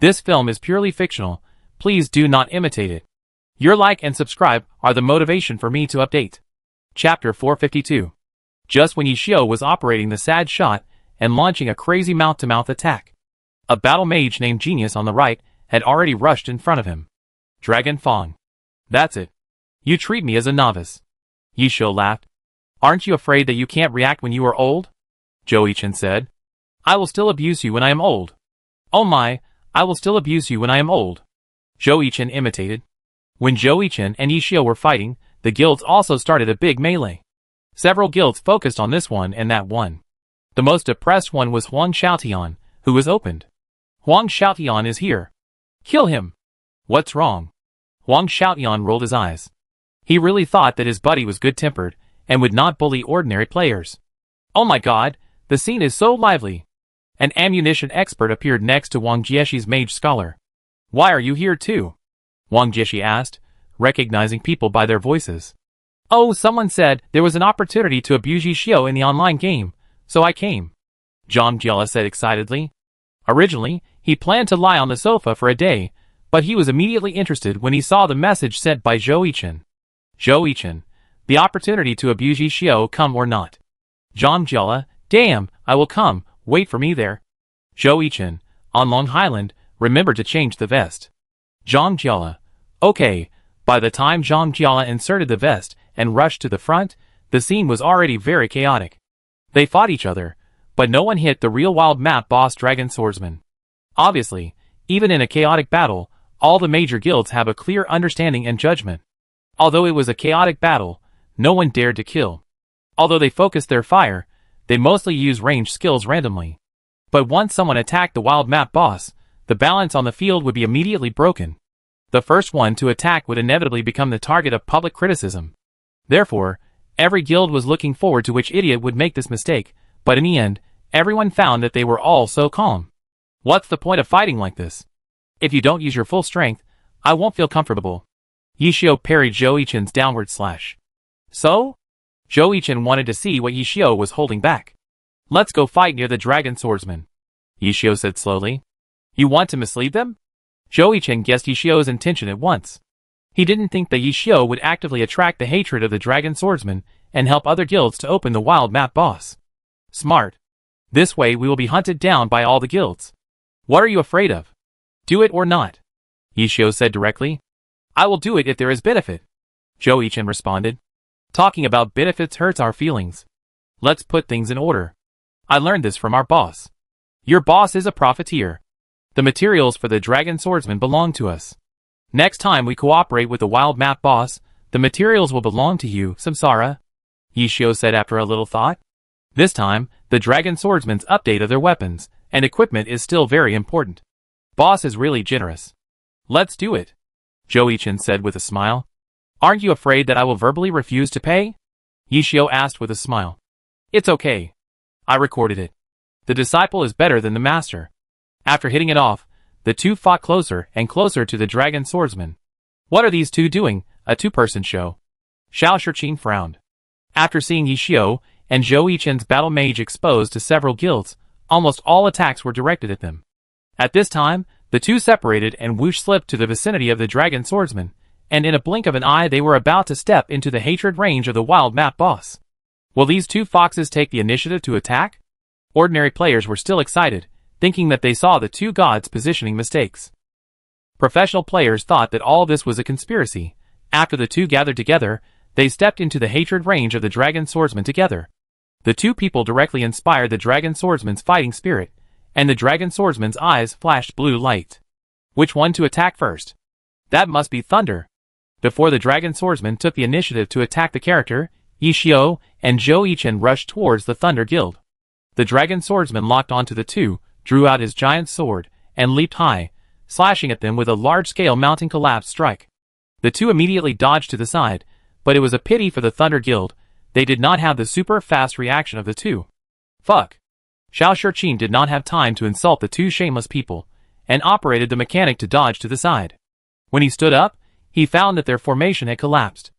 This film is purely fictional. Please do not imitate it. Your like and subscribe are the motivation for me to update. Chapter 452. Just when Yishio was operating the sad shot and launching a crazy mouth-to-mouth attack, a battle mage named Genius on the right had already rushed in front of him. Dragon Fong. That's it. You treat me as a novice. Yishio laughed. Aren't you afraid that you can't react when you are old? Joichin said. I will still abuse you when I am old. Oh my, I will still abuse you when I am old. Joichin imitated. When Joichin and Yishio were fighting, the guilds also started a big melee. Several guilds focused on this one and that one. The most depressed one was Huang Xiaotian, who was opened. Huang Xiaotian is here. Kill him. What's wrong? Huang Xiaotian rolled his eyes. He really thought that his buddy was good-tempered and would not bully ordinary players. Oh my god, the scene is so lively. An ammunition expert appeared next to Wang Jieshi's mage scholar. Why are you here too? Wang Jieshi asked, recognizing people by their voices. Oh, someone said there was an opportunity to abuse Yishio in the online game, so I came. Zhang Jiela said excitedly. Originally, he planned to lie on the sofa for a day, but he was immediately interested when he saw the message sent by Joichin. Joichin, the opportunity to abuse Yishio come or not. Zhang Jiela, damn, I will come, wait for me there. Joichin, on Long Highland, remember to change the vest. Zhang Jiela, okay. By the time Zhang Jiela inserted the vest and rushed to the front, the scene was already very chaotic. They fought each other, but no one hit the real wild map boss Dragon Swordsman. Obviously, even in a chaotic battle, all the major guilds have a clear understanding and judgment. Although it was a chaotic battle, no one dared to kill. Although they focused their fire, they mostly use ranged skills randomly. But once someone attacked the wild map boss, the balance on the field would be immediately broken. The first one to attack would inevitably become the target of public criticism. Therefore, every guild was looking forward to which idiot would make this mistake, but in the end, everyone found that they were all so calm. What's the point of fighting like this? If you don't use your full strength, I won't feel comfortable. Yishio parried Joichin's downward slash. So? Joichin wanted to see what Yishio was holding back. Let's go fight near the Dragon Swordsman. Yishio said slowly. You want to mislead them? Joichin guessed Yishio's intention at once. He didn't think that Yishio would actively attract the hatred of the Dragon Swordsman and help other guilds to open the wild map boss. Smart. This way we will be hunted down by all the guilds. What are you afraid of? Do it or not? Yishio said directly. I will do it if there is benefit. Joichin responded. Talking about benefits hurts our feelings. Let's put things in order. I learned this from our boss. Your boss is a profiteer. The materials for the Dragon Swordsman belong to us. Next time we cooperate with the wild map boss, the materials will belong to you, Samsara. Yishio said after a little thought. This time, the Dragon Swordsman's update of their weapons and equipment is still very important. Boss is really generous. Let's do it. Joichin said with a smile. Aren't you afraid that I will verbally refuse to pay? Yishio asked with a smile. It's okay. I recorded it. The disciple is better than the master. After hitting it off, the two fought closer and closer to the Dragon Swordsman. What are these two doing, a two-person show? Xiao Shiqing frowned. After seeing Yishio and Joichin's battle mage exposed to several guilds, almost all attacks were directed at them. At this time, the two separated and whoosh slipped to the vicinity of the Dragon Swordsman, and in a blink of an eye they were about to step into the hatred range of the wild map boss. Will these two foxes take the initiative to attack? Ordinary players were still excited, thinking that they saw the two gods positioning mistakes. Professional players thought that all this was a conspiracy. After the two gathered together, they stepped into the hatred range of the Dragon Swordsman together. The two people directly inspired the Dragon Swordsman's fighting spirit, and the Dragon Swordsman's eyes flashed blue light. Which one to attack first? That must be Thunder. Before the Dragon Swordsman took the initiative to attack the character, Yishio and Joichin rushed towards the Thunder Guild. The Dragon Swordsman locked onto the two, drew out his giant sword, and leaped high, slashing at them with a large-scale mountain collapse strike. The two immediately dodged to the side, but it was a pity for the Thunder Guild. They did not have the super-fast reaction of the two. Fuck. Xiao Shiqing did not have time to insult the two shameless people, and operated the mechanic to dodge to the side. When he stood up, he found that their formation had collapsed.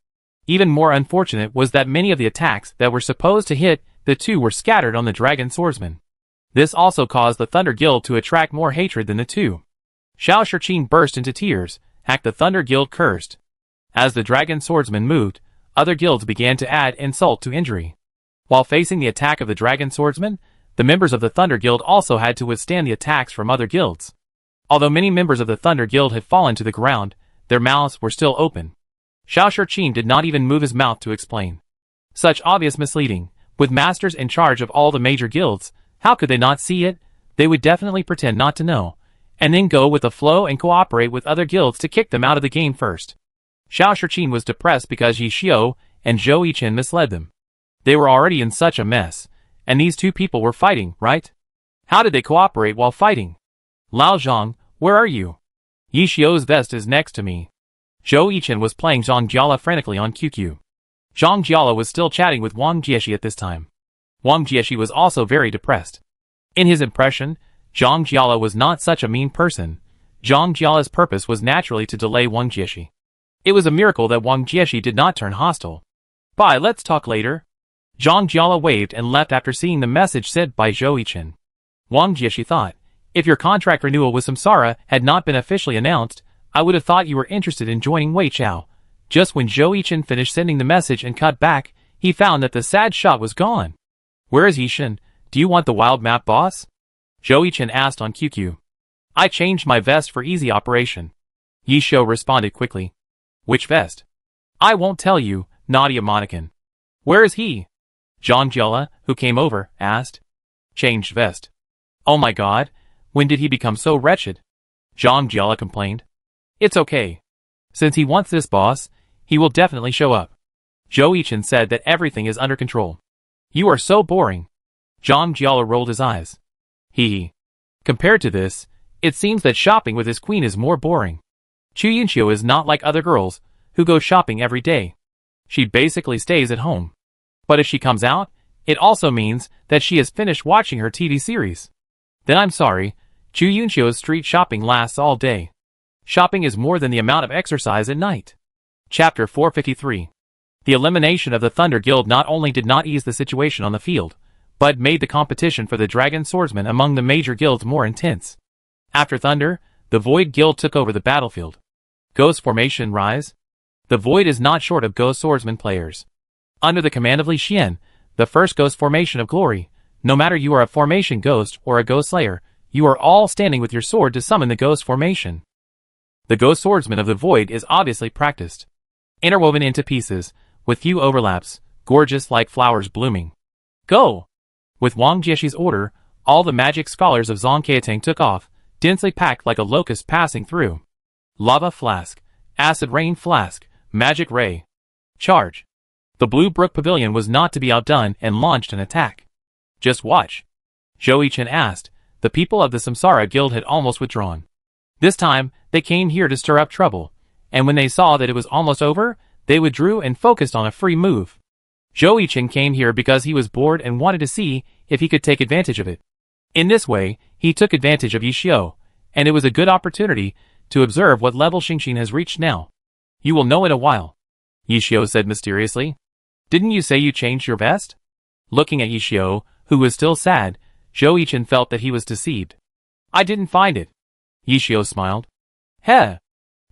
Even more unfortunate was that many of the attacks that were supposed to hit the two were scattered on the Dragon Swordsman. This also caused the Thunder Guild to attract more hatred than the two. Xiao Shiqing burst into tears. The Thunder Guild cursed. As the dragon swordsman moved, other guilds began to add insult to injury. While facing the attack of the dragon swordsman, the members of the Thunder Guild also had to withstand the attacks from other guilds. Although many members of the Thunder Guild had fallen to the ground, their mouths were still open. Xiao Shiqing did not even move his mouth to explain. Such obvious misleading. With masters in charge of all the major guilds, how could they not see it? They would definitely pretend not to know, and then go with the flow and cooperate with other guilds to kick them out of the game first. Xiao Shiqing was depressed because Yi Xiao and Zhou Yichen misled them. They were already in such a mess, and these two people were fighting, right? How did they cooperate while fighting? Lao Zhang, where are you? Yi Xiao's vest is next to me. Zhou Yichen was playing Zhang Jiala frantically on QQ. Zhang Jiala was still chatting with Wang Jieshi at this time. Wang Jieshi was also very depressed. In his impression, Zhang Jiala was not such a mean person. Zhang Jiala's purpose was naturally to delay Wang Jieshi. It was a miracle that Wang Jieshi did not turn hostile. Bye, let's talk later. Zhang Jiala waved and left after seeing the message sent by Zhou Yichen. Wang Jieshi thought, if your contract renewal with Samsara had not been officially announced, I would have thought you were interested in joining Wei Chao. Just when Zhou Yichen finished sending the message and cut back, he found that the sad shot was gone. Where is Yichen? Do you want the wild map, boss? Zhou Yichen asked on QQ. I changed my vest for easy operation. Yi Xiao responded quickly. Which vest? I won't tell you, naughty Monacan. Where is he? Zhang Jiala, who came over, asked. Changed vest. Oh my god, when did he become so wretched? Zhang Jiala complained. It's okay. Since he wants this, boss, he will definitely show up. Zhou Yichen said that everything is under control. You are so boring. Zhang Jiala rolled his eyes. Hee hee. Compared to this, it seems that shopping with his queen is more boring. Chu Yunxiu is not like other girls, who go shopping every day. She basically stays at home. But if she comes out, it also means that she has finished watching her TV series. Then I'm sorry, Chu Yunxiu's street shopping lasts all day. Shopping is more than the amount of exercise at night. Chapter 453. The elimination of the Thunder Guild not only did not ease the situation on the field, but made the competition for the Dragon Swordsman among the major guilds more intense. After Thunder, the Void Guild took over the battlefield. Ghost Formation Rise. The Void is not short of Ghost Swordsman players. Under the command of Li Xian, the first Ghost Formation of Glory, no matter you are a Formation Ghost or a Ghost Slayer, you are all standing with your sword to summon the Ghost Formation. The Ghost Swordsman of the Void is obviously practiced. Interwoven into pieces, with few overlaps, gorgeous like flowers blooming. Go! With Wang Jieshi's order, all the magic scholars of Zongkeatang took off, densely packed like a locust passing through. Lava Flask, Acid Rain Flask, Magic Ray. Charge! The Blue Brook Pavilion was not to be outdone and launched an attack. Just watch. Zhou Yichen asked. The people of the Samsara Guild had almost withdrawn. This time, they came here to stir up trouble, and when they saw that it was almost over, they withdrew and focused on a free move. Zhou Yichen came here because he was bored and wanted to see if he could take advantage of it. In this way, he took advantage of Yi Xiao, and it was a good opportunity to observe what level Xingxin has reached now. You will know in a while, Yi Xiao said mysteriously. Didn't you say you changed your vest? Looking at Yi Xiao, who was still sad, Zhou Yichen felt that he was deceived. I didn't find it. Yi Xiao smiled. Heh.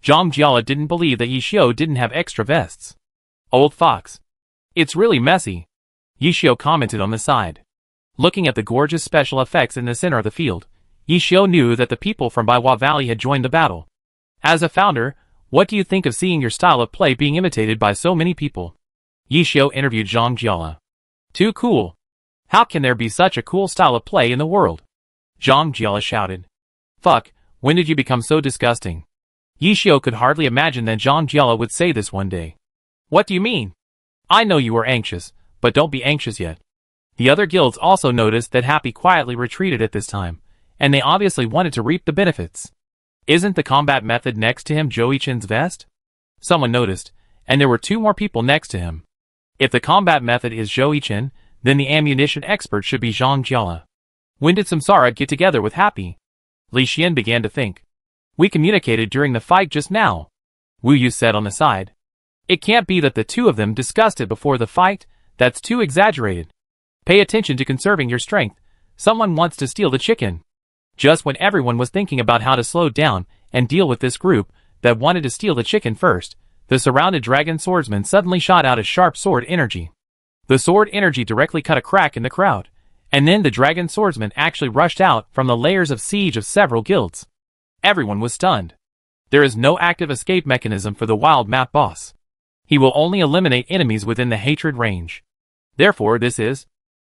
Zhang Jiala didn't believe that Yi Xiao didn't have extra vests. Old fox. It's really messy. Yi Xiao commented on the side. Looking at the gorgeous special effects in the center of the field, Yi Xiao knew that the people from Baiwa Valley had joined the battle. As a founder, what do you think of seeing your style of play being imitated by so many people? Yi Xiao interviewed Zhang Jiala. Too cool. How can there be such a cool style of play in the world? Zhang Jiala shouted. Fuck, when did you become so disgusting? Yi Xiao could hardly imagine that Zhang Jiala would say this one day. What do you mean? I know you are anxious, but don't be anxious yet. The other guilds also noticed that Happy quietly retreated at this time, and they obviously wanted to reap the benefits. Isn't the combat method next to him Zhou Yichen's vest? Someone noticed, and there were two more people next to him. If the combat method is Zhou Yichen, then the ammunition expert should be Zhang Jiala. When did Samsara get together with Happy? Li Xian began to think. We communicated during the fight just now. Wu Yu said on the side. It can't be that the two of them discussed it before the fight, that's too exaggerated. Pay attention to conserving your strength, someone wants to steal the chicken. Just when everyone was thinking about how to slow down and deal with this group that wanted to steal the chicken first, the surrounded dragon swordsman suddenly shot out a sharp sword energy. The sword energy directly cut a crack in the crowd, and then the dragon swordsman actually rushed out from the layers of siege of several guilds. Everyone was stunned. There is no active escape mechanism for the wild map boss. He will only eliminate enemies within the hatred range. Therefore, the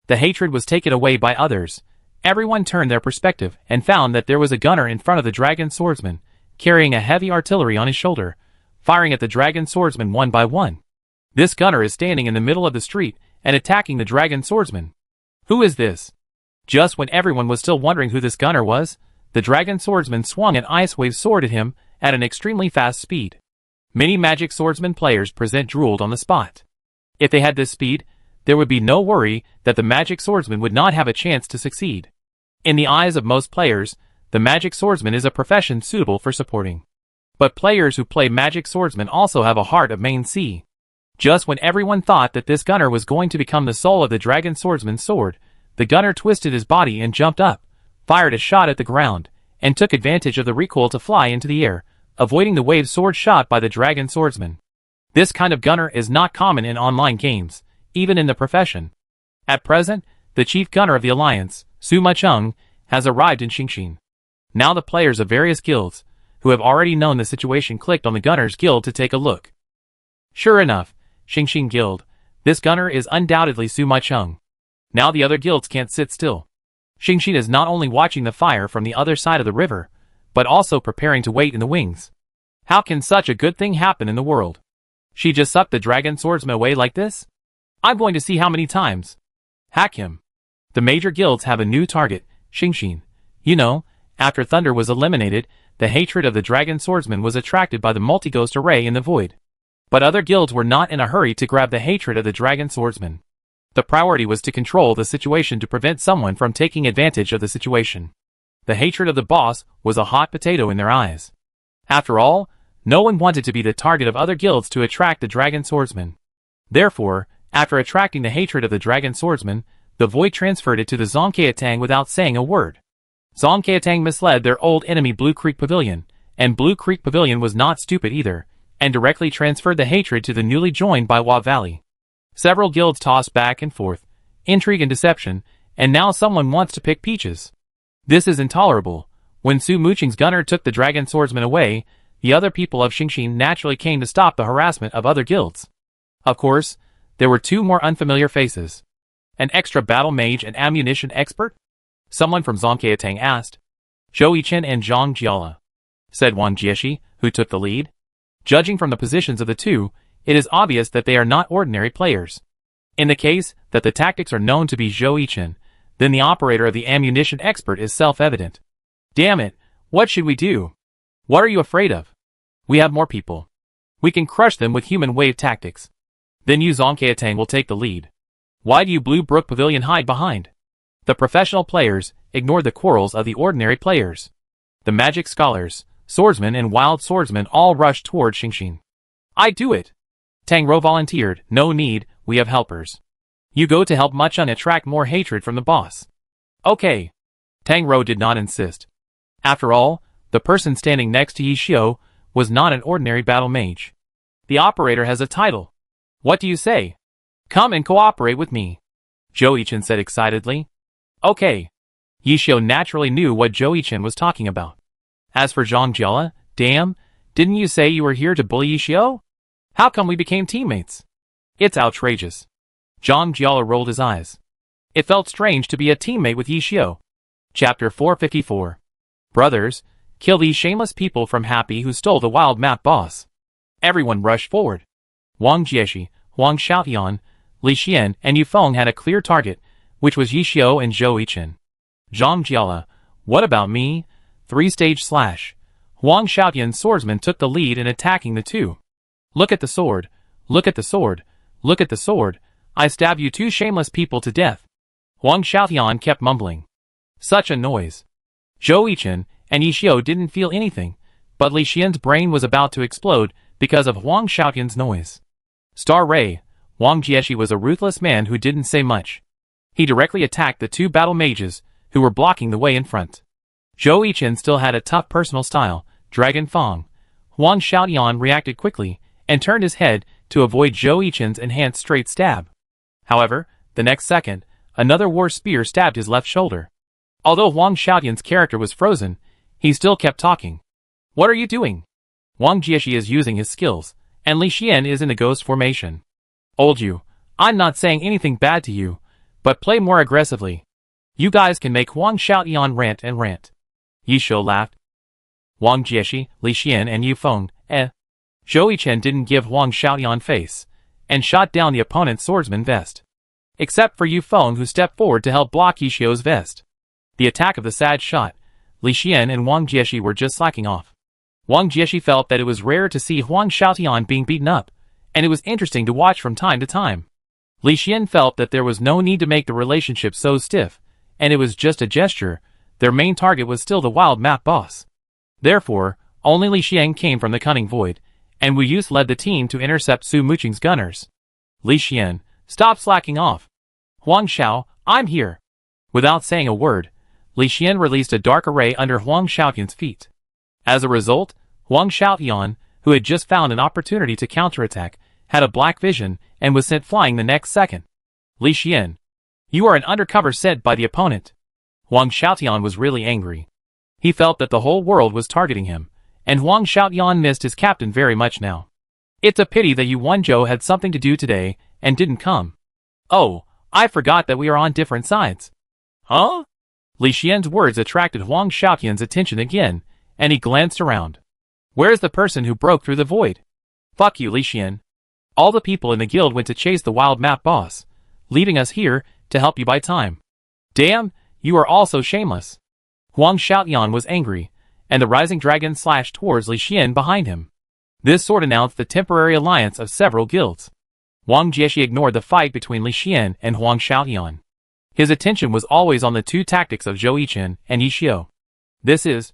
hatred was taken away by others. Everyone turned their perspective and found that there was a gunner in front of the dragon swordsman, carrying a heavy artillery on his shoulder, firing at the dragon swordsman one by one. This gunner is standing in the middle of the street and attacking the dragon swordsman. Who is this? Just when everyone was still wondering who this gunner was, the dragon swordsman swung an ice wave sword at him at an extremely fast speed. Many magic swordsman players drooled on the spot. If they had this speed, there would be no worry that the magic swordsman would not have a chance to succeed. In the eyes of most players, the magic swordsman is a profession suitable for supporting. But players who play magic swordsman also have a heart of main C. Just when everyone thought that this gunner was going to become the soul of the dragon swordsman's sword, the gunner twisted his body and jumped up, fired a shot at the ground, and took advantage of the recoil to fly into the air, avoiding the wave sword shot by the dragon swordsman. This kind of gunner is not common in online games, even in the profession. At present, the chief gunner of the alliance, Suma Chung, has arrived in Xingxin. Now the players of various guilds, who have already known the situation, clicked on the gunner's guild to take a look. Sure enough, Xingxin Guild, this gunner is undoubtedly Suma Chung. Now the other guilds can't sit still. Xingxin is not only watching the fire from the other side of the river, but also preparing to wait in the wings. How can such a good thing happen in the world? She just sucked the dragon swordsman away like this? I'm going to see how many times. Hack him. The major guilds have a new target, Xingxin. You know, after Thunder was eliminated, the hatred of the dragon swordsman was attracted by the multi-ghost array in the void. But other guilds were not in a hurry to grab the hatred of the dragon swordsman. The priority was to control the situation to prevent someone from taking advantage of the situation. The hatred of the boss was a hot potato in their eyes. After all, no one wanted to be the target of other guilds to attract the dragon swordsman. Therefore, after attracting the hatred of the dragon swordsman, the void transferred it to the Zongkeatang without saying a word. Zongkeatang misled their old enemy Blue Creek Pavilion, and Blue Creek Pavilion was not stupid either, and directly transferred the hatred to the newly joined Baiwa Valley. Several guilds tossed back and forth, intrigue and deception, and now someone wants to pick peaches. This is intolerable. When Su Muqing's gunner took the dragon swordsman away, the other people of Xingxin naturally came to stop the harassment of other guilds. Of course, there were two more unfamiliar faces. An extra battle mage and ammunition expert? Someone from Zongkeatang asked. Zhou Yichen and Zhang Jiala, said Wang Jieshi, who took the lead. Judging from the positions of the two, it is obvious that they are not ordinary players. In the case that the tactics are known to be Zhou Yichen, then the operator of the ammunition expert is self-evident. Damn it, what should we do? What are you afraid of? We have more people. We can crush them with human wave tactics. Then you Zongkeatang will take the lead. Why do you Blue Brook Pavilion hide behind? The professional players ignored the quarrels of the ordinary players. The magic scholars, swordsmen and wild swordsmen all rushed toward Xingxin. I do it. Tang Rou volunteered. No need, we have helpers. You go to help Muchun attract more hatred from the boss. Okay. Tang Rou did not insist. After all, the person standing next to Yi Xiu was not an ordinary battle mage. The operator has a title. What do you say? Come and cooperate with me. Zhou Yichen said excitedly. Okay. Yi Xiu naturally knew what Zhou Yichen was talking about. As for Zhang Jiala, damn, didn't you say you were here to bully Yi Xiu? How come we became teammates? It's outrageous. Zhang Jiala rolled his eyes. It felt strange to be a teammate with Yi Xiu. Chapter 454. Brothers, kill these shameless people from Happy who stole the wild map boss. Everyone rushed forward. Wang Jieshi, Huang Xiaotian, Li Xian, and Yu Feng had a clear target, which was Yi Xiu and Zhou Yichen. Zhang Jiala, what about me? 3-stage slash. Huang Xiaotian's swordsman took the lead in attacking the two. Look at the sword. Look at the sword. Look at the sword. I stab you two shameless people to death. Huang Xiaotian kept mumbling. Such a noise. Zhou Yichen and Yi Xiu didn't feel anything, but Li Xian's brain was about to explode because of Huang Xiaotian's noise. Star Ray, Wang Jieshi was a ruthless man who didn't say much. He directly attacked the two battle mages, who were blocking the way in front. Zhou Yichen still had a tough personal style, Dragon Fang. Huang Xiaotian reacted quickly and turned his head to avoid Zhou Yichen's enhanced straight stab. However, the next second, another war spear stabbed his left shoulder. Although Huang Xiaotian's character was frozen, he still kept talking. What are you doing? Wang Jieshi is using his skills, and Li Xian is in the ghost formation. Old you, I'm not saying anything bad to you, but play more aggressively. You guys can make Huang Xiaotian rant and rant. Yi Shou laughed. Wang Jieshi, Li Xian and Yu Feng, Zhou Yichen didn't give Huang Xiaotian face, and shot down the opponent's swordsman vest. Except for Yu Feng, who stepped forward to help block Yi Shou's vest. The attack of the sad shot, Li Xian and Wang Jieshi were just slacking off. Wang Jieshi felt that it was rare to see Huang Xiaotian being beaten up, and it was interesting to watch from time to time. Li Xian felt that there was no need to make the relationship so stiff, and it was just a gesture. Their main target was still the wild map boss. Therefore, only Li Xian came from the cunning void, and Wu Yus led the team to intercept Su Muqing's gunners. Li Xian, stop slacking off. Huang Xiao, I'm here. Without saying a word, Li Xian released a dark array under Huang Xiaotian's feet. As a result, Huang Xiaotian, who had just found an opportunity to counterattack, had a black vision and was sent flying the next second. Li Xian, you are an undercover sent by the opponent. Huang Xiaotian was really angry. He felt that the whole world was targeting him, and Huang Xiaotian missed his captain very much now. It's a pity that you Zhou had something to do today and didn't come. Oh, I forgot that we are on different sides. Huh? Li Xian's words attracted Huang Xiaotian's attention again, and he glanced around. Where's the person who broke through the void? Fuck you, Li Xian. All the people in the guild went to chase the wild map boss, leaving us here to help you buy time. Damn, you are also shameless. Huang Xiaotian was angry, and the rising dragon slashed towards Li Xian behind him. This sword announced the temporary alliance of several guilds. Wang Jieshi ignored the fight between Li Xian and Huang Xiaotian. His attention was always on the two tactics of Zhou Yichen and Yi Shou. This is...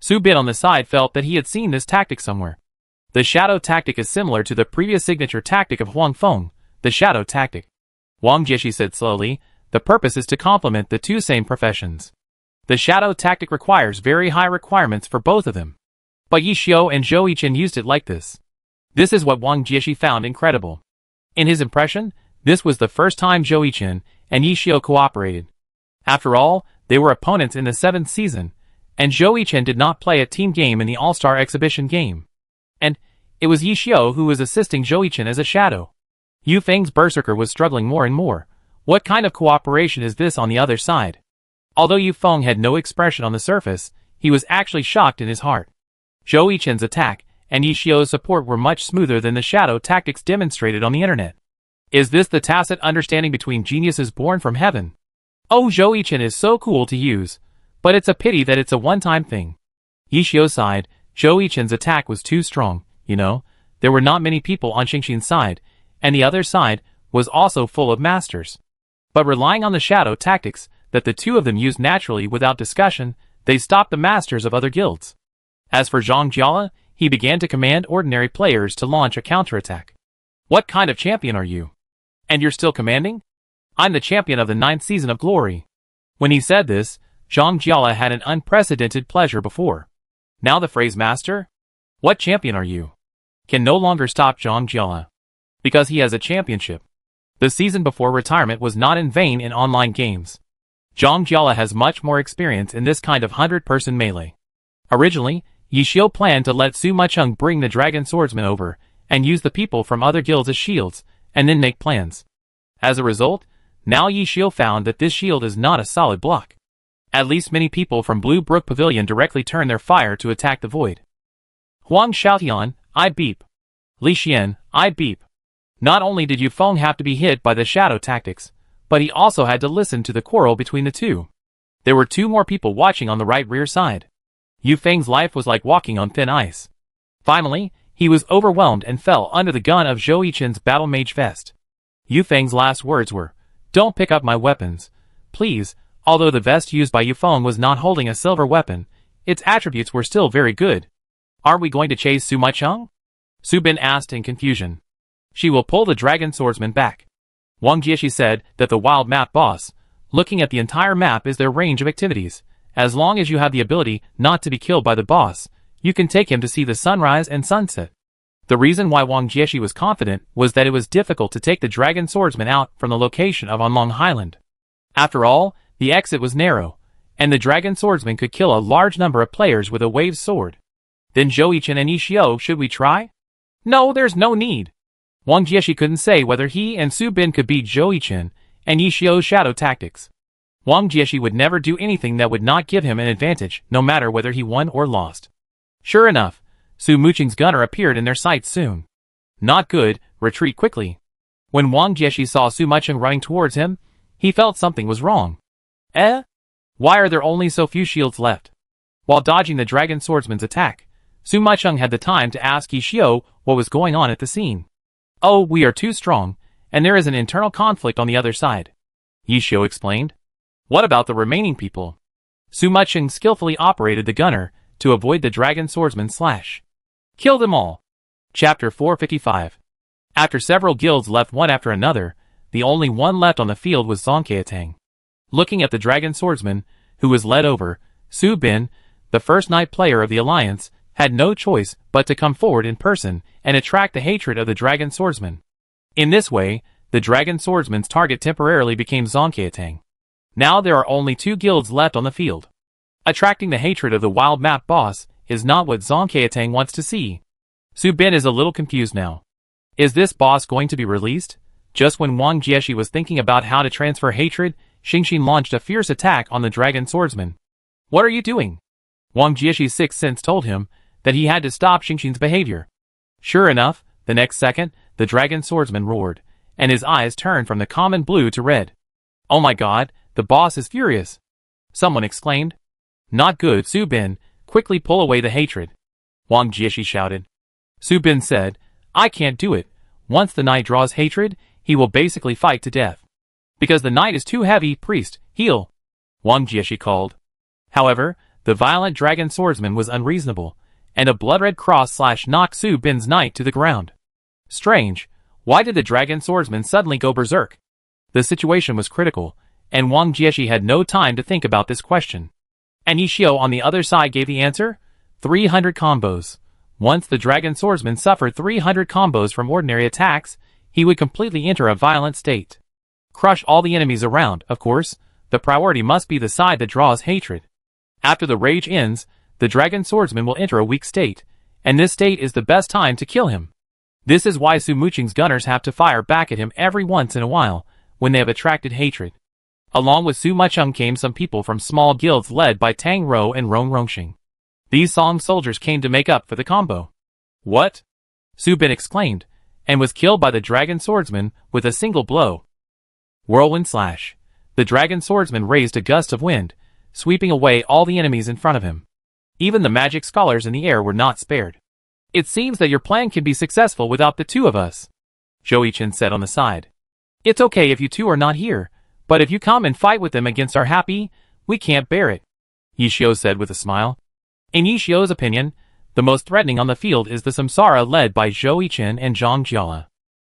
Su Bin on the side felt that he had seen this tactic somewhere. The shadow tactic is similar to the previous signature tactic of Huang Feng, the shadow tactic. Wang Jieshi said slowly, the purpose is to complement the two same professions. The shadow tactic requires very high requirements for both of them. But Yi Shou and Zhou Yichen used it like this. This is what Wang Jieshi found incredible. In his impression, this was the first time Zhou Yichen and Yi Shou cooperated. After all, they were opponents in the 7th season, and Zhou Yichen did not play a team game in the All-Star Exhibition game. And it was Yi Shou who was assisting Zhou Yichen as a shadow. Yu Feng's berserker was struggling more and more. What kind of cooperation is this on the other side? Although Yu Feng had no expression on the surface, he was actually shocked in his heart. Zhou Yichen's attack and Yi Shou's support were much smoother than the shadow tactics demonstrated on the internet. Is this the tacit understanding between geniuses born from heaven? Oh, Zhou Yichen is so cool to use, but it's a pity that it's a one-time thing. Yi Shou sighed. Zhou Yichen's attack was too strong, you know. There were not many people on Xingxin's side, and the other side was also full of masters. But relying on the shadow tactics that the two of them used naturally without discussion, they stopped the masters of other guilds. As for Zhang Jiala, he began to command ordinary players to launch a counterattack. What kind of champion are you? And you're still commanding? I'm the champion of the 9th season of Glory. When he said this, Zhang Jiala had an unprecedented pleasure before. Now the phrase master? What champion are you? Can no longer stop Zhang Jiala. Because he has a championship. The season before retirement was not in vain in online games. Zhang Jiala has much more experience in this kind of 100-person melee. Originally, Yi Shou planned to let Su Muqing bring the dragon swordsman over, and use the people from other guilds as shields, and then make plans. As a result, now Yi Shou found that this shield is not a solid block. At least many people from Blue Brook Pavilion directly turn their fire to attack the void. Huang Xiaotian, I beep. Li Xian, I beep. Not only did Yu Feng have to be hit by the shadow tactics, but he also had to listen to the quarrel between the two. There were two more people watching on the right rear side. Yu Feng's life was like walking on thin ice. Finally, he was overwhelmed and fell under the gun of Zhou Yichen's battle mage vest. Yu Feng's last words were, "Don't pick up my weapons, please." Although the vest used by Yu Feng was not holding a silver weapon, its attributes were still very good. Are we going to chase Su Muqing? Su Bin asked in confusion. She will pull the dragon swordsman back. Wang Jieshi said that the wild map boss, looking at the entire map, is their range of activities. As long as you have the ability not to be killed by the boss, You can take him to see the sunrise and sunset. The reason why Wang Jieshi was confident was that it was difficult to take the dragon swordsman out from the location of Anlong Highland. After all, the exit was narrow, and the dragon swordsman could kill a large number of players with a wave sword. Then Zhou Yichen and Yi Xiao, should we try? No, there's no need. Wang Jieshi couldn't say whether he and Su Bin could beat Zhou Yichen and Yi Xiao's shadow tactics. Wang Jieshi would never do anything that would not give him an advantage, no matter whether he won or lost. Sure enough, Su Muqing's gunner appeared in their sights soon. Not good, retreat quickly. When Wang Jieshi saw Su Muqing running towards him, he felt something was wrong. Why are there only so few shields left? While dodging the dragon swordsman's attack, Su Muqing had the time to ask Yi Xiao what was going on at the scene. Oh, we are too strong, and there is an internal conflict on the other side, Yi Xiao explained. What about the remaining people? Su Muqing skillfully operated the gunner to avoid the dragon swordsman's slash. Kill them all. Chapter 455. After several guilds left one after another, the only one left on the field was Zongqiatang. Looking at the dragon swordsman, who was led over, Su Bin, the first knight player of the alliance, had no choice but to come forward in person and attract the hatred of the dragon swordsman. In this way, the dragon swordsman's target temporarily became Zongqiatang. Now there are only 2 guilds left on the field. Attracting the hatred of the wild map boss is not what Zongqiatang wants to see. Su Bin is a little confused now. Is this boss going to be released? Just when Wang Jieshi was thinking about how to transfer hatred, Xingxin launched a fierce attack on the dragon swordsman. What are you doing? Wang Jieshi's sixth sense told him that he had to stop Xingxin's behavior. Sure enough, the next second, the dragon swordsman roared, and his eyes turned from the common blue to red. Oh my god, the boss is furious! Someone exclaimed. Not good, Su Bin, quickly pull away the hatred. Wang Jieshi shouted. Su Bin said, I can't do it. Once the knight draws hatred, he will basically fight to death. Because the knight is too heavy, priest, heal! Wang Jieshi called. However, the violent dragon swordsman was unreasonable, and a blood-red cross knocked Su Bin's knight to the ground. Strange, why did the dragon swordsman suddenly go berserk? The situation was critical, and Wang Jieshi had no time to think about this question. And Yi Xiao on the other side gave the answer, 300 combos. Once the dragon swordsman suffered 300 combos from ordinary attacks, he would completely enter a violent state. Crush all the enemies around, of course, the priority must be the side that draws hatred. After the rage ends, the dragon swordsman will enter a weak state, and this state is the best time to kill him. This is why Su Muqing's gunners have to fire back at him every once in a while, when they have attracted hatred. Along with Su Muqing came some people from small guilds led by Tang Rou and Rong Rongxing. These Song soldiers came to make up for the combo. What? Su Bin exclaimed, and was killed by the dragon swordsman with a single blow. Whirlwind slash. The dragon swordsman raised a gust of wind, sweeping away all the enemies in front of him. Even the magic scholars in the air were not spared. It seems that your plan can be successful without the 2 of us, Zhou Yichen said on the side. It's okay if you 2 are not here, but if you come and fight with them against our happy, we can't bear it, Yi Xiao said with a smile. In Yi Xiao's opinion, the most threatening on the field is the Samsara led by Zhou Yichen and Zhang Jiala.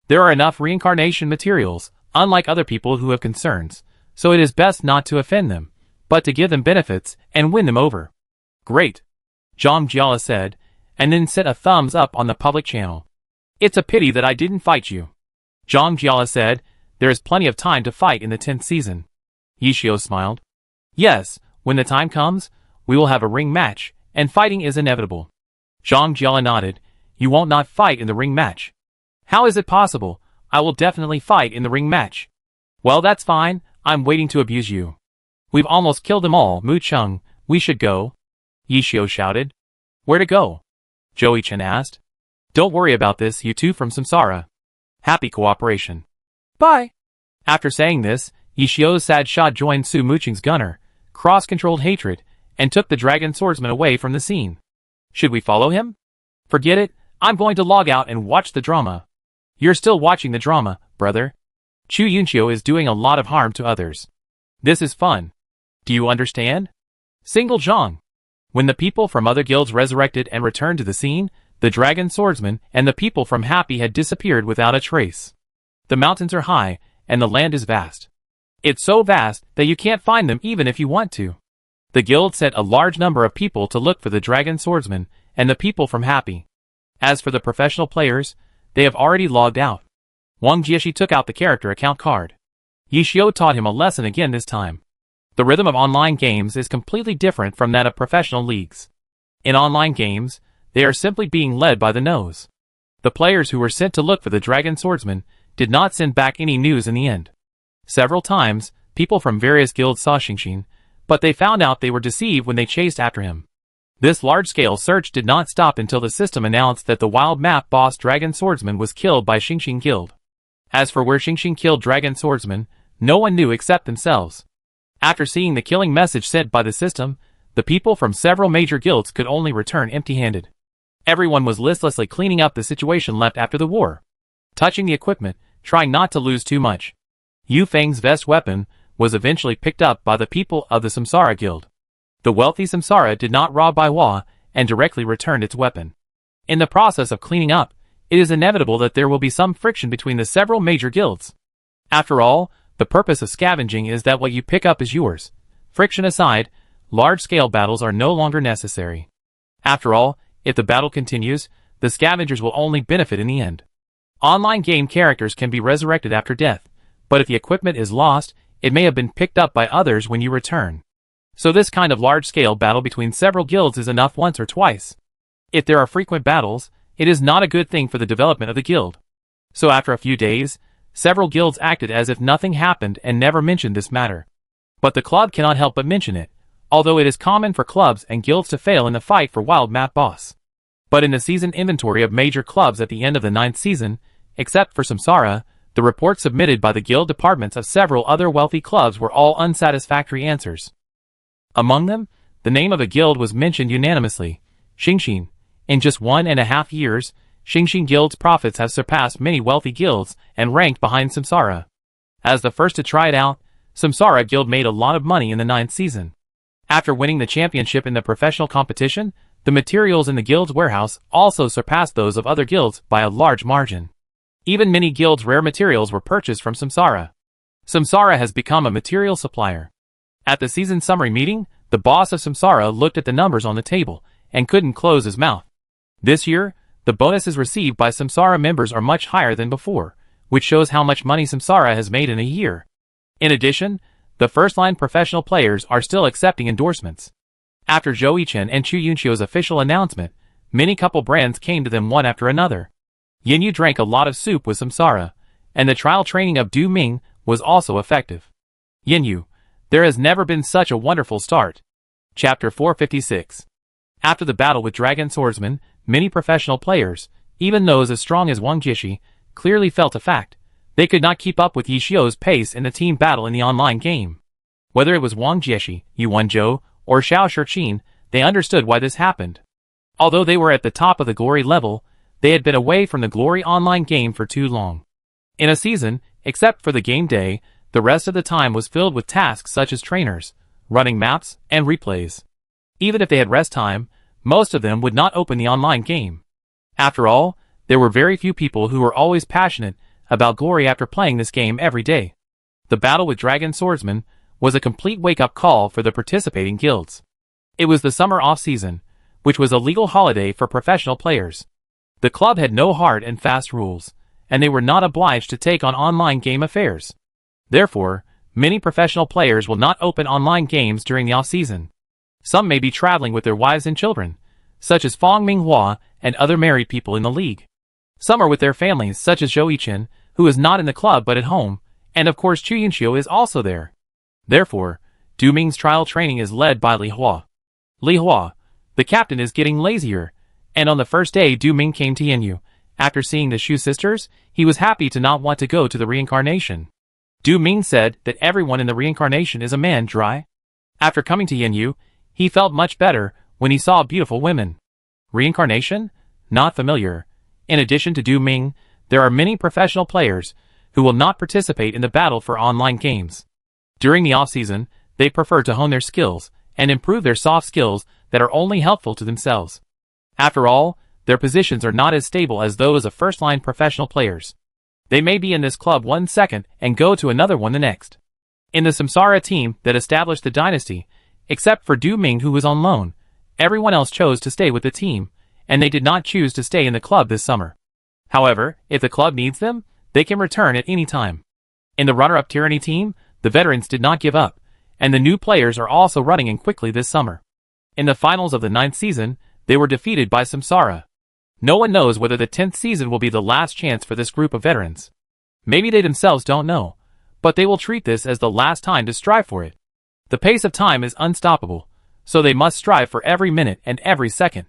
There are enough reincarnation materials, unlike other people who have concerns, so it is best not to offend them, but to give them benefits and win them over. Great, Zhang Jiala said, and then set a thumbs up on the public channel. It's a pity that I didn't fight you. Zhang Jiala said, there is plenty of time to fight in the 10th season. Yi Xiao smiled. Yes, when the time comes, we will have a ring match, and fighting is inevitable. Zhang Jiala nodded, you won't not fight in the ring match. How is it possible? I will definitely fight in the ring match. Well, that's fine, I'm waiting to abuse you. We've almost killed them all, Muqing, we should go. Yi Xiao shouted. Where to go? Zhou Yichen asked. Don't worry about this, you 2 from Samsara. Happy cooperation. Bye. After saying this, Yi Xiao's sad shot joined Su Muqing's gunner, cross-controlled hatred, and took the dragon swordsman away from the scene. Should we follow him? Forget it, I'm going to log out and watch the drama. You're still watching the drama, brother. Chu Yunqiu is doing a lot of harm to others. This is fun. Do you understand? Single Zhang. When the people from other guilds resurrected and returned to the scene, the dragon swordsman and the people from Happy had disappeared without a trace. The mountains are high, and the land is vast. It's so vast that you can't find them even if you want to. The guild sent a large number of people to look for the dragon swordsman, and the people from Happy. As for the professional players, they have already logged out. Wang Jieshi took out the character account card. Yishio taught him a lesson again this time. The rhythm of online games is completely different from that of professional leagues. In online games, they are simply being led by the nose. The players who were sent to look for the Dragon Swordsman did not send back any news in the end. Several times, people from various guilds saw Xingxin, but they found out they were deceived when they chased after him. This large-scale search did not stop until the system announced that the wild map boss Dragon Swordsman was killed by Xingxin Guild. As for where Xingxin killed Dragon Swordsman, no one knew except themselves. After seeing the killing message sent by the system, the people from several major guilds could only return empty-handed. Everyone was listlessly cleaning up the situation left after the war, touching the equipment, trying not to lose too much. Yu Feng's vest weapon was eventually picked up by the people of the Samsara Guild. The wealthy Samsara did not rob Bai Hua and directly returned its weapon. In the process of cleaning up, it is inevitable that there will be some friction between the several major guilds. After all, the purpose of scavenging is that what you pick up is yours. Friction aside, large-scale battles are no longer necessary. After all, if the battle continues, the scavengers will only benefit in the end. Online game characters can be resurrected after death, but if the equipment is lost, it may have been picked up by others when you return. So this kind of large-scale battle between several guilds is enough once or twice. If there are frequent battles, it is not a good thing for the development of the guild. So after a few days, several guilds acted as if nothing happened and never mentioned this matter. But the club cannot help but mention it, although it is common for clubs and guilds to fail in the fight for Wild Map Boss. But in the season inventory of major clubs at the end of the 9th season, except for Samsara, the reports submitted by the guild departments of several other wealthy clubs were all unsatisfactory answers. Among them, the name of a guild was mentioned unanimously, Xingxin. In just 1.5 years, Xingxin Guild's profits have surpassed many wealthy guilds and ranked behind Samsara. As the first to try it out, Samsara Guild made a lot of money in the 9th season. After winning the championship in the professional competition, the materials in the guild's warehouse also surpassed those of other guilds by a large margin. Even many guilds' rare materials were purchased from Samsara. Samsara has become a material supplier. At the season summary meeting, the boss of Samsara looked at the numbers on the table and couldn't close his mouth. This year, the bonuses received by Samsara members are much higher than before, which shows how much money Samsara has made in a year. In addition, the first-line professional players are still accepting endorsements. After Zhou Yichen and Chu Yunxio's official announcement, many couple brands came to them one after another. Yinyu drank a lot of soup with Samsara, and the trial training of Du Ming was also effective. Yinyu, there has never been such a wonderful start. Chapter 456. After the battle with Dragon Swordsman, many professional players, even those as strong as Wang Jieshi, clearly felt a fact. They could not keep up with Yishio's pace in the team battle in the online game. Whether it was Wang Jieshi, Yu Wenzhou, or Xiao Shiqin, they understood why this happened. Although they were at the top of the glory level, they had been away from the glory online game for too long. In a season, except for the game day, the rest of the time was filled with tasks such as trainers, running maps, and replays. Even if they had rest time, most of them would not open the online game. After all, there were very few people who were always passionate about glory after playing this game every day. The battle with Dragon Swordsman was a complete wake-up call for the participating guilds. It was the summer off-season, which was a legal holiday for professional players. The club had no hard and fast rules, and they were not obliged to take on online game affairs. Therefore, many professional players will not open online games during the off-season. Some may be traveling with their wives and children, such as Fang Minghua and other married people in the league. Some are with their families, such as Zhou Yichen, who is not in the club but at home, and of course Chu Yunxio is also there. Therefore, Du Ming's trial training is led by Li Hua. Li Hua, the captain, is getting lazier, and on the first day Du Ming came to Yinyu. After seeing the Shu sisters, he was happy to not want to go to the reincarnation. Du Ming said that everyone in the reincarnation is a man dry. After coming to Yinyu, he felt much better when he saw beautiful women. Reincarnation? Not familiar. In addition to Du Ming, there are many professional players who will not participate in the battle for online games. During the off-season, they prefer to hone their skills and improve their soft skills that are only helpful to themselves. After all, their positions are not as stable as those of first-line professional players. They may be in this club 1 second and go to another one the next. In the Samsara team that established the dynasty, except for Du Ming who was on loan, everyone else chose to stay with the team, and they did not choose to stay in the club this summer. However, if the club needs them, they can return at any time. In the runner-up Tyranny team, the veterans did not give up, and the new players are also running in quickly this summer. In the finals of the 9th season, they were defeated by Samsara. No one knows whether the 10th season will be the last chance for this group of veterans. Maybe they themselves don't know, but they will treat this as the last time to strive for it. The pace of time is unstoppable, so they must strive for every minute and every second.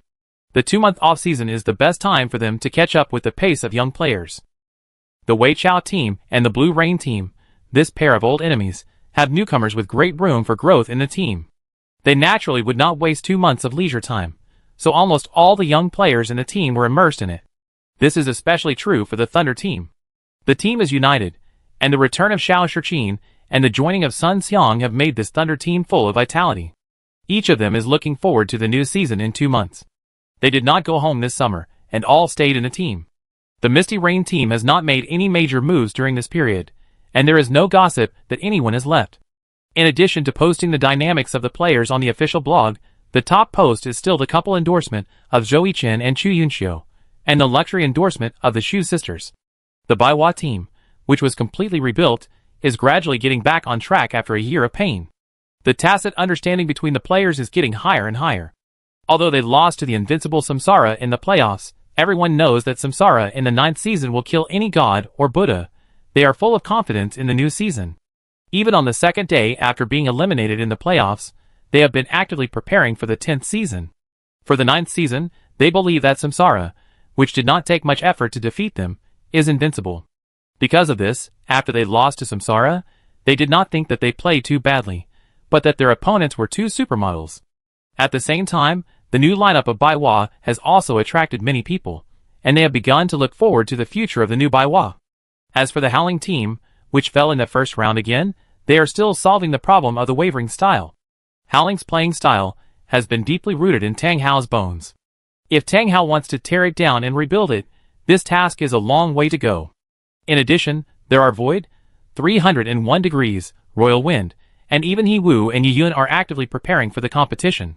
The 2-month off-season is the best time for them to catch up with the pace of young players. The Wei Chao team and the Blue Rain team, this pair of old enemies, have newcomers with great room for growth in the team. They naturally would not waste 2 months of leisure time, so almost all the young players in the team were immersed in it. This is especially true for the Thunder team. The team is united, and the return of Xiao Shiqin and the joining of Sun Xiang have made this Thunder team full of vitality. Each of them is looking forward to the new season in 2 months. They did not go home this summer, and all stayed in the team. The Misty Rain team has not made any major moves during this period, and there is no gossip that anyone has left. In addition to posting the dynamics of the players on the official blog, the top post is still the couple endorsement of Zhou Yichen and Chu Yunxiu, and the luxury endorsement of the Xu sisters. The Baiwa team, which was completely rebuilt, is gradually getting back on track after a year of pain. The tacit understanding between the players is getting higher and higher. Although they lost to the invincible Samsara in the playoffs, everyone knows that Samsara in the 9th season will kill any god or Buddha. They are full of confidence in the new season. Even on the 2nd day after being eliminated in the playoffs, they have been actively preparing for the 10th season. For the 9th season, they believe that Samsara, which did not take much effort to defeat them, is invincible. Because of this, after they lost to Samsara, they did not think that they played too badly, but that their opponents were two supermodels. At the same time, the new lineup of Baiwa has also attracted many people, and they have begun to look forward to the future of the new Baiwa. As for the Howling team, which fell in the first round again, they are still solving the problem of the wavering style. Howling's playing style has been deeply rooted in Tang Hao's bones. If Tang Hao wants to tear it down and rebuild it, this task is a long way to go. In addition, there are Void, 301 Degrees, Royal Wind, and even He Wu and Yi Yun are actively preparing for the competition.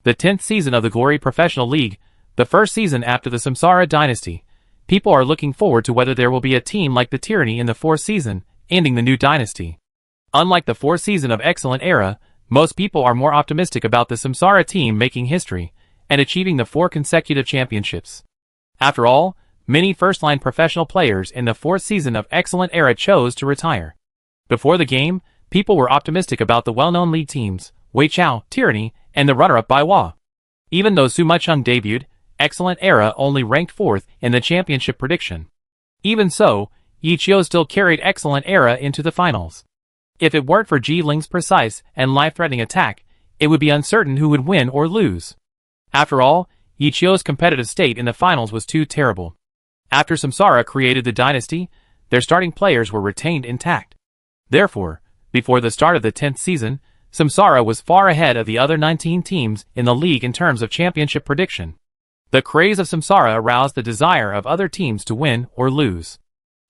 The 10th season of the Glory Professional League, the first season after the Samsara dynasty, people are looking forward to whether there will be a team like the Tyranny in the 4th season, ending the new dynasty. Unlike the 4th season of Excellent Era, most people are more optimistic about the Samsara team making history and achieving the 4 consecutive championships. After all, many first-line professional players in the 4th season of Excellent Era chose to retire. Before the game, people were optimistic about the well-known league teams, Wei Chao, Tyranny, and the runner-up Baiwa. Even though Su Mucheng debuted, Excellent Era only ranked 4th in the championship prediction. Even so, Yi Qiu still carried Excellent Era into the finals. If it weren't for Ji Ling's precise and life-threatening attack, it would be uncertain who would win or lose. After all, Yi Qiu's competitive state in the finals was too terrible. After Samsara created the dynasty, their starting players were retained intact. Therefore, before the start of the 10th season, Samsara was far ahead of the other 19 teams in the league in terms of championship prediction. The craze of Samsara aroused the desire of other teams to win or lose.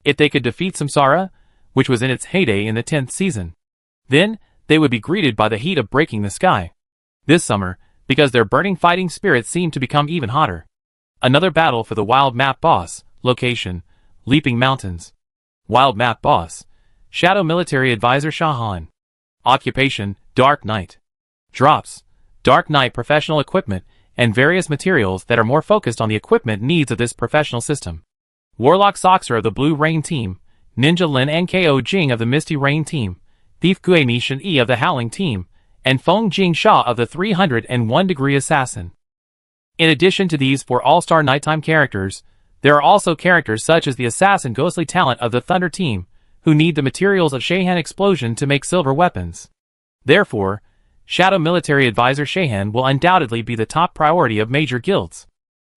If they could defeat Samsara, which was in its heyday in the 10th season, then they would be greeted by the heat of breaking the sky. This summer, because their burning fighting spirit seemed to become even hotter. Another battle for the Wild Map Boss. Location: Leaping Mountains. Wild Map Boss: Shadow Military Advisor Shahan. Occupation: Dark Knight. Drops: Dark Knight professional equipment and various materials that are more focused on the equipment needs of this professional system. Warlock Soxer of the Blue Rain team, Ninja Lin Nko Jing of the Misty Rain team, Thief Gui Nishan E of the Howling team, and Feng Jing Sha of the 301 Degree Assassin. In addition to these 4 all-star nighttime characters, there are also characters such as the Assassin Ghostly Talent of the Thunder team, who need the materials of Shahan Explosion to make silver weapons. Therefore, Shadow Military Advisor Shahan will undoubtedly be the top priority of major guilds.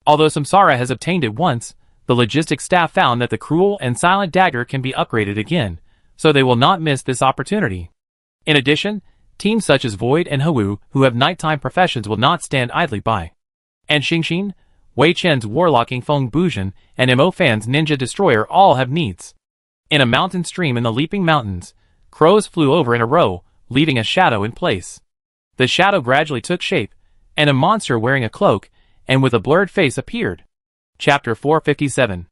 Although Samsara has obtained it once, the logistics staff found that the Cruel and Silent Dagger can be upgraded again, so they will not miss this opportunity. In addition, teams such as Void and Hawu, who have nighttime professions, will not stand idly by. And Xingxin, Wei Chen's Warlocking Feng Bujin, and Mo Fan's Ninja Destroyer all have needs. In a mountain stream in the Leaping Mountains, crows flew over in a row, leaving a shadow in place. The shadow gradually took shape, and a monster wearing a cloak and with a blurred face appeared. Chapter 457.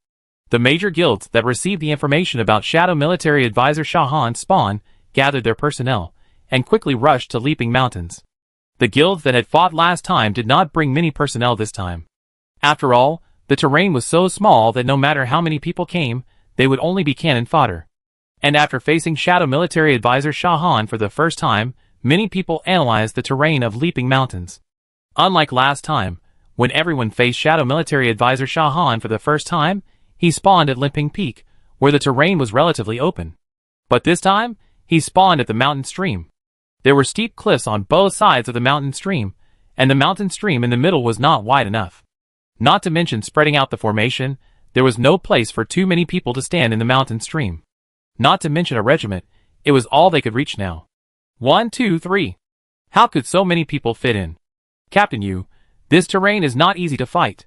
The major guilds that received the information about Shadow Military Advisor Shahan's spawn gathered their personnel, and quickly rushed to Leaping Mountains. The guilds that had fought last time did not bring many personnel this time. After all, the terrain was so small that no matter how many people came, they would only be cannon fodder. And after facing Shadow Military Advisor Shahan for the first time, many people analyzed the terrain of Leaping Mountains. Unlike last time, when everyone faced Shadow Military Advisor Shahan for the first time, he spawned at Limping Peak, where the terrain was relatively open. But this time, he spawned at the mountain stream. There were steep cliffs on both sides of the mountain stream, and the mountain stream in the middle was not wide enough. Not to mention spreading out the formation, there was no place for too many people to stand in the mountain stream. Not to mention a regiment, it was all they could reach now. 1, 2, 3. How could so many people fit in? Captain Yu, this terrain is not easy to fight.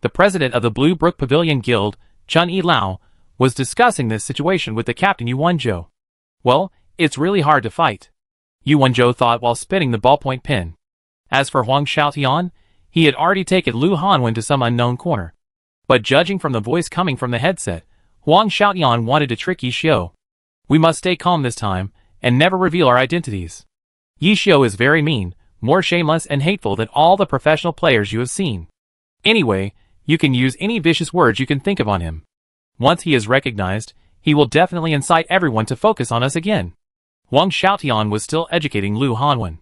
The president of the Blue Brook Pavilion Guild, Chun-Yi Lao, was discussing this situation with the captain Yu Wenzhou. Well, it's really hard to fight, Yu Wenzhou thought while spinning the ballpoint pen. As for Huang Xiaotian, he had already taken Lu Hanwen to some unknown corner. But judging from the voice coming from the headset, Huang Xiaotian wanted to trick Yi Xiu. We must stay calm this time, and never reveal our identities. Yi Xiu is very mean, more shameless and hateful than all the professional players you have seen. Anyway, you can use any vicious words you can think of on him. Once he is recognized, he will definitely incite everyone to focus on us again. Huang Xiaotian was still educating Lu Hanwen.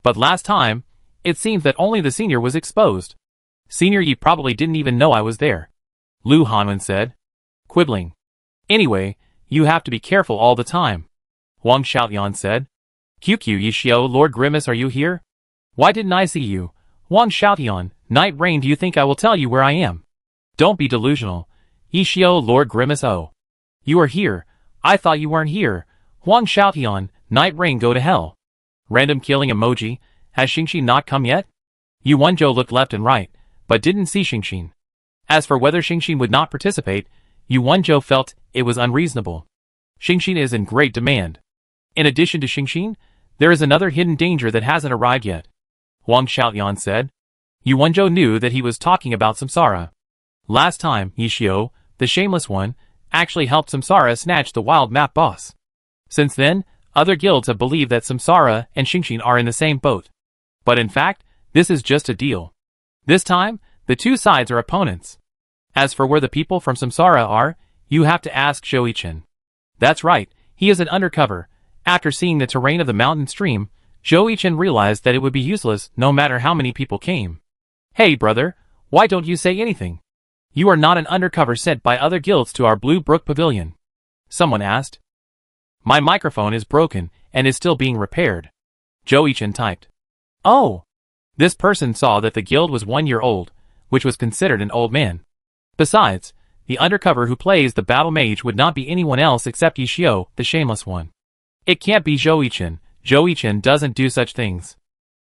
But last time, it seems that only the senior was exposed. Senior Yi probably didn't even know I was there, Lu Hanwen said, quibbling. Anyway, you have to be careful all the time, Huang Xiaotian said. QQ Yi Xiu, Lord Grimace, are you here? Why didn't I see you? Huang Xiaotian, Night Rain, do you think I will tell you where I am? Don't be delusional. Yi Xiu, Lord Grimace, oh. You are here. I thought you weren't here. Huang Xiaotian, Night Rain, go to hell. Random killing emoji. Has Xingxin not come yet? Yu Wenzhou looked left and right, but didn't see Xingxin. As for whether Xingxin would not participate, Yu Wenzhou felt it was unreasonable. Xingxin is in great demand. In addition to Xingxin, there is another hidden danger that hasn't arrived yet, Huang Xiaotian said. Yu Wenzhou knew that he was talking about Samsara. Last time, Yi Xiu, the shameless one, actually helped Samsara snatch the wild map boss. Since then, other guilds have believed that Samsara and Xingxin are in the same boat. But in fact, this is just a deal. This time, the two sides are opponents. As for where the people from Samsara are, you have to ask Zhou-Yichen. That's right, he is an undercover. After seeing the terrain of the mountain stream, Zhou-Yichen realized that it would be useless no matter how many people came. Hey brother, why don't you say anything? You are not an undercover sent by other guilds to our Blue Brook Pavilion, someone asked. My microphone is broken and is still being repaired, Zhou-Yichen typed. Oh! This person saw that the guild was 1 year old, which was considered an old man. Besides, the undercover who plays the battle mage would not be anyone else except Yi Xiu, the shameless one. It can't be Zhou-Yichen. Zhou-Yichen doesn't do such things.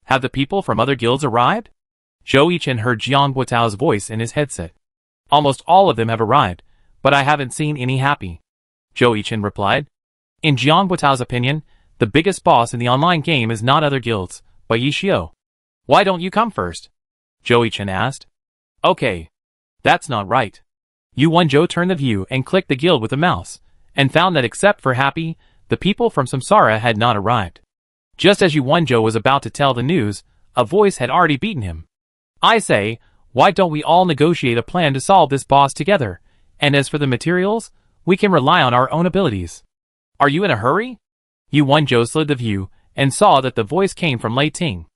Have the people from other guilds arrived? Zhou-Yichen heard Jiang Guotao's voice in his headset. Almost all of them have arrived, but I haven't seen any happy, Zhou-Yichen replied. In Jiang Guotao's opinion, the biggest boss in the online game is not other guilds, but Yi Xiu. Why don't you come first? Zhou-Yichen asked. Okay. That's not right. Yu Wenzhou turned the view and clicked the guild with the mouse, and found that except for Happy, the people from Samsara had not arrived. Just as Yu Wenzhou was about to tell the news, a voice had already beaten him. I say, why don't we all negotiate a plan to solve this boss together, and as for the materials, we can rely on our own abilities. Are you in a hurry? Yu Wenzhou slid the view, and saw that the voice came from Lei Ting.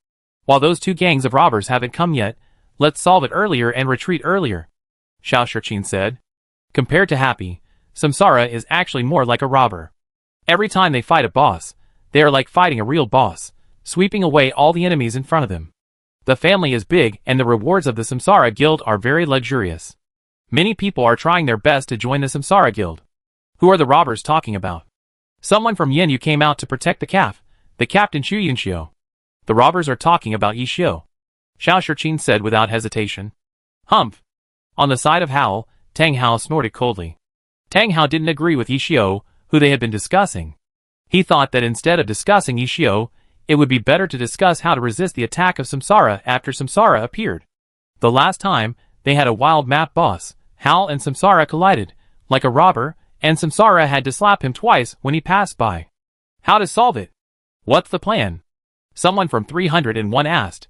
While those two gangs of robbers haven't come yet, let's solve it earlier and retreat earlier, Xiao Shiqin said. Compared to Happy, Samsara is actually more like a robber. Every time they fight a boss, they are like fighting a real boss, sweeping away all the enemies in front of them. The family is big and the rewards of the Samsara Guild are very luxurious. Many people are trying their best to join the Samsara Guild. Who are the robbers talking about? Someone from Yanyu came out to protect the calf, the captain Xu Yunxiu. The robbers are talking about Yi Xiu, Xiao Shiqin said without hesitation. Humph. On the side of Howl, Tang Hao snorted coldly. Tang Hao didn't agree with Yi Xiu, who they had been discussing. He thought that instead of discussing Yi Xiu, it would be better to discuss how to resist the attack of Samsara after Samsara appeared. The last time, they had a wild map boss. Hal and Samsara collided, like a robber, and Samsara had to slap him twice when he passed by. How to solve it? What's the plan? Someone from 301 asked.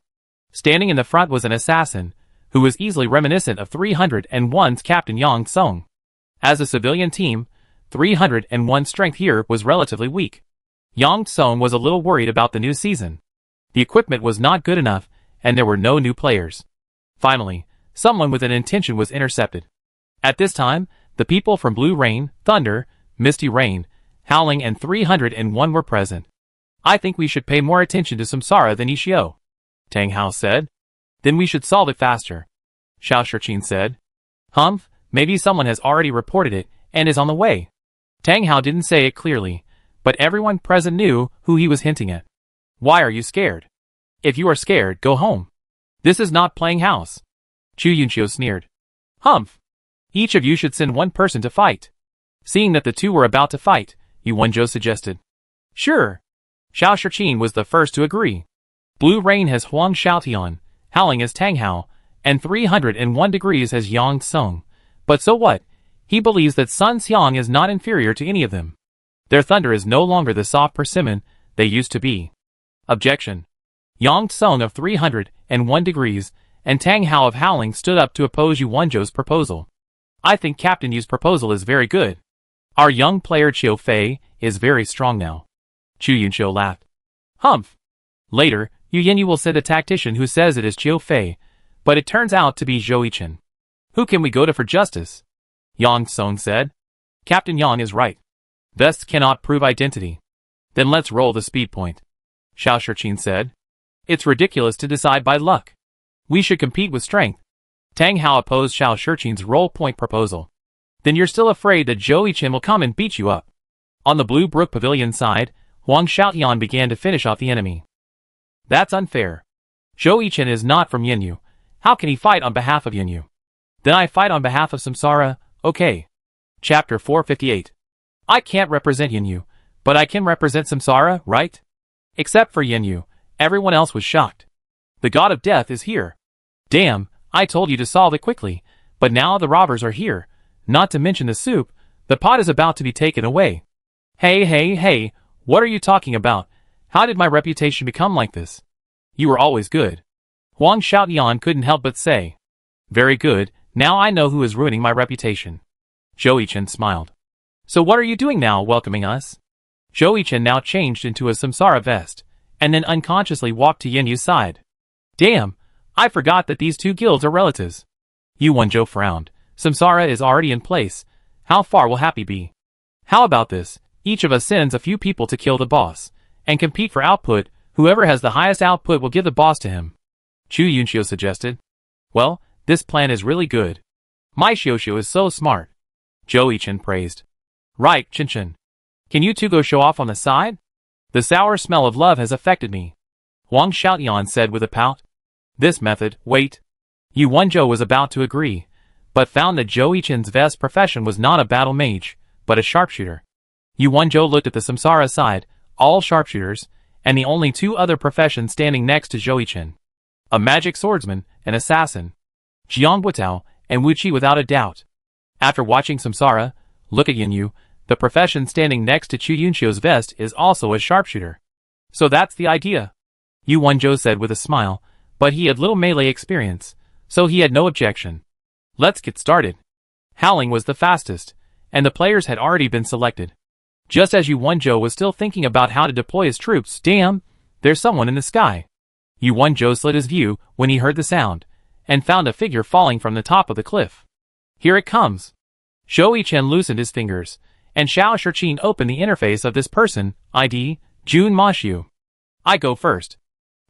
Standing in the front was an assassin, who was easily reminiscent of 301's Captain Yang Song. As a civilian team, 301's strength here was relatively weak. Yang Song was a little worried about the new season. The equipment was not good enough, and there were no new players. Finally, someone with an intention was intercepted. At this time, the people from Blue Rain, Thunder, Misty Rain, Howling and 301 were present. I think we should pay more attention to Samsara than Ishio, Tang Hao said. Then we should solve it faster, Xiao Shichin said. Humph, maybe someone has already reported it and is on the way. Tang Hao didn't say it clearly, but everyone present knew who he was hinting at. Why are you scared? If you are scared, go home. This is not playing house. Chu Yunxiu sneered. Humph. Each of you should send one person to fight. Seeing that the two were about to fight, Yu Wenzhou suggested. Sure. Xiao Shichin was the first to agree. Blue Rain has Huang Xiaotian, Howling as Tang Hao, and 301 degrees has Yang Song. But so what? He believes that Sun Xiang is not inferior to any of them. Their thunder is no longer the soft persimmon they used to be. Objection. Yang Song of 301 degrees and Tang Hao of Howling stood up to oppose Yu Wenzhou's proposal. I think Captain Yu's proposal is very good. Our young player Chiu Fei is very strong now. Chu Yunxiu laughed. Humph. Later, Yu Yanyu will send a tactician who says it is Chiu Fei, but it turns out to be Zhou Yichen. Who can we go to for justice? Yang Song said. Captain Yang is right. Vests cannot prove identity. Then let's roll the speed point. Xiao Shichin said. It's ridiculous to decide by luck. We should compete with strength. Tang Hao opposed Xiao Shichin's roll point proposal. Then you're still afraid that Zhou Yichen will come and beat you up. On the Blue Brook Pavilion side, Huang Xiaotian began to finish off the enemy. That's unfair. Zhou Yichen is not from Yanyu. How can he fight on behalf of Yanyu? Then I fight on behalf of Samsara, okay. Chapter 458. I can't represent Yanyu, but I can represent Samsara, right? Except for Yanyu, everyone else was shocked. The god of death is here. Damn, I told you to solve it quickly, but now the robbers are here. Not to mention the soup, the pot is about to be taken away. Hey, what are you talking about? How did my reputation become like this? You were always good. Huang Xiaotian couldn't help but say. Very good, now I know who is ruining my reputation. Zhou Yichen smiled. So what are you doing now, welcoming us? Zhou Yichen now changed into a Samsara vest, and then unconsciously walked to Yenyu's side. Damn, I forgot that these two guilds are relatives. Yu Wenzhou frowned. Samsara is already in place. How far will Happy be? How about this? Each of us sends a few people to kill the boss, and compete for output. Whoever has the highest output will give the boss to him. Chu Yunxiu suggested. Well, this plan is really good. My Xiuxiu is so smart. Zhou Yichen praised. Right, Qinshan. Can you two go show off on the side? The sour smell of love has affected me. Huang Xiaotian said with a pout. This method, wait. Yu Wenzhou was about to agree, but found that Zhou Yichen's vest profession was not a battle mage, but a sharpshooter. Yu Wenzhou looked at the Samsara side, all sharpshooters, and the only two other professions standing next to Zhou Yichen. A magic swordsman, an assassin. Jiang Butao, and Wu Qi without a doubt. After watching Samsara look at Yanyu, the profession standing next to Chu Yunxiu's vest is also a sharpshooter. So that's the idea. Yu Wenzhou said with a smile, but he had little melee experience, so he had no objection. Let's get started. Howling was the fastest, and the players had already been selected. Just as Yu Wenzhou was still thinking about how to deploy his troops, damn, there's someone in the sky. Yu Wenzhou slid his view when he heard the sound, and found a figure falling from the top of the cliff. Here it comes. Zhou Yichen loosened his fingers, and Xiao Shichin opened the interface of this person, ID, Jun Mashu. I go first.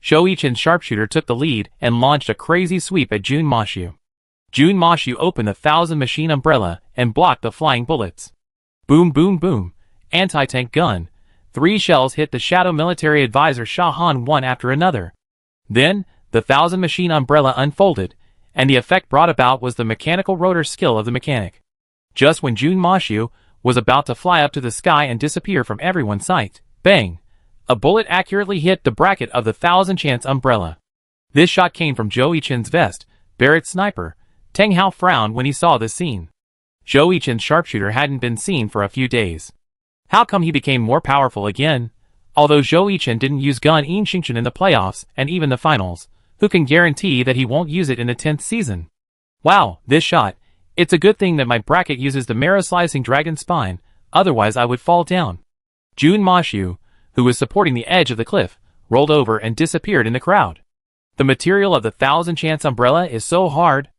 Zhou Yichen's sharpshooter took the lead and launched a crazy sweep at Jun Mashu. Jun Mashu opened the 1000 machine umbrella and blocked the flying bullets. Boom boom boom, anti-tank gun. 3 shells hit the shadow military advisor Sha Han one after another. Then, the 1000 machine umbrella unfolded, and the effect brought about was the mechanical rotor skill of the mechanic. Just when Jun Mashu was about to fly up to the sky and disappear from everyone's sight, bang! A bullet accurately hit the bracket of the 1000 chance umbrella. This shot came from Zhou Yichen's vest, Barrett's sniper. Teng Hao frowned when he saw this scene. Zhou Yichen's sharpshooter hadn't been seen for a few days. How come he became more powerful again? Although Zhou Yichen didn't use Gun Yin Xingchen in the playoffs and even the finals, who can guarantee that he won't use it in the 10th season? Wow, this shot. It's a good thing that my bracket uses the marrow-slicing dragon spine, otherwise I would fall down. Jun Maxiu, who was supporting the edge of the cliff, rolled over and disappeared in the crowd. The material of the 1000 Chance umbrella is so hard.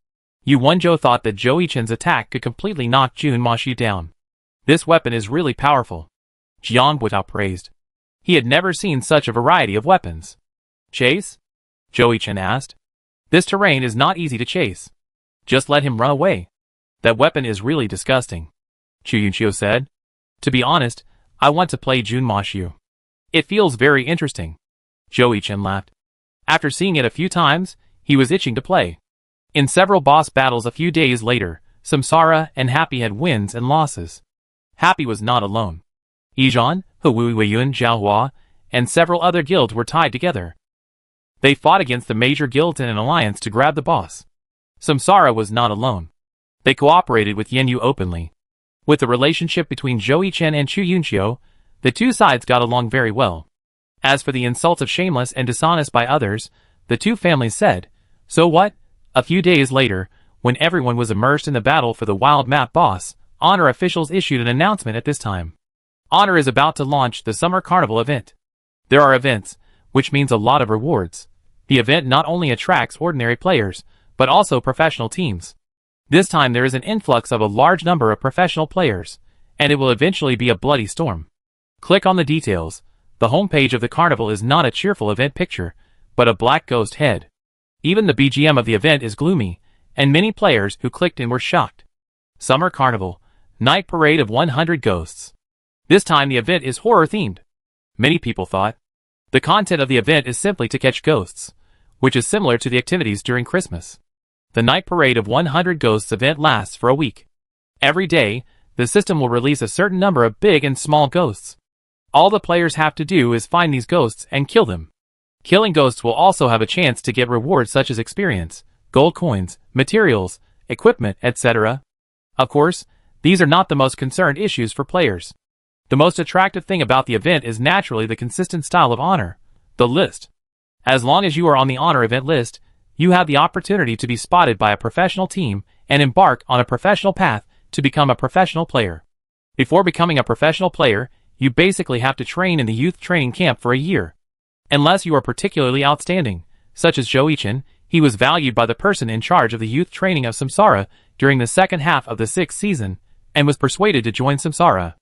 Yu Wenzhou thought that Zhou Yichen's attack could completely knock Jun Maxiu down. This weapon is really powerful. Jiang Buitao praised. He had never seen such a variety of weapons. Chase? Zhou Yichen asked. This terrain is not easy to chase. Just let him run away. That weapon is really disgusting. Chu Yunqiu said. To be honest, I want to play Jun Maxiu. It feels very interesting. Zhou Yichen laughed. After seeing it a few times, he was itching to play. In several boss battles a few days later, Samsara and Happy had wins and losses. Happy was not alone. Yizhan, Hui Weiyun, Zhaohua, and several other guilds were tied together. They fought against the major guilds in an alliance to grab the boss. Samsara was not alone. They cooperated with Yanyu openly. With the relationship between Zhou Yichen and Chu Yunqiu, the two sides got along very well. As for the insults of shameless and dishonest by others, the two families said, so what? A few days later, when everyone was immersed in the battle for the wild map boss, Honor officials issued an announcement at this time. Honor is about to launch the Summer Carnival event. There are events, which means a lot of rewards. The event not only attracts ordinary players, but also professional teams. This time there is an influx of a large number of professional players, and it will eventually be a bloody storm. Click on the details. The homepage of the carnival is not a cheerful event picture, but a black ghost head. Even the BGM of the event is gloomy, and many players who clicked in were shocked. Summer Carnival, Night Parade of 100 Ghosts. This time the event is horror-themed. Many people thought. The content of the event is simply to catch ghosts, which is similar to the activities during Christmas. The Night Parade of 100 Ghosts event lasts for a week. Every day, the system will release a certain number of big and small ghosts. All the players have to do is find these ghosts and kill them. Killing ghosts will also have a chance to get rewards such as experience, gold coins, materials, equipment, etc. Of course, these are not the most concerned issues for players. The most attractive thing about the event is naturally the consistent style of honor, the list. As long as you are on the honor event list, you have the opportunity to be spotted by a professional team and embark on a professional path to become a professional player. Before becoming a professional player, you basically have to train in the youth training camp for a year. Unless you are particularly outstanding, such as Zhou Yichen, he was valued by the person in charge of the youth training of Samsara during the second half of the 6th season, and was persuaded to join Samsara.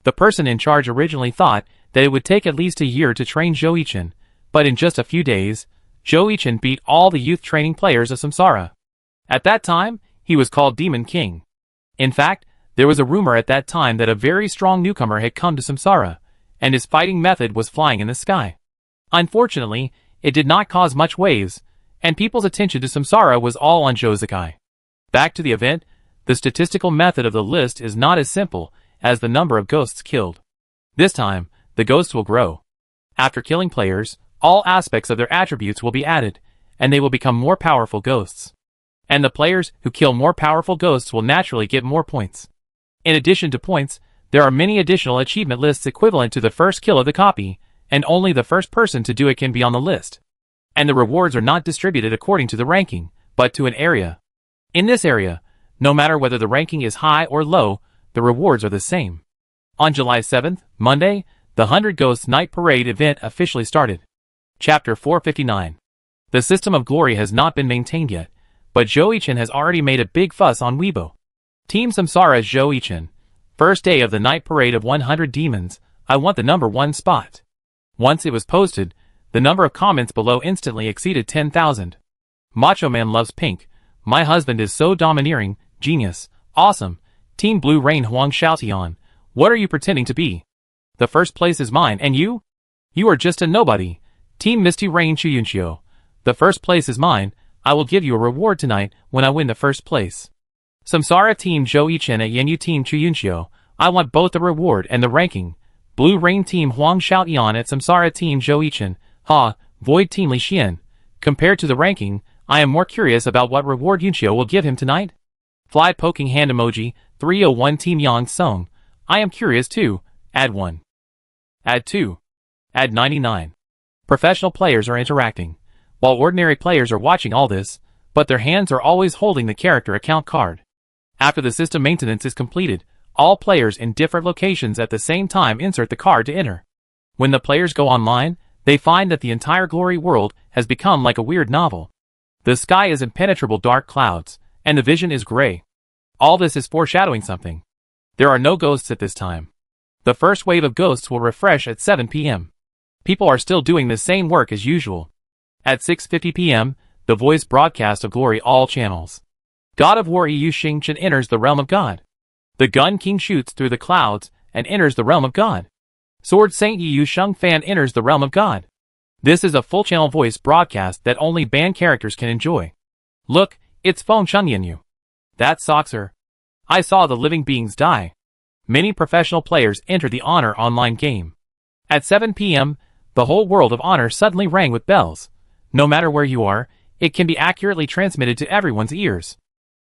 The person in charge originally thought that it would take at least a year to train Zhou Yichen, but in just a few days, Zhou Yichen beat all the youth training players of Samsara. At that time, he was called Demon King. In fact, there was a rumor at that time that a very strong newcomer had come to Samsara, and his fighting method was flying in the sky. Unfortunately, it did not cause much waves, and people's attention to Samsara was all on Zhouzikai. Back to the event, the statistical method of the list is not as simple as the number of ghosts killed. This time, the ghosts will grow. After killing players, all aspects of their attributes will be added, and they will become more powerful ghosts. And the players who kill more powerful ghosts will naturally get more points. In addition to points, there are many additional achievement lists equivalent to the first kill of the copy, and only the first person to do it can be on the list. And the rewards are not distributed according to the ranking, but to an area. In this area, no matter whether the ranking is high or low, the rewards are the same. On July 7th, Monday, the 100 Ghosts Night Parade event officially started. Chapter 459. The system of glory has not been maintained yet, but Zhou Yichen has already made a big fuss on Weibo. Team Samsara's Zhou Yichen. First day of the Night Parade of 100 Demons, I want the number 1 spot. Once it was posted, the number of comments below instantly exceeded 10,000. Macho Man loves pink. My husband is so domineering, genius, awesome. Team Blue Rain Huang Xiaotian. What are you pretending to be? The first place is mine, and you? You are just a nobody. Team Misty Rain Chu Yunqiu. The first place is mine. I will give you a reward tonight when I win the first place. Samsara Team Zhou Yichen at Yanyu Team Chu Yunqiu. I want both the reward and the ranking. Blue Rain Team Huang Xiaotian at Samsara Team Zhou Yichen. Ha, Void Team Li Xian. Compared to the ranking, I am more curious about what reward Yunqiu will give him tonight. Fly poking hand emoji, 301 Team Yang Song. I am curious too. Add 1. Add 2. Add 99. Professional players are interacting, while ordinary players are watching all this, but their hands are always holding the character account card. After the system maintenance is completed, all players in different locations at the same time insert the card to enter. When the players go online, they find that the entire glory world has become like a weird novel. The sky is impenetrable dark clouds, and the vision is gray. All this is foreshadowing something. There are no ghosts at this time. The first wave of ghosts will refresh at 7 p.m. People are still doing the same work as usual. At 6:50 p.m., the voice broadcast of glory all channels. God of War Yu Xingchen enters the realm of God. The Gun King shoots through the clouds and enters the realm of God. Sword Saint Yu Sheng Fan enters the realm of God. This is a full-channel voice broadcast that only banned characters can enjoy. Look, it's Feng Chengyanyu. That Soxer. I saw the living beings die. Many professional players enter the Honor online game. At 7 p.m., the whole world of Honor suddenly rang with bells. No matter where you are, it can be accurately transmitted to everyone's ears.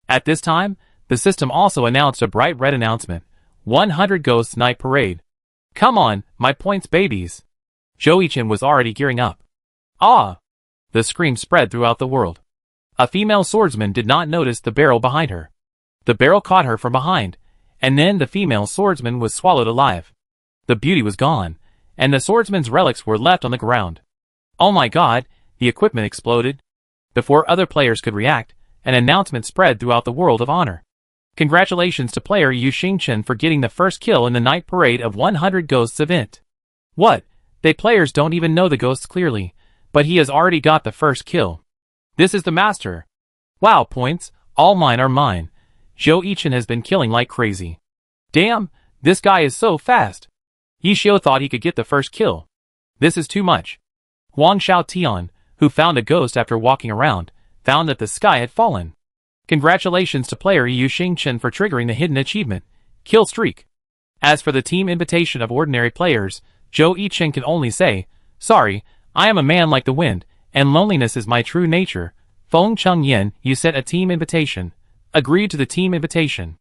At this time, the system also announced a bright red announcement. 100 Ghosts Night Parade. Come on, my points babies. Zhou Yichen was already gearing up. Ah! The scream spread throughout the world. A female swordsman did not notice the barrel behind her. The barrel caught her from behind, and then the female swordsman was swallowed alive. The beauty was gone, and the swordsman's relics were left on the ground. Oh my god, the equipment exploded. Before other players could react, an announcement spread throughout the world of Honor. Congratulations to player Yu Xingchen for getting the first kill in the Night Parade of 100 Ghosts event. What? They players don't even know the ghosts clearly, but he has already got the first kill. This is the master. Wow, points, all mine are mine. Zhou Yichen has been killing like crazy. Damn, this guy is so fast. Yishio thought he could get the first kill. This is too much. Huang Xiaotian, who found a ghost after walking around, found that the sky had fallen. Congratulations to player Yu Xingchen for triggering the hidden achievement, Kill Streak. As for the team invitation of ordinary players, Zhou Yichen can only say, sorry, I am a man like the wind, and loneliness is my true nature. Feng Chengyan, you sent a team invitation. Agreed to the team invitation.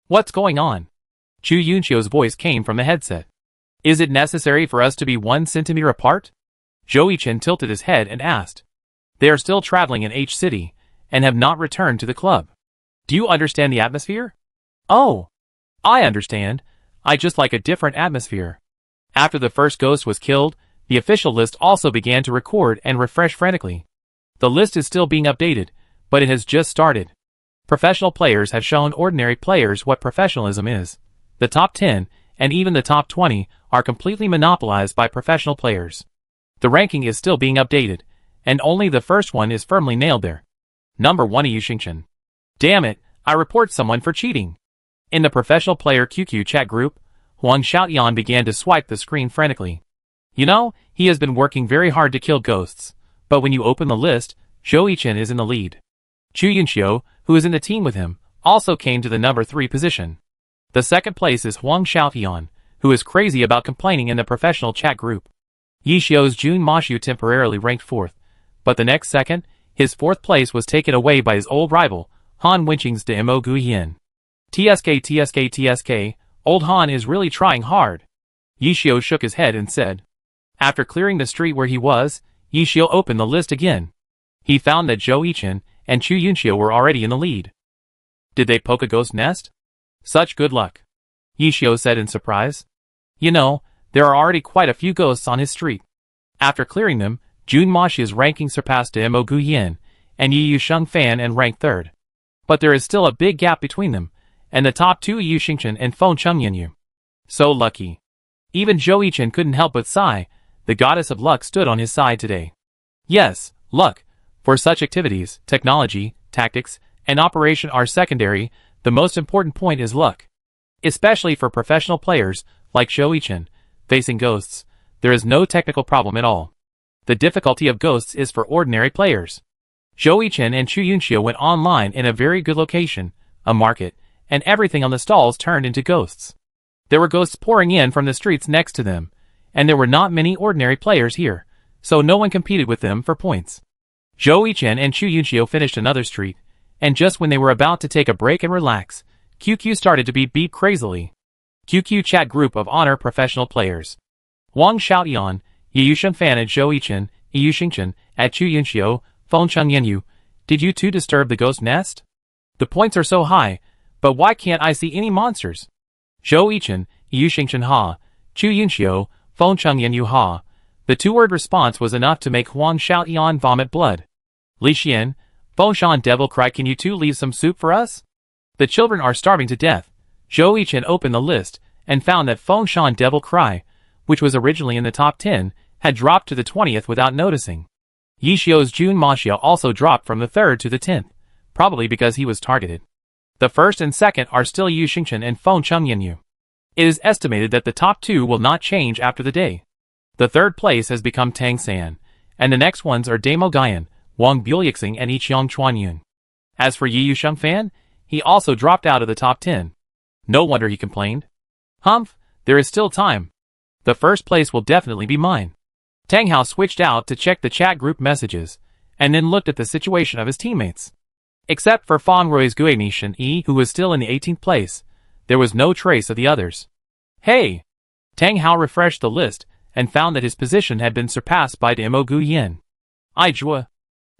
What's going on? Chu Yunqiu's voice came from the headset. Is it necessary for us to be 1 centimeter apart? Zhou Yichen tilted his head and asked. They are still traveling in H City, and have not returned to the club. Do you understand the atmosphere? Oh, I understand. I just like a different atmosphere. After the first ghost was killed, the official list also began to record and refresh frantically. The list is still being updated, but it has just started. Professional players have shown ordinary players what professionalism is. The top 10, and even the top 20, are completely monopolized by professional players. The ranking is still being updated, and only the first one is firmly nailed there. Number 1 Yu Xingchen. Damn it, I report someone for cheating. In the professional player QQ chat group, Huang Xiaotian began to swipe the screen frantically. You know, he has been working very hard to kill ghosts, but when you open the list, Zhou Yichen is in the lead. Chu Yunqiu, who is in the team with him, also came to the number 3 position. The second place is Huang Xiaotian, who is crazy about complaining in the professional chat group. Yishio's Jun Mashu temporarily ranked 4th, but the next second, his 4th place was taken away by his old rival, Han Wenqing's de Mo Guiyin. TSK, old Han is really trying hard. Yishio shook his head and said. After clearing the street where he was, Yishio opened the list again. He found that Zhou Yichen and Chu Yunqiu were already in the lead. Did they poke a ghost nest? Such good luck. Yishio said in surprise. You know, there are already quite a few ghosts on his street. After clearing them, Jun Mashi's ranking surpassed Mo Guiyin, and Yu Sheng Fan and ranked 3rd. But there is still a big gap between them, and the top 2 Yu Xingchen and Feng Chengyanyu. So lucky. Even Zhou Yichen couldn't help but sigh. The goddess of luck stood on his side today. Yes, luck. For such activities, technology, tactics, and operation are secondary. The most important point is luck. Especially for professional players, like Zhou Yichen, facing ghosts, there is no technical problem at all. The difficulty of ghosts is for ordinary players. Zhou Yichen and Chu Yunqiu went online in a very good location, a market, and everything on the stalls turned into ghosts. There were ghosts pouring in from the streets next to them, and there were not many ordinary players here, so no one competed with them for points. Zhou Yichen and Chu Yunxiu finished another street, and just when they were about to take a break and relax, QQ started to be beat crazily. QQ chat group of honor professional players. Wang Xiaotian, Yu Shengfan at Zhou Yichen, Yu Xingchen at Chu Yunxiu, Fengcheng Yanyu. Did you two disturb the ghost nest? The points are so high, but why can't I see any monsters? Zhou Yichen, Yu Xingchen ha, Chu Yunxiu, Fengcheng Yanyu ha. The two-word response was enough to make Huang Xiaotian vomit blood. Li Xian, Fengshan Devil Cry, can you two leave some soup for us? The children are starving to death. Zhou Yichen opened the list and found that Fengshan Devil Cry, which was originally in the top 10, had dropped to the 20th without noticing. Yixiu's Jun Maxiao also dropped from the 3rd to the 10th, probably because he was targeted. The first and second are still Yu Xingchen and Fengcheng Yanyu. It is estimated that the top 2 will not change after the day. The 3rd place has become Tang San, and the next ones are Damo Guyan, Wang Buliuxing and Yiqiang Chuanyun. As for Yu Shengfan, he also dropped out of the top 10. No wonder he complained. Humph, there is still time. The first place will definitely be mine. Tang Hao switched out to check the chat group messages, and then looked at the situation of his teammates. Except for Fang Rui's Guigni Shen Yi, who was still in the 18th place, there was no trace of the others. Hey! Tang Hao refreshed the list, and found that his position had been surpassed by Demo Gu Yin. Aijua.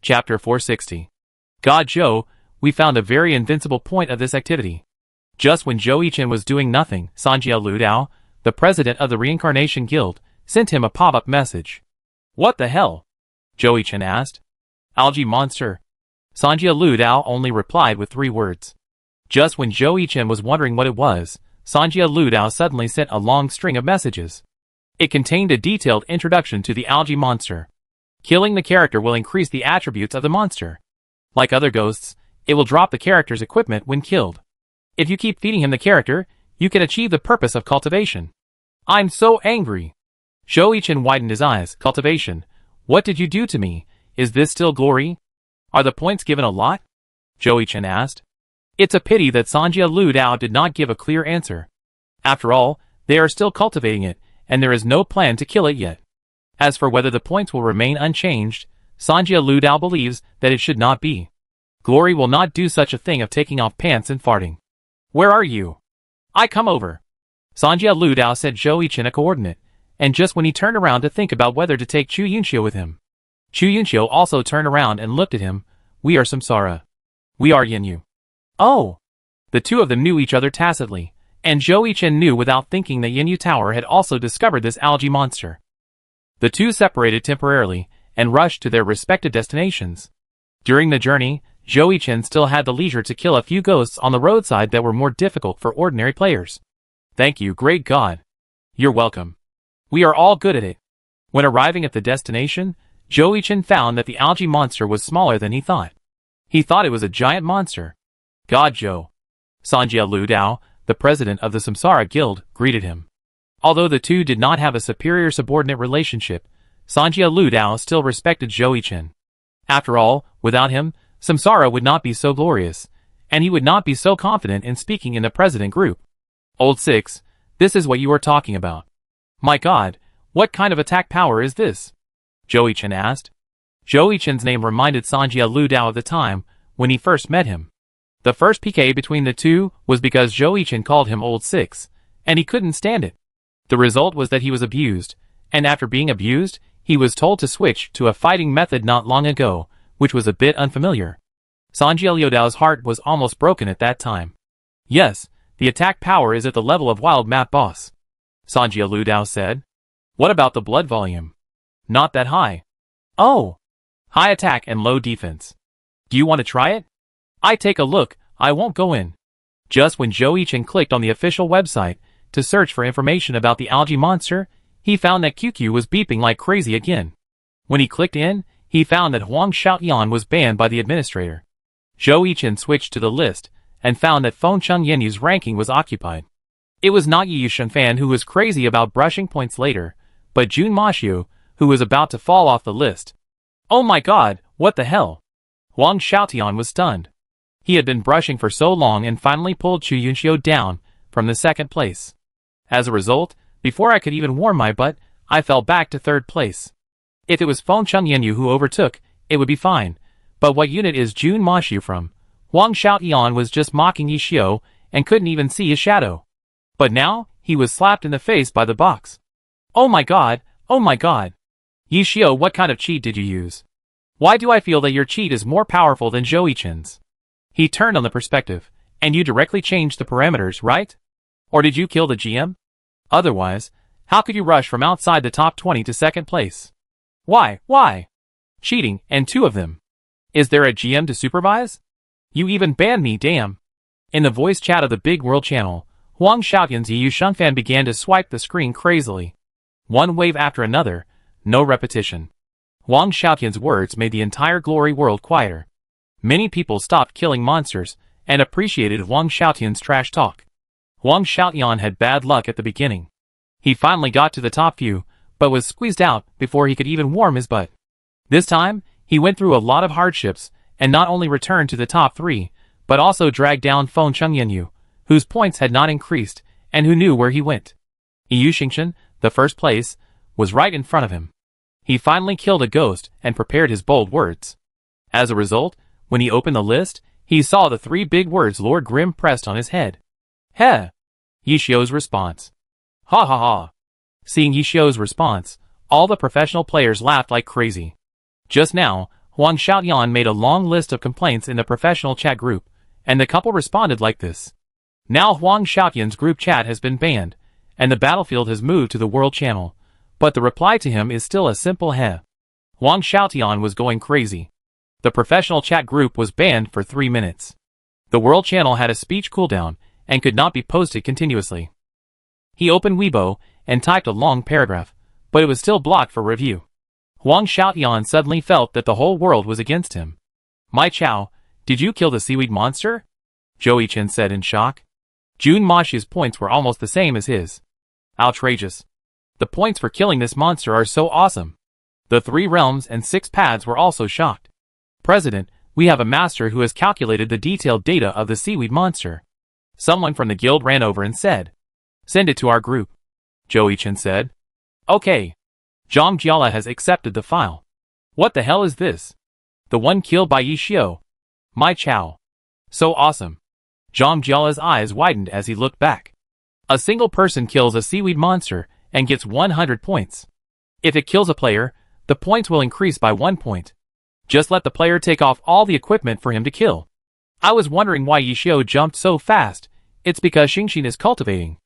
Chapter 460. God Zhou, we found a very invincible point of this activity. Just when Zhou Yichen was doing nothing, Sanjia Lu Dao, the president of the Reincarnation Guild, sent him a pop-up message. What the hell? Zhou Yichen asked. Algae monster. Sanjia Lu Dao only replied with 3 words. Just when Zhou Yichen was wondering what it was, Sanjia Lu Dao suddenly sent a long string of messages. It contained a detailed introduction to the algae monster. Killing the character will increase the attributes of the monster. Like other ghosts, it will drop the character's equipment when killed. If you keep feeding him the character, you can achieve the purpose of cultivation. I'm so angry. Zhou Yichen widened his eyes. Cultivation. What did you do to me? Is this still glory? Are the points given a lot? Zhou Yichen asked. It's a pity that Sanjia Lu Dao did not give a clear answer. After all, they are still cultivating it, and there is no plan to kill it yet. As for whether the points will remain unchanged, Sanjia Lu Dao believes that it should not be. Glory will not do such a thing of taking off pants and farting. Where are you? I come over. Sanjia Lu Dao said Zhou Yichen a coordinate, and just when he turned around to think about whether to take Chu Yunxiu with him. Chu Yunxiu also turned around and looked at him. We are Samsara. We are Yanyu. Oh! The two of them knew each other tacitly, and Zhou Yichen knew without thinking that Yanyu Tower had also discovered this algae monster. The two separated temporarily, and rushed to their respective destinations. During the journey, Zhou Yichen still had the leisure to kill a few ghosts on the roadside that were more difficult for ordinary players. Thank you, great God. You're welcome. We are all good at it. When arriving at the destination, Zhou Yichen found that the algae monster was smaller than he thought. He thought it was a giant monster. God Zhou. Sanjia Lu Dao, the president of the Samsara Guild, greeted him. Although the two did not have a superior-subordinate relationship, Sanjia Lu Dao still respected Zhou Yichen. After all, without him, Samsara would not be so glorious, and he would not be so confident in speaking in the president group. Old Six, this is what you are talking about. My God, what kind of attack power is this? Zhou Yichen asked. Zhou Yichen's name reminded Sanjia Lu Dao of the time when he first met him. The first PK between the two was because Zhou Yichen called him Old Six, and he couldn't stand it. The result was that he was abused, and after being abused, he was told to switch to a fighting method not long ago, which was a bit unfamiliar. Sanjia Liu Dao's heart was almost broken at that time. Yes, the attack power is at the level of Wild Map Boss. Sanjia Lu Dao said. What about the blood volume? Not that high. Oh! High attack and low defense. Do you want to try it? I take a look, I won't go in. Just when Zhou Yichen clicked on the official website to search for information about the algae monster, he found that QQ was beeping like crazy again. When he clicked in, he found that Huang Xiaotian was banned by the administrator. Zhou Yichen switched to the list, and found that Fengcheng Yanyu's ranking was occupied. It was not Yu Shengfan who was crazy about brushing points later, but Jun Maxiu, who was about to fall off the list. Oh my God, what the hell? Huang Xiaotian was stunned. He had been brushing for so long and finally pulled Chu Yunxiu down from the 2nd place. As a result, before I could even warm my butt, I fell back to 3rd place. If it was Fengcheng Yanyu who overtook, it would be fine. But what unit is Jun Mashu from? Huang Xiaoyan was just mocking Yi Xiao and couldn't even see his shadow. But now, he was slapped in the face by the box. Oh my god, oh my god. Yi Xiao, what kind of cheat did you use? Why do I feel that your cheat is more powerful than Zhou Yichen's? He turned on the perspective, and you directly changed the parameters, right? Or did you kill the GM? Otherwise, how could you rush from outside the top 20 to second place? Why? Cheating, and 2 of them. Is there a GM to supervise? You even banned me, damn. In the voice chat of the Big World channel, Huang Xiaoyan's Yu Shengfan began to swipe the screen crazily. One wave after another, no repetition. Huang Xiaoyan's words made the entire glory world quieter. Many people stopped killing monsters and appreciated Huang Xiaoyan's trash talk. Huang Xiaoyan had bad luck at the beginning. He finally got to the top few, but was squeezed out before he could even warm his butt. This time, he went through a lot of hardships and not only returned to the top 3, but also dragged down Feng Chengyanyu, whose points had not increased and who knew where he went. Yu Xingchen, the first place, was right in front of him. He finally killed a ghost and prepared his bold words. As a result, when he opened the list, he saw the 3 big words Lord Grimm pressed on his head. Heh! Yi Xiao's response. Ha ha ha! Seeing Yi Xiao's response, all the professional players laughed like crazy. Just now, Huang Xiaoyan made a long list of complaints in the professional chat group, and the couple responded like this. Now Huang Xiaoyan's group chat has been banned, and the battlefield has moved to the world channel, but the reply to him is still a simple heh. Huang Xiaoyan was going crazy. The professional chat group was banned for 3 minutes. The world channel had a speech cooldown and could not be posted continuously. He opened Weibo and typed a long paragraph, but it was still blocked for review. Huang Xiaoyan suddenly felt that the whole world was against him. "My Chao, did you kill the seaweed monster?" Zhou Yichen said in shock. Jun Mashu's points were almost the same as his. Outrageous. The points for killing this monster are so awesome. The 3 realms and 6 paths were also shocked. "President, we have a master who has calculated the detailed data of the seaweed monster." Someone from the guild ran over and said, "Send it to our group." Zhou Yichen said, "Okay." Zhang Jiala has accepted the file. What the hell is this? The one killed by Yi Xiao. My Chao. So awesome. Zhang Jiala's eyes widened as he looked back. A single person kills a seaweed monster and gets 100 points. If it kills a player, the points will increase by 1 point. Just let the player take off all the equipment for him to kill. I was wondering why Yi Xiao jumped so fast. It's because Xingxin is cultivating.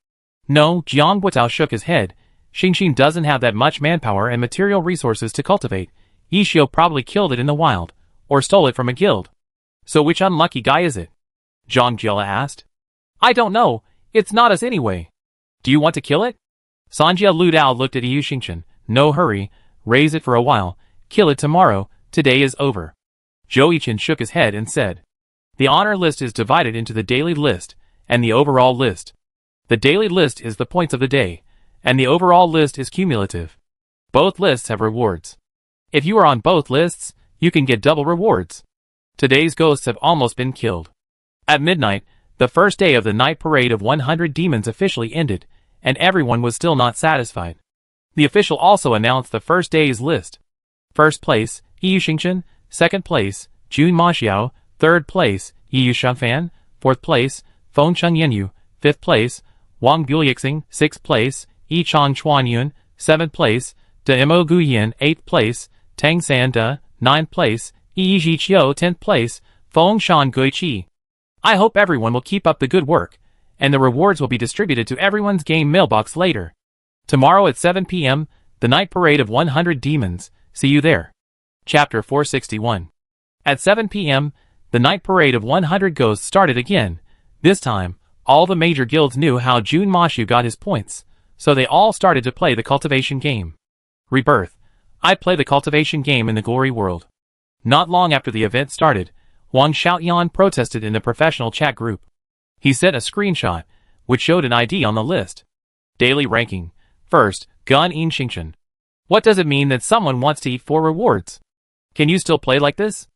No, Jiang Butao shook his head. Xingxin doesn't have that much manpower and material resources to cultivate. Yi Xiao probably killed it in the wild, or stole it from a guild. So which unlucky guy is it? Zhang Jiala asked. I don't know, it's not us anyway. Do you want to kill it? Sanjia Lu Dao looked at Yu Xingchen. No hurry, raise it for a while, kill it tomorrow, today is over. Zhou Yichen shook his head and said, the honor list is divided into the daily list and the overall list. The daily list is the points of the day, and the overall list is cumulative. Both lists have rewards. If you are on both lists, you can get double rewards. Today's ghosts have almost been killed. At midnight, the first day of the night parade of 100 demons officially ended, and everyone was still not satisfied. The official also announced the first day's list. First place, Yu Xingchen. Second place, Jun Maxiao. Third place, Yu Shangfan. Fourth place, Feng Chengyanyu. Fifth place, Wang Buliexing. Sixth place, Yi Chang Chuanyun. Seventh place, De Imo Guyan. Eighth place, Tang San De. Ninth place, Yi Zhiqiu. 10th place, Feng Shan Guiqi. I hope everyone will keep up the good work, and the rewards will be distributed to everyone's game mailbox later. Tomorrow at 7 p.m., the night parade of 100 demons. See you there. Chapter 461. At 7 p.m., the night parade of 100 ghosts started again. This time, all the major guilds knew how Jun Mashu got his points, so they all started to play the cultivation game. Rebirth. I play the cultivation game in the glory world. Not long after the event started, Huang Xiaoyan protested in the professional chat group. He sent a screenshot, which showed an ID on the list. Daily ranking. First, Gun In Xingchen. What does it mean that someone wants to eat 4 rewards? Can you still play like this?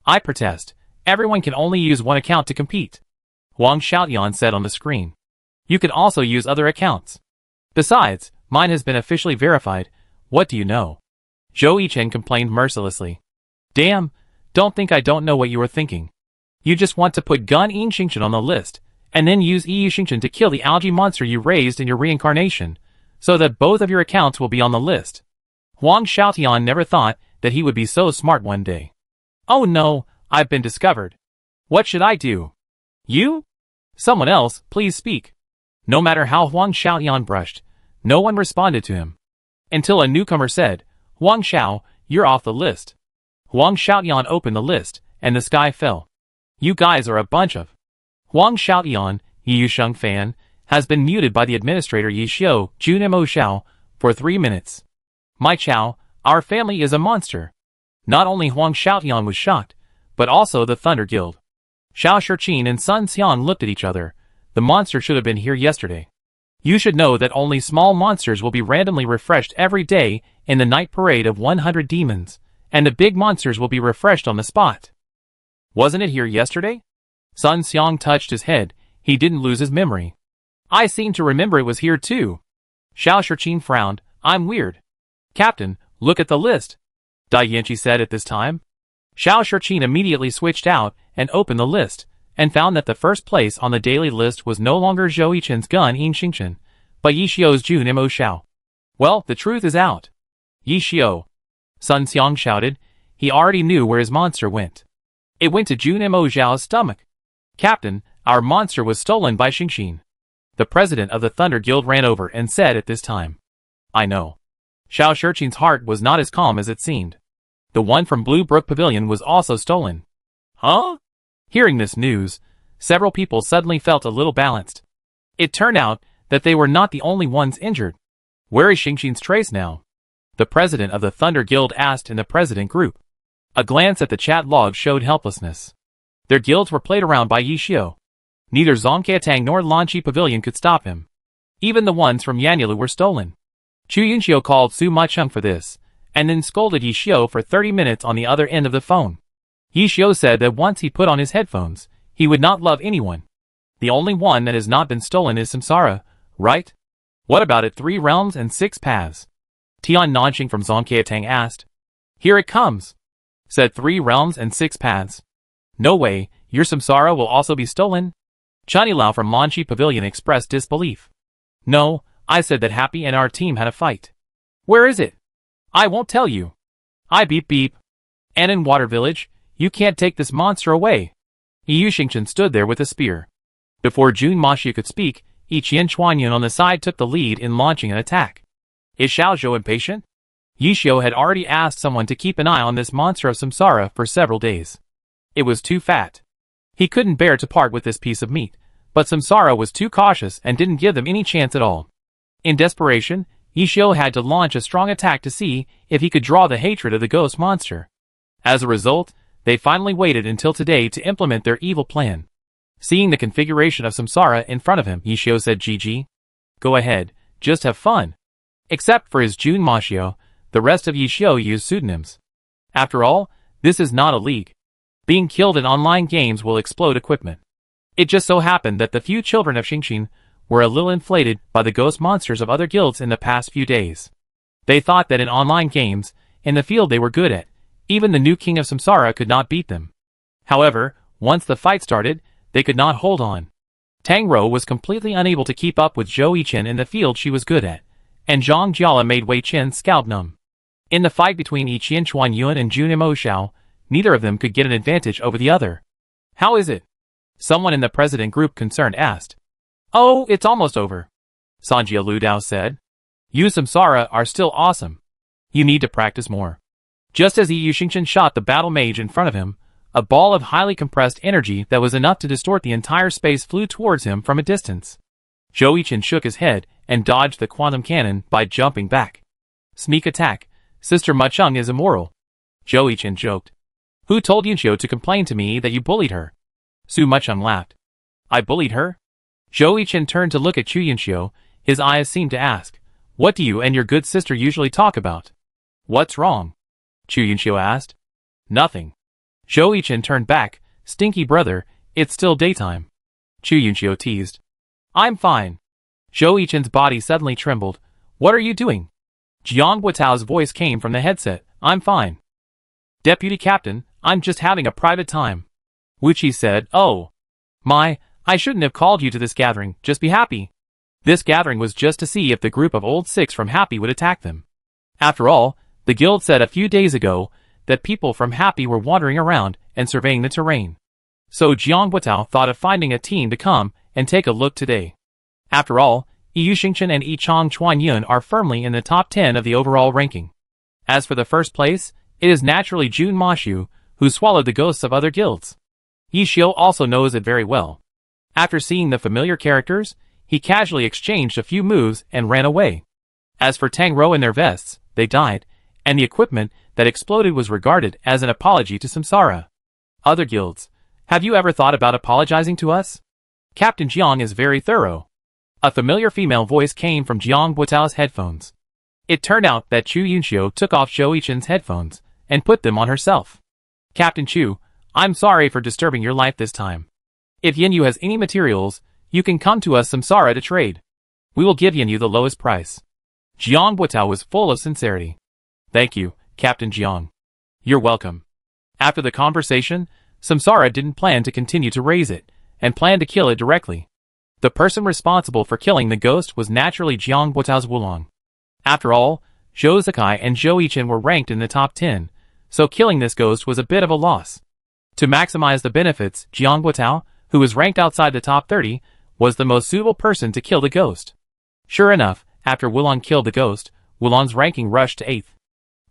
I protest. Everyone can only use one account to compete. Huang Xiaoyan said on the screen. You can also use other accounts. Besides, mine has been officially verified. What do you know? Zhou Yichen complained mercilessly. Damn, don't think I don't know what you were thinking. You just want to put Gun Yin Xingqian on the list, and then use Yi Xingqian to kill the algae monster you raised in your reincarnation, so that both of your accounts will be on the list. Huang Xiaotian never thought that he would be so smart one day. Oh no, I've been discovered. What should I do? You? Someone else, please speak. No matter how Huang Xiaotian brushed, no one responded to him. Until a newcomer said, Huang Xiao, you're off the list. Huang Xiaotian opened the list, and the sky fell. You guys are a bunch of... Huang Xiaotian, Yi Yusheng fan, has been muted by the administrator Yi Xiu, Junimo Xiao, for 3 minutes. My Chao, our family is a monster. Not only Huang Xiaotian was shocked, but also the Thunder Guild. Xiao Shiqin and Sun Xian looked at each other. The monster should have been here yesterday. You should know that only small monsters will be randomly refreshed every day in the night parade of 100 demons, and the big monsters will be refreshed on the spot. Wasn't it here yesterday? Sun Xiang touched his head. He didn't lose his memory. I seem to remember it was here too. Xiao Shiqin frowned. I'm weird. Captain, look at the list. Dai Yanqi said at this time. Xiao Shiqin immediately switched out and opened the list, and found that the first place on the daily list was no longer Zhou Yichen's Gun Yin Xingqian, but Yi Xiu's Jun Imo Xiao. Well, the truth is out. Yi Xiu. Sun Xiang shouted. He already knew where his monster went. It went to Jun Imo Xiao's stomach. Captain, our monster was stolen by Xingqian. The president of the Thunder Guild ran over and said at this time. I know. Xiao Shiqin's heart was not as calm as it seemed. The one from Blue Brook Pavilion was also stolen. Huh? Hearing this news, several people suddenly felt a little balanced. It turned out that they were not the only ones injured. Where is Xingqian's trace now? The president of the Thunder Guild asked in the president group. A glance at the chat log showed helplessness. Their guilds were played around by Yi Xiu. Neither Zongqiatang nor Lanqi Pavilion could stop him. Even the ones from Yanyalu were stolen. Chu Yunxiu called Su Macheng for this, and then scolded Yi Xiu for 30 minutes on the other end of the phone. Yi Xiu said that once he put on his headphones, he would not love anyone. The only one that has not been stolen is Samsara, right? What about it 3 realms and 6 paths? Tian Nanxing from Zongqiatang asked. Here it comes, said 3 realms and 6 paths. No way, your Samsara will also be stolen? Chanilao from Lanqi Pavilion expressed disbelief. No, I said that Happy and our team had a fight. Where is it? I won't tell you. I beep beep. And in Water Village, you can't take this monster away. Yi Xingqian stood there with a spear. Before Jun Maxia could speak, Yi Qian Chuanyun on the side took the lead in launching an attack. Is Xiaozhou impatient? Yi Xiu had already asked someone to keep an eye on this monster of Samsara for several days. It was too fat. He couldn't bear to part with this piece of meat, but Samsara was too cautious and didn't give them any chance at all. In desperation, Yi Xiu had to launch a strong attack to see if he could draw the hatred of the ghost monster. As a result, they finally waited until today to implement their evil plan. Seeing the configuration of Samsara in front of him, Yi Xiu said, GG. Go ahead, just have fun. Except for his Jun Maxio, the rest of Yi Xiu used pseudonyms. After all, this is not a league. Being killed in online games will explode equipment. It just so happened that the few children of Xingqian were a little inflated by the ghost monsters of other guilds in the past few days. They thought that in online games, in the field they were good at, even the new king of Samsara could not beat them. However, once the fight started, they could not hold on. Tang Rou was completely unable to keep up with Zhou Yichen in the field she was good at, and Zhang Jiala made Wei Chen's scalp numb. In the fight between Yi Qian Chuanyun and Jun Imo Xiao, neither of them could get an advantage over the other. How is it? Someone in the president group concerned asked. Oh, it's almost over. Sanjia Ludao said. You Samsara are still awesome. You need to practice more. Just as Yi Xingqian shot the battle mage in front of him, a ball of highly compressed energy that was enough to distort the entire space flew towards him from a distance. Zhou Yichen shook his head and dodged the quantum cannon by jumping back. Sneak attack. Sister Macheng is immoral. Zhou Yichen joked. Who told Yunxiu to complain to me that you bullied her? Su Macheng laughed. I bullied her? Zhou Yichen turned to look at Chu Yunxiu. His eyes seemed to ask, what do you and your good sister usually talk about? What's wrong? Chu Yunxiu asked. Nothing. Zhou Yichen turned back. Stinky brother, it's still daytime. Chu Yunxiu teased. I'm fine. Zhou Yichen's body suddenly trembled. What are you doing? Jiang Guotao's voice came from the headset. I'm fine. Deputy Captain, I'm just having a private time. Wu Qi said, oh. My, I shouldn't have called you to this gathering, just be happy. This gathering was just to see if the group of old six from Happy would attack them. After all, the guild said a few days ago that people from Happy were wandering around and surveying the terrain. So Jiang Guotao thought of finding a team to come and take a look today. After all, Yu Xingchen and Yi Chong Chuanyun are firmly in the top 10 of the overall ranking. As for the first place, it is naturally Jun Mashu, who swallowed the ghosts of other guilds. Yi Xiu also knows it very well. After seeing the familiar characters, he casually exchanged a few moves and ran away. As for Tang Rou and their vests, they died, and the equipment that exploded was regarded as an apology to Samsara. Other guilds, have you ever thought about apologizing to us? Captain Jiang is very thorough. A familiar female voice came from Jiang Guotao's headphones. It turned out that Chu Yunxiu took off Zhou Yichen's headphones and put them on herself. Captain Chu, I'm sorry for disturbing your life this time. If Yin Yu has any materials, you can come to us Samsara to trade. We will give Yin Yu the lowest price. Jiang Guotao was full of sincerity. Thank you, Captain Jiang. You're welcome. After the conversation, Samsara didn't plan to continue to raise it, and planned to kill it directly. The person responsible for killing the ghost was naturally Jiang Guotao's Wulong. After all, Zhou Zikai and Zhou Yichen were ranked in the top 10, so killing this ghost was a bit of a loss. To maximize the benefits, Jiang Guotao, who was ranked outside the top 30, was the most suitable person to kill the ghost. Sure enough, after Wulong killed the ghost, Wulong's ranking rushed to 8th.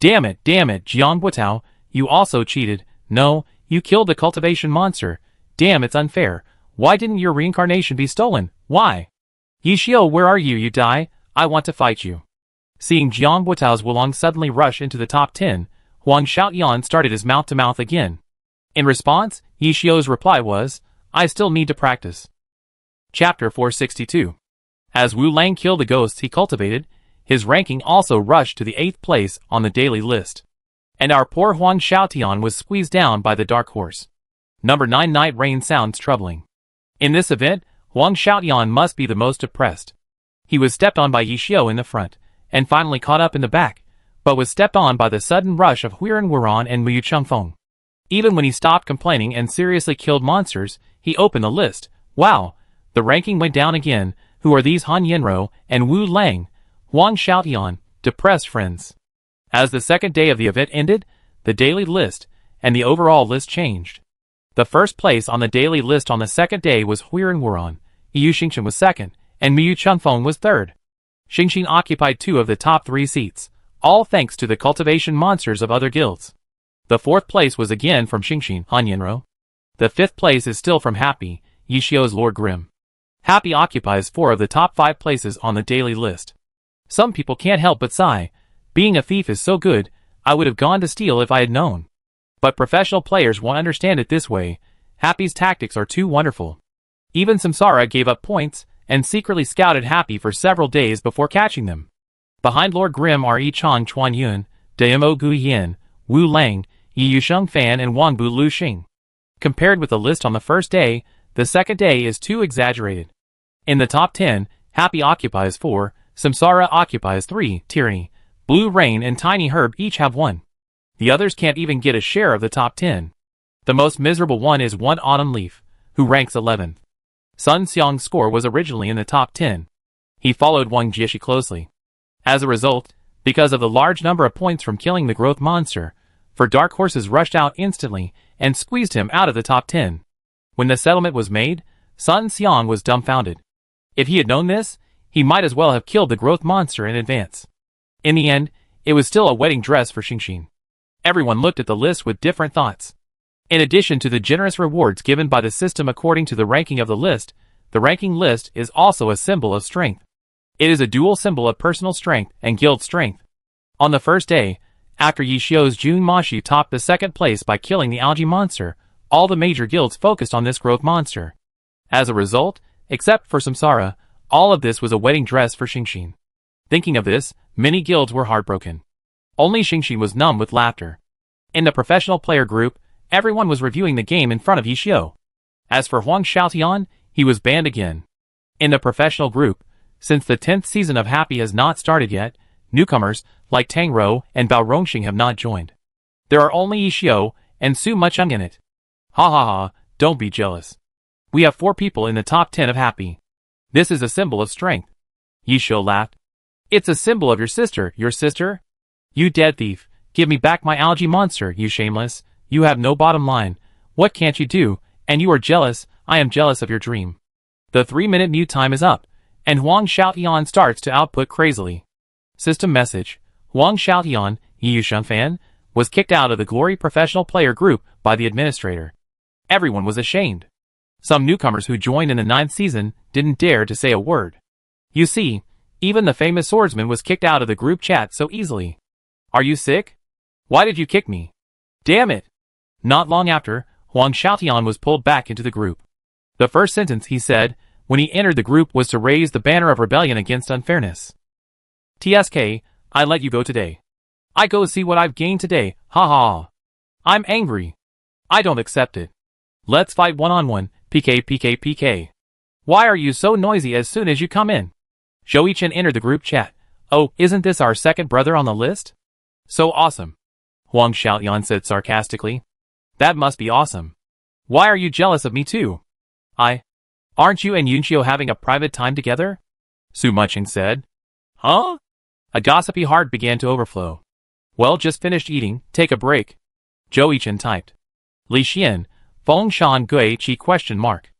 Damn it, Jiang Guotao, you also cheated. No, you killed the cultivation monster. Damn, it's unfair. Why didn't your reincarnation be stolen? Why? Yi Xiu, where are you? You die? I want to fight you. Seeing Jiang Guotao's Wulong suddenly rush into the top 10, Huang Xiaoyan started his mouth-to-mouth again. In response, Yi Xiu's reply was, I still need to practice. Chapter 462. As Wu Lang killed the ghosts he cultivated, his ranking also rushed to the 8th place on the daily list. And our poor Huang Xiaotian was squeezed down by the dark horse. Number 9 Night Rain sounds troubling. In this event, Huang Xiaotian must be the most depressed. He was stepped on by Yi Xiu in the front, and finally caught up in the back, but was stepped on by the sudden rush of Huiren Wuran and Mu Chengfeng. Even when he stopped complaining and seriously killed monsters, he opened the list. Wow, the ranking went down again. Who are these Han Yinrou and Wu Lang? Huang Xiaotian, depressed friends. As the second day of the event ended, the daily list and the overall list changed. The first place on the daily list on the second day was Huiren Wuran, Yu Xingchen was second, and Mu Chengfeng was third. Xingxin occupied 2 of the top 3 seats, all thanks to the cultivation monsters of other guilds. The 4th place was again from Xingxin, Han Yinrou. The 5th place is still from Happy, Yi Xiu's Lord Grim. Happy occupies 4 of the top 5 places on the daily list. Some people can't help but sigh. Being a thief is so good, I would have gone to steal if I had known. But professional players won't understand it this way. Happy's tactics are too wonderful. Even Samsara gave up points, and secretly scouted Happy for several days before catching them. Behind Lord Grim are Yi Chong Chuanyun, Damo Guiyin, Wu Lang, Yi Yusheng Fan and Wangbu Lu Xing. Compared with the list on the first day, the second day is too exaggerated. In the top 10, Happy occupies 4, Samsara occupies 3, Tyranny, Blue Rain and Tiny Herb each have 1. The others can't even get a share of the top 10. The most miserable one is One Autumn Leaf, who ranks 11th. Sun Xiang's score was originally in the top 10. He followed Wang Jieshi closely. As a result, because of the large number of points from killing the growth monster, for dark horses rushed out instantly and squeezed him out of the top 10. When the settlement was made, Sun Xiang was dumbfounded. If he had known this, he might as well have killed the growth monster in advance. In the end, it was still a wedding dress for Xingxin. Everyone looked at the list with different thoughts. In addition to the generous rewards given by the system according to the ranking of the ranking list is also a symbol of strength. It is a dual symbol of personal strength and guild strength. On the first day, after Yi Xiu's Jun Mashi topped the second place by killing the algae monster, all the major guilds focused on this growth monster. As a result, except for Samsara, all of this was a wedding dress for Xingxin. Thinking of this, many guilds were heartbroken. Only Xingxin was numb with laughter. In the professional player group, everyone was reviewing the game in front of Yi Xiu. As for Huang Xiaotian, he was banned again. In the professional group, since the 10th season of Happy has not started yet, newcomers, like Tang Rou and Bao Rongxing have not joined. There are only Yishio and Su Muchung in it. Ha ha ha, don't be jealous. We have 4 people in the top 10 of happy. This is a symbol of strength. Yishio laughed. It's a symbol of your sister. Your sister? You dead thief. Give me back my algae monster, you shameless. You have no bottom line. What can't you do? And you are jealous. I am jealous of your dream. The 3-minute mute time is up, and Huang Xiaotian starts to output crazily. System message. Huang Xiaotian, Yiyusheng fan, was kicked out of the Glory professional player group by the administrator. Everyone was ashamed. Some newcomers who joined in the 9th season didn't dare to say a word. You see, even the famous swordsman was kicked out of the group chat so easily. Are you sick? Why did you kick me? Damn it! Not long after, Huang Xiaotian was pulled back into the group. The first sentence he said when he entered the group was to raise the banner of rebellion against unfairness. TSK, I let you go today. I go see what I've gained today, ha ha. I'm angry. I don't accept it. Let's fight one-on-one, PK PK PK. Why are you so noisy as soon as you come in? Zhou-Yichen entered the group chat. Oh, isn't this our second brother on the list? So awesome. Huang Xiaotian said sarcastically. That must be awesome. Why are you jealous of me too? Aren't you and Yunshio having a private time together? Su Muching said. Huh? A gossipy heart began to overflow. Well, just finished eating, take a break. Zhou-Yichen typed. Li Xian, Feng Shan Gui Qi question mark.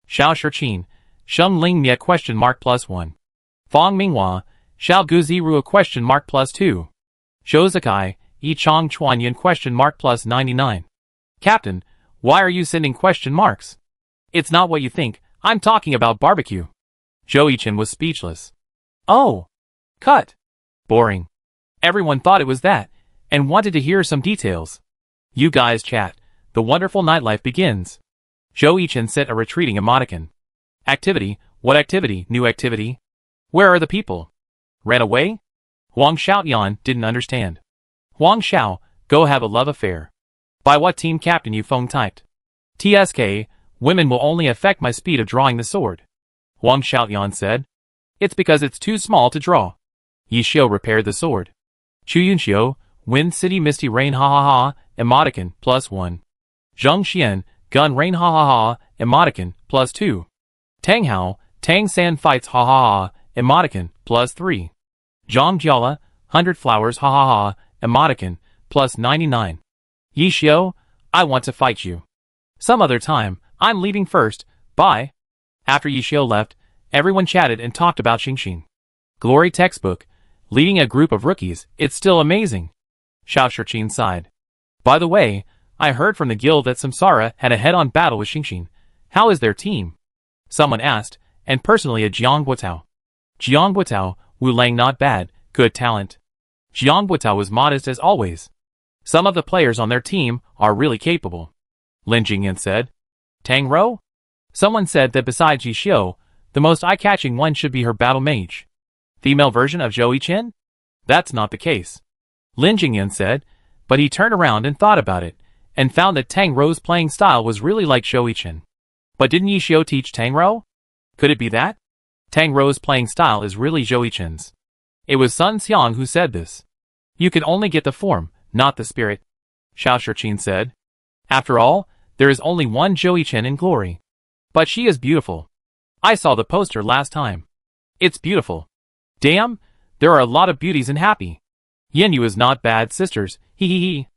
Xiao Shiqin, Sheng Ling Mie question mark +1. Fang Minghua, Xiao Gu Ziru question mark +2. Zhou Zikai, Yi Chong Chuanyan question mark +99. Captain, why are you sending question marks? It's not what you think, I'm talking about barbecue. Zhou-Yichen was speechless. Oh. Cut. Boring. Everyone thought it was that, and wanted to hear some details. You guys chat. The wonderful nightlife begins. Zhou-Yichen sent a retreating emoticon. Activity? What activity? New activity? Where are the people? Ran away? Huang Xiaotian didn't understand. Huang Xiao, go have a love affair. By what team captain you Feng typed? TSK, women will only affect my speed of drawing the sword. Huang Xiaotian said. It's because it's too small to draw. Yishio repaired the sword. Chu Yunshio, Wind City Misty Rain ha ha ha, emoticon, +1. Zheng Xian, Gun Rain ha ha ha, emoticon, +2. Tang Hao, Tang San Fights ha ha ha, emoticon, +3. Zhang Jiala, 100 Flowers ha ha ha, emoticon, +99. Yishio, I want to fight you. Some other time, I'm leaving first, bye. After Yishio left, everyone chatted and talked about Xingxin. Glory textbook, leading a group of rookies, it's still amazing. Xiao Shiqin sighed. By the way, I heard from the guild that Samsara had a head-on battle with Xingxin. How is their team? Someone asked, and personally a Jiang Buotao. Jiang Buotao, Wu Lang not bad, good talent. Jiang Buotao was modest as always. Some of the players on their team are really capable. Lin Jingyan said. Tang Rou? Someone said that besides Yishio, the most eye-catching one should be her battle mage. Female version of Zhou-Yichen? That's not the case. Lin Jingyan said, but he turned around and thought about it, and found that Tang Rou's playing style was really like Zhou-Yichen. But didn't Yishio teach Tang Rou? Could it be that? Tang Rou's playing style is really Zhou-Yichen's. It was Sun Xiang who said this. You can only get the form, not the spirit, Xiao Shiqin said. After all, there is only one Zhou-Yichen in Glory. But she is beautiful. I saw the poster last time. It's beautiful. Damn, there are a lot of beauties in Happy. Yin Yu is not bad sisters, hee hee hee.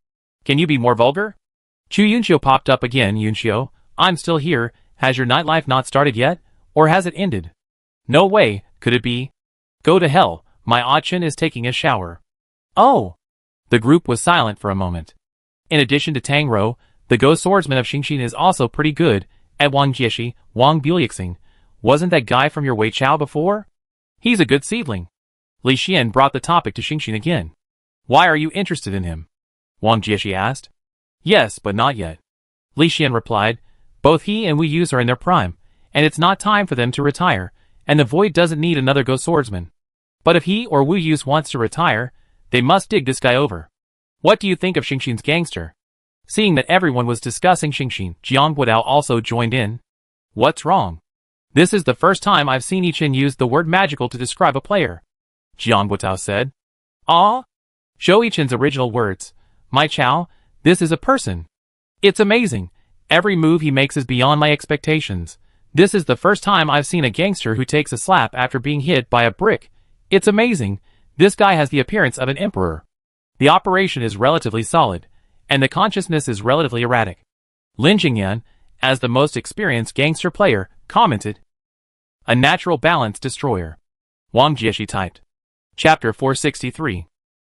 Can you be more vulgar? Chu Yunshio popped up again. Yunshio, I'm still here, has your nightlife not started yet, or has it ended? No way, could it be? Go to hell, my Achin is taking a shower. Oh! The group was silent for a moment. In addition to Tang Rou, the ghost swordsman of Xingxin is also pretty good, at Wang Jieshi, Wang Buliexing. Wasn't that guy from your Wei Chao before? He's a good seedling. Li Xian brought the topic to Xingxin again. Why are you interested in him? Wang Jieshi asked. Yes, but not yet. Li Xian replied. Both he and Wu Yuz are in their prime, and it's not time for them to retire, and the Void doesn't need another ghost swordsman. But if he or Wu Yuz wants to retire, they must dig this guy over. What do you think of Xingxin's gangster? Seeing that everyone was discussing Xingxin, Jiang Buodao also joined in. What's wrong? This is the first time I've seen Yichen use the word magical to describe a player. Jiang Buodao said. Ah? Zhou-Yichen's original words. My Chow, This is a person. It's amazing. Every move he makes is beyond my expectations. This is the first time I've seen a gangster who takes a slap after being hit by a brick. It's amazing. This guy has the appearance of an emperor. The operation is relatively solid, and the consciousness is relatively erratic. Lin Jingyan, as the most experienced gangster player, commented. A natural balance destroyer. Wang Jieshi typed. Chapter 463.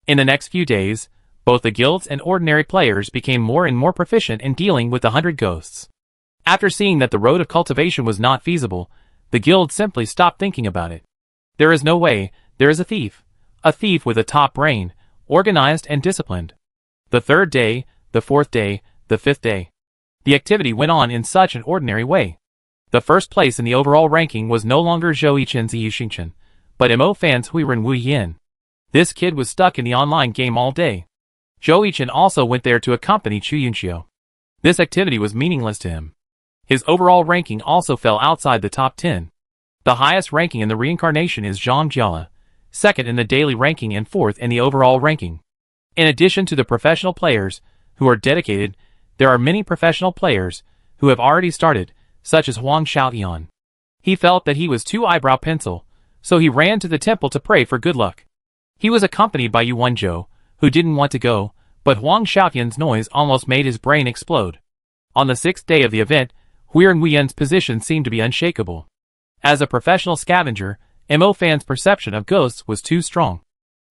In the next few days, both the guilds and ordinary players became more and more proficient in dealing with the 100 ghosts. After seeing that the road of cultivation was not feasible, the guild simply stopped thinking about it. There is no way, there is a thief with a top brain, organized and disciplined. The third day, the fourth day, the fifth day. The activity went on in such an ordinary way. The first place in the overall ranking was no longer Zhou Yichen's Yu Xingchen, but Mo Fan's Huiren Wu Yin. This kid was stuck in the online game all day. Zhou Yichen also went there to accompany Chu Yunxiu. This activity was meaningless to him. His overall ranking also fell outside the top 10. The highest ranking in the reincarnation is Zhang Jiala, second in the daily ranking and fourth in the overall ranking. In addition to the professional players, who are dedicated, there are many professional players, who have already started, such as Huang Xiaotian. He felt that he was too eyebrow pencil, so he ran to the temple to pray for good luck. He was accompanied by Yu Wenzhou, who didn't want to go, but Huang Xiaotian's noise almost made his brain explode. On the sixth day of the event, Huiren Wuyen's position seemed to be unshakable. As a professional scavenger, Mo Fan's perception of ghosts was too strong.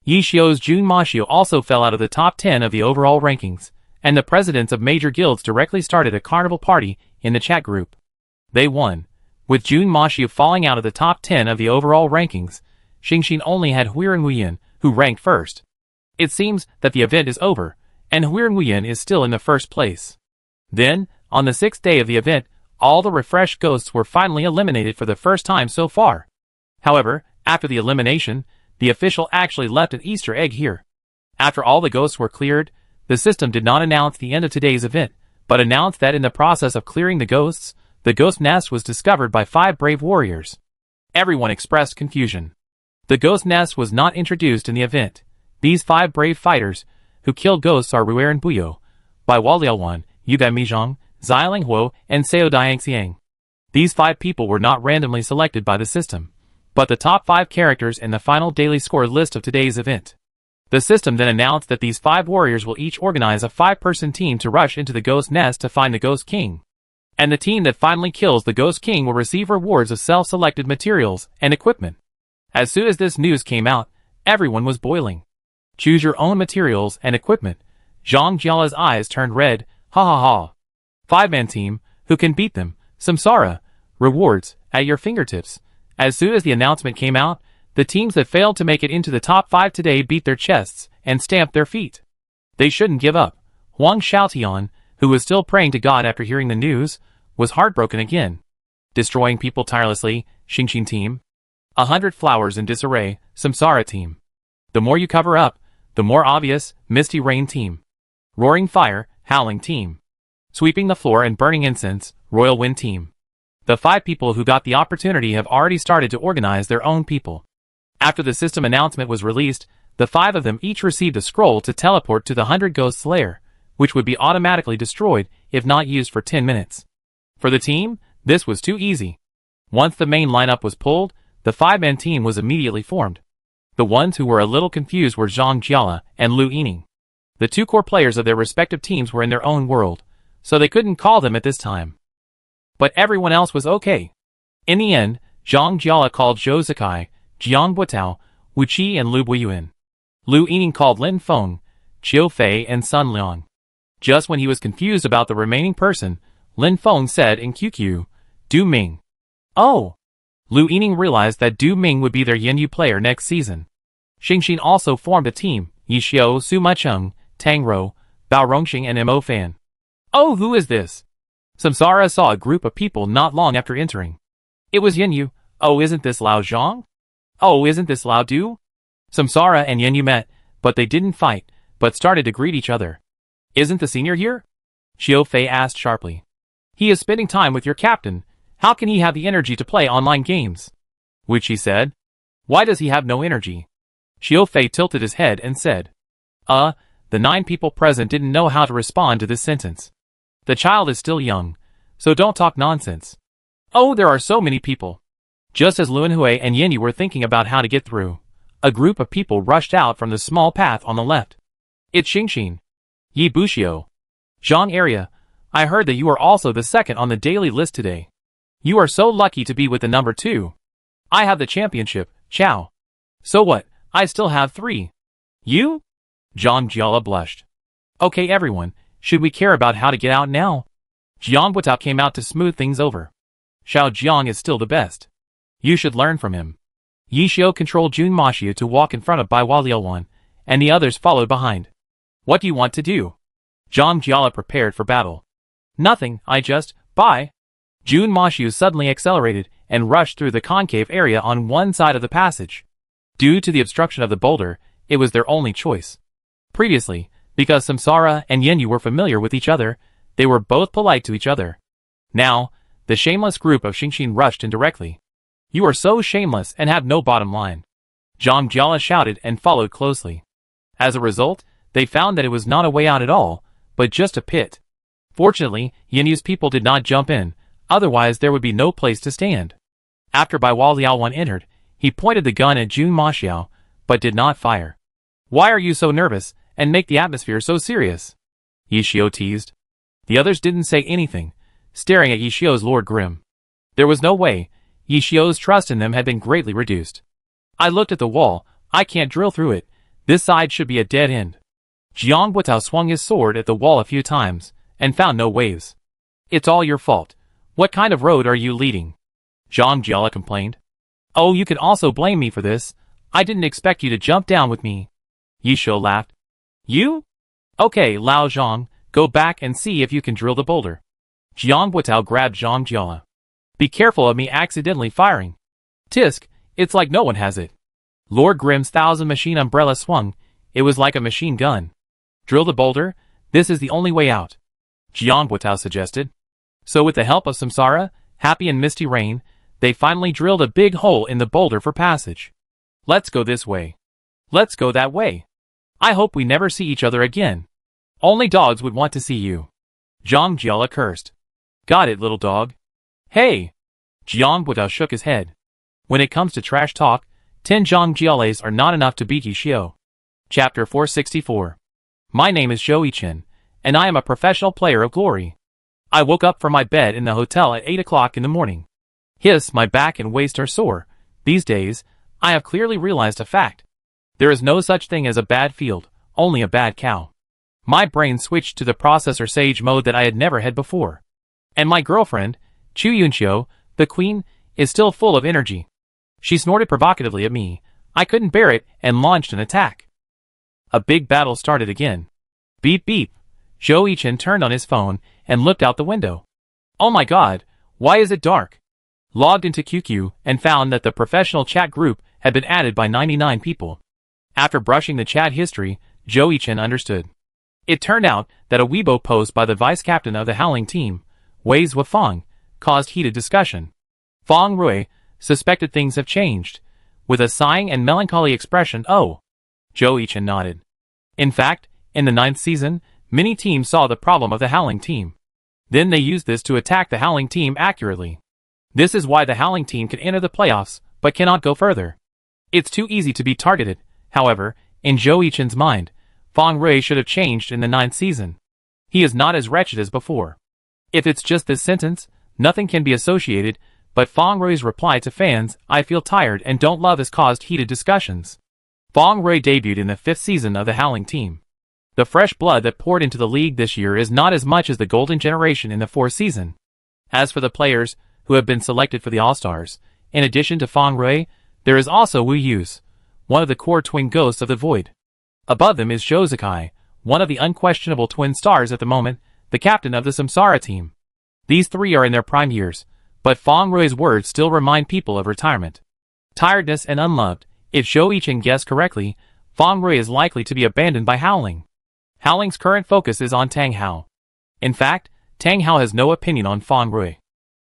Yi Xiu's Jun Maxiu also fell out of the top 10 of the overall rankings, and the presidents of major guilds directly started a carnival party in the chat group. They won. With Jun Maxiu falling out of the top 10 of the overall rankings, Xingxin only had Huiren Wuyen, who ranked first. It seems that the event is over, and Huiren Wuyen is still in the first place. Then, on the sixth day of the event, all the refreshed ghosts were finally eliminated for the first time so far. However, after the elimination, the official actually left an Easter egg here. After all the ghosts were cleared, the system did not announce the end of today's event, but announced that in the process of clearing the ghosts, the ghost nest was discovered by 5 brave warriors. Everyone expressed confusion. The ghost nest was not introduced in the event. These 5 brave fighters, who killed ghosts are Rueren Buyo, Bai Waliaowan, Yugai Mijong, Xiling Huo, and Seo Diangxiang. These 5 people were not randomly selected by the system, but the top 5 characters in the final daily score list of today's event. The system then announced that these 5 warriors will each organize a 5-person team to rush into the ghost nest to find the Ghost King. And the team that finally kills the Ghost King will receive rewards of self-selected materials and equipment. As soon as this news came out, everyone was boiling. Choose your own materials and equipment. Zhang Jiala's eyes turned red. Ha ha ha. 5-man team, who can beat them? Samsara. Rewards, at your fingertips. As soon as the announcement came out, the teams that failed to make it into the top 5 today beat their chests and stamped their feet. They shouldn't give up. Huang Xiaotian, who was still praying to God after hearing the news, was heartbroken again. Destroying people tirelessly, Xingxin team. 100 flowers in disarray, Samsara team. The more you cover up, the more obvious, Misty Rain team. Roaring Fire, Howling team. Sweeping the floor and burning incense, Royal Wind team. The 5 people who got the opportunity have already started to organize their own people. After the system announcement was released, the 5 of them each received a scroll to teleport to the 100 Ghosts lair, which would be automatically destroyed if not used for 10 minutes. For the team, this was too easy. Once the main lineup was pulled, the 5-man team was immediately formed. The ones who were a little confused were Zhang Jiala and Lu Yining. The 2 core players of their respective teams were in their own world, so they couldn't call them at this time. But everyone else was okay. In the end, Zhang Jiala called Zhou Zikai, Jiang Buotao, Wu Qi and Lu Buiyuan. Lu Yining called Lin Feng, Qiu Fei and Sun Liang. Just when he was confused about the remaining person, Lin Feng said in QQ, Du Ming. Oh! Lu Yining realized that Du Ming would be their Yin-Yu player next season. Xingxin also formed a team, Yi Xiu, Su Macheng, Tang Rou, Bao Rongxing and Mo Fan. Oh, who is this? Samsara saw a group of people not long after entering. It was Yin-Yu. Oh, isn't this Lao Zhang? Oh, isn't this Lao Du? Samsara and Yin-Yu met, but they didn't fight, but started to greet each other. Isn't the senior here? Qiu Fei asked sharply. He is spending time with your captain. How can he have the energy to play online games? Wu Qi said. Why does he have no energy? Qiu Fei tilted his head and said. The The 9 people present didn't know how to respond to this sentence. The child is still young, so don't talk nonsense. Oh, there are so many people. Just as Luanhui and Yinyi were thinking about how to get through, a group of people rushed out from the small path on the left. It's Xingxin. Yi Buxiu. Zhang area, I heard that you are also the second on the daily list today. You are so lucky to be with the number 2. I have the championship, Chow. So what, I still have 3. You? Zhang Jiala blushed. Okay everyone, should we care about how to get out now? Jiang Butao came out to smooth things over. Xiao Jiang is still the best. You should learn from him. Yi Xiu controlled Jun Maxiu to walk in front of Bai Liuwan, and the others followed behind. What do you want to do? Zhang Jiala prepared for battle. Nothing, I just, bye. Jun Maxiu suddenly accelerated and rushed through the concave area on one side of the passage. Due to the obstruction of the boulder, it was their only choice. Previously, because Samsara and Yinyi were familiar with each other, they were both polite to each other. Now, the shameless group of Xingxin rushed in directly. You are so shameless and have no bottom line. Zhang Jiala shouted and followed closely. As a result, they found that it was not a way out at all, but just a pit. Fortunately, Yinyi's people did not jump in, otherwise there would be no place to stand. After Bai Liuwan entered, he pointed the gun at Jun Maxiu, but did not fire. Why are you so nervous, and make the atmosphere so serious? Yi Xiu teased. The others didn't say anything, staring at Yi Xiu's Lord Grim. There was no way, Yi Xiu's trust in them had been greatly reduced. I looked at the wall, I can't drill through it, this side should be a dead end. Jiang Butao swung his sword at the wall a few times, and found no waves. It's all your fault. What kind of road are you leading? Zhang Jiala complained. Oh, you can also blame me for this, I didn't expect you to jump down with me. Yi Xiu laughed. You? Okay, Lao Zhang, go back and see if you can drill the boulder. Jiang Butao grabbed Zhang Jiala. Be careful of me accidentally firing. Tisk, it's like no one has it. Lord Grimm's 1000 machine umbrella swung, it was like a machine gun. Drill the boulder, this is the only way out. Jiang Butao suggested. So with the help of Samsara, Happy and Misty Rain, they finally drilled a big hole in the boulder for passage. Let's go this way. Let's go that way. I hope we never see each other again. Only dogs would want to see you. Zhang Jiala cursed. Got it, little dog. Hey! Jiang Butao shook his head. When it comes to trash talk, 10 Zhang Jiales are not enough to beat Yi Xiu. Chapter 464. My name is Zhou Yichen, and I am a professional player of glory. I woke up from my bed in the hotel at 8 o'clock in the morning. Hiss, my back and waist are sore. These days, I have clearly realized a fact. There is no such thing as a bad field, only a bad cow. My brain switched to the processor sage mode that I had never had before. And my girlfriend, Chu Yunqiu, the queen, is still full of energy. She snorted provocatively at me. I couldn't bear it and launched an attack. A big battle started again. Beep beep. Zhou Yichen turned on his phone and looked out the window. Oh my god, why is it dark? Logged into QQ and found that the professional chat group had been added by 99 people. After brushing the chat history, Zhou Yichen understood. It turned out that a Weibo post by the vice-captain of the Howling team, Wei Zhuafang, caused heated discussion. Fang Rui suspected things have changed. With a sighing and melancholy expression, oh. Zhou Yichen nodded. In fact, in the 9th season, many teams saw the problem of the Howling team. Then they used this to attack the Howling team accurately. This is why the Howling team can enter the playoffs, but cannot go further. It's too easy to be targeted. However, in Zhou Yichen's mind, Fang Rui should have changed in the 9th season. He is not as wretched as before. If it's just this sentence, nothing can be associated, but Fang Rui's reply to fans, I feel tired and don't love, has caused heated discussions. Fang Rui debuted in the 5th season of the Howling team. The fresh blood that poured into the league this year is not as much as the golden generation in the 4th season. As for the players who have been selected for the All-Stars, in addition to Fang Rui, there is also Wu Yuz, one of the core twin ghosts of the void. Above them is Zhou Zikai, one of the unquestionable twin stars at the moment, the captain of the Samsara team. These three are in their prime years, but Fang Rui's words still remind people of retirement. Tiredness and unloved. If Zhou Yichen guessed correctly, Fang Rui is likely to be abandoned by Howling. Howling's current focus is on Tang Hao. In fact, Tang Hao has no opinion on Fang Rui.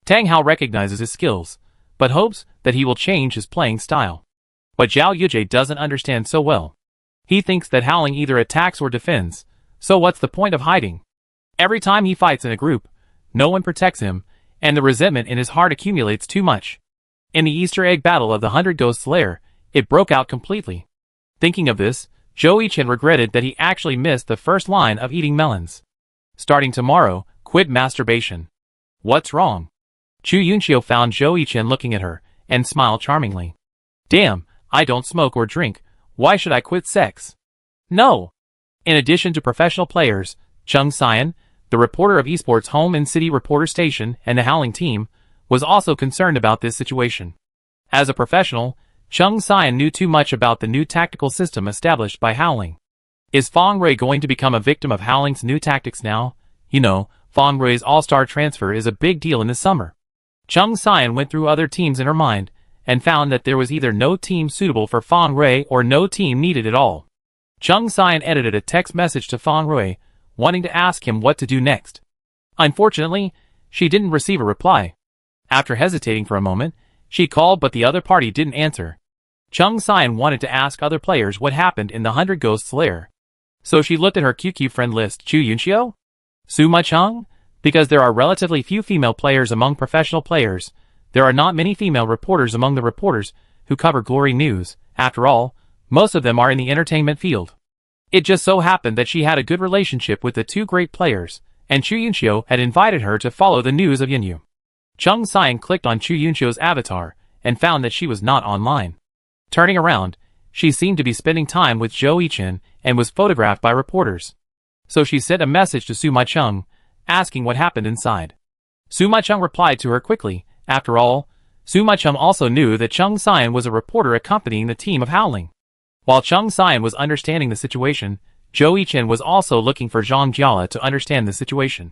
Tang Hao recognizes his skills, but hopes that he will change his playing style. But Zhao Yujie doesn't understand so well. He thinks that Howling either attacks or defends, so what's the point of hiding? Every time he fights in a group, no one protects him, and the resentment in his heart accumulates too much. In the Easter egg battle of the 100 Ghosts lair, it broke out completely. Thinking of this, Zhou Yichen regretted that he actually missed the first line of eating melons. Starting tomorrow, quit masturbation. What's wrong? Chu Yunxiu found Zhou Yichen looking at her, and smiled charmingly. Damn, I don't smoke or drink, why should I quit sex? No! In addition to professional players, Chung Xian, the reporter of esports home and city reporter station and the Howling team, was also concerned about this situation. As a professional, Chung Xian knew too much about the new tactical system established by Howling. Is Feng Rui going to become a victim of Howling's new tactics now? You know, Feng Rui's all-star transfer is a big deal in the summer. Chung Xian went through other teams in her mind, and found that there was either no team suitable for Feng Rui or no team needed at all. Chung Xian edited a text message to Feng Rui, wanting to ask him what to do next. Unfortunately, she didn't receive a reply. After hesitating for a moment, she called but the other party didn't answer. Chung Xian wanted to ask other players what happened in the 100 Ghosts lair. So she looked at her QQ friend list. Chu Yunxiu? Suma Chung? Because there are relatively few female players among professional players, there are not many female reporters among the reporters who cover Glory News. After all, most of them are in the entertainment field. It just so happened that she had a good relationship with the two great players, and Chu Yunxiu had invited her to follow the news of Yunyu. Chung Xian clicked on Chu Yunxiu's avatar, and found that she was not online. Turning around, she seemed to be spending time with Zhou Yichen and was photographed by reporters. So she sent a message to Suma Chung, asking what happened inside. Suma Chung replied to her quickly. After all, Suma Chung also knew that Chung Xian was a reporter accompanying the team of Howling. While Chung Xian was understanding the situation, Zhou Yichen was also looking for Zhang Jiala to understand the situation.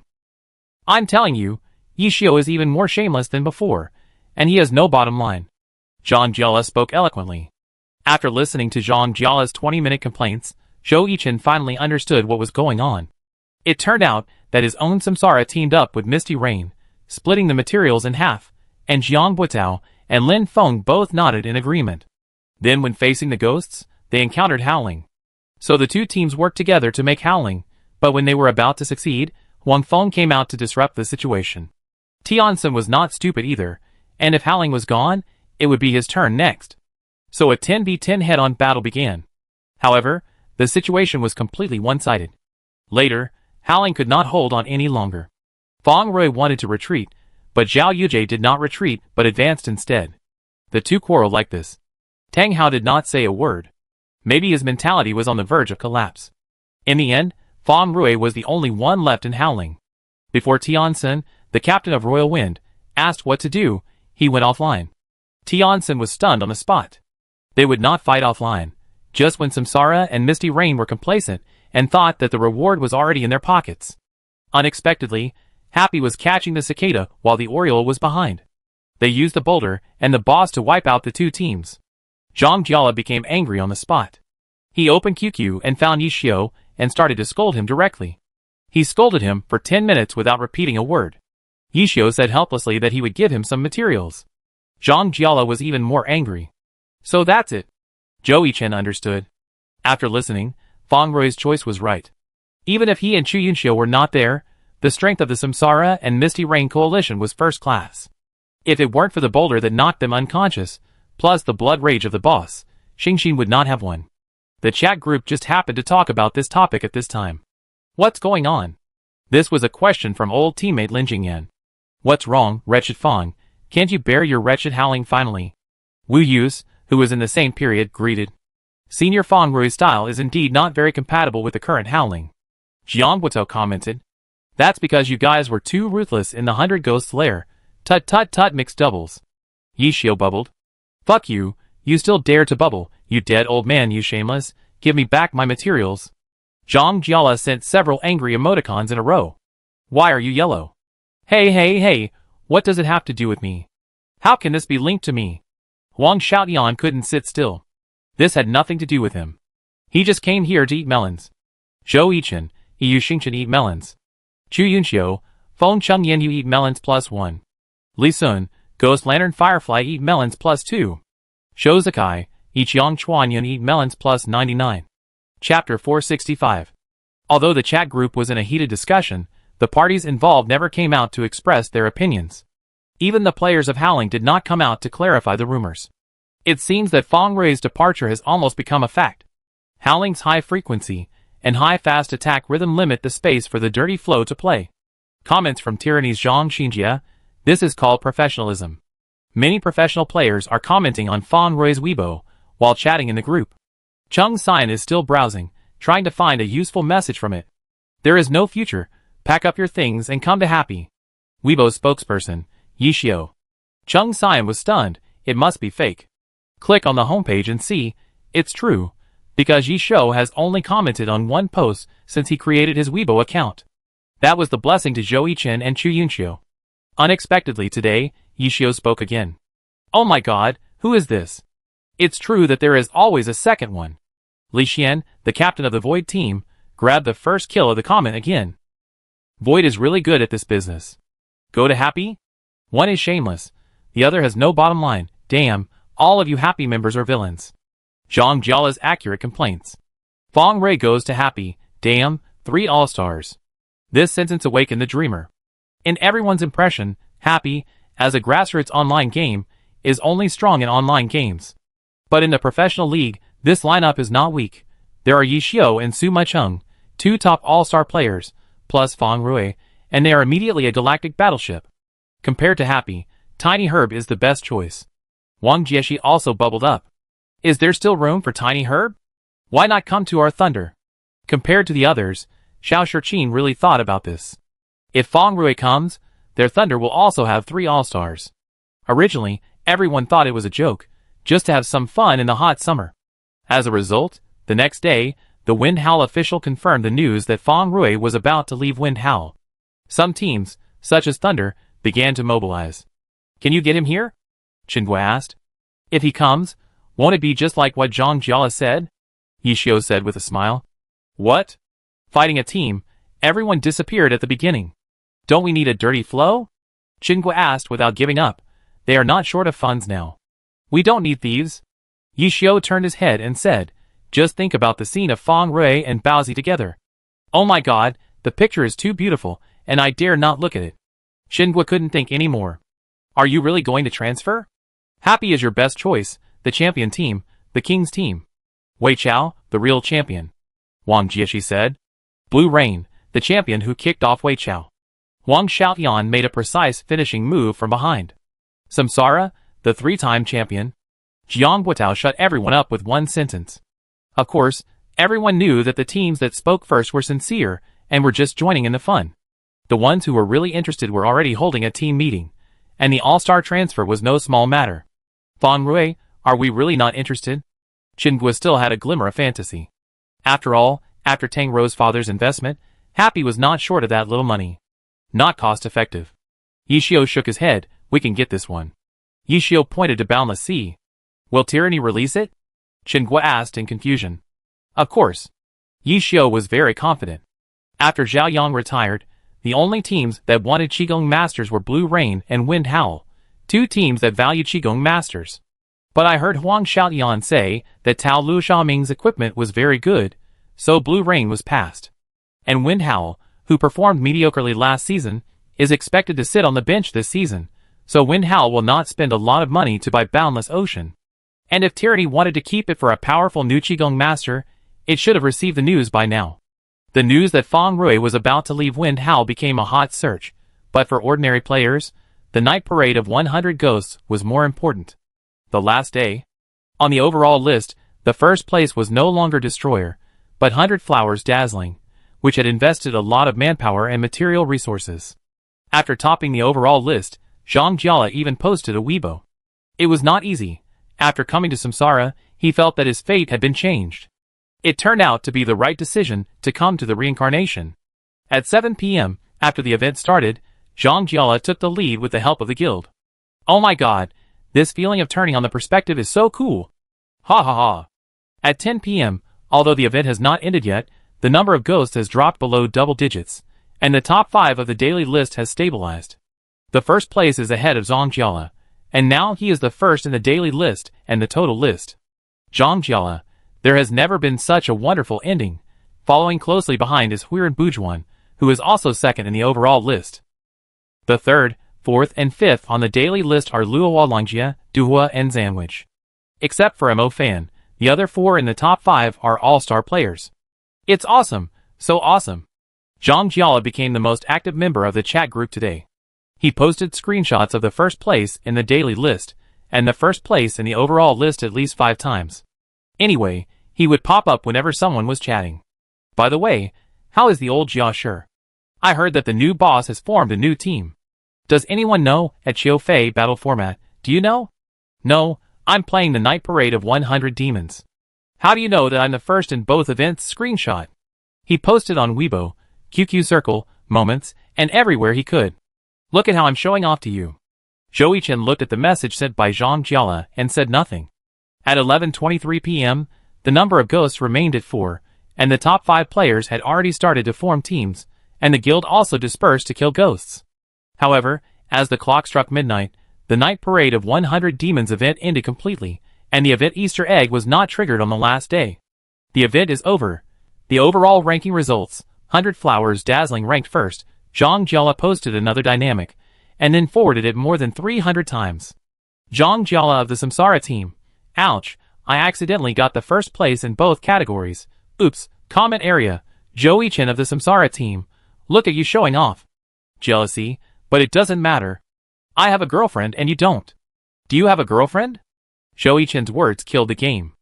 I'm telling you, Yi Xiu is even more shameless than before, and he has no bottom line. Zhang Jiala spoke eloquently. After listening to Zhang Jiala's 20-minute complaints, Zhou Yichen finally understood what was going on. It turned out that his own Samsara teamed up with Misty Rain, splitting the materials in half, and Jiang Buitao and Lin Feng both nodded in agreement. Then when facing the ghosts, they encountered Howling. So the two teams worked together to make Howling, but when they were about to succeed, Wang Feng came out to disrupt the situation. Tianxin was not stupid either, and if Howling was gone, it would be his turn next. So a 10v10 head-on battle began. However, the situation was completely one-sided. Later, Howling could not hold on any longer. Feng Rui wanted to retreat, but Zhao Yujie did not retreat but advanced instead. The two quarreled like this. Tang Hao did not say a word. Maybe his mentality was on the verge of collapse. In the end, Feng Rui was the only one left in Howling. Before Tianxin, the captain of Royal Wind, asked what to do, he went offline. Tianxin was stunned on the spot. They would not fight offline, just when Samsara and Misty Rain were complacent and thought that the reward was already in their pockets. Unexpectedly, Happy was catching the cicada while the Oriole was behind. They used the boulder and the boss to wipe out the two teams. Zhang Jiala became angry on the spot. He opened QQ and found Yi Xiu and started to scold him directly. He scolded him for 10 minutes without repeating a word. Yi Xiu said helplessly that he would give him some materials. Zhang Jiala was even more angry. So that's it. Zhou Yichen understood. After listening, Feng Rui's choice was right. Even if he and Chu Yunxiu were not there, the strength of the Samsara and Misty Rain coalition was first class. If it weren't for the boulder that knocked them unconscious, plus the blood rage of the boss, Xingxin would not have won. The chat group just happened to talk about this topic at this time. What's going on? This was a question from old teammate Lin Jingyan. What's wrong, wretched Feng? Can't you bear your wretched Howling finally? Wu Yus, who was in the same period, greeted. Senior Feng Rui's style is indeed not very compatible with the current Howling. Jiang Buito commented. That's because you guys were too ruthless in the 100 Ghosts lair. Tut tut tut mixed doubles. Yi Xiu bubbled. Fuck you, you still dare to bubble, you dead old man, you shameless. Give me back my materials. Zhang Jiala sent several angry emoticons in a row. Why are you yellow? Hey, what does it have to do with me? How can this be linked to me? Huang Xiaotian couldn't sit still. This had nothing to do with him. He just came here to eat melons. Zhou Yichen, Yu Xingchen eat melons. Chu Yunxiu, Feng Chengyan you eat melons +1. Li Sun, Ghost Lantern Firefly eat melons +2. Shou Zakai, Yiqiang Chuanyun eat melons +99. Chapter 465. Although the chat group was in a heated discussion, the parties involved never came out to express their opinions. Even the players of Howling did not come out to clarify the rumors. It seems that Feng Rui's departure has almost become a fact. Howling's high frequency and high fast attack rhythm limit the space for the dirty flow to play. Comments from Tyranny's Zhang Xinjia. This is called professionalism. Many professional players are commenting on Feng Rui's Weibo while chatting in the group. Chung Xian is still browsing, trying to find a useful message from it. There is no future. Pack up your things and come to Happy. Weibo's spokesperson, Yishio. Chung Xian was stunned. It must be fake. Click on the homepage and see. It's true. Because Yishio has only commented on one post since he created his Weibo account. That was the blessing to Zhou Yichen and Chu Yunxiu. Unexpectedly today, Yishio spoke again. Oh my god, who is this? It's true that there is always a second one. Li Xian, the captain of the Void team, grabbed the first kill of the comment again. Void is really good at this business. Go to Happy? One is shameless. The other has no bottom line. Damn, all of you Happy members are villains. Zhang Jiala's accurate complaints. Feng Rui goes to Happy. Damn, 3 all-stars. This sentence awakened the dreamer. In everyone's impression, Happy, as a grassroots online game, is only strong in online games. But in the professional league, this lineup is not weak. There are Yishio and Su Maicheng, 2 top all-star players, plus Feng Rui, and they are immediately a galactic battleship. Compared to Happy, Tiny Herb is the best choice. Wang Jieshi also bubbled up. Is there still room for Tiny Herb? Why not come to our Thunder? Compared to the others, Xiao Shiqin really thought about this. If Feng Rui comes, their Thunder will also have 3 all-stars. Originally, everyone thought it was a joke, just to have some fun in the hot summer. As a result, the next day, the Wind Howl official confirmed the news that Feng Rui was about to leave Wind Howl. Some teams, such as Thunder, began to mobilize. Can you get him here? Qingguo asked. If he comes, won't it be just like what Zhang Jiala said? Yishio said with a smile. What? Fighting a team, everyone disappeared at the beginning. Don't we need a dirty flow? Qingguo asked without giving up. They are not short of funds now. We don't need thieves. Yishio turned his head and said, just think about the scene of Feng Rui and Baozi together. Oh my god, the picture is too beautiful, and I dare not look at it. Qingguo couldn't think any more. Are you really going to transfer? Happy is your best choice, the champion team, the king's team. Wei Chao, the real champion. Wang Jieshi said. Blue Rain, the champion who kicked off Wei Chao. Wang Xiaoyan made a precise finishing move from behind. Samsara, the 3-time champion. Jiang Guotao shut everyone up with one sentence. Of course, everyone knew that the teams that spoke first were sincere and were just joining in the fun. The ones who were really interested were already holding a team meeting, and the all-star transfer was no small matter. Feng Rui, are we really not interested? Qingguo still had a glimmer of fantasy. After all, after Tang Rou's father's investment, Happy was not short of that little money. Not cost-effective. Yishio shook his head. We can get this one. Yishio pointed to Boundless Sea. Will Tyranny release it? Qingguo asked in confusion. Of course. Yishio was very confident. After Zhao Yang retired, the only teams that wanted Qigong Masters were Blue Rain and Wind Howl, 2 teams that valued Qigong Masters. But I heard Huang Xiaoyan say that Tao Lu Xiaoming's equipment was very good, so Blue Rain was passed. And Wind Howl, who performed mediocrely last season, is expected to sit on the bench this season, so Wind Howl will not spend a lot of money to buy Boundless Ocean. And if Tyranny wanted to keep it for a powerful new Qigong Master, it should have received the news by now. The news that Feng Rui was about to leave Wind Howl became a hot search, but for ordinary players, the night parade of 100 ghosts was more important. The last day. On the overall list, the first place was no longer Destroyer, but 100 Flowers Dazzling, which had invested a lot of manpower and material resources. After topping the overall list, Zhang Jiala even posted a Weibo. It was not easy. After coming to Samsara, he felt that his fate had been changed. It turned out to be the right decision to come to the reincarnation. At 7 p.m., after the event started, Zhang Jiala took the lead with the help of the guild. Oh my god, this feeling of turning on the perspective is so cool. Ha ha ha. At 10 p.m., although the event has not ended yet, the number of ghosts has dropped below double digits, and the top 5 of the daily list has stabilized. The first place is ahead of Zhang Jiala, and now he is the first in the daily list and the total list. Zhang Jiala, There has never been such a wonderful ending. Following closely behind is Huiran Bujuan, who is also second in the overall list. The third, fourth, and fifth on the daily list are Luo Langjia, Duhua, and Zanwich. Except for Mo Fan, the other four in the top 5 are all-star players. It's awesome, so awesome. Zhang Jiala became the most active member of the chat group today. He posted screenshots of the first place in the daily list, and the first place in the overall list at least 5 times. Anyway, he would pop up whenever someone was chatting. By the way, how is the old Jia Shi? I heard that the new boss has formed a new team. Does anyone know at Qiufei battle format, do you know? No, I'm playing the Night Parade of 100 Demons. How do you know that I'm the first in both events? Screenshot. He posted on Weibo, QQ Circle, Moments, and everywhere he could. Look at how I'm showing off to you. Zhou Yichen looked at the message sent by Zhang Jiala and said nothing. At 11:23 p.m., the number of ghosts remained at 4, and the top 5 players had already started to form teams, and the guild also dispersed to kill ghosts. However, as the clock struck midnight, the Night Parade of 100 Demons event ended completely, and the event Easter egg was not triggered on the last day. The event is over. The overall ranking results, 100 Flowers Dazzling ranked first. Zhang Jiala posted another dynamic, and then forwarded it more than 300 times. Zhang Jiala of the Samsara team. Ouch, I accidentally got the first place in both categories. Oops, comment area. Zhou Yichen of the Samsara team. Look at you showing off. Jealousy, but it doesn't matter. I have a girlfriend and you don't. Do you have a girlfriend? Zhou Yichen's words killed the game.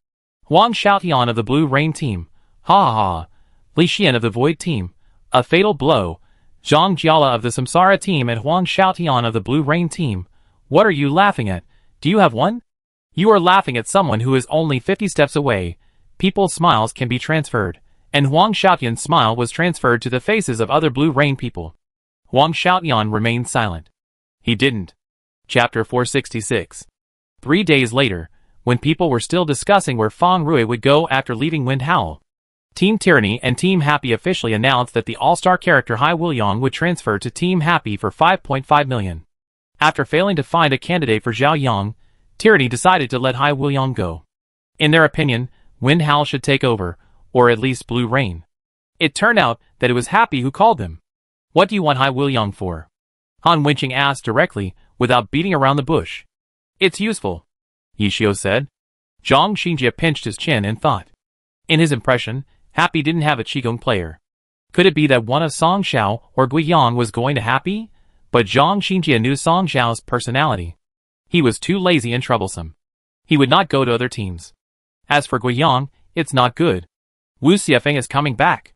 Huang Xiaotian of the Blue Rain team. Ha ha ha. Li Xian of the Void team. A fatal blow. Zhang Jiala of the Samsara team and Huang Xiaotian of the Blue Rain team. What are you laughing at? Do you have one? You are laughing at someone who is only 50 steps away. People's smiles can be transferred, and Huang Xiaotian's smile was transferred to the faces of other Blue Rain people. Huang Xiaotian remained silent. He didn't. Chapter 466. 3 days later, when people were still discussing where Fang Rui would go after leaving Wind Howl, Team Tyranny and Team Happy officially announced that the all-star character Hai Wuliang would transfer to Team Happy for 5.5 million. After failing to find a candidate for Zhao Yang, Tyranny decided to let Hai Wuliang go. In their opinion, Wind Howl should take over, or at least Blue Rain. It turned out that it was Happy who called them. What do you want Hai Wuliang for? Han Wenqing asked directly, without beating around the bush. It's useful, Yishio said. Zhang Xinjie pinched his chin and thought. In his impression, Happy didn't have a Qigong player. Could it be that one of Song Xiao or Guiyang was going to Happy? But Zhang Xinjie knew Song Xiao's personality. He was too lazy and troublesome. He would not go to other teams. As for Guiyang, it's not good. Wu Xiefeng is coming back.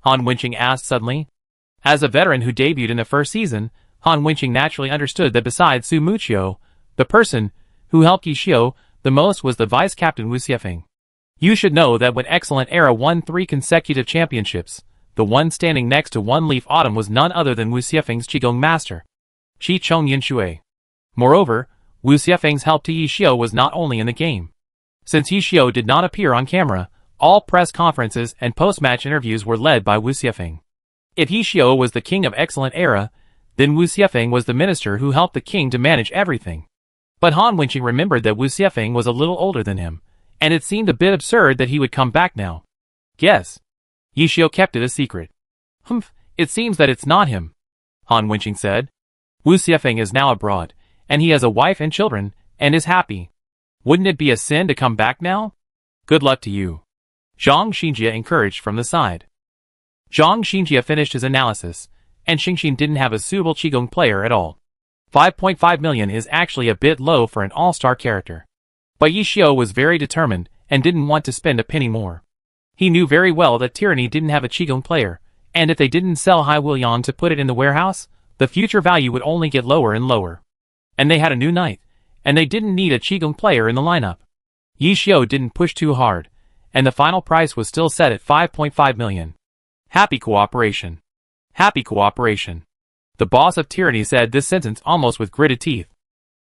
Han Wenqing asked suddenly. As a veteran who debuted in the first season, Han Wenqing naturally understood that besides Su Muqiu, the person who helped Yishio the most was the vice-captain Wu Xiefeng. You should know that when Excellent Era won 3 consecutive championships, the one standing next to One Leaf Autumn was none other than Wu Xiefeng's Qigong master, Shi Chong Yin Shui. Moreover, Wu Xiefeng's help to Yishio was not only in the game. Since Yishio did not appear on camera, all press conferences and post-match interviews were led by Wu Xiefeng. If Yishio was the king of Excellent Era, then Wu Xiefeng was the minister who helped the king to manage everything. But Han Wenqing remembered that Wu Xiefeng was a little older than him, and it seemed a bit absurd that he would come back now. Guess. Yishio kept it a secret. Humph, it seems that it's not him, Han Wenqing said. Wu Xiefeng is now abroad, and he has a wife and children, and is happy. Wouldn't it be a sin to come back now? Good luck to you. Zhang Xinjie encouraged from the side. Zhang Xinjie finished his analysis, and Xingxin didn't have a suitable Qigong player at all. 5.5 million is actually a bit low for an all-star character. But Yishio was very determined, and didn't want to spend a penny more. He knew very well that Tyranny didn't have a Qigong player, and if they didn't sell Hai Wuliang to put it in the warehouse, the future value would only get lower and lower. And they had a new knight, and they didn't need a Qigong player in the lineup. Yishio didn't push too hard, and the final price was still set at 5.5 million. Happy cooperation. Happy cooperation. The boss of Tyranny said this sentence almost with gritted teeth.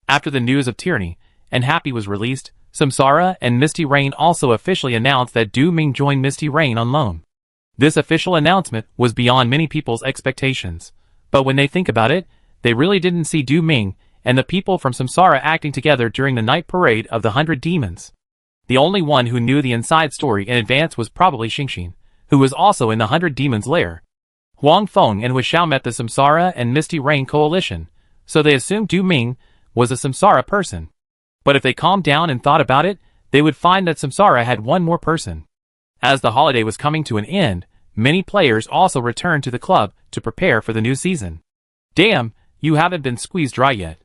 After the news of Tyranny and Happy was released, Samsara and Misty Rain also officially announced that Du Ming joined Misty Rain on loan. This official announcement was beyond many people's expectations, but when they think about it, they really didn't see Du Ming and the people from Samsara acting together during the night parade of the 100 Demons. The only one who knew the inside story in advance was probably Xingxin, who was also in the 100 Demons lair. Huang Feng and Xiao met the Samsara and Misty Rain coalition, so they assumed Du Ming was a Samsara person. But if they calmed down and thought about it, they would find that Samsara had one more person. As the holiday was coming to an end, many players also returned to the club to prepare for the new season. Damn, you haven't been squeezed dry yet.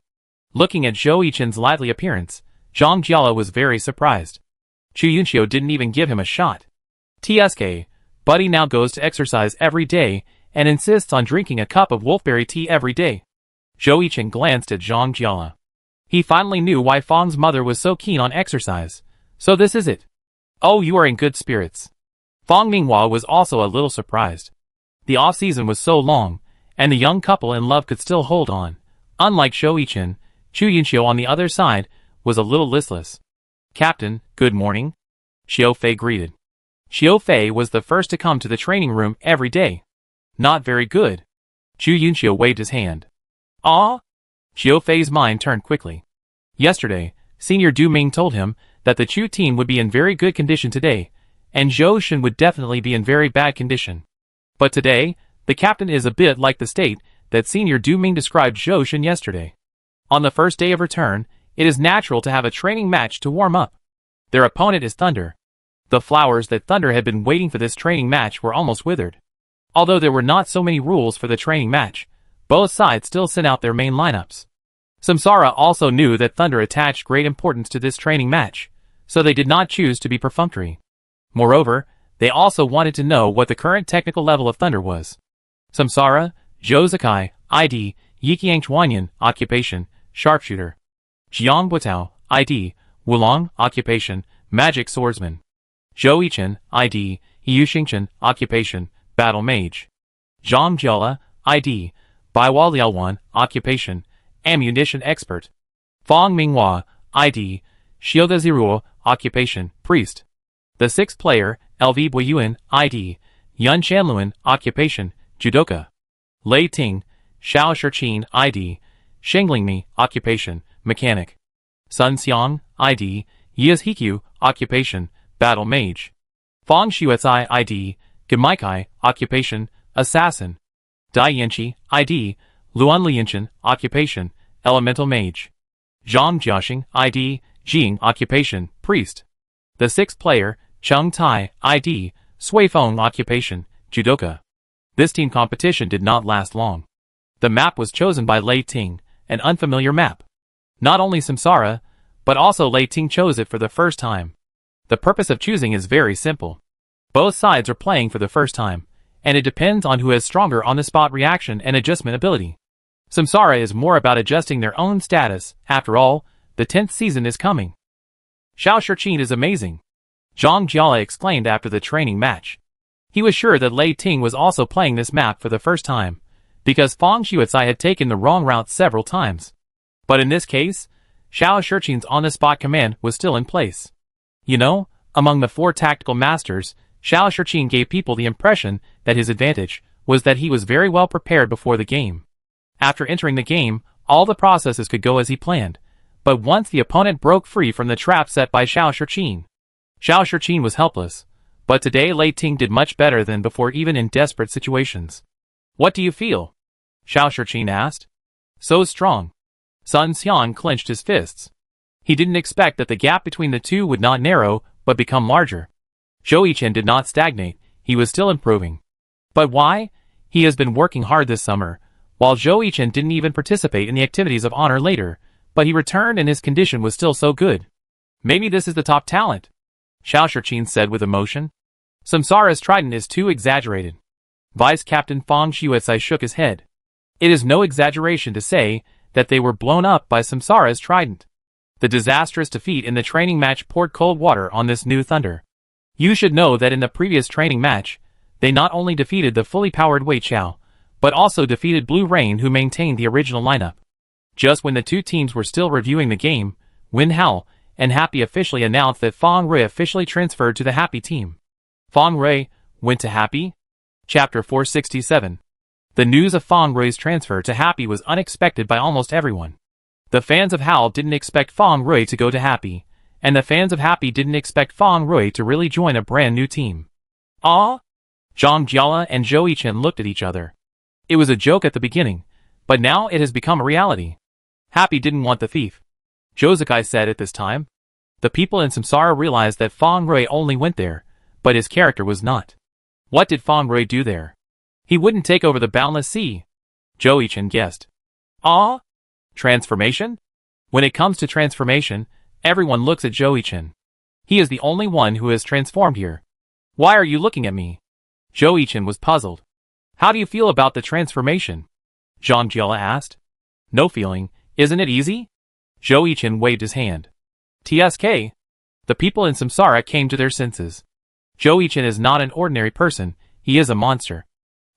Looking at Zhou Yichen's lively appearance, Zhang Jiala was very surprised. Chu Yunxiu didn't even give him a shot. TSK, Buddy now goes to exercise every day and insists on drinking a cup of wolfberry tea every day. Zhou Yichen glanced at Zhang Jiala. He finally knew why Fang's mother was so keen on exercise. So this is it. Oh, you are in good spirits. Fang Minghua was also a little surprised. The off-season was so long, and the young couple in love could still hold on. Unlike Zhou Yichen, Chu Yunxiu on the other side was a little listless. Captain, good morning. Xiao Fei greeted. Xiao Fei was the first to come to the training room every day. Not very good. Chu Yunxiu waved his hand. Ah? Xiao Fei's mind turned quickly. Yesterday, Senior Du Ming told him that the Chu team would be in very good condition today, and Zhou Shen would definitely be in very bad condition. But today, the captain is a bit like the state that Senior Du Ming described Zhou Shen yesterday. On the first day of return, it is natural to have a training match to warm up. Their opponent is Thunder. The flowers that Thunder had been waiting for this training match were almost withered. Although there were not so many rules for the training match, both sides still sent out their main lineups. Samsara also knew that Thunder attached great importance to this training match, so they did not choose to be perfunctory. Moreover, they also wanted to know what the current technical level of Thunder was. Samsara, Zhou Zakai, ID, Yiqiang Chuanyan, occupation, sharpshooter. Jiang Butao, ID, Wulong, occupation, magic swordsman. Zhou Yichen, ID, Yu Xingchen, occupation, battle mage. Zhang Jiala, ID, Baiwa Liaowan, occupation, ammunition expert. Fang Minghua, ID, Xiaoda Ziruo, occupation, priest. The sixth player, LV Buiyuan, ID, Yun Chanluan, occupation, judoka. Lei Ting, Xiao Shiqin, ID, Shenglingmi, occupation, mechanic. Sun Xiang, ID, Yias Hikyu, occupation, battle mage. Fang Xuecai, ID, Gemaikai, occupation, assassin. Dai Yanqi, ID, Luan Lianchen, occupation, elemental mage. Zhang Jiaxing, ID, Jing, occupation, priest. The sixth player, Cheng Tai, ID, Sui Feng, occupation, judoka. This team competition did not last long. The map was chosen by Lei Ting, an unfamiliar map. Not only Samsara, but also Lei Ting chose it for the first time. The purpose of choosing is very simple. Both sides are playing for the first time, and it depends on who has stronger on-the-spot reaction and adjustment ability. Samsara is more about adjusting their own status. After all, the 10th season is coming. Xiao Shiqin is amazing. Zhang Jiala exclaimed after the training match. He was sure that Lei Ting was also playing this map for the first time, because Fang Xuecai had taken the wrong route several times. But in this case, Xiao Shiqin's on-the-spot command was still in place. You know, among the 4 tactical masters, Xiao Shiqin gave people the impression that his advantage was that he was very well prepared before the game. After entering the game, all the processes could go as he planned, but once the opponent broke free from the trap set by Xiao Shiqin was helpless. But today Lei Ting did much better than before, even in desperate situations. What do you feel? Xiao Shiqin asked. So strong. Sun Xiang clenched his fists. He didn't expect that the gap between the two would not narrow, but become larger. Zhou Yichen did not stagnate, he was still improving. But why? He has been working hard this summer, while Zhou Yichen didn't even participate in the activities of honor later, but he returned and his condition was still so good. Maybe this is the top talent, Xiao Shiqin said with emotion. Samsara's trident is too exaggerated. Vice Captain Fang Xuecai shook his head. It is no exaggeration to say that they were blown up by Samsara's trident. The disastrous defeat in the training match poured cold water on this new Thunder. You should know that in the previous training match, they not only defeated the fully powered Wei Chao, but also defeated Blue Rain, who maintained the original lineup. Just when the two teams were still reviewing the game, Wen Hao and Happy officially announced that Fang Rui officially transferred to the Happy team. Fang Rui went to Happy? Chapter 467. The news of Fang Rui's transfer to Happy was unexpected by almost everyone. The fans of Hao didn't expect Fang Rui to go to Happy, and the fans of Happy didn't expect Fang Rui to really join a brand new team. Ah? Zhang Jiala and Zhou Yichen looked at each other. It was a joke at the beginning, but now it has become a reality. Happy didn't want the thief, Josukai said at this time. The people in Samsara realized that Fang Rui only went there, but his character was not. What did Fang Rui do there? He wouldn't take over the boundless sea, Zhou Yichen guessed. Ah? Transformation? When it comes to transformation, everyone looks at Zhou Yichen. He is the only one who has transformed here. Why are you looking at me? Zhou Yichen was puzzled. How do you feel about the transformation? Zhang Jiala asked. No feeling, isn't it easy? Zhou Yichen waved his hand. TSK. The people in Samsara came to their senses. Zhou Yichen is not an ordinary person, he is a monster.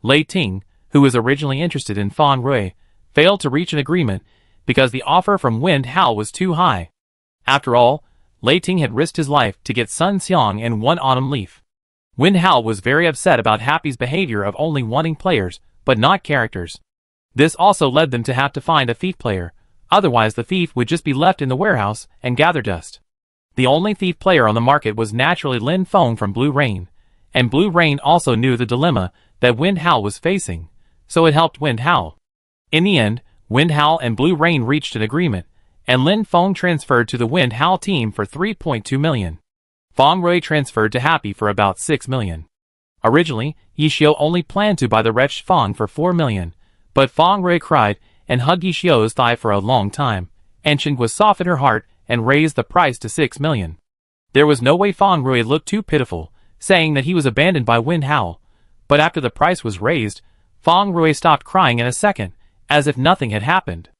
Lei Ting, who was originally interested in Fang Rui, failed to reach an agreement because the offer from Wind Hao was too high. After all, Lei Ting had risked his life to get Sun Xiang and one autumn leaf. Wind Hao was very upset about Happy's behavior of only wanting players, but not characters. This also led them to have to find a thief player, otherwise the thief would just be left in the warehouse and gather dust. The only thief player on the market was naturally Lin Feng from Blue Rain, and Blue Rain also knew the dilemma that Wind Hao was facing, so it helped Wind Hao. In the end, Wind Hao and Blue Rain reached an agreement, and Lin Feng transferred to the Wind Hao team for 3.2 million. Fang Rui transferred to Happy for about 6 million. Originally, Yixiu only planned to buy the wretched Fang for 4 million, but Fang Rui cried and hugged Yixiu's thigh for a long time, and Chen was soft in her heart and raised the price to 6 million. There was no way Fang Rui looked too pitiful, saying that he was abandoned by Wind Hao, but after the price was raised, Fang Rui stopped crying in a second, as if nothing had happened.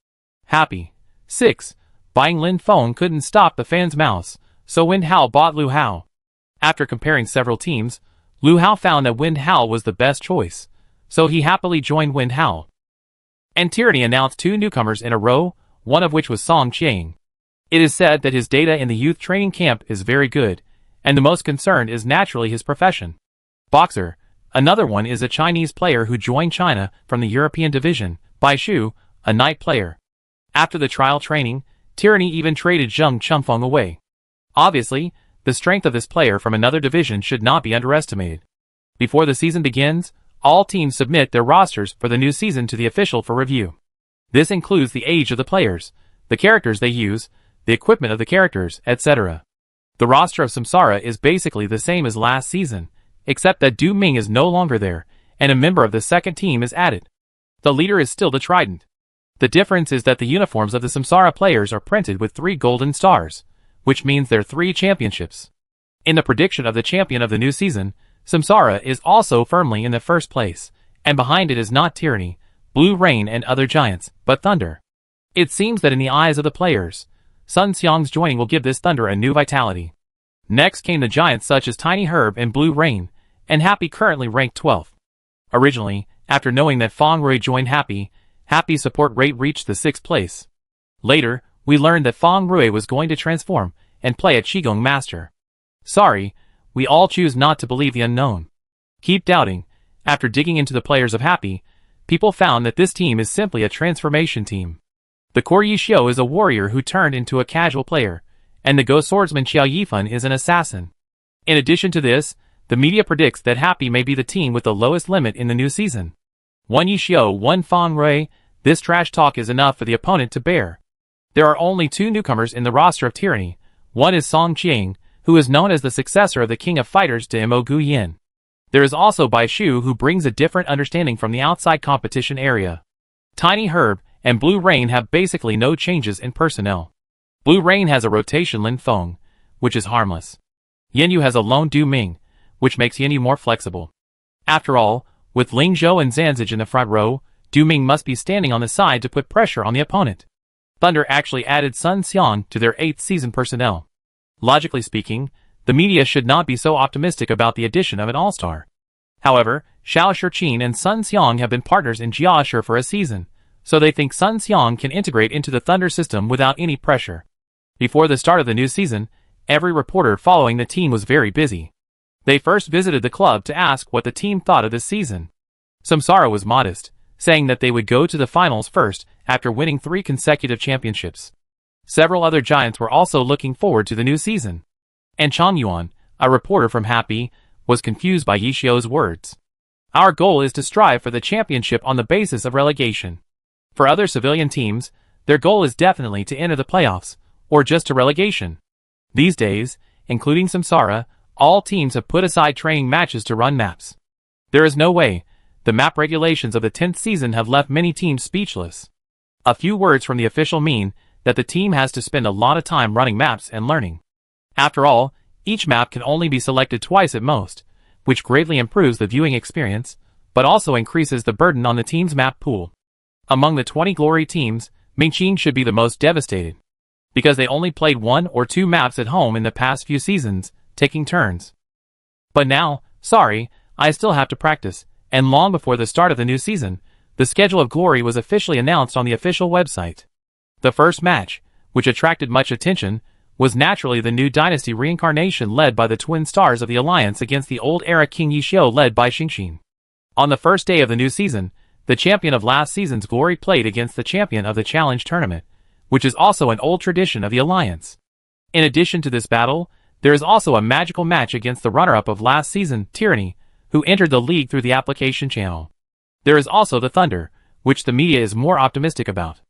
Happy. 6. Buying Lin Feng couldn't stop the fans' mouths, so Wind Hao bought Lu Hao. After comparing several teams, Lu Hao found that Wind Hao was the best choice, so he happily joined Wind Hao. And Tyranny announced 2 newcomers in a row, one of which was Song Qiang. It is said that his data in the youth training camp is very good, and the most concerned is naturally his profession. Boxer. Another one is a Chinese player who joined China from the European division, Bai Shu, a night player. After the trial training, Tyranny even traded Zheng Chengfeng away. Obviously, the strength of this player from another division should not be underestimated. Before the season begins, all teams submit their rosters for the new season to the official for review. This includes the age of the players, the characters they use, the equipment of the characters, etc. The roster of Samsara is basically the same as last season, except that Du Ming is no longer there, and a member of the second team is added. The leader is still the Trident. The difference is that the uniforms of the Samsara players are printed with 3 golden stars, which means there are 3 championships. In the prediction of the champion of the new season, Samsara is also firmly in the first place, and behind it is not Tyranny, Blue Rain and other giants, but Thunder. It seems that in the eyes of the players, Sun Xiang's joining will give this Thunder a new vitality. Next came the giants such as Tiny Herb and Blue Rain, and Happy currently ranked 12th. Originally, after knowing that Fang Rui joined Happy, Happy's support rate reached the 6th place. Later, we learned that Fang Rui was going to transform and play a Qigong master. Sorry, we all choose not to believe the unknown. Keep doubting. After digging into the players of Happy, people found that this team is simply a transformation team. The core Yixiu is a warrior who turned into a casual player, and the ghost swordsman Xiao Yifan is an assassin. In addition to this, the media predicts that Happy may be the team with the lowest limit in the new season. 1 Yixiu, 1 Fang Rui, this trash talk is enough for the opponent to bear. There are only 2 newcomers in the roster of Tyranny. One is Song Qiang, who is known as the successor of the King of Fighters Demo Gu Yin. There is also Bai Shu, who brings a different understanding from the outside competition area. Tiny Herb and Blue Rain have basically no changes in personnel. Blue Rain has a rotation Lin Feng, which is harmless. Yanyu has a lone Du Ming, which makes Yanyu more flexible. After all, with Ling Zhou and Zanzij in the front row, Du Ming must be standing on the side to put pressure on the opponent. Thunder actually added Sun Xiang to their 8th season personnel. Logically speaking, the media should not be so optimistic about the addition of an all-star. However, Xiao Shiqin and Sun Xiang have been partners in Jiashi for a season, so they think Sun Xiang can integrate into the Thunder system without any pressure. Before the start of the new season, every reporter following the team was very busy. They first visited the club to ask what the team thought of this season. Samsara was modest, saying that they would go to the finals first after winning 3 consecutive championships. Several other giants were also looking forward to the new season. And Chang Yuan, a reporter from Happy, was confused by Yishio's words. Our goal is to strive for the championship on the basis of relegation. For other civilian teams, their goal is definitely to enter the playoffs, or just to relegation. These days, including Samsara, all teams have put aside training matches to run maps. There is no way. The map regulations of the 10th season have left many teams speechless. A few words from the official mean that the team has to spend a lot of time running maps and learning. After all, each map can only be selected twice at most, which greatly improves the viewing experience, but also increases the burden on the team's map pool. Among the 20 glory teams, Mingqing should be the most devastated, because they only played 1 or 2 maps at home in the past few seasons, taking turns. But now, sorry, I still have to practice, and long before the start of the new season, the schedule of glory was officially announced on the official website. The first match, which attracted much attention, was naturally the new dynasty reincarnation led by the twin stars of the alliance against the old era King Yishio led by Xingxin. On the first day of the new season, the champion of last season's glory played against the champion of the challenge tournament, which is also an old tradition of the alliance. In addition to this battle, there is also a magical match against the runner-up of last season, Tyranny, who entered the league through the application channel. There is also the Thunder, which the media is more optimistic about.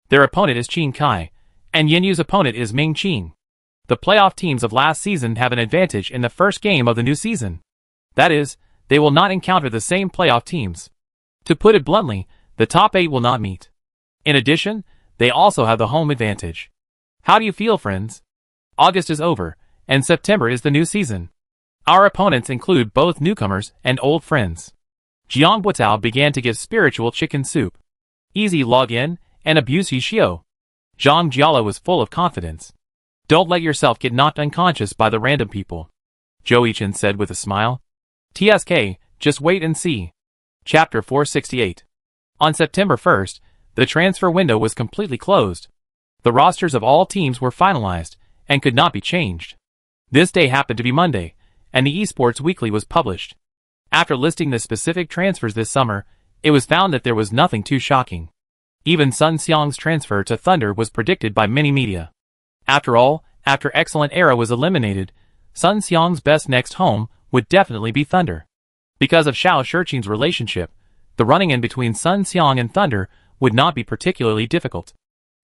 Their opponent is Qin Kai, and Yenyu's opponent is Ming Qing. The playoff teams of last season have an advantage in the first game of the new season. That is, they will not encounter the same playoff teams. To put it bluntly, the top 8 will not meet. In addition, they also have the home advantage. How do you feel, friends? August is over, and September is the new season. Our opponents include both newcomers and old friends. Jiang Buotao began to give spiritual chicken soup. Easy log-in, and abuse Yishio. Zhang Jiala was full of confidence. Don't let yourself get knocked unconscious by the random people, Zhou Yichen said with a smile. TSK, just wait and see. Chapter 468. On September 1st, the transfer window was completely closed. The rosters of all teams were finalized, and could not be changed. This day happened to be Monday, and the Esports Weekly was published. After listing the specific transfers this summer, it was found that there was nothing too shocking. Even Sun Xiang's transfer to Thunder was predicted by many media. After all, after Excellent Era was eliminated, Sun Xiang's best next home would definitely be Thunder. Because of Xiao Shiqing's relationship, the running in between Sun Xiang and Thunder would not be particularly difficult.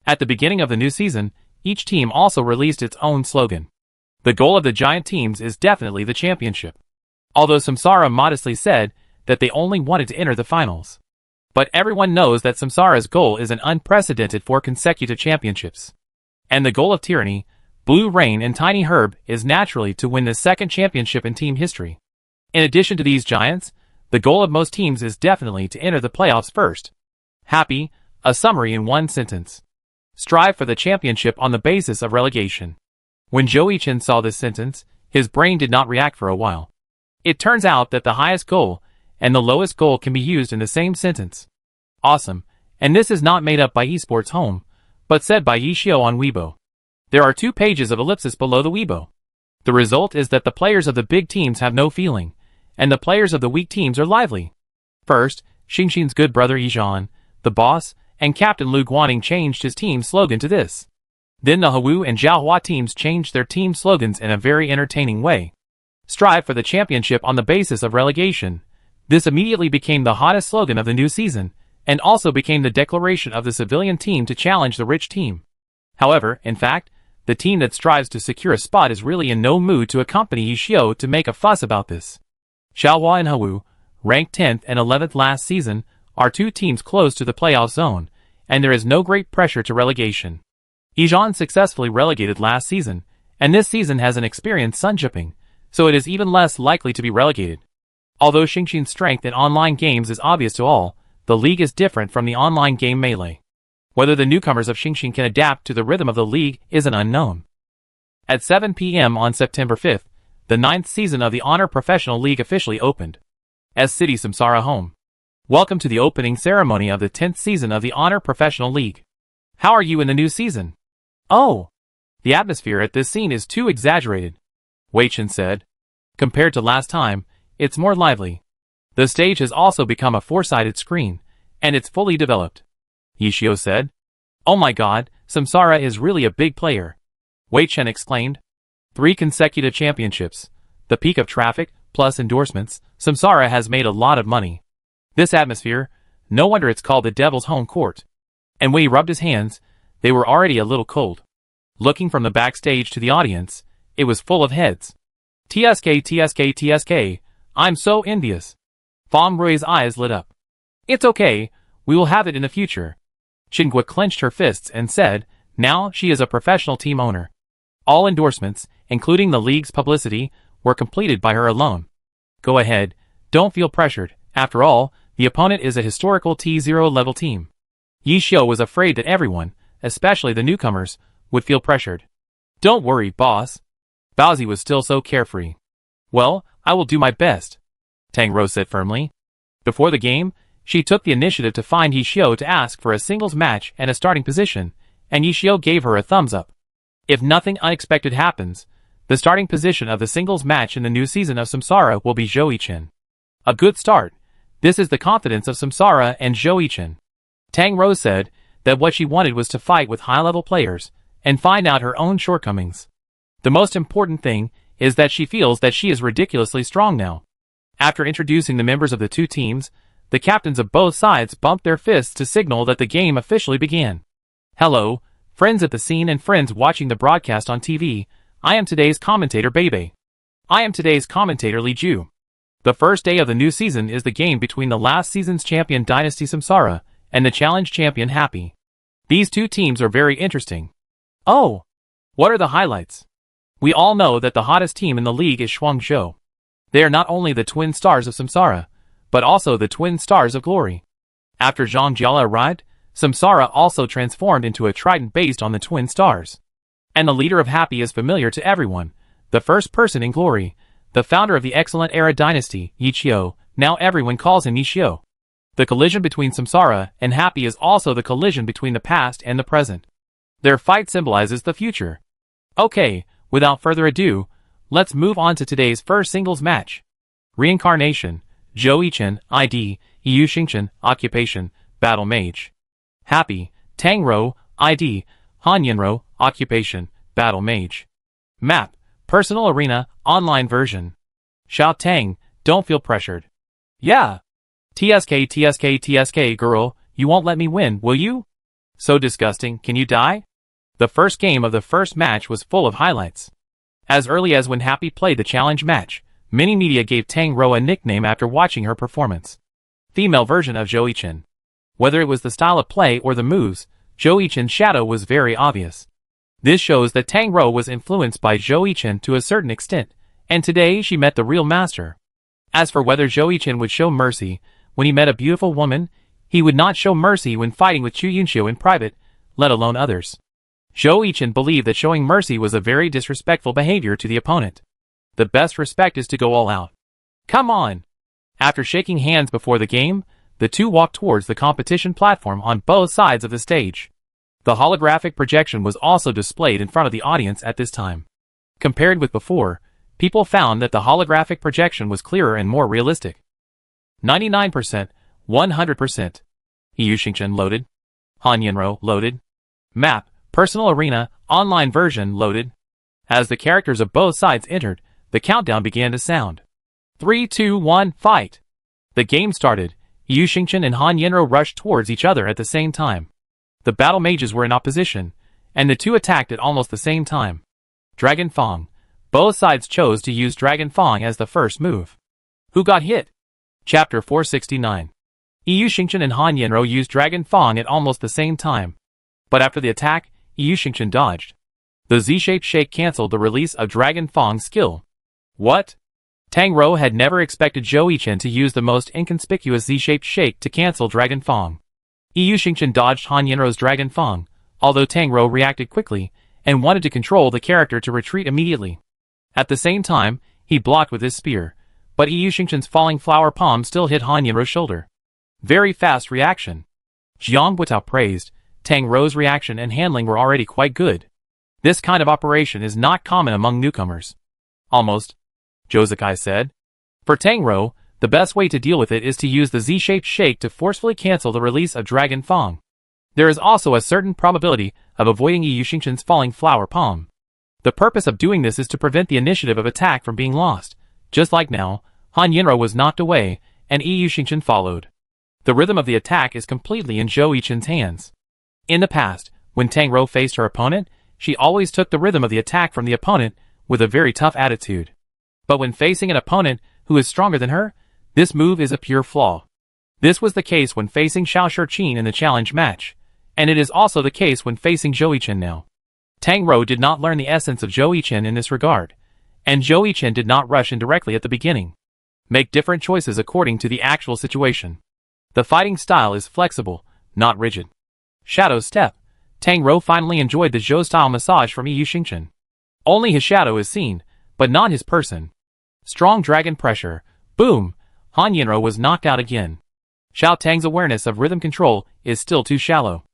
At the beginning of the new season, each team also released its own slogan. The goal of the giant teams is definitely the championship. Although Samsara modestly said that they only wanted to enter the finals. But everyone knows that Samsara's goal is an unprecedented 4 consecutive championships. And the goal of Tyranny, Blue Rain and Tiny Herb is naturally to win the 2nd championship in team history. In addition to these giants, the goal of most teams is definitely to enter the playoffs first. Happy, a summary in 1 sentence. Strive for the championship on the basis of relegation. When Zhou Yichen saw this sentence, his brain did not react for a while. It turns out that the highest goal and the lowest goal can be used in the same sentence. Awesome, and this is not made up by Esports Home, but said by Yishio on Weibo. There are 2 pages of ellipsis below the Weibo. The result is that the players of the big teams have no feeling, and the players of the weak teams are lively. First, Xingxin's good brother Yizhan, the boss, and Captain Lu Guaning changed his team slogan to this. Then the Hawu and Zhaohua teams changed their team slogans in a very entertaining way. Strive for the championship on the basis of relegation. This immediately became the hottest slogan of the new season, and also became the declaration of the civilian team to challenge the rich team. However, in fact, the team that strives to secure a spot is really in no mood to accompany Yishio to make a fuss about this. Xiaohua and Hawu, ranked 10th and 11th last season, are 2 teams close to the playoff zone, and there is no great pressure to relegation. Yizhan successfully relegated last season, and this season has an experienced Sun Jiaping, so it is even less likely to be relegated. Although Xingxin's strength in online games is obvious to all, the league is different from the online game Melee. Whether the newcomers of Xingxin can adapt to the rhythm of the league is an unknown. At 7 p.m. on September 5th, the 9th season of the Honor Professional League officially opened. S City Samsara Home. Welcome to the opening ceremony of the 10th season of the Honor Professional League. How are you in the new season? Oh! The atmosphere at this scene is too exaggerated, Wei Chen said. Compared to last time, it's more lively. The stage has also become a 4-sided screen, and it's fully developed, Yishio said. Oh my god, Samsara is really a big player. Wei Chen exclaimed. 3 consecutive championships. The peak of traffic, plus endorsements, Samsara has made a lot of money. This atmosphere, no wonder it's called the Devil's Home Court. And Wei rubbed his hands, they were already a little cold. Looking from the backstage to the audience, it was full of heads. TSK, TSK, TSK, I'm so envious. Fong Rui's eyes lit up. It's okay, we will have it in the future. Qingguo clenched her fists and said, now she is a professional team owner. All endorsements, including the league's publicity, were completed by her alone. Go ahead, don't feel pressured. After all, the opponent is a historical T0 level team. Yi Xiu was afraid that everyone, especially the newcomers, would feel pressured. Don't worry, boss. Baozi was still so carefree. Well, I will do my best, Tang Rou said firmly. Before the game, she took the initiative to find Yi Xiu to ask for a singles match and a starting position, and Yi Xiu gave her a thumbs up. If nothing unexpected happens, the starting position of the singles match in the new season of Samsara will be Zhou Yichen. A good start. This is the confidence of Samsara and Zhou Yichen. Tang Rou said that what she wanted was to fight with high-level players and find out her own shortcomings. The most important thing is that she feels that she is ridiculously strong now. After introducing the members of the two teams, the captains of both sides bumped their fists to signal that the game officially began. Hello, friends at the scene and friends watching the broadcast on TV, I am today's commentator Bebe. I am today's commentator Li Ju. The first day of the new season is the game between the last season's champion Dynasty Samsara and the challenge champion Happy. These two teams are very interesting. Oh! What are the highlights? We all know that the hottest team in the league is Shuangzhou. They are not only the twin stars of Samsara, but also the twin stars of Glory. After Zhang Jiala arrived, Samsara also transformed into a trident based on the twin stars. And the leader of Happy is familiar to everyone, the first person in Glory, the founder of the Excellent Era Dynasty, Yi Xiu. Now everyone calls him Yi Xiu. The collision between Samsara and Happy is also the collision between the past and the present. Their fight symbolizes the future. Okay, without further ado, let's move on to today's first singles match. Reincarnation, Zhou Yichen, ID, Yu Xingchen, Occupation, Battle Mage. Happy, Tang Rou, ID, Han Yanrou, Occupation, Battle Mage. Map, Personal Arena, Online Version. Xiao Tang, don't feel pressured. Yeah. TSK, TSK, TSK, girl, you won't let me win, will you? So disgusting, can you die? The first game of the first match was full of highlights. As early as when Happy played the challenge match, many media gave Tang Rou a nickname after watching her performance. Female version of Zhou Yichen. Whether it was the style of play or the moves, Zhou Yichen's shadow was very obvious. This shows that Tang Rou was influenced by Zhou Yichen to a certain extent, and today she met the real master. As for whether Zhou Yichen would show mercy when he met a beautiful woman, he would not show mercy when fighting with Chu Yunxiu in private, let alone others. Zhou Yichen believed that showing mercy was a very disrespectful behavior to the opponent. The best respect is to go all out. Come on! After shaking hands before the game, the two walked towards the competition platform on both sides of the stage. The holographic projection was also displayed in front of the audience at this time. Compared with before, people found that the holographic projection was clearer and more realistic. 99%, 100%. Yu Xingchen loaded. Han Yanrou loaded. Map, Personal Arena, Online Version loaded. As the characters of both sides entered, the countdown began to sound. 3, 2, 1, fight! The game started. Yu Xingchen and Han Yanrou rushed towards each other at the same time. The battle mages were in opposition, and the two attacked at almost the same time. Dragon Fang. Both sides chose to use Dragon Fang as the first move. Who got hit? Chapter 469. Yu Xingchen and Han Yanrou used Dragon Fang at almost the same time. But after the attack, Yu Xingchen dodged. The Z-shaped shake cancelled the release of Dragon Fang's skill. What? Tang Rou had never expected Zhou Yichen to use the most inconspicuous Z-shaped shake to cancel Dragon Fang. Yu Xingchen dodged Han Yanrou's Dragon Fang, although Tang Rou reacted quickly and wanted to control the character to retreat immediately. At the same time, he blocked with his spear, but Yu Xingchen's falling flower palm still hit Han Yanrou's shoulder. Very fast reaction. Jiang Buitao praised, Tang Rou's reaction and handling were already quite good. This kind of operation is not common among newcomers. Almost, Zhou Zikai said. For Tang Rou, the best way to deal with it is to use the Z-shaped shake to forcefully cancel the release of Dragon Fang. There is also a certain probability of avoiding Yu Xingchen's falling flower palm. The purpose of doing this is to prevent the initiative of attack from being lost. Just like now, Han Yinro was knocked away, and Yu Xingchen followed. The rhythm of the attack is completely in Zhou Yichen's hands. In the past, when Tang Rou faced her opponent, she always took the rhythm of the attack from the opponent with a very tough attitude. But when facing an opponent who is stronger than her, this move is a pure flaw. This was the case when facing Xiao Shiqin in the challenge match, and it is also the case when facing Zhou Yichen now. Tang Rou did not learn the essence of Zhou Yichen in this regard, and Zhou Yichen did not rush in directly at the beginning. Make different choices according to the actual situation. The fighting style is flexible, not rigid. Shadow step. Tang Rou finally enjoyed the Zhou-style massage from Yu Xingchen. Only his shadow is seen, but not his person. Strong dragon pressure. Boom! Han Yinro was knocked out again. Xiao Tang's awareness of rhythm control is still too shallow.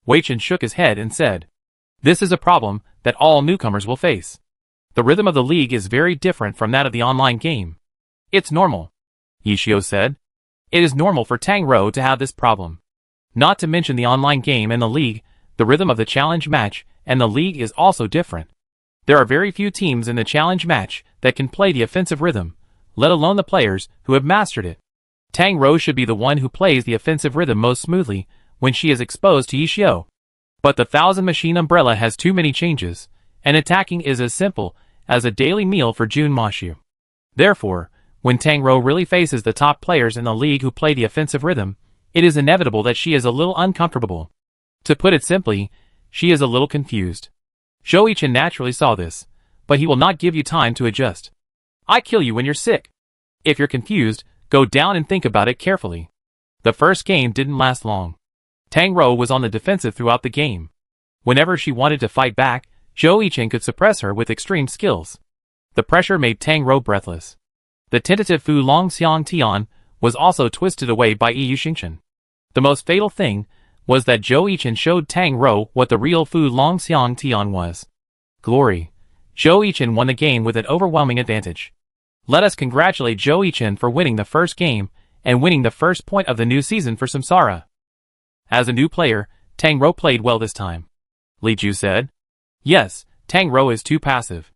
Wei Chen shook his head and said, "This is a problem that all newcomers will face. The rhythm of the league is very different from that of the online game. It's normal," Yishio said. "It is normal for Tang Rou to have this problem. Not to mention the online game and the league, the rhythm of the challenge match and the league is also different. There are very few teams in the challenge match that can play the offensive rhythm, let alone the players who have mastered it. Tang Rou should be the one who plays the offensive rhythm most smoothly when she is exposed to Yishio. But the Thousand Machine Umbrella has too many changes, and attacking is as simple as a daily meal for Jun Mashu. Therefore, when Tang Rou really faces the top players in the league who play the offensive rhythm, it is inevitable that she is a little uncomfortable. To put it simply, she is a little confused. Zhou Yichen naturally saw this, but he will not give you time to adjust. I kill you when you're sick. If you're confused, go down and think about it carefully." The first game didn't last long. Tang Rou was on the defensive throughout the game. Whenever she wanted to fight back, Zhou Yichen could suppress her with extreme skills. The pressure made Tang Rou breathless. The tentative Fu Long Xiang Tian was also twisted away by Yu Xingchen. The most fatal thing was that Zhou Yichen showed Tang Rou what the real Fu Long Xiang Tian was. Glory. Zhou Yichen won the game with an overwhelming advantage. Let us congratulate Zhou Yichen for winning the first game and winning the first point of the new season for Samsara. As a new player, Tang Rou played well this time. Li Ju said. Yes, Tang Rou is too passive.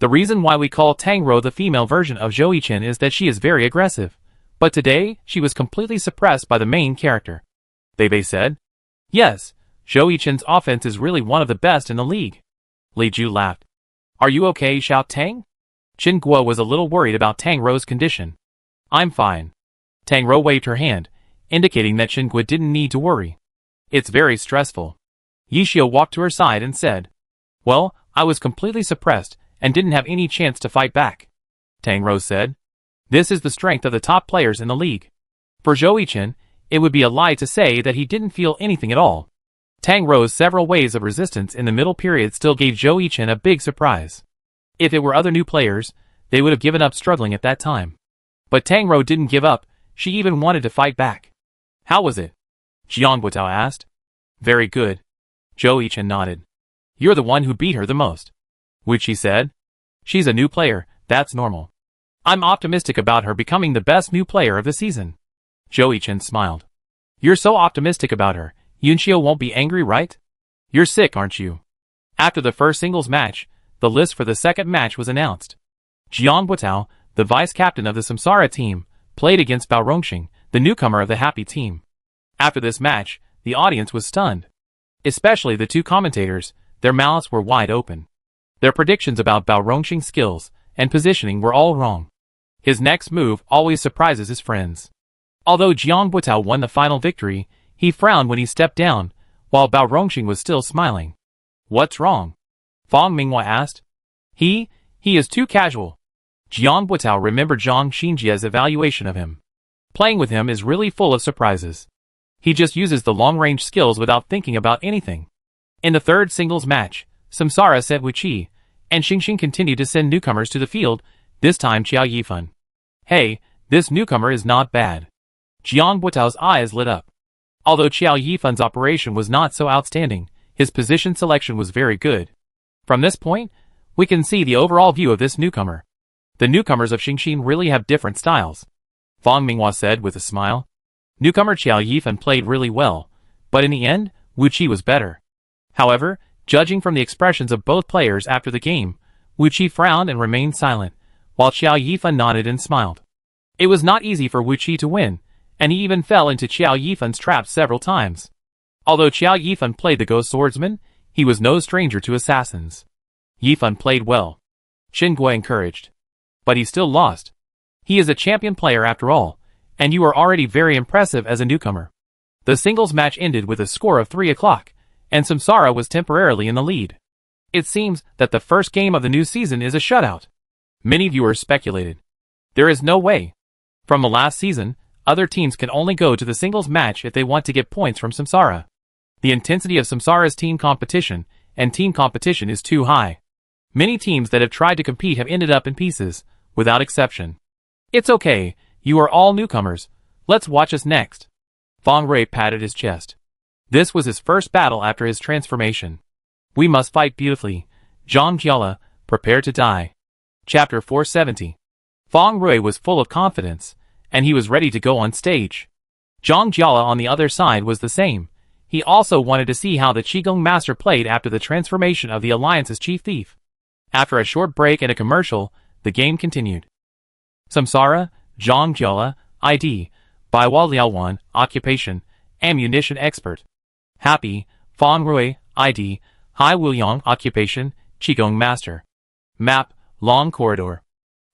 The reason why we call Tang Rou the female version of Zhou Yichen is that she is very aggressive. But today, she was completely suppressed by the main character. Bei said. Yes, Zhou Yichen's offense is really one of the best in the league. Li Ju laughed. Are you okay, Xiao Tang? Chen Guo was a little worried about Tang Rou's condition. I'm fine. Tang Rou waved her hand, indicating that Chen Guo didn't need to worry. It's very stressful. Yishio walked to her side and said, Well, I was completely suppressed and didn't have any chance to fight back. Tang Rou said, This is the strength of the top players in the league. For Zhou Yichen, it would be a lie to say that he didn't feel anything at all. Tang Rou's several waves of resistance in the middle period still gave Zhou Yichen a big surprise. If it were other new players, they would have given up struggling at that time. But Tang Rou didn't give up, she even wanted to fight back. How was it? Jiang Buitao asked. Very good. Zhou Yichen nodded. You're the one who beat her the most. Wu Qi said. She's a new player, that's normal. I'm optimistic about her becoming the best new player of the season. Zhou Yichen smiled. You're so optimistic about her, Yunqiu won't be angry, right? You're sick, aren't you? After the first singles match, the list for the second match was announced. Jiang Buitao, the vice-captain of the Samsara team, played against Bao Rongxing, the newcomer of the Happy team. After this match, the audience was stunned. Especially the two commentators, their mouths were wide open. Their predictions about Bao Rongxing's skills and positioning were all wrong. His next move always surprises his friends. Although Jiang Buitao won the final victory, he frowned when he stepped down, while Bao Rongxing was still smiling. What's wrong? Fang Minghua asked. He is too casual. Jiang Buitao remembered Zhang Xinjia's evaluation of him. Playing with him is really full of surprises. He just uses the long-range skills without thinking about anything. In the third singles match, Samsara sent Wu Qi, and Xingxing continued to send newcomers to the field, this time Qiao Yifan. Hey, this newcomer is not bad. Jiang Buitao's eyes lit up. Although Qiao Yifan's operation was not so outstanding, his position selection was very good. From this point, we can see the overall view of this newcomer. The newcomers of Xingxing really have different styles. Fang Minghua said with a smile. Newcomer Qiao Yifan played really well, but in the end, Wu Qi was better. However, judging from the expressions of both players after the game, Wu Qi frowned and remained silent, while Qiao Yifan nodded and smiled. It was not easy for Wu Qi to win, and he even fell into Qiao Yifan's trap several times. Although Qiao Yifan played the Ghost Swordsman, he was no stranger to assassins. Yifan played well. Qin Gui encouraged. But he still lost. He is a champion player after all, and you are already very impressive as a newcomer. The singles match ended with a score of 3-0, and Samsara was temporarily in the lead. It seems that the first game of the new season is a shutout. Many viewers speculated. There is no way. From the last season, other teams can only go to the singles match if they want to get points from Samsara. The intensity of Samsara's team competition is too high. Many teams that have tried to compete have ended up in pieces, without exception. It's okay, you are all newcomers. Let's watch us next. Fang Rui patted his chest. This was his first battle after his transformation. We must fight beautifully. Zhang Jiala, prepare to die. Chapter 470. Fang Rui was full of confidence, and he was ready to go on stage. Zhang Jiala on the other side was the same. He also wanted to see how the Qigong Master played after the transformation of the Alliance's chief thief. After a short break and a commercial, the game continued. Samsara, Zhang Jiala, ID, Baiwa Liaowan, Occupation, Ammunition Expert. Happy, Fang Rui, ID, Hai Wuliang, Occupation, Qigong Master. Map, Long Corridor.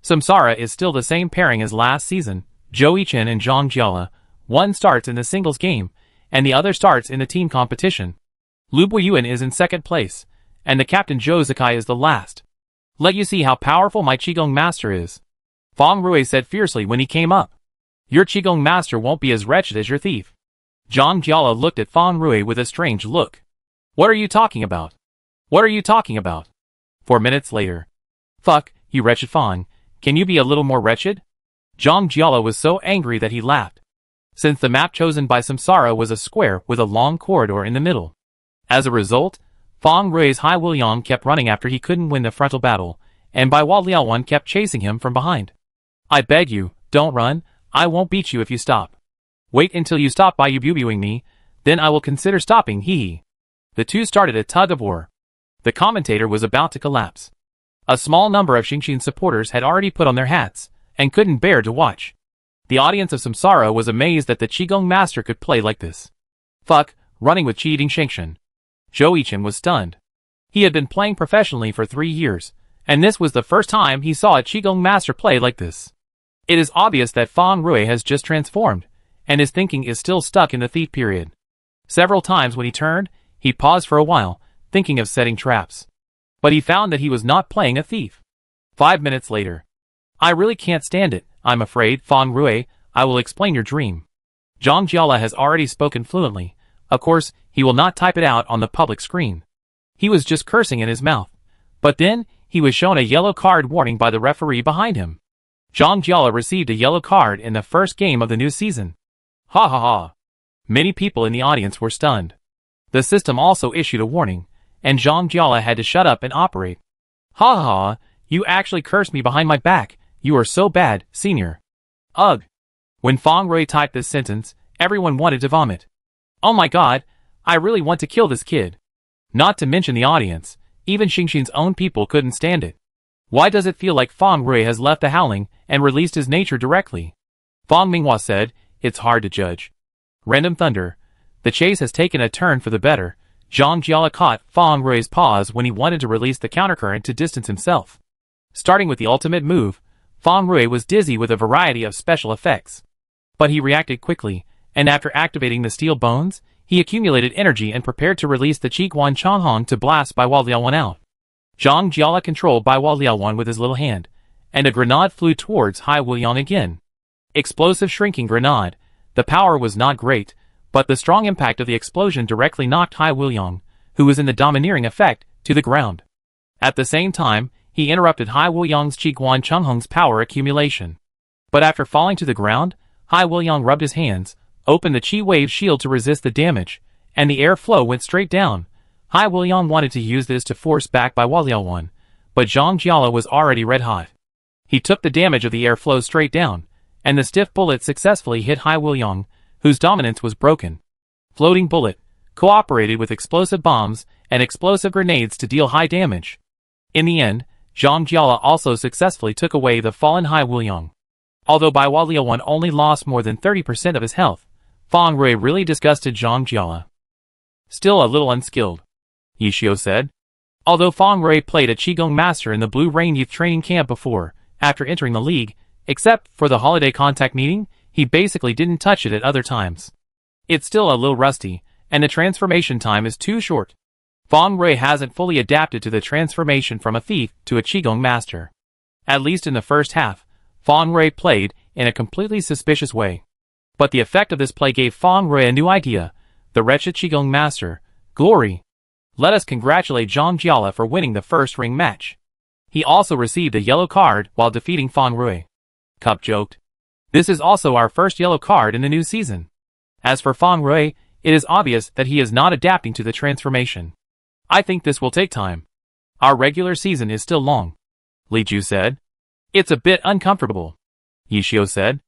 Samsara is still the same pairing as last season, Zhou Yichen and Zhang Jiala. One starts in the singles game, and the other starts in the team competition. Lu Buiyuan is in second place, and the captain Zhou Zikai is the last. Let you see how powerful my Qigong Master is. Fang Rui said fiercely when he came up. Your Qigong Master won't be as wretched as your thief. Zhang Jiala looked at Fang Rui with a strange look. What are you talking about? What are you talking about? 4 minutes later. Fuck, you wretched Fang, can you be a little more wretched? Zhang Jiala was so angry that he laughed. Since the map chosen by Samsara was a square with a long corridor in the middle. As a result, Fang Rui's Hai Wuliang kept running after he couldn't win the frontal battle, and Baiwa Liaowan kept chasing him from behind. I beg you, don't run, I won't beat you if you stop. Wait until you stop by bubuing me, then I will consider stopping, hee. The two started a tug of war. The commentator was about to collapse. A small number of Xingxin supporters had already put on their hats, and couldn't bear to watch. The audience of Samsara was amazed that the Qigong Master could play like this. Fuck, running with cheating Xingxin. Zhou Yichen was stunned. He had been playing professionally for 3 years, and this was the first time he saw a Qigong Master play like this. It is obvious that Fang Rui has just transformed, and his thinking is still stuck in the thief period. Several times when he turned, he paused for a while, thinking of setting traps. But he found that he was not playing a thief. 5 minutes later. I really can't stand it, I'm afraid, Fang Rui, I will explain your dream. Zhang Jiala has already spoken fluently. Of course, he will not type it out on the public screen. He was just cursing in his mouth. But then, he was shown a yellow card warning by the referee behind him. Zhang Jiala received a yellow card in the first game of the new season. Ha ha ha. Many people in the audience were stunned. The system also issued a warning, and Zhang Jiala had to shut up and operate. Ha ha ha, you actually cursed me behind my back, you are so bad, senior. Ugh. When Fang Rui typed this sentence, everyone wanted to vomit. Oh my god, I really want to kill this kid. Not to mention the audience, even Xingxin's own people couldn't stand it. Why does it feel like Fang Rui has left the howling and released his nature directly? Fang Minghua said, it's hard to judge. Random thunder. The chase has taken a turn for the better. Zhang Jiala caught Fang Rui's pause when he wanted to release the countercurrent to distance himself. Starting with the ultimate move, Fang Rui was dizzy with a variety of special effects. But he reacted quickly, and after activating the steel bones, he accumulated energy and prepared to release the Qiguan Changhong to blast Baiwa Liaowan out. Zhang Jiala controlled Baiwa Liaowan with his little hand, and a grenade flew towards Hai Wuliang again. Explosive shrinking grenade. The power was not great, but the strong impact of the explosion directly knocked Hai Wuliang, who was in the domineering effect, to the ground. At the same time, he interrupted Hai Wuliang's Qiguan Changhong's power accumulation. But after falling to the ground, Hai Wuliang rubbed his hands, opened the Qi wave shield to resist the damage, and the air flow went straight down. Hai Wuliang wanted to use this to force back Baiwa Liaowan, but Zhang Jiala was already red hot. He took the damage of the air flow straight down, and the stiff bullet successfully hit Hai Wuliang, whose dominance was broken. Floating bullet, cooperated with explosive bombs, and explosive grenades to deal high damage. In the end, Zhang Jiala also successfully took away the fallen Hai Wuliang. Although Bai Hua Liaowan only lost more than 30% of his health, Fang Rui really disgusted Zhang Jiala. Still a little unskilled, Yi Xiu said. Although Fang Rui played a Qigong master in the Blue Rain Youth Training Camp before, after entering the league, except for the holiday contact meeting, he basically didn't touch it at other times. It's still a little rusty, and the transformation time is too short. Fang Rui hasn't fully adapted to the transformation from a thief to a Qigong master. At least in the first half, Fang Rui played in a completely suspicious way. But the effect of this play gave Fang Rui a new idea, the wretched Qigong master, glory. Let us congratulate Zhang Jiala for winning the first ring match. He also received a yellow card while defeating Fang Rui. Cup joked. This is also our first yellow card in the new season. As for Fang Rui, it is obvious that he is not adapting to the transformation. I think this will take time. Our regular season is still long, Li Ju said. It's a bit uncomfortable, Yi Xiu said.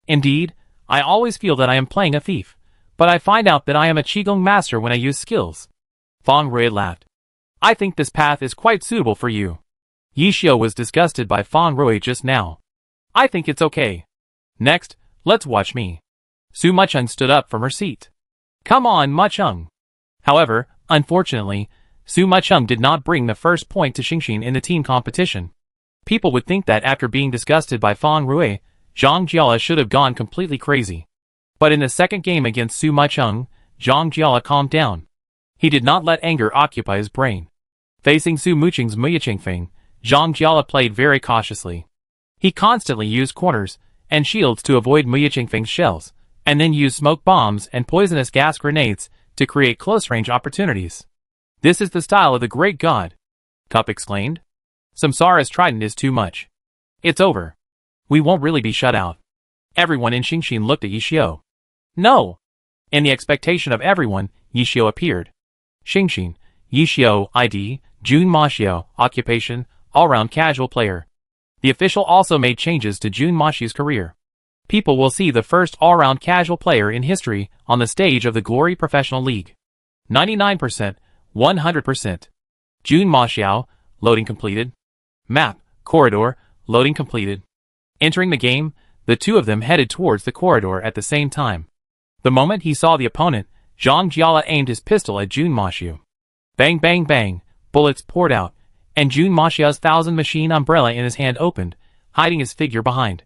Indeed, I always feel that I am playing a thief, but I find out that I am a Qigong master when I use skills. Fang Rui laughed. I think this path is quite suitable for you. Yi Xiu was disgusted by Fang Rui just now. I think it's okay. Next, let's watch me. Su Mucheng stood up from her seat. Come on, Mucheng. However, unfortunately, Su Mucheng did not bring the first point to Xingxin in the team competition. People would think that after being disgusted by Fang Rui, Zhang Jiala should have gone completely crazy. But in the second game against Su Mucheng, Zhang Jiala calmed down. He did not let anger occupy his brain. Facing Su Mucheng's Muyiqingfeng, Zhang Jiala played very cautiously. He constantly used corners and shields to avoid Muyiqingfeng's shells, and then used smoke bombs and poisonous gas grenades to create close-range opportunities. This is the style of the great god, Cup exclaimed. Samsara's trident is too much. It's over. We won't really be shut out. Everyone in Xingxin looked at Yi Xiu. No! In the expectation of everyone, Yi Xiu appeared. Xingxin, Yi Xiu, ID, Jun Maxiu, occupation, all-round casual player. The official also made changes to Jun Maxiu's career. People will see the first all-round casual player in history on the stage of the Glory Professional League. 99%, 100%. Jun Maxiu, loading completed. Map, corridor, loading completed. Entering the game, the two of them headed towards the corridor at the same time. The moment he saw the opponent, Zhang Jiala aimed his pistol at Jun Maxiu. Bang bang bang, bullets poured out, and Jun Maxiu's 1000 machine umbrella in his hand opened, hiding his figure behind.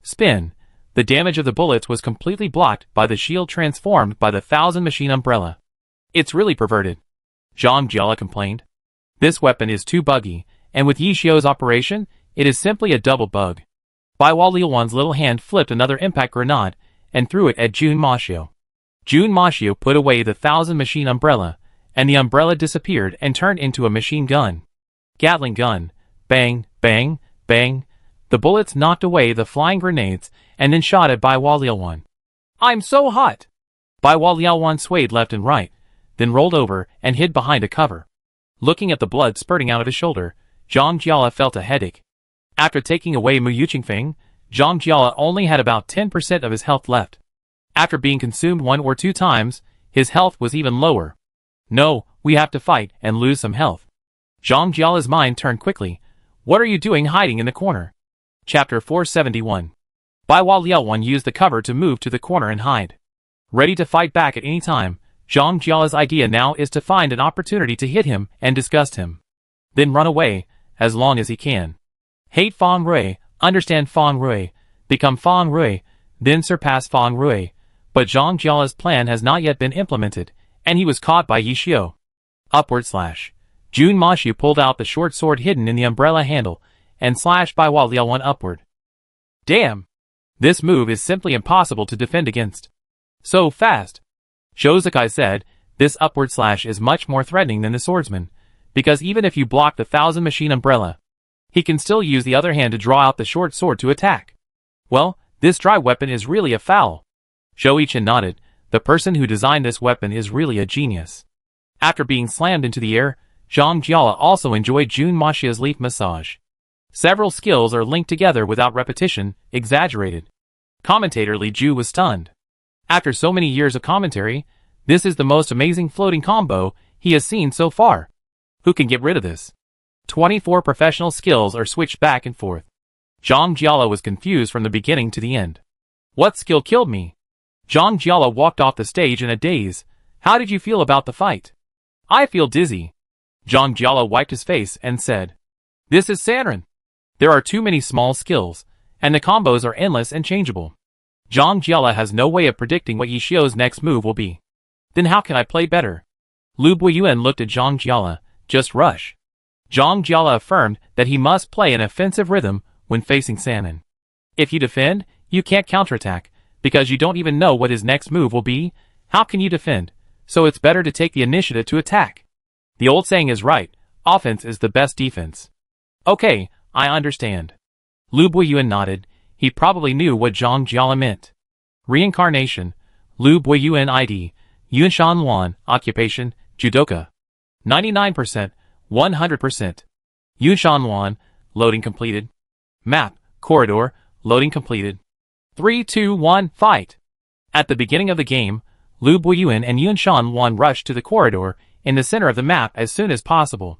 Spin. The damage of the bullets was completely blocked by the shield transformed by the 1000 machine umbrella. It's really perverted, Zhang Jiala complained. This weapon is too buggy, and with Yi Xiu's operation, it is simply a double bug. Bai Hua Liaowan's little hand flipped another impact grenade and threw it at Jun Maxiu. Jun Maxiu put away the 1000 machine umbrella, and the umbrella disappeared and turned into a machine gun. Gatling gun. Bang, bang, bang. The bullets knocked away the flying grenades and then shot at Bai Hua Liaowan. I'm so hot! Bai Hua Liaowan swayed left and right, then rolled over and hid behind a cover. Looking at the blood spurting out of his shoulder, Zhang Jiala felt a headache. After taking away Mu Yuqingfeng, Zhang Jiala only had about 10% of his health left. After being consumed 1 or 2 times, his health was even lower. No, we have to fight and lose some health. Zhang Jiala's mind turned quickly. What are you doing hiding in the corner? Chapter 471. Bai Hua Liaowan used the cover to move to the corner and hide. Ready to fight back at any time, Zhang Jiala's idea now is to find an opportunity to hit him and disgust him. Then run away, as long as he can. Hate Fang Rui, understand Fang Rui, become Fang Rui, then surpass Fang Rui. But Zhang Jiala's plan has not yet been implemented, and he was caught by Yi Xiu. Upward slash. Jun Maxiu pulled out the short sword hidden in the umbrella handle, and slashed Bai Hua Liaowan upward. Damn! This move is simply impossible to defend against. So fast! Shozakai said, this upward slash is much more threatening than the swordsman, because even if you block the 1000 machine umbrella, he can still use the other hand to draw out the short sword to attack. Well, this dry weapon is really a foul. Shoichin nodded. The person who designed this weapon is really a genius. After being slammed into the air, Zhang Jiala also enjoyed Jun Maxiu's leaf massage. Several skills are linked together without repetition, exaggerated. Commentator Li Ju was stunned. After so many years of commentary, this is the most amazing floating combo he has seen so far. Who can get rid of this? 24 professional skills are switched back and forth. Zhang Jiala was confused from the beginning to the end. What skill killed me? Zhang Jiala walked off the stage in a daze. How did you feel about the fight? I feel dizzy. Zhang Jiala wiped his face and said, This is Sanren. There are too many small skills, and the combos are endless and changeable. Zhang Jiala has no way of predicting what Yishio's next move will be. Then how can I play better? Lu Buiyuan looked at Zhang Jiala. Just rush. Zhang Jiala affirmed that he must play an offensive rhythm when facing Sanren. If you defend, you can't counterattack, because you don't even know what his next move will be. How can you defend? So it's better to take the initiative to attack. The old saying is right, offense is the best defense. Okay, I understand. Lu Buiyuan nodded. He probably knew what Zhang Jiala meant. Reincarnation. Lu Buiyuan ID. Yunshan Wan. Occupation. Judoka. 99%. 100%. Yunshan Wan. Loading completed. Map. Corridor. Loading completed. 3, 2, 1, fight! At the beginning of the game, Lu Buiyuan and Yunshan Wan rushed to the corridor in the center of the map as soon as possible.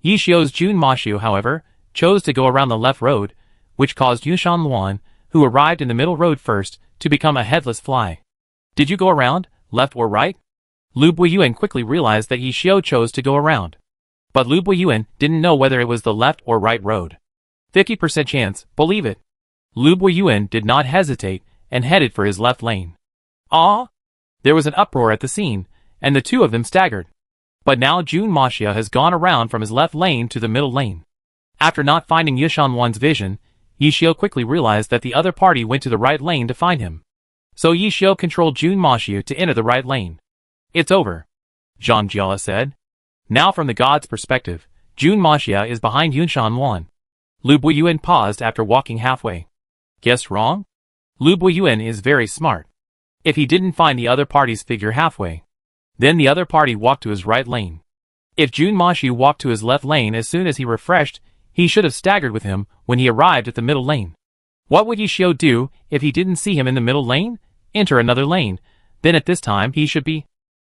Yishio's Jun Mashu, however, chose to go around the left road, which caused Yunshan Wan, who arrived in the middle road first, to become a headless fly. Did you go around, left or right? Lu Buiyuan quickly realized that Yishio chose to go around. But Lu Buiyuan didn't know whether it was the left or right road. 50% chance, believe it. Lu Buiyuan did not hesitate and headed for his left lane. Ah! There was an uproar at the scene, and the two of them staggered. But now Jun Mashu has gone around from his left lane to the middle lane. After not finding Yunshan Wan's vision, Yishio quickly realized that the other party went to the right lane to find him. So Yishio controlled Jun Mashu to enter the right lane. It's over, Zhang Jiala said. Now from the god's perspective, Jun Mashu is behind Yunshan Wan. Lu Buiyuan paused after walking halfway. Guessed wrong? Lu Buiyuan is very smart. If he didn't find the other party's figure halfway, then the other party walked to his right lane. If Jun Mashu walked to his left lane as soon as he refreshed, he should have staggered with him when he arrived at the middle lane. What would Yishio do if he didn't see him in the middle lane? Enter another lane. Then at this time he should be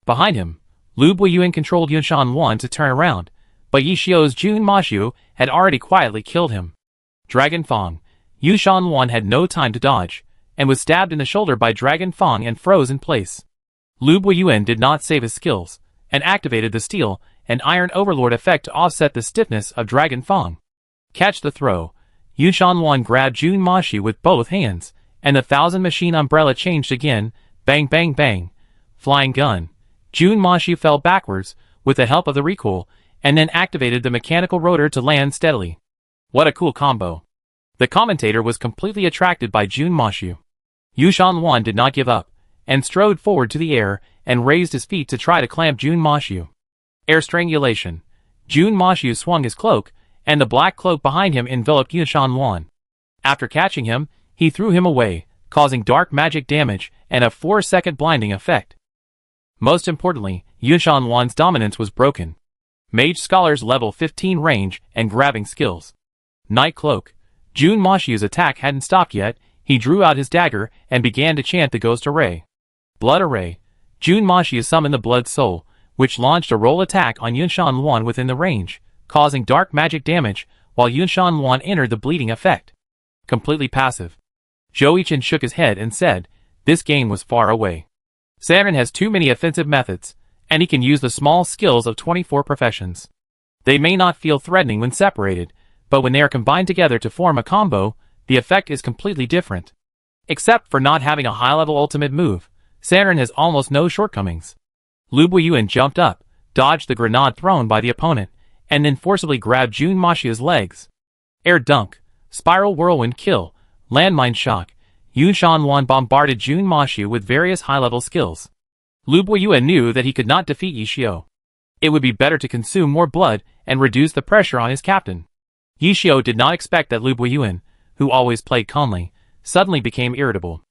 behind him. Lu Buiyuan controlled Yunshan Wan to turn around, but Yishio's Jun Mashu had already quietly killed him. Dragon Fang. Yunshan Wan had no time to dodge, and was stabbed in the shoulder by Dragon Fang and froze in place. Lu Buiyuan did not save his skills, and activated the Steel and Iron Overlord effect to offset the stiffness of Dragon Fang. Catch the throw. Yunshan Wan grabbed Jun Mashu with both hands, and the 1000 machine umbrella changed again. Bang bang bang. Flying gun. Jun Mashu fell backwards, with the help of the recoil, and then activated the mechanical rotor to land steadily. What a cool combo. The commentator was completely attracted by Jun Mashu. Yunshan Wan did not give up, and strode forward to the air, and raised his feet to try to clamp Jun Mashu. Air strangulation. Jun Mashu swung his cloak, and the black cloak behind him enveloped Yunshan Wan. After catching him, he threw him away, causing dark magic damage and a 4-second blinding effect. Most importantly, Yunshan Wan's dominance was broken. Mage Scholar's level 15 range and grabbing skills. Night Cloak. Jun Mashu's attack hadn't stopped yet. He drew out his dagger and began to chant the Ghost Array. Blood Array. Jun Mashu summoned the Blood Soul, which launched a roll attack on Yunshan Wan within the range, causing dark magic damage, while Yunshan Wan entered the bleeding effect. Completely passive. Zhou shook his head and said, this game was far away. Sanren has too many offensive methods, and he can use the small skills of 24 professions. They may not feel threatening when separated, but when they are combined together to form a combo, the effect is completely different. Except for not having a high-level ultimate move, Sanren has almost no shortcomings. Lu Buiyuan jumped up, dodged the grenade thrown by the opponent, and then forcibly grabbed Jun Mashu's legs. Air Dunk, Spiral Whirlwind Kill, Landmine Shock. Yunshan Wan bombarded Jun Mashu with various high-level skills. Lu Buiyuan knew that he could not defeat Yishio. It would be better to consume more blood and reduce the pressure on his captain. Yishio did not expect that Lu Buiyuan, who always played calmly, suddenly became irritable.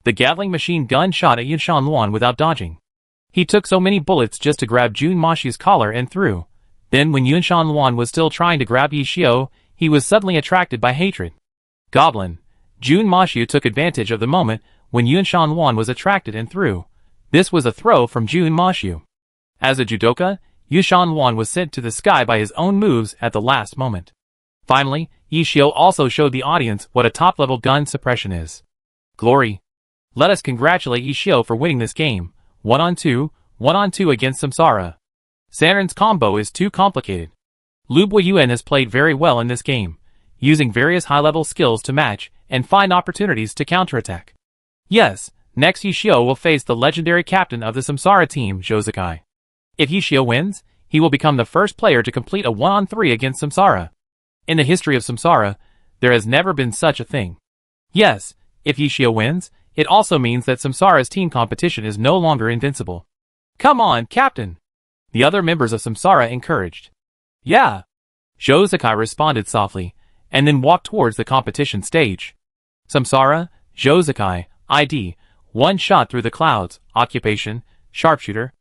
The Gatling machine gun shot at Yunshan Wan without dodging. He took so many bullets just to grab Jun Mashu's collar and threw. Then when Yunshan Wan was still trying to grab Yishio, he was suddenly attracted by hatred. Goblin. Jun Mashu took advantage of the moment when Yunshan Wan was attracted and threw. This was a throw from Jun Mashu. As a judoka, Yushan Wan was sent to the sky by his own moves at the last moment. Finally, Yi Xiao also showed the audience what a top-level gun suppression is. Glory! Let us congratulate Yi Xiao for winning this game, 1-on-2 against Samsara. Sanrin's combo is too complicated. Lu Buiyuan has played very well in this game, using various high-level skills to match and find opportunities to counterattack. Yes, next Yi Xiao will face the legendary captain of the Samsara team, Zhou Zikai. If Yi Xiao wins, he will become the first player to complete a 1-on-3 against Samsara. In the history of Samsara, there has never been such a thing. Yes, if Yi Xiao wins, it also means that Samsara's team competition is no longer invincible. Come on, Captain! The other members of Samsara encouraged. Yeah! Zhou Zikai responded softly, and then walked towards the competition stage. Samsara, Zhou Zikai, ID, one shot through the clouds, occupation, sharpshooter.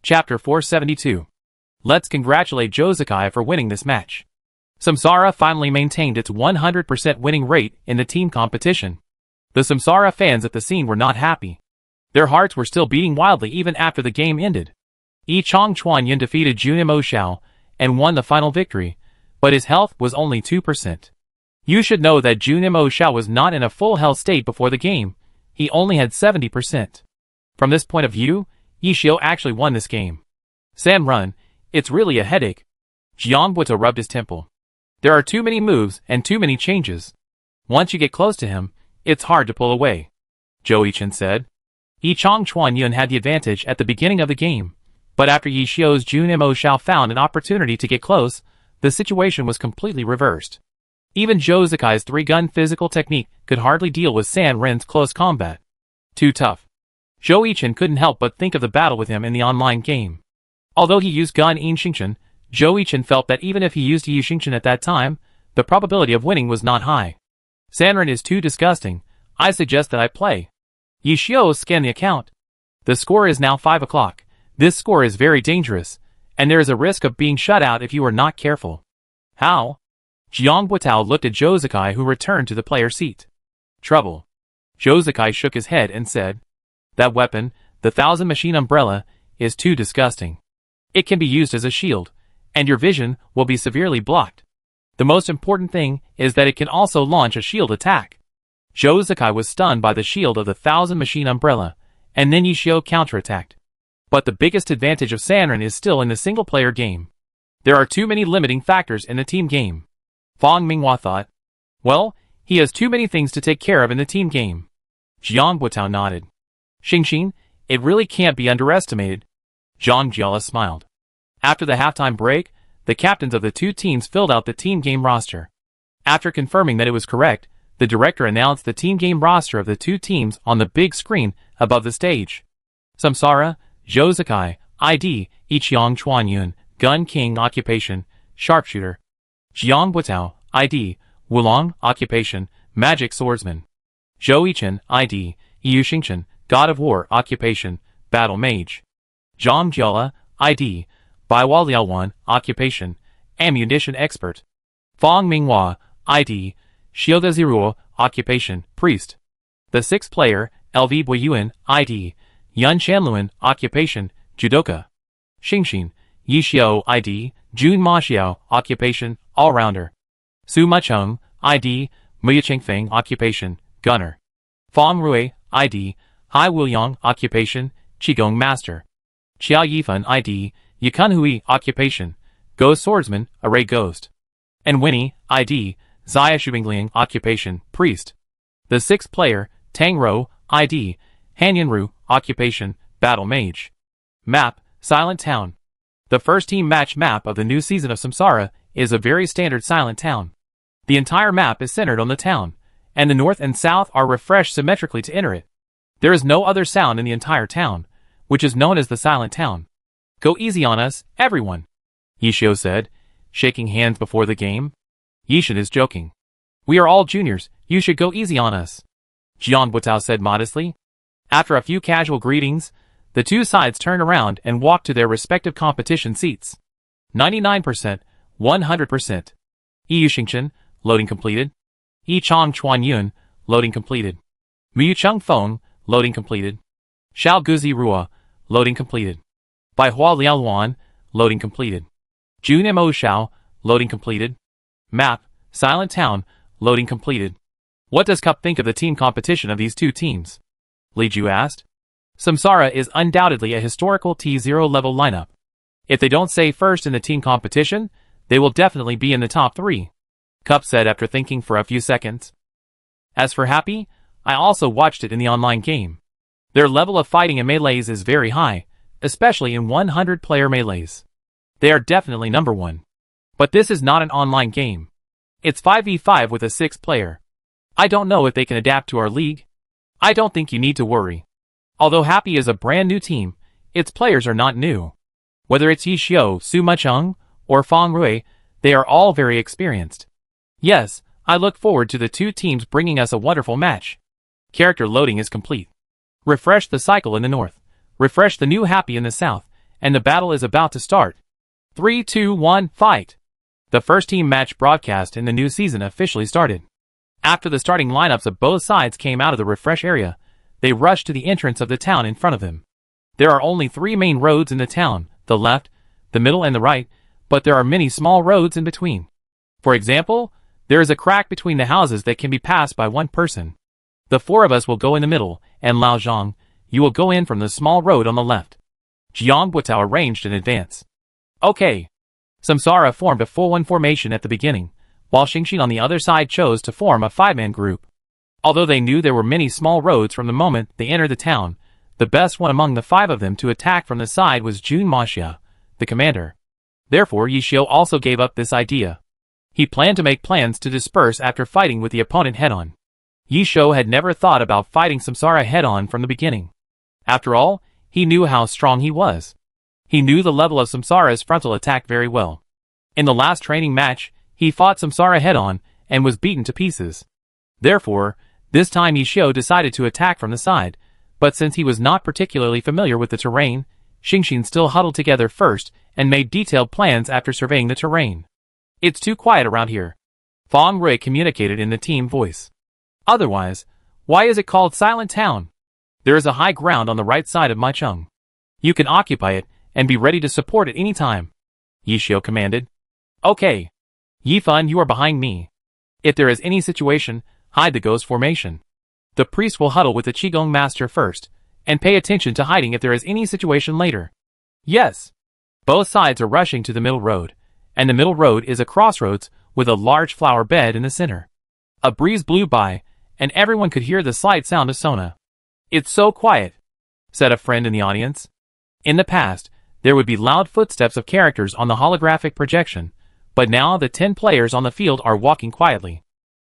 Chapter 472. Let's congratulate Zhou Zikai for winning this match. Samsara finally maintained its 100% winning rate in the team competition. The Samsara fans at the scene were not happy. Their hearts were still beating wildly even after the game ended. Yi Chong Chuanyun defeated Jun Mo Xiao and won the final victory, but his health was only 2%. You should know that Jun Mo Xiao was not in a full health state before the game. He only had 70%. From this point of view, Yi Xiao actually won this game. San Run, it's really a headache. Jiang Buito rubbed his temple. There are too many moves and too many changes. Once you get close to him, it's hard to pull away. Zhou Yichen said. Yi Chong Chuanyun had the advantage at the beginning of the game, but after Yi Xiao's Jun Mo Xiao found an opportunity to get close, the situation was completely reversed. Even Zhou Zikai's 3-gun physical technique could hardly deal with San Ren's close combat. Too tough. Zhou Yichen couldn't help but think of the battle with him in the online game. Although he used Gun In Xingchen, Zhou Yichen felt that even if he used Yi Xingchen at that time, the probability of winning was not high. Sanren is too disgusting. I suggest that I play. Yi Xiao scanned the account. The score is now 5 o'clock. This score is very dangerous, and there is a risk of being shut out if you are not careful. How? Jiang Buitao looked at Zhou Zikai, who returned to the player seat. Trouble. Zhou Zikai shook his head and said, that weapon, the 1000 machine umbrella, is too disgusting. It can be used as a shield, and your vision will be severely blocked. The most important thing is that it can also launch a shield attack. Zhou Zikai was stunned by the shield of the 1000 machine umbrella, and then Yi Xiao counterattacked. But the biggest advantage of Sanren is still in the single-player game. There are too many limiting factors in the team game. Fang Minghua thought. Well, he has too many things to take care of in the team game. Jiang Buitao nodded. Xingxin, it really can't be underestimated. Zhang Jiala smiled. After the halftime break, the captains of the two teams filled out the team game roster. After confirming that it was correct, the director announced the team game roster of the two teams on the big screen above the stage. Samsara, Zhou Zikai, ID, Yi Chong Chuanyun, Gun King Occupation, Sharpshooter. Jiang Buitao, ID, Wulong Occupation, Magic Swordsman. Zhou Yichen, ID, Yu Xingchen, God of War Occupation, Battle Mage. Zhang Jiala, ID, Baiwa Liaowan Occupation, Ammunition Expert. Fang Minghua, ID, Xiude Ziruo Occupation, Priest. The sixth player, LV Buiyuan, ID, Yun Shanluan Occupation, Judoka. Xingxin, Yi Xiao, ID, Jun Ma Xiao Occupation, All-Rounder. Su Macheng, ID, Muya Chengfeng Occupation, Gunner. Fang Rui, ID, Hai Wuliang Occupation, Qigong Master. Qiao Yifan, ID, Yikun Hui Occupation, Ghost Swordsman, Array Ghost. And Winnie, ID, Zaya Shubingliang Occupation, Priest. The sixth player, Tang Rou, ID, Hanyan Ru Occupation, Battle Mage. Map, Silent Town. The first team match map of the new season of Samsara is a very standard silent town. The entire map is centered on the town, and the north and south are refreshed symmetrically to enter it. There is no other sound in the entire town, which is known as the silent town. Go easy on us, everyone, Yi Xiao said, shaking hands before the game. Yishin is joking. We are all juniors, you should go easy on us, Jiang Buitao said modestly. After a few casual greetings, the two sides turned around and walked to their respective competition seats. 99%, 100%. Yi Xingchen, loading completed. Yi Chong Chuanyun, loading completed. Mu Chung Feng, loading completed. Xiao Guzi Rua, loading completed. Bai Hua Liaowan, loading completed. June Mo Xiao, loading completed. Map, Silent Town, loading completed. What does Cup think of the team competition of these two teams? Li Ju asked. Samsara is undoubtedly a historical T0 level lineup. If they don't say first in the team competition, they will definitely be in the top 3. Cup said after thinking for a few seconds. As for Happy, I also watched it in the online game. Their level of fighting in melees is very high, especially in 100-player melees. They are definitely number 1. But this is not an online game. It's 5v5 with a 6th player. I don't know if they can adapt to our league. I don't think you need to worry. Although Happy is a brand new team, its players are not new. Whether it's Yi Xiu, Su Mucheng, or Fang Rui, they are all very experienced. Yes, I look forward to the two teams bringing us a wonderful match. Character loading is complete. Refresh the cycle in the north. Refresh the new Happy in the south, and the battle is about to start. 3, 2, 1, fight! The first team match broadcast in the new season officially started. After the starting lineups of both sides came out of the refresh area, they rushed to the entrance of the town in front of them. There are only 3 main roads in the town, the left, the middle and the right, but there are many small roads in between. For example, there is a crack between the houses that can be passed by one person. The 4 of us will go in the middle, and Lao Zhang, you will go in from the small road on the left. Jiang Butao arranged in advance. Okay. Samsara formed a full 1 formation at the beginning, while Xingxin on the other side chose to form a 5-man group. Although they knew there were many small roads from the moment they entered the town, the best one among the 5 of them to attack from the side was Jun Maxia, the commander. Therefore Yi Xiu also gave up this idea. He planned to make plans to disperse after fighting with the opponent head-on. Yi Xiu had never thought about fighting Samsara head-on from the beginning. After all, he knew how strong he was. He knew the level of Samsara's frontal attack very well. In the last training match, he fought Samsara head-on and was beaten to pieces. Therefore, this time Yi Xiu decided to attack from the side, but since he was not particularly familiar with the terrain, Xingxin still huddled together first and made detailed plans after surveying the terrain. It's too quiet around here. Fang Rui communicated in the team voice. Otherwise, why is it called Silent Town? There is a high ground on the right side of Maicheng. You can occupy it and be ready to support at any time. Yi Xiu commanded. Okay. Yi Fun, you are behind me. If there is any situation, hide the ghost formation. The priest will huddle with the Qigong master first, and pay attention to hiding if there is any situation later. Yes. Both sides are rushing to the middle road, and the middle road is a crossroads with a large flower bed in the center. A breeze blew by, and everyone could hear the slight sound of Sona. It's so quiet, said a friend in the audience. In the past, there would be loud footsteps of characters on the holographic projection, but now the 10 players on the field are walking quietly.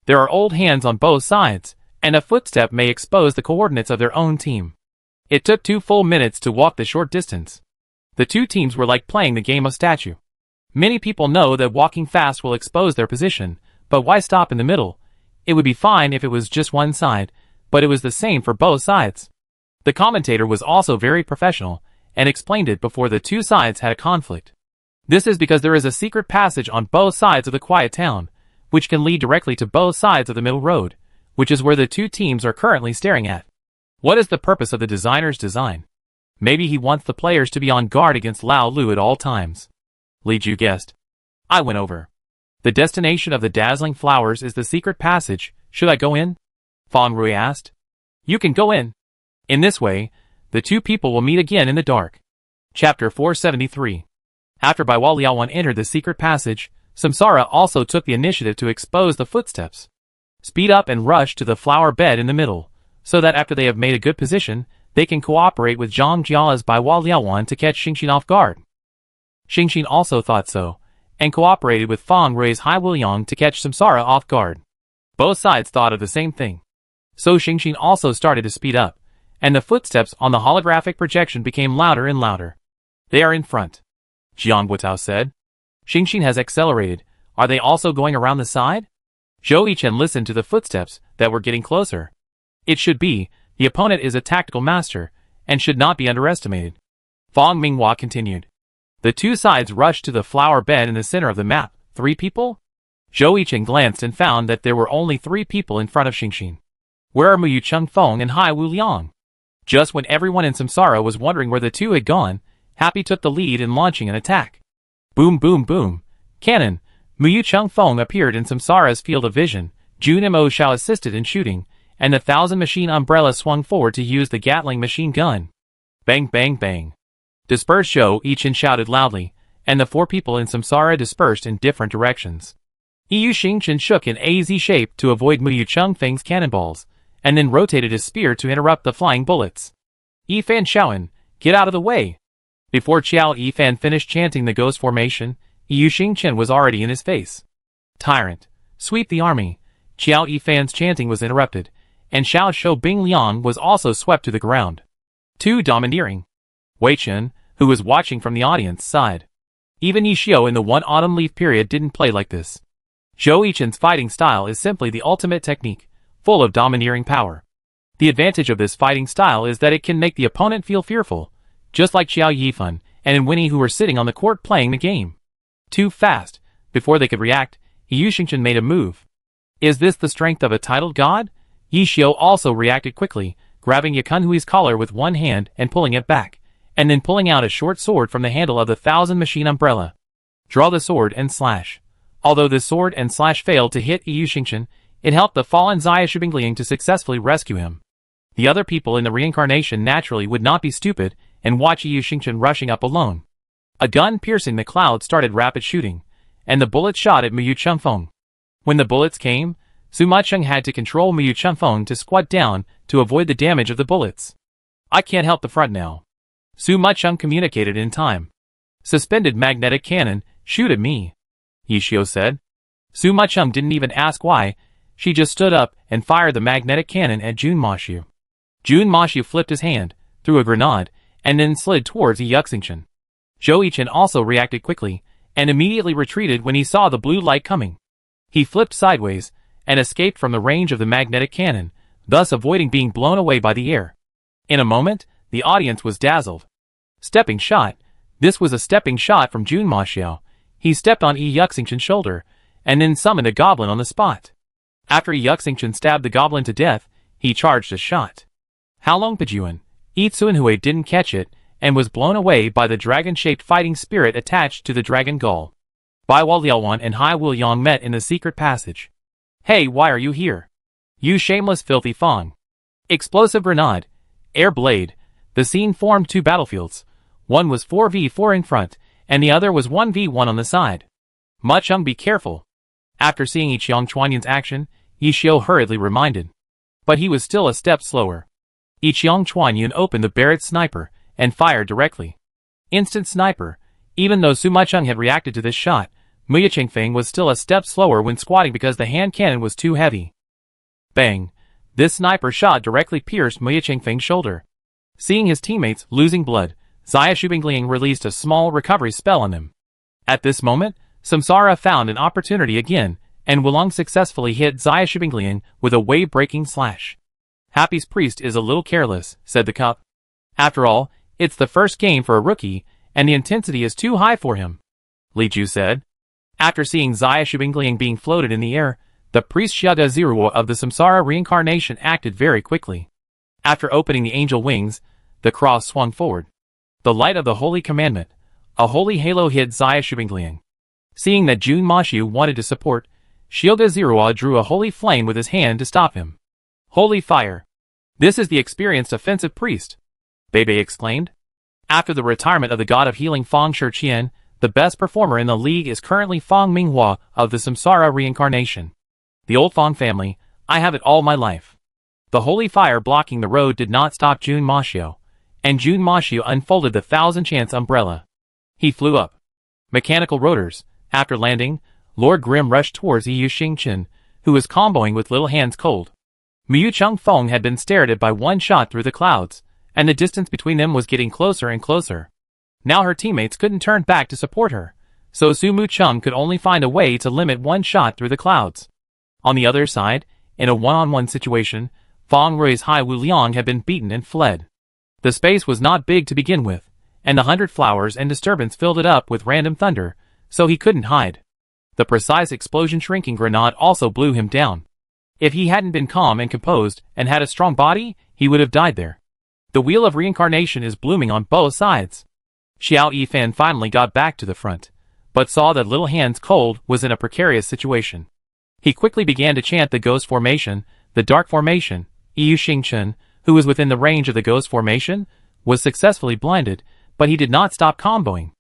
There are old hands on both sides, and a footstep may expose the coordinates of their own team. It took 2 full minutes to walk the short distance. The two teams were like playing the game of statue. Many people know that walking fast will expose their position, but why stop in the middle? It would be fine if it was just one side, but it was the same for both sides. The commentator was also very professional, and explained it before the two sides had a conflict. This is because there is a secret passage on both sides of the quiet town, which can lead directly to both sides of the middle road, which is where the two teams are currently staring at. What is the purpose of the designer's design? Maybe he wants the players to be on guard against Lao Lu at all times. Li Ju guessed. I went over. The destination of the dazzling flowers is the secret passage. Should I go in? Fang Rui asked. You can go in. In this way, the two people will meet again in the dark. Chapter 473. After Baiwa Liaowan entered the secret passage, Samsara also took the initiative to expose the footsteps. Speed up and rush to the flower bed in the middle, so that after they have made a good position, they can cooperate with Zhang Jia's Baiwa Liaowan to catch Xingxin off guard. Xingxin also thought so, and cooperated with Fang Rui's Hai Wuliang to catch Samsara off guard. Both sides thought of the same thing. So Xingxin also started to speed up, and the footsteps on the holographic projection became louder and louder. They are in front, Jiang Butao said. Xingxin has accelerated. Are they also going around the side? Zhou Yichen listened to the footsteps that were getting closer. It should be. The opponent is a tactical master, and should not be underestimated. Fang Minghua continued. The two sides rushed to the flower bed in the center of the map. 3 people? Zhou Yichen glanced and found that there were only 3 people in front of Xingxin. Where are Mu Chengfeng and Hai Wuliang? Just when everyone in Samsara was wondering where the two had gone, Happy took the lead in launching an attack. Boom boom boom. Cannon. Muyu Chung Feng appeared in Samsara's field of vision, Jun Mo Xiao assisted in shooting, and the 1000-machine umbrella swung forward to use the Gatling machine gun. Bang bang bang. Disperse Zhou Yichen shouted loudly, and the 4 people in Samsara dispersed in different directions. Yu Xingchen shook in AZ shape to avoid Muyu Chung Feng's cannonballs, and then rotated his spear to interrupt the flying bullets. Yifan Shaoan, get out of the way! Before Qiao Yifan finished chanting the ghost formation, Yu Xingchen was already in his face. Tyrant, sweep the army. Qiao Yifan's chanting was interrupted, and Xiao Shou Bing Liang was also swept to the ground. Too domineering. Wei Chen, who was watching from the audience, sighed. Even Yi Xiu in the One Autumn Leaf period didn't play like this. Zhou Yichen's fighting style is simply the ultimate technique, full of domineering power. The advantage of this fighting style is that it can make the opponent feel fearful, just like Qiao Yifan and Winnie, who were sitting on the court playing the game. Too fast. Before they could react, Yu Xingchen made a move. Is this the strength of a titled god? Yi Xiu also reacted quickly, grabbing Yakunhui's collar with one hand and pulling it back, and then pulling out a short sword from the handle of the 1000-machine umbrella. Draw the sword and slash. Although the sword and slash failed to hit Yu Xingchen, it helped the fallen Xia Shubingliang to successfully rescue him. The other people in the reincarnation naturally would not be stupid and watch Yu Xingchen rushing up alone. A gun piercing the cloud started rapid shooting, and the bullets shot at Muyu Chung Feng. When the bullets came, Sima Cheng had to control Muyu Chung Feng to squat down to avoid the damage of the bullets. I can't help the front now. Sima Cheng communicated in time. Suspended magnetic cannon, shoot at me, Yi Xiu said. Sima Cheng didn't even ask why, she just stood up and fired the magnetic cannon at Jun Maxiu. Jun Maxiu flipped his hand, threw a grenade, and then slid towards Yu Xingchen. Zhou Yichen also reacted quickly, and immediately retreated when he saw the blue light coming. He flipped sideways, and escaped from the range of the magnetic cannon, thus avoiding being blown away by the air. In a moment, the audience was dazzled. Stepping shot. This was a stepping shot from Jun Maxiu. He stepped on Yu Xingchen's shoulder, and then summoned a goblin on the spot. After Yu Xingchen stabbed the goblin to death, he charged a shot. Halong Pajuan. Yi Tsunhui didn't catch it, and was blown away by the dragon-shaped fighting spirit attached to the dragon gull. Baiwa Liaowan and Hai Wuliang met in the secret passage. Hey, why are you here? You shameless filthy Fong. Explosive grenade. Air blade. The scene formed 2 battlefields. One was 4v4 in front, and the other was 1v1 on the side. Ma Cheng, be careful. After seeing Yiqiang Chuanyan's action, Yi Xiu hurriedly reminded. But he was still a step slower. Yiqiang Chuanyan opened the Barrett sniper, and fired directly. Instant sniper. Even though Sima Cheng had reacted to this shot, Muyu Chengfeng was still a step slower when squatting because the hand cannon was too heavy. Bang. This sniper shot directly pierced Muyu Chengfeng's shoulder. Seeing his teammates losing blood, Xia Shubingliang released a small recovery spell on him. At this moment, Samsara found an opportunity again, and Wulong successfully hit Xia Shubingliang with a wave-breaking slash. Happy's priest is a little careless, said the cup. After all, it's the first game for a rookie, and the intensity is too high for him, Li Ju said. After seeing Xia Shubingliang being floated in the air, the priest Xiada Ziruo of the Samsara reincarnation acted very quickly. After opening the angel wings, the cross swung forward. The light of the holy commandment, a holy halo hid Xia Shubingliang. Seeing that Jun Maxiu wanted to support, Xiada Ziruo drew a holy flame with his hand to stop him. Holy fire. This is the experienced offensive priest, Bebe exclaimed. After the retirement of the god of healing Fang Shiqian, the best performer in the league is currently Fang Minghua of the Samsara reincarnation. The old Fang family, I have it all my life. The holy fire blocking the road did not stop Jun Maxiu, and Jun Maxiu unfolded the 1000 chance umbrella. He flew up. Mechanical rotors. After landing, Lord Grimm rushed towards Yu Xingchen, who was comboing with Little Hands Cold. Muyu Chung Feng had been stared at by one shot through the clouds, and the distance between them was getting closer and closer. Now her teammates couldn't turn back to support her, so Su Mu Chung could only find a way to limit one shot through the clouds. On the other side, in a one-on-one situation, Fang Rui's Hai Wuliang had been beaten and fled. The space was not big to begin with, and the 100 flowers and disturbance filled it up with random thunder, so he couldn't hide. The precise explosion shrinking grenade also blew him down. If he hadn't been calm and composed and had a strong body, he would have died there. The wheel of reincarnation is blooming on both sides. Xiao Yifan finally got back to the front, but saw that Little Hands Cold was in a precarious situation. He quickly began to chant the Ghost Formation, the Dark Formation. Yu Xingchen, who was within the range of the Ghost Formation, was successfully blinded, but he did not stop comboing.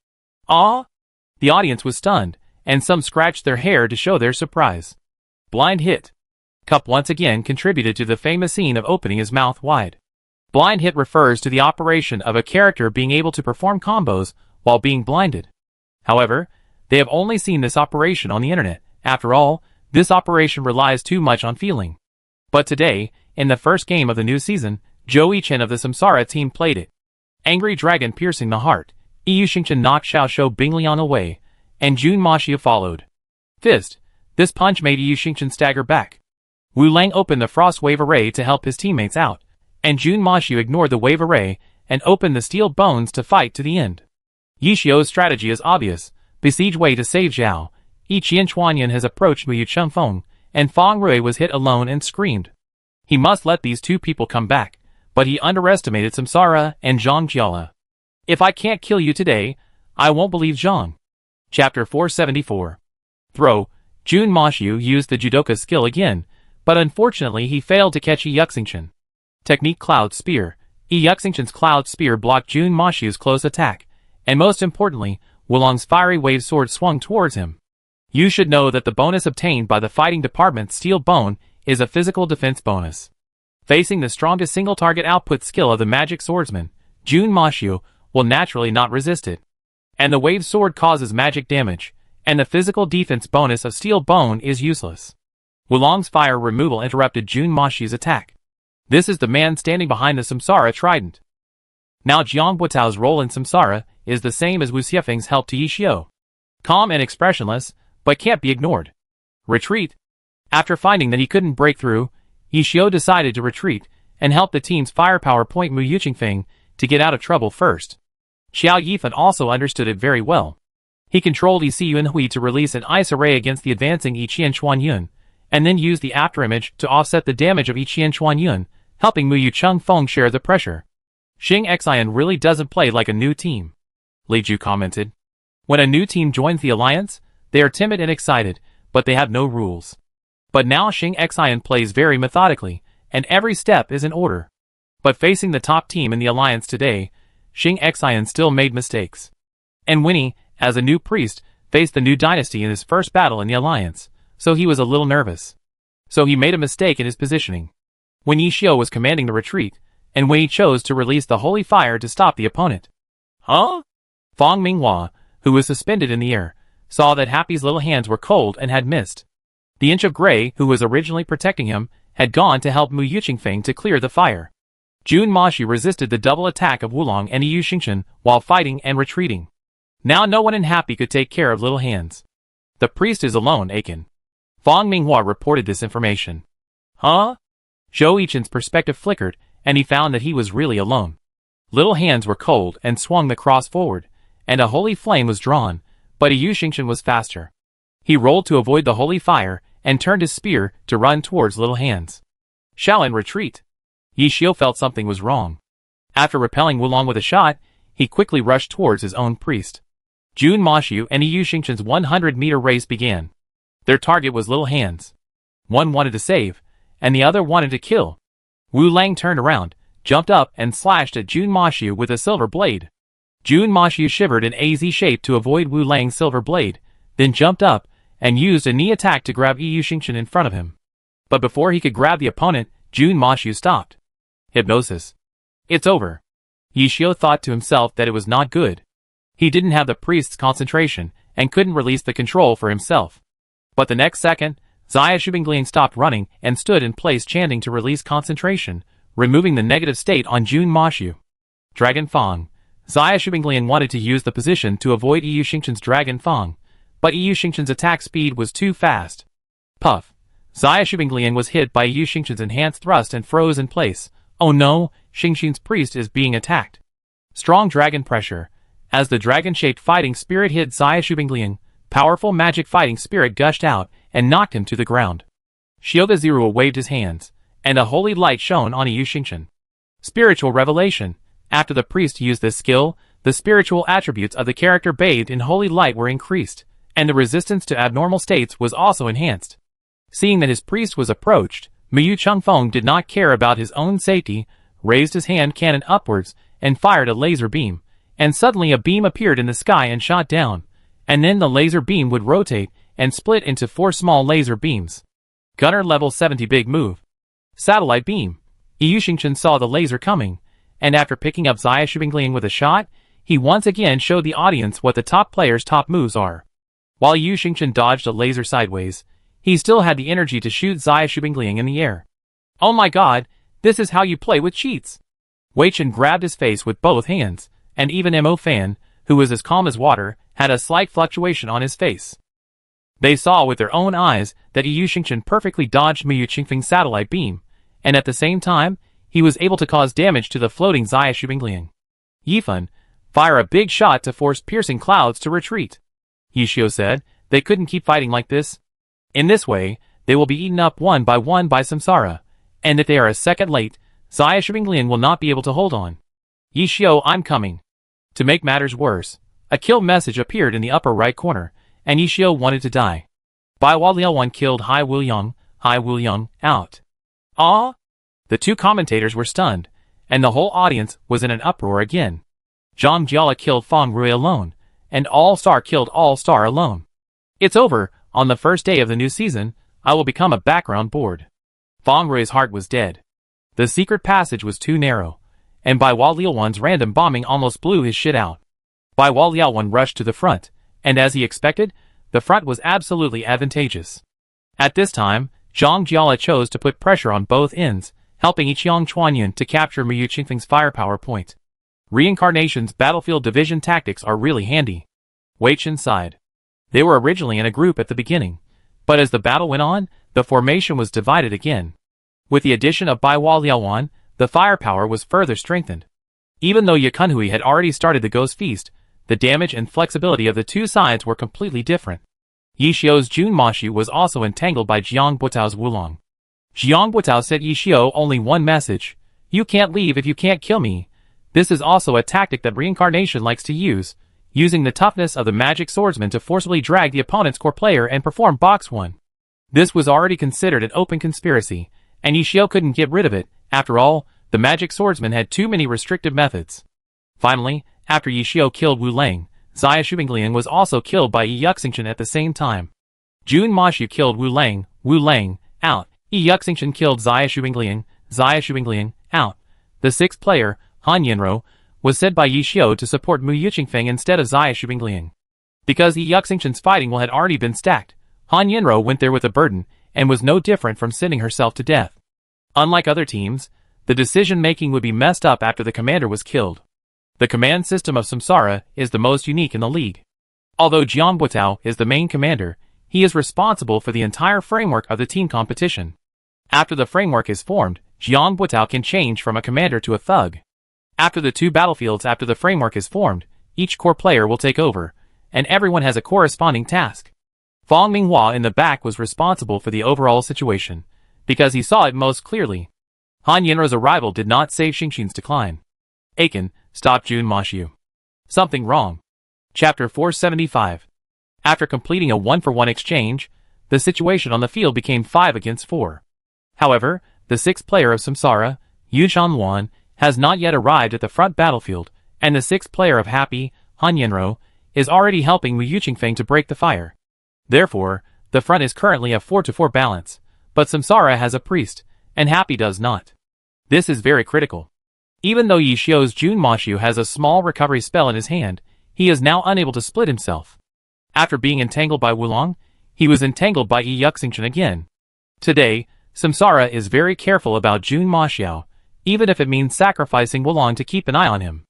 Ah! The audience was stunned, and some scratched their hair to show their surprise. Blind hit. Cup once again contributed to the famous scene of opening his mouth wide. Blind hit refers to the operation of a character being able to perform combos while being blinded. However, they have only seen this operation on the internet. After all, this operation relies too much on feeling. But today, in the first game of the new season, Zhou Chen of the Samsara team played it. Angry Dragon piercing the heart, Yu Xingchen knocked Xiao Shou Bingliang away, and Jun Maxia followed. Fist. This punch made Yu Xingchen stagger back. Wu Lang opened the Frost Wave Array to help his teammates out, and Jun Maxia ignored the Wave Array and opened the Steel Bones to fight to the end. Yi Xiu's strategy is obvious. Besiege Wei to save Zhao. Yi Qianchuanyan has approached Mu Chengfeng, and Fang Rui was hit alone and screamed. He must let these two people come back, but he underestimated Samsara and Zhang Jiala. If I can't kill you today, I won't believe Zhang. Chapter 474. Throw. Jun Maxia used the judoka skill again, but unfortunately he failed to catch Yi Yuxingchen. Technique Cloud Spear. Yi Yuxingchen's Cloud Spear blocked Jun Maxia's close attack, and most importantly, Wulong's fiery wave sword swung towards him. You should know that the bonus obtained by the fighting department's Steel Bone is a physical defense bonus. Facing the strongest single target output skill of the magic swordsman, Jun Maxia will naturally not resist it. And the wave sword causes magic damage, and the physical defense bonus of Steel Bone is useless. Wulong's fire removal interrupted Jun Maxia's attack. This is the man standing behind the Samsara trident. Now Jiang Buitao's role in Samsara is the same as Wu Xiefeng's help to Yi Xiu. Calm and expressionless, but can't be ignored. Retreat. After finding that he couldn't break through, Yi Xiu decided to retreat and help the team's firepower point Mu Yuqingfeng to get out of trouble first. Xiao Yifan also understood it very well. He controlled Yi Yunhui to release an ice array against the advancing Yi Qianchuanyun, and then used the afterimage to offset the damage of Yi Qianchuanyun, helping Mu Yuchengfeng share the pressure. Xing Xian really doesn't play like a new team, Li Ju commented. When a new team joins the alliance, they are timid and excited, but they have no rules. But now Xing Xian plays very methodically, and every step is in order. But facing the top team in the alliance today, Xing Xian still made mistakes. And Winnie, as a new priest, faced the new dynasty in his first battle in the alliance, so he was a little nervous. So he made a mistake in his positioning. When Yi Xiu was commanding the retreat, and Wei chose to release the holy fire to stop the opponent. Huh? Fang Minghua, who was suspended in the air, saw that Happy's little hands were cold and had missed. The Inch of Grey, who was originally protecting him, had gone to help Mu Yuqingfeng to clear the fire. Jun Maxia resisted the double attack of Wulong and Yu Xingchen while fighting and retreating. Now no one in Happy could take care of little hands. The priest is alone, Aiken. Fang Minghua reported this information. Huh? Zhou Yichen's perspective flickered, and he found that he was really alone. Little hands were cold and swung the cross forward, and a holy flame was drawn, but Yu Xingchen was faster. He rolled to avoid the holy fire and turned his spear to run towards little hands. Shaolin retreat. Yi Xiu felt something was wrong. After repelling Wulong with a shot, he quickly rushed towards his own priest. Jun Maxia and Yu Xingchen's 100-meter race began. Their target was little hands. One wanted to save, and the other wanted to kill. Wu Lang turned around, jumped up and slashed at Jun Maxia with a silver blade. Jun Maxia shivered in a Z shape to avoid Wu Lang's silver blade, then jumped up and used a knee attack to grab Yu Xingchen in front of him. But before he could grab the opponent, Jun Maxia stopped. Hypnosis. It's over. Yi Xiu thought to himself that it was not good. He didn't have the priest's concentration and couldn't release the control for himself. But the next second, Xia Shubinglian stopped running and stood in place chanting to release concentration, removing the negative state on Jun Maxia. Dragon Fang. Xia Shubinglian wanted to use the position to avoid Yu Xingchen's Dragon Fang, but Yu Xingchen's attack speed was too fast. Puff. Xia Shubinglian was hit by Yu Xingchen's enhanced thrust and froze in place. Oh no, Xingchen's priest is being attacked. Strong dragon pressure. As the dragon-shaped fighting spirit hit Xia Shubinglian, powerful magic fighting spirit gushed out and knocked him to the ground. Shioga Zirua waved his hands, and a holy light shone on Yu Xingchen. Spiritual revelation. After the priest used this skill, the spiritual attributes of the character bathed in holy light were increased, and the resistance to abnormal states was also enhanced. Seeing that his priest was approached, Mu Changfeng did not care about his own safety, raised his hand cannon upwards, and fired a laser beam, and suddenly a beam appeared in the sky and shot down, and then the laser beam would rotate and split into 4 small laser beams. Gunner level 70 big move. Satellite beam. Yu Xingchen saw the laser coming, and after picking up Xia Shubingliang with a shot, he once again showed the audience what the top player's top moves are. While Yu Xingchen dodged a laser sideways, he still had the energy to shoot Xia Shubingliang in the air. Oh my god, this is how you play with cheats! Wei Chen grabbed his face with both hands, and even Mo Fan, who was as calm as water, had a slight fluctuation on his face. They saw with their own eyes that Yu Xingchen perfectly dodged Mu Qingfeng's satellite beam, and at the same time, he was able to cause damage to the floating Xia Shubingliang. Yifan, fire a big shot to force piercing clouds to retreat. Yishio said, they couldn't keep fighting like this. In this way, they will be eaten up one by Samsara, and if they are a second late, Xia Shubingliang will not be able to hold on. Yishio, I'm coming. To make matters worse, a kill message appeared in the upper right corner, and Yishio wanted to die. Baiwa Liaowan killed Hai Wuliang, out. Ah! The two commentators were stunned, and the whole audience was in an uproar again. Zhang Jiala killed Fang Rui alone, and All-Star killed All-Star alone. It's over, on the first day of the new season, I will become a background board. Fang Rui's heart was dead. The secret passage was too narrow, and Baiwa Liaowan's random bombing almost blew his shit out. Baiwa Liaowan rushed to the front, and as he expected, the front was absolutely advantageous. At this time, Zhang Jiala chose to put pressure on both ends, helping Yiqiang Chuanyun to capture Mu Qingfeng's firepower point. Reincarnation's battlefield division tactics are really handy. Wei Chen sighed. They were originally in a group at the beginning, but as the battle went on, the formation was divided again. With the addition of Baiwa Liaowan, the firepower was further strengthened. Even though Ye Kunhui had already started the Ghost Feast, the damage and flexibility of the two sides were completely different. Yishio's Jun Mashu was also entangled by Jiang Buitao's Wulong. Jiang Buitao sent Yishio only one message: you can't leave if you can't kill me. This is also a tactic that reincarnation likes to use, using the toughness of the magic swordsman to forcibly drag the opponent's core player and perform box 1. This was already considered an open conspiracy, and Yishio couldn't get rid of it. After all, the magic swordsman had too many restrictive methods. Finally, after Yishio killed Wu Lang, Xia Shubingliang was also killed by Yi Yuxingchen at the same time. Jun Mashu killed Wu Lang, out. Yi Yuxingchen killed Xia Shubingliang, out. The sixth player, Han Yinro, was sent by Yishio to support Mu Qingfeng instead of Xia Shubingliang. Because Yi Yuxingchen's fighting will had already been stacked, Han Yinro went there with a burden, and was no different from sending herself to death. Unlike other teams, the decision-making would be messed up after the commander was killed. The command system of Samsara is the most unique in the league. Although Jiang Buitao is the main commander, he is responsible for the entire framework of the team competition. After the framework is formed, Jiang Buitao can change from a commander to a thug. After the two battlefields after the framework is formed, each core player will take over, and everyone has a corresponding task. Fang Minghua in the back was responsible for the overall situation, because he saw it most clearly. Han Yinro's arrival did not save Xingxin's decline. Aiken, stop Jun Mashu. Something wrong. Chapter 475. After completing a 1-for-1 exchange, the situation on the field became 5 against 4. However, the sixth player of Samsara, Yu Shanluan, has not yet arrived at the front battlefield, and the sixth player of Happy, Han Yinro, is already helping Mu Qingfeng to break the fire. Therefore, the front is currently a 4-to-4 balance, but Samsara has a priest, and Happy does not. This is very critical. Even though Yishio's Jun Mashu has a small recovery spell in his hand, he is now unable to split himself. After being entangled by Wulong, he was entangled by Yi Yuxingchen again. Today, Samsara is very careful about Jun Mashu, even if it means sacrificing Wulong to keep an eye on him.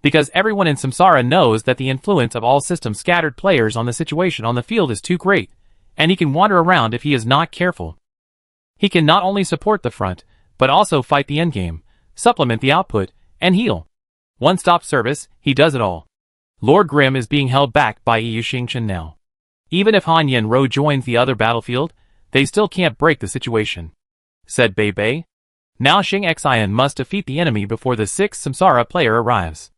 Because everyone in Samsara knows that the influence of all system-scattered players on the situation on the field is too great, and he can wander around if he is not careful. He can not only support the front, but also fight the endgame, supplement the output, and heal. One-stop service, he does it all. Lord Grimm is being held back by Yu Xingchen now. Even if Han Yinro joins the other battlefield, they still can't break the situation. Said Bei Bei. Now Xing Xian must defeat the enemy before the sixth Samsara player arrives.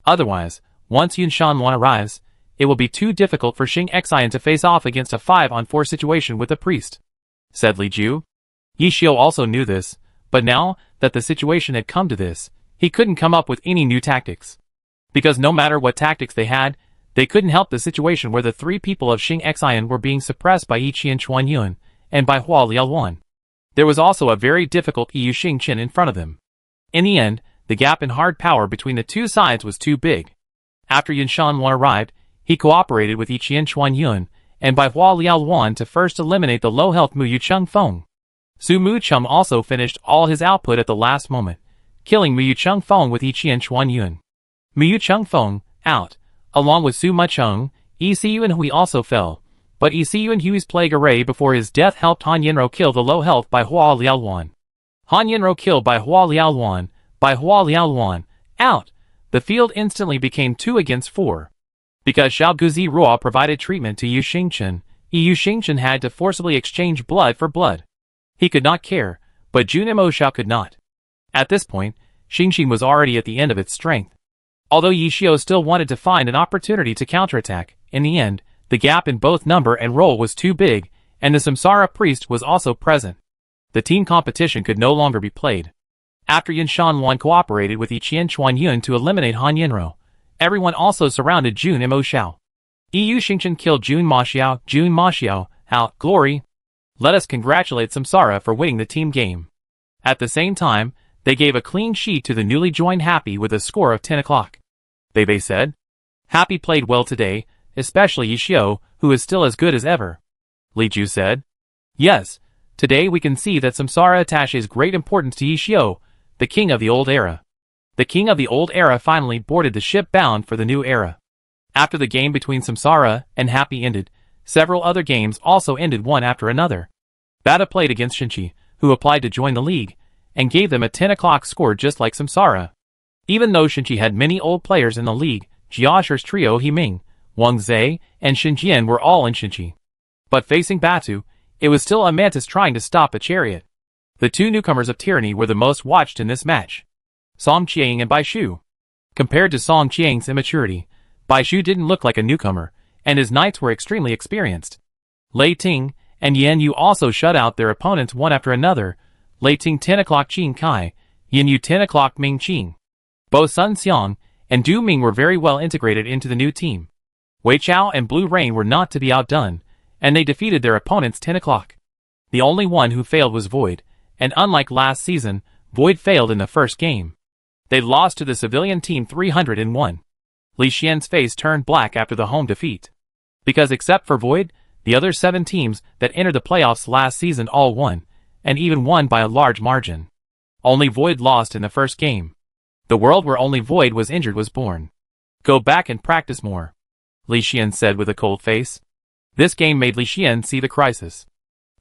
Otherwise, Once Yunshan arrives, it will be too difficult for Xing Xian to face off against a 5-on-4 situation with a priest, said Li Ju. Yi Xiu also knew this, but now that the situation had come to this, he couldn't come up with any new tactics. Because no matter what tactics they had, they couldn't help the situation where the three people of Xing Xian were being suppressed by Yi Qian Chuan Yun and by Hua Liaowan. There was also a very difficult Yu Xingchen in front of them. In the end, the gap in hard power between the two sides was too big. After Yunshan arrived, he cooperated with Yi Qian Chuan Yun and by Hua Liaowan to first eliminate the low-health Mu Yucheng Feng. Su Mucheng also finished all his output at the last moment, killing Mu Yucheng Feng with Yi Qian Chuan Yun. Mu Yucheng Feng, out, along with Su Mucheng. Ecu and Hui also fell, but Ecu and Hui's plague array before his death helped Han Yinro kill the low health by Hua Liaowan. Han Yinro killed by Hua Liaowan, out. The field instantly became 2 against 4. Because Xiao Guzi Ruo provided treatment to Yu Xingchen, Yu Xingchen had to forcibly exchange blood for blood. He could not care, but Junimo Xiao could not. At this point, Xingchen was already at the end of its strength. Although Yi Xiu still wanted to find an opportunity to counterattack, in the end, the gap in both number and role was too big, and the Samsara priest was also present. The team competition could no longer be played. After Yunshan cooperated with Yi Qian Chuan Yun to eliminate Han Yinro, everyone also surrounded Jun Mo Xiao. Yu Xingchen killed Jun Ma Xiao, out, glory. Let us congratulate Samsara for winning the team game. At the same time, they gave a clean sheet to the newly joined Happy with a score of 10 o'clock. Bebe said. Happy played well today, especially Yi Xiu, who is still as good as ever. Li Ju said. Yes, today we can see that Samsara attaches great importance to Yi Xiu, the king of the old era. The king of the old era finally boarded the ship bound for the new era. After the game between Samsara and Happy ended, several other games also ended one after another. Bata played against Shinchi, who applied to join the league, and gave them a 10 o'clock score just like Samsara. Even though Shinchi had many old players in the league, Jiasher's trio Himing, Wang Zhe, and Xinjian were all in Shinchi. But facing Batu, it was still a mantis trying to stop a chariot. The two newcomers of Tyranny were the most watched in this match. Song Qiang and Bai Shu. Compared to Song Qiang's immaturity, Bai Shu didn't look like a newcomer, and his knights were extremely experienced. Lei Ting and Yan Yu also shut out their opponents one after another. Lei Ting 10 o'clock Qin Kai, Yan Yu 10 o'clock Ming Qing. Both Sun Xiang and Du Ming were very well integrated into the new team. Wei Chao and Blue Rain were not to be outdone, and they defeated their opponents 10 o'clock. The only one who failed was Void, and unlike last season, Void failed in the first game. They lost to the civilian team 301. Li Xian's face turned black after the home defeat. Because except for Void, the other 7 teams that entered the playoffs last season all won, and even won by a large margin. Only Void lost in the first game. The world where only Void was injured was born. Go back and practice more, Li Xian said with a cold face. This game made Li Xian see the crisis.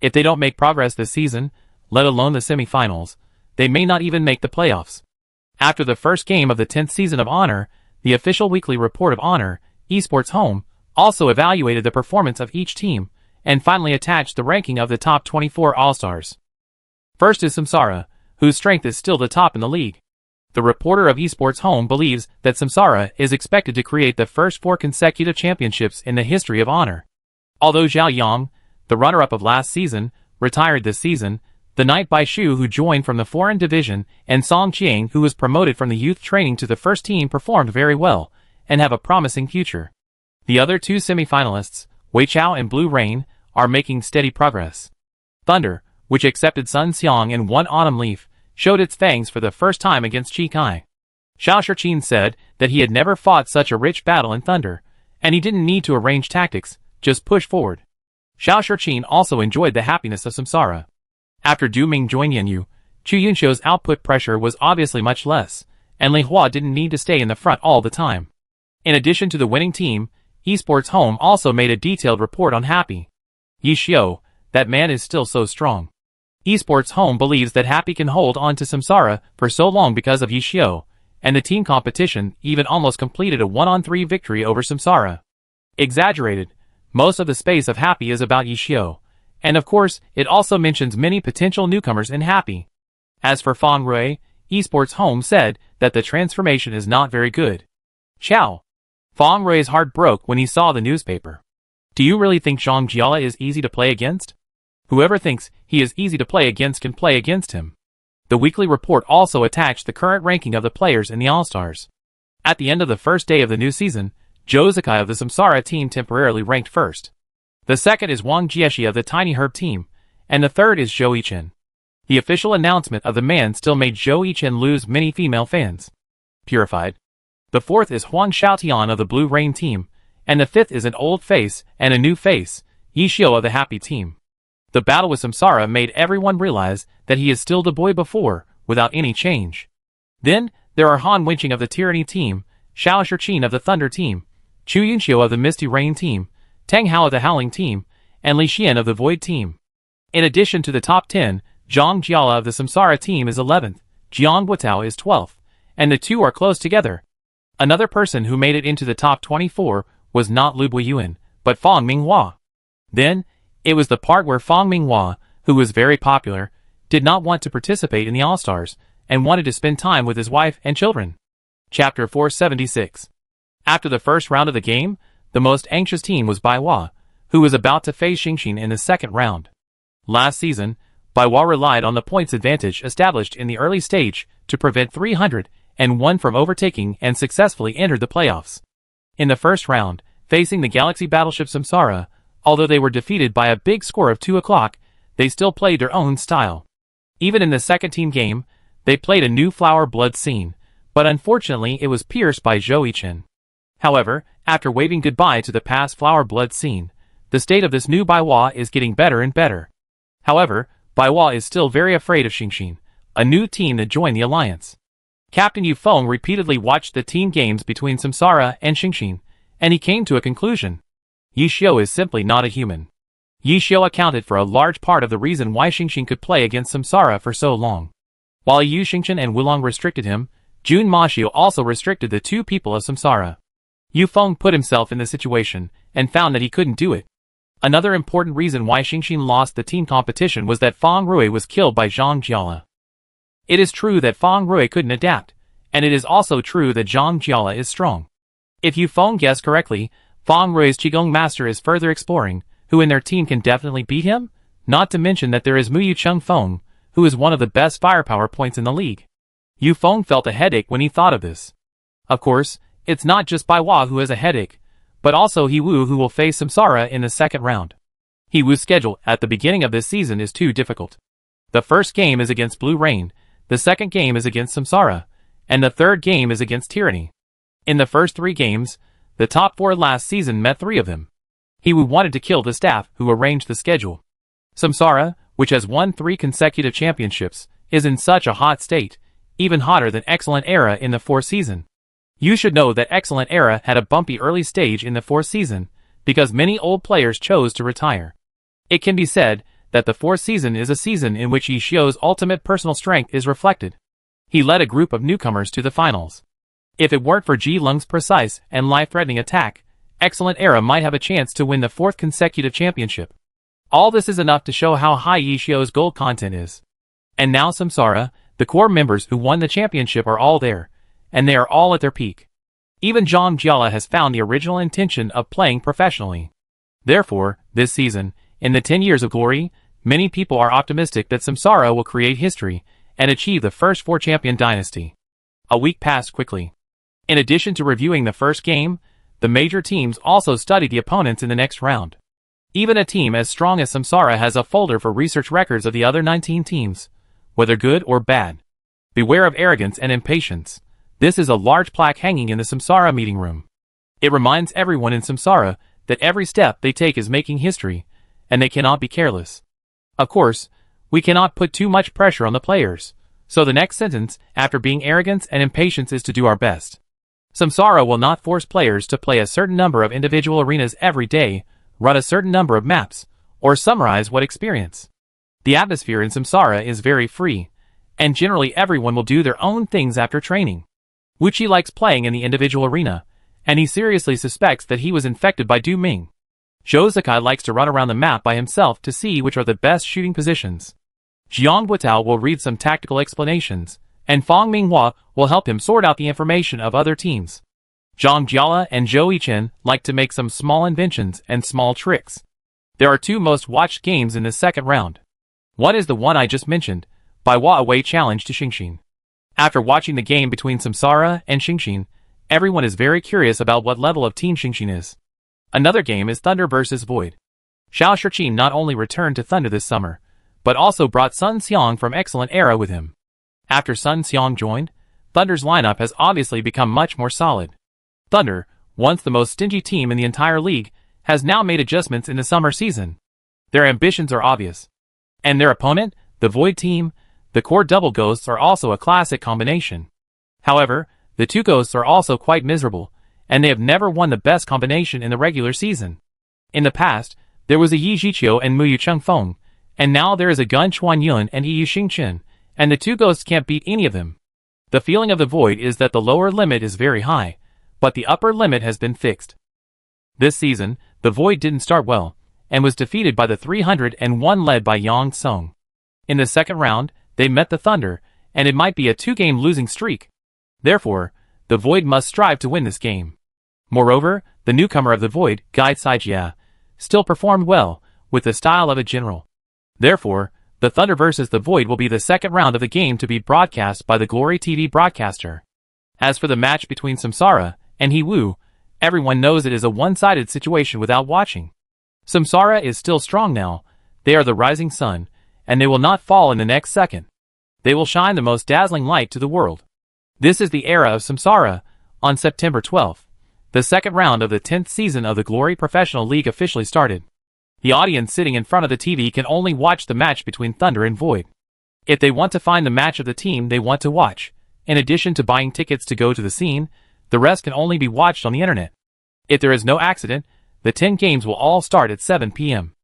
If they don't make progress this season, let alone the semifinals, they may not even make the playoffs. After the first game of the 10th season of Honor, the official weekly report of Honor, Esports Home, also evaluated the performance of each team, and finally attached the ranking of the top 24 All-Stars. First is Samsara, whose strength is still the top in the league. The reporter of Esports Home believes that Samsara is expected to create the first 4 consecutive championships in the history of Honor. Although Zhao Yang, the runner-up of last season, retired this season, the knight Bai Shu who joined from the foreign division and Song Qiang who was promoted from the youth training to the first team performed very well, and have a promising future. The other 2 semi-finalists, Wei Chao and Blue Rain, are making steady progress. Thunder, which accepted Sun Xiang and one Autumn Leaf, showed its fangs for the first time against Chi Kai. Xiao Shiqin said that he had never fought such a rich battle in Thunder, and he didn't need to arrange tactics, just push forward. Xiao Shiqin also enjoyed the happiness of Samsara. After Du Ming joined Yanyu, Chu Yunxiu's output pressure was obviously much less, and Li Hua didn't need to stay in the front all the time. In addition to the winning team, Esports Home also made a detailed report on Happy. Yi Xiu, that man is still so strong. Esports Home believes that Happy can hold on to Samsara for so long because of Yi Xiu, and the team competition even almost completed a 1-on-3 victory over Samsara. Exaggerated, most of the space of Happy is about Yi Xiu, and of course it also mentions many potential newcomers in Happy. As for Fang Rui, Esports Home said that the transformation is not very good. Ciao. Fang Rui's heart broke when he saw the newspaper. Do you really think Zhang Jiala is easy to play against? Whoever thinks he is easy to play against can play against him. The weekly report also attached the current ranking of the players in the All-Stars. At the end of the first day of the new season, Zhou Zikai of the Samsara team temporarily ranked first. The second is Wang Jieshi of the Tiny Herb team, and the third is Zhou Yichen. The official announcement of the man still made Zhou Yichen lose many female fans. Purified. The fourth is Huang Xiaotian of the Blue Rain team, and the fifth is an old face and a new face, Yi Xiu of the Happy team. The battle with Samsara made everyone realize that he is still the boy before, without any change. Then, there are Han Wenqing of the Tyranny team, Xiao Shiqin of the Thunder team, Chu Yunxiu of the Misty Rain team, Tang Hao of the Howling team, and Li Xian of the Void team. In addition to the top 10, Zhang Jiala of the Samsara team is 11th, Jiang Guotao is 12th, and the two are close together. Another person who made it into the top 24 was not Lu Buiyuan, but Fang Minghua. Then, it was the part where Fang Minghua, who was very popular, did not want to participate in the All-Stars, and wanted to spend time with his wife and children. Chapter 476. After the first round of the game, the most anxious team was Baiwa, who was about to face Xingxin in the second round. Last season, Baiwa relied on the points advantage established in the early stage to prevent 301 from overtaking and successfully entered the playoffs. In the first round, facing the Galaxy battleship Samsara, although they were defeated by a big score of 2-0, they still played their own style. Even in the second team game, they played a new flower blood scene, but unfortunately it was pierced by Zhou Yichen. However, after waving goodbye to the past flower blood scene, the state of this new Baiwa is getting better and better. However, Baiwa is still very afraid of Xingxin, a new team that joined the alliance. Captain Yu Feng repeatedly watched the team games between Samsara and Xingxin, and he came to a conclusion. Yi Xiu is simply not a human. Yi Xiu accounted for a large part of the reason why Xingxin could play against Samsara for so long. While Yu Xingxin and Wulong restricted him, Jun Maxiu also restricted the two people of Samsara. Yu Feng put himself in the situation, and found that he couldn't do it. Another important reason why Xingxin lost the team competition was that Fang Rui was killed by Zhang Jiala. It is true that Fang Rui couldn't adapt, and it is also true that Zhang Jiala is strong. If Yu Feng guessed correctly, Fang Rui's Qigong master is further exploring, who in their team can definitely beat him, not to mention that there is Mu Yu Chung Feng, who is one of the best firepower points in the league. Yu Feng felt a headache when he thought of this. Of course, it's not just Baiwa who has a headache, but also He Wu who will face Samsara in the second round. He Wu's schedule at the beginning of this season is too difficult. The first game is against Blue Rain, the second game is against Samsara, and the third game is against Tyranny. In the first 3 games, the top 4 last season met 3 of them. He Wu wanted to kill the staff who arranged the schedule. Samsara, which has won 3 consecutive championships, is in such a hot state, even hotter than Excellent Era in the 4th season. You should know that Excellent Era had a bumpy early stage in the 4th season, because many old players chose to retire. It can be said that the 4th season is a season in which Yi Xiu's ultimate personal strength is reflected. He led a group of newcomers to the finals. If it weren't for Ji Lung's precise and life-threatening attack, Excellent Era might have a chance to win the 4th consecutive championship. All this is enough to show how high Yi Xiu's gold content is. And now Samsara, the core members who won the championship are all there, and they are all at their peak. Even Zhang Jiala has found the original intention of playing professionally. Therefore, this season, in the 10 years of glory, many people are optimistic that Samsara will create history and achieve the first 4-champion dynasty. A week passed quickly. In addition to reviewing the first game, the major teams also study the opponents in the next round. Even a team as strong as Samsara has a folder for research records of the other 19 teams, whether good or bad. Beware of arrogance and impatience. This is a large plaque hanging in the Samsara meeting room. It reminds everyone in Samsara that every step they take is making history, and they cannot be careless. Of course, we cannot put too much pressure on the players, so the next sentence after being arrogance and impatience is to do our best. Samsara will not force players to play a certain number of individual arenas every day, run a certain number of maps, or summarize what experience. The atmosphere in Samsara is very free, and generally everyone will do their own things after training. Wuqi likes playing in the individual arena, and he seriously suspects that he was infected by Du Ming. Zhou Zikai likes to run around the map by himself to see which are the best shooting positions. Jiang Guotao will read some tactical explanations, and Fang Minghua will help him sort out the information of other teams. Zhang Jiala and Zhou Yichen like to make some small inventions and small tricks. There are two most watched games in the second round. One is the one I just mentioned, Baiwa away challenge to Xingxin. After watching the game between Samsara and Xingxin, everyone is very curious about what level of Team Xingxin is. Another game is Thunder vs Void. Xiao Shiqin not only returned to Thunder this summer, but also brought Sun Xiang from Excellent Era with him. After Sun Xiang joined, Thunder's lineup has obviously become much more solid. Thunder, once the most stingy team in the entire league, has now made adjustments in the summer season. Their ambitions are obvious. And their opponent, the Void team, the core double ghosts are also a classic combination. However, the two ghosts are also quite miserable, and they have never won the best combination in the regular season. In the past, there was a Yi Zhiqiu and Muyu Chengfeng, and now there is a Gun Chuanyun and Yi Xingchen, and the two ghosts can't beat any of them. The feeling of the Void is that the lower limit is very high, but the upper limit has been fixed. This season, the Void didn't start well, and was defeated by the 301 led by Yang Song. In the second round, they met the Thunder, and it might be a two-game losing streak. Therefore, the Void must strive to win this game. Moreover, the newcomer of the Void, Guy Saijia, still performed well, with the style of a general. Therefore, the Thunder vs the Void will be the second round of the game to be broadcast by the Glory TV broadcaster. As for the match between Samsara and He Wu, everyone knows it is a one-sided situation without watching. Samsara is still strong now, they are the rising sun, and they will not fall in the next second. They will shine the most dazzling light to the world. This is the era of Samsara. On September 12th, the second round of the 10th season of the Glory Professional League officially started. The audience sitting in front of the TV can only watch the match between Thunder and Void. If they want to find the match of the team they want to watch, in addition to buying tickets to go to the scene, the rest can only be watched on the internet. If there is no accident, the 10 games will all start at 7 p.m.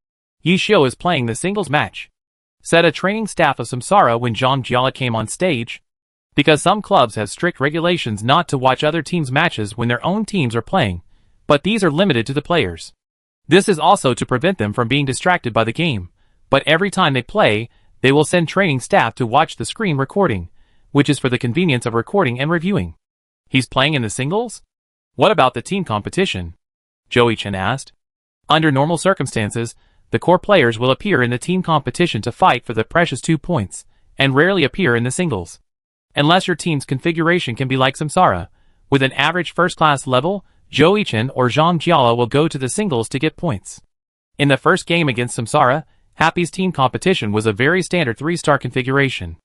Yi Xiu is playing the singles match. Said a training staff of Samsara when Zhang Jiala came on stage. Because some clubs have strict regulations not to watch other teams' matches when their own teams are playing, but these are limited to the players. This is also to prevent them from being distracted by the game, but every time they play, they will send training staff to watch the screen recording, which is for the convenience of recording and reviewing. He's playing in the singles? What about the team competition? Zhou Yichen asked. Under normal circumstances, the core players will appear in the team competition to fight for the precious 2 points, and rarely appear in the singles. Unless your team's configuration can be like Samsara, with an average first-class level, Zhou Yichen or Zhang Jiala will go to the singles to get points. In the first game against Samsara, Happy's team competition was a very standard 3-star configuration.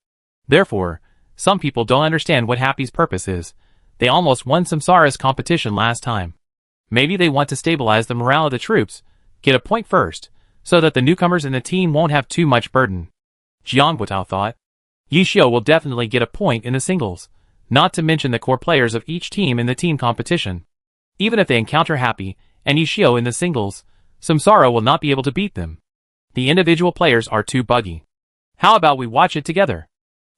Therefore, some people don't understand what Happy's purpose is. They almost won Samsara's competition last time. Maybe they want to stabilize the morale of the troops, get a point first, so that the newcomers in the team won't have too much burden. Jiang Guotao thought. Yi Xiu will definitely get a point in the singles, not to mention the core players of each team in the team competition. Even if they encounter Happy and Yi Xiu in the singles, Samsara will not be able to beat them. The individual players are too buggy. How about we watch it together?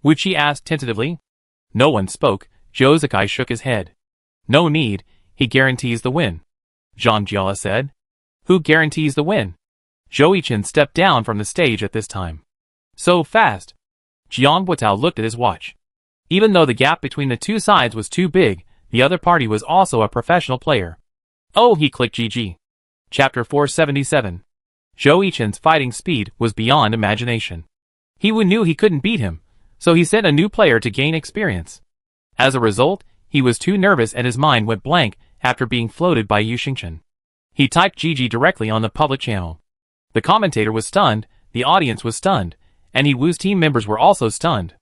Wu Qi asked tentatively. No one spoke. Zhou Zikai shook his head. No need, he guarantees the win. Zhang Jiala said. Who guarantees the win? Zhou Yichen stepped down from the stage at this time. So fast. Jiang Guotao looked at his watch. Even though the gap between the two sides was too big, the other party was also a professional player. Oh, he clicked GG. Chapter 477. Zhou Yichen's fighting speed was beyond imagination. He knew he couldn't beat him, so he sent a new player to gain experience. As a result, he was too nervous and his mind went blank after being floated by Yu Xingchen. He typed GG directly on the public channel. The commentator was stunned, the audience was stunned, and He Wu's team members were also stunned.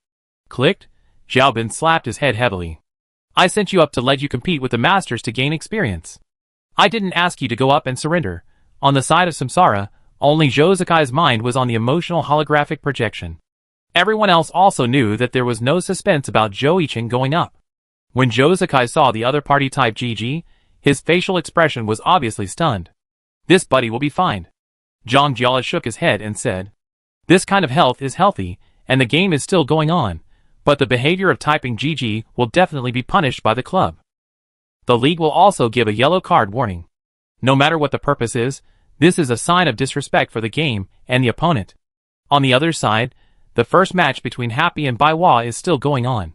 Clicked? Xiaobin slapped his head heavily. I sent you up to let you compete with the masters to gain experience. I didn't ask you to go up and surrender. On the side of Samsara, only Zhou Zikai's mind was on the emotional holographic projection. Everyone else also knew that there was no suspense about Zhou Yichen going up. When Zhou Zikai saw the other party type GG, his facial expression was obviously stunned. This buddy will be fine. Zhang Jiala shook his head and said, this kind of health is healthy, and the game is still going on, but the behavior of typing GG will definitely be punished by the club. The league will also give a yellow card warning. No matter what the purpose is, this is a sign of disrespect for the game and the opponent. On the other side, the first match between Happy and Baiwa is still going on.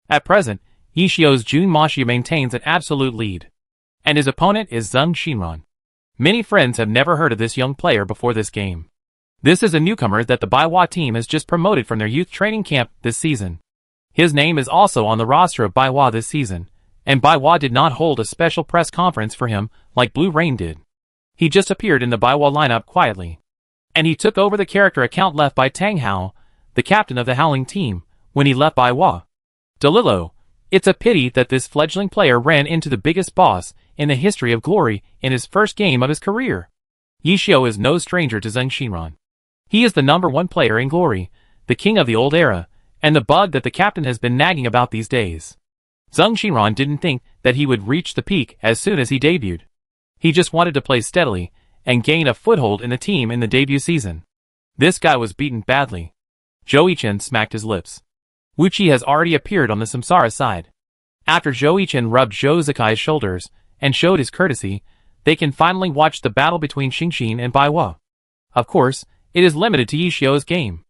At present, Yi Xiu's Jun Maxia maintains an absolute lead. and his opponent is Zheng Xinran. Many friends have never heard of this young player before this game. This is a newcomer that the Baiwa team has just promoted from their youth training camp this season. His name is also on the roster of Baiwa this season, and Baiwa did not hold a special press conference for him like Blue Rain did. He just appeared in the Baiwa lineup quietly. And he took over the character account left by Tang Hao, the captain of the Howling team, when he left Baiwa. Delilo, it's a pity that this fledgling player ran into the biggest boss in the history of Glory in his first game of his career. Yishio is no stranger to Zheng Xinran. He is the #1 player in Glory, the king of the old era, and the bug that the captain has been nagging about these days. Zheng Xinran didn't think that he would reach the peak as soon as he debuted. He just wanted to play steadily and gain a foothold in the team in the debut season. This guy was beaten badly. Zhou Yichen smacked his lips. Wu Qi has already appeared on the Samsara side. After Zhou Yichen rubbed Zhou Zakai's shoulders and showed his courtesy, they can finally watch the battle between Xingxin and Baiwa. Of course, it is limited to Yishio's game.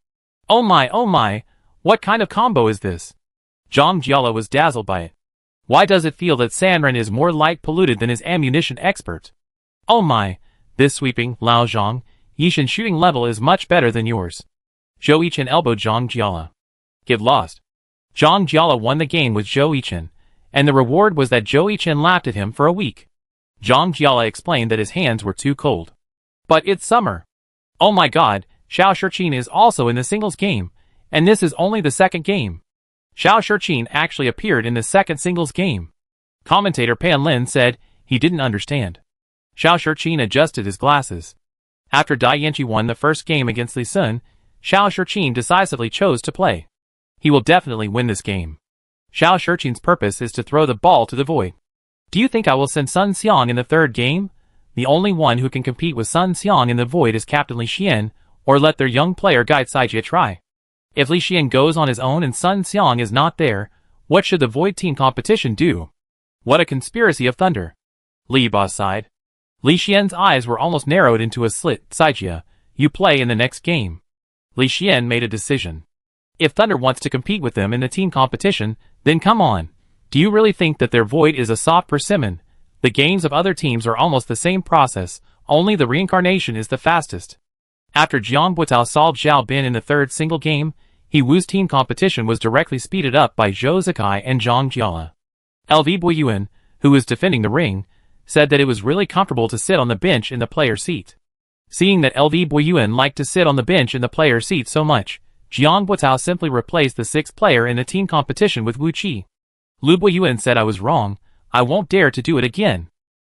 Oh my, what kind of combo is this? Zhang Jiala was dazzled by it. Why does it feel that Sanren is more light polluted than his ammunition expert? Oh my, this sweeping, Lao Zhang, Yishin shooting level is much better than yours. Zhou Yichen elbowed Zhang Jiala. Get lost. Zhang Jiala won the game with Zhou Yichen, and the reward was that Zhou Yichen laughed at him for a week. Zhang Jiala explained that his hands were too cold. But it's summer. Oh my god, Xiao Shiqin is also in the singles game, and this is only the second game. Xiao Shiqin actually appeared in the second singles game. Commentator Pan Lin said he didn't understand. Xiao Shiqin adjusted his glasses. After Dai Yanqi won the first game against Li Sun, Xiao Shiqin decisively chose to play. He will definitely win this game. Xiao Shiqin's purpose is to throw the ball to the void. Do you think I will send Sun Xiang in the third game? The only one who can compete with Sun Xiang in the void is Captain Li Xian, or let their young player guide Saijie try. If Li Xian goes on his own and Sun Xiang is not there, what should the void team competition do? What a conspiracy of thunder. Li Ba sighed. Li Xian's eyes were almost narrowed into a slit. Saijie, you play in the next game. Li Xian made a decision. If Thunder wants to compete with them in the team competition, then come on. Do you really think that their void is a soft persimmon? The games of other teams are almost the same process, only the reincarnation is the fastest. After Jiang Buitao solved Zhao Bin in the third single game, He Wu's team competition was directly speeded up by Zhou Zakai and Zhang Jiala. LV Boyuan, who was defending the ring, said that it was really comfortable to sit on the bench in the player seat. Seeing that LV Boyuan liked to sit on the bench in the player seat so much, Jiang Buitao simply replaced the sixth player in the team competition with Wu Qi. Lu Boyuan said I was wrong, I won't dare to do it again.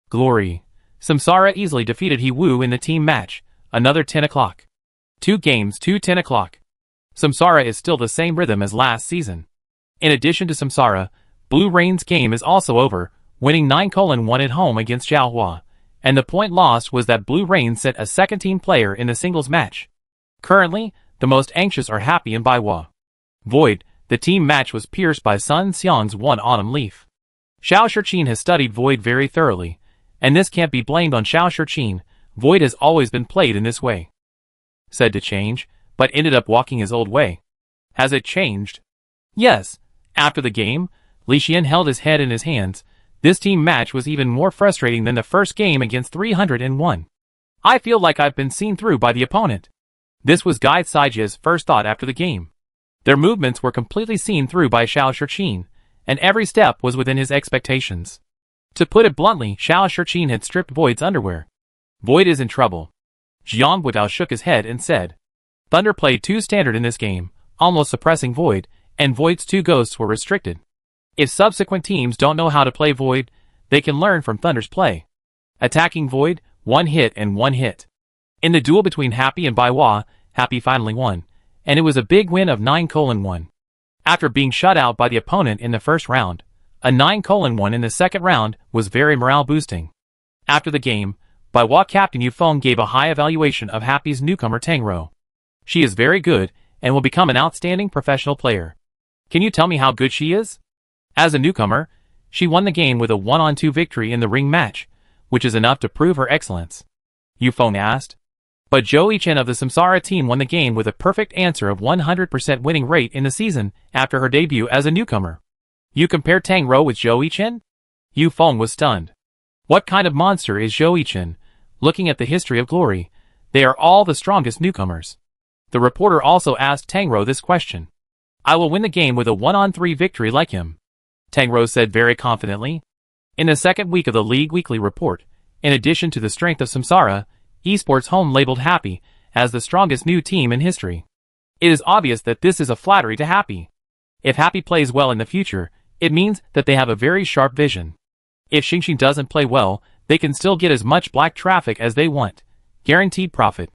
Glory. Samsara easily defeated He Wu in the team match, another 10 o'clock. 2 games, 10 o'clock. Samsara is still the same rhythm as last season. In addition to Samsara, Blue Rain's game is also over, winning 9-1 at home against Zhaohua, and the point lost was that Blue Rain sent a second-team player in the singles match. Currently, the most anxious are happy in Baiwa. Void, the team match was pierced by Sun Xiang's one autumn leaf. Xiao Shiqin has studied Void very thoroughly, and this can't be blamed on Xiao Shiqin. Void has always been played in this way. Said to change, but ended up walking his old way. Has it changed? Yes. After the game, Li Xian held his head in his hands. This team match was even more frustrating than the first game against 301. I feel like I've been seen through by the opponent. This was Guy Saijie's first thought after the game. Their movements were completely seen through by Xiao Shiqin, and every step was within his expectations. To put it bluntly, Xiao Shiqin had stripped Void's underwear. Void is in trouble. Jiang Buitao shook his head and said, Thunder played too standard in this game, almost suppressing Void, and Void's 2 ghosts were restricted. If subsequent teams don't know how to play Void, they can learn from Thunder's play. Attacking Void, 1 hit and 1 hit. In the duel between Happy and Baiwa, Happy finally won, and it was a big win of 9-1. After being shut out by the opponent in the first round, a 9-1 in the second round was very morale boosting. After the game, Baiwa captain Yu Feng gave a high evaluation of Happy's newcomer Tang Rou. She is very good and will become an outstanding professional player. Can you tell me how good she is? As a newcomer, she won the game with a 1-on-2 victory in the ring match, which is enough to prove her excellence. Yu Feng asked. But Zhou Yichen of the Samsara team won the game with a perfect answer of 100% winning rate in the season after her debut as a newcomer. You compare Tang Rou with Zhou Yichen? Yu Feng was stunned. What kind of monster is Zhou Yichen? Looking at the history of Glory, they are all the strongest newcomers. The reporter also asked Tang Rou this question. I will win the game with a 1-on-3 victory like him, Tang Rou said very confidently. In the second week of the League Weekly Report, in addition to the strength of Samsara, Esports Home labeled Happy as the strongest new team in history. It is obvious that this is a flattery to Happy. If Happy plays well in the future, it means that they have a very sharp vision. If Xingxin doesn't play well, they can still get as much black traffic as they want. Guaranteed profit.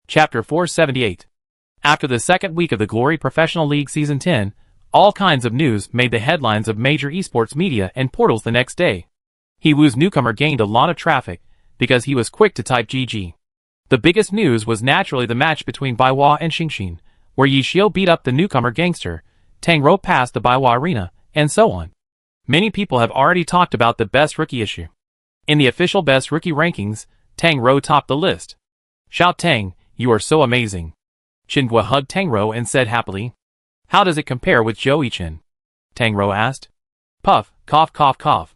Chapter 478. After the second week of the Glory Professional League Season 10, all kinds of news made the headlines of major esports media and portals the next day. Yiwu's newcomer gained a lot of traffic because he was quick to type GG. The biggest news was naturally the match between Baiwa and Xingxin, where Yixiu beat up the newcomer gangster, Tang Rou passed the Baiwa arena, and so on. Many people have already talked about the best rookie issue. In the official best rookie rankings, Tang Rou topped the list. Shout Tang, you are so amazing. Qingguo hugged Tang Rou and said happily. How does it compare with Zhou Yichen? Tang Rou asked. Puff, cough cough cough.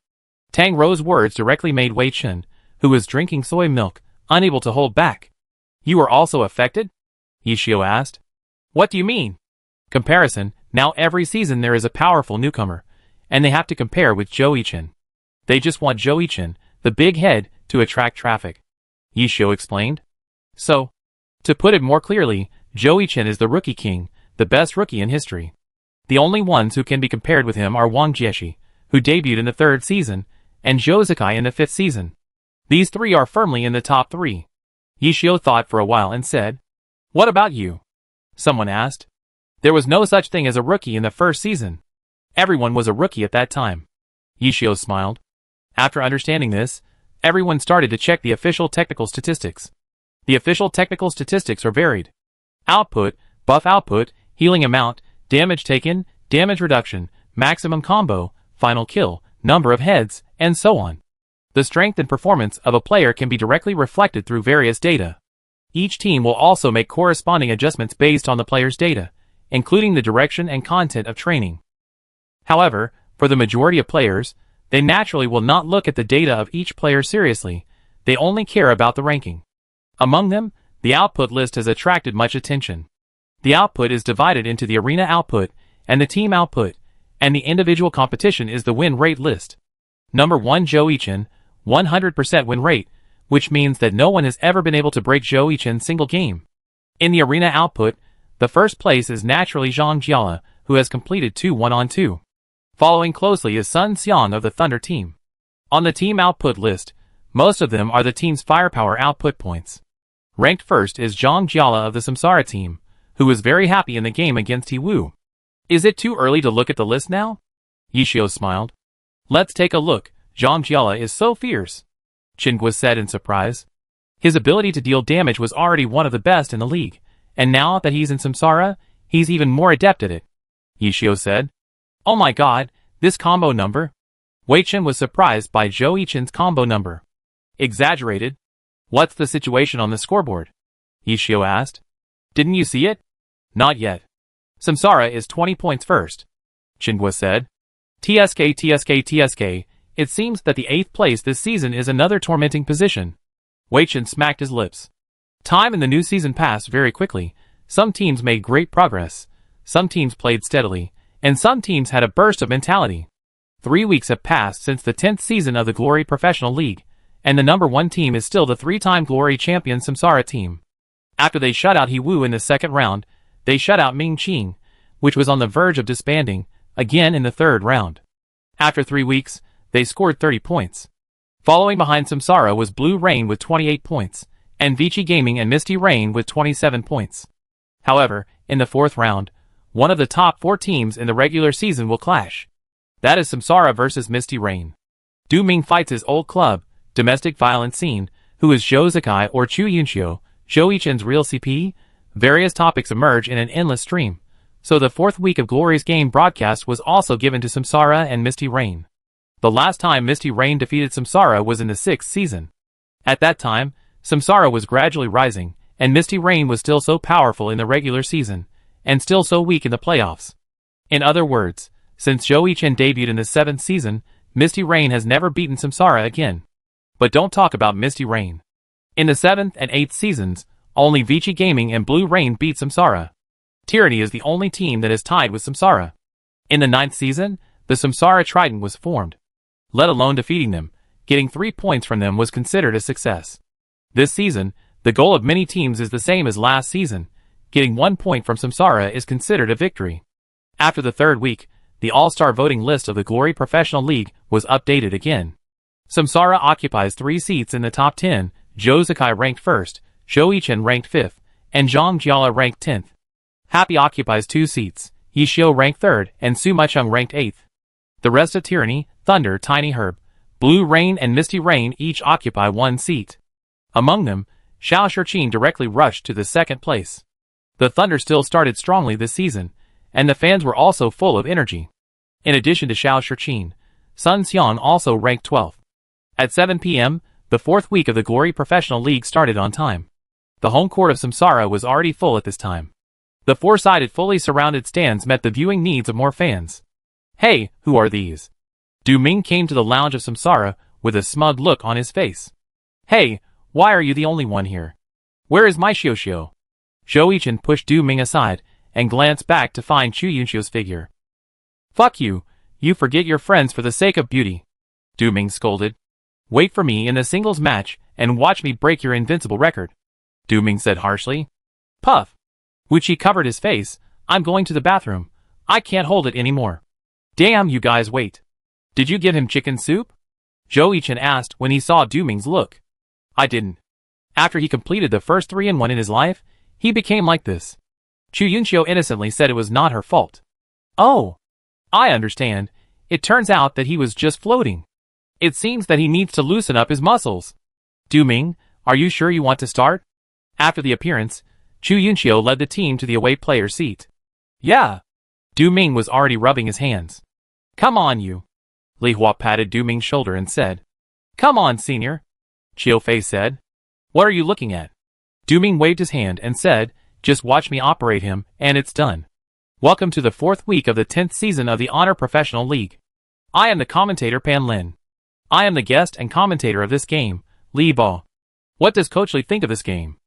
Tang Rou's words directly made Wei Chen, who was drinking soy milk, unable to hold back. You are also affected? Yixiu asked. What do you mean? Comparison, now every season there is a powerful newcomer, and they have to compare with Zhou Yichen. They just want Zhou Yichen, the big head, to attract traffic. Yixiu explained. So, to put it more clearly, Zhou Yichen is the rookie king, the best rookie in history. The only ones who can be compared with him are Wang Jieshi, who debuted in the 3rd season, and Zhou Zikai in the 5th season. These three are firmly in the top 3. Yixiu thought for a while and said, What about you? Someone asked. There was no such thing as a rookie in the 1st season. Everyone was a rookie at that time. Yixiu smiled. After understanding this, everyone started to check the official technical statistics. The official technical statistics are varied. Output, buff output, healing amount, damage taken, damage reduction, maximum combo, final kill, number of heads, and so on. The strength and performance of a player can be directly reflected through various data. Each team will also make corresponding adjustments based on the player's data, including the direction and content of training. However, for the majority of players, they naturally will not look at the data of each player seriously, they only care about the ranking. Among them, the output list has attracted much attention. The output is divided into the arena output, and the team output, and the individual competition is the win rate list. Number 1 Zhou Yichen, 100% win rate, which means that no one has ever been able to break Zhou Yichen's single game. In the arena output, the first place is naturally Zhang Jiala, who has completed 2 1-on-2. Following closely is Sun Xiang of the Thunder team. On the team output list, most of them are the team's firepower output points. Ranked first is Zhang Jiala of the Samsara team, who was very happy in the game against Yiwu. Is it too early to look at the list now? Yixiu smiled. Let's take a look. Zhang Jiala is so fierce, Qingguo said in surprise. His ability to deal damage was already one of the best in the league, and now that he's in Samsara, he's even more adept at it, Yixiu said. Oh my god, this combo number? Wei Chen was surprised by Zhou Yichen's combo number. Exaggerated? What's the situation on the scoreboard? Yixiu asked. Didn't you see it? Not yet. Samsara is 20 points first, Qingguo said. TSK. It seems that the 8th place this season is another tormenting position. Wei Chen smacked his lips. Time in the new season passed very quickly. Some teams made great progress. Some teams played steadily. And some teams had a burst of mentality. 3 weeks have passed since the 10th season of the Glory Professional League, and the number 1 team is still the 3-time Glory champion Samsara team. After they shut out Yiwu in the 2nd round, they shut out Ming Qing, which was on the verge of disbanding, again in the 3rd round. After 3 weeks, they scored 30 points. Following behind Samsara was Blue Rain with 28 points, and Vici Gaming and Misty Rain with 27 points. However, in the 4th round, one of the top 4 teams in the regular season will clash. That is Samsara versus Misty Rain. Du Ming fights his old club, domestic violence scene, who is Zhou Zikai or Chu Yunxiu, Zhou Yichen's real CP. Various topics emerge in an endless stream, so the 4th week of Glory's game broadcast was also given to Samsara and Misty Rain. The last time Misty Rain defeated Samsara was in the 6th season. At that time, Samsara was gradually rising, and Misty Rain was still so powerful in the regular season, and still so weak in the playoffs. In other words, since Zhou Yichen debuted in the 7th season, Misty Rain has never beaten Samsara again. But don't talk about Misty Rain. In the 7th and 8th seasons, only Vici Gaming and Blue Rain beat Samsara. Tyranny is the only team that is tied with Samsara. In the 9th season, the Samsara Trident was formed. Let alone defeating them, getting 3 points from them was considered a success. This season, the goal of many teams is the same as last season. Getting 1 point from Samsara is considered a victory. After the 3rd week, the all-star voting list of the Glory Professional League was updated again. Samsara occupies 3 seats in the top 10, Zhou Zikai ranked 1st, Zhou Yichen ranked 5th, and Zhang Jiala ranked 10th. Happy occupies 2 seats, Yixiu ranked 3rd, and Su Macheng ranked 8th. The rest of Tyranny, Thunder, Tiny Herb, Blue Rain and Misty Rain each occupy 1 seat. Among them, Xiao Shirqin directly rushed to the 2nd place. The Thunder still started strongly this season, and the fans were also full of energy. In addition to Xiao Shirqin, Sun Xiang also ranked 12th. At 7 p.m., the 4th week of the Glory Professional League started on time. The home court of Samsara was already full at this time. The 4-sided fully surrounded stands met the viewing needs of more fans. Hey, who are these? Du Ming came to the lounge of Samsara with a smug look on his face. Hey, why are you the only one here? Where is my Xiuxiu? Zhou Yichen pushed Du Ming aside and glanced back to find Chu Yunxiu's figure. Fuck you, you forget your friends for the sake of beauty. Du Ming scolded. Wait for me in the singles match and watch me break your invincible record. Du Ming said harshly. Puff. Wuqi covered his face. I'm going to the bathroom. I can't hold it anymore. Damn, you guys, wait. Did you give him chicken soup? Zhou Yichen asked when he saw Du Ming's look. I didn't. After he completed the first 3-in-1 in his life, he became like this. Chu Yunxiu innocently said it was not her fault. Oh. I understand. It turns out that he was just floating. It seems that he needs to loosen up his muscles. Du Ming, are you sure you want to start? After the appearance, Chu Yunxiu led the team to the away player's seat. Yeah. Du Ming was already rubbing his hands. Come on, you. Li Hua patted Du Ming's shoulder and said. Come on, senior. Qiu Fei said. What are you looking at? Du Ming waved his hand and said, just watch me operate him, and it's done. Welcome to the 4th week of the 10th season of the Honor Professional League. I am the commentator Pan Lin. I am the guest and commentator of this game, Li Bo. What does Coach Li think of this game?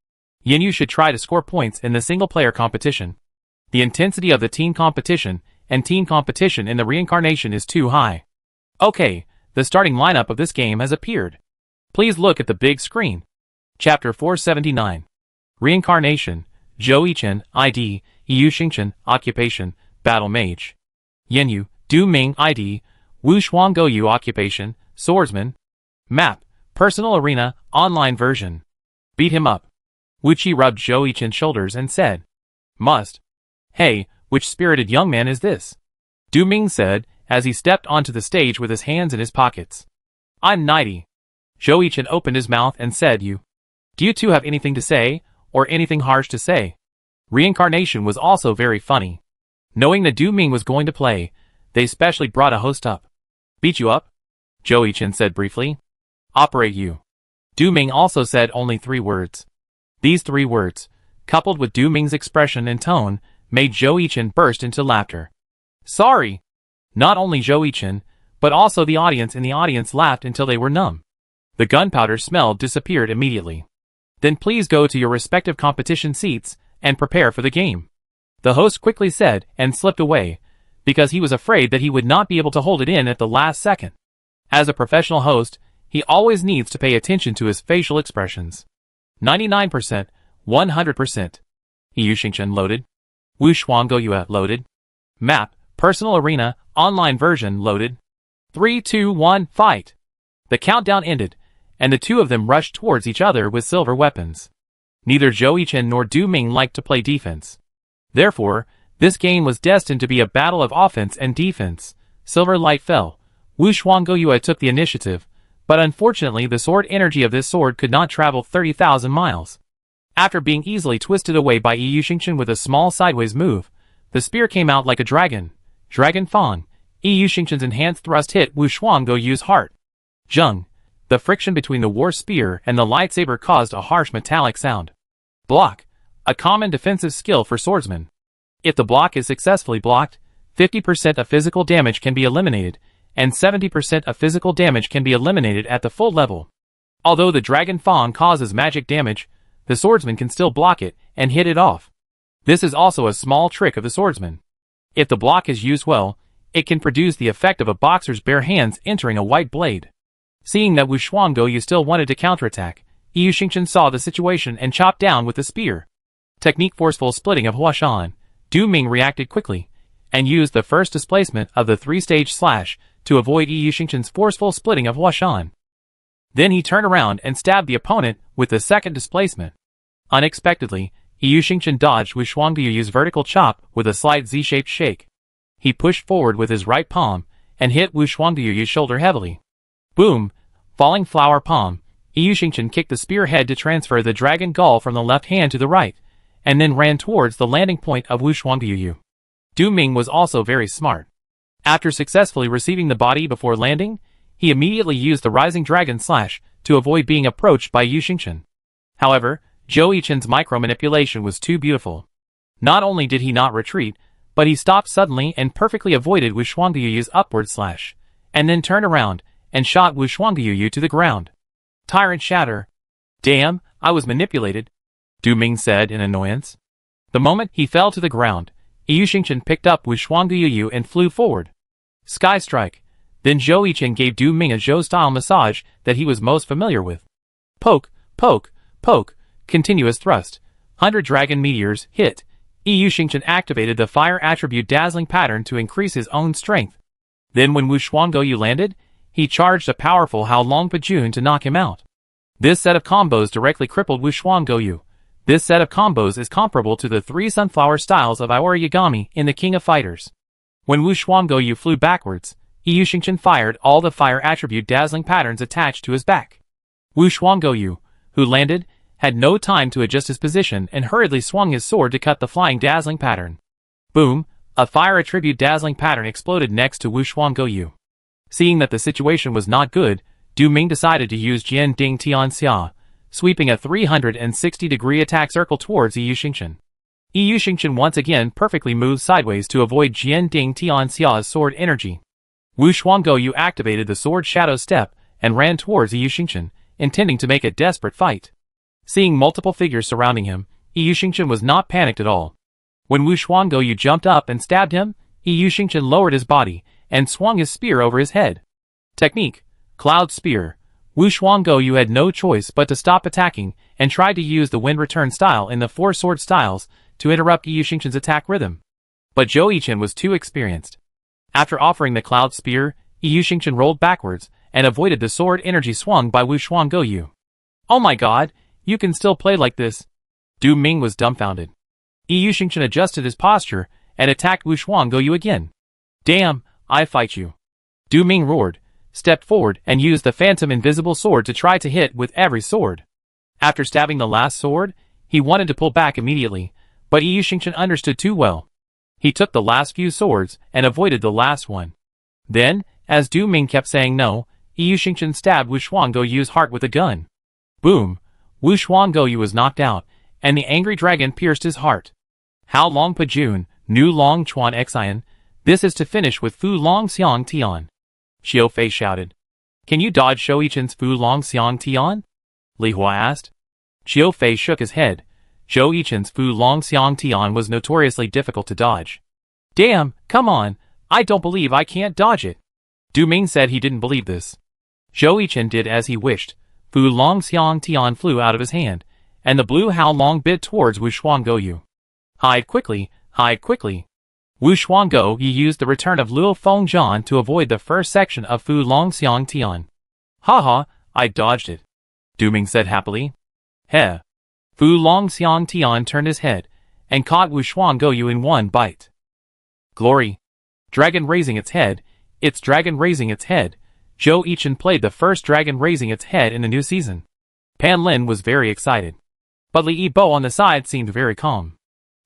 Yin should try to score points in the single-player competition. The intensity of the team competition and team competition in the reincarnation is too high. Okay, the starting lineup of this game has appeared. Please look at the big screen. Chapter 479. Reincarnation, Zhou Yichen, ID, Yu Xingchen, Occupation, Battle Mage. Yenyu, Du Ming, ID, Wu Shuangouyu, Occupation, Swordsman. Map, Personal Arena, Online Version. Beat him up. Wuqi rubbed Zhou Yichen's shoulders and said. Must. Hey, which spirited young man is this? Du Ming said, as he stepped onto the stage with his hands in his pockets. I'm 90. Zhou Yichen opened his mouth and said, Do you two have anything to say, or anything harsh to say? Reincarnation was also very funny. Knowing that Du Ming was going to play, they specially brought a host up. Beat you up? Zhou Yichen said briefly. Operate you. Du Ming also said only 3 words. These 3 words, coupled with Du Ming's expression and tone, made Zhou Yichen burst into laughter. Sorry. Not only Zhou Yichen, but also the audience in the audience laughed until they were numb. The gunpowder smell disappeared immediately. Then please go to your respective competition seats and prepare for the game. The host quickly said and slipped away, because he was afraid that he would not be able to hold it in at the last second. As a professional host, he always needs to pay attention to his facial expressions. 99%, 100%. Yu Xingchen loaded. Wu Shuangouyu loaded. Map, Personal Arena, Online Version loaded. 3, 2, 1, fight! The countdown ended, and the two of them rushed towards each other with silver weapons. Neither Zhou Yichen nor Du Ming liked to play defense. Therefore, this game was destined to be a battle of offense and defense. Silver light fell. Wu Shuangouyu took the initiative, but unfortunately the sword energy of this sword could not travel 30,000 miles. After being easily twisted away by Yu Xingchen with a small sideways move, the spear came out like a dragon. Dragon Fang. Yu Xingchen's enhanced thrust hit Wu Shuangouyu's heart. Zheng. The friction between the war spear and the lightsaber caused a harsh metallic sound. Block. A common defensive skill for swordsmen. If the block is successfully blocked, 50% of physical damage can be eliminated, and 70% of physical damage can be eliminated at the full level. Although the Dragon Fang causes magic damage, the swordsman can still block it and hit it off. This is also a small trick of the swordsman. If the block is used well, it can produce the effect of a boxer's bare hands entering a white blade. Seeing that Wu Shuangou still wanted to counterattack, Yu Xingchen saw the situation and chopped down with the spear. Technique forceful splitting of Huashan. Du Ming reacted quickly, and used the first displacement of the three-stage slash to avoid Yu Xingchen's forceful splitting of Huashan. Then he turned around and stabbed the opponent with the second displacement. Unexpectedly, Yu Xingchen dodged Wu Shuangguyu's vertical chop with a slight Z-shaped shake. He pushed forward with his right palm and hit Wu Shuangguyu's shoulder heavily. Boom! Falling flower palm, Yu Xingchen kicked the spearhead to transfer the dragon gall from the left hand to the right, and then ran towards the landing point of Wu Shuangguyu. Du Ming was also very smart. After successfully receiving the body before landing, he immediately used the Rising Dragon Slash to avoid being approached by Yu Xingchen. However, Zhou Yichen's micro-manipulation was too beautiful. Not only did he not retreat, but he stopped suddenly and perfectly avoided Wu Shuangguyu's upward slash, and then turned around and shot Wu Shuangguyu to the ground. Tyrant shatter. Damn, I was manipulated, Du Ming said in annoyance. The moment he fell to the ground, Yu Xingchen picked up Wu Shuangguyu and flew forward. Sky Strike. Then Zhou Yichen gave Du Ming a Zhou-style massage that he was most familiar with. Poke, poke, poke, continuous thrust. 100 dragon meteors, hit. Yu Xingchen activated the fire attribute dazzling pattern to increase his own strength. Then when Wu Shuangguyu landed, he charged a powerful Hao Long Pajun to knock him out. This set of combos directly crippled Wu Shuangguyu. This set of combos is comparable to the 3 sunflower styles of Iori Yagami in the King of Fighters. When Wu Shuangguyu flew backwards, Yu Xingchen fired all the fire attribute dazzling patterns attached to his back. Wu Shuangguyu, who landed, had no time to adjust his position and hurriedly swung his sword to cut the flying dazzling pattern. Boom! A fire attribute dazzling pattern exploded next to Wu Shuangguyu. Seeing that the situation was not good, Du Ming decided to use Jian Ding Tian Xia, sweeping a 360-degree attack circle towards Yu Xingchen. Yu Xingchen once again perfectly moved sideways to avoid Jian Ding Tian Xia's sword energy. Wu Shuangguyu activated the sword shadow step and ran towards Yu Xingchen, intending to make a desperate fight. Seeing multiple figures surrounding him, Yu Xingchen was not panicked at all. When Wu Shuangguyu jumped up and stabbed him, Yu Xingchen lowered his body and swung his spear over his head. Technique: Cloud Spear. Wu Shuangguyu had no choice but to stop attacking and tried to use the Wind Return style in the 4 sword styles to interrupt Yu Xingchen's attack rhythm. But Zhou Yichen was too experienced. After offering the Cloud Spear, Yu Xingchen rolled backwards and avoided the sword energy swung by Wu Shuangguyu. Oh my god, you can still play like this? Du Ming was dumbfounded. Yu Xingchen adjusted his posture and attacked Wu Shuangguyu again. Damn, I fight you. Du Ming roared, stepped forward and used the phantom invisible sword to try to hit with every sword. After stabbing the last sword, he wanted to pull back immediately, but Yu Xingchen understood too well. He took the last few swords and avoided the last one. Then, as Du Ming kept saying no, Yu Xingchen stabbed Wu Shuangguyu's heart with a gun. Boom! Wu Shuangguyu was knocked out, and the angry dragon pierced his heart. Hao Long Pajun, Nu Long Chuan Xian, this is to finish with Fu Long Xiang Tian. Xiao Fei shouted. Can you dodge Zhou Yichen's Fu Long Xiang Tian? Li Hua asked. Xiao Fei shook his head. Zhou Yichen's Fu Long Xiang Tian was notoriously difficult to dodge. Damn, come on, I don't believe I can't dodge it. Du Ming said he didn't believe this. Zhou Yichen did as he wished. Fu Long Xiang Tian flew out of his hand, and the blue Hao Long bit towards Wu Shuangguyu. Hide quickly, hide quickly. Wu Shuangguyu used the return of Luo Fengzhan to avoid the first section of Fu Long Xiang Tian. Haha, I dodged it, Du Ming said happily. Heh. Fu Long Xiang Tian turned his head, and caught Wu Shuangguyu in one bite. Glory. Dragon raising its head, it's dragon raising its head. Zhou Yichen played the first dragon raising its head in the new season. Pan Lin was very excited. But Li Yibo on the side seemed very calm.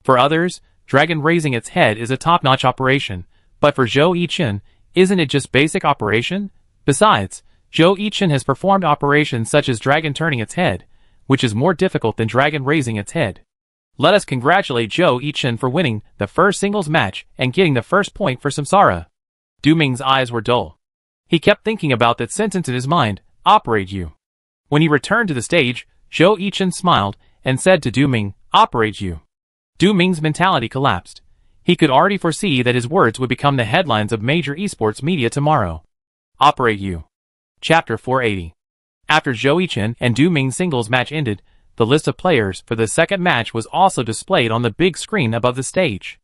For others, dragon raising its head is a top-notch operation, but for Zhou Yichen, isn't it just basic operation? Besides, Zhou Yichen has performed operations such as dragon turning its head, which is more difficult than dragon raising its head. Let us congratulate Zhou Yichen for winning the first singles match and getting the first point for Samsara. Du Ming's eyes were dull. He kept thinking about that sentence in his mind, operate you. When he returned to the stage, Zhou Yichen smiled and said to Du Ming, "Operate you." Du Ming's mentality collapsed. He could already foresee that his words would become the headlines of major esports media tomorrow. Operate you. Chapter 480. After Zhou Yichen and Du Ming's singles match ended, the list of players for the second match was also displayed on the big screen above the stage.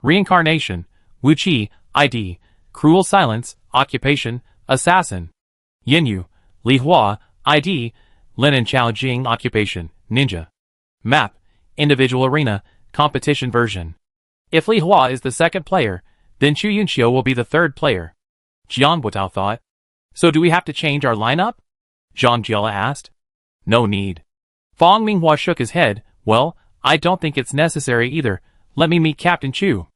Reincarnation, Wu Qi, ID, Cruel Silence, Occupation, Assassin. Yinyu, Li Hua, ID, Lin and Chao Jing, Occupation, Ninja. Map, Individual Arena, Competition Version. If Li Hua is the second player, then Chu Yunxiu will be the third player. Jian Buotao thought. So do we have to change our lineup? Zhang Jiela asked. No need. Fang Minghua shook his head. Well, I don't think it's necessary either. Let me meet Captain Chu.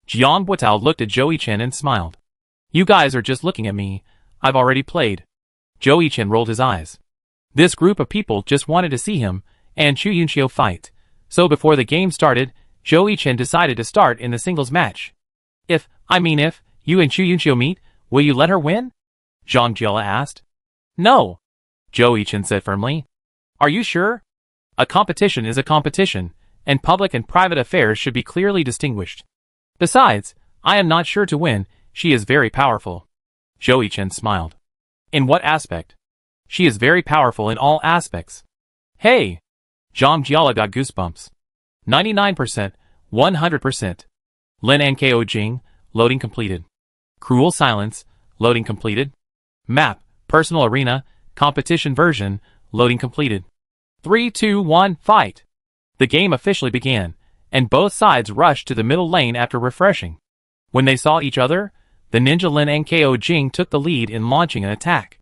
Jian Buotao looked at Zhou Yichen and smiled. You guys are just looking at me. I've already played. Zhou Yichen rolled his eyes. This group of people just wanted to see him and Chu Yunxiu fight. So before the game started, Zhou Yichen decided to start in the singles match. If you and Chu Yunxiu meet, will you let her win? Zhang Jiela asked. No. Zhou Yichen said firmly. Are you sure? A competition is a competition, and public and private affairs should be clearly distinguished. Besides, I am not sure to win. She is very powerful. Zhou Yichen smiled. In what aspect? She is very powerful in all aspects. Hey! Zhang Jiela got goosebumps. 99%, 100%. Lin Nko Jing, loading completed. Cruel Silence, loading completed. Map, Personal Arena, Competition Version, loading completed. 3, 2, 1, fight! The game officially began, and both sides rushed to the middle lane after refreshing. When they saw each other, the ninja Lin Nko Jing took the lead in launching an attack.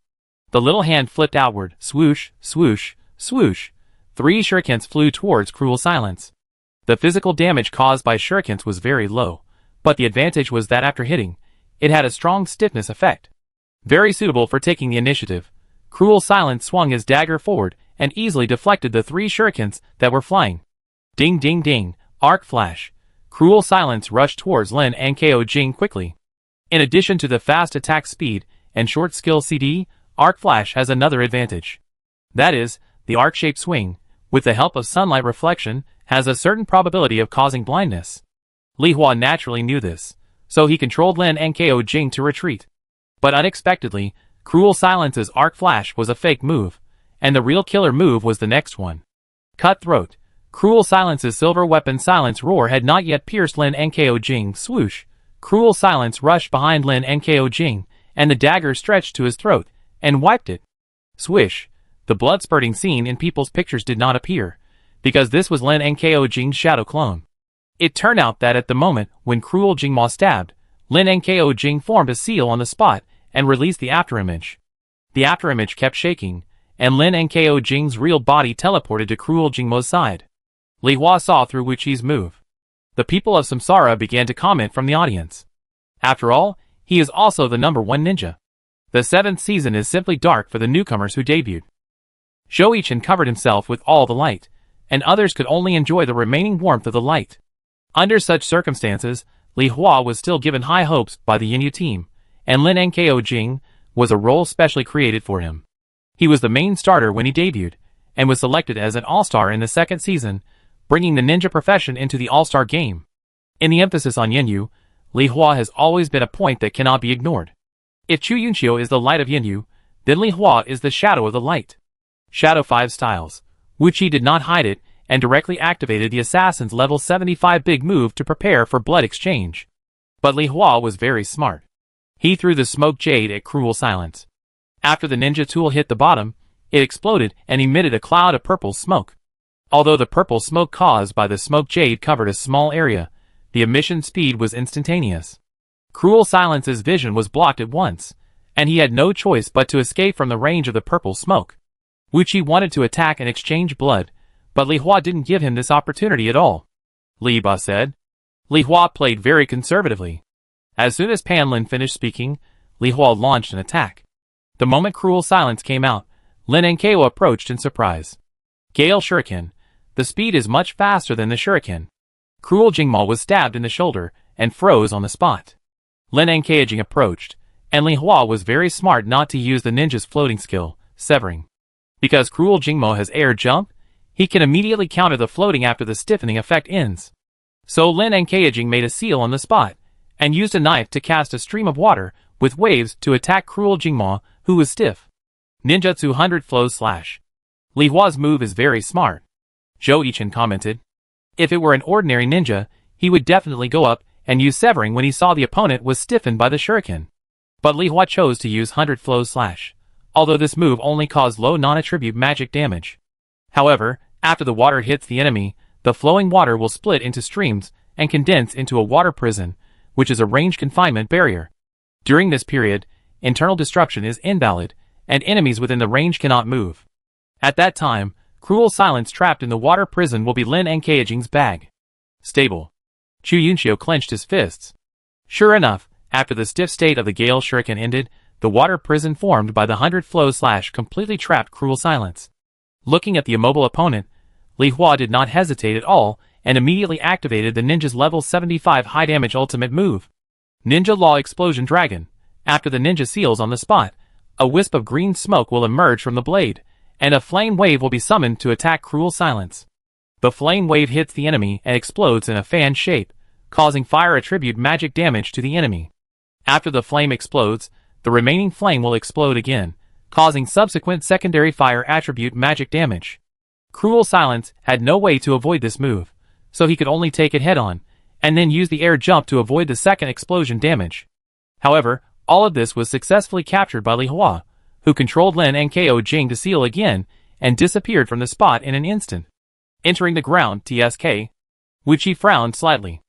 The little hand flipped outward, swoosh, swoosh, swoosh. 3 shurikens flew towards Cruel Silence. The physical damage caused by shurikens was very low, but the advantage was that after hitting, it had a strong stiffness effect. Very suitable for taking the initiative, Cruel Silence swung his dagger forward and easily deflected the 3 shurikens that were flying. Ding ding ding, arc flash. Cruel Silence rushed towards Lin Nko Jing quickly. In addition to the fast attack speed and short skill CD, arc flash has another advantage. That is, the arc-shaped swing, with the help of sunlight reflection, has a certain probability of causing blindness. Li Hua naturally knew this, so he controlled Lin Nko Jing to retreat. But unexpectedly, Cruel Silence's arc flash was a fake move, and the real killer move was the next one. Cutthroat. Cruel Silence's silver weapon Silence Roar had not yet pierced Lin Nko Jing. Swoosh. Cruel Silence rushed behind Lin Nko Jing, and the dagger stretched to his throat, and wiped it. Swish. The blood-spurting scene in people's pictures did not appear, because this was Lin Nko Jing's shadow clone. It turned out that at the moment when Cruel Jingma stabbed, Lin Nko Jing formed a seal on the spot and released the afterimage. The afterimage kept shaking, and Lin Nko Jing's real body teleported to Cruel Jingma's side. Li Hua saw through Wu Qi's move. The people of Samsara began to comment from the audience. After all, he is also the #1 ninja. The 7th season is simply dark for the newcomers who debuted. Zhou Yichen covered himself with all the light, and others could only enjoy the remaining warmth of the light. Under such circumstances, Li Hua was still given high hopes by the Yinyu team, and Lin Nko Jing was a role specially created for him. He was the main starter when he debuted, and was selected as an all-star in the 2nd season, bringing the ninja profession into the all-star game. In the emphasis on Yinyu, Li Hua has always been a point that cannot be ignored. If Chu Yunxiu is the light of Yinyu, then Li Hua is the shadow of the light. Shadow 5 styles. Wu Qi did not hide it, and directly activated the assassin's level 75 big move to prepare for blood exchange. But Li Hua was very smart. He threw the smoke jade at Cruel Silence. After the ninja tool hit the bottom, it exploded and emitted a cloud of purple smoke. Although the purple smoke caused by the smoke jade covered a small area, the emission speed was instantaneous. Cruel Silence's vision was blocked at once, and he had no choice but to escape from the range of the purple smoke. Wu Qi wanted to attack and exchange blood, but Li Hua didn't give him this opportunity at all. Li Ba said. Li Hua played very conservatively. As soon as Pan Lin finished speaking, Li Hua launched an attack. The moment Cruel Silence came out, Lin Nko approached in surprise. Gale Shuriken. The speed is much faster than the shuriken. Cruel Jingma was stabbed in the shoulder and froze on the spot. Lin Nko Jing approached, and Li Hua was very smart not to use the ninja's floating skill, severing. Because Cruel Jingmo has air jump, he can immediately counter the floating after the stiffening effect ends. So Lin and Kaijing made a seal on the spot, and used a knife to cast a stream of water with waves to attack Cruel Jingmo, who was stiff. Ninjutsu 100 flows slash. Li Hua's move is very smart. Zhou Yichen commented. If it were an ordinary ninja, he would definitely go up and use severing when he saw the opponent was stiffened by the shuriken. But Li Hua chose to use 100 flows slash, although this move only caused low non-attribute magic damage. However, after the water hits the enemy, the flowing water will split into streams and condense into a water prison, which is a range confinement barrier. During this period, internal destruction is invalid, and enemies within the range cannot move. At that time, Cruel Silence trapped in the water prison will be Lin and Kaijing's bag. Stable. Chu Yunxiu clenched his fists. Sure enough, after the stiff state of the Gale Shuriken ended, the water prison formed by the 100 flows slash completely trapped Cruel Silence. Looking at the immobile opponent, Li Hua did not hesitate at all and immediately activated the ninja's level 75 high damage ultimate move. Ninja Law Explosion Dragon. After the ninja seals on the spot, a wisp of green smoke will emerge from the blade, and a flame wave will be summoned to attack Cruel Silence. The flame wave hits the enemy and explodes in a fan shape, causing fire attribute magic damage to the enemy. After the flame explodes, the remaining flame will explode again, causing subsequent secondary fire attribute magic damage. Cruel Silence had no way to avoid this move, so he could only take it head-on, and then use the air jump to avoid the second explosion damage. However, all of this was successfully captured by Li Hua, who controlled Lin and Kaijing to seal again, and disappeared from the spot in an instant. Entering the ground, TSK. Wuchi frowned slightly.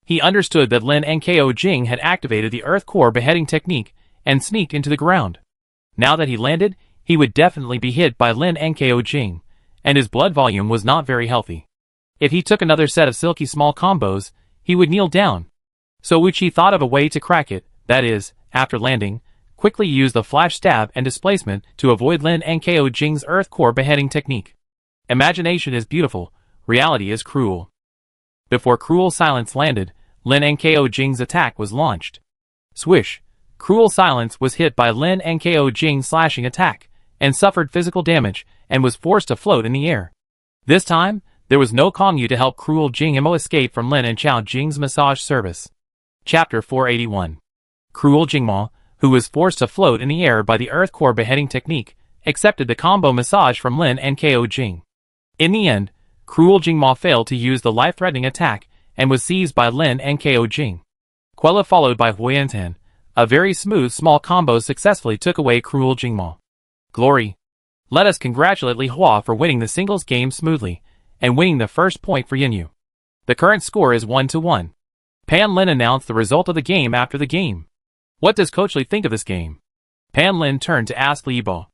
He understood that Lin and Kaijing had activated the Earth Core beheading technique, and sneaked into the ground. Now that he landed, he would definitely be hit by Lin and Kaijing, and his blood volume was not very healthy. If he took another set of silky small combos, he would kneel down. So Wuchi thought of a way to crack it, that is, after landing, quickly use the flash stab and displacement to avoid Lin and Kaijing's Earth Core beheading technique. Imagination is beautiful, reality is cruel. Before Cruel Silence landed, Lin and Kaijing's attack was launched. Swish! Cruel Silence was hit by Lin and Kaijing's slashing attack, and suffered physical damage, and was forced to float in the air. This time, there was no Kongyu to help Cruel Jingmo escape from Lin and Chao Jing's massage service. Chapter 481. Cruel Jingmo, who was forced to float in the air by the Earth Core beheading technique, accepted the combo massage from Lin and Kaijing. In the end, Cruel Jingmo failed to use the life-threatening attack, and was seized by Lin and Kaijing. Quella followed by Huiyantan. A very smooth small combo successfully took away Cruel Jingmo. Glory! Let us congratulate Li Hua for winning the singles game smoothly, and winning the first point for Yinyu. The current score is 1-1. Pan Lin announced the result of the game after the game. What does Coach Li think of this game? Pan Lin turned to ask Li Bo.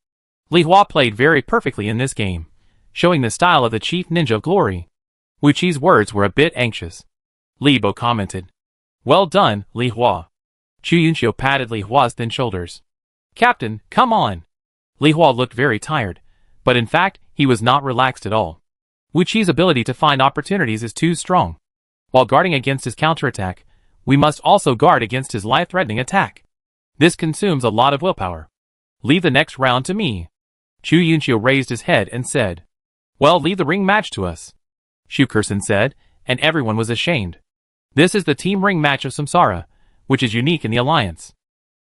Li Hua played very perfectly in this game, showing the style of the chief ninja of Glory. Wuchi's words were a bit anxious. Li Bo commented. Well done, Li Hua. Chu Yunxiu patted Li Hua's thin shoulders. Captain, come on. Li Hua looked very tired, but in fact, he was not relaxed at all. Wuchi's ability to find opportunities is too strong. While guarding against his counterattack, we must also guard against his life-threatening attack. This consumes a lot of willpower. Leave the next round to me. Chu Yunxiu raised his head and said. Well, leave the ring match to us. Shu Kursen said, and everyone was ashamed. This is the team ring match of Samsara, which is unique in the alliance.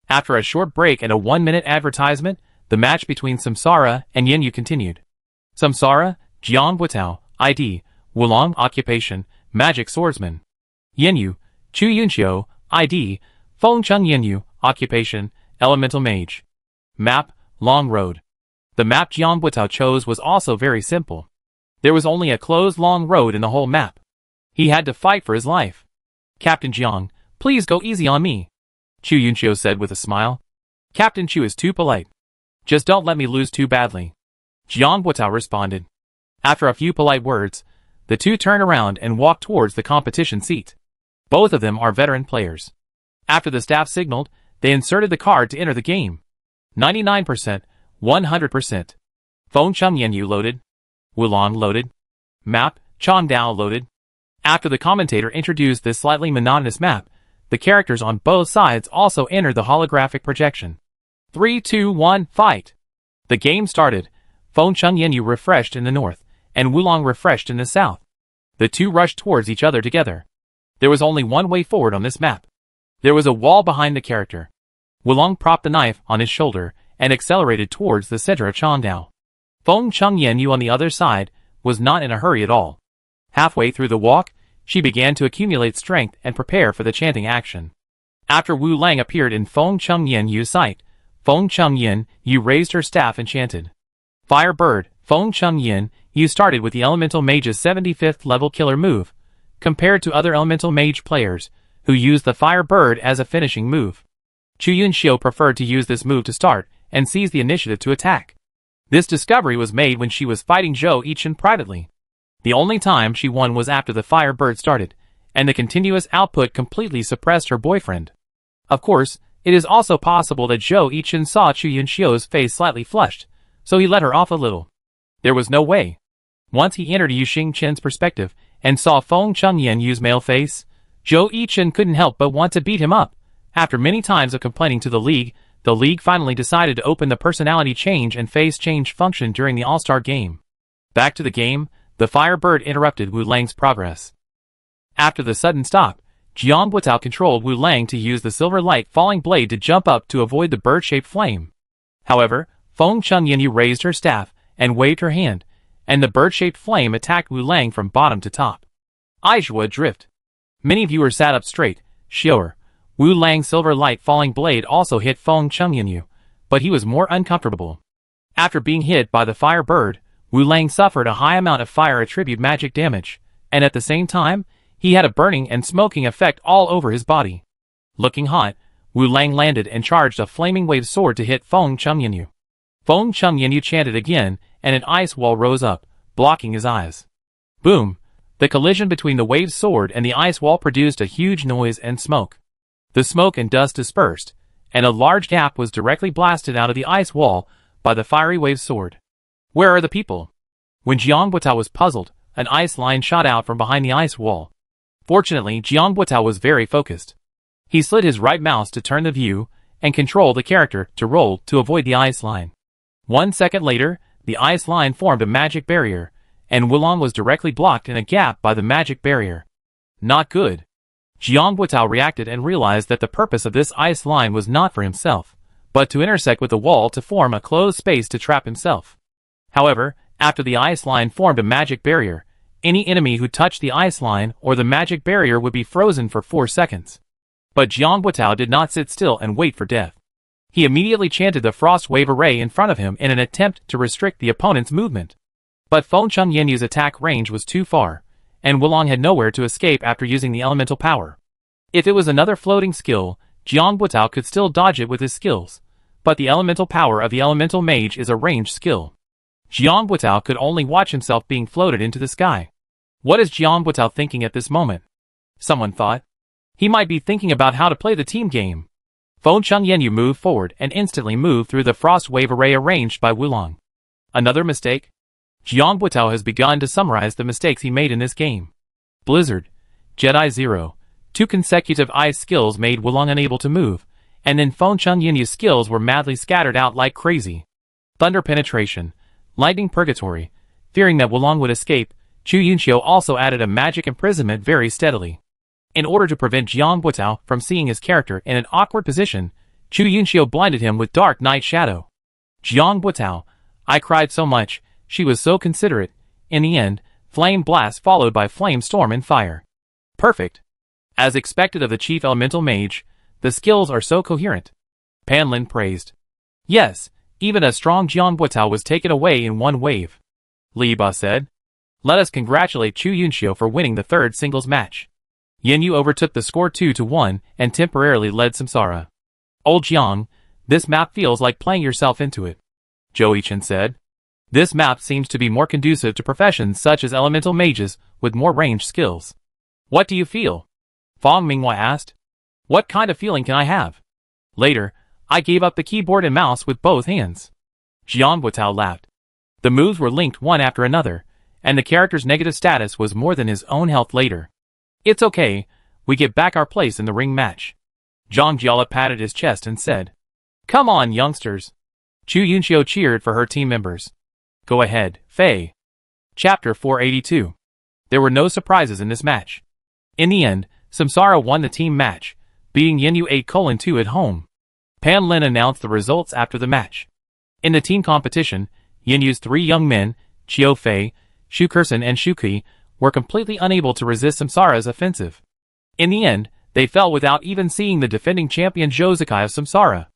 After a short break and a 1-minute advertisement, the match between Samsara and Yinyu continued. Samsara, Jiang Buitao, ID, Wulong, Occupation, Magic Swordsman. Yinyu, Chu Yunxiu, ID, Fengcheng Yinyu, Occupation, Elemental Mage. Map, Long Road. The map Jiang Buitao chose was also very simple. There was only a closed long road in the whole map. He had to fight for his life. Captain Jiang, please go easy on me, Chu Yunxiu said with a smile. Captain Chu is too polite. Just don't let me lose too badly. Jiang Buitao responded. After a few polite words, the two turned around and walked towards the competition seat. Both of them are veteran players. After the staff signaled, they inserted the card to enter the game. 99%, 100%. Phone Chum Yenyu loaded. Wulong loaded. Map, Chongdao loaded. After the commentator introduced this slightly monotonous map, the characters on both sides also entered the holographic projection. 3, 2, 1, fight! The game started. Feng Chengyanyu refreshed in the north, and Wulong refreshed in the south. The two rushed towards each other together. There was only one way forward on this map. There was a wall behind the character. Wulong propped the knife on his shoulder and accelerated towards the center of Chandao. Feng Chengyanyu on the other side was not in a hurry at all. Halfway through the walk, she began to accumulate strength and prepare for the chanting action. After Wu Lang appeared in Feng Chengyanyu's sight, Feng Chengyanyu raised her staff and chanted. Fire Bird, Feng Chengyanyu started with the Elemental Mage's 75th level killer move, compared to other Elemental Mage players, who used the Fire Bird as a finishing move. Chu Yunxiu preferred to use this move to start and seize the initiative to attack. This discovery was made when she was fighting Zhou Yichen privately. The only time she won was after the Fire Bird started, and the continuous output completely suppressed her boyfriend. Of course, it is also possible that Zhou Yichen saw Chu Yunxiu's face slightly flushed, so he let her off a little. There was no way. Once he entered Yu Xingchen's perspective and saw Feng Chengyanyu's male face, Zhou Yichen couldn't help but want to beat him up. After many times of complaining to the League finally decided to open the personality change and face change function during the All-Star game. Back to the game, the Fire Bird interrupted Wu Lang's progress. After the sudden stop, Jiang Buitao controlled Wu Lang to use the silver light falling blade to jump up to avoid the bird-shaped flame. However, Feng Chengyanyu raised her staff and waved her hand, and the bird-shaped flame attacked Wu Lang from bottom to top. Aizhua drift. Many viewers sat up straight, sure. Wu Lang's silver light falling blade also hit Feng Chengyanyu, but he was more uncomfortable. After being hit by the Fire Bird, Wu Lang suffered a high amount of fire attribute magic damage, and at the same time, he had a burning and smoking effect all over his body. Looking hot, Wu Lang landed and charged a flaming wave sword to hit Feng Chengyanyu. Feng Chengyanyu chanted again, and an ice wall rose up, blocking his eyes. Boom! The collision between the wave sword and the ice wall produced a huge noise and smoke. The smoke and dust dispersed, and a large gap was directly blasted out of the ice wall by the fiery wave sword. Where are the people? When Jiang Buitao was puzzled, an ice line shot out from behind the ice wall. Fortunately, Jiang Buitao was very focused. He slid his right mouse to turn the view and control the character to roll to avoid the ice line. 1 second later, the ice line formed a magic barrier, and Wulong was directly blocked in a gap by the magic barrier. Not good. Jiang Buitao reacted and realized that the purpose of this ice line was not for himself, but to intersect with the wall to form a closed space to trap himself. However, after the ice line formed a magic barrier, any enemy who touched the ice line or the magic barrier would be frozen for 4 seconds. But Jiang Buitao did not sit still and wait for death. He immediately chanted the frost wave array in front of him in an attempt to restrict the opponent's movement. But Feng Chengyanyu's attack range was too far, and Wulong had nowhere to escape after using the elemental power. If it was another floating skill, Jiang Buitao could still dodge it with his skills, but the elemental power of the elemental mage is a ranged skill. Jiang Buitao could only watch himself being floated into the sky. What is Jiang Buitao thinking at this moment? Someone thought. He might be thinking about how to play the team game. Feng Chengyanyu moved forward and instantly moved through the frost wave array arranged by Wulong. Another mistake? Jiang Buitao has begun to summarize the mistakes he made in this game. Blizzard, Jedi Zero, 2 consecutive ice skills made Wulong unable to move, and then Feng Chengyanyu's skills were madly scattered out like crazy. Thunder Penetration, Lightning Purgatory. Fearing that Wulong would escape, Chu Yunxiu also added a magic imprisonment very steadily. In order to prevent Jiang Buitao from seeing his character in an awkward position, Chu Yunxiu blinded him with Dark Night Shadow. Jiang Buitao, I cried so much, she was so considerate. In the end, Flame Blast followed by Flame Storm and Fire. Perfect. As expected of the Chief Elemental Mage, the skills are so coherent. Pan Lin praised. Yes, even a strong Jiang Buitao was taken away in one wave. Li Ba said. Let us congratulate Chu Yunxiu for winning the 3rd singles match. Yin Yu overtook the score 2-1 and temporarily led Samsara. Old Jiang, this map feels like playing yourself into it. Zhou Yichen said. This map seems to be more conducive to professions such as elemental mages with more ranged skills. What do you feel? Fang Minghua asked. What kind of feeling can I have? Later, I gave up the keyboard and mouse with both hands. Jiang Buitao laughed. The moves were linked one after another, and the character's negative status was more than his own health later. It's okay, we get back our place in the ring match. Zhang Jiala patted his chest and said. Come on, youngsters. Chu Yunxiu cheered for her team members. Go ahead, Fei. Chapter 482. There were no surprises in this match. In the end, Samsara won the team match, beating Yinyu 8:2 at home. Pan Lin announced the results after the match. In the team competition, Yinyu's three young men, Chiu Fei, Shu Kursen and Shu Qi, were completely unable to resist Samsara's offensive. In the end, they fell without even seeing the defending champion Zhou Zikai of Samsara.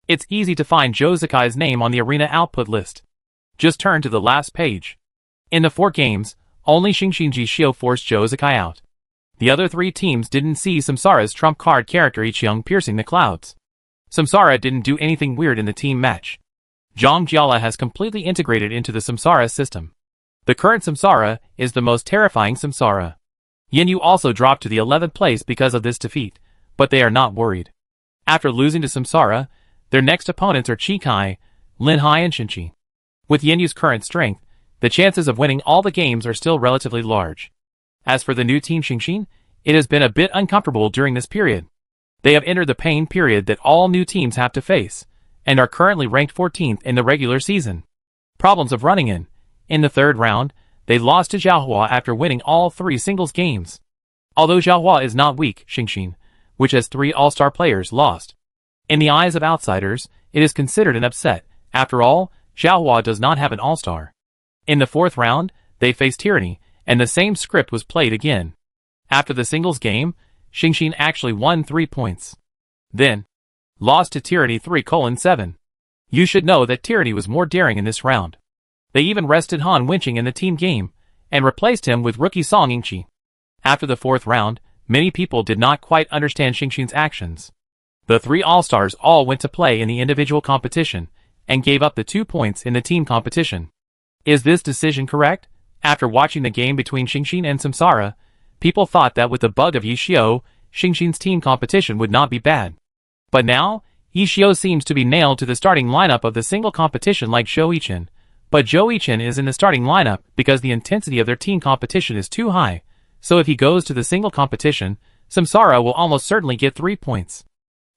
It's easy to find Zhou Zikai's name on the arena output list. Just turn to the last page. In the 4 games, only Xingxin Jishio forced Zhou Zikai out. The other 3 teams didn't see Samsara's trump card character Ichiung piercing the clouds. Samsara didn't do anything weird in the team match. Zhang Jiala has completely integrated into the Samsara system. The current Samsara is the most terrifying Samsara. Yinyu also dropped to the 11th place because of this defeat, but they are not worried. After losing to Samsara, their next opponents are Chikai, Linhai and Shinchi. With Yinyu's current strength, the chances of winning all the games are still relatively large. As for the new team Xingxin, it has been a bit uncomfortable during this period. They have entered the pain period that all new teams have to face, and are currently ranked 14th in the regular season. Problems of running in. In the 3rd round, they lost to Zhaohua after winning all 3 singles games. Although Zhaohua is not weak, Xingxin, which has 3 all-star players, lost. In the eyes of outsiders, it is considered an upset. After all, Zhaohua does not have an all-star. In the 4th round, they faced Tyranny, and the same script was played again. After the singles game, Xingxin actually won 3 points. Then, lost to Tyranny 3:7. You should know that Tyranny was more daring in this round. They even rested Han Wenqing in the team game, and replaced him with rookie Song Yingqi. After the 4th round, many people did not quite understand Xingxin's actions. The 3 all-stars all went to play in the individual competition, and gave up the 2 points in the team competition. Is this decision correct? After watching the game between Xingxin and Samsara, people thought that with the bug of Yishio, Xingxin's team competition would not be bad. But now, Yishio seems to be nailed to the starting lineup of the single competition like Zhou Yichen. But Zhou Yichen is in the starting lineup because the intensity of their team competition is too high, so if he goes to the single competition, Samsara will almost certainly get 3 points.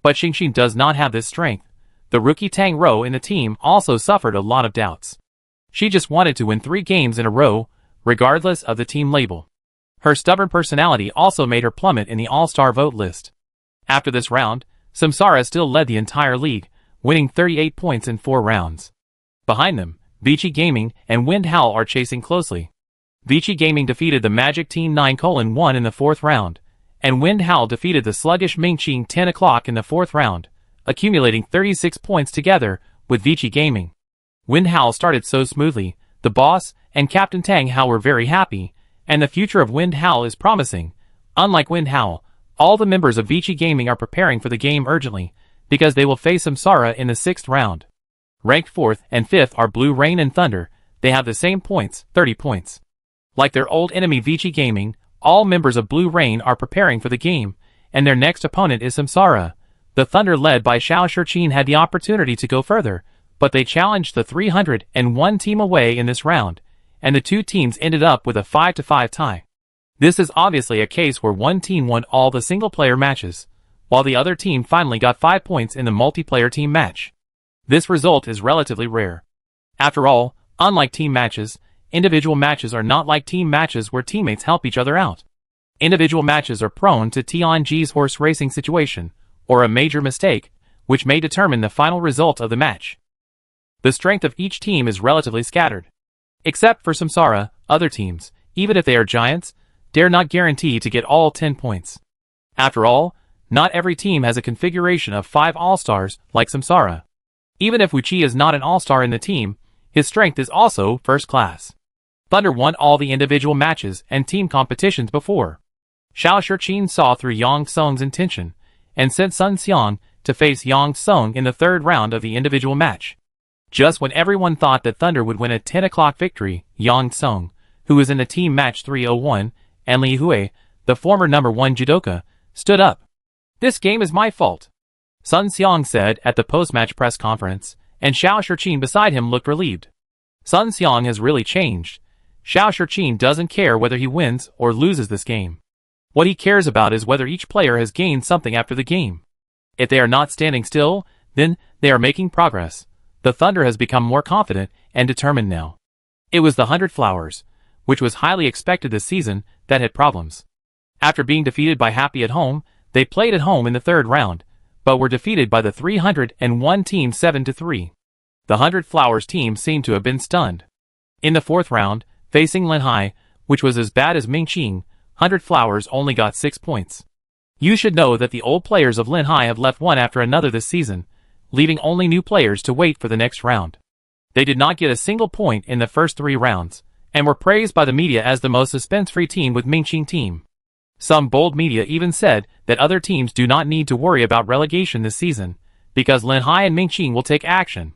But Xingxin does not have this strength. The rookie Tang Rou in the team also suffered a lot of doubts. She just wanted to win 3 games in a row, regardless of the team label. Her stubborn personality also made her plummet in the all-star vote list. After this round, Samsara still led the entire league, winning 38 points in 4 rounds. Behind them, Vici Gaming and Wind Howl are chasing closely. Vici Gaming defeated the Magic Team 9:1 in the 4th round, and Wind Howl defeated the sluggish Mingqing 10 o'clock in the 4th round, accumulating 36 points together with Vici Gaming. Wind Howl started so smoothly, the boss and Captain Tang Hao were very happy, and the future of Wind Howl is promising. Unlike Wind Howl, all the members of Vici Gaming are preparing for the game urgently, because they will face Samsara in the 6th round. Ranked 4th and 5th are Blue Rain and Thunder. They have the same points, 30 points. Like their old enemy Vici Gaming, all members of Blue Rain are preparing for the game, and their next opponent is Samsara. The Thunder led by Xiao Shurqin had the opportunity to go further, but they challenged the 301 team away in this round, and the 2 teams ended up with a 5-5 tie. This is obviously a case where one team won all the single-player matches, while the other team finally got 5 points in the multiplayer team match. This result is relatively rare. After all, unlike team matches, individual matches are not like team matches where teammates help each other out. Individual matches are prone to Tianji's horse racing situation, or a major mistake, which may determine the final result of the match. The strength of each team is relatively scattered. Except for Samsara, other teams, even if they are giants, dare not guarantee to get all 10 points. After all, not every team has a configuration of 5 all-stars like Samsara. Even if Wuqi is not an all-star in the team, his strength is also first class. Thunder won all the individual matches and team competitions before. Xiao Shurqin saw through Yang Song's intention, and sent Sun Xiang to face Yang Song in the 3rd round of the individual match. Just when everyone thought that Thunder would win a 10 o'clock victory, Yang Song, who was in the team match 301, and Li Hui, the former number 1 judoka, stood up. "This game is my fault," Sun Xiang said at the post-match press conference, and Xiao Shurqin beside him looked relieved. Sun Xiang has really changed. Xiao Shurqin doesn't care whether he wins or loses this game. What he cares about is whether each player has gained something after the game. If they are not standing still, then they are making progress. The Thunder has become more confident and determined now. It was the 100 Flowers, which was highly expected this season, that had problems. After being defeated by Happy at home, they played at home in the third round, but were defeated by the 301 team 7-3. The 100 Flowers team seemed to have been stunned. In the fourth round, facing Linhai, which was as bad as Mingqing, 100 Flowers only got 6 points. You should know that the old players of Linhai have left one after another this season, leaving only new players to wait for the next round. They did not get a single point in the first 3 rounds, and were praised by the media as the most suspense-free team with Mingqing team. Some bold media even said that other teams do not need to worry about relegation this season, because Linhai and Mingqing will take action.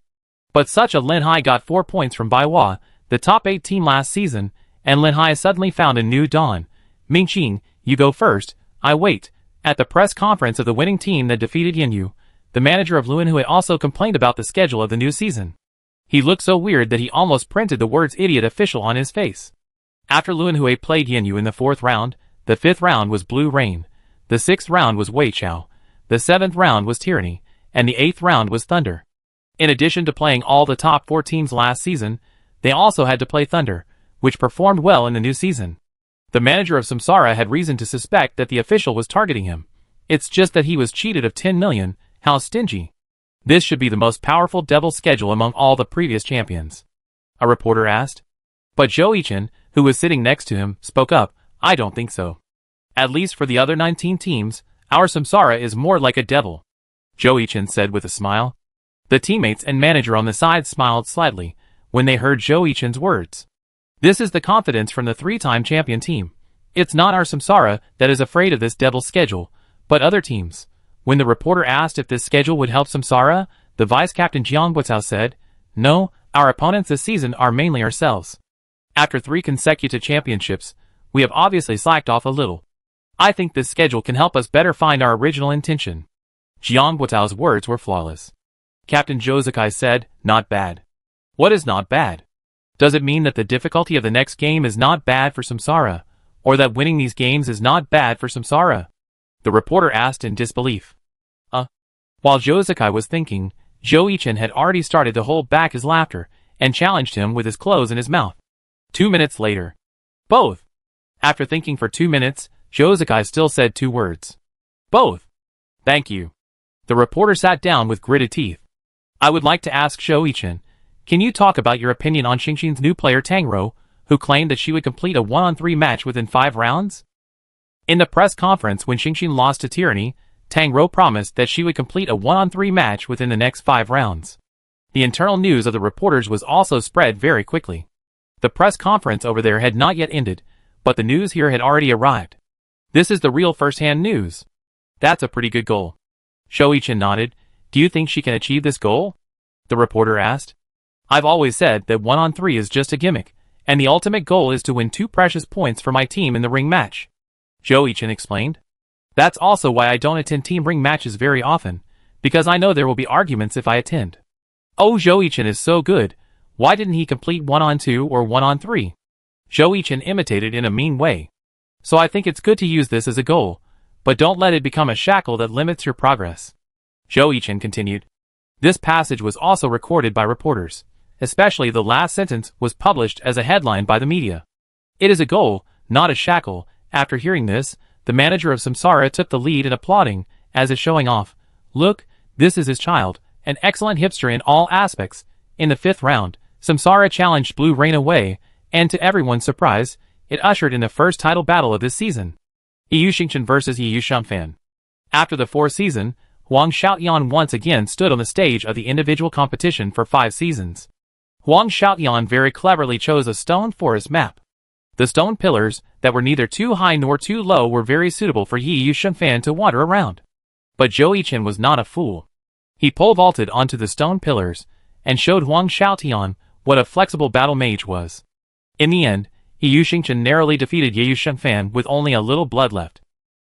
But such a Linhai got 4 points from Baihua, the top 8 team last season, and Linhai suddenly found a new dawn. Mingqing, you go first, I wait. At the press conference of the winning team that defeated Yanyu, the manager of Luanhui also complained about the schedule of the new season. He looked so weird that he almost printed the words idiot official on his face. After Luanhui played Yanyu in the 4th round, the 5th round was Blue Rain, the 6th round was Weichao, the 7th round was Tyranny, and the 8th round was Thunder. In addition to playing all the top 4 teams last season, they also had to play Thunder, which performed well in the new season. The manager of Samsara had reason to suspect that the official was targeting him. It's just that he was cheated of 10 million, how stingy. This should be the most powerful devil schedule among all the previous champions. A reporter asked. But Zhou Yichen, who was sitting next to him, spoke up, I don't think so. At least for the other 19 teams, our Samsara is more like a devil. Zhou Yichen said with a smile. The teammates and manager on the side smiled slightly when they heard Zhou Yichen's words. This is the confidence from the 3-time champion team. It's not our Samsara that is afraid of this devil schedule, but other teams. When the reporter asked if this schedule would help Samsara, the vice-captain Jiang Bucao said, No, our opponents this season are mainly ourselves. After 3 consecutive championships, we have obviously slacked off a little. I think this schedule can help us better find our original intention. Jiang Bucao's words were flawless. Captain Zhou Zikai said, Not bad. What is not bad? Does it mean that the difficulty of the next game is not bad for Samsara, or that winning these games is not bad for Samsara? The reporter asked in disbelief. While Zhou Zikai was thinking, Zhou Yichen had already started to hold back his laughter, and challenged him with his clothes in his mouth. 2 minutes later. Both. After thinking for 2 minutes, Zhou Zikai still said 2 words. Both. Thank you. The reporter sat down with gritted teeth. I would like to ask Zhou Yichen, can you talk about your opinion on Xingxing's new player Tang Rou, who claimed that she would complete a 1-on-3 match within 5 rounds? In the press conference when Xingxing lost to Tyranny, Tang Rou promised that she would complete a 1-on-3 match within the next 5 rounds. The internal news of the reporters was also spread very quickly. The press conference over there had not yet ended, but the news here had already arrived. This is the real first-hand news. That's a pretty good goal. Zhou Yichen nodded. Do you think she can achieve this goal? The reporter asked. I've always said that 1-on-3 is just a gimmick, and the ultimate goal is to win 2 precious points for my team in the ring match. Zhou Yichen explained. That's also why I don't attend team ring matches very often, because I know there will be arguments if I attend. Oh, Zhou Yichen is so good, why didn't he complete 1-on-2 or 1-on-3? Zhou Yichen imitated in a mean way. So I think it's good to use this as a goal, but don't let it become a shackle that limits your progress. Zhou Yichen continued. This passage was also recorded by reporters, especially the last sentence was published as a headline by the media. It is a goal, not a shackle. After hearing this, the manager of Samsara took the lead in applauding, as if showing off. Look, this is his child, an excellent hipster in all aspects. In the 5th round, Samsara challenged Blue Rain away, and to everyone's surprise, it ushered in the first title battle of this season. Yu Xingchen vs Yu Shanfan. After the 4th season, Huang Xiaotian once again stood on the stage of the individual competition for 5 seasons. Huang Xiaotian very cleverly chose a stone forest map. The stone pillars, that were neither too high nor too low, were very suitable for Yu Shanfan to wander around. But Zhou Yichen was not a fool. He pole vaulted onto the stone pillars, and showed Huang Xiaotian what a flexible battle mage was. In the end, Yu Xingchen narrowly defeated Yu Shanfan with only a little blood left.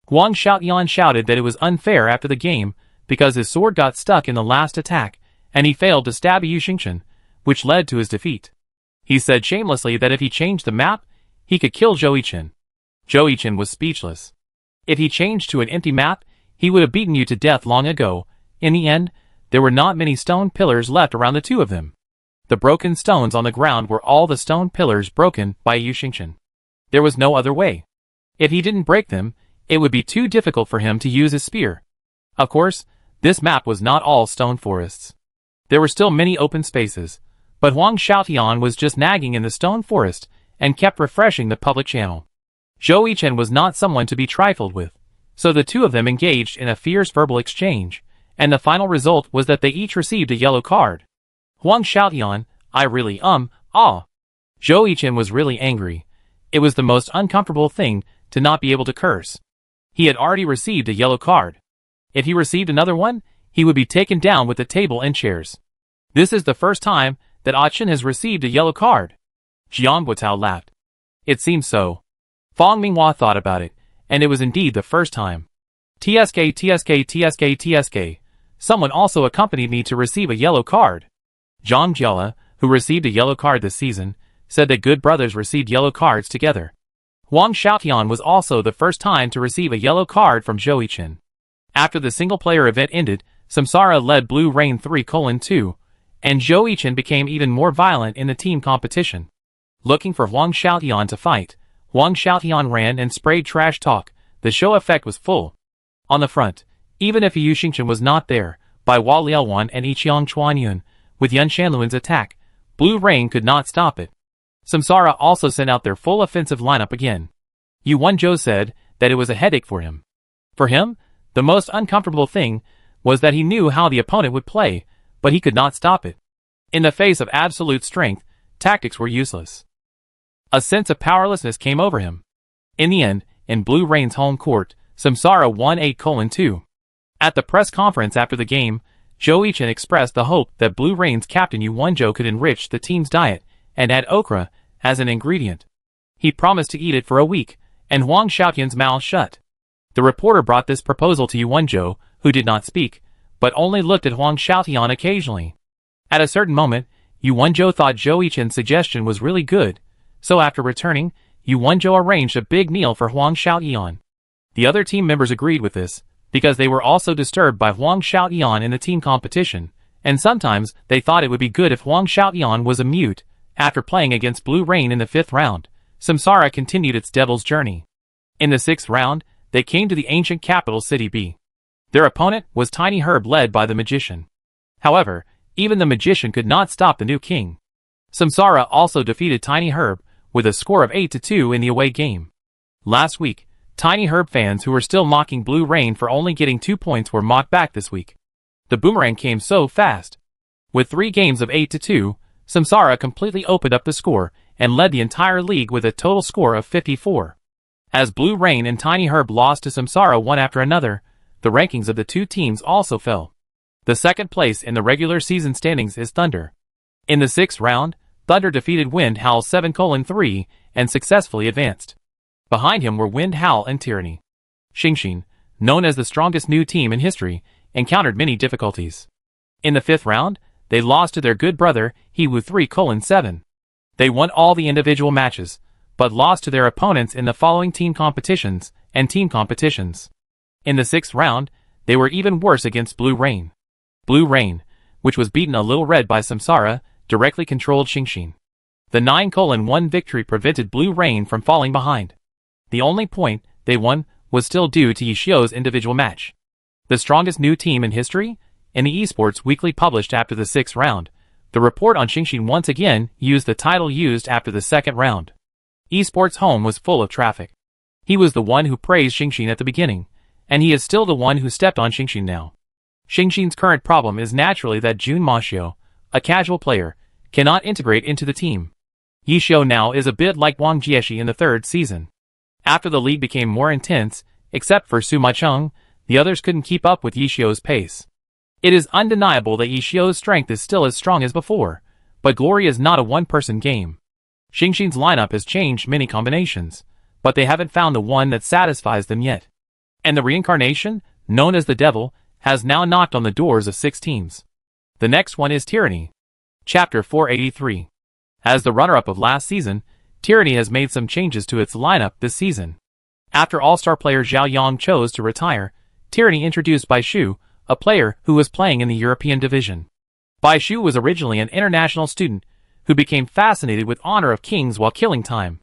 Huang Xiaotian shouted that it was unfair after the game, because his sword got stuck in the last attack, and he failed to stab Yu Xingchen, which led to his defeat. He said shamelessly that if he changed the map, he could kill Zhou Yichen. Zhou Yichen was speechless. If he changed to an empty map, he would have beaten you to death long ago. In the end, there were not many stone pillars left around the two of them. The broken stones on the ground were all the stone pillars broken by Yu Xingchen. There was no other way. If he didn't break them, it would be too difficult for him to use his spear. Of course, this map was not all stone forests. There were still many open spaces, but Huang Xiaotian was just nagging in the stone forest and kept refreshing the public channel. Zhou Yichen was not someone to be trifled with, so the two of them engaged in a fierce verbal exchange, and the final result was that they each received a yellow card. Huang Xiaotian, I really Zhou Yichen was really angry. It was the most uncomfortable thing to not be able to curse. He had already received a yellow card. If he received another one, he would be taken down with the table and chairs. This is the first time that Chen has received a yellow card. Jiang Guotao laughed. It seems so. Fang Minghua thought about it, and it was indeed the first time. TSK. Someone also accompanied me to receive a yellow card. Zhang Jiala, who received a yellow card this season, said that good brothers received yellow cards together. Huang Xiaotian was also the first time to receive a yellow card from Zhou Yichen. After the single-player event ended, Samsara led Blue Rain 3:2, and Zhou Yichen became even more violent in the team competition. Looking for Huang Xiaotian to fight, Huang Xiaotian ran and sprayed trash talk. The show effect was full. On the front, even if Yu Xingchen was not there, by Hua Liaowan and Yiqiang Chuanyun, with Yun Shanluan's attack, Blue Rain could not stop it. Samsara also sent out their full offensive lineup again. Yu Wenzhou said that it was a headache for him. For him, the most uncomfortable thing was that he knew how the opponent would play, but he could not stop it. In the face of absolute strength, tactics were useless. A sense of powerlessness came over him. In the end, in Blue Rain's home court, Samsara won 8:2. At the press conference after the game, Zhou Yichen expressed the hope that Blue Rain's captain Yu Wenzhou could enrich the team's diet and add okra as an ingredient. He promised to eat it for a week, and Huang Xiaotian's mouth shut. The reporter brought this proposal to Yu Wenzhou, who did not speak, but only looked at Huang Xiaotian occasionally. At a certain moment, Yu Wenzhou thought Zhou Yichen's suggestion was really good, so after returning, Yu Wenzhou arranged a big meal for Huang Xiaotian. The other team members agreed with this, because they were also disturbed by Huang Xiaotian in the team competition, and sometimes they thought it would be good if Huang Xiaotian was a mute. After playing against Blue Rain in the 5th round, Samsara continued its devil's journey. In the 6th round, they came to the ancient capital city B. Their opponent was Tiny Herb led by the magician. However, even the magician could not stop the new king. Samsara also defeated Tiny Herb with a score of 8-2 in the away game. Last week, Tiny Herb fans who were still mocking Blue Rain for only getting 2 points were mocked back this week. The boomerang came so fast. With 3 games of 8-2, Samsara completely opened up the score and led the entire league with a total score of 54. As Blue Rain and Tiny Herb lost to Samsara one after another, the rankings of the two teams also fell. The second place in the regular season standings is Thunder. In the 6th round, Thunder defeated Wind Howl 7:3 and successfully advanced. Behind him were Wind Howl and Tyranny. Xingxin, known as the strongest new team in history, encountered many difficulties. In the 5th round, they lost to their good brother, Hewu 3:7. They won all the individual matches, but lost to their opponents in the following team competitions and team competitions. In the 6th round, they were even worse against Blue Rain. Blue Rain, which was beaten a little red by Samsara, directly controlled Xingxin. The 9:1 victory prevented Blue Rain from falling behind. The only point they won was still due to Yishio's individual match. The strongest new team in history? In the Esports Weekly published after the 6th round, the report on Xingxin once again used the title used after the 2nd round. Esports Home was full of traffic. He was the one who praised Xingxin at the beginning, and he is still the one who stepped on Xingxin now. Xingxin's current problem is naturally that Jun Maxiu, a casual player, cannot integrate into the team. Yishio now is a bit like Wang Jieshi in the 3rd season. After the league became more intense, except for Su Maicheng, the others couldn't keep up with Yishio's pace. It is undeniable that Yishio's strength is still as strong as before, but Glory is not a one-person game. Xingxin's lineup has changed many combinations, but they haven't found the one that satisfies them yet. And the reincarnation, known as the Devil, has now knocked on the doors of 6 teams. The next one is Tyranny. Chapter 483. As the runner-up of last season, Tyranny has made some changes to its lineup this season. After all-star player Zhao Yang chose to retire, Tyranny introduced Bai Shu, a player who was playing in the European division. Bai Shu was originally an international student who became fascinated with Honor of Kings while killing time.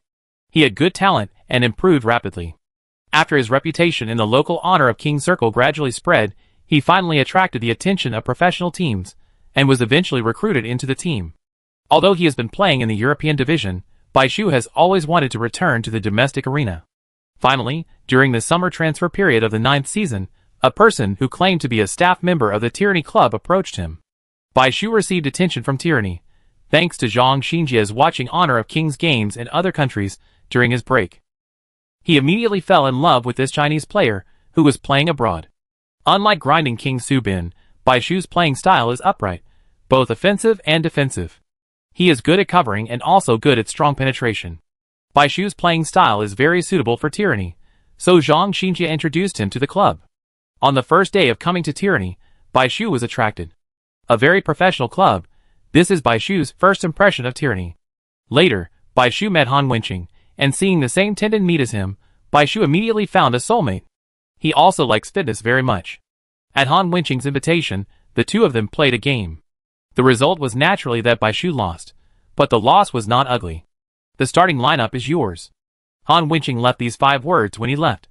He had good talent and improved rapidly. After his reputation in the local Honor of Kings circle gradually spread, he finally attracted the attention of professional teams and was eventually recruited into the team. Although he has been playing in the European division, Bai Shu has always wanted to return to the domestic arena. Finally, during the summer transfer period of the 9th season, a person who claimed to be a staff member of the Tyranny Club approached him. Bai Shu received attention from Tyranny, thanks to Zhang Xinjia's watching Honor of Kings games in other countries during his break. He immediately fell in love with this Chinese player who was playing abroad. Unlike grinding King Su Bin, Bai Shu's playing style is upright, both offensive and defensive. He is good at covering and also good at strong penetration. Bai Shu's playing style is very suitable for Tyranny, so Zhang Xinjia introduced him to the club. On the first day of coming to Tyranny, Bai Shu was attracted. A very professional club. This is Bai Shu's first impression of Tyranny. Later, Bai Shu met Han Wenqing, and seeing the same tendon meet as him, Bai Shu immediately found a soulmate. He also likes fitness very much. At Han Wenqing's invitation, the two of them played a game. The result was naturally that Bai Shu lost, but the loss was not ugly. The starting lineup is yours. Han Wenqing left these 5 words when he left.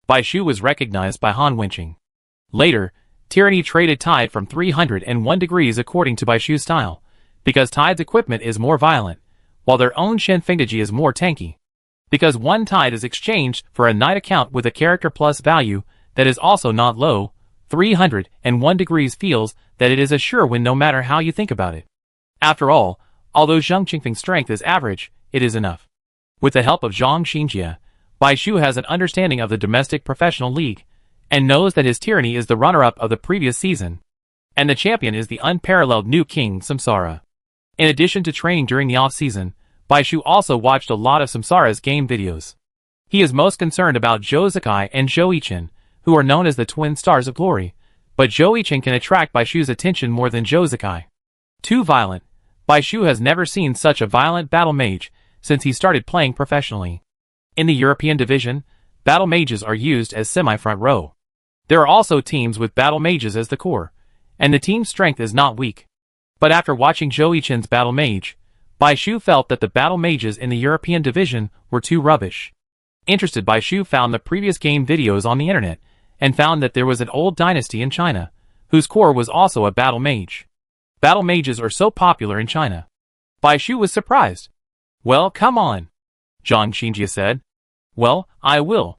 Bai Shu was recognized by Han Wenqing. Later, Tyranny traded Tide from 301 degrees according to Bai Shu's style, because Tide's equipment is more violent, while their own Shen Fengdeji is more tanky. Because one Tide is exchanged for a Knight account with a character plus value that is also not low, 301 degrees feels that it is a sure win no matter how you think about it. After all, although Zhang Qingfeng's strength is average, it is enough. With the help of Zhang Xinjia, Bai Shu has an understanding of the domestic professional league, and knows that his Tyranny is the runner-up of the previous season, and the champion is the unparalleled new king Samsara. In addition to training during the off-season, Bai Shu also watched a lot of Samsara's game videos. He is most concerned about Zhou Zikai and Zhou Yichen, who are known as the twin stars of glory, but Zhou Yichen can attract Bai Shu's attention more than Zhou Zikai. Too violent. Bai Shu has never seen such a violent battle mage since he started playing professionally. In the European division, battle mages are used as semi-front row. There are also teams with battle mages as the core, and the team's strength is not weak. But after watching Zhou Yichen's battle mage, Bai Shu felt that the battle mages in the European division were too rubbish. Interested, Bai Shu found the previous game videos on the internet, and found that there was an old dynasty in China, whose core was also a battle mage. Battle mages are so popular in China. Bai Shu was surprised. Well, come on, Zhang Xinjia said. Well, I will.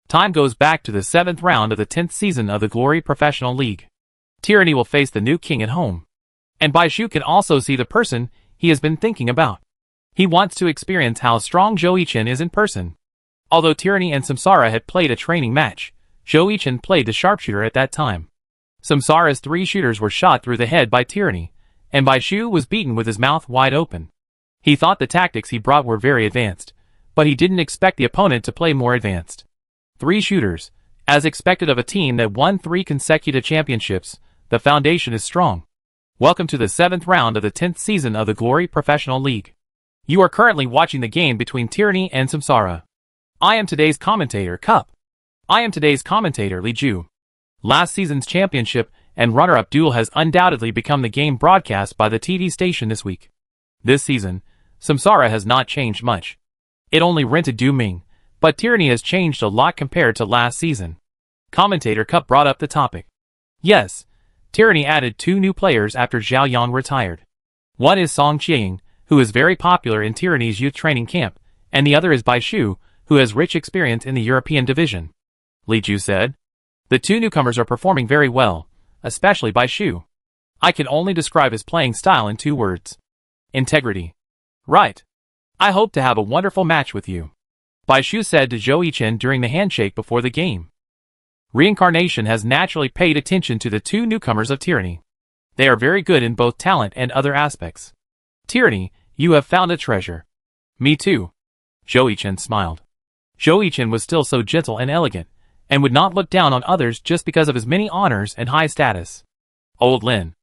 Time goes back to the 7th round of the 10th season of the Glory Professional League. Tyranny will face the new king at home. And Bai Shu can also see the person he has been thinking about. He wants to experience how strong Zhou Yichen is in person. Although Tyranny and Samsara had played a training match, Zhou Yichen played the sharpshooter at that time. Samsara's 3 shooters were shot through the head by Tyranny, and Bai Shu was beaten with his mouth wide open. He thought the tactics he brought were very advanced, but he didn't expect the opponent to play more advanced. 3 shooters, as expected of a team that won 3 consecutive championships. The foundation is strong. Welcome to the 7th round of the 10th season of the Glory Professional League. You are currently watching the game between Tyranny and Samsara. I am today's commentator, Cup. I am today's commentator, Li Ju. Last season's championship and runner-up duel has undoubtedly become the game broadcast by the TV station this week. This season, Samsara has not changed much. It only rented Du Ming, but Tyranny has changed a lot compared to last season. Commentator Cup brought up the topic. Yes, Tyranny added 2 new players after Zhao Yang retired. One is Song Qiang, who is very popular in Tyranny's youth training camp, and the other is Bai Shu, who has rich experience in the European division. Li Ju said. The 2 newcomers are performing very well, especially Bai Shu. I can only describe his playing style in 2 words. Integrity. Right. I hope to have a wonderful match with you, Bai Shu said to Zhou Yichen during the handshake before the game. Reincarnation has naturally paid attention to the 2 newcomers of Tyranny. They are very good in both talent and other aspects. Tyranny, you have found a treasure. Me too. Zhou Yichen smiled. Zhou Yichen was still so gentle and elegant, and would not look down on others just because of his many honors and high status. Old Lin.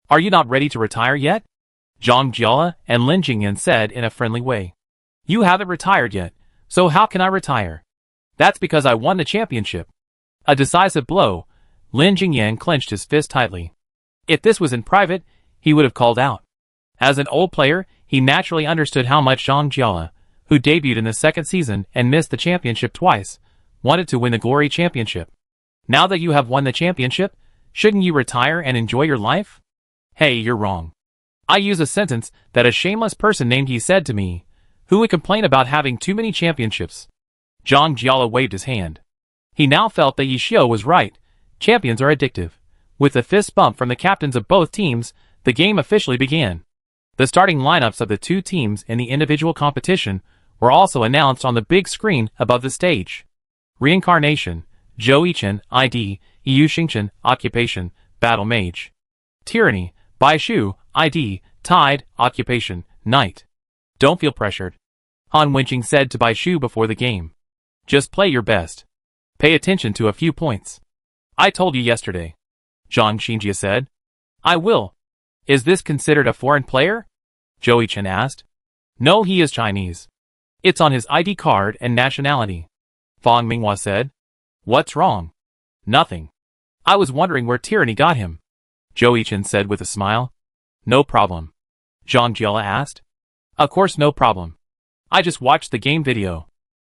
Are you not ready to retire yet? Zhang Jiala and Lin Jingyan said in a friendly way. You haven't retired yet, so how can I retire? That's because I won the championship. A decisive blow. Lin Jingyan clenched his fist tightly. If this was in private, he would have called out. As an old player, he naturally understood how much Zhang Jiala, who debuted in the second season and missed the championship twice, wanted to win the Glory Championship. Now that you have won the championship, shouldn't you retire and enjoy your life? Hey, you're wrong. I use a sentence that a shameless person named He said to me, who would complain about having too many championships. Zhang Jiala waved his hand. He now felt that Yishio was right. Champions are addictive. With a fist bump from the captains of both teams, the game officially began. The starting lineups of the two teams in the individual competition were also announced on the big screen above the stage. Reincarnation, Zhou Yichen, ID, Yu Xingchen, Occupation, Battle Mage. Tyranny, Bai Shu, ID, Tide, Occupation, Knight. Don't feel pressured. Han Wenqing said to Bai Shu before the game. Just play your best. Pay attention to a few points. I told you yesterday. Zhang Xinjie said. I will. Is this considered a foreign player? Zhou Yichen asked. No, he is Chinese. It's on his ID card and nationality. Fang Minghua said. What's wrong? Nothing. I was wondering where Tyranny got him. Zhou Yichen said with a smile. No problem. Zhang Jiala asked. Of course no problem. I just watched the game video.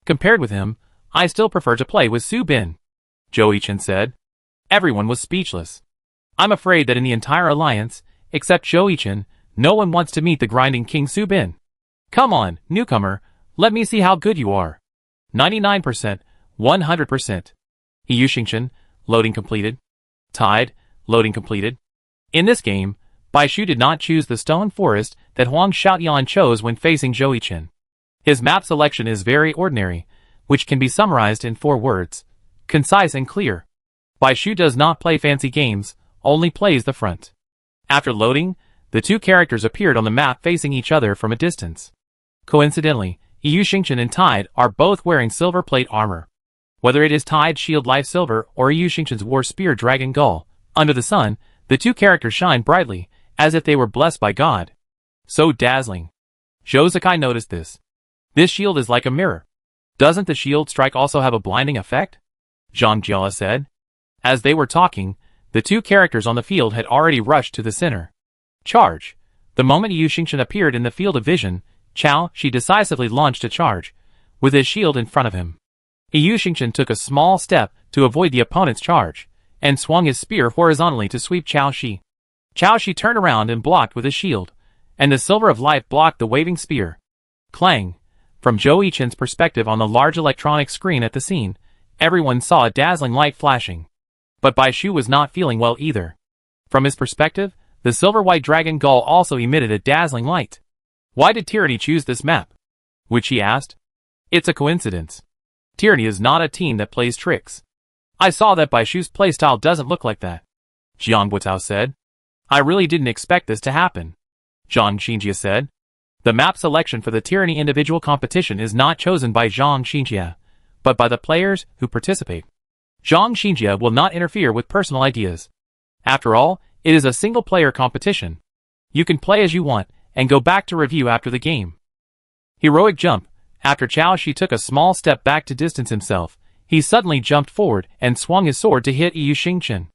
Compared with him, I still prefer to play with Su Bin. Zhou Yichen said. Everyone was speechless. I'm afraid that in the entire alliance, except Zhou Yichen, no one wants to meet the grinding King Su Bin. Come on, newcomer, let me see how good you are. 99%, 100%. Yu Xingchen, loading completed. Tide, loading completed. In this game, Bai Shu did not choose the stone forest that Huang Xiaoyan chose when facing Zhou Yichen. His map selection is very ordinary, which can be summarized in 4 words. Concise and clear. Bai Shu does not play fancy games, only plays the front. After loading, the two characters appeared on the map facing each other from a distance. Coincidentally, Yu Xingchen and Tide are both wearing silver plate armor. Whether it is Tide's Shield Life Silver or Yu Xingchen's War Spear Dragon Gull, under the sun, the two characters shine brightly, as if they were blessed by God. So dazzling. Zhou Zikai noticed this. This shield is like a mirror. Doesn't the shield strike also have a blinding effect? Zhang Jiala said. As they were talking, the two characters on the field had already rushed to the center. Charge. The moment Yu Xingchen appeared in the field of vision, Chao Shi decisively launched a charge, with his shield in front of him. Yu Xingchen took a small step to avoid the opponent's charge, and swung his spear horizontally to sweep Chao Shi. Chao Shi turned around and blocked with his shield, and the Silver of Life blocked the waving spear. Clang. From Zhou Yichen's perspective on the large electronic screen at the scene, everyone saw a dazzling light flashing. But Bai Shu was not feeling well either. From his perspective, the silver-white dragon gull also emitted a dazzling light. Why did Tyranny choose this map? Which he asked. It's a coincidence. Tyranny is not a team that plays tricks. I saw that Bai Shu's playstyle doesn't look like that. Jiang Buotao said. I really didn't expect this to happen. Zhang Xinjie said. The map selection for the Tyranny individual competition is not chosen by Zhang Xinjie, but by the players who participate. Zhang Xinjie will not interfere with personal ideas. After all, it is a single-player competition. You can play as you want, and go back to review after the game. Heroic jump. After Chao Shi took a small step back to distance himself, he suddenly jumped forward and swung his sword to hit Yu Xingchen.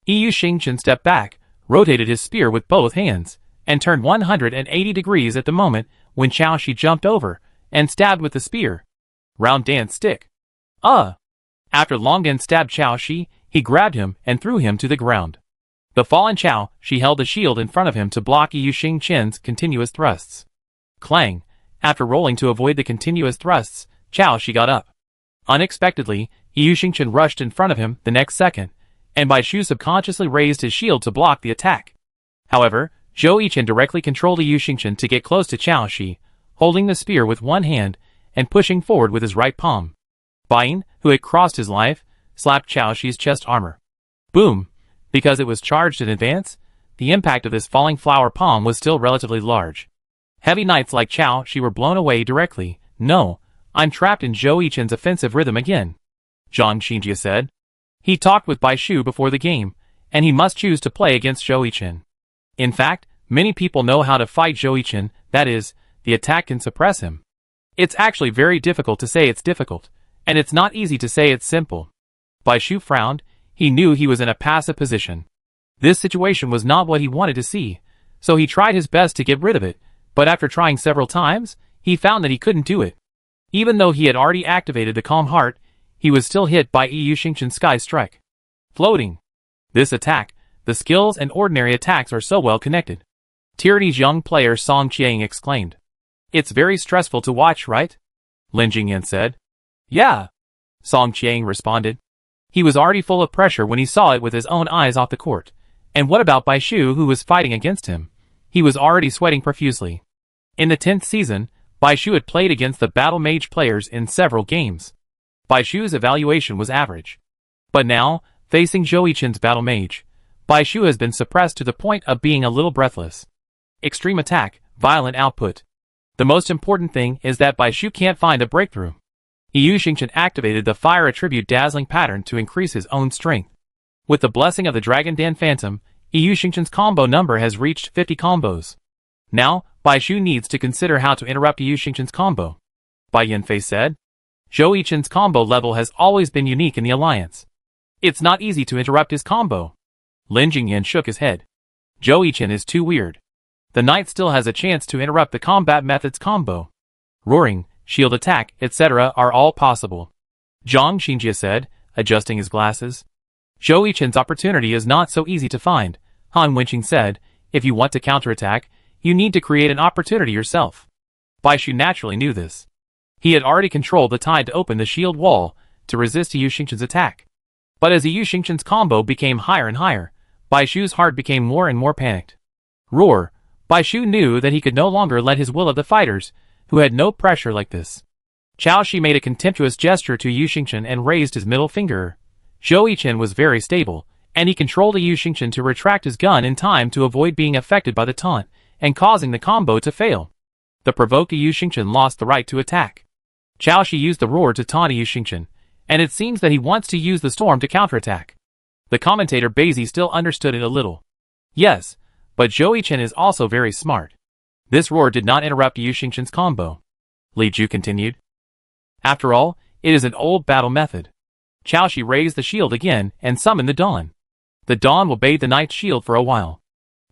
Yu Xingchen stepped back, rotated his spear with both hands, and turned 180 degrees at the moment when Chao Shi jumped over and stabbed with the spear. Round dance stick. After Longden stabbed Chao Shi, he grabbed him and threw him to the ground. The fallen Chao Shi held a shield in front of him to block Yu Xingchen's continuous thrusts. Clang. After rolling to avoid the continuous thrusts, Chao Shi got up. Unexpectedly, Yu Xingchen rushed in front of him the next second, and Bai Shu subconsciously raised his shield to block the attack. However, Zhou Yichen directly controlled Yu Xingchen to get close to Chao Shi, holding the spear with one hand and pushing forward with his right palm. Bain, who had crossed his life, slapped Chao Shi's chest armor. Boom! Because it was charged in advance, the impact of this falling flower palm was still relatively large. Heavy knights like Chao Shi were blown away directly. No, I'm trapped in Zhou Yichen's offensive rhythm again. Zhang Xinjie said. He talked with Bai Shu before the game, and he must choose to play against Zhou Yichen. In fact, many people know how to fight Zhou Yichen, that is, the attack can suppress him. It's actually very difficult to say it's difficult, and it's not easy to say it's simple. Bai Shu frowned. He knew he was in a passive position. This situation was not what he wanted to see, so he tried his best to get rid of it, but after trying several times, he found that he couldn't do it. Even though he had already activated the Calm Heart, he was still hit by Yu Xingqian's Sky Strike. Floating. This attack, the skills and ordinary attacks are so well connected. Tyranny's young player Song Qiang exclaimed. It's very stressful to watch, right? Lin Jingyan said. Yeah. Song Qiang responded. He was already full of pressure when he saw it with his own eyes off the court. And what about Bai Shu, who was fighting against him? He was already sweating profusely. In the 10th season, Bai Shu had played against the Battle Mage players in several games. Bai Shu's evaluation was average. But now, facing Zhou Yichen's Battle Mage, Bai Shu has been suppressed to the point of being a little breathless. Extreme attack, violent output. The most important thing is that Bai Shu can't find a breakthrough. Yu Xingqian activated the Fire Attribute Dazzling pattern to increase his own strength. With the blessing of the Dragon Dan Phantom, Yu Xingqian's combo number has reached 50 combos. Now, Bai Shu needs to consider how to interrupt Yu Xingqian's combo. Bai Yanfei said. Zhou Yichen's combo level has always been unique in the alliance. It's not easy to interrupt his combo. Lin Jingyan shook his head. Zhou Yichen is too weird. The knight still has a chance to interrupt the combat method's combo. Roaring, shield attack, etc. are all possible. Zhang Xinjie said, adjusting his glasses. Zhou Yichen's opportunity is not so easy to find. Han Wenqing said, if you want to counterattack, you need to create an opportunity yourself. Bai Shu naturally knew this. He had already controlled the tide to open the shield wall to resist Yu Xingqian's attack. But as Yu Xingqian's combo became higher and higher, Bai Shu's heart became more and more panicked. Roar! Bai Shu knew that he could no longer let his will of the fighters, who had no pressure like this. Chao Shi made a contemptuous gesture to Yu Xingqian and raised his middle finger. Zhou Yichen was very stable, and he controlled Yu Xingqian to retract his gun in time to avoid being affected by the taunt, and causing the combo to fail. The provoked Yu Xingqian lost the right to attack. Chao Shi used the roar to taunt Yu Xingqian, and it seems that he wants to use the storm to counterattack. The commentator Bazi still understood it a little. Yes, but Zhou Yichen is also very smart. This roar did not interrupt Yu Xingqian's combo. Li Ju continued. After all, it is an old battle method. Chao Shi raised the shield again and summoned the dawn. The dawn will bathe the knight's shield for a while.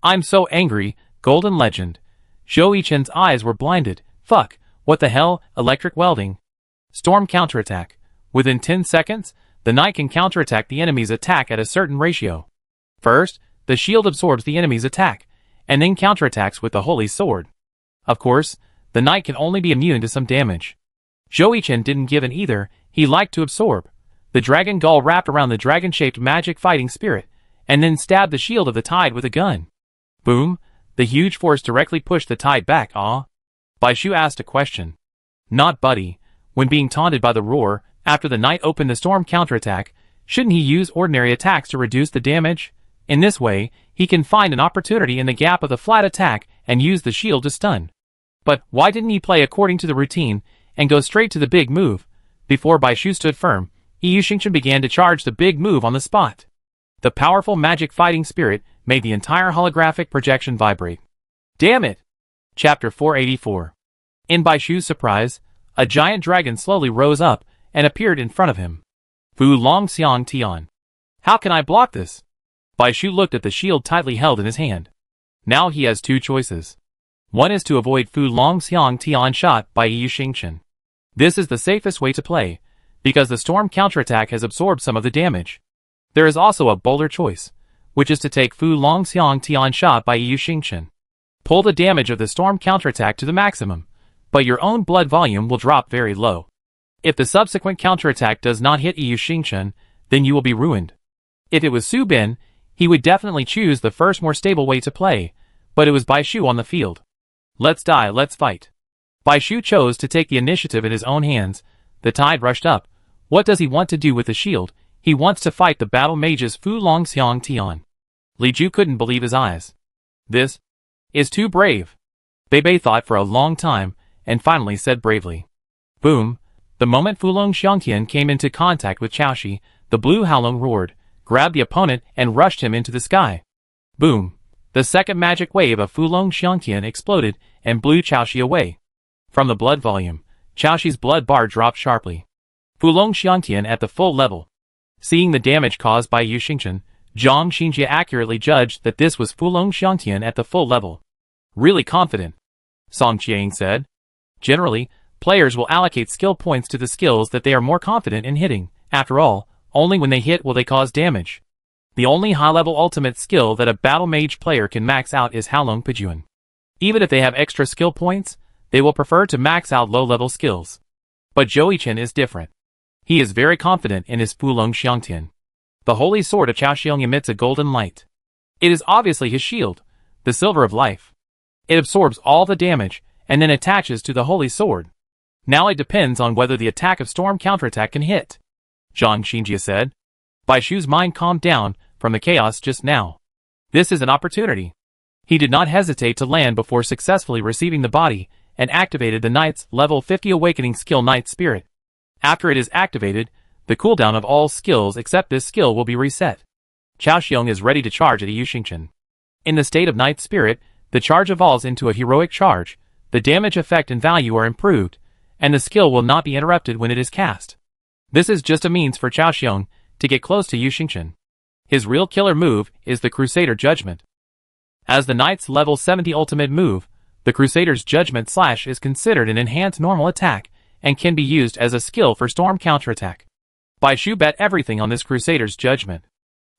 I'm so angry, Golden Legend. Zhou Yichen's eyes were blinded. Fuck, what the hell, electric welding. Storm counterattack. Within 10 seconds, the knight can counterattack the enemy's attack at a certain ratio. First, the shield absorbs the enemy's attack, and then counterattacks with the holy sword. Of course, the knight can only be immune to some damage. Zhou Yichen didn't give in either, he liked to absorb. The dragon gull wrapped around the dragon-shaped magic fighting spirit, and then stabbed the shield of the tide with a gun. Boom, the huge force directly pushed the tide back. Bai Shu asked a question. Not buddy, when being taunted by the roar, after the knight opened the storm counterattack, shouldn't he use ordinary attacks to reduce the damage? In this way, he can find an opportunity in the gap of the flat attack and use the shield to stun. But why didn't he play according to the routine and go straight to the big move? Before Bai Shu stood firm, Yu Xingqian began to charge the big move on the spot. The powerful magic fighting spirit made the entire holographic projection vibrate. Damn it! Chapter 484. In Bai Shu's surprise, a giant dragon slowly rose up and appeared in front of him. Fu Long Xiang Tian. How can I block this? Bai Shu looked at the shield tightly held in his hand. Now he has two choices. One is to avoid Fu Long Xiang Tian shot by Yu Xingqian. This is the safest way to play, because the storm counterattack has absorbed some of the damage. There is also a bolder choice, which is to take Fu Long Xiang Tian shot by Yu Xingqian. Pull the damage of the storm counterattack to the maximum, but your own blood volume will drop very low. If the subsequent counterattack does not hit Yu Xingqian, then you will be ruined. If it was Su Bin, he would definitely choose the first more stable way to play, but it was Bai Shu on the field. Let's die, let's fight. Bai Shu chose to take the initiative in his own hands. The tide rushed up. What does he want to do with the shield? He wants to fight the battle mages Fu Long Xiang Tian. Li Ju couldn't believe his eyes. This is too brave. Bei thought for a long time, and finally said bravely. Boom. The moment Fu Long Xiangqian came into contact with Chao Shi, the blue Haolong roared, grabbed the opponent and rushed him into the sky. Boom. The second magic wave of Fu Long Xiangqian exploded and blew Chao Shi away. From the blood volume, Chao Shi's blood bar dropped sharply. Fu Long Xiangqian at the full level. Seeing the damage caused by Yu Xingqian, Zhang Xinjie accurately judged that this was Fulong Xiangtian at the full level. Really confident, Song Qiang said. Generally, players will allocate skill points to the skills that they are more confident in hitting. After all, only when they hit will they cause damage. The only high-level ultimate skill that a battle mage player can max out is Halong Pijuan. Even if they have extra skill points, they will prefer to max out low-level skills. But Zhou Yichen is different. He is very confident in his Fulong Xiangtian. The holy sword of Chaoxiong emits a golden light. It is obviously his shield, the silver of life. It absorbs all the damage, and then attaches to the holy sword. Now it depends on whether the attack of storm counterattack can hit, Zhang Xinjie said. Bai Shu's mind calmed down from the chaos just now. This is an opportunity. He did not hesitate to land before successfully receiving the body, and activated the Knight's level 50 awakening skill Knight Spirit. After it is activated, the cooldown of all skills except this skill will be reset. Chaoxiong is ready to charge at Yu Xingchen. In the state of Knight Spirit, the charge evolves into a heroic charge, the damage effect and value are improved, and the skill will not be interrupted when it is cast. This is just a means for Chaoxiong to get close to Yu Xingchen. His real killer move is the Crusader Judgment. As the Knight's level 70 ultimate move, the Crusader's Judgment Slash is considered an enhanced normal attack and can be used as a skill for storm counterattack. Bai Shu bet everything on this Crusader's Judgment.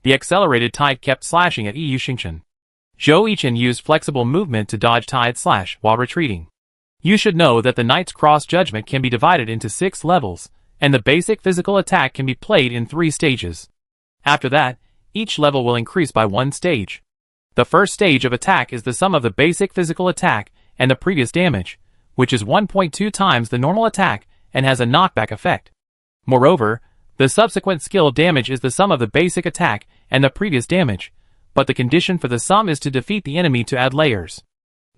The accelerated tide kept slashing at Yu Xingchen. Zhou Yichen used flexible movement to dodge tide slash while retreating. You should know that the Knight's Cross Judgment can be divided into 6 levels, and the basic physical attack can be played in 3 stages. After that, each level will increase by 1 stage. The first stage of attack is the sum of the basic physical attack and the previous damage, which is 1.2 times the normal attack and has a knockback effect. Moreover, the subsequent skill damage is the sum of the basic attack and the previous damage, but the condition for the sum is to defeat the enemy to add layers.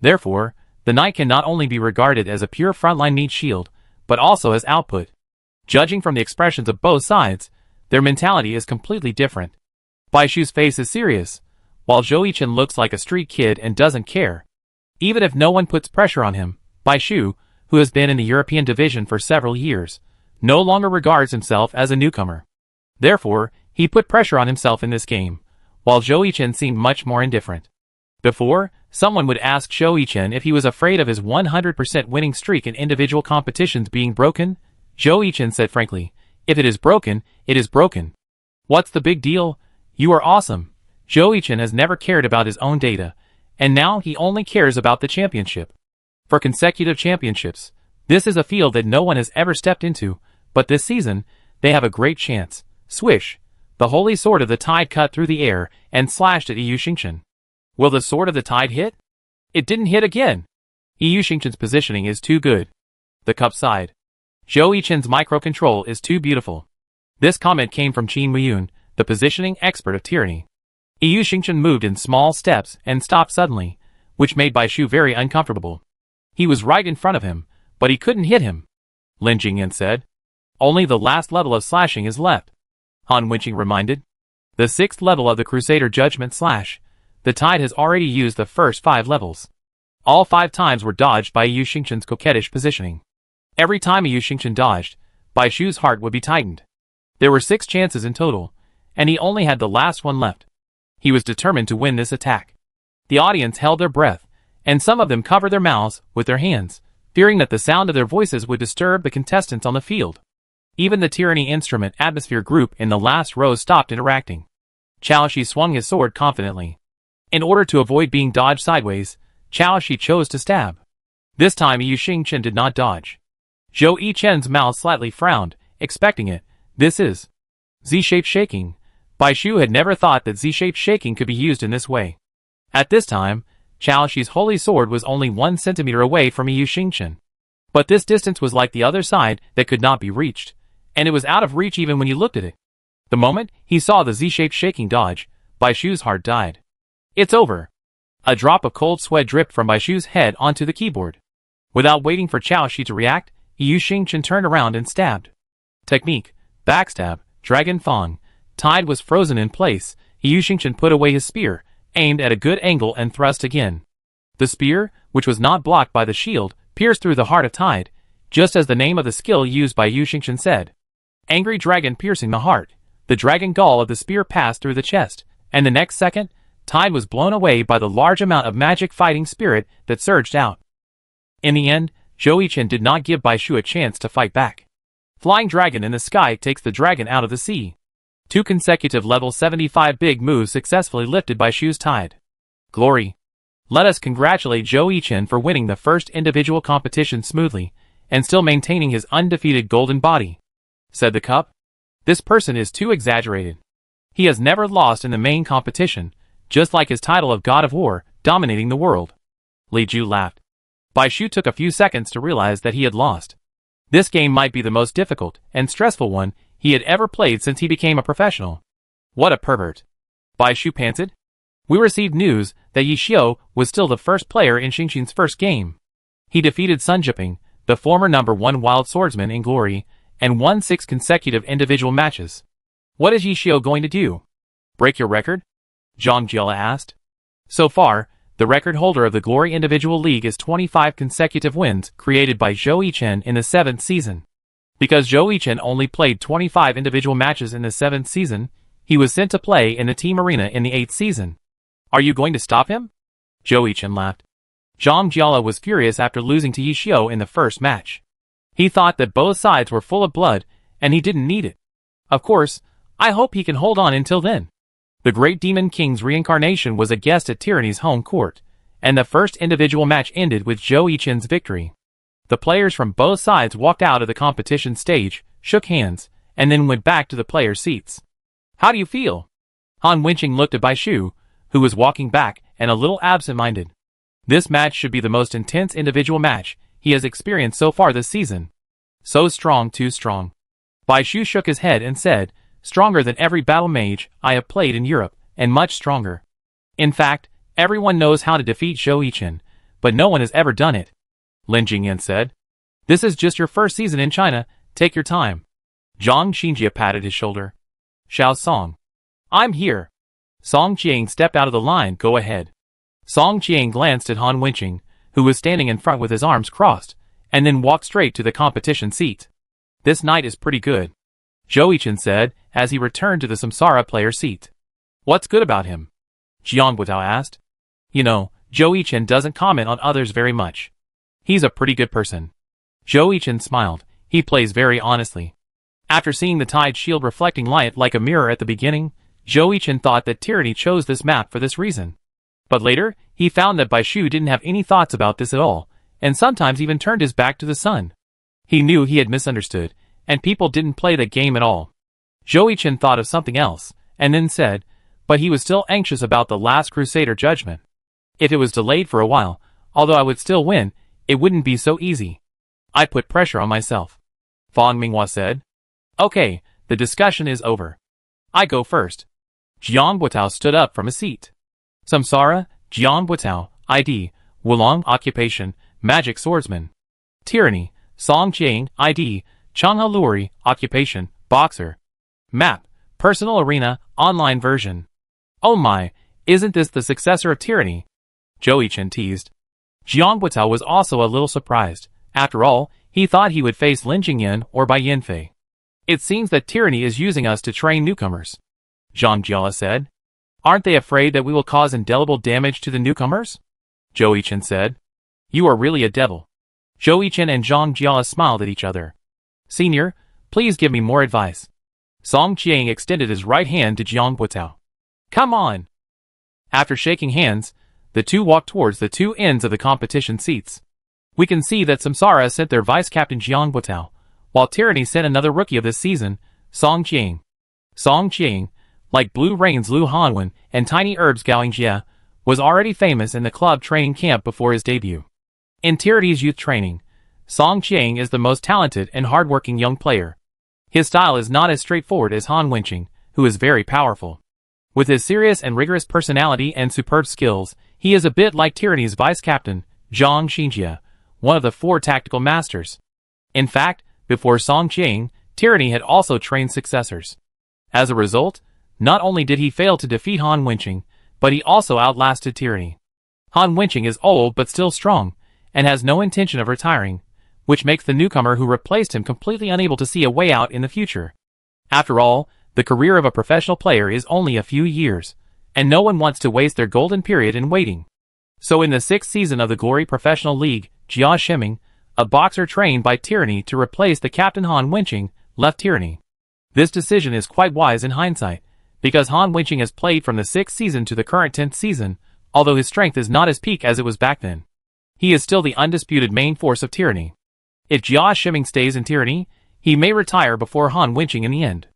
Therefore, the Knight can not only be regarded as a pure frontline meat shield, but also as output. Judging from the expressions of both sides, their mentality is completely different. Bai Shu's face is serious, while Zhou Yichen looks like a street kid and doesn't care. Even if no one puts pressure on him, Bai Shu, who has been in the European division for several years, no longer regards himself as a newcomer. Therefore, he put pressure on himself in this game, while Zhou Yichen seemed much more indifferent. Before, someone would ask Zhou Yichen if he was afraid of his 100% winning streak in individual competitions being broken. Zhou Yichen said frankly, "If it is broken, it is broken. What's the big deal? You are awesome." Zhou Yichen has never cared about his own data, and now he only cares about the championship. For consecutive championships, this is a field that no one has ever stepped into, but this season, they have a great chance. Swish! The holy sword of the tide cut through the air and slashed at Yu Xingchen. Will the sword of the tide hit? It didn't hit again. Yu Xingchen's positioning is too good. The cup sighed. Zhou Yichen's microcontrol is too beautiful. This comment came from Qin Muyun, the positioning expert of tyranny. Yu Xingchen moved in small steps and stopped suddenly, which made Bai Shu very uncomfortable. He was right in front of him, but he couldn't hit him. Lin Jingyan said. Only the last level of slashing is left. Han Wenqing reminded. The 6th level of the Crusader Judgment Slash. The tide has already used the first 5 levels. All 5 times were dodged by Yu Xingchen's coquettish positioning. Every time Yu Xingchen dodged, Bai Shu's heart would be tightened. There were 6 chances in total, and he only had the last one left. He was determined to win this attack. The audience held their breath, and some of them covered their mouths with their hands, fearing that the sound of their voices would disturb the contestants on the field. Even the Tyranny Instrument Atmosphere group in the last row stopped interacting. Chaoxi swung his sword confidently. In order to avoid being dodged sideways, Chaoxi chose to stab. This time Yu Xingchen did not dodge. Zhou Yichen's mouth slightly frowned, expecting it. This is Z-shaped shaking. Bai Shu had never thought that Z-shaped shaking could be used in this way. At this time, Chaoxi's holy sword was only 1 centimeter away from Yu Xingchen. But this distance was like the other side that could not be reached, and it was out of reach even when you looked at it. The moment he saw the Z-shaped shaking dodge, Bai Shu's heart died. It's over. A drop of cold sweat dripped from Bai Shu's head onto the keyboard. Without waiting for Chaoxi to react, Yu Xingchen turned around and stabbed. Technique, backstab, dragon fang. Tide was frozen in place. Yu Xingchen put away his spear, aimed at a good angle and thrust again. The spear, which was not blocked by the shield, pierced through the heart of Tide, just as the name of the skill used by Yu Xingchen said. Angry dragon piercing the heart. The dragon gall of the spear passed through the chest, and the next second, Tide was blown away by the large amount of magic fighting spirit that surged out. In the end, Zhou Yichen did not give Bai Shu a chance to fight back. Flying Dragon in the sky takes the dragon out of the sea. 2 consecutive level 75 big moves successfully lifted Bai Shu's Tide. Glory! Let us congratulate Zhou Yichen for winning the first individual competition smoothly, and still maintaining his undefeated golden body, said the cup. This person is too exaggerated. He has never lost in the main competition, just like his title of God of War, dominating the world. Li Ju laughed. Bai Shu took a few seconds to realize that he had lost. This game might be the most difficult and stressful one he had ever played since he became a professional. What a pervert. Bai Shu panted. We received news that Yi Xiu was still the first player in Xingxin's first game. He defeated Sun Jiping, the former #1 wild swordsman in Glory, and won 6 consecutive individual matches. What is Yi Xiu going to do? Break your record? Zhang Jiala asked. So far, the record holder of the Glory Individual League is 25 consecutive wins created by Zhou Yichen in the 7th season. Because Zhou Yichen only played 25 individual matches in the 7th season, he was sent to play in the team arena in the 8th season. Are you going to stop him? Zhou Yichen laughed. Zhang Jiala was furious after losing to Yi Xiu in the first match. He thought that both sides were full of blood, and he didn't need it. Of course, I hope he can hold on until then. The Great Demon King's reincarnation was a guest at Tyranny's home court, and the first individual match ended with Zhou Yichen's victory. The players from both sides walked out of the competition stage, shook hands, and then went back to the players' seats. How do you feel? Han Wenqing looked at Bai Shu, who was walking back and a little absent-minded. This match should be the most intense individual match he has experienced so far this season. So strong, too strong. Bai Shu shook his head and said, stronger than every battle mage I have played in Europe, and much stronger. In fact, everyone knows how to defeat Zhou Yichen, but no one has ever done it. Lin Jingyan said. This is just your first season in China, take your time. Zhang Xinjie patted his shoulder. Xiao Song. I'm here. Song Qiang stepped out of the line, go ahead. Song Qiang glanced at Han Wenqing, who was standing in front with his arms crossed, and then walked straight to the competition seat. This knight is pretty good, Zhou Yichen said as he returned to the Samsara player seat. What's good about him? Jiang Butao asked. You know, Zhou Yichen doesn't comment on others very much. He's a pretty good person. Zhou Yichen smiled. He plays very honestly. After seeing the Tide Shield reflecting light like a mirror at the beginning, Zhou Yichen thought that Tyranny chose this map for this reason. But later, he found that Bai Shu didn't have any thoughts about this at all, and sometimes even turned his back to the sun. He knew he had misunderstood, and people didn't play the game at all. Zhou Yichen thought of something else, and then said, but he was still anxious about the last Crusader judgment. If it was delayed for a while, although I would still win, it wouldn't be so easy. I put pressure on myself. Fang Minghua said. Okay, the discussion is over. I go first. Jiang Butao stood up from his seat. Samsara, Jiang Butao, ID, Wulong, Occupation, Magic Swordsman. Tyranny, Song Qiang, ID, Changha Luri, Occupation, Boxer. Map, Personal Arena, Online version. Oh my, isn't this the successor of Tyranny? Zhou Yichen teased. Jiang Butao was also a little surprised. After all, he thought he would face Lin Jingyan or Bai Yanfei. It seems that Tyranny is using us to train newcomers, Zhang Jiala said. Aren't they afraid that we will cause indelible damage to the newcomers? Zhou Yichen said. You are really a devil. Zhou Yichen and Zhang Jiala smiled at each other. Senior, please give me more advice. Song Qiang extended his right hand to Jiang Butao. Come on. After shaking hands, the two walked towards the two ends of the competition seats. We can see that Samsara sent their vice-captain Jiang Butao, while Tyranny sent another rookie of this season, Song Qiang. Song Qiang, like Blue Rain's Lu Hanwen and Tiny Herb's Gao Yingjie, was already famous in the club training camp before his debut. In Tyranny's youth training, Song Qiang is the most talented and hardworking young player. His style is not as straightforward as Han Wenqing, who is very powerful. With his serious and rigorous personality and superb skills, he is a bit like Tyranny's vice-captain, Zhang Xinjie, one of the 4 tactical masters. In fact, before Song Qiang, Tyranny had also trained successors. As a result, not only did he fail to defeat Han Wenqing, but he also outlasted Tyranny. Han Wenqing is old but still strong, and has no intention of retiring, which makes the newcomer who replaced him completely unable to see a way out in the future. After all, the career of a professional player is only a few years, and no one wants to waste their golden period in waiting. So in the 6th season of the Glory Professional League, Jia Shiming, a boxer trained by Tyranny to replace the captain Han Wenqing, left Tyranny. This decision is quite wise in hindsight, because Han Wenqing has played from the 6th season to the current 10th season, although his strength is not as peak as it was back then. He is still the undisputed main force of Tyranny. If Jia Shiming stays in Tyranny, he may retire before Han Wenqing in the end.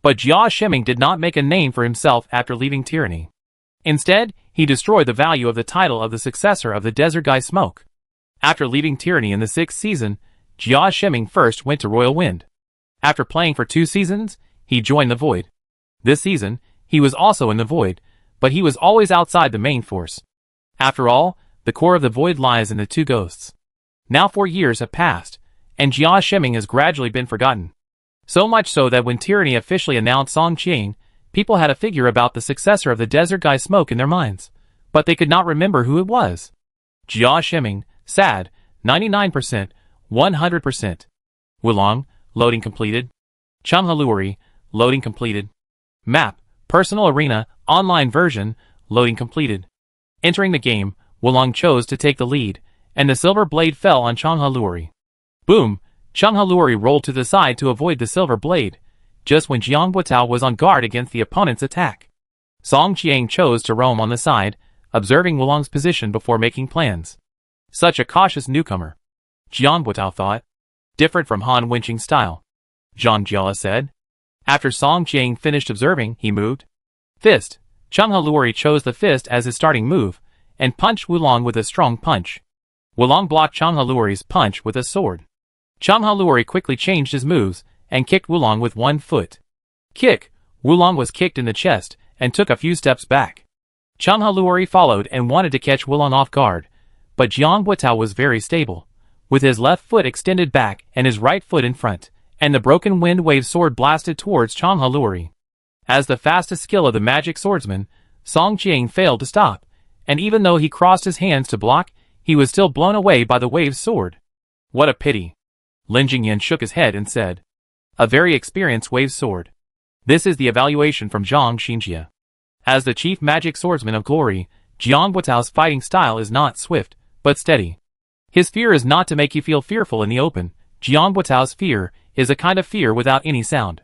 But Jia Shiming did not make a name for himself after leaving Tyranny. Instead, he destroyed the value of the title of the successor of the Desert Guy Smoke. After leaving Tyranny in the 6th season, Jia Shiming first went to Royal Wind. After playing for 2 seasons, he joined the Void. This season, he was also in the Void, but he was always outside the main force. After all, the core of the Void lies in the 2 ghosts. Now 4 years have passed, and Jia Shiming has gradually been forgotten. So much so that when Tyranny officially announced Song Qiang, people had a figure about the successor of the Desert Guy Smoke in their minds, but they could not remember who it was. Jia Shiming, sad, 99%, 100%. Wulong, loading completed. Changhaluri, loading completed. Map, personal arena, online version, loading completed. Entering the game, Wulong chose to take the lead, and the silver blade fell on Changhaluri. Boom! Changhaluri rolled to the side to avoid the silver blade, just when Jiang Buitao was on guard against the opponent's attack. Song Qiang chose to roam on the side, observing Wulong's position before making plans. Such a cautious newcomer. Jiang Buitao thought. Different from Han Wenqing's style. Zhang Jiala said. After Song Qiang finished observing, he moved. Fist. Changhaluri chose the fist as his starting move, and punched Wulong with a strong punch. Wulong blocked Changhaluri's punch with a sword. Changhaluri quickly changed his moves, and kicked Wulong with 1 foot. Kick! Wulong was kicked in the chest, and took a few steps back. Changhaluri followed and wanted to catch Wulong off guard, but Jiang Buitao was very stable, with his left foot extended back and his right foot in front, and the broken wind wave sword blasted towards Changhaluri. As the fastest skill of the magic swordsman, Song Qiang failed to stop, and even though he crossed his hands to block, he was still blown away by the wave's sword. What a pity. Lin Jingyan shook his head and said. A very experienced wave sword. This is the evaluation from Zhang Xinjia. As the chief magic swordsman of Glory, Jiang Buitao's fighting style is not swift, but steady. His fear is not to make you feel fearful in the open. Jiang Buitao's fear is a kind of fear without any sound.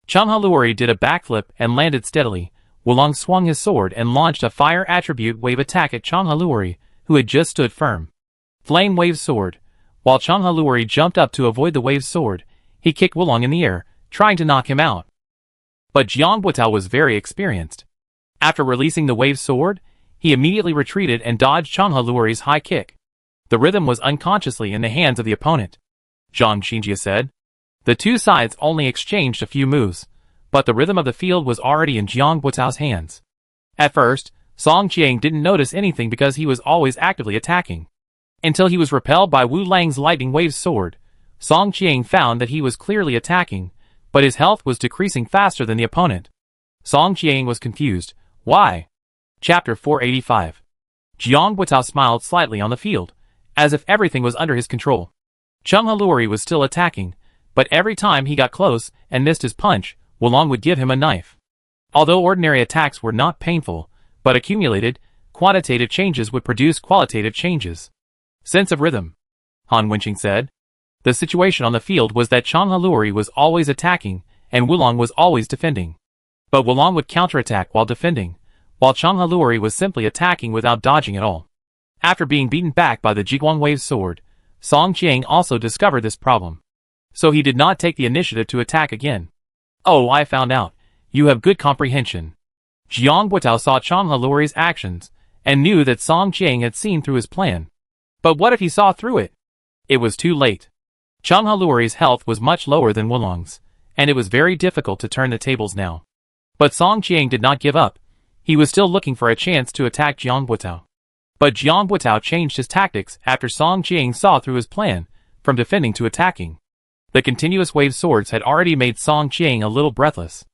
Changhaluri did a backflip and landed steadily. Wulong swung his sword and launched a fire attribute wave attack at Changhaluri, who had just stood firm. Flame wave sword. While Changhaluri jumped up to avoid the wave sword, he kicked Wulong in the air, trying to knock him out. But Jiang Buitao was very experienced. After releasing the wave sword, he immediately retreated and dodged Changhaluri's high kick. The rhythm was unconsciously in the hands of the opponent. Zhang Xinjia said. The 2 sides only exchanged a few moves, but the rhythm of the field was already in Jiang Buitao's hands. At first, Song Qiang didn't notice anything because he was always actively attacking. Until he was repelled by Wu Lang's lightning wave sword, Song Qiang found that he was clearly attacking, but his health was decreasing faster than the opponent. Song Qiang was confused. Why? Chapter 485. Jiang Buitao smiled slightly on the field, as if everything was under his control. Changhaluri was still attacking, but every time he got close and missed his punch, Wulong would give him a knife. Although ordinary attacks were not painful, but accumulated, quantitative changes would produce qualitative changes. Sense of rhythm. Han Wenqing said. The situation on the field was that Changhaluri was always attacking, and Wulong was always defending. But Wulong would counterattack while defending, while Changhaluri was simply attacking without dodging at all. After being beaten back by the Jiguang wave sword, Song Qiang also discovered this problem. So he did not take the initiative to attack again. Oh, I found out. You have good comprehension. Jiang Buitao saw Changhaluri's actions, and knew that Song Qiang had seen through his plan. But what if he saw through it? It was too late. Changhaluri's health was much lower than Wulong's, and it was very difficult to turn the tables now. But Song Qiang did not give up. He was still looking for a chance to attack Jiang Buitao. But Jiang Buitao changed his tactics after Song Qiang saw through his plan, from defending to attacking. The continuous wave swords had already made Song Qiang a little breathless.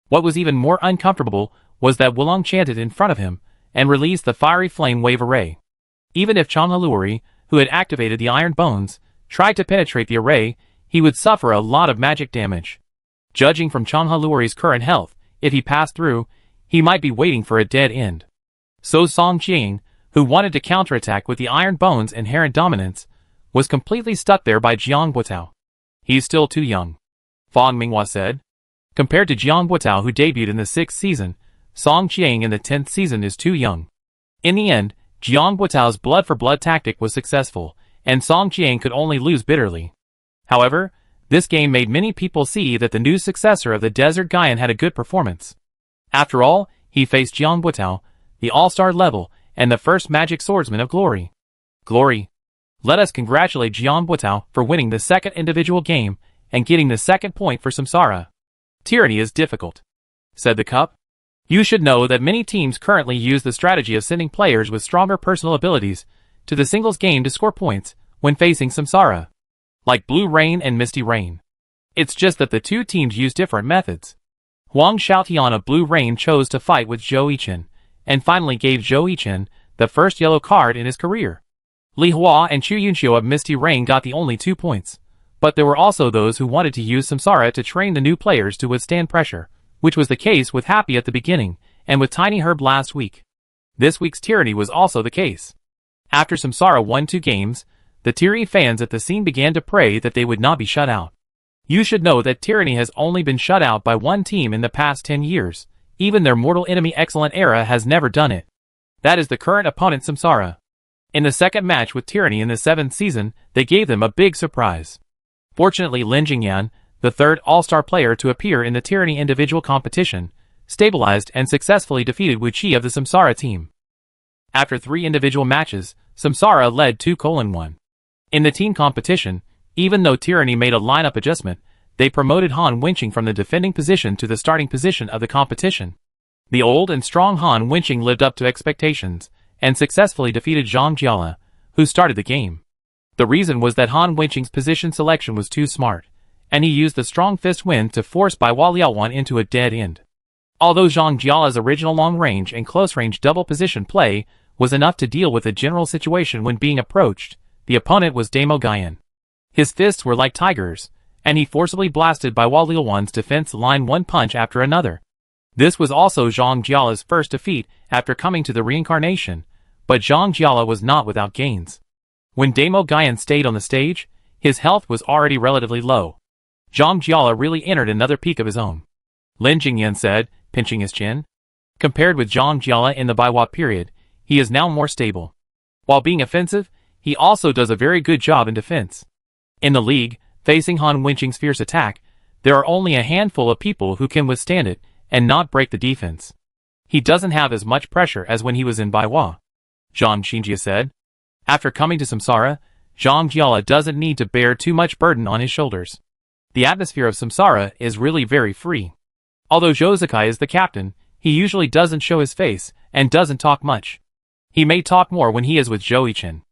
What was even more uncomfortable was that Wulong chanted in front of him, and released the fiery flame wave array. Even if Changhaluri, who had activated the iron bones, tried to penetrate the array, he would suffer a lot of magic damage. Judging from Changhaluri's current health, if he passed through, He might be waiting for a dead end. So Song Jiang, who wanted to counterattack with the Iron Bone's inherent dominance, was completely stuck there by Jiang Buotao. He's still too young, Fang Minghua said. Compared to Jiang Buotao, who debuted in the 6th season, Song Jiang in the 10th season is too young. In the end, Jiang Buotao's blood-for-blood tactic was successful, and Song Jiang could only lose bitterly. However, this game made many people see that the new successor of the Desert Guyan had a good performance. After all, he faced Jiang Buotao, the all-star level, and the first magic swordsman of Glory. Glory. Let us congratulate Jiang Buotao for winning the second individual game and getting the second point for Samsara. Tyranny is difficult, said the Cup. You should know that many teams currently use the strategy of sending players with stronger personal abilities to the singles game to score points when facing Samsara, like Blue Rain and Misty Rain. It's just that the two teams use different methods. Huang Xiaotian of Blue Rain chose to fight with Zhou Yichen, and finally gave Zhou Yichen the first yellow card in his career. Li Hua and Chu Yunxiu of Misty Rain got the only 2 points, but there were also those who wanted to use Samsara to train the new players to withstand pressure, which was the case with Happy at the beginning, and with Tiny Herb last week. This week's Tyranny was also the case. After Samsara won 2 games, the Tyranny fans at the scene began to pray that they would not be shut out. You should know that Tyranny has only been shut out by one team in the past 10 years. Even their mortal enemy Excellent Era has never done it. That is the current opponent Samsara. In the second match with Tyranny in the 7th season, they gave them a big surprise. Fortunately, Lin Jingyan, the third all-star player to appear in the Tyranny individual competition, stabilized and successfully defeated Wu Qi of the Samsara team. After 3 individual matches, Samsara led 2-1. In the team competition, even though Tyranny made a lineup adjustment, they promoted Han Wenqing from the defending position to the starting position of the competition. The old and strong Han Wenqing lived up to expectations, and successfully defeated Zhang Jiala, who started the game. The reason was that Han Wenqing's position selection was too smart, and he used the strong fist wind to force Bai Liaowan into a dead end. Although Zhang Jiala's original long-range and close-range double-position play was enough to deal with the general situation when being approached, the opponent was Damo Guyan. His fists were like tigers, and he forcibly blasted Bai Liaowan's defense line one punch after another. This was also Zhang Jiala's first defeat after coming to the reincarnation, but Zhang Jiala was not without gains. When Damo Guyan stayed on the stage, his health was already relatively low. Zhang Jiala really entered another peak of his own, Lin Jingyan said, pinching his chin. Compared with Zhang Jiala in the Baiwa period, he is now more stable. While being offensive, he also does a very good job in defense. In the league, facing Han Wenqing's fierce attack, there are only a handful of people who can withstand it and not break the defense. He doesn't have as much pressure as when he was in Baiwa, Zhang Xinjia said. After coming to Samsara, Zhang Jiala doesn't need to bear too much burden on his shoulders. The atmosphere of Samsara is really very free. Although Zhou Zikai is the captain, he usually doesn't show his face and doesn't talk much. He may talk more when he is with Zhou Yichen.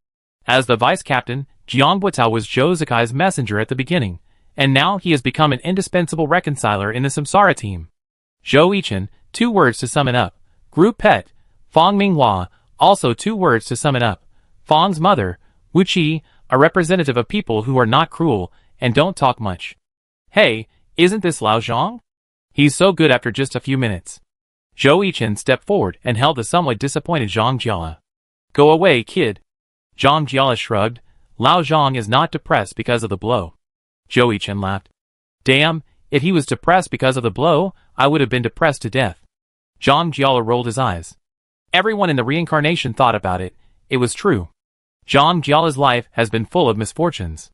As the vice-captain, Jiang Buotao was Zhou Zikai's messenger at the beginning, and now he has become an indispensable reconciler in the Samsara team. Zhou Yichen, 2 words to sum it up. Group pet, Fang Minghua, also 2 words to sum it up. Fang's mother, Wu Qi, a representative of people who are not cruel and don't talk much. Hey, isn't this Lao Zhang? He's so good after just a few minutes. Zhou Yichen stepped forward and held the somewhat disappointed Zhang Jiala. Go away, kid. Zhang Jiala shrugged. Lao Zhang is not depressed because of the blow. Zhou Yichen laughed. Damn, if he was depressed because of the blow, I would have been depressed to death. Zhang Jiala rolled his eyes. Everyone in the reincarnation thought about it. It was true. Zhang Jiala's life has been full of misfortunes.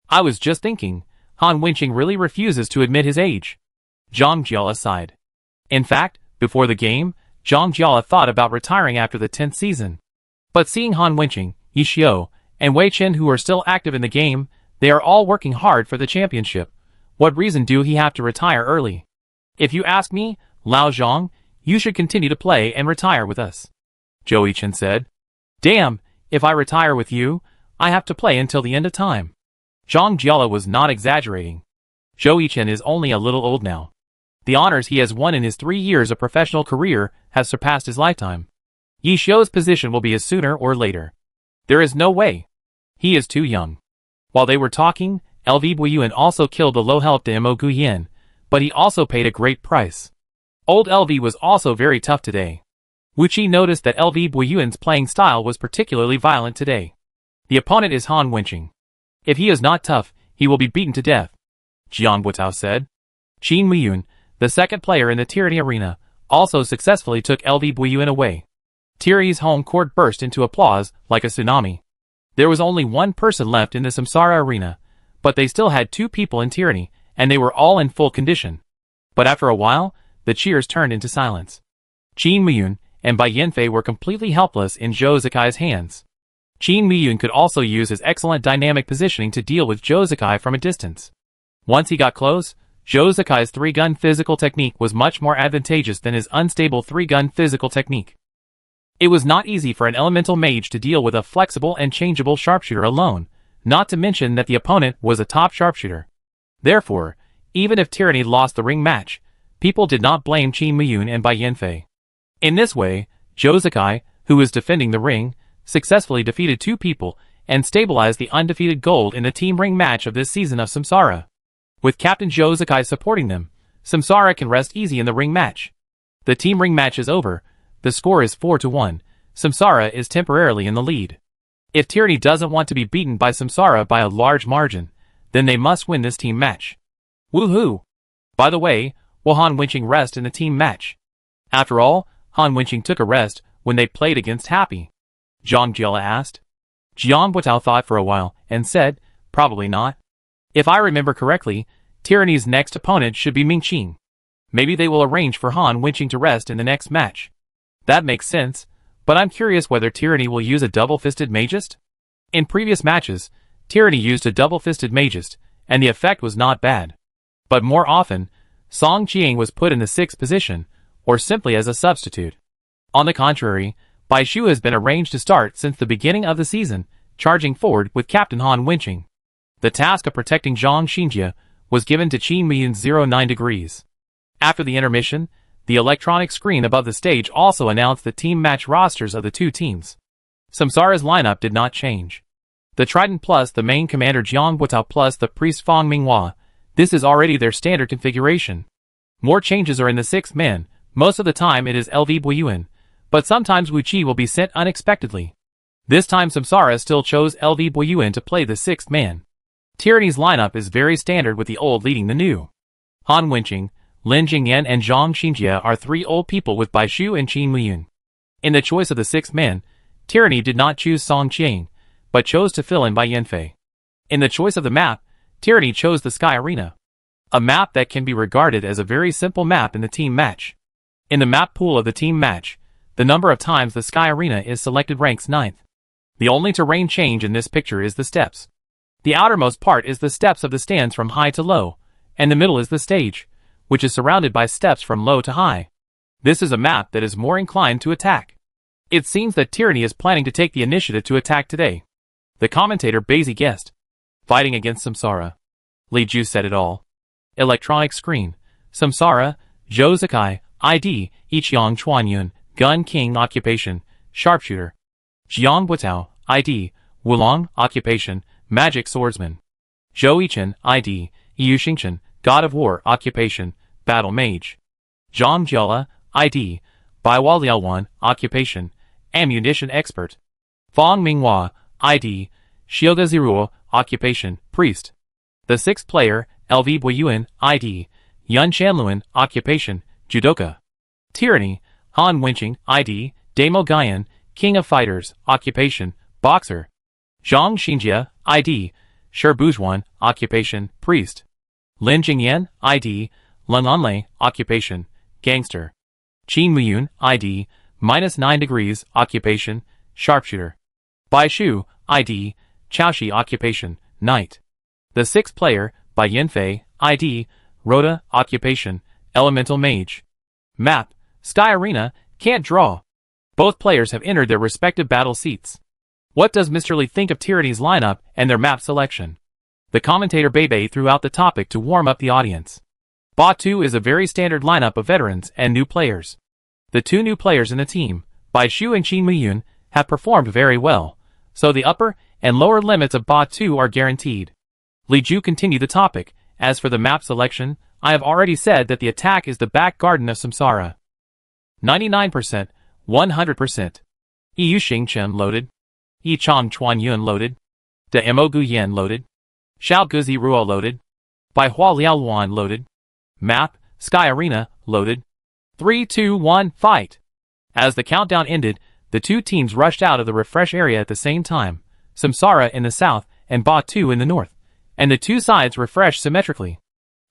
I was just thinking, Han Wenqing really refuses to admit his age. Zhang Jiala sighed. In fact, before the game, Zhang Jiala thought about retiring after the 10th season. But seeing Han Wenqing, Yi Xiu, and Wei Chen who are still active in the game, they are all working hard for the championship. What reason do he have to retire early? If you ask me, Lao Zhang, you should continue to play and retire with us. Zhou Yichen said. Damn, if I retire with you, I have to play until the end of time. Zhang Jiala was not exaggerating. Zhou Yichen is only a little old now. The honors he has won in his 3 years of professional career have surpassed his lifetime. Yi Xiu's position will be his sooner or later. There is no way. He is too young. While they were talking, LV Buiyuan also killed the low health Demo Guyan, but he also paid a great price. Old LV was also very tough today. Wu Qi noticed that LV Buyuan's playing style was particularly violent today. The opponent is Han Wenqing. If he is not tough, he will be beaten to death, Jiang Butao said. Qin Muyun, the second player in the Tyranny arena, also successfully took LV Buyuan away. Tyranny's home court burst into applause like a tsunami. There was only one person left in the Samsara arena, but they still had 2 people in Tyranny, and they were all in full condition. But after a while, the cheers turned into silence. Qin Muyun and Bai Yanfei were completely helpless in Zhou Zikai's hands. Qin Muyun could also use his excellent dynamic positioning to deal with Zhou Zikai from a distance. Once he got close, Zhou Zikai's 3-gun physical technique was much more advantageous than his unstable 3-gun physical technique. It was not easy for an elemental mage to deal with a flexible and changeable sharpshooter alone, not to mention that the opponent was a top sharpshooter. Therefore, even if Tyranny lost the ring match, people did not blame Qin Muyun and Bai Yanfei. In this way, Zhou Zikai, who was defending the ring, successfully defeated 2 people and stabilized the undefeated gold in the team ring match of this season of Samsara. With Captain Zhou Zikai supporting them, Samsara can rest easy in the ring match. The team ring match is over, the score is 4-1, Samsara is temporarily in the lead. If Tyranny doesn't want to be beaten by Samsara by a large margin, then they must win this team match. Woohoo! By the way, will Han Wenqing rest in the team match? After all, Han Wenqing took a rest when they played against Happy. Zhang Jiela asked. Jiang Butao thought for a while and said, probably not. If I remember correctly, Tyranny's next opponent should be Mingqing. Maybe they will arrange for Han Wenqing to rest in the next match. That makes sense, but I'm curious whether Tyranny will use a double-fisted Magist? In previous matches, Tyranny used a double-fisted Magist, and the effect was not bad. But more often, Song Qiang was put in the 6th position, or simply as a substitute. On the contrary, Bai Shu has been arranged to start since the beginning of the season, charging forward with Captain Han Wenqing. The task of protecting Zhang Xinjie was given to Qin Muyun 09 degrees. After the intermission, the electronic screen above the stage also announced the team match rosters of the 2 teams. Samsara's lineup did not change. The Trident plus the main commander Jiang Butao plus the priest Fang Minghua, this is already their standard configuration. More changes are in the 6th man, most of the time it is LV Buyuan, but sometimes Wu Qi will be sent unexpectedly. This time Samsara still chose LV Buyuan to play the 6th man. Tyranny's lineup is very standard with the old leading the new. Han Wenqing, Lin Jingyan and Zhang Xinjie are 3 old people with Bai Shu and Qin Muyun. In the choice of the 6th man, Tyranny did not choose Song Qiang, but chose to fill in Bai Yanfei. In the choice of the map, Tyranny chose the Sky Arena. A map that can be regarded as a very simple map in the team match. In the map pool of the team match, the number of times the Sky Arena is selected ranks 9th. The only terrain change in this picture is the steps. The outermost part is the steps of the stands from high to low, and the middle is the stage, which is surrounded by steps from low to high. This is a map that is more inclined to attack. It seems that Tyranny is planning to take the initiative to attack today. The commentator Basie guessed. Fighting against Samsara. Li Ju said it all. Electronic screen. Samsara, Zhou Zikai, ID, Ichiang Chuanyun, Gun King Occupation, Sharpshooter. Jiang Butao, ID, Wulong, Occupation, Magic Swordsman. Zhou Yichen, ID, Yu Xingchen, God of War, Occupation, Battle Mage. Zhang Jiela, ID, Baiwa Liaowan, Occupation, Ammunition Expert. Fang Minghua, ID, Shioga Ziruo, Occupation, Priest. The 6th player, LV Buyuan, ID, Yun Chanluan, Occupation, Judoka. Tyranny, Han Wenqing, ID, Damo Guyan, King of Fighters, Occupation, Boxer. Zhang Xinjie, ID, Shi Bujuan, Occupation, Priest. Lin Jingyan, ID, Lun Lanlei, Occupation, Gangster. Qin Muyun, ID, -9 degrees, Occupation, Sharpshooter. Bai Shu, ID, Chaoshi, Occupation, Knight. The 6th player, Bai Yanfei, ID, Rhoda, Occupation, Elemental Mage. Map, Sky Arena, can't draw. Both players have entered their respective battle seats. What does Mr. Li think of Tyranny's lineup and their map selection? The commentator Bebe threw out the topic to warm up the audience. Ba2 is a very standard lineup of veterans and new players. The 2 new players in the team, Bai Shu and Qin Muyun, have performed very well, so the upper and lower limits of Ba2 are guaranteed. Li Ju continued the topic. As for the map selection, I have already said that the attack is the back garden of Samsara. 99%, 100%. Yu Xingchen loaded. Yi Chong Chuan Yun loaded. De Mo Gu Yen loaded. Xiao Guzi Ruo loaded. Bai Hua Liao Luan loaded. Map, Sky Arena, loaded. 3, 2, 1, fight! As the countdown ended, the two teams rushed out of the refresh area at the same time, Samsara in the south and Batu in the north, and the two sides refreshed symmetrically.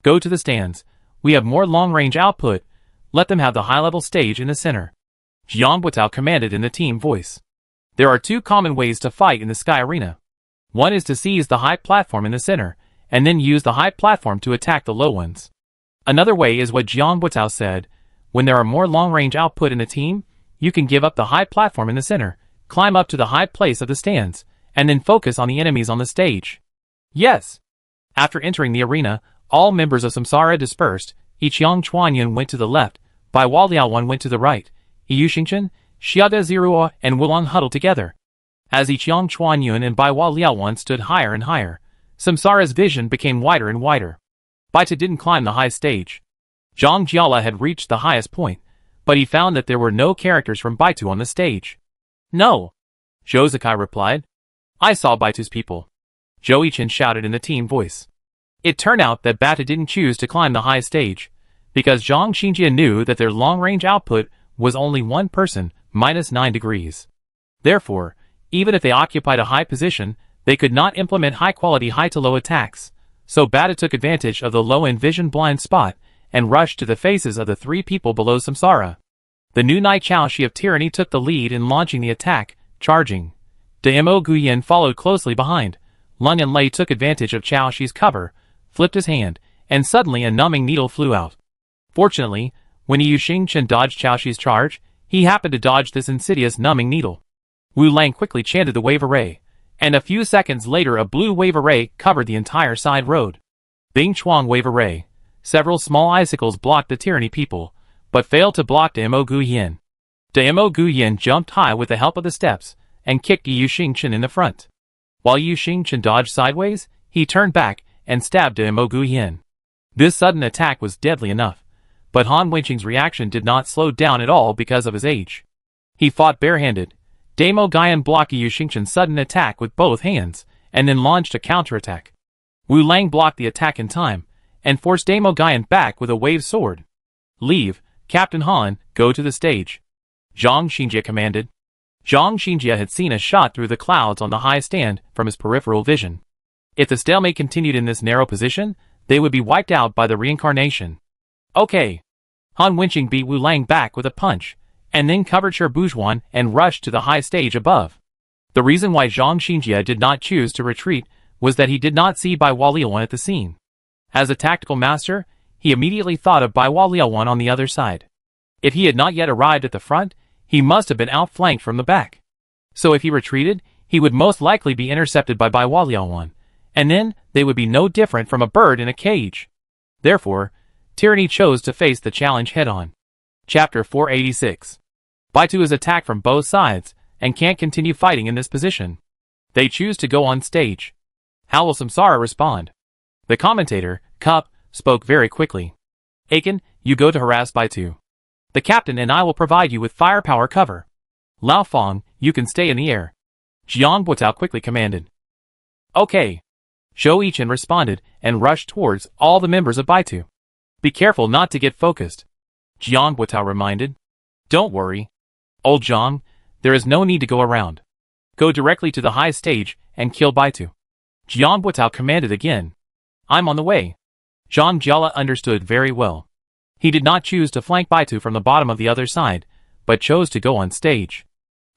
Go to the stands. We have more long-range output. Let them have the high-level stage in the center. Jiang Buitao commanded in the team voice. There are two common ways to fight in the Sky Arena. One is to seize the high platform in the center, and then use the high platform to attack the low ones. Another way is what Jiang Buitao said. When there are more long-range output in the team, you can give up the high platform in the center, climb up to the high place of the stands, and then focus on the enemies on the stage. Yes. After entering the arena, all members of Samsara dispersed. Yiqiang Chuanyun went to the left, Bai Hua Liaowan went to the right. Yu Xingchen, Xiade Ziruo, and Wulong huddled together. As Yiqiang Chuanyun and Bai Hua Liaowan stood higher and higher, Samsara's vision became wider and wider. Baitu didn't climb the high stage. Zhang Jiala had reached the highest point, but he found that there were no characters from Baitu on the stage. No. Zhou Zikai replied. I saw Baitu's people. Zhou Yichen shouted in the team voice. It turned out that Baitu didn't choose to climb the high stage, because Zhang Xinjia knew that their long-range output was only one person, -9 degrees. Therefore, even if they occupied a high position, they could not implement high-quality high-to-low attacks, so Baitu took advantage of the low-end vision blind spot and rushed to the faces of the three people below Samsara. The new Knight Chaoshi of Tyranny took the lead in launching the attack, charging. De Mo Guyen followed closely behind. Lun Yanlei took advantage of Chaoshi's cover, flipped his hand, and suddenly a numbing needle flew out. Fortunately, when Yu Xingchen dodged Chaoshi's charge, he happened to dodge this insidious numbing needle. Wu Lang quickly chanted the wave array, and a few seconds later a blue wave array covered the entire side road. Bing Chuang wave array. Several small icicles blocked the Tyranny people, but failed to block De Mo Guyen. De Mo Guyen jumped high with the help of the steps, and kicked Yu Xingchen in the front. While Yu Xingchen dodged sideways, he turned back and stabbed De Mo Guyen. This sudden attack was deadly enough, but Han Wenqing's reaction did not slow down at all because of his age. He fought barehanded. De Mo Guyen blocked Yu Xingchen's sudden attack with both hands, and then launched a counterattack. Wu Lang blocked the attack in time, and forced De Mo Guyen back with a wave sword. Leave, Captain Han, go to the stage. Zhang Xinjia commanded. Zhang Xinjia had seen a shot through the clouds on the high stand from his peripheral vision. If the stalemate continued in this narrow position, they would be wiped out by the reincarnation. Okay. Han Wenqing beat Wu Lang back with a punch, and then covered Shi Bujuan and rushed to the high stage above. The reason why Zhang Xinjia did not choose to retreat was that he did not see Bai Hua Liaowan at the scene. As a tactical master, he immediately thought of Bai Hua Liaowan on the other side. If he had not yet arrived at the front, he must have been outflanked from the back. So if he retreated, he would most likely be intercepted by Bai Hua Liaowan, and then they would be no different from a bird in a cage. Therefore, Tyranny chose to face the challenge head-on. Chapter 486. Baitu is attacked from both sides, and can't continue fighting in this position. They choose to go on stage. How will Samsara respond? The commentator, Cup, spoke very quickly. Aiken, you go to harass Baitu. The captain and I will provide you with firepower cover. Lao Fong, you can stay in the air. Jiang Buitao quickly commanded. Okay. Zhou Yichen responded and rushed towards all the members of Baitu. Be careful not to get focused. Jiang Buitao reminded. Don't worry. Old Zhang, there is no need to go around. Go directly to the high stage and kill Baitu. Jiang Buitao commanded again. I'm on the way. Zhang Jiala understood very well. He did not choose to flank Baitu from the bottom of the other side, but chose to go on stage.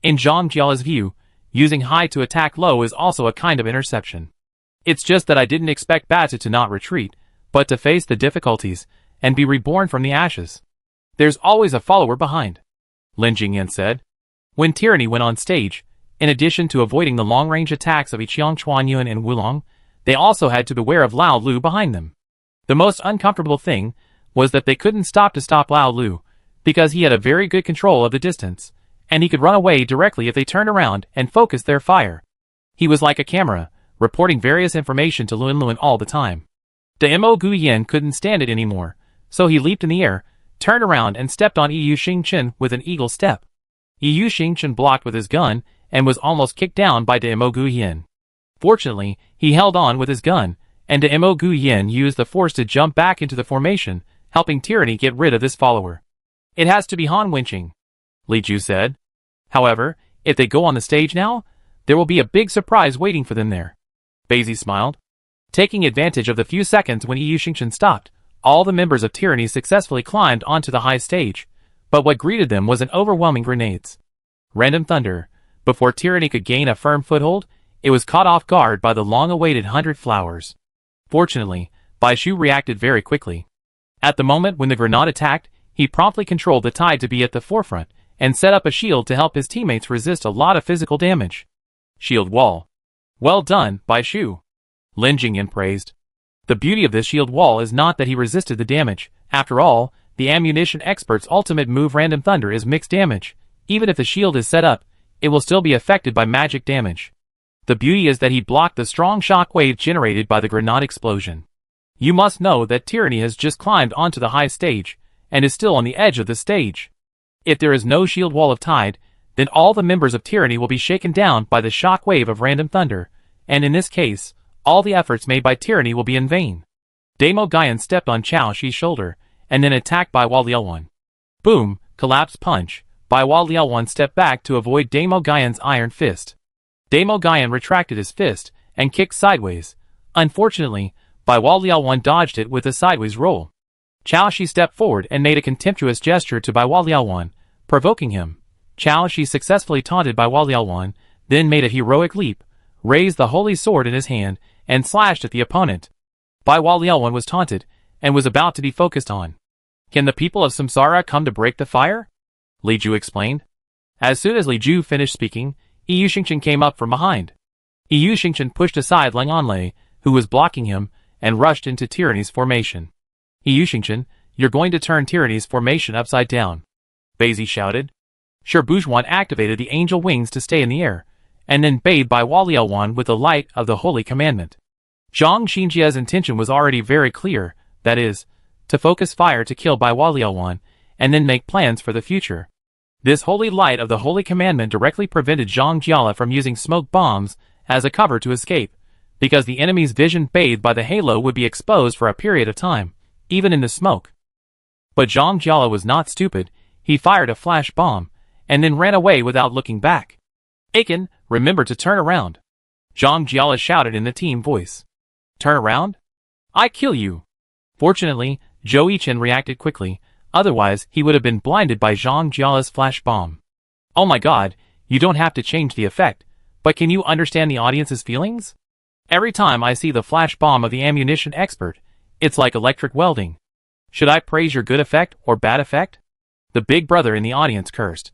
In Zhang Jiala's view, using high to attack low is also a kind of interception. It's just that I didn't expect Baitu to not retreat, but to face the difficulties, and be reborn from the ashes. There's always a follower behind. Lin Jingyan said. When Tyranny went on stage, in addition to avoiding the long-range attacks of Yiqiang Chuanyun and Wulong, they also had to beware of Lao Lu behind them. The most uncomfortable thing was that they couldn't stop Lao Lu, because he had a very good control of the distance, and he could run away directly if they turned around and focused their fire. He was like a camera, reporting various information to Lun Lun all the time. Daimo Guyan couldn't stand it anymore, so he leaped in the air, turned around and stepped on Yu Xingchen with an eagle step. Yu Xingchen blocked with his gun and was almost kicked down by Daimo Guyan. Fortunately, he held on with his gun, and Daimo Guyan used the force to jump back into the formation, helping Tyranny get rid of this follower. It has to be Han Wenqing, Li Ju said. However, if they go on the stage now, there will be a big surprise waiting for them there. Basie smiled. Taking advantage of the few seconds when Yu Xingchen stopped, all the members of Tyranny successfully climbed onto the high stage, but what greeted them was an overwhelming grenades. Random thunder. Before Tyranny could gain a firm foothold, it was caught off guard by the long-awaited 100 flowers. Fortunately, Bai Shu reacted very quickly. At the moment when the grenade attacked, he promptly controlled the tide to be at the forefront, and set up a shield to help his teammates resist a lot of physical damage. Shield wall. Well done, Bai Shu, Lin Jingyan praised. The beauty of this shield wall is not that he resisted the damage. After all, the ammunition expert's ultimate move Random Thunder is mixed damage. Even if the shield is set up, it will still be affected by magic damage. The beauty is that he blocked the strong shock wave generated by the grenade explosion. You must know that Tyranny has just climbed onto the high stage, and is still on the edge of the stage. If there is no shield wall of tide, then all the members of Tyranny will be shaken down by the shock wave of Random Thunder, and in this case, all the efforts made by Tyranny will be in vain. Daimo Guyan stepped on Chao Shi's shoulder, and then attacked Bai Hua Liaowan. Boom, collapse punch. Bai Hua Liaowan stepped back to avoid Daimo Guyan's iron fist. Daimo Guyan retracted his fist, and kicked sideways. Unfortunately, Bai Hua Liaowan dodged it with a sideways roll. Chao Shi stepped forward and made a contemptuous gesture to Bai Hua Liaowan, provoking him. Chao Shi successfully taunted Bai Hua Liaowan, then made a heroic leap, raised the holy sword in his hand, and slashed at the opponent. Bai Hua Liaowan was taunted, and was about to be focused on. Can the people of Samsara come to break the fire? Li Ju explained. As soon as Li Ju finished speaking, Yu Xingchen came up from behind. Yu Xingchen pushed aside Lang Anlei, who was blocking him, and rushed into Tyranny's formation. Yu Xingchen, you're going to turn Tyranny's formation upside down, Basie shouted. Shi Bujuan activated the angel wings to stay in the air, and then bathed Bai Hua Liaowan with the light of the holy commandment. Zhang Xinjia's intention was already very clear, that is, to focus fire to kill Bai Hua Liaowan, and then make plans for the future. This holy light of the holy commandment directly prevented Zhang Jiala from using smoke bombs as a cover to escape, because the enemy's vision bathed by the halo would be exposed for a period of time, even in the smoke. But Zhang Jiala was not stupid. He fired a flash bomb, and then ran away without looking back. Aiken, remember to turn around, Zhang Jiala shouted in the team voice. Turn around? I kill you. Fortunately, Zhou Yichen reacted quickly, otherwise he would have been blinded by Zhang Jiala's flash bomb. Oh my god, you don't have to change the effect, but can you understand the audience's feelings? Every time I see the flash bomb of the ammunition expert, it's like electric welding. Should I praise your good effect or bad effect? The big brother in the audience cursed.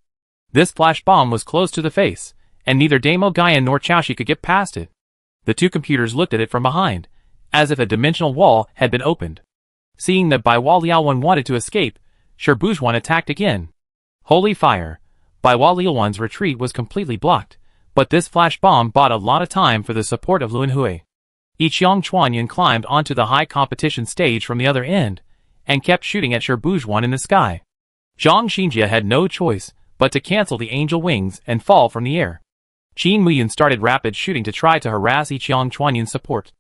This flash bomb was close to the face, and neither Daimo Guyan nor Chao Shi could get past it. The two computers looked at it from behind, as if a dimensional wall had been opened. Seeing that Bai Hua Liaowan wanted to escape, Shi Bujuan attacked again. Holy fire! Bai Hua Liaowan's retreat was completely blocked, but this flash bomb bought a lot of time for the support of Luan Hui. Yiqiang Chuanyan climbed onto the high competition stage from the other end, and kept shooting at Shi Bujuan in the sky. Zhang Xinjia had no choice but to cancel the angel wings and fall from the air. Qin Muyan started rapid shooting to try to harass Yiqiang Chuanyan's support.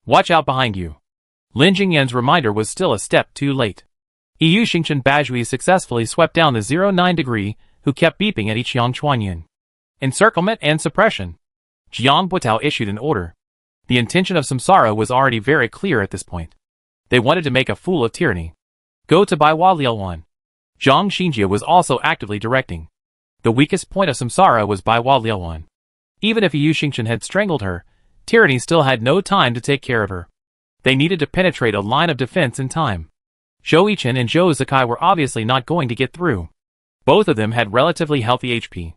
Watch out behind you. Lin Jingyan's reminder was still a step too late. Yu Xingchen Bajui successfully swept down the 09 degree, who kept beeping at Yiqiang Chuanyan. Encirclement and suppression. Jiang Buitao issued an order. The intention of Samsara was already very clear at this point. They wanted to make a fool of Tyranny. Go to Bai Hua Liaowan. Zhang Xinjia was also actively directing. The weakest point of Samsara was Bai Hua Liaowan. Even if Yu Xingchen had strangled her, Tyranny still had no time to take care of her. They needed to penetrate a line of defense in time. Zhou Yichen and Zhou Zikai were obviously not going to get through. Both of them had relatively healthy HP.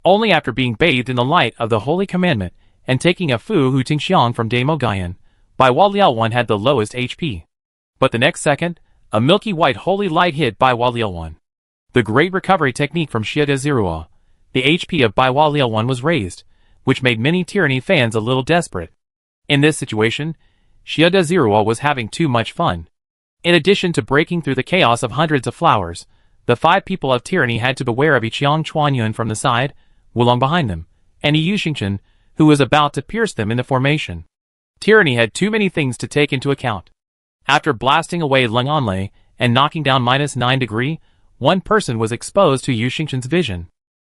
Only after being bathed in the light of the Holy Commandment and taking a Fu Hu Tingxiang from Daimo Guyan, Bai Hua Liaowan had the lowest HP. But the next second, a milky white holy light hit Bai Hua Liaowan. The great recovery technique from Xie de Zirua. The HP of Bai Hua Liaowan was raised, which made many Tyranny fans a little desperate. In this situation, Xiaodezirua was having too much fun. In addition to breaking through the chaos of hundreds of flowers, the 5 people of tyranny had to beware of Yiqiang Chuanyuan from the side, Wulong behind them, and Yu Xingchen, who was about to pierce them in the formation. Tyranny had too many things to take into account. After blasting away Leng Anlei and knocking down -9 degree, one person was exposed to Yu Xingchen's vision.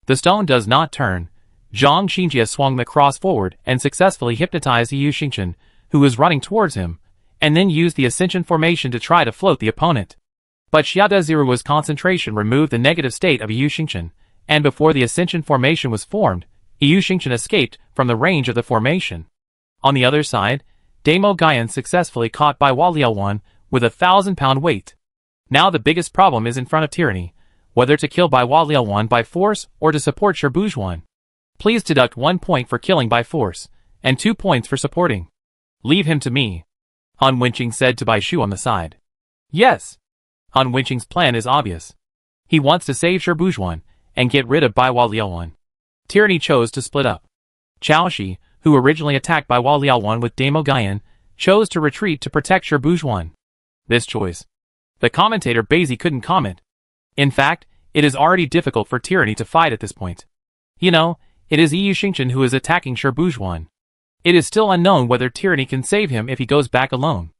The stone does not turn. Zhang Xinjie swung the cross forward and successfully hypnotized Yu Xingchen, who was running towards him, and then used the Ascension formation to try to float the opponent. But Xiaodezirua's concentration removed the negative state of Yu Xingchen, and before the Ascension formation was formed, Yu Xingchen escaped from the range of the formation. On the other side, Damo Guyan successfully caught Bai Waliaowan with 1,000-pound weight. Now the biggest problem is in front of tyranny, whether to kill Bai Waliaowan by force or to support Sherbujuan. Please deduct 1 point for killing by force, and 2 points for supporting. Leave him to me, Han Wenqing said to Bai Shu on the side. Yes. Han Wenqing's plan is obvious. He wants to save Sherbujuan and get rid of Bai Waliaowan. Tyranny chose to split up. Chaoshi, who originally attacked Bai Waliaowan with Damo Guyan, chose to retreat to protect Sherbujuan. This choice. The commentator Bazi couldn't comment. In fact, it is already difficult for tyranny to fight at this point. You know, it is Yu Xingchen who is attacking Sherbujuan. It is still unknown whether tyranny can save him if he goes back alone.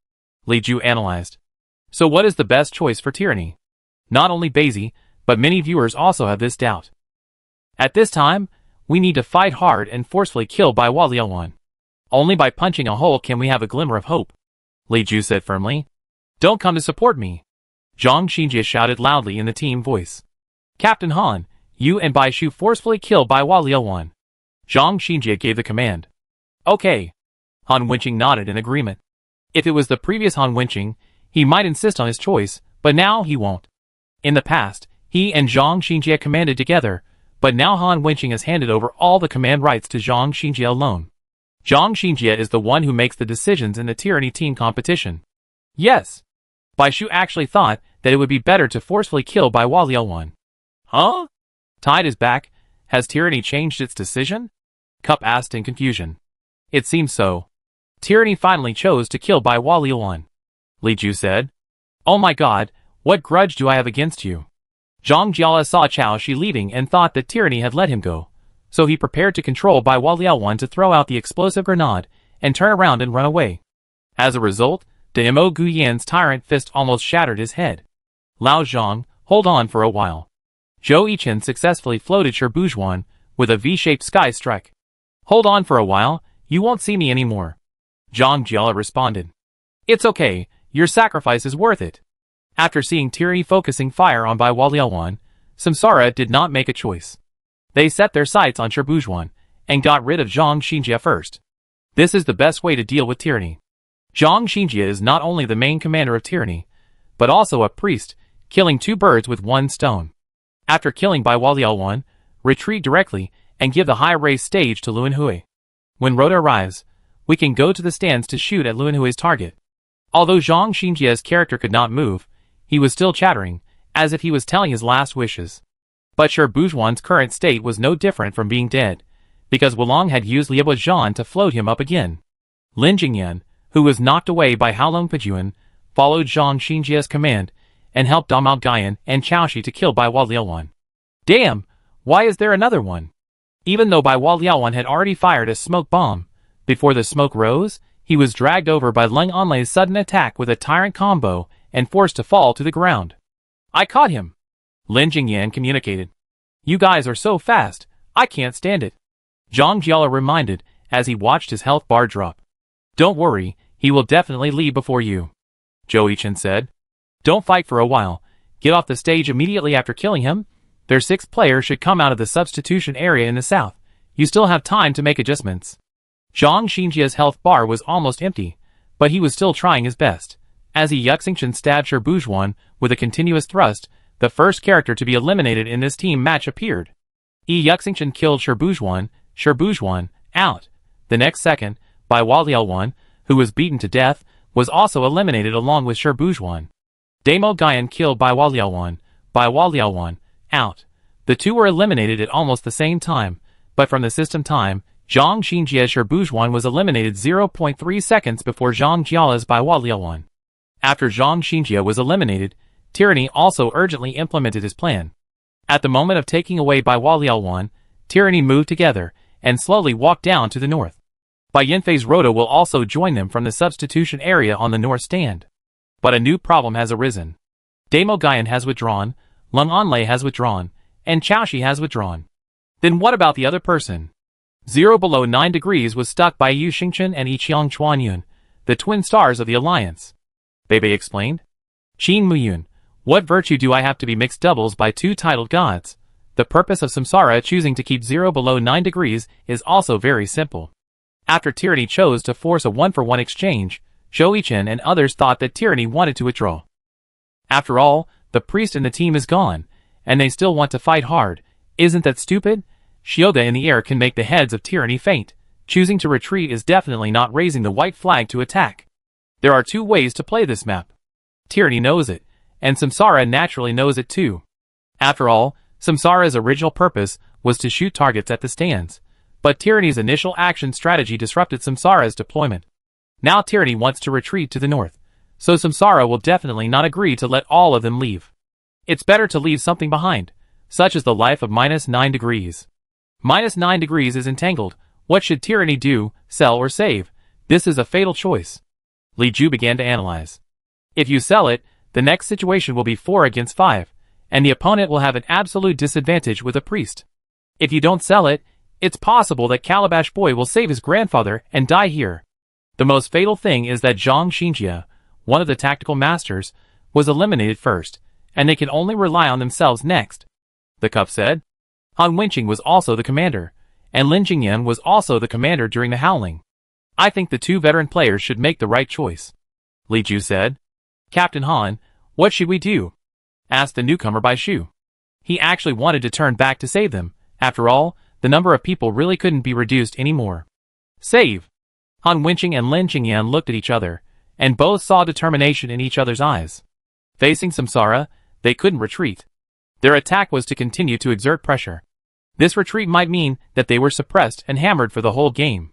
Li Ju analyzed. So what is the best choice for tyranny? Not only Bazi, but many viewers also have this doubt. At this time, we need to fight hard and forcefully kill Bai Waliaowan. Only by punching a hole can we have a glimmer of hope. Li Ju said firmly. Don't come to support me. Zhang Xinjie shouted loudly in the team voice. Captain Han, you and Bai Shu forcefully kill Bai Waliaowan. Zhang Xinjie gave the command. Okay. Han Wenqing nodded in agreement. If it was the previous Han Wenqing, he might insist on his choice, but now he won't. In the past, he and Zhang Xinjie commanded together, but now Han Wenqing has handed over all the command rights to Zhang Xinjie alone. Zhang Xinjie is the one who makes the decisions in the tyranny team competition. Yes. Bai Shu actually thought that it would be better to forcefully kill Bai Waliaowan. Huh? Tide is back. Has tyranny changed its decision? Cup asked in confusion. It seems so. Tyranny finally chose to kill Bai Waliaowan. Li Ju said. Oh my god, what grudge do I have against you? Zhang Jiala saw Chaoshi leaving and thought that tyranny had let him go, so he prepared to control Bai Waliaowan to throw out the explosive grenade and turn around and run away. As a result, Damo Guyan's tyrant fist almost shattered his head. Lao Zhang, hold on for a while. Zhou Yichen successfully floated Sherbujuan with a V-shaped sky strike. Hold on for a while, you won't see me anymore. Zhang Jiala responded. It's okay, your sacrifice is worth it. After seeing tyranny focusing fire on Bai Waliaowan, Samsara did not make a choice. They set their sights on Sherbujuan and got rid of Zhang Xinjie first. This is the best way to deal with tyranny. Zhang Xinjie is not only the main commander of tyranny, but also a priest, killing 2 birds with 1 stone. After killing Bai Waliaowan, retreat directly and give the high race stage to Luanhui. When Rhoda arrives, we can go to the stands to shoot at Luanhui's target. Although Zhang Xinjie's character could not move, he was still chattering, as if he was telling his last wishes. But Sherbujuan's current state was no different from being dead, because Wulong had used Liebo Zhan to float him up again. Lin Jingyan, who was knocked away by Haolong Pajuan, followed Zhang Xinjie's command, and helped Damo Guyan and Chaoshi to kill Bai Waliaowan. Damn, why is there another one? Even though Bai Waliaowan had already fired a smoke bomb, before the smoke rose, he was dragged over by Leng Anlei's sudden attack with a tyrant combo and forced to fall to the ground. I caught him. Lin Jingyan communicated. You guys are so fast, I can't stand it. Zhang Jiala reminded as he watched his health bar drop. Don't worry, he will definitely leave before you. Zhou Yichen said. Don't fight for a while. Get off the stage immediately after killing him. Their 6th player should come out of the substitution area in the south. You still have time to make adjustments. Zhang Xinjie's health bar was almost empty, but he was still trying his best. As Yu Xingchen stabbed Sherbujuan with a continuous thrust, the first character to be eliminated in this team match appeared. Yu Xingchen killed Sherbujuan, out. The next second, Bai Waliaowan, who was beaten to death, was also eliminated along with Sherbujuan. Damo Guyan killed Bai Waliaowan, out. The 2 were eliminated at almost the same time, but from the system time, Zhang Xinjia's Bourgeois was eliminated 0.3 seconds before Zhang Jia's by Hua Liaoan. After Zhang Xinjia was eliminated, Tyranny also urgently implemented his plan. At the moment of taking away by Hua Liaoan, Tyranny moved together and slowly walked down to the north. Bai Yanfei's Rhoda will also join them from the substitution area on the north stand. But a new problem has arisen. Damo Guyan has withdrawn, Lung Anlei has withdrawn, and Chaoshi has withdrawn. Then what about the other person? 0 below 9 degrees was stuck by Yu Xingchen and Yiqiang Chuanyun, the twin stars of the alliance. Bebe explained. Qin Muyun, what virtue do I have to be mixed doubles by two titled gods? The purpose of Samsara choosing to keep 0 below 9 degrees is also very simple. After Tyranny chose to force a 1-for-1 exchange, Zhou Yichen and others thought that Tyranny wanted to withdraw. After all, the priest in the team is gone, and they still want to fight hard. Isn't that stupid? Shioda in the air can make the heads of Tyranny faint. Choosing to retreat is definitely not raising the white flag to attack. There are two ways to play this map. Tyranny knows it, and Samsara naturally knows it too. After all, Samsara's original purpose was to shoot targets at the stands, but Tyranny's initial action strategy disrupted Samsara's deployment. Now Tyranny wants to retreat to the north, so Samsara will definitely not agree to let all of them leave. It's better to leave something behind, such as the life of -9 degrees. -9 degrees is entangled. What should Tyranny do, sell or save? This is a fatal choice. Li Ju began to analyze. If you sell it, the next situation will be 4 against 5, and the opponent will have an absolute disadvantage with a priest. If you don't sell it, it's possible that Calabash Boy will save his grandfather and die here. The most fatal thing is that Zhang Xinjia, one of the tactical masters, was eliminated first, and they can only rely on themselves next. The Cup said. Han Wenqing was also the commander, and Lin Jingyan was also the commander during the Howling. I think the two veteran players should make the right choice. Li Ju said. Captain Han, what should we do? Asked the newcomer Bai Shu. He actually wanted to turn back to save them. After all, the number of people really couldn't be reduced anymore. Save! Han Wenqing and Lin Jingyan looked at each other, and both saw determination in each other's eyes. Facing Samsara, they couldn't retreat. Their attack was to continue to exert pressure. This retreat might mean that they were suppressed and hammered for the whole game.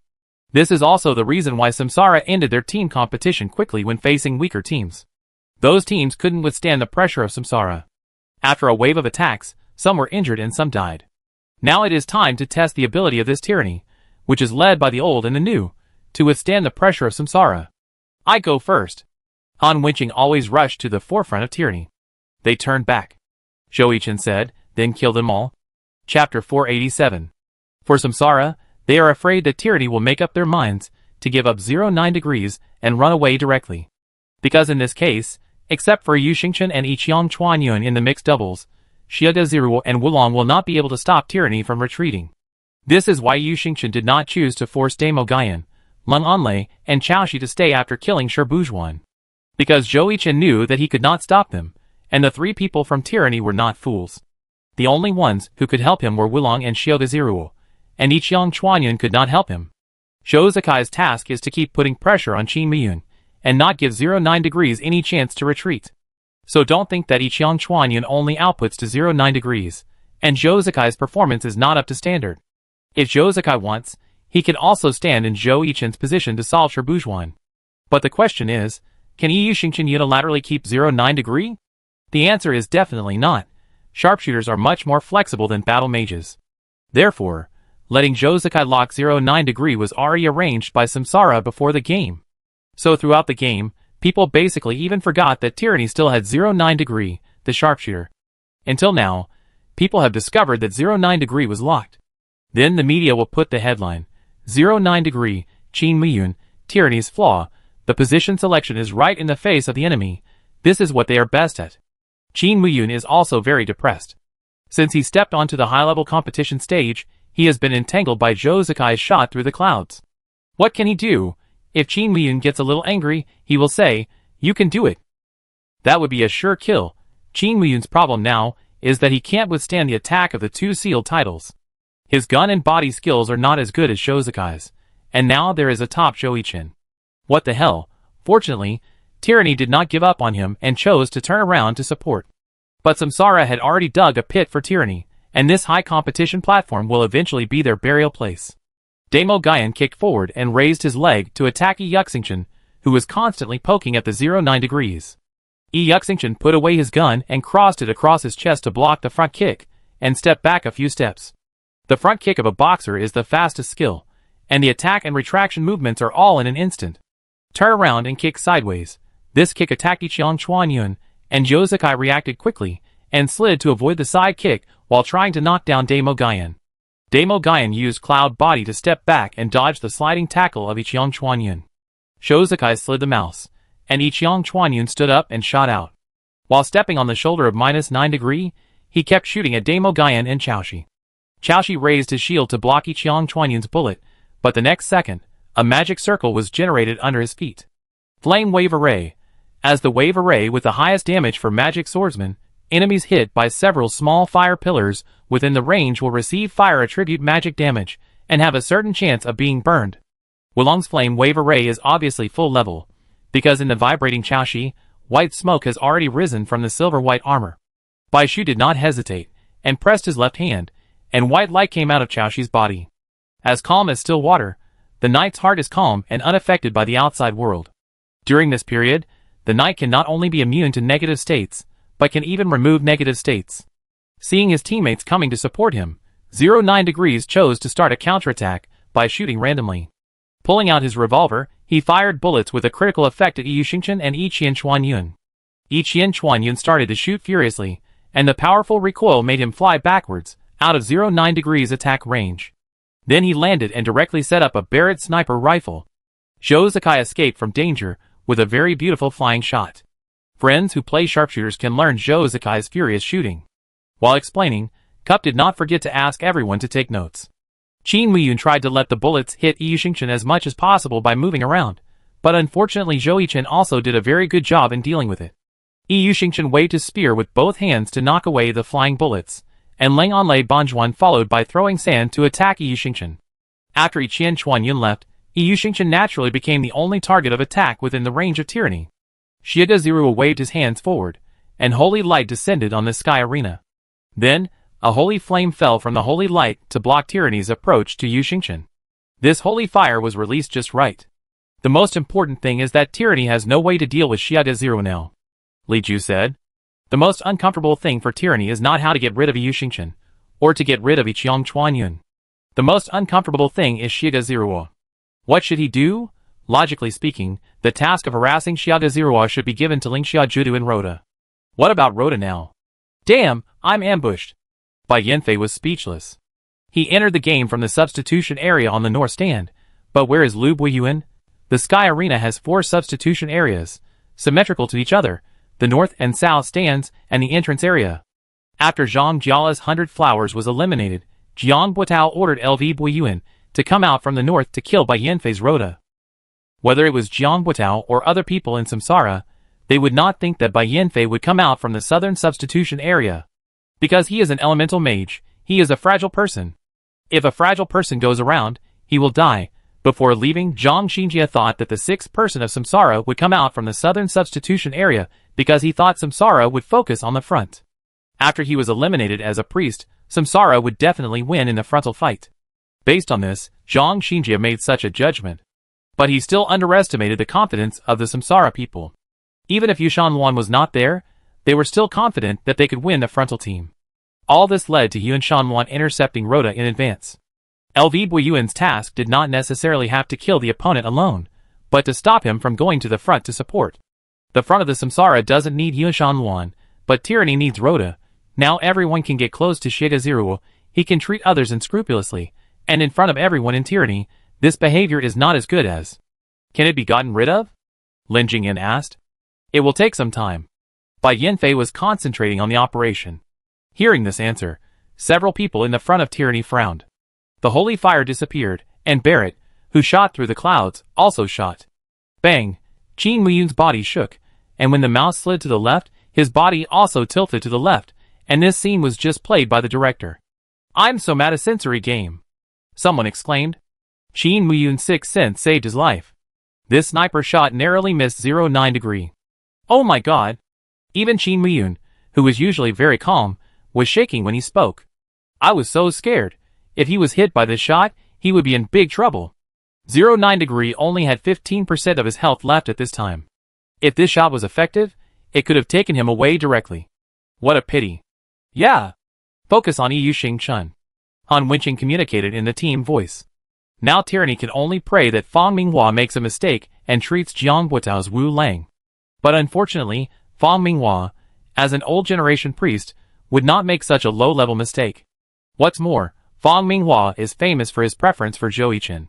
This is also the reason why Samsara ended their team competition quickly when facing weaker teams. Those teams couldn't withstand the pressure of Samsara. After a wave of attacks, some were injured and some died. Now it is time to test the ability of this tyranny, which is led by the old and the new, to withstand the pressure of Samsara. I go first. Han Wenqing always rushed to the forefront of tyranny. They turned back. Zhou Yichen said, then kill them all. Chapter 487. For Samsara, they are afraid that tyranny will make up their minds to give up 09 degrees and run away directly. Because in this case, except for Yu Xingchen and Yiqiang Chuanyun in the mixed doubles, Xie Ziruo and Wulong will not be able to stop tyranny from retreating. This is why Yu Xingchen did not choose to force Damo Guyan, Lung Anlei, and Chaoshi to stay after killing Bourgeois. Because Zhou Yichen knew that he could not stop them, and the three people from tyranny were not fools. The only ones who could help him were Wulong and Xie Ziruo, and Yiqiang Chuanyun could not help him. Zhou Zikai's task is to keep putting pressure on Qin Miyun, and not give 09 degrees any chance to retreat. So don't think that Yiqiang Chuanyun only outputs to 09 degrees, and Zhou Zikai's performance is not up to standard. If Zhou Zikai wants, he can also stand in Zhou Yichen's position to solve Bourgeois. But the question is, can Yu Xingchen unilaterally keep 09 degree? The answer is definitely not. Sharpshooters are much more flexible than battle mages. Therefore, letting Zhou Zikai lock 09 degree was already arranged by Samsara before the game. So throughout the game, people basically even forgot that tyranny still had 09 degree, the sharpshooter. Until now, people have discovered that 09 degree was locked. Then the media will put the headline, 09 degree, Qin Miyun, tyranny's flaw, the position selection is right in the face of the enemy, this is what they are best at. Qin Miyun is also very depressed. Since he stepped onto the high-level competition stage, he has been entangled by Zhou Zikai's shot through the clouds. What can he do? If Qin Miyun gets a little angry, he will say, "You can do it." That would be a sure kill. Qin Miyun's problem now is that he can't withstand the attack of the two sealed titles. His gun and body skills are not as good as Zhou Zikai's, and now there is a top Zhou Yichen. What the hell? Fortunately, tyranny did not give up on him and chose to turn around to support. But Samsara had already dug a pit for tyranny, and this high competition platform will eventually be their burial place. Damo Guyan kicked forward and raised his leg to attack Yi Yuxingchen, who was constantly poking at the 09 degrees. Yi Yuxingchen put away his gun and crossed it across his chest to block the front kick, and stepped back a few steps. The front kick of a boxer is the fastest skill, and the attack and retraction movements are all in an instant. Turn around and kick sideways. This kick attacked Ichiang Chuanyun, and Zhou Zikai reacted quickly, and slid to avoid the side kick while trying to knock down Damo Guyan. Damo Guyan used Cloud Body to step back and dodge the sliding tackle of Ichiang Chuanyun. Zhou Zikai slid the mouse, and Ichiang Chuanyun stood up and shot out. While stepping on the shoulder of -9 degree, he kept shooting at Damo Guyan and Chaoshi. Chaoshi raised his shield to block Ichiang Chuanyun's bullet, but the next second, a magic circle was generated under his feet. Flame Wave Array. As the wave array with the highest damage for magic swordsmen, enemies hit by several small fire pillars within the range will receive fire attribute magic damage, and have a certain chance of being burned. Wulong's Flame Wave Array is obviously full level, because in the vibrating Chaoshi, white smoke has already risen from the silver-white armor. Bai Shu did not hesitate, and pressed his left hand, and white light came out of Chaoshi's body. As calm as still water, the knight's heart is calm and unaffected by the outside world. During this period, the knight can not only be immune to negative states, but can even remove negative states. Seeing his teammates coming to support him, 09 degrees chose to start a counterattack by shooting randomly. Pulling out his revolver, he fired bullets with a critical effect at Yi Yuxingchen and Ichian Chuanyun. Ichian Chuanyun started to shoot furiously, and the powerful recoil made him fly backwards, out of 09 degrees attack range. Then he landed and directly set up a Barrett sniper rifle. Zhou Zikai escaped from danger with a very beautiful flying shot. Friends who play sharpshooters can learn Zhou Zikai's furious shooting. While explaining, Cup did not forget to ask everyone to take notes. Qin Muyun tried to let the bullets hit Yi Yuxingchen as much as possible by moving around, but unfortunately Zhou Yichen also did a very good job in dealing with it. Yi Yuxingchen waved his spear with both hands to knock away the flying bullets, and Lang Anlei Banjuan followed by throwing sand to attack Yi Yuxingchen. After Ichian Chuanyun left, Yi Yuxingchen naturally became the only target of attack within the range of tyranny. Shiga-Zirua waved his hands forward, and holy light descended on the sky arena. Then, a holy flame fell from the holy light to block tyranny's approach to Yi Yuxingchen. This holy fire was released just right. The most important thing is that tyranny has no way to deal with Shiga-Zirua now, Li Ju said. The most uncomfortable thing for tyranny is not how to get rid of Yi Yuxingchen, or to get rid of Ichiang Chuanyun. The most uncomfortable thing is Shiga-Zirua. What should he do? Logically speaking, the task of harassing Shiga-Zirua should be given to Lingxia Judu and Rhoda. What about Rhoda now? Damn, I'm ambushed. Bai Yanfei was speechless. He entered the game from the substitution area on the north stand, but where is Lu Buiyuan? The Sky Arena has 4 substitution areas, symmetrical to each other, the north and south stands, and the entrance area. After Zhang Jiala's 100 flowers was eliminated, Jiang Buitao ordered LV Buiyuan to come out from the north to kill Bai Yanfei's Rhoda. Whether it was Jiang Buitao or other people in Samsara, they would not think that Bai Yanfei would come out from the southern substitution area. Because he is an elemental mage, he is a fragile person. If a fragile person goes around, he will die. Before leaving, Zhang Xinjia thought that the 6th person of Samsara would come out from the southern substitution area because he thought Samsara would focus on the front. After he was eliminated as a priest, Samsara would definitely win in the frontal fight. Based on this, Zhang Xinjia made such a judgment. But he still underestimated the confidence of the Samsara people. Even if Yushan Luan was not there, they were still confident that they could win the frontal team. All this led to Yuan Shanluan intercepting Rhoda in advance. LV Buiyuan's task did not necessarily have to kill the opponent alone, but to stop him from going to the front to support. The front of the Samsara doesn't need Yuan Shanluan, but tyranny needs Rhoda. Now everyone can get close to Shiga-Zirua, he can treat others unscrupulously, and in front of everyone in tyranny, this behavior is not as good as. Can it be gotten rid of? Lin Jingyan asked. It will take some time. Bai Yanfei was concentrating on the operation. Hearing this answer, several people in the front of tyranny frowned. The holy fire disappeared, and Barrett, who shot through the clouds, also shot. Bang! Qin Muyun's body shook, and when the mouse slid to the left, his body also tilted to the left, and this scene was just played by the director. I'm so mad a sensory game. Someone exclaimed. Qin Muyun's 6th sense saved his life. This sniper shot narrowly missed 09 degree. Oh my god! Even Qin Muyun, who was usually very calm, was shaking when he spoke. I was so scared. If he was hit by this shot, he he would be in big trouble. 09 Degree only had 15% of his health left at this time. If this shot was effective, it could have taken him away directly. What a pity. Yeah. Focus on Yu Xingchen. Han Wenqing communicated in the team voice. Now Tyranny can only pray that Fang Minghua makes a mistake and treats Jiang Buitao's Wu Lang. But unfortunately, Fang Minghua, as an old generation priest, would not make such a low-level mistake. What's more, Fang Minghua is famous for his preference for Zhou Yichen.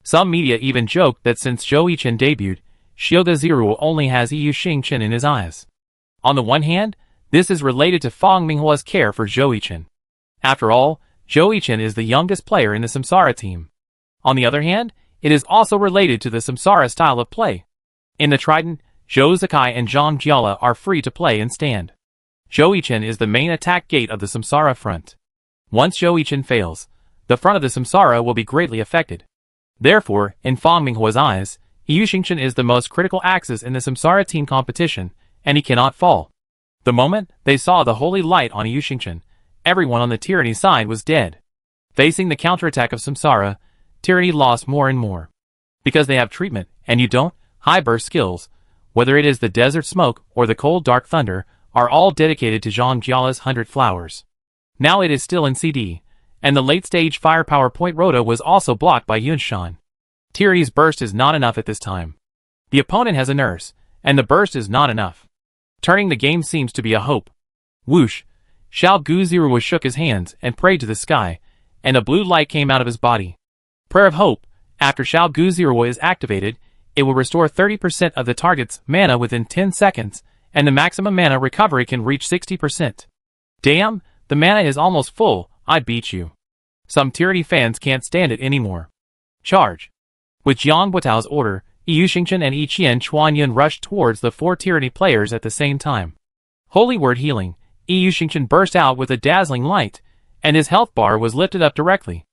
Some media even joked that since Zhou Yichen debuted, Xiaoge Ziruo only has Yu Xingchen in his eyes. On the one hand, this is related to Fang Minghua's care for Zhou Yichen. After all, Zhou Yichen is the youngest player in the Samsara team. On the other hand, it is also related to the Samsara style of play. In the Trident, Zhou Zikai and Zhang Jiala are free to play and stand. Zhou Yichen is the main attack gate of the Samsara front. Once Zhou Yichen fails, the front of the Samsara will be greatly affected. Therefore, in Fang Minghua's eyes, Yu Xingchen is the most critical axis in the Samsara team competition, and he cannot fall. The moment they saw the holy light on Yu Xingchen, everyone on the Tyranny side was dead. Facing the counterattack of Samsara, Tyranny lost more and more. Because they have treatment, and you don't, high burst skills, whether it is the desert smoke or the cold dark thunder, are all dedicated to Zhang Jiala's 100 flowers. Now it is still in CD, and the late stage firepower point Rota was also blocked by Yunshan. Tyranny's burst is not enough at this time. The opponent has a nurse, and the burst is not enough. Turning the game seems to be a hope. Whoosh! Xiao Guziru shook his hands and prayed to the sky, and a blue light came out of his body. Prayer of Hope. After Xiao Guziru is activated, it will restore 30% of the target's mana within 10 seconds, and the maximum mana recovery can reach 60%. Damn, the mana is almost full, I beat you. Some Tyranny fans can't stand it anymore. Charge. With Jiang Buitao's order, Yu Xingchen and Yiqian Chuanyun rushed towards the 4 Tyranny players at the same time. Holy Word Healing, Yu Xingchen burst out with a dazzling light, and his health bar was lifted up directly.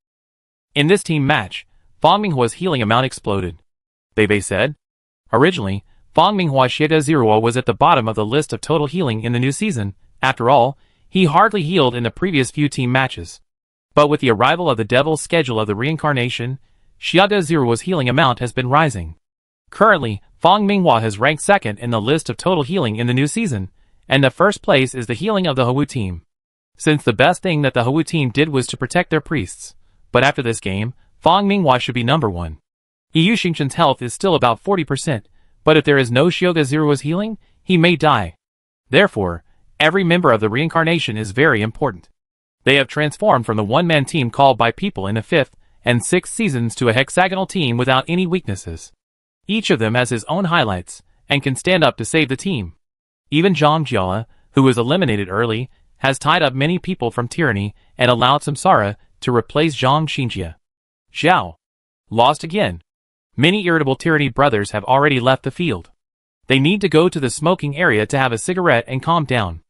In this team match, Fang Minghua's healing amount exploded. Bebe said. Originally, Fang Minghua's Xiaoge Ziruo was at the bottom of the list of total healing in the new season. After all, he hardly healed in the previous few team matches. But with the arrival of the Devil's Schedule of the Reincarnation, Xiaoge Ziruo's healing amount has been rising. Currently, Fang Minghua has ranked second in the list of total healing in the new season, and the first place is the healing of the Hwu team. Since the best thing that the Hwu team did was to protect their priests. But after this game, Fang Minghua should be number 1. Yu Xingchen's health is still about 40%, but if there is no Xiaoge Ziruo's healing, he may die. Therefore, every member of the reincarnation is very important. They have transformed from the one-man team called by people in the 5th and 6th seasons to a hexagonal team without any weaknesses. Each of them has his own highlights, and can stand up to save the team. Even Zhang Jiala, who was eliminated early, has tied up many people from Tyranny and allowed Samsara to replace Zhang Xinjia. Xiao. Lost again. Many irritable Tyranny brothers have already left the field. They need to go to the smoking area to have a cigarette and calm down.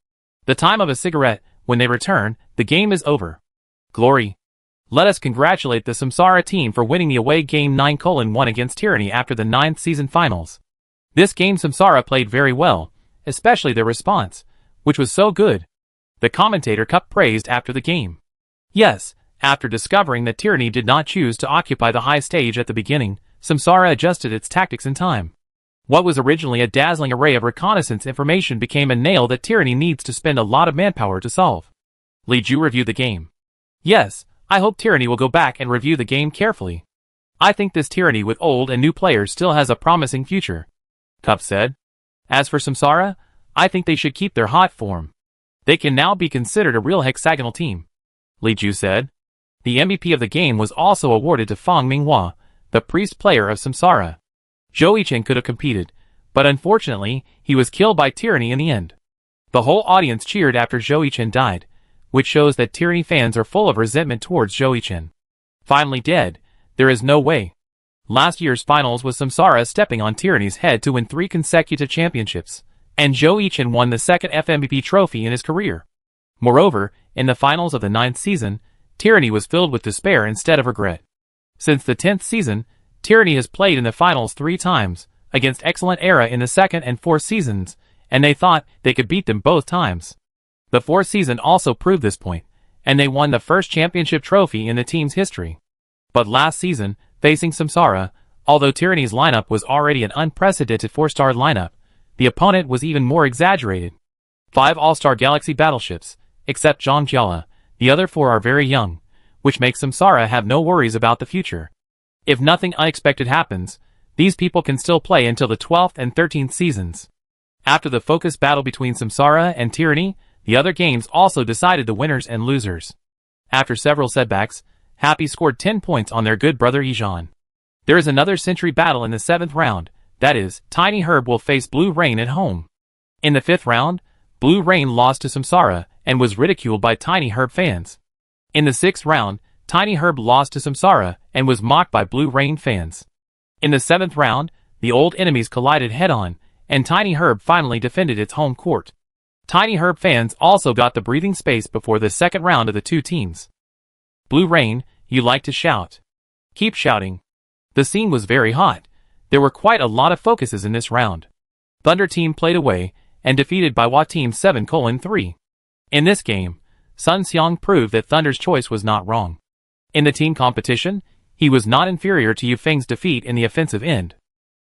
The time of a cigarette, when they return, the game is over. Glory. Let us congratulate the Samsara team for winning the away game 9-1 against Tyranny after the 9th season finals. This game Samsara played very well, especially their response, which was so good. The commentator Cup praised after the game. Yes, after discovering that Tyranny did not choose to occupy the high stage at the beginning, Samsara adjusted its tactics in time. What was originally a dazzling array of reconnaissance information became a nail that Tyranny needs to spend a lot of manpower to solve. Li Ju reviewed the game. Yes, I hope Tyranny will go back and review the game carefully. I think this Tyranny with old and new players still has a promising future. Cup said. As for Samsara, I think they should keep their hot form. They can now be considered a real hexagonal team. Li Ju said. The MVP of the game was also awarded to Fang Minghua, the priest player of Samsara. Zhou Yichen could have competed, but unfortunately, he was killed by Tyranny in the end. The whole audience cheered after Zhou Yichen died, which shows that Tyranny fans are full of resentment towards Zhou Yichen. Finally dead, there is no way. Last year's finals was Samsara stepping on Tyranny's head to win 3 consecutive championships, and Zhou Yichen won the 2nd FMVP trophy in his career. Moreover, in the finals of the 9th season, Tyranny was filled with despair instead of regret. Since the 10th season, Tyranny has played in the finals 3 times, against Excellent Era in the 2nd and 4th seasons, and they thought they could beat them both times. The 4th season also proved this point, and they won the first championship trophy in the team's history. But last season, facing Samsara, although Tyranny's lineup was already an unprecedented 4-star lineup, the opponent was even more exaggerated. 5 All-Star Galaxy battleships, except Zhang, the other 4 are very young, which makes Samsara have no worries about the future. If nothing unexpected happens, these people can still play until the 12th and 13th seasons. After the focused battle between Samsara and Tyranny, the other games also decided the winners and losers. After several setbacks, Happy scored 10 points on their good brother Ijan. There is another century battle in the 7th round, that is, Tiny Herb will face Blue Rain at home. In the 5th round, Blue Rain lost to Samsara and was ridiculed by Tiny Herb fans. In the 6th round, Tiny Herb lost to Samsara and was mocked by Blue Rain fans. In the 7th round, the old enemies collided head-on, and Tiny Herb finally defended its home court. Tiny Herb fans also got the breathing space before the 2nd round of the 2 teams. Blue Rain, you like to shout. Keep shouting. The scene was very hot. There were quite a lot of focuses in this round. Thunder Team played away, and defeated by Hua Team 7:3. In this game, Sun Xiang proved that Thunder's choice was not wrong. In the team competition, he was not inferior to Yu Feng's defeat in the offensive end.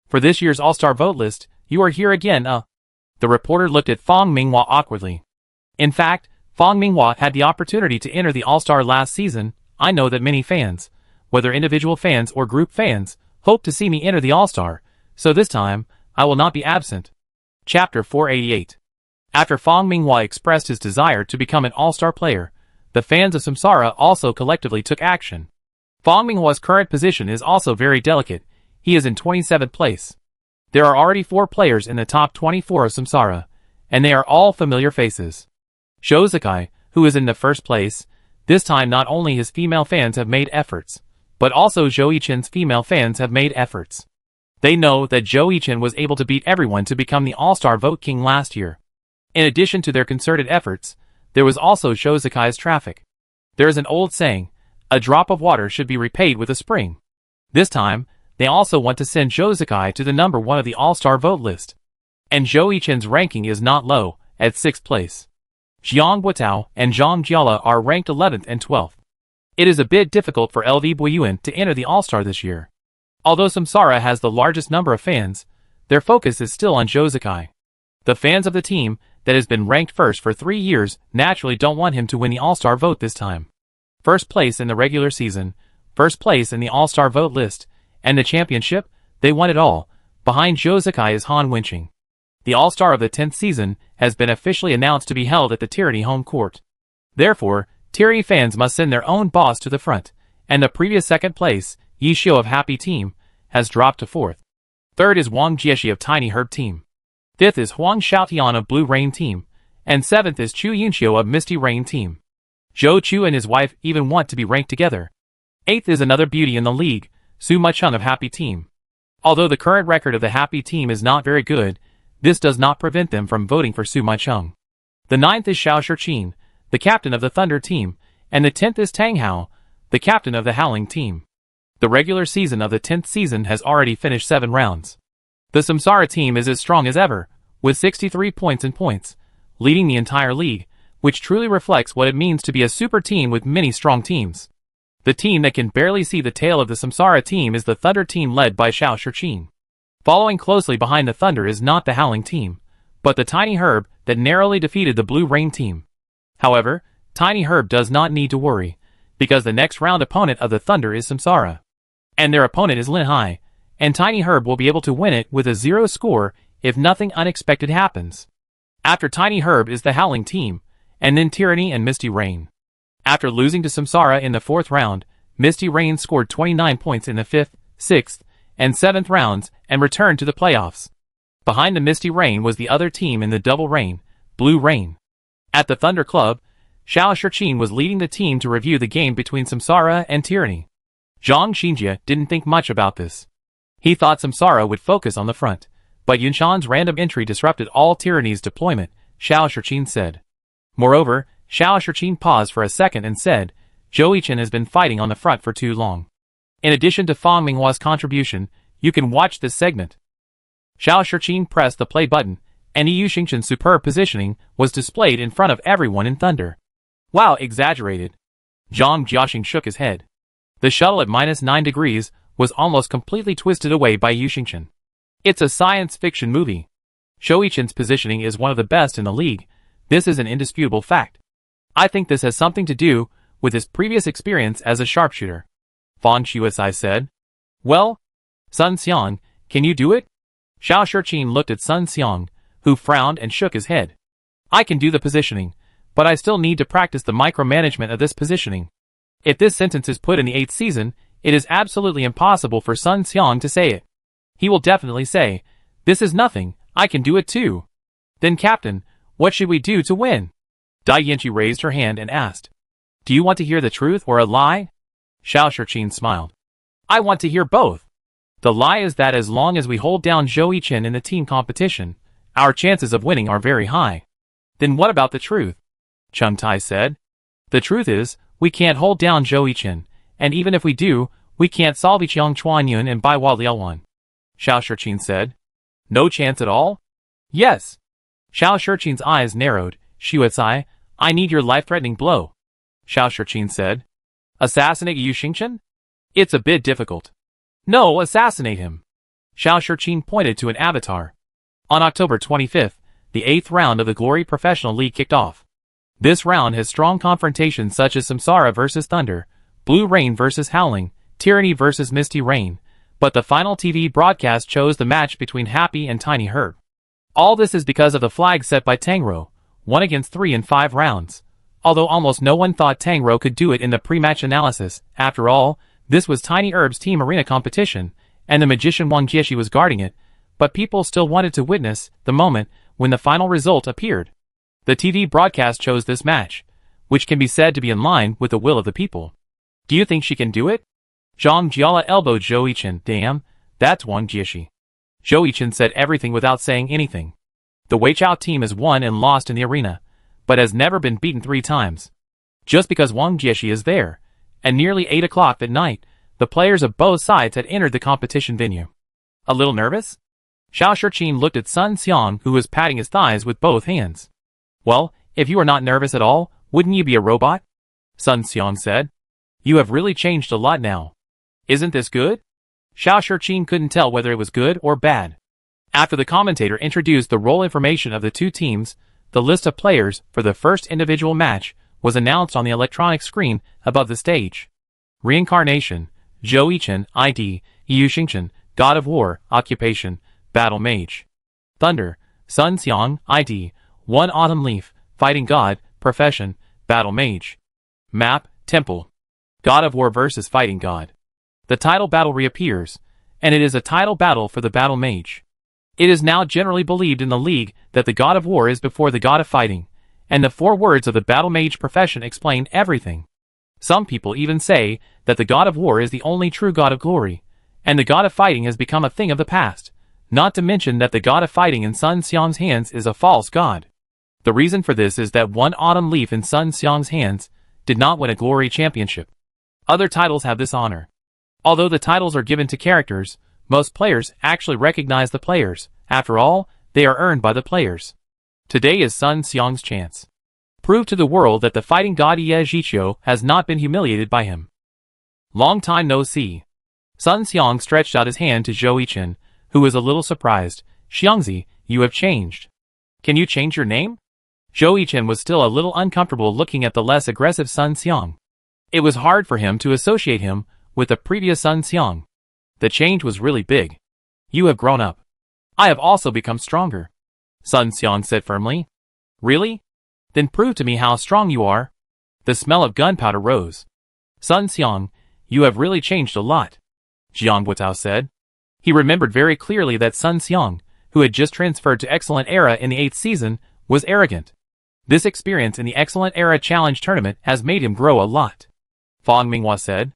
For this year's All-Star vote list, you are here again, The reporter looked at Fang Minghua awkwardly. In fact, Fang Minghua had the opportunity to enter the All-Star last season. I know that many fans, whether individual fans or group fans, hope to see me enter the All-Star, so this time, I will not be absent. Chapter 488. After Fang Minghua expressed his desire to become an All-Star player, the fans of Samsara also collectively took action. Fang Minghua's current position is also very delicate. He is in 27th place. There are already 4 players in the top 24 of Samsara, and they are all familiar faces. Zhou Zikai, who is in the 1st place, this time not only his female fans have made efforts, but also Zhou Yichen's female fans have made efforts. They know that Zhou Yichen was able to beat everyone to become the All-Star Vote King last year. In addition to their concerted efforts, there was also Zhou Zikai's traffic. There is an old saying, a drop of water should be repaid with a spring. This time, they also want to send Zhou Zikai to the number 1 of the All-Star vote list. And Zhou Yichen's ranking is not low, at 6th place. Jiang Buotao and Zhang Jiala are ranked 11th and 12th. It is a bit difficult for LV Boyuan to enter the All-Star this year. Although Samsara has the largest number of fans, their focus is still on Zhou Zikai. The fans of the team that has been ranked first for 3 years naturally don't want him to win the All-Star vote this time. 1st place in the regular season, 1st place in the All-Star vote list, and the championship, they want it all. Behind Zhou Zikai is Han Wenqing. The All-Star of the 10th season has been officially announced to be held at the Tyranny home court. Therefore, Tyranny fans must send their own boss to the front, and the previous 2nd place, Yi Xiu of Happy Team, has dropped to 4th. 3rd is Wang Jieshi of Tiny Herb Team. 5th is Huang Xiaotian of Blue Rain Team, and 7th is Chu Yunxiu of Misty Rain Team. Zhou Chu and his wife even want to be ranked together. 8th is another beauty in the league, Su Maicheng of Happy Team. Although the current record of the Happy Team is not very good, this does not prevent them from voting for Su Maicheng. The 9th is Xiao Shiqin, the captain of the Thunder Team, and the 10th is Tang Hao, the captain of the Howling Team. The regular season of the 10th season has already finished 7 rounds. The Samsara team is as strong as ever, with 63 points in points, leading the entire league, which truly reflects what it means to be a super team with many strong teams. The team that can barely see the tail of the Samsara team is the Thunder team led by Xiao Shiqin. Following closely behind the Thunder is not the Howling team, but the Tiny Herb that narrowly defeated the Blue Rain team. However, Tiny Herb does not need to worry, because the next round opponent of the Thunder is Samsara. And their opponent is Lin Hai, and Tiny Herb will be able to win it with a 0 score if nothing unexpected happens. After Tiny Herb is the Howling team, and then Tyranny and Misty Rain. After losing to Samsara in the 4th round, Misty Rain scored 29 points in the 5th, 6th, and 7th rounds and returned to the playoffs. Behind the Misty Rain was the other team in the Double Rain, Blue Rain. At the Thunder Club, Xiao Shiqin was leading the team to review the game between Samsara and Tyranny. Zhang Xinjie didn't think much about this. He thought Samsara would focus on the front, but Yunshan's random entry disrupted all Tyranny's deployment, Xiao Shiqin said. Moreover, Xiao Shiqin paused for a second and said, Zhou Yichen has been fighting on the front for too long. In addition to Fang Minghua's contribution, you can watch this segment. Xiao Shiqin pressed the play button, and Yu Xingchen's superb positioning was displayed in front of everyone in Thunder. Wow, exaggerated. Zhang Jiaxing shook his head. The shuttle at -9 degrees was almost completely twisted away by Yu Xingchen. It's a science fiction movie. Zhou Yichen's positioning is one of the best in the league. This is an indisputable fact. I think this has something to do with his previous experience as a sharpshooter. Fang Xuecai said. Well, Sun Xiang, can you do it? Xiao Shiqin looked at Sun Xiang, who frowned and shook his head. I can do the positioning, but I still need to practice the micromanagement of this positioning. If this sentence is put in the 8th season, it is absolutely impossible for Sun Xiang to say it. He will definitely say, this is nothing, I can do it too. Then Captain, what should we do to win? Dai Yanqi raised her hand and asked. Do you want to hear the truth or a lie? Xiao Shiqin smiled. I want to hear both. The lie is that as long as we hold down Zhou Yichen in the team competition, our chances of winning are very high. Then what about the truth? Chun Tai said. The truth is, we can't hold down Zhou Yichen, and even if we do, we can't solve Yiqiang Chuanyun and Baiwa Liaowan. Xiao Shiqin said. No chance at all? Yes. Xiao Shiqin's eyes narrowed. Xuecai, I need your life-threatening blow. Xiao Shiqin said. Assassinate Yu Xingchen? It's a bit difficult. No, assassinate him. Xiao Shiqin pointed to an avatar. On October 25th, the 8th round of the Glory Professional League kicked off. This round has strong confrontations such as Samsara vs Thunder, Blue Rain vs Howling, Tyranny vs Misty Rain, but the final TV broadcast chose the match between Happy and Tiny Herb. All this is because of the flag set by Tangro, 1 against 3 in 5 rounds. Although almost no one thought Tangro could do it in the pre-match analysis, after all, this was Tiny Herb's team arena competition, and the magician Wang Jieshi was guarding it, but people still wanted to witness the moment when the final result appeared. The TV broadcast chose this match, which can be said to be in line with the will of the people. Do you think she can do it? Zhang Jiala elbowed Zhou Yichen. Damn, that's Wang Jieshi. Zhou Yichen said everything without saying anything. The Weichao team has won and lost in the arena, but has never been beaten 3 times. Just because Wang Jieshi is there, and nearly 8 o'clock at night, the players of both sides had entered the competition venue. A little nervous? Xiao Shiqin looked at Sun Xiang, who was patting his thighs with both hands. Well, if you are not nervous at all, wouldn't you be a robot? Sun Xiang said. You have really changed a lot now. Isn't this good? Xiao Shiqin couldn't tell whether it was good or bad. After the commentator introduced the role information of the 2 teams, the list of players for the first individual match was announced on the electronic screen above the stage. Reincarnation, Zhou Yichen, ID, Yu Xingchen, God of War, Occupation, Battle Mage. Thunder, Sun Xiang, ID, 1 Autumn Leaf, Fighting God, Profession, Battle Mage. Map, Temple. God of War vs Fighting God. The title battle reappears, and it is a title battle for the Battle Mage. It is now generally believed in the league that the God of War is before the God of Fighting, and the 4 words of the Battle Mage profession explain everything. Some people even say that the God of War is the only true God of glory, and the God of Fighting has become a thing of the past, not to mention that the God of Fighting in Sun Xiang's hands is a false god. The reason for this is that 1 Autumn Leaf in Sun Xiang's hands did not win a glory championship. Other titles have this honor. Although the titles are given to characters, most players actually recognize the players. After all, they are earned by the players. Today is Sun Xiang's chance. Prove to the world that the fighting god Ye Zhiqiu has not been humiliated by him. Long time no see. Sun Xiang stretched out his hand to Zhou Yichen, who was a little surprised. Xiangzi, you have changed. Can you change your name? Zhou Yichen was still a little uncomfortable looking at the less aggressive Sun Xiang. It was hard for him to associate him with the previous Sun Xiang. The change was really big. You have grown up. I have also become stronger. Sun Xiang said firmly. Really? Then prove to me how strong you are. The smell of gunpowder rose. Sun Xiang, you have really changed a lot. Jiang Guotao said. He remembered very clearly that Sun Xiang, who had just transferred to Excellent Era in the 8th season, was arrogant. This experience in the Excellent Era Challenge tournament has made him grow a lot. Fang Minghua said.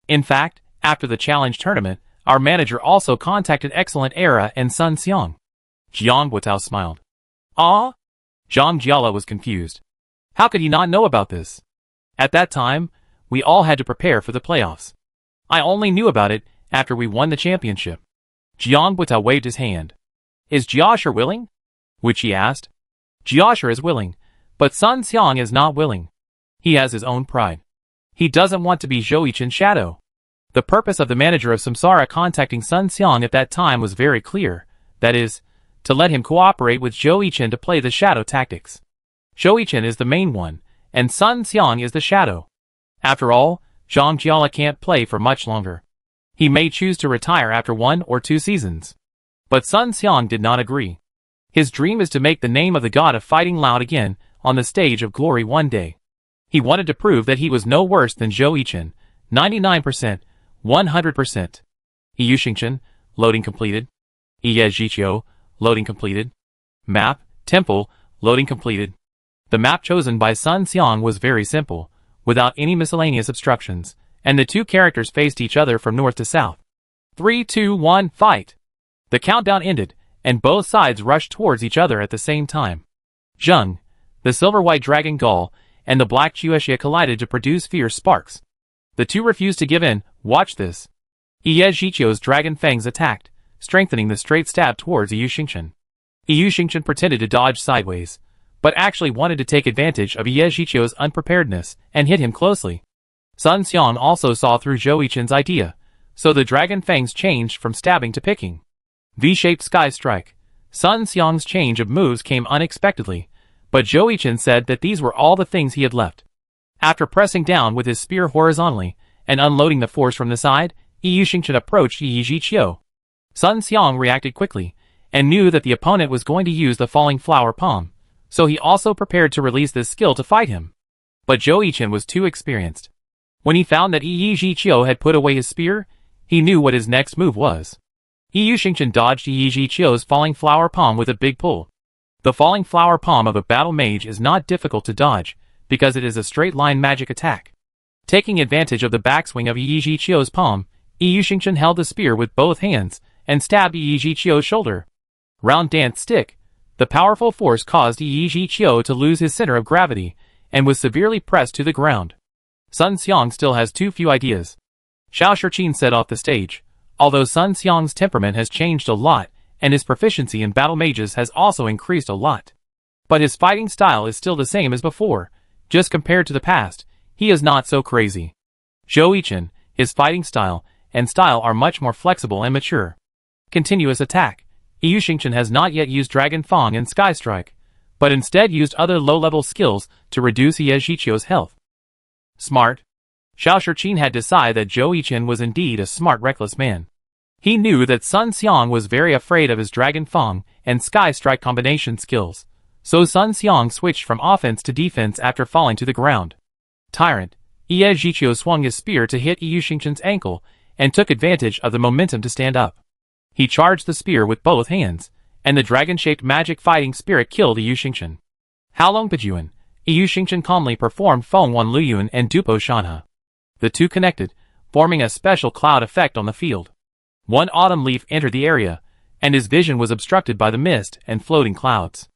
In fact, after the challenge tournament, our manager also contacted Excellent Era and Sun Xiang. Jiang Guotao smiled. Ah? Zhang Jiala was confused. How could he not know about this? At that time, we all had to prepare for the playoffs. I only knew about it after we won the championship. Jiang Guotao waved his hand. Is Jiashi willing? Wuqi asked. Jiashi is willing, but Sun Xiang is not willing. He has his own pride. He doesn't want to be Zhou Yichen's shadow. The purpose of the manager of Samsara contacting Sun Xiang at that time was very clear, that is, to let him cooperate with Zhou Yichen to play the shadow tactics. Zhou Yichen is the main one, and Sun Xiang is the shadow. After all, Zhang Jiala can't play for much longer. He may choose to retire after 1 or 2 seasons. But Sun Xiang did not agree. His dream is to make the name of the god of fighting loud again on the stage of glory one day. He wanted to prove that he was no worse than Zhou Yichen, 99%, 100%. Yu Xingchen, loading completed. Ye Jiqiu, loading completed. Map, temple, loading completed. The map chosen by Sun Xiang was very simple, without any miscellaneous obstructions, and the two characters faced each other from north to south. 3, 2, 1, fight! The countdown ended, and both sides rushed towards each other at the same time. Zheng, the silver-white dragon gull, and the black Chuexia collided to produce fierce sparks. The two refused to give in. Watch this. Ye Jiqiu's dragon fangs attacked, strengthening the straight stab towards Yu Xingchen. Yu Xingchen pretended to dodge sideways, but actually wanted to take advantage of Ye Jiqiu's unpreparedness and hit him closely. Sun Xiang also saw through Zhou Yichen's idea, so the dragon fangs changed from stabbing to picking. V-shaped sky strike. Sun Xiang's change of moves came unexpectedly, but Zhou Yichen said that these were all the things he had left. After pressing down with his spear horizontally and unloading the force from the side, Yu Xingchen approached Ye Jiqiu. Sun Xiang reacted quickly and knew that the opponent was going to use the falling flower palm, so he also prepared to release this skill to fight him. But Zhou Yichen was too experienced. When he found that Ye Jiqiu had put away his spear, he knew what his next move was. Yu Xingchen dodged Ye Jiqiu's falling flower palm with a big pull. The falling flower palm of a battle mage is not difficult to dodge, because it is a straight-line magic attack. Taking advantage of the backswing of Ye Jiqiu's palm, Yu Xingchen held the spear with both hands and stabbed Ye Jiqiu's shoulder. Round dance stick. The powerful force caused Ye Jiqiu to lose his center of gravity and was severely pressed to the ground. Sun Xiang still has too few ideas. Xiao Shiqin said off the stage. Although Sun Xiang's temperament has changed a lot, and his proficiency in battle mages has also increased a lot. But his fighting style is still the same as before, just compared to the past, he is not so crazy. Zhou Yichen, his fighting style and style are much more flexible and mature. Continuous attack. Yu Xingchen has not yet used Dragon Fang and Sky Strike, but instead used other low-level skills to reduce Ye Jiqiu's health. Smart. Xiao Shiqin had decided that Zhou Yichen was indeed a smart, reckless man. He knew that Sun Xiang was very afraid of his Dragon Fang and Sky Strike combination skills, so Sun Xiang switched from offense to defense after falling to the ground. Tyrant. Ye Jiqiu swung his spear to hit Yu Xingchen's ankle and took advantage of the momentum to stand up. He charged the spear with both hands, and the dragon-shaped magic fighting spirit killed Yu Xingchen. Halong Pajuan. Yu Xingchen calmly performed Feng Wan Luyuan and Dupo Shanhe. The two connected, forming a special cloud effect on the field. One autumn leaf entered the area, and his vision was obstructed by the mist and floating clouds.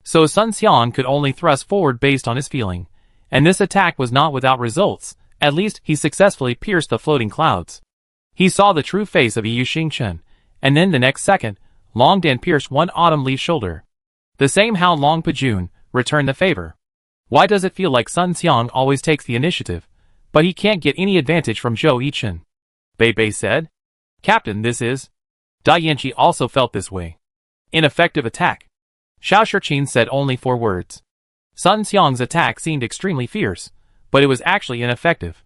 So Sun Xiang could only thrust forward based on his feeling, and this attack was not without results. At least he successfully pierced the floating clouds. He saw the true face of Yu Xingchen, and then the next second, Long Dan pierced one autumn leaf's shoulder. The same How Long Pajun returned the favor. Why does it feel like Sun Xiang always takes the initiative, but he can't get any advantage from Zhou Yichen? Bei Bei said. Captain, this is... Da Yanqi also felt this way. Ineffective attack. Xiao Shiqin said only 4 words. Sun Xiang's attack seemed extremely fierce, but it was actually ineffective.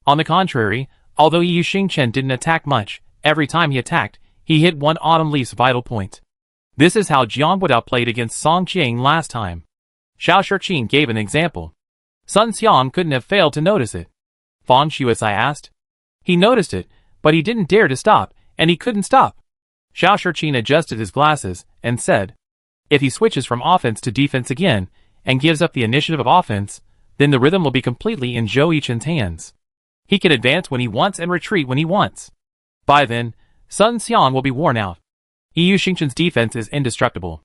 On the contrary, although Yu Xingchen didn't attack much, every time he attacked, he hit one autumn leaf's vital point. This is how Jiang Guodao played against Song Qiang last time. Xiao Shiqin gave an example. Sun Xiang couldn't have failed to notice it. Fang Shuisai asked. He noticed it, but he didn't dare to stop, and he couldn't stop. Xiao Shiqin adjusted his glasses and said, if he switches from offense to defense again, and gives up the initiative of offense, then the rhythm will be completely in Zhou Yichen's hands. He can advance when he wants and retreat when he wants. By then, Sun Xiang will be worn out. Yu Xingchen's defense is indestructible.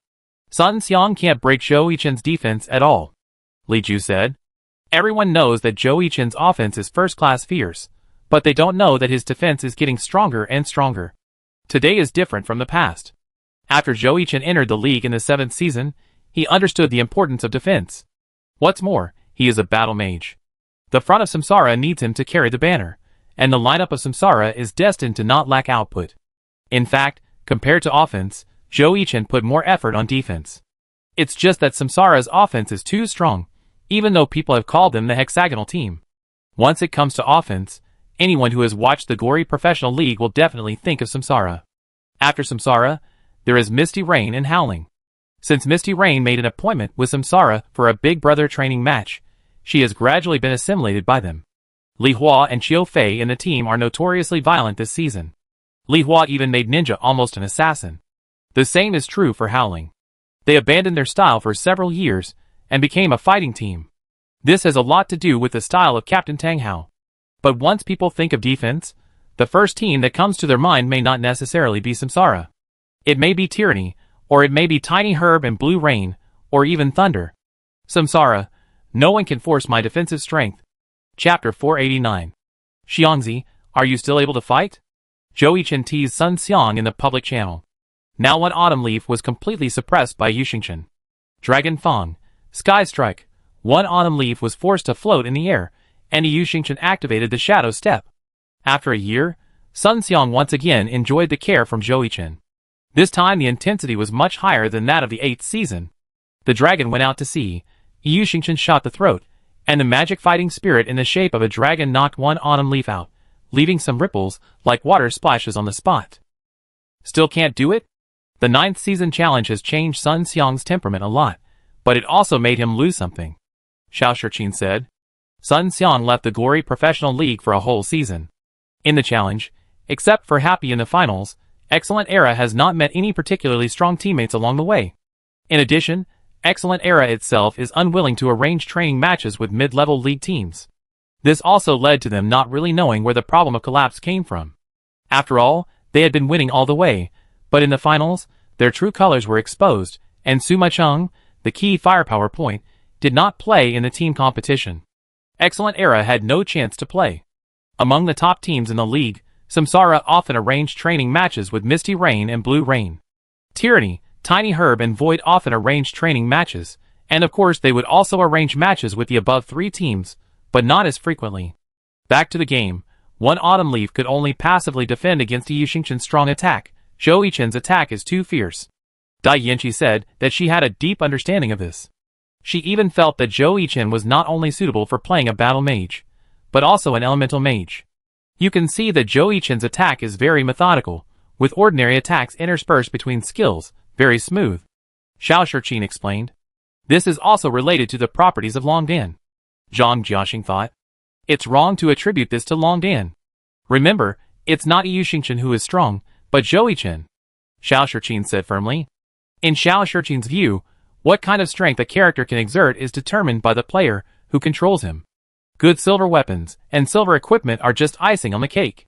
Sun Xiang can't break Zhou Yichen's defense at all. Li Ju said. Everyone knows that Zhou Yichen's offense is first-class fierce, but they don't know that his defense is getting stronger and stronger. Today is different from the past. After Zhou Yichen entered the league in the 7th season, he understood the importance of defense. What's more, he is a battle mage. The front of Samsara needs him to carry the banner, and the lineup of Samsara is destined to not lack output. In fact, compared to offense, Zhou Yichen put more effort on defense. It's just that Samsara's offense is too strong, even though people have called them the hexagonal team. Once it comes to offense, anyone who has watched the gory professional league will definitely think of Samsara. After Samsara, there is Misty Rain and Howling. Since Misty Rain made an appointment with Samsara for a Big Brother training match, she has gradually been assimilated by them. Li Hua and Qiu Fei in the team are notoriously violent this season. Li Hua even made Ninja almost an assassin. The same is true for Howling. They abandoned their style for several years and became a fighting team. This has a lot to do with the style of Captain Tang Hao. But once people think of defense, the first team that comes to their mind may not necessarily be Samsara. It may be Tyranny, or it may be Tiny Herb and Blue Rain, or even Thunder. Samsara, no one can force my defensive strength. Chapter 489. Xiangzi, are you still able to fight? Zhou Yichen teased Sun Xiang in the public channel. Now one Autumn Leaf was completely suppressed by Yu Xingchen. Dragon Fang, Sky Strike, one Autumn Leaf was forced to float in the air, and Yu Xingchen activated the Shadow Step. After a year, Sun Xiang once again enjoyed the care from Zhou Yichen. This time the intensity was much higher than that of the 8th season. The dragon went out to sea, Yu Xingchen shot the throat, and the magic fighting spirit in the shape of a dragon knocked one Autumn Leaf out, leaving some ripples like water splashes on the spot. Still can't do it? The 9th season challenge has changed Sun Xiang's temperament a lot, but it also made him lose something. Xiao Shiqin said. Sun Xiang left the gory professional league for a whole season. In the challenge, except for Happy in the finals, Excellent Era has not met any particularly strong teammates along the way. In addition, Excellent Era itself is unwilling to arrange training matches with mid-level league teams. This also led to them not really knowing where the problem of collapse came from. After all, they had been winning all the way, but in the finals, their true colors were exposed, and Suma Chung, the key firepower point, did not play in the team competition. Excellent Era had no chance to play. Among the top teams in the league, Samsara often arranged training matches with Misty Rain and Blue Rain. Tyranny, Tiny Herb and Void often arranged training matches, and of course they would also arrange matches with the above 3 teams, but not as frequently. Back to the game, one Autumn Leaf could only passively defend against Yu Xingchen's strong attack. Zhou Yichen's attack is too fierce. Dai Yanqi said that she had a deep understanding of this. She even felt that Zhou Yichen was not only suitable for playing a battle mage, but also an elemental mage. You can see that Zhou Yichen's attack is very methodical, with ordinary attacks interspersed between skills, very smooth. Xiao Shiqin explained. This is also related to the properties of Long Dan. Zhang Jiaxing thought. It's wrong to attribute this to Long Dan. Remember, it's not Yu Xingchen who is strong, but Zhou Yichen. Xiao Shiqin said firmly. In Xiao Shiqin's view, what kind of strength a character can exert is determined by the player who controls him. Good silver weapons and silver equipment are just icing on the cake.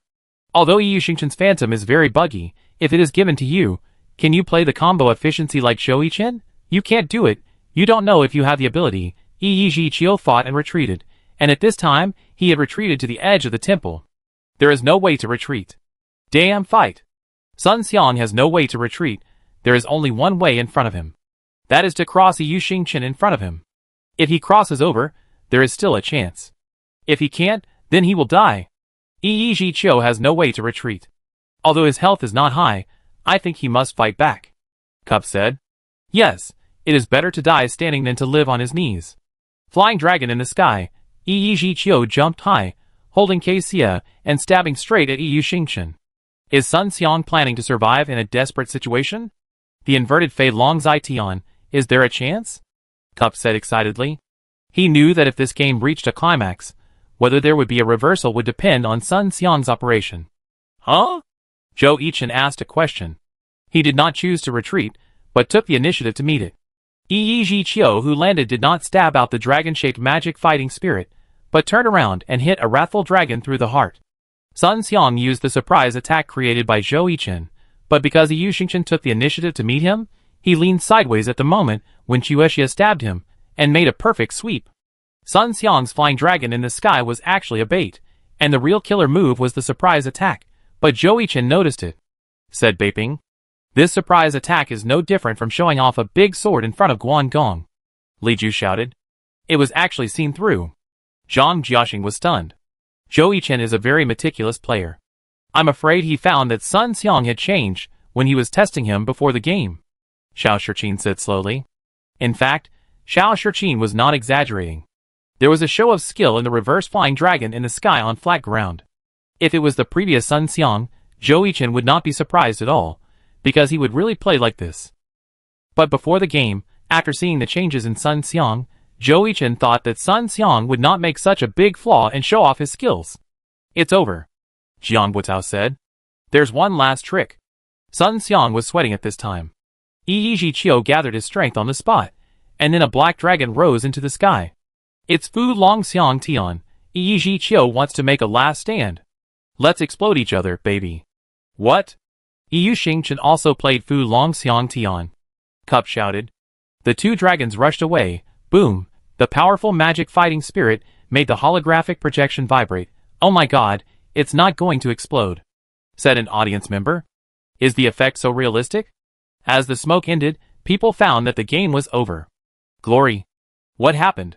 Although Yu Xingchen's Phantom is very buggy, if it is given to you, can you play the combo efficiency like Zhou Yichen? You can't do it, you don't know if you have the ability. Yi Qiu fought and retreated, and at this time, he had retreated to the edge of the temple. There is no way to retreat. Damn fight! Sun Xiang has no way to retreat, there is only one way in front of him. That is to cross Yu Xingchen in front of him. If he crosses over, there is still a chance. If he can't, then he will die. Yi Qiu has no way to retreat. Although his health is not high, I think he must fight back. Cup said. Yes, it is better to die standing than to live on his knees. Flying dragon in the sky, Yi Qiu jumped high, holding Xia and stabbing straight at Yu Xingchen. Is Sun Xiang planning to survive in a desperate situation? The inverted Fei Long Zai Tian, is there a chance? Cup said excitedly. He knew that if this game reached a climax, whether there would be a reversal would depend on Sun Xiang's operation. Huh? Zhou Yichen asked a question. He did not choose to retreat, but took the initiative to meet it. Yi Qiu who landed did not stab out the dragon-shaped magic fighting spirit, but turned around and hit a wrathful dragon through the heart. Sun Xiang used the surprise attack created by Zhou Yichen, but because Yu Xingchen took the initiative to meet him, he leaned sideways at the moment when Xia stabbed him, and made a perfect sweep. Sun Xiang's flying dragon in the sky was actually a bait, and the real killer move was the surprise attack, but Zhou Yichen noticed it. Said Beiping. This surprise attack is no different from showing off a big sword in front of Guan Gong. Li Ju shouted. It was actually seen through. Zhang Jiaxing was stunned. Zhou Yichen is a very meticulous player. I'm afraid he found that Sun Xiang had changed when he was testing him before the game, Xiao Shiqin said slowly. In fact, Xiao Shiqin was not exaggerating. There was a show of skill in the reverse flying dragon in the sky on flat ground. If it was the previous Sun Xiang, Zhou Yichen would not be surprised at all, because he would really play like this. But before the game, after seeing the changes in Sun Xiang, Zhou Yichen thought that Sun Xiang would not make such a big flaw and show off his skills. It's over, Jiang Butao said. There's one last trick. Sun Xiang was sweating at this time. Yi Zhiqiu gathered his strength on the spot, and then a black dragon rose into the sky. It's Fu Long Xiang Tian. Yi Zhiqiu wants to make a last stand. Let's explode each other, baby. What? Yi Xingchen also played Fu Long Xiang Tian. Cup shouted. The two dragons rushed away. Boom. The powerful magic fighting spirit made the holographic projection vibrate. Oh my god, it's not going to explode, said an audience member. Is the effect so realistic? As the smoke ended, people found that the game was over. Glory. What happened?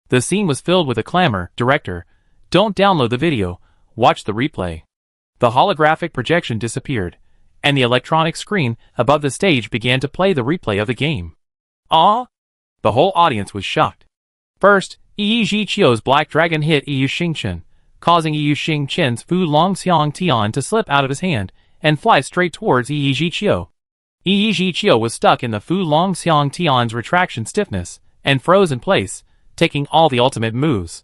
The scene was filled with a clamor. Director, don't download the video, watch the replay. The holographic projection disappeared, and the electronic screen above the stage began to play the replay of the game. Ah! The whole audience was shocked. First, Yi Zhiqiu's black dragon hit Yi Xingchen, causing Yi Xingchen's Fu Long Xiang Tian to slip out of his hand and fly straight towards Yi Zhiqiu. Yi Zhiqiu was stuck in the Fu Long Xiang Tian's retraction stiffness and froze in place, taking all the ultimate moves.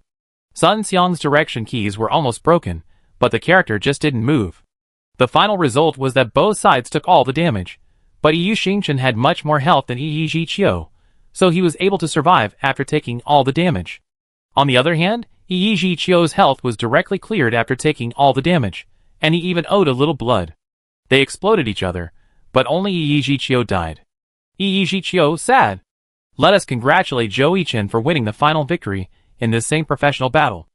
Sun Xiang's direction keys were almost broken, but the character just didn't move. The final result was that both sides took all the damage, but Yi Xingchen had much more health than Yi Zhiqiu, so he was able to survive after taking all the damage. On the other hand, Yi Zhiqiu's health was directly cleared after taking all the damage, and he even owed a little blood. They exploded each other, but only Yi Zhiqiu died. Yi Zhiqiu sad. Let us congratulate Zhou Yichen for winning the final victory in this same professional battle.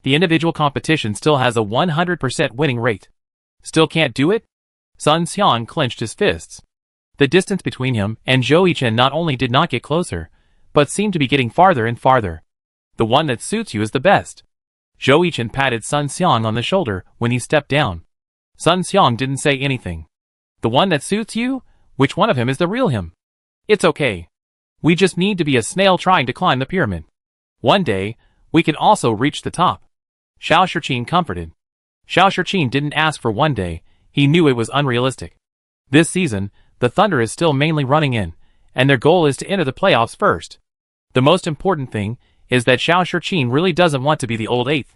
The individual competition still has a 100% winning rate. Still can't do it? Sun Xiang clenched his fists. The distance between him and Zhou Yichen not only did not get closer, but seemed to be getting farther and farther. The one that suits you is the best. Zhou Yichen patted Sun Xiang on the shoulder when he stepped down. Sun Xiang didn't say anything. The one that suits you? Which one of him is the real him? It's okay. We just need to be a snail trying to climb the pyramid. One day, we can also reach the top. Xiao Shiqin comforted. Xiao Shiqin didn't ask for one day, he knew it was unrealistic. This season, the Thunder is still mainly running in, and their goal is to enter the playoffs first. The most important thing is that Xiao Shiqin really doesn't want to be the old eighth.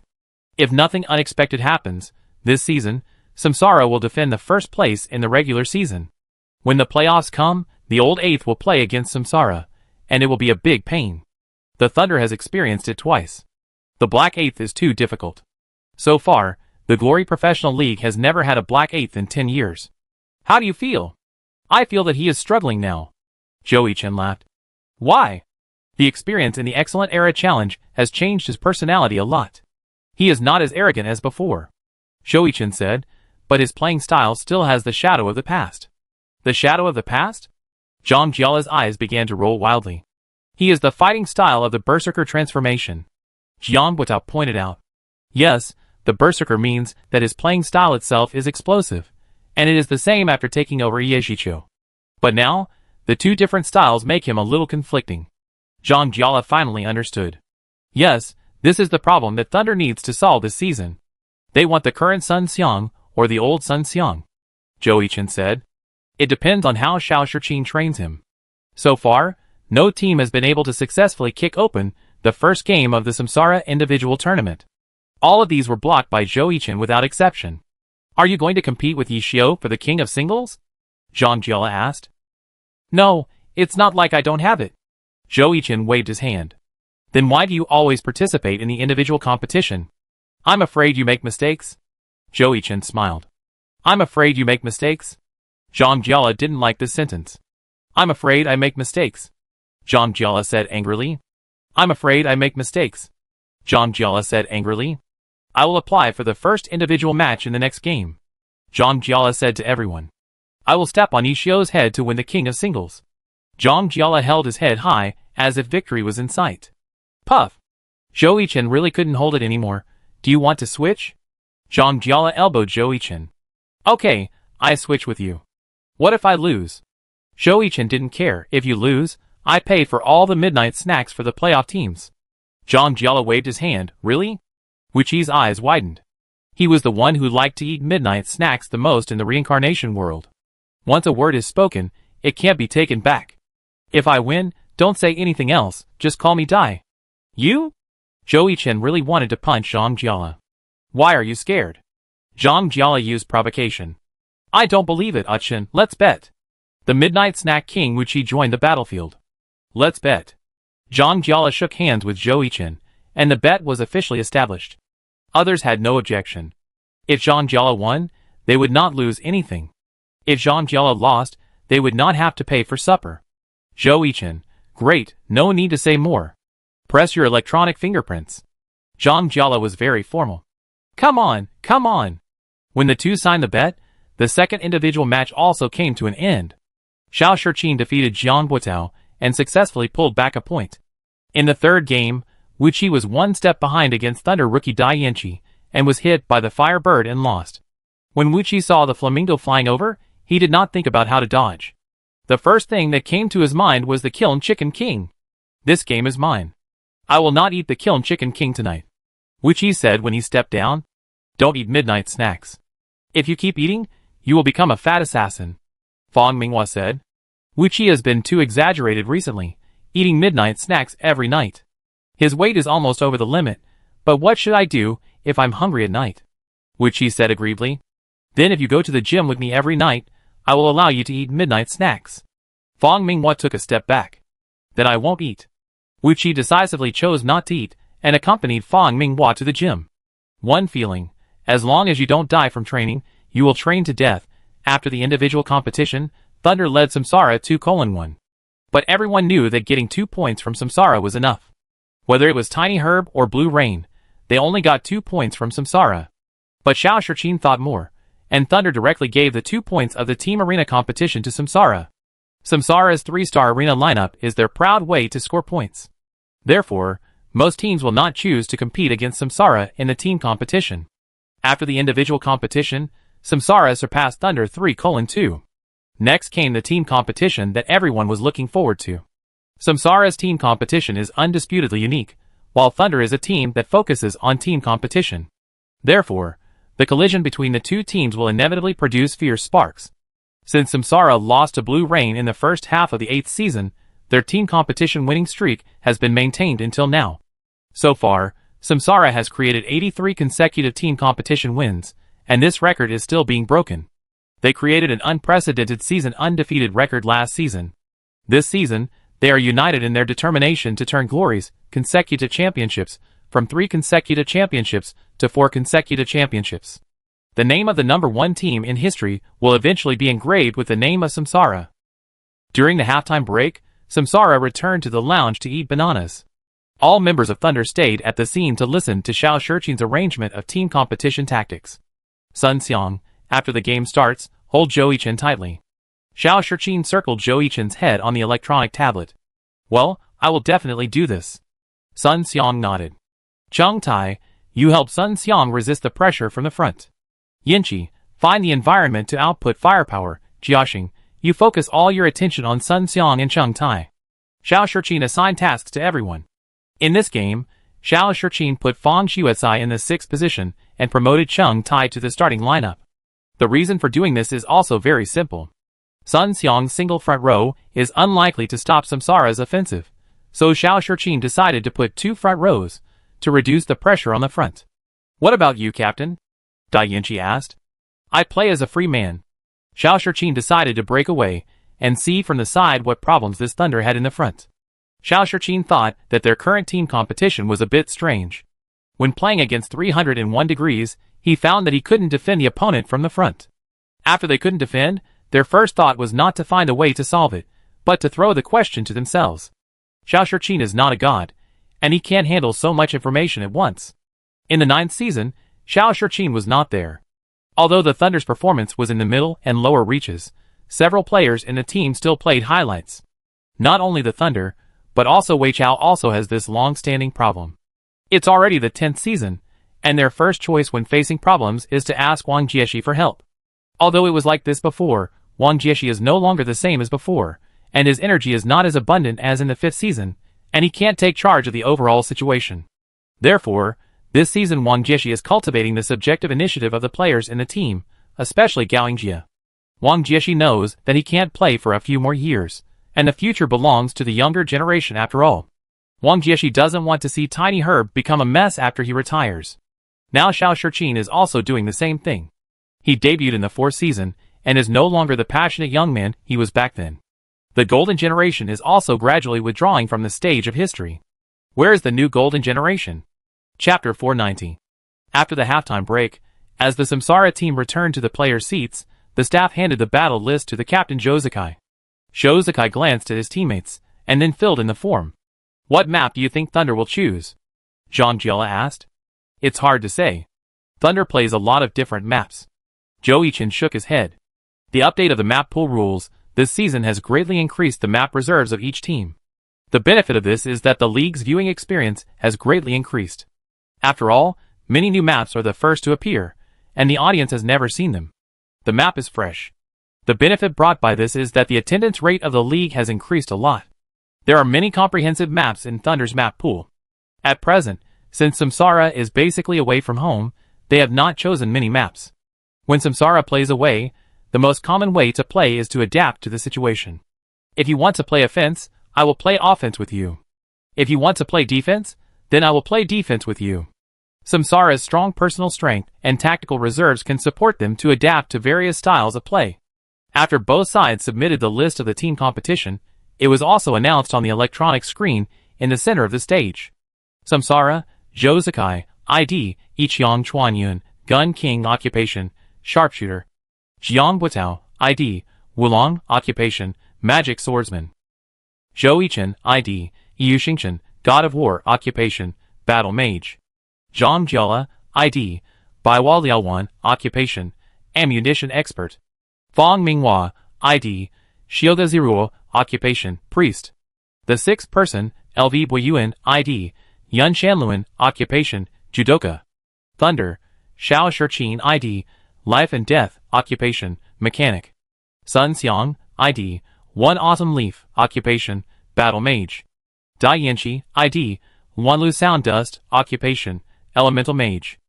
If nothing unexpected happens, this season, Samsara will defend the first place in the regular season. When the playoffs come, the old eighth will play against Samsara, and it will be a big pain. The Thunder has experienced it twice. The Black Eighth is too difficult. So far, the Glory Professional League has never had a Black Eighth in 10 years. How do you feel? I feel that he is struggling now. Zhou Yichen laughed. Why? The experience in the Excellent Era Challenge has changed his personality a lot. He is not as arrogant as before. Zhou Yichen said, but his playing style still has the shadow of the past. The shadow of the past? Zhang Jiala's eyes began to roll wildly. He is the fighting style of the Berserker transformation. Jiang Butao pointed out. Yes, the Berserker means that his playing style itself is explosive, and it is the same after taking over Yi Zhiqiu. But now, the two different styles make him a little conflicting. Zhang Jiala finally understood. Yes, this is the problem that Thunder needs to solve this season. They want the current Sun Xiang or the old Sun Xiang. Zhou Yichen said. It depends on how Xiao Shiqin trains him. So far, no team has been able to successfully kick open the first game of the Samsara individual tournament. All of these were blocked by Zhou Yichen without exception. Are you going to compete with Yi Xiu for the king of singles? Zhang Jiala asked. No, it's not like I don't have it. Zhou Yichen waved his hand. Then why do you always participate in the individual competition? I'm afraid you make mistakes. Zhou Yichen smiled. I'm afraid you make mistakes? Zhang Jiala didn't like this sentence. I'm afraid I make mistakes. Zhang Jiala said angrily. I'm afraid I make mistakes. Zhang Jiala said angrily. I will apply for the first individual match in the next game. Zhang Jiala said to everyone. I will step on Yi Xiu's head to win the king of singles. Zhang Jiala held his head high, as if victory was in sight. Puff! Zhou Yichen really couldn't hold it anymore. Do you want to switch? Zhang Jiala elbowed Zhou Yichen. Okay, I switch with you. What if I lose? Zhou Yichen didn't care. If you lose, I pay for all the midnight snacks for the playoff teams. Zhang Jiala waved his hand. Really? Wu Qi's eyes widened. He was the one who liked to eat midnight snacks the most in the reincarnation world. Once a word is spoken, it can't be taken back. If I win, don't say anything else, just call me Dai. You? Zhou Yichen really wanted to punch Zhang Jiala. Why are you scared? Zhang Jiala used provocation. I don't believe it, Chen. Let's bet. The Midnight Snack King Wu Qi joined the battlefield. Let's bet. Zhang Jiala shook hands with Zhou Yichen, and the bet was officially established. Others had no objection. If Zhang Jiala won, they would not lose anything. If Zhang Jiala lost, they would not have to pay for supper. Zhou Yichen, great, no need to say more. Press your electronic fingerprints. Zhang Jiala was very formal. Come on, come on. When the two signed the bet, the second individual match also came to an end. Xiao Shiqin defeated Jiang Buotao and successfully pulled back a point. In the third game, Wu Qi was one step behind against Thunder rookie Dai Yanqi and was hit by the Firebird and lost. When Wu Qi saw the flamingo flying over, he did not think about how to dodge. The first thing that came to his mind was the Kiln Chicken King. This game is mine. I will not eat the Kiln Chicken King tonight. Wu Qi said when he stepped down. Don't eat midnight snacks. If you keep eating, you will become a fat assassin. Fang Minghua said. Wu Qi has been too exaggerated recently, eating midnight snacks every night. His weight is almost over the limit, but what should I do if I'm hungry at night? Wu Qi said agreeably. Then if you go to the gym with me every night, I will allow you to eat midnight snacks. Fang Minghua took a step back. Then I won't eat. Wu Qi decisively chose not to eat and accompanied Fang Minghua to the gym. One feeling, as long as you don't die from training, you will train to death. After the individual competition, Thunder led Samsara 2-1. But everyone knew that getting 2 points from Samsara was enough. Whether it was Tiny Herb or Blue Rain, they only got 2 points from Samsara. But Xiao Shiqin thought more, and Thunder directly gave the 2 points of the Team Arena competition to Samsara. Samsara's 3-star arena lineup is their proud way to score points. Therefore, most teams will not choose to compete against Samsara in the team competition. After the individual competition, Samsara surpassed Thunder 3-2. Next came the team competition that everyone was looking forward to. Samsara's team competition is undisputedly unique, while Thunder is a team that focuses on team competition. Therefore, the collision between the two teams will inevitably produce fierce sparks. Since Samsara lost to Blue Rain in the first half of the 8th season, their team competition winning streak has been maintained until now. So far, Samsara has created 83 consecutive team competition wins, and this record is still being broken. They created an unprecedented season undefeated record last season. This season, they are united in their determination to turn Glory's consecutive championships from 3 consecutive championships to 4 consecutive championships. The name of the number 1 team in history will eventually be engraved with the name of Samsara. During the halftime break, Samsara returned to the lounge to eat bananas. All members of Thunder stayed at the scene to listen to Xiao Shiqin's arrangement of team competition tactics. Sun Xiang, after the game starts, hold Zhou Yichen tightly. Xiao Shiqin circled Zhou Yichen's head on the electronic tablet. Well, I will definitely do this. Sun Xiang nodded. Cheng Tai, you help Sun Xiang resist the pressure from the front. Yanqi, find the environment to output firepower. Jiaxing, you focus all your attention on Sun Xiang and Cheng Tai. Xiao Shiqin assigned tasks to everyone. In this game, Xiao Shiqin put Fang Xuecai in the 6th position and promoted Cheng Tai to the starting lineup. The reason for doing this is also very simple. Sun Xiang's single front row is unlikely to stop Samsara's offensive, so Xiao Shiqin decided to put 2 front rows to reduce the pressure on the front. What about you, Captain? Dai Yanqi asked. I play as a free man. Xiao Shiqin decided to break away and see from the side what problems this Thunder had in the front. Xiao Shiqin thought that their current team competition was a bit strange. When playing against 301 degrees, he found that he couldn't defend the opponent from the front. After they couldn't defend, their first thought was not to find a way to solve it, but to throw the question to themselves. Xiao Shiqin is not a god, and he can't handle so much information at once. In the 9th season, Xiao Shiqin was not there. Although the Thunder's performance was in the middle and lower reaches, several players in the team still played highlights. Not only the Thunder, but also Wei Chao also has this long-standing problem. It's already the 10th season, and their first choice when facing problems is to ask Wang Jieshi for help. Although it was like this before, Wang Jieshi is no longer the same as before, and his energy is not as abundant as in the 5th season, and he can't take charge of the overall situation. Therefore, this season Wang Jieshi is cultivating the subjective initiative of the players in the team, especially Gao Yingjie. Wang Jieshi knows that he can't play for a few more years, and the future belongs to the younger generation after all. Wang Jieshi doesn't want to see Tiny Herb become a mess after he retires. Now Xiao Shiqin is also doing the same thing. He debuted in the 4th season, and is no longer the passionate young man he was back then. The golden generation is also gradually withdrawing from the stage of history. Where is the new golden generation? Chapter 490. After the halftime break, as the Samsara team returned to the players' seats, the staff handed the battle list to the captain Zhou Zikai. Zhou Zikai glanced at his teammates, and then filled in the form. What map do you think Thunder will choose? Zhang Jiela asked. It's hard to say. Thunder plays a lot of different maps. Zhou Yichen shook his head. The update of the map pool rules this season has greatly increased the map reserves of each team. The benefit of this is that the league's viewing experience has greatly increased. After all, many new maps are the first to appear, and the audience has never seen them. The map is fresh. The benefit brought by this is that the attendance rate of the league has increased a lot. There are many comprehensive maps in Thunder's map pool. At present, since Samsara is basically away from home, they have not chosen many maps. When Samsara plays away, the most common way to play is to adapt to the situation. If you want to play offense, I will play offense with you. If you want to play defense, then I will play defense with you. Samsara's strong personal strength and tactical reserves can support them to adapt to various styles of play. After both sides submitted the list of the team competition, it was also announced on the electronic screen in the center of the stage. Samsara, Zhou Zikai, ID, Yiqiang Chuanyun, Gun King Occupation, Sharpshooter. Jiang Butao, ID, Wulong Occupation, Magic Swordsman. Zhou Yichen, ID, Yu Xingchen, God of War Occupation, Battle Mage. Zhang Jiela, ID, Baiwa Liaowan Occupation, Ammunition Expert. Fang Minghua, ID, Shiode Ziruo Occupation, Priest. The 6th person, LV Boyuan, ID, Yun Shanluan Occupation, Judoka. Thunder, Xiao Shiqin, ID, Life and Death Occupation, Mechanic. Sun Xiang, ID, One Autumn Leaf Occupation, Battle Mage. Dai Yanqi, ID, Wanlu Sound Dust Occupation, Elemental Mage.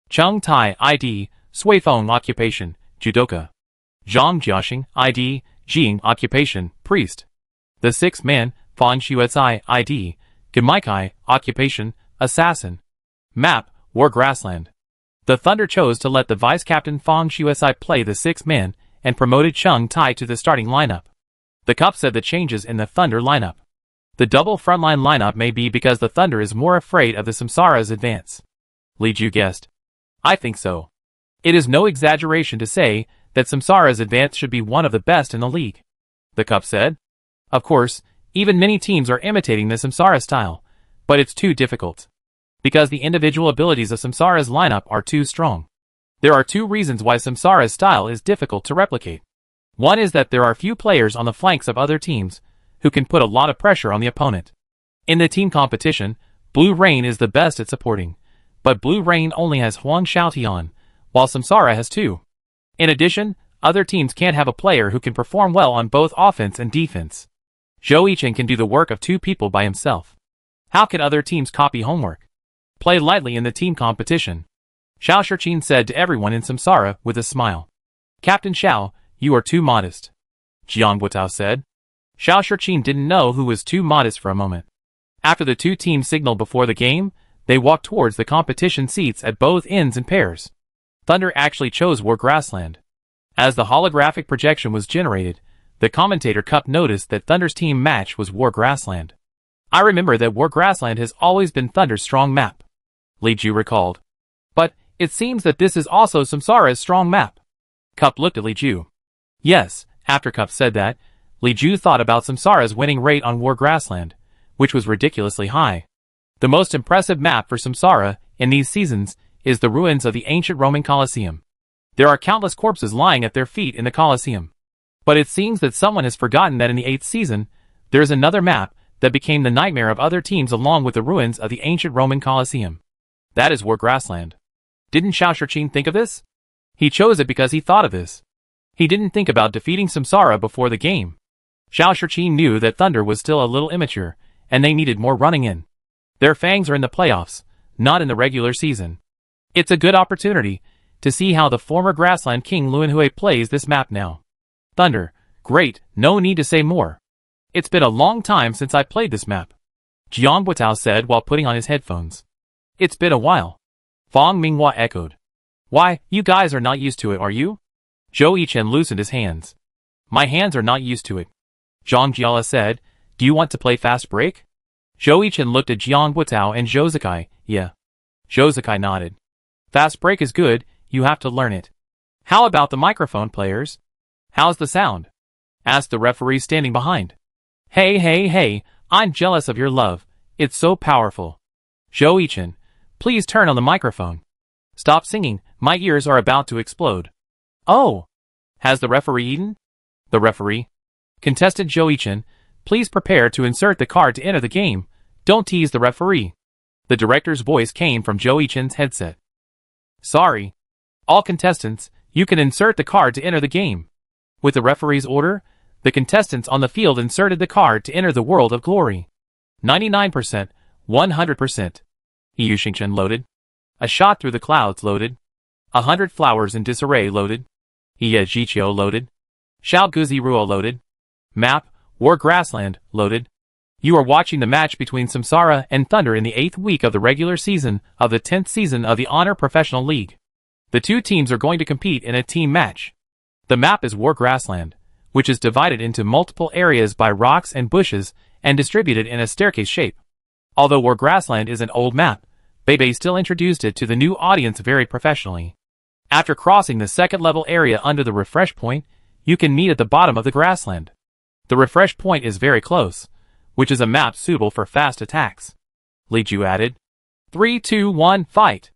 Cheng Tai, ID, Suifeng Occupation, Judoka. Zhang Jiaxing, ID, Jing Occupation, Priest. The 6th man, Fan Xuecai, ID, Gemaikai Occupation, Assassin. Map, War Grassland. The Thunder chose to let the vice-captain Fang Xuecai play the 6th man, and promoted Cheng Tai to the starting lineup. The Cup said the changes in the Thunder lineup. The double frontline lineup may be because the Thunder is more afraid of the Samsara's advance. Li Ju guessed. I think so. It is no exaggeration to say that Samsara's advance should be one of the best in the league. The Cup said. Of course, even many teams are imitating the Samsara style, but it's too difficult. Because the individual abilities of Samsara's lineup are too strong. There are 2 reasons why Samsara's style is difficult to replicate. One is that there are few players on the flanks of other teams who can put a lot of pressure on the opponent. In the team competition, Blue Rain is the best at supporting, but Blue Rain only has Huang Xiaotian, while Samsara has 2. In addition, other teams can't have a player who can perform well on both offense and defense. Zhou Yichen can do the work of 2 people by himself. How can other teams copy homework? Play lightly in the team competition. Xiao Shiqin said to everyone in Samsara with a smile. Captain Xiao, you are too modest. Jiang Butao said. Xiao Shiqin didn't know who was too modest for a moment. After the 2 teams signaled before the game, they walked towards the competition seats at both ends in pairs. Thunder actually chose War Grassland. As the holographic projection was generated, the commentator Cup noticed that Thunder's team match was War Grassland. I remember that War Grassland has always been Thunder's strong map. Li Ju recalled. But, it seems that this is also Samsara's strong map. Cup looked at Li Ju. Yes, after Cup said that, Li Ju thought about Samsara's winning rate on War Grassland, which was ridiculously high. The most impressive map for Samsara, in these seasons, is the ruins of the ancient Roman Colosseum. There are countless corpses lying at their feet in the Colosseum. But it seems that someone has forgotten that in the 8th season, there is another map that became the nightmare of other teams along with the ruins of the ancient Roman Colosseum. That is War Grassland. Didn't Xiao Shiqing think of this? He chose it because he thought of this. He didn't think about defeating Samsara before the game. Xiao Shiqing knew that Thunder was still a little immature, and they needed more running in. Their fangs are in the playoffs, not in the regular season. It's a good opportunity to see how the former Grassland King Luanhui plays this map now. Thunder, great, no need to say more. It's been a long time since I played this map, Jiang Buitao said while putting on his headphones. It's been a while. Fang Minghua echoed. Why, you guys are not used to it, are you? Zhou Yichen loosened his hands. My hands are not used to it. Zhang Jiala said, do you want to play fast break? Zhou Yichen looked at Jiang Buitao and Zhou Zikai. Yeah. Zhou Zikai nodded. Fast break is good, you have to learn it. How about the microphone players? How's the sound? Asked the referee standing behind. Hey, I'm jealous of your love, it's so powerful. Zhou Yichen, please turn on the microphone. Stop singing, my ears are about to explode. Oh! Has the referee eaten? The referee. Contestant Zhou Yichen, please prepare to insert the card to enter the game, don't tease the referee. The director's voice came from Zhou Yichen's headset. Sorry. All contestants, you can insert the card to enter the game. With the referee's order, the contestants on the field inserted the card to enter the world of glory. 99%, 100%. Yu Xingchen loaded. A shot through the clouds loaded. 100 flowers in disarray loaded. Ye Jiqiu loaded. Xiao Guzi Ruo loaded. Map, War Grassland, loaded. You are watching the match between Samsara and Thunder in the 8th week of the regular season of the 10th season of the Honor Professional League. The two teams are going to compete in a team match. The map is War Grassland, which is divided into multiple areas by rocks and bushes and distributed in a staircase shape. Although War Grassland is an old map, Bebe still introduced it to the new audience very professionally. After crossing the second level area under the refresh point, you can meet at the bottom of the grassland. The refresh point is very close, which is a map suitable for fast attacks. Li Ju added. 3, 2, 1, fight!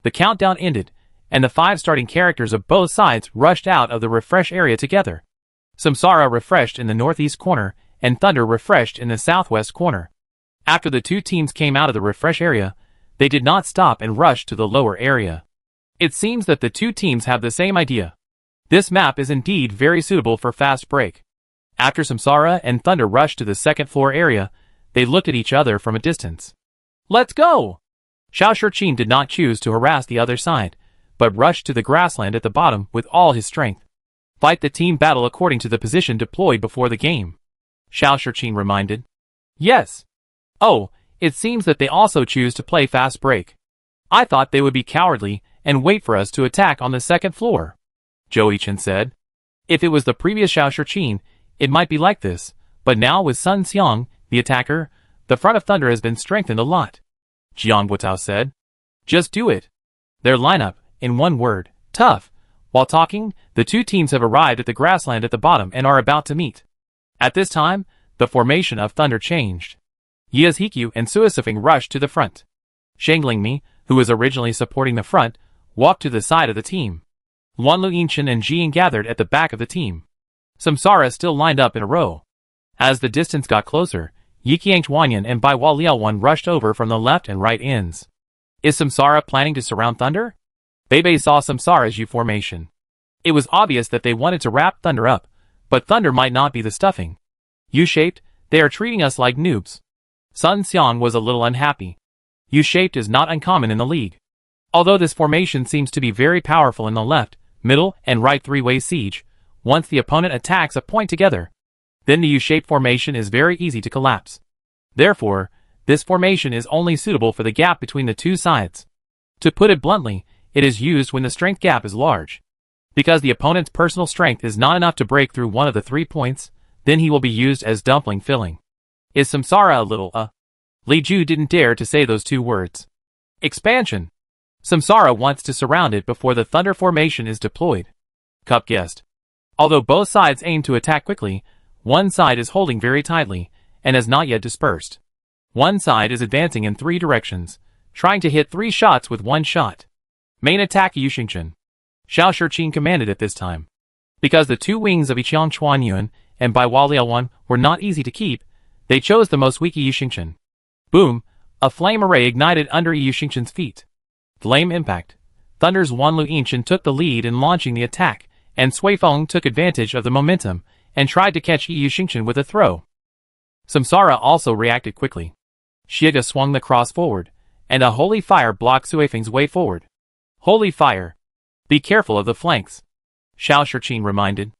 The countdown ended, and the 5 starting characters of both sides rushed out of the refresh area together. Samsara refreshed in the northeast corner, and Thunder refreshed in the southwest corner. After the two teams came out of the refresh area, they did not stop and rush to the lower area. It seems that the two teams have the same idea. This map is indeed very suitable for fast break. After Samsara and Thunder rushed to the second floor area, they looked at each other from a distance. Let's go! Xiao Shiqing did not choose to harass the other side, but rushed to the grassland at the bottom with all his strength. Fight the team battle according to the position deployed before the game. Xiao Shiqing reminded. Yes. Oh, it seems that they also choose to play fast break. I thought they would be cowardly and wait for us to attack on the second floor. Zhou Yichen said. If it was the previous Xiao Shiqing, it might be like this, but now with Sun Xiang, the attacker, the front of Thunder has been strengthened a lot. Jiang Buitao said. Just do it. Their lineup, in one word, tough. While talking, the two teams have arrived at the grassland at the bottom and are about to meet. At this time, the formation of Thunder changed. Yiaz Hikyu and Suisifeng rushed to the front. Shang Lingmi, who was originally supporting the front, walked to the side of the team. Luanlu Yinshan and Jian gathered at the back of the team. Samsara still lined up in a row. As the distance got closer, Yiqiang Chuanyan and Baiwa Liaowan rushed over from the left and right ends. Is Samsara planning to surround Thunder? Bebe saw Samsara's U formation. It was obvious that they wanted to wrap Thunder up, but Thunder might not be the stuffing. U-shaped, they are treating us like noobs. Sun Xiang was a little unhappy. U-shaped is not uncommon in the league. Although this formation seems to be very powerful in the left, middle, and right three-way siege, once the opponent attacks a point together, then the U-shaped formation is very easy to collapse. Therefore, this formation is only suitable for the gap between the two sides. To put it bluntly, it is used when the strength gap is large. Because the opponent's personal strength is not enough to break through one of the 3 points, then he will be used as dumpling filling. Is Samsara a little, Li Ju didn't dare to say those 2 words. Expansion. Samsara wants to surround it before the Thunder formation is deployed. Cup guessed. Although both sides aim to attack quickly, one side is holding very tightly, and has not yet dispersed. One side is advancing in 3 directions, trying to hit 3 shots with 1 shot. Main attack Yu Xingchen. Xiao Shiqing commanded at this time. Because the 2 wings of Yiqiang Chuanyuan and Baiwa Liaowan were not easy to keep, they chose the most weak Yu Xingchen. Boom! A flame array ignited under Yu Xingchen's feet. Flame impact. Thunder's Wanlu Yinshan took the lead in launching the attack, and Sui Feng took advantage of the momentum and tried to catch Yu Xingchen with a throw. Samsara also reacted quickly. Shiga swung the cross forward, and a holy fire blocked Sui Feng's way forward. Holy fire! Be careful of the flanks, Xiao Shiqin reminded.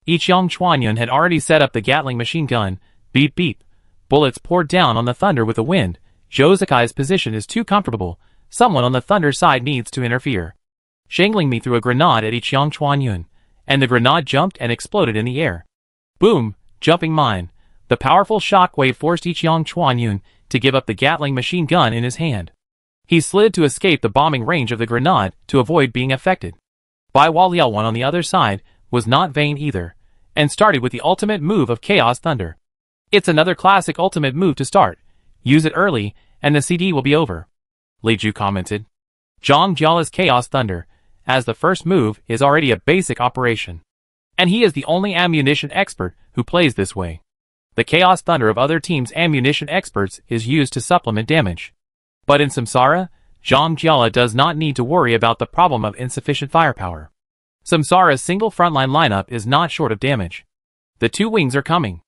Yiqiang Chuanyun had already set up the Gatling machine gun. Beep beep. Bullets poured down on the Thunder with the wind. Zhou Zikai's position is too comfortable. Someone on the Thunder side needs to interfere. Shangling me threw a grenade at Yiqiang Chuanyun, and the grenade jumped and exploded in the air. Boom! Jumping mine. The powerful shock wave forced Yiqiang Chuanyun to give up the Gatling machine gun in his hand. He slid to escape the bombing range of the grenade to avoid being affected. Bai Liaowan on the other side was not vain either, and started with the ultimate move of Chaos Thunder. It's another classic ultimate move to start. Use it early, and the CD will be over, Li Ju commented. Zhang Jiala's Chaos Thunder, as the first move, is already a basic operation. And he is the only ammunition expert who plays this way. The Chaos Thunder of other teams' ammunition experts is used to supplement damage. But in Samsara, Zhang Jiala does not need to worry about the problem of insufficient firepower. Samsara's single frontline lineup is not short of damage. The two wings are coming.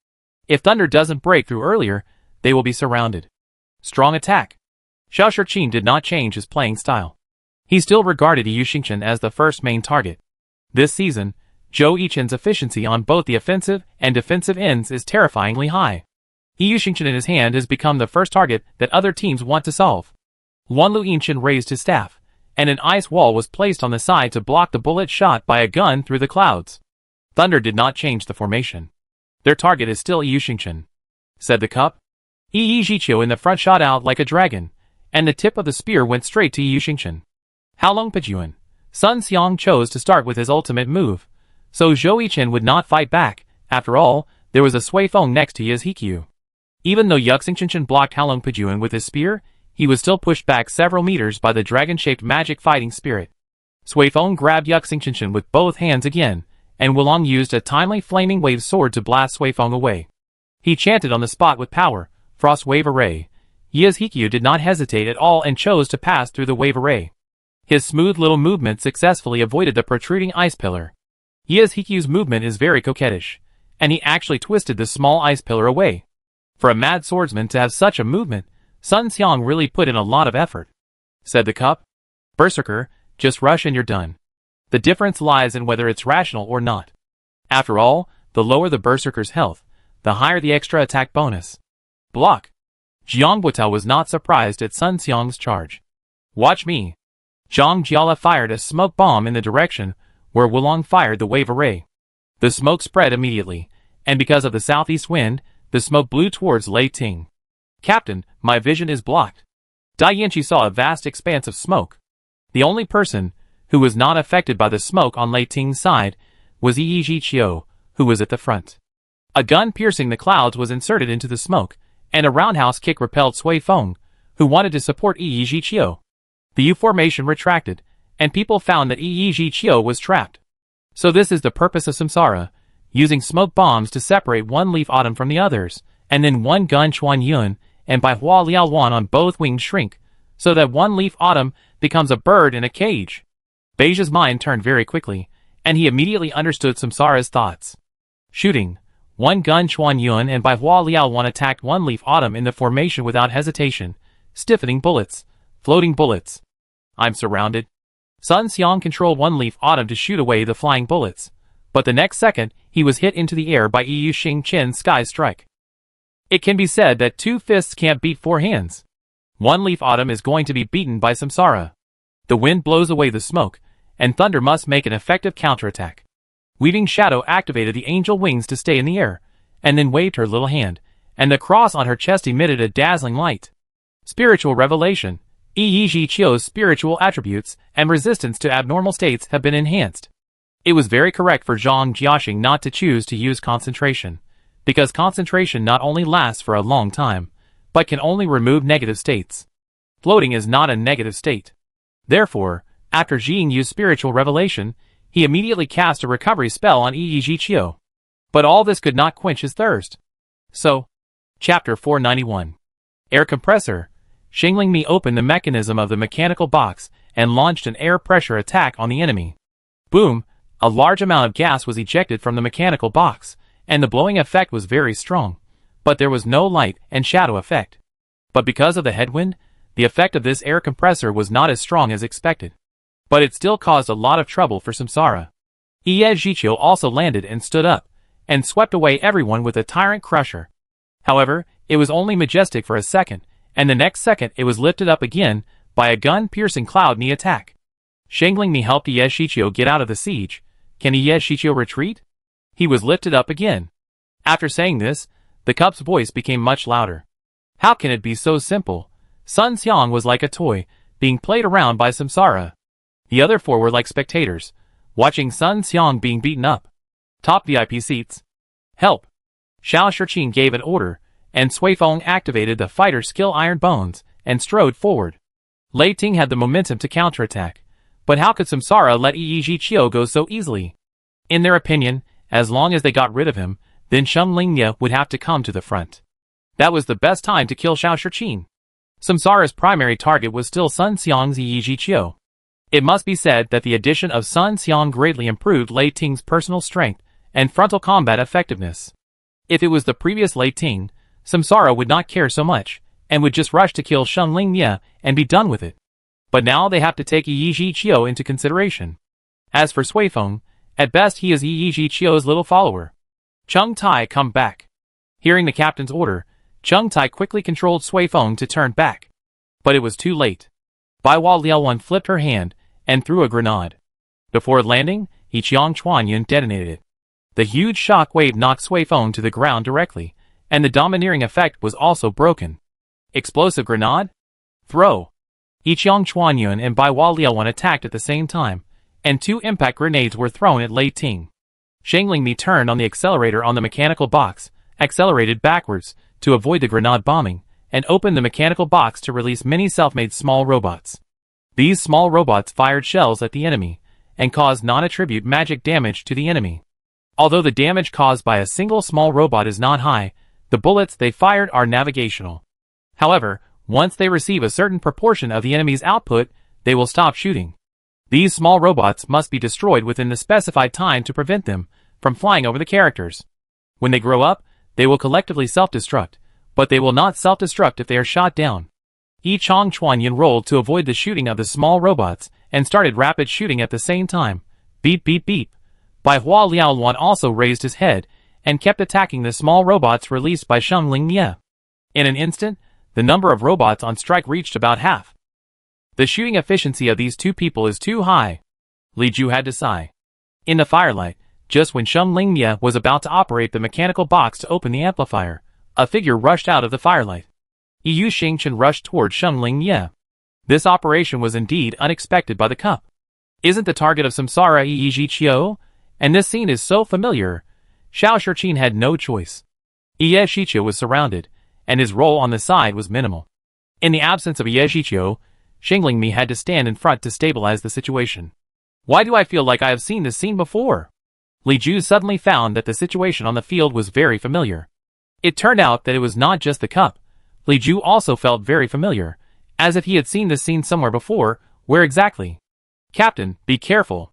If Thunder doesn't break through earlier, they will be surrounded. Strong attack. Xiao Shiqin did not change his playing style. He still regarded Yu Xingchen as the first main target. This season, Zhou Yichen's efficiency on both the offensive and defensive ends is terrifyingly high. Yu Xingchen in his hand has become the first target that other teams want to solve. Wanlu Yinshan raised his staff, and an ice wall was placed on the side to block the bullet shot by a gun through the clouds. Thunder did not change the formation. Their target is still Yu Xingchen, said the cup. Yi Zhiqiu in the front shot out like a dragon, and the tip of the spear went straight to Yu Xingchen. Halong Pejuan. Sun Xiang chose to start with his ultimate move, so Zhou Yichen would not fight back. After all, there was a Sui Feng next to his Hikyu. Even though Yu Xingchen blocked Halong Pejuan with his spear, he was still pushed back several meters by the dragon-shaped magic fighting spirit. Sui Feng grabbed Yu Xingchen with both hands again, and Wulong used a timely flaming wave sword to blast Sui Feng away. He chanted on the spot with power, Frost Wave Array. Yi's Hikyu did not hesitate at all and chose to pass through the wave array. His smooth little movement successfully avoided the protruding ice pillar. Yi's Hikyu's movement is very coquettish, and he actually twisted the small ice pillar away. For a mad swordsman to have such a movement, Sun Xiang really put in a lot of effort, said the cup. Berserker, just rush and you're done. The difference lies in whether it's rational or not. After all, the lower the berserker's health, the higher the extra attack bonus. Block. Jiang Buitao was not surprised at Sun Xiang's charge. Watch me. Zhang Jiala fired a smoke bomb in the direction where Wulong fired the wave array. The smoke spread immediately, and because of the southeast wind, the smoke blew towards Lei Ting. Captain, my vision is blocked. Dai Yanqi saw a vast expanse of smoke. The only person who was not affected by the smoke on Lei Ting's side was Yi Zhiqiu, who was at the front. A gun piercing the clouds was inserted into the smoke, and a roundhouse kick repelled Sui Feng, who wanted to support Yi Zhiqiu. The U formation retracted, and people found that Yi Zhiqiu was trapped. So this is the purpose of Samsara, using smoke bombs to separate one leaf autumn from the others, and then one gun Chuan Yun and Bai Hua Liaowan on both wings shrink, so that one leaf autumn becomes a bird in a cage. Beige's mind turned very quickly, and he immediately understood Samsara's thoughts. Shooting. One gun Chuan Yun and Bai Hua Liaowan attacked one leaf autumn in the formation without hesitation, stiffening bullets, floating bullets. I'm surrounded. Sun Xiang controlled one leaf autumn to shoot away the flying bullets, but the next second he was hit into the air by Yu Xingchen's sky strike. It can be said that two fists can't beat four hands. One leaf autumn is going to be beaten by Samsara. The wind blows away the smoke, and Thunder must make an effective counterattack. Weaving Shadow activated the angel wings to stay in the air, and then waved her little hand, and the cross on her chest emitted a dazzling light. Spiritual revelation. Yi Zhiqiu's spiritual attributes and resistance to abnormal states have been enhanced. It was very correct for Zhang Jiaxing not to choose to use concentration, because concentration not only lasts for a long time, but can only remove negative states. Floating is not a negative state. Therefore, after Jing used spiritual revelation, he immediately cast a recovery spell on Yi Zhiqiu. But all this could not quench his thirst. So, Chapter 491. Air Compressor. Xingling Mi opened the mechanism of the mechanical box and launched an air pressure attack on the enemy. Boom! A large amount of gas was ejected from the mechanical box, and the blowing effect was very strong, but there was no light and shadow effect. But because of the headwind, the effect of this air compressor was not as strong as expected. But it still caused a lot of trouble for Samsara. Jiqiu also landed and stood up, and swept away everyone with a tyrant crusher. However, it was only majestic for a second, and the next second it was lifted up again by a gun-piercing cloud knee attack. Xingling Mi helped Jiqiu get out of the siege. Can Jiqiu retreat? He was lifted up again. After saying this, the cup's voice became much louder. How can it be so simple? Sun Xiang was like a toy, being played around by Samsara. The other four were like spectators, watching Sun Xiang being beaten up. Top VIP seats. Help! Xiao Shiqin gave an order, and Cui Feng activated the fighter skill Iron Bones, and strode forward. Lei Ting had the momentum to counterattack, but how could Samsara let Jiqiu go so easily? In their opinion, as long as they got rid of him, then Shen Lingye would have to come to the front. That was the best time to kill Xiao Shiqin. Samsara's primary target was still Sun Xiang's Jiqiu. It must be said that the addition of Sun Xiang greatly improved Lei Ting's personal strength and frontal combat effectiveness. If it was the previous Lei Ting, Samsara would not care so much, and would just rush to kill Shen Lingye and be done with it. But now they have to take Jiqiu into consideration. As for Cui Feng, at best he is Jiqiu's little follower. Chung Tai, come back. Hearing the captain's order, Chung Tai quickly controlled Cui Feng to turn back. But it was too late. Baiwa Liaowan flipped her hand and threw a grenade. Before landing, Yiqiang Chuanyun detonated it. The huge shock wave knocked Cui Feng to the ground directly, and the domineering effect was also broken. Explosive grenade? Throw! Yiqiang Chuanyun and Baiwa Liaowan attacked at the same time, and 2 impact grenades were thrown at Lei Ting. Xingling Mi turned on the accelerator on the mechanical box, accelerated backwards to avoid the grenade bombing, and opened the mechanical box to release many self-made small robots. These small robots fired shells at the enemy, and caused non-attribute magic damage to the enemy. Although the damage caused by a single small robot is not high, the bullets they fired are navigational. However, once they receive a certain proportion of the enemy's output, they will stop shooting. These small robots must be destroyed within the specified time to prevent them from flying over the characters. When they grow up, they will collectively self-destruct, but they will not self-destruct if they are shot down. Yiqiang Chuanyun rolled to avoid the shooting of the small robots and started rapid shooting at the same time. Beep beep beep. Baiwa Liaowan also raised his head and kept attacking the small robots released by Shen Lingye. In an instant, the number of robots on strike reached about half. The shooting efficiency of these two people is too high. Li Ju had to sigh. In the firelight, just when Shen Lingye was about to operate the mechanical box to open the amplifier, a figure rushed out of the firelight. Yu Xingchen rushed toward Shen Lingye. This operation was indeed unexpected by the cup. Isn't the target of Samsara Jiqiu? And this scene is so familiar. Xiao Shiqin had no choice. Jiqiu was surrounded, and his role on the side was minimal. In the absence of Jiqiu, Xingling Mi had to stand in front to stabilize the situation. Why do I feel like I have seen this scene before? Li Ju suddenly found that the situation on the field was very familiar. It turned out that it was not just the cup. Li Ju also felt very familiar, as if he had seen this scene somewhere before. Where exactly? Captain, be careful.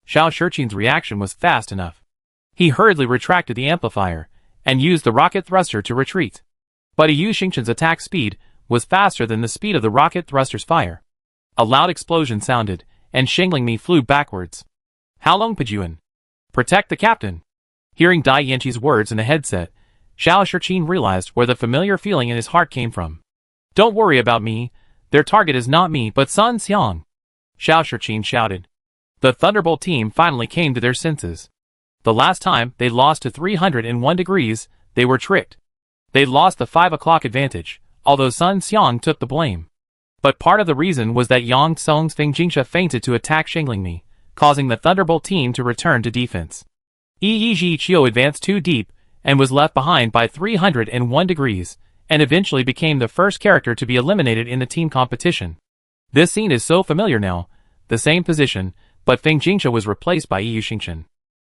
Xiao Shiqin's reaction was fast enough. He hurriedly retracted the amplifier, and used the rocket thruster to retreat. But Yu Xingchen's attack speed was faster than the speed of the rocket thruster's fire. A loud explosion sounded, and Xingling Mi flew backwards. How long, Pajuan? Protect the captain. Hearing Dai Yanqi's words in the headset, Xiao Shiqin realized where the familiar feeling in his heart came from. Don't worry about me. Their target is not me but Sun Xiang. Xiao Shiqin shouted. The Thunderbolt team finally came to their senses. The last time they lost to 301 degrees, they were tricked. They lost the 5 o'clock advantage, although Sun Xiang took the blame. But part of the reason was that Yang Tsung's Feng Jingsha feinted to attack Xingling Mi, causing the Thunderbolt team to return to defense. Jiqiu advanced too deep, and was left behind by 301 degrees, and eventually became the first character to be eliminated in the team competition. This scene is so familiar now, the same position, but Feng Jingsha was replaced by Yu Xingchen.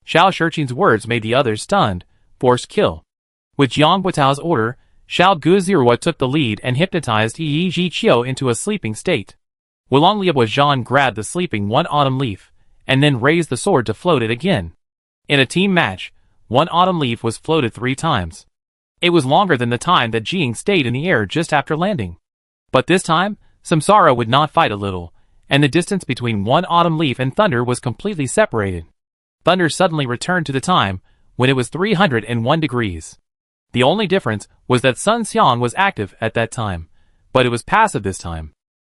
Xiao Shiqin's words made the others stunned. Forced kill. With Jiang Guotao's order, Xiao Guzirua took the lead and hypnotized Yi Jiqiu into a sleeping state. Wulong Liaozhan grabbed the sleeping One Autumn Leaf, and then raised the sword to float it again. In a team match, One Autumn Leaf was floated 3 times. It was longer than the time that Jing stayed in the air just after landing. But this time, Samsara would not fight a little, and the distance between One Autumn Leaf and Thunder was completely separated. Thunder suddenly returned to the time when it was 301 degrees. The only difference was that Sun Xiang was active at that time, but it was passive this time.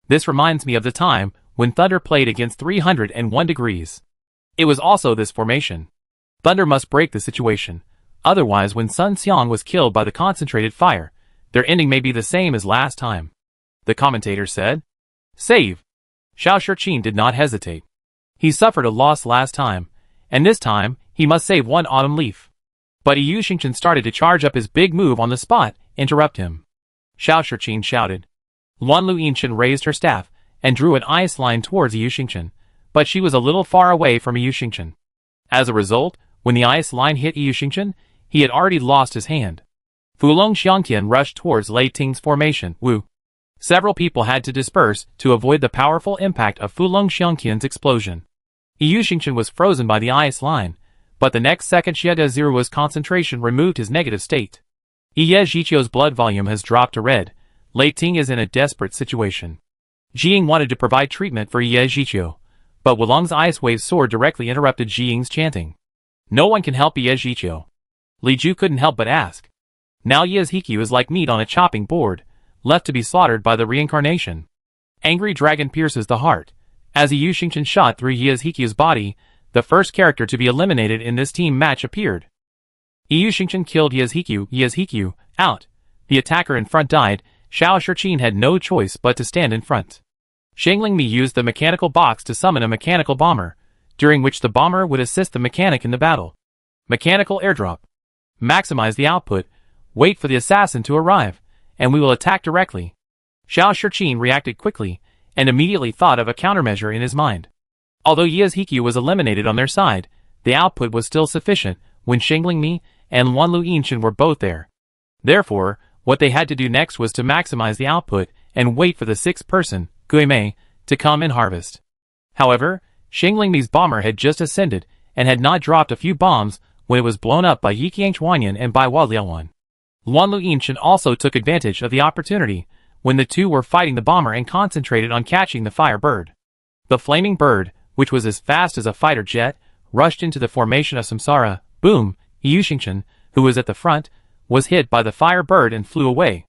This reminds me of the time when Thunder played against 301 degrees. It was also this formation. Thunder must break the situation, otherwise when Sun Xiang was killed by the concentrated fire, their ending may be the same as last time. The commentator said. Save. Xiao Shiqin did not hesitate. He suffered a loss last time, and this time, he must save One Autumn Leaf. But Yu Xingchen started to charge up his big move on the spot, interrupt him. Xiao Shiqin shouted. Luan Lu Yinshen raised her staff, and drew an ice line towards Yu Xingchen, but she was a little far away from Yu Xingchen. As a result, when the ice line hit Yu Xingchen, he had already lost his hand. Fulong Xiangqian rushed towards Lei Ting's formation, Wu. Several people had to disperse to avoid the powerful impact of Fulong Xiangqian's explosion. Yu Xingchen was frozen by the ice line, but the next second Xie Ziruo's concentration removed his negative state. Ye Jiqiu's blood volume has dropped to red. Lei Ting is in a desperate situation. Jiying wanted to provide treatment for Ye Jiqiu, but Wulong's ice wave sword directly interrupted Jiying's chanting. No one can help Ye Jiqiu. Li Ju couldn't help but ask. Now Ye Jiqiu is like meat on a chopping board, left to be slaughtered by the reincarnation. Angry dragon pierces the heart. As Yu Xingchen shot through Ye Jiqiu's body, the first character to be eliminated in this team match appeared. Yu Xingchen killed Ye Jiqiu, out. The attacker in front died. Xiao Shiqin had no choice but to stand in front. Shangling Mi used the mechanical box to summon a mechanical bomber, during which the bomber would assist the mechanic in the battle. Mechanical airdrop. Maximize the output, wait for the assassin to arrive, and we will attack directly. Xiao Shiqin reacted quickly, and immediately thought of a countermeasure in his mind. Although Ye Jiqiu was eliminated on their side, the output was still sufficient when Shangling Mi and Luan Lu Yinshen were both there. Therefore, what they had to do next was to maximize the output and wait for the 6th person, Gui Mei, to come and harvest. However, Shangling Mi's bomber had just ascended and had not dropped a few bombs when it was blown up by Yi Qiangchuanyan and by Hua Liaowan. Luan Lu Yinshen also took advantage of the opportunity when the two were fighting the bomber and concentrated on catching the fire bird. The flaming bird, which was as fast as a fighter jet, rushed into the formation of Samsara. Boom! Yu Xingchen, who was at the front, was hit by the fire bird and flew away.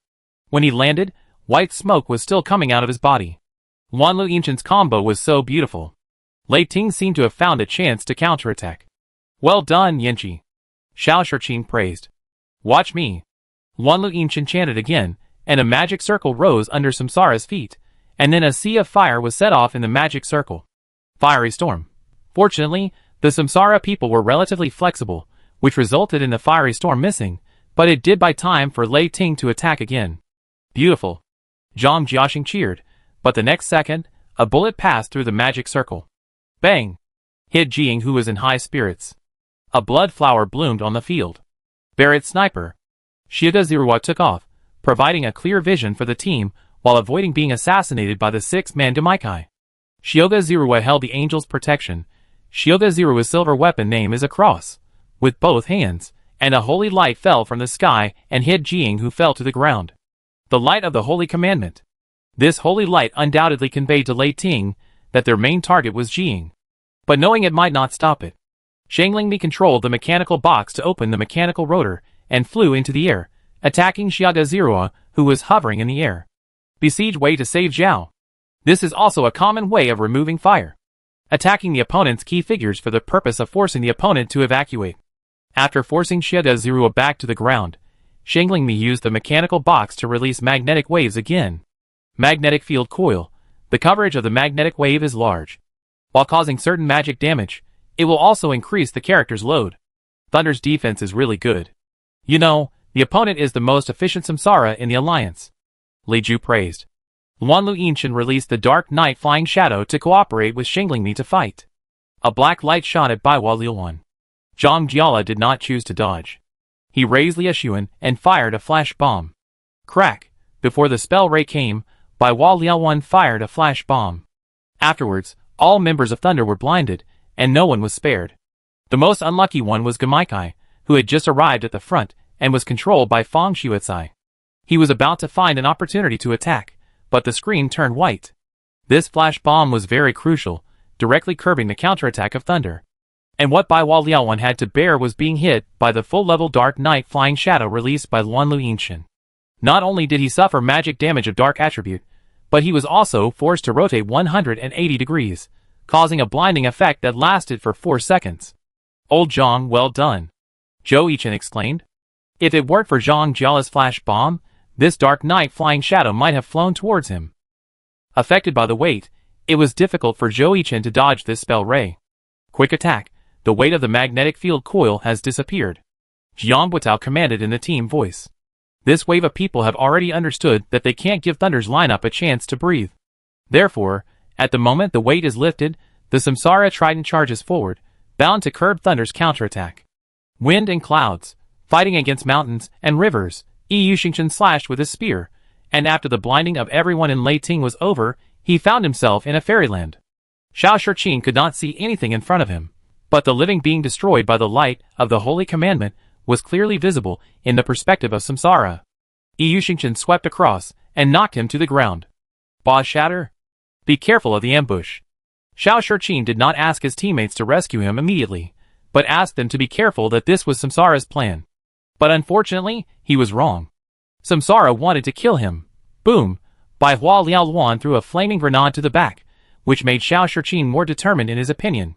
When he landed, white smoke was still coming out of his body. Luan Lu Yinshen's combo was so beautiful. Lei Ting seemed to have found a chance to counterattack. Well done, Yanqi. Xiao Shiqin praised. Watch me. Luan Lu Yinshen chanted again, and a magic circle rose under Samsara's feet, and then a sea of fire was set off in the magic circle. Fiery storm. Fortunately, the Samsara people were relatively flexible, which resulted in the fiery storm missing, but it did buy time for Lei Ting to attack again. Beautiful. Zhang Jiaxing cheered, but the next second, a bullet passed through the magic circle. Bang! Hit Jiying, who was in high spirits. A blood flower bloomed on the field. Barrett Sniper. Xie Zirua took off, providing a clear vision for the team while avoiding being assassinated by the 6-man Demaikai. Xie Zirua held the angel's protection. Xie Zirua's silver weapon name is a cross, with both hands, and a holy light fell from the sky and hit Jiying, who fell to the ground. The light of the holy commandment. This holy light undoubtedly conveyed to Lei Ting that their main target was Jiying. But knowing it might not stop it, Shangling Mi controlled the mechanical box to open the mechanical rotor and flew into the air, attacking Xie Zirua, who was hovering in the air. Besiege way to save Zhao. This is also a common way of removing fire. Attacking the opponent's key figures for the purpose of forcing the opponent to evacuate. After forcing Xie Zirua back to the ground, Shangling Mi used the mechanical box to release magnetic waves again. Magnetic field coil. The coverage of the magnetic wave is large. While causing certain magic damage, it will also increase the character's load. Thunder's defense is really good. You know, the opponent is the most efficient Samsara in the alliance. Li Ju praised. Luan Lu Yinshen released the Dark Knight Flying Shadow to cooperate with Shangling Mi to fight. A black light shot at Bai Hua Liuan. Zhang Jiala did not choose to dodge. He raised Liu Xuan and fired a flash bomb. Crack! Before the spell ray came, Bai Hua Liao fired a flash bomb. Afterwards, all members of Thunder were blinded, and no one was spared. The most unlucky one was Gamaikai, who had just arrived at the front and was controlled by Fang Xuecai. He was about to find an opportunity to attack, but the screen turned white. This flash bomb was very crucial, directly curbing the counterattack of Thunder. And what Bai Hua Liao had to bear was being hit by the full-level Dark Knight Flying Shadow released by Luan Lu Yinshin. Not only did he suffer magic damage of Dark Attribute, but he was also forced to rotate 180 degrees, causing a blinding effect that lasted for 4 seconds. Old Zhang, well done, Zhou Yichen exclaimed. If it weren't for Zhang Jiala's flash bomb, this Dark Knight Flying Shadow might have flown towards him. Affected by the weight, it was difficult for Zhou Yichen to dodge this spell ray. Quick attack, the weight of the magnetic field coil has disappeared, Jiang Buitao commanded in the team voice. This wave of people have already understood that they can't give Thunder's lineup a chance to breathe. Therefore, at the moment the weight is lifted, the Samsara Trident charges forward, bound to curb Thunder's counterattack. Wind and clouds, fighting against mountains and rivers, Yu Xingchen slashed with his spear, and after the blinding of everyone in Lei Ting was over, he found himself in a fairyland. Xiao Shiqing could not see anything in front of him, but the living being destroyed by the light of the Holy Commandment was clearly visible in the perspective of Samsara. Yu Xingchen swept across and knocked him to the ground. Boss Shatter? Be careful of the ambush. Xiao Shiqing did not ask his teammates to rescue him immediately, but asked them to be careful that this was Samsara's plan. But unfortunately, he was wrong. Samsara wanted to kill him. Boom! Bai Hua Liao threw a flaming grenade to the back, which made Xiao Shiqing more determined in his opinion.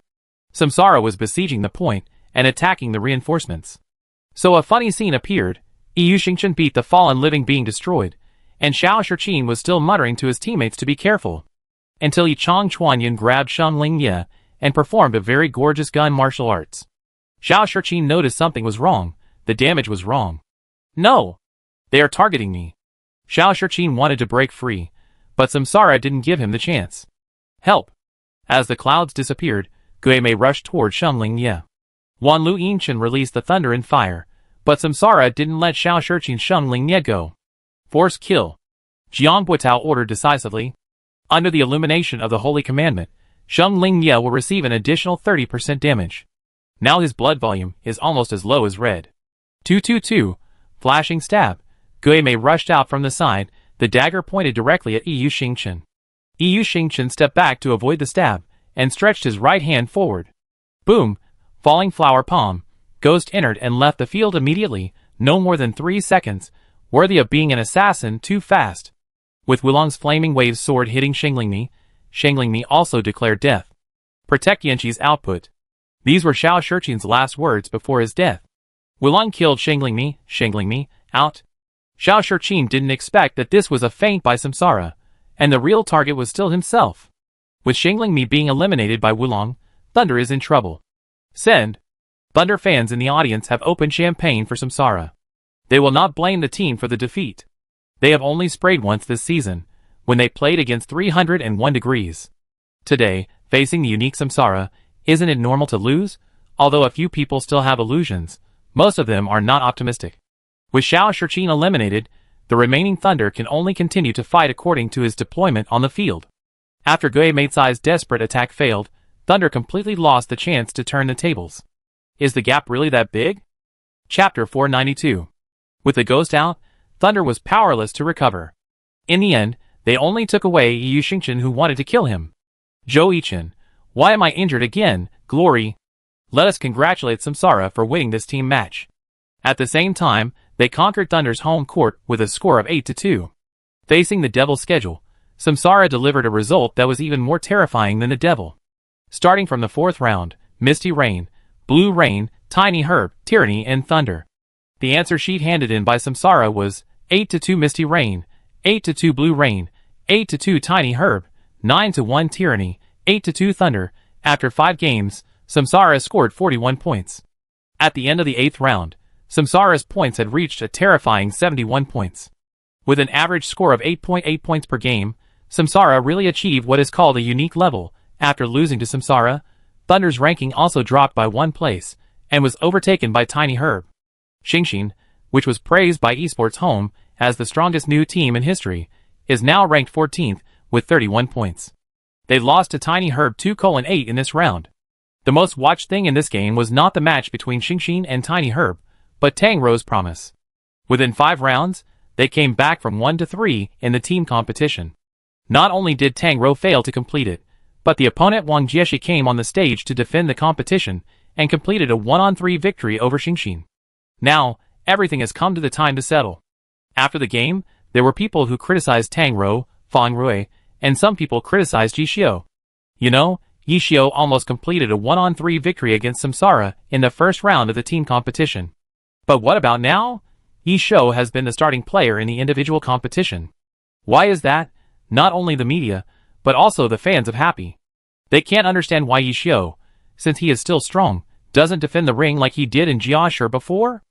Samsara was besieging the point and attacking the reinforcements. So a funny scene appeared. Yu Xingchen beat the fallen living being destroyed, and Xiao Shiqing was still muttering to his teammates to be careful. Until Yi Chang Chuanyan grabbed Shang Lingye and performed a very gorgeous gun martial arts. Xiao Shiqing noticed something was wrong. The damage was wrong. No! They are targeting me. Xiao Shiqing wanted to break free, but Samsara didn't give him the chance. Help! As the clouds disappeared, Guimei rushed toward Shang Lingye. Luan Lu Yinshin released the thunder and fire, but Samsara didn't let Xiao Shiqing's Shang Lingye go. Force kill. Jiang Buitao ordered decisively. Under the illumination of the Holy Commandment, Shang Lingye will receive an additional 30% damage. Now his blood volume is almost as low as red. 222, flashing stab. Guimei rushed out from the side, the dagger pointed directly at Yu Xingchen. Yu Xingchen stepped back to avoid the stab, and stretched his right hand forward. Boom! Falling flower palm. Ghost entered and left the field immediately, no more than 3 seconds, worthy of being an assassin too fast. With Wulong's flaming wave sword hitting Shanglingmi also declared death. Protect Yanqi's output. These were Xiao Shiqing's last words before his death. Wulong killed Shanglingmi, out. Xiao Shiqing didn't expect that this was a feint by Samsara, and the real target was still himself. With Shanglingmi being eliminated by Wulong, Thunder is in trouble. Send. Thunder fans in the audience have opened champagne for Samsara. They will not blame the team for the defeat. They have only sprayed once this season, when they played against 301 degrees. Today, facing the unique Samsara, isn't it normal to lose? Although a few people still have illusions, most of them are not optimistic. With Xiao Shiqing eliminated, the remaining Thunder can only continue to fight according to his deployment on the field. After Guimeicai's desperate attack failed, Thunder completely lost the chance to turn the tables. Is the gap really that big? Chapter 492. With the ghost out, Thunder was powerless to recover. In the end, they only took away Yu Xingchen who wanted to kill him. Zhou Yichen, why am I injured again? Glory! Let us congratulate Samsara for winning this team match. At the same time, they conquered Thunder's home court with a score of 8-2. Facing the Devil's schedule, Samsara delivered a result that was even more terrifying than the Devil. Starting from the 4th round, Misty Rain, Blue Rain, Tiny Herb, Tyranny, and Thunder. The answer sheet handed in by Samsara was 8-2 Misty Rain, 8-2 Blue Rain, 8-2 Tiny Herb, 9-1 Tyranny, 8-2 Thunder. After 5 games, Samsara scored 41 points. At the end of the 8th round, Samsara's points had reached a terrifying 71 points. With an average score of 8.8 points per game, Samsara really achieved what is called a unique level. After losing to Samsara, Thunder's ranking also dropped by 1 place, and was overtaken by Tiny Herb. Xingxin, which was praised by Esports Home as the strongest new team in history, is now ranked 14th with 31 points. They lost to Tiny Herb 2:8 in this round. The most watched thing in this game was not the match between Xingxin and Tiny Herb, but Tang Rou's promise. Within 5 rounds, they came back from 1-3 in the team competition. Not only did Tang Rou fail to complete it, but the opponent Wang Jieshi came on the stage to defend the competition and completed a 1-3 victory over Xingxin. Now, everything has come to the time to settle. After the game, there were people who criticized Tang Rou, Fang Rui, and some people criticized Yi Xiu. You know, Yi Xiu almost completed a 1-3 victory against Samsara in the first round of the team competition. But what about now? Yi Xiu has been the starting player in the individual competition. Why is that? Not only the media, but also the fans of Happy. They can't understand why Yi Xiu, since he is still strong, doesn't defend the ring like he did in Jiashi before?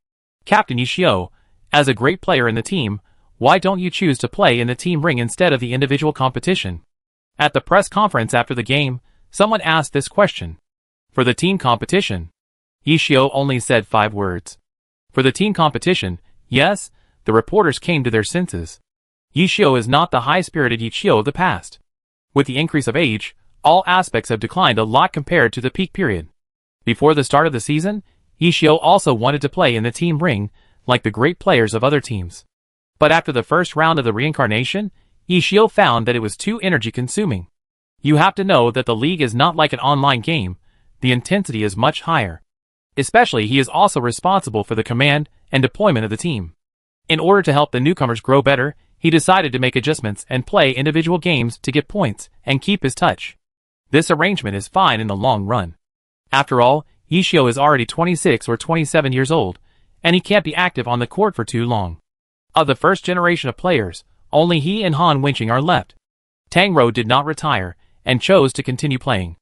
Captain Yi Xiu, as a great player in the team, why don't you choose to play in the team ring instead of the individual competition? At the press conference after the game, someone asked this question. For the team competition, Yi Xiu only said 5 words. For the team competition, yes, the reporters came to their senses. Yi Xiu is not the high-spirited Yi Xiu of the past. With the increase of age, all aspects have declined a lot compared to the peak period. Before the start of the season, Yi Xiu also wanted to play in the team ring, like the great players of other teams. But after the first round of the reincarnation, Yi Xiu found that it was too energy-consuming. You have to know that the league is not like an online game, the intensity is much higher. Especially he is also responsible for the command and deployment of the team. In order to help the newcomers grow better, he decided to make adjustments and play individual games to get points and keep his touch. This arrangement is fine in the long run. After all, Yi Xiu is already 26 or 27 years old, and he can't be active on the court for too long. Of the first generation of players, only he and Han Wenqing are left. Tang Rou did not retire, and chose to continue playing.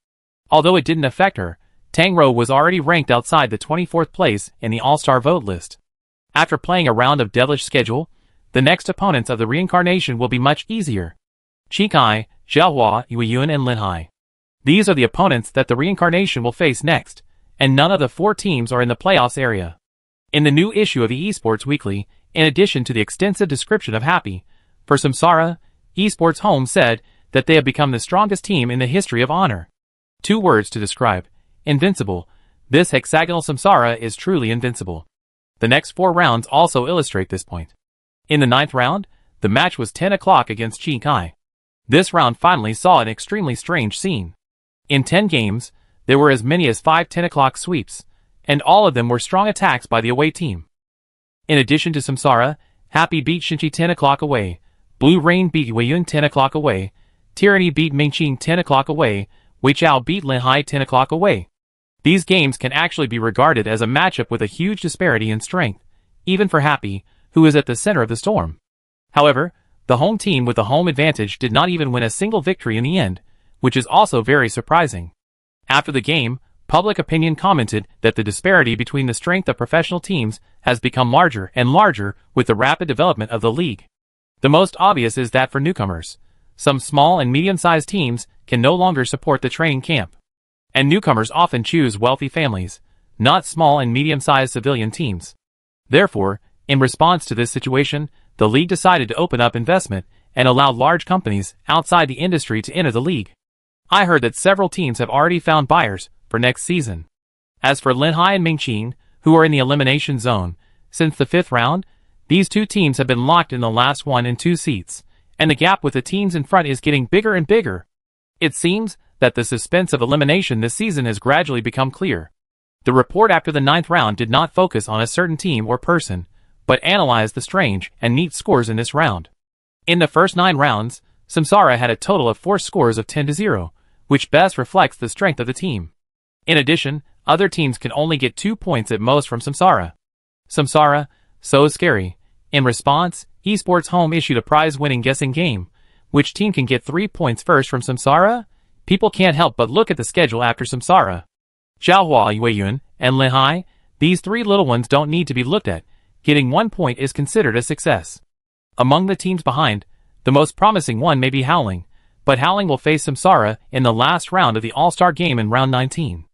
Although it didn't affect her, Tang Rou was already ranked outside the 24th place in the All-Star vote list. After playing a round of devilish schedule, the next opponents of the reincarnation will be much easier. Chikai, Xiaohua, Yueyun and Linhai. These are the opponents that the reincarnation will face next, and none of the 4 teams are in the playoffs area. In the new issue of the Esports Weekly, in addition to the extensive description of Happy, for Samsara, Esports Home said that they have become the strongest team in the history of Honor. 2 words to describe: invincible. This hexagonal Samsara is truly invincible. The next 4 rounds also illustrate this point. In the 9th round, the match was 10 o'clock against Chi Kai. This round finally saw an extremely strange scene. In 10 games, there were as many as 5 10 o'clock sweeps, and all of them were strong attacks by the away team. In addition to Samsara, Happy beat Shinchi 10 o'clock away, Blue Rain beat Weiyun 10 o'clock away, Tyranny beat Mingqing 10 o'clock away, Weichao beat Linhai 10 o'clock away. These games can actually be regarded as a matchup with a huge disparity in strength, even for Happy, who is at the center of the storm. However, the home team with the home advantage did not even win a single victory in the end, which is also very surprising. After the game, public opinion commented that the disparity between the strength of professional teams has become larger and larger with the rapid development of the league. The most obvious is that for newcomers, some small and medium-sized teams can no longer support the training camp. And newcomers often choose wealthy families, not small and medium-sized civilian teams. Therefore, in response to this situation, the league decided to open up investment and allow large companies outside the industry to enter the league. I heard that several teams have already found buyers for next season. As for Linhai and Mingqing, who are in the elimination zone, since the 5th round, these 2 teams have been locked in the last 1 and 2 seats, and the gap with the teams in front is getting bigger and bigger. It seems that the suspense of elimination this season has gradually become clear. The report after the 9th round did not focus on a certain team or person, but analyzed the strange and neat scores in this round. In the first 9 rounds, Samsara had a total of 4 scores of 10-0, which best reflects the strength of the team. In addition, other teams can only get 2 points at most from Samsara. Samsara, so scary. In response, Esports Home issued a prize-winning guessing game. Which team can get 3 points first from Samsara? People can't help but look at the schedule after Samsara. Xiaohua, Weiyun, and Linhai, these 3 little ones don't need to be looked at. Getting 1 point is considered a success. Among the teams behind, the most promising one may be Howling, but Howling will face Samsara in the last round of the All-Star game in round 19.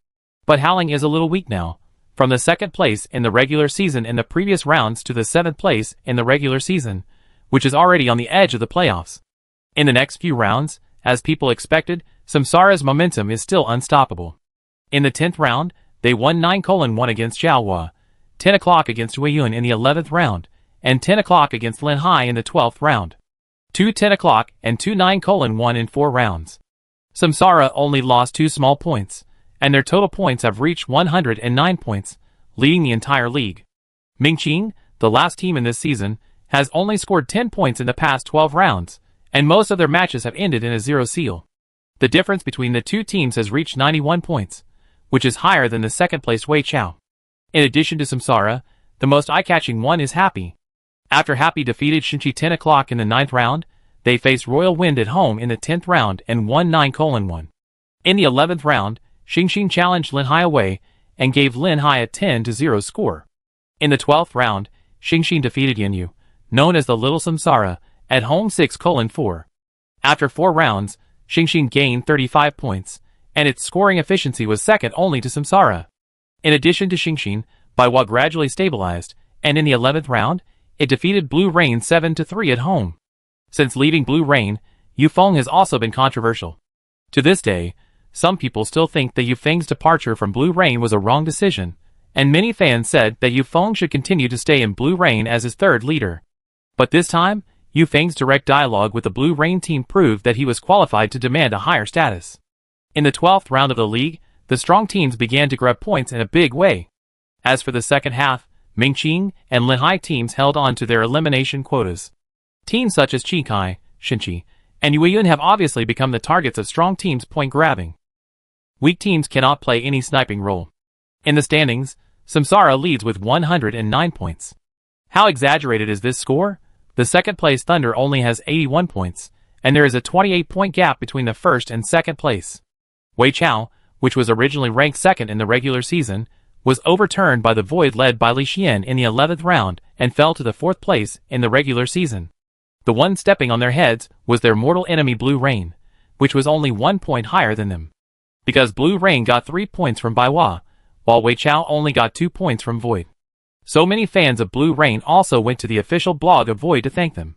But Howling is a little weak now. From the 2nd place in the regular season in the previous rounds to the 7th place in the regular season, which is already on the edge of the playoffs. In the next few rounds, as people expected, Samsara's momentum is still unstoppable. In the 10th round, they won 9-1 against Jiahua, 10 o'clock against Weiyun in the 11th round, and 10 o'clock against Linhai in the 12th round. 2 10 o'clock and 2 9-1 in 4 rounds. Samsara only lost 2 small points, and their total points have reached 109 points, leading the entire league. Mingqing, the last team in this season, has only scored 10 points in the past 12 rounds, and most of their matches have ended in a 0 seal. The difference between the two teams has reached 91 points, which is higher than the second-placed Weiqiao. In addition to Samsara, the most eye-catching one is Happy. After Happy defeated Shinchi 10 o'clock in the 9th round, they faced Royal Wind at home in the 10th round and won 9-1. In the 11th round, Xingxin challenged Linhai away and gave Linhai a 10-0 score. In the 12th round, Xingxin defeated Yanyu, known as the Little Samsara, at home 6-4. After 4 rounds, Xingxin gained 35 points, and its scoring efficiency was second only to Samsara. In addition to Xingxin, Baihua gradually stabilized, and in the 11th round, it defeated Blue Rain 7-3 at home. Since leaving Blue Rain, Yufeng has also been controversial. To this day, some people still think that Yufeng's departure from Blue Rain was a wrong decision, and many fans said that Yufeng should continue to stay in Blue Rain as his third leader. But this time, Yufeng's direct dialogue with the Blue Rain team proved that he was qualified to demand a higher status. In the 12th round of the league, the strong teams began to grab points in a big way. As for the second half, Mingqing and Linhai teams held on to their elimination quotas. Teams such as Qinghai, Shinchi, and Weiyun have obviously become the targets of strong teams' point grabbing. Weak teams cannot play any sniping role. In the standings, Samsara leads with 109 points. How exaggerated is this score? The second-place Thunder only has 81 points, and there is a 28-point gap between the first and second place. Weiqiao, which was originally ranked second in the regular season, was overturned by the Void led by Li Xian in the 11th round and fell to the 4th place in the regular season. The one stepping on their heads was their mortal enemy Blue Rain, which was only 1 point higher than them. Because Blue Rain got 3 points from Baihua, while Weiqiao only got 2 points from Void. So many fans of Blue Rain also went to the official blog of Void to thank them.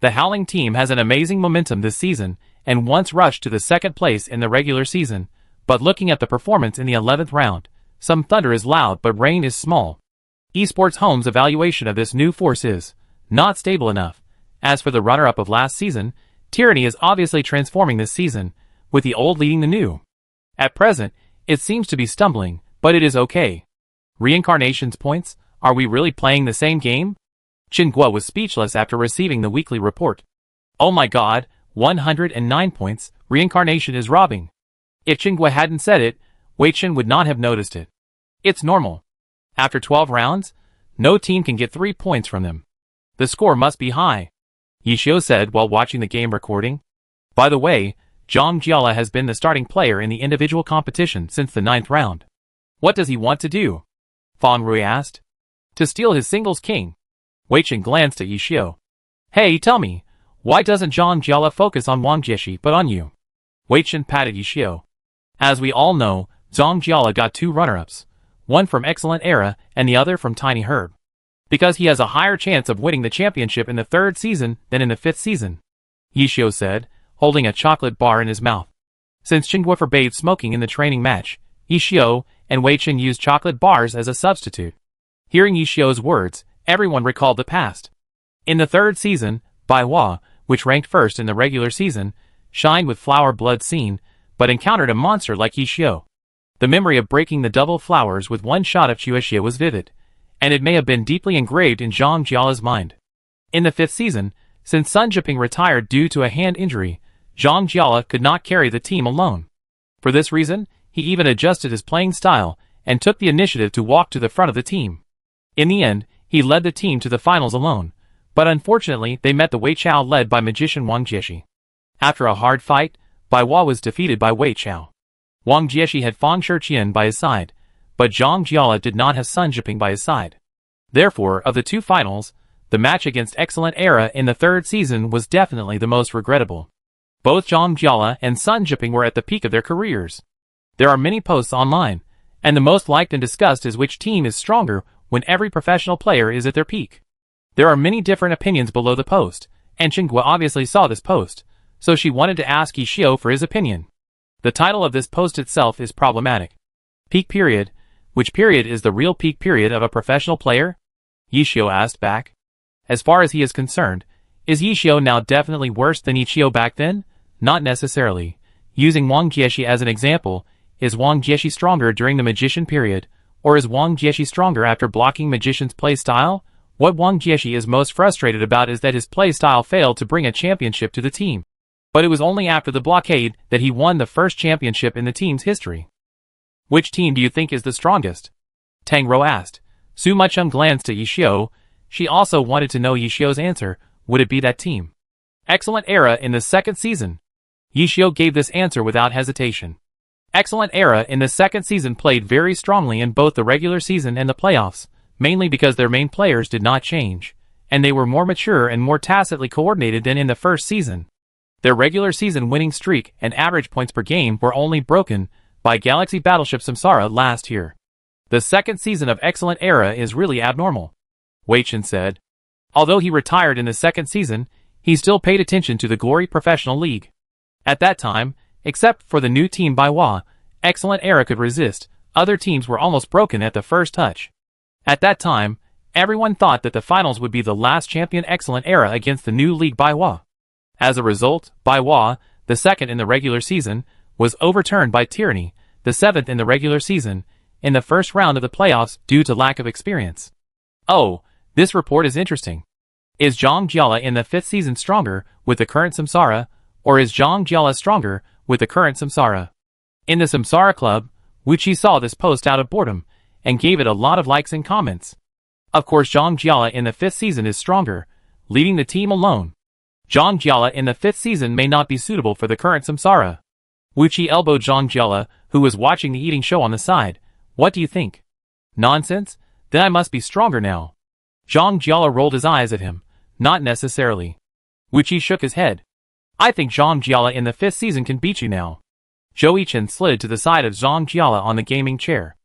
The Howling team has an amazing momentum this season and once rushed to the second place in the regular season, but looking at the performance in the 11th round, some thunder is loud but rain is small. Esports Home's evaluation of this new force is not stable enough. As for the runner-up of last season, Tyranny is obviously transforming this season, with the old leading the new. At present, it seems to be stumbling, but it is okay. Reincarnation's points, are we really playing the same game? Qinghua was speechless after receiving the weekly report. Oh my god, 109 points, Reincarnation is robbing. If Qinghua hadn't said it, Weichen would not have noticed it. It's normal. After 12 rounds, no team can get 3 points from them. The score must be high. Yishio said while watching the game recording. By the way, Zhang Jiala has been the starting player in the individual competition since the 9th round. What does he want to do? Fang Rui asked. To steal his singles king. Weichen glanced at Yishio. Hey, tell me, why doesn't Zhang Jiala focus on Wang Jieshi but on you? Weichen patted Yishio. As we all know, Zhang Jiala got 2 runner-ups, one from Excellent Era and the other from Tiny Herb. Because he has a higher chance of winning the championship in the 3rd season than in the 5th season, Yishio said, holding a chocolate bar in his mouth. Since Qinghua forbade smoking in the training match, Yishio and Weichen used chocolate bars as a substitute. Hearing Yishio's words, everyone recalled the past. In the 3rd season, Baihua, which ranked first in the regular season, shined with flower blood scene, but encountered a monster like Yishio. The memory of breaking the double flowers with one shot of Chuexia was vivid, and it may have been deeply engraved in Zhang Jiala's mind. In the 5th season, since Sun Jiping retired due to a hand injury, Zhang Jiala could not carry the team alone. For this reason, he even adjusted his playing style and took the initiative to walk to the front of the team. In the end, he led the team to the finals alone, but unfortunately they met the Weiqiao led by magician Wang Jieshi. After a hard fight, Baihua was defeated by Weiqiao. Wang Jieshi had Fang Shiqian by his side, but Zhang Jiala did not have Sun Jiping by his side. Therefore, of the 2 finals, the match against Excellent Era in the 3rd season was definitely the most regrettable. Both Zhang Jiala and Sun Jiping were at the peak of their careers. There are many posts online, and the most liked and discussed is which team is stronger when every professional player is at their peak. There are many different opinions below the post, and Xinghua obviously saw this post, so she wanted to ask Yishio for his opinion. The title of this post itself is problematic. Peak period. Which period is the real peak period of a professional player? Yishio asked back. As far as he is concerned, is Yishio now definitely worse than Ichio back then? Not necessarily. Using Wang Jieshi as an example, is Wang Jieshi stronger during the Magician period, or is Wang Jieshi stronger after blocking Magician's play style? What Wang Jieshi is most frustrated about is that his play style failed to bring a championship to the team. But it was only after the blockade that he won the first championship in the team's history. Which team do you think is the strongest? Tang Rou asked. Su Muchum glanced at Yishio. She also wanted to know Yishio's answer. Would it be that team? Excellent Era in the second season. Yishio gave this answer without hesitation. Excellent Era in the second season played very strongly in both the regular season and the playoffs, mainly because their main players did not change, and they were more mature and more tacitly coordinated than in the first season. Their regular season winning streak and average points per game were only broken by Galaxy Battleship Samsara last year. The second season of Excellent Era is really abnormal, Wei Chen said. Although he retired in the second season, he still paid attention to the Glory Professional League. At that time, except for the new team Baiwa, Excellent Era could resist. Other teams were almost broken at the first touch. At that time, everyone thought that the finals would be the last champion Excellent Era against the new league Baiwa. As a result, Baiwa, the second in the regular season, was overturned by Tyranny, the seventh in the regular season, in the first round of the playoffs due to lack of experience. Oh, this report is interesting. Is Zhang Jiala in the fifth season stronger with the current Samsara, or is Zhang Jiala stronger with the current Samsara? In the Samsara Club, Wuchi saw this post out of boredom, and gave it a lot of likes and comments. Of course Zhang Jiala in the fifth season is stronger, leaving the team alone. Zhang Jiala in the fifth season may not be suitable for the current Samsara. Wuchi elbowed Zhang Jiala, who was watching the eating show on the side. What do you think? Nonsense? Then I must be stronger now. Zhang Jiala rolled his eyes at him. Not necessarily. Wuchi shook his head. I think Zhang Jiala in the fifth season can beat you now. Zhou Yichen slid to the side of Zhang Jiala on the gaming chair.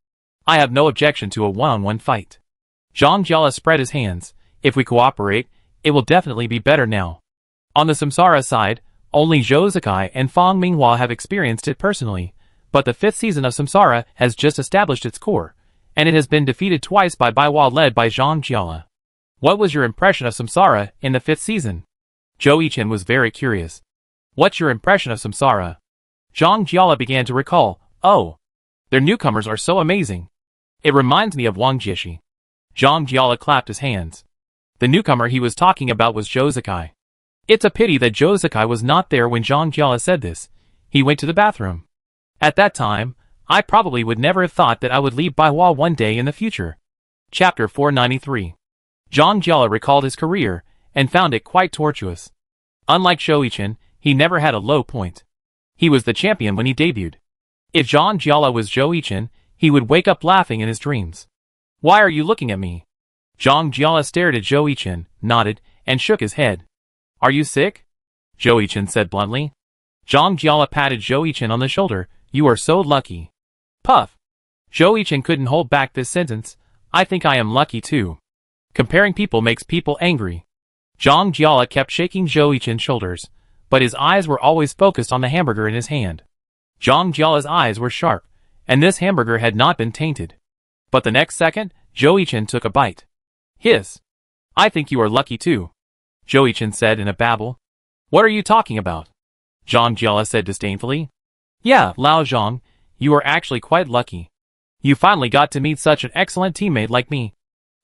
I have no objection to a one-on-one fight. Zhang Jiala spread his hands. If we cooperate, it will definitely be better now. On the Samsara side, only Zhou Zikai and Fang Minghua have experienced it personally, but the fifth season of Samsara has just established its core, and it has been defeated twice by Baiwa led by Zhang Jiala. What was your impression of Samsara in the fifth season? Zhou Yichen was very curious. What's your impression of Samsara? Zhang Jiala began to recall. Oh, their newcomers are so amazing. It reminds me of Wang Jieshi. Zhang Jiala clapped his hands. The newcomer he was talking about was Zhou Zikai. It's a pity that Zhou Zikai was not there when Zhang Jiala said this. He went to the bathroom. At that time, I probably would never have thought that I would leave Baiwa one day in the future. Chapter 493. Zhang Jiala recalled his career, and found it quite tortuous. Unlike Zhou Yichen, he never had a low point. He was the champion when he debuted. If Zhang Jiala was Zhou Yichen, he would wake up laughing in his dreams. Why are you looking at me? Zhang Jiala stared at Zhou Yichen, nodded, and shook his head. Are you sick? Zhou Yichen said bluntly. Zhang Jiala patted Zhou Yichen on the shoulder. You are so lucky. Puff. Zhou Yichen couldn't hold back this sentence. I think I am lucky too. Comparing people makes people angry. Zhang Jiala kept shaking Zhou Yichen's shoulders, but his eyes were always focused on the hamburger in his hand. Zhang Jiala's eyes were sharp, and this hamburger had not been tainted. But the next second, Zhou Yichen took a bite. Hiss. I think you are lucky too, Zhou Yichen said in a babble. What are you talking about? Zhang Jiala said disdainfully. Yeah, Lao Zhang, you are actually quite lucky. You finally got to meet such an excellent teammate like me.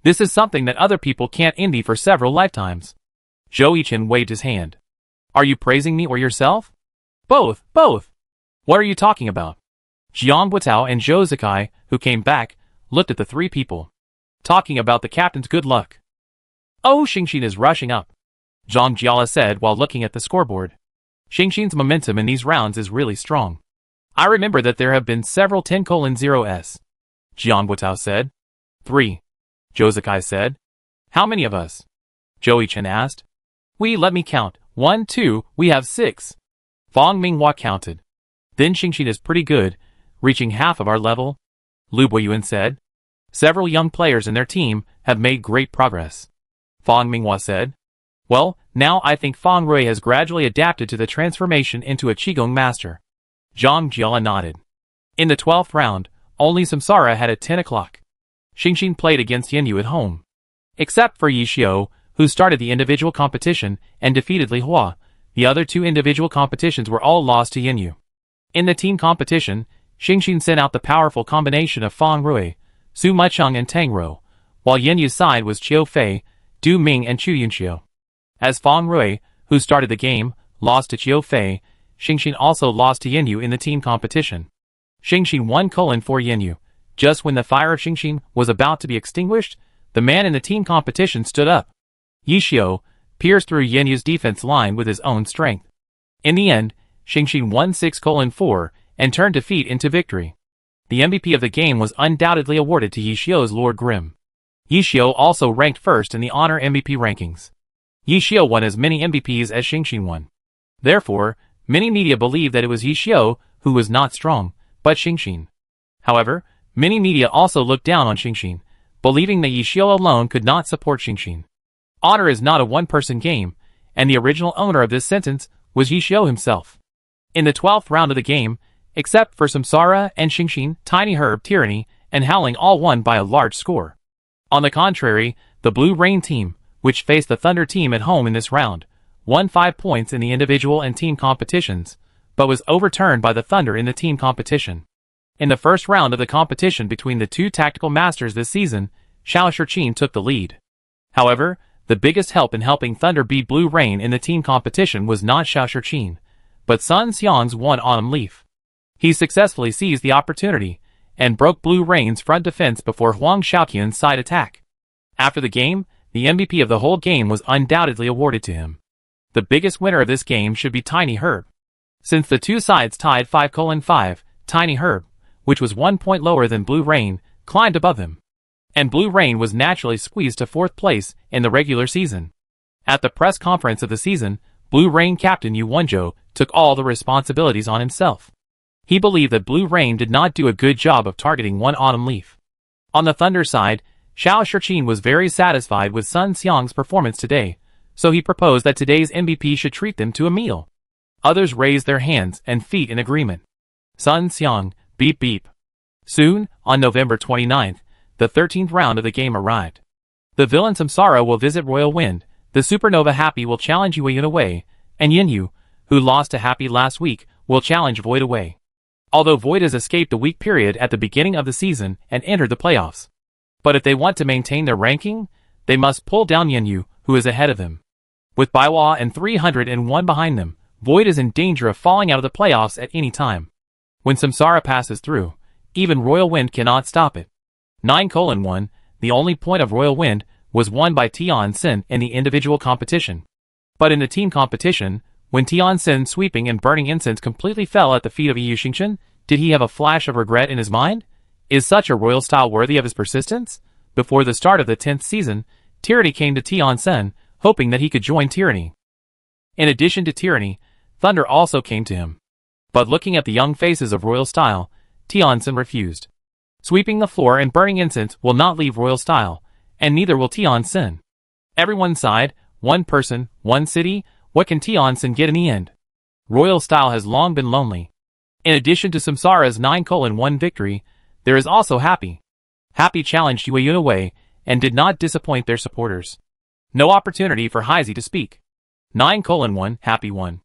This is something that other people can't envy for several lifetimes. Zhou Yichen waved his hand. Are you praising me or yourself? Both. What are you talking about? Jiang Buitao and Zhou Zikai, who came back, looked at the three people. Talking about the captain's good luck. Oh, Xingxin is rushing up, Zhang Jiala said while looking at the scoreboard. Xingxin's momentum in these rounds is really strong. I remember that there have been several 10:0s. Jiang Buitao said. 3. Zhou Zikai said. How many of us? Zhou Yichen asked. Let me count. 1, 2, we have 6. Fang Minghua counted. Then Xingxin is pretty good, reaching half of our level, Lu Boyuan said. Several young players in their team have made great progress. Fang Minghua said. Well, now I think Fang Rui has gradually adapted to the transformation into a Qigong master. Zhang Jiala nodded. In the 12th round, only Samsara had a 10 o'clock. Xingxin played against Yanyu at home. Except for Yi Xiao, who started the individual competition and defeated Li Hua, the other two individual competitions were all lost to Yanyu. In the team competition, Xingxin sent out the powerful combination of Fang Rui, Su Mucheng and Tang Rou, while Yanyu's side was Qiu Fei, Du Ming and Chu Yunxiu. As Fang Rui, who started the game, lost to Qiu Fei, Xingxin also lost to Yanyu in the team competition. Xingxin won for Yanyu. Just when the fire of Xingxin was about to be extinguished, the man in the team competition stood up. Yi Xiao pierced through Yanyu's defense line with his own strength. In the end, Xingxin won 6-4 and turned defeat into victory. The MVP of the game was undoubtedly awarded to Yi Xiao's Lord Grimm. Yi Xiao also ranked first in the Honor MVP rankings. Yi Xiao won as many MVPs as Xingxin won. Therefore, many media believe that it was Yi Xiao who was not strong, but Xingxin. However, many media also looked down on Xingxin, believing that Yi Xiao alone could not support Xingxin. Honor is not a one-person game, and the original owner of this sentence was Yi Xiao himself. In the 12th round of the game, except for Samsara and Xingxin, Tiny Herb, Tyranny, and Howling all won by a large score. On the contrary, the Blue Rain team, which faced the Thunder team at home in this round, won 5 points in the individual and team competitions, but was overturned by the Thunder in the team competition. In the first round of the competition between the two tactical masters this season, Xiao Shiqin took the lead. However, the biggest help in helping Thunder beat Blue Rain in the team competition was not Xiao Shiqin, but Sun Xiang's one Autumn Leaf. He successfully seized the opportunity and broke Blue Rain's front defense before Huang Xiaoqian's side attack. After the game, the MVP of the whole game was undoubtedly awarded to him. The biggest winner of this game should be Tiny Herb. Since the two sides tied 5-5, Tiny Herb, which was 1 point lower than Blue Rain, climbed above him. And Blue Rain was naturally squeezed to 4th place in the regular season. At the press conference of the season, Blue Rain captain Yu Wenzhou took all the responsibilities on himself. He believed that Blue Rain did not do a good job of targeting one Autumn Leaf. On the Thunder side, Xiao Shiqin was very satisfied with Sun Xiang's performance today, so he proposed that today's MVP should treat them to a meal. Others raised their hands and feet in agreement. Sun Xiang, beep beep. Soon, on November 29th, the 13th round of the game arrived. The villain Samsara will visit Royal Wind, the Supernova Happy will challenge Yue away, and Yanyu, who lost to Happy last week, will challenge Void away. Although Void has escaped the weak period at the beginning of the season and entered the playoffs. But if they want to maintain their ranking, they must pull down Yanyu, who is ahead of them. With Baiwa and 301 behind them, Void is in danger of falling out of the playoffs at any time. When Samsara passes through, even Royal Wind cannot stop it. 9-1, the only point of Royal Wind, was won by Tian Xin in the individual competition. But in the team competition, when Tian Xin sweeping and burning incense completely fell at the feet of Yu Xingxin, did he have a flash of regret in his mind? Is such a royal style worthy of his persistence? Before the start of the 10th season, Tyranny came to Tian Xin, hoping that he could join Tyranny. In addition to Tyranny, Thunder also came to him. But looking at the young faces of royal style, Tian Xin refused. Sweeping the floor and burning incense will not leave royal style, and neither will Tian Xin. Everyone sighed, one person, one city, what can Tian Xin get in the end? Royal style has long been lonely. In addition to Samsara's 9-1 victory, there is also Happy. Happy challenged Yue away, and did not disappoint their supporters. No opportunity for Heisey to speak. 9-1, Happy won.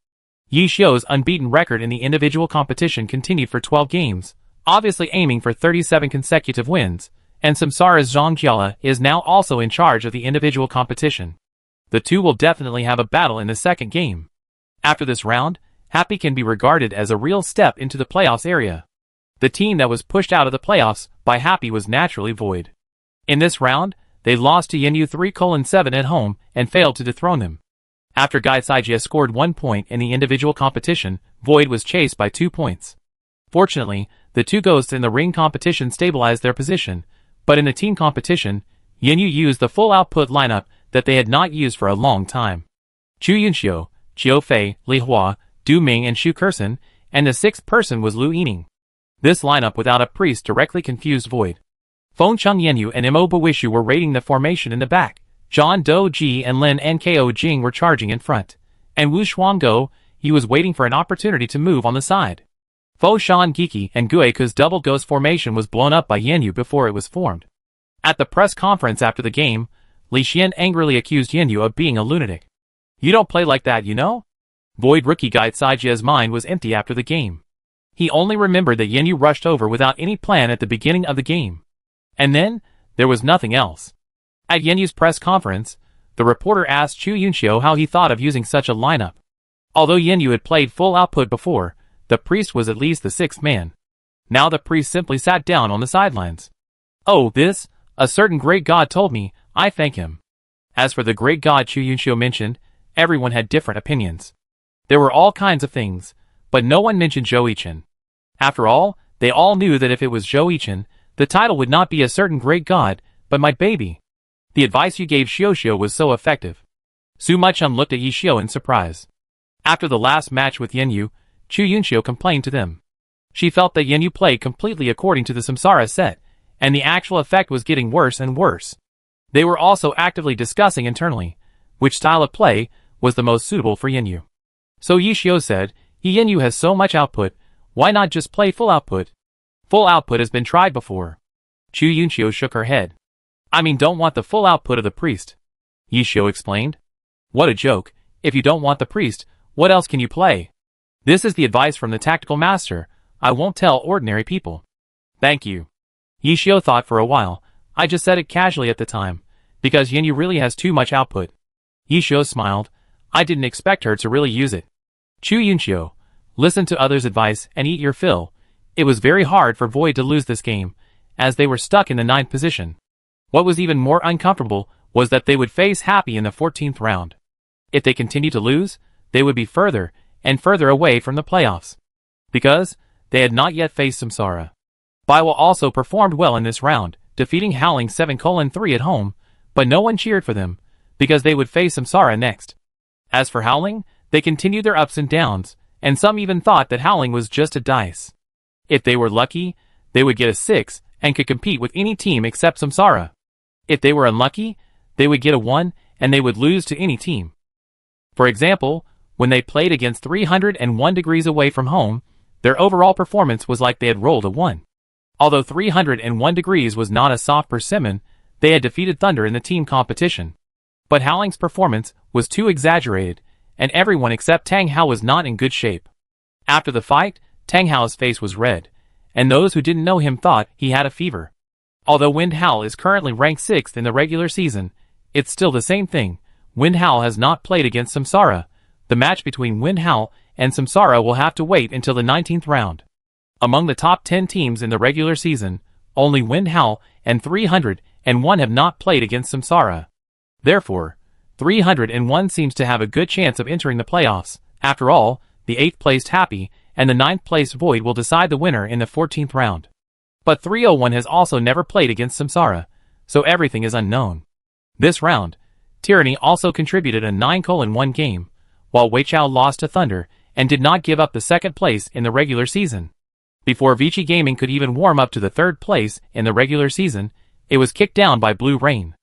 Yi Xiao's unbeaten record in the individual competition continued for 12 games, obviously aiming for 37 consecutive wins, and Samsara's Zhang Jiala is now also in charge of the individual competition. The two will definitely have a battle in the second game. After this round, Happy can be regarded as a real step into the playoffs area. The team that was pushed out of the playoffs by Happy was naturally Void. In this round, they lost to Yanyu 3-7 at home and failed to dethrone them. After Gai Saijia scored 1 point in the individual competition, Void was chased by 2 points. Fortunately, the two ghosts in the ring competition stabilized their position, but in the team competition, Yanyu used the full output lineup that they had not used for a long time. Chu Yunxiu, Qiu Fei, Li Hua, Du Ming and Shu Kersen, and the sixth person was Lu Yining. This lineup without a priest directly confused Void. Feng Cheng Yanyu and Mo Buishu were raiding the formation in the back, John Do-ji and Lin Nko-jing were charging in front, and Wu Shuanggo, he was waiting for an opportunity to move on the side. Fo Shan Giki and Gueku's double ghost formation was blown up by Yanyu before it was formed. At the press conference after the game, Li Xian angrily accused Yanyu of being a lunatic. "You don't play like that, you know?" Void rookie guide Saijia's mind was empty after the game. He only remembered that Yanyu rushed over without any plan at the beginning of the game. And then, there was nothing else. At Yanyu's press conference, the reporter asked Chu Yunxiu how he thought of using such a lineup. Although Yanyu had played full output before, the priest was at least the sixth man. Now the priest simply sat down on the sidelines. "Oh, this, a certain great god told me, I thank him." As for the great god Chu Yunxiu mentioned, everyone had different opinions. There were all kinds of things, but no one mentioned Zhou Yichen. After all, they all knew that if it was Zhou Yichen, the title would not be a certain great god, but my baby. The advice you gave Xiao was so effective. Su Muchum looked at Yi Xiao in surprise. After the last match with Yanyu, Chu Yunxiu complained to them. She felt that Yanyu played completely according to the Samsara set, and the actual effect was getting worse and worse. They were also actively discussing internally which style of play was the most suitable for Yanyu. So Yi Xiao said, Yanyu has so much output, why not just play full output? Full output has been tried before. Chu Yunxiu shook her head. I mean, don't want the full output of the priest. Yi Xiao explained. What a joke, if you don't want the priest, what else can you play? This is the advice from the tactical master, I won't tell ordinary people. Thank you. Yi Xiao thought for a while, I just said it casually at the time, because Yanyu really has too much output. Yi Xiao smiled, I didn't expect her to really use it. Chu Yunxiu, listen to others' advice and eat your fill. It was very hard for Void to lose this game, as they were stuck in the 9th position. What was even more uncomfortable was that they would face Happy in the 14th round. If they continued to lose, they would be further and further away from the playoffs. Because they had not yet faced Samsara. Baiwa also performed well in this round, defeating Howling 7:3 at home, but no one cheered for them, because they would face Samsara next. As for Howling, they continued their ups and downs, and some even thought that Howling was just a dice. If they were lucky, they would get a 6 and could compete with any team except Samsara. If they were unlucky, they would get a 1 and they would lose to any team. For example, when they played against 301 degrees away from home, their overall performance was like they had rolled a 1. Although 301 degrees was not a soft persimmon, they had defeated Thunder in the team competition. But Howling's performance was too exaggerated, and everyone except Tang Hao was not in good shape. After the fight, Tang Hao's face was red, and those who didn't know him thought he had a fever. Although Wind Howl is currently ranked 6th in the regular season, it's still the same thing. Wind Howl has not played against Samsara. The match between Wind Howl and Samsara will have to wait until the 19th round. Among the top 10 teams in the regular season, only Wind Howl and 301 have not played against Samsara. Therefore, 301 seems to have a good chance of entering the playoffs. After all, the 8th placed Happy and the 9th placed Void will decide the winner in the 14th round. But 301 has also never played against Samsara, so everything is unknown. This round, Tyranny also contributed a 9:1 game, while Weichao lost to Thunder and did not give up the 2nd place in the regular season. Before Vici Gaming could even warm up to the 3rd place in the regular season, it was kicked down by Blue Rain.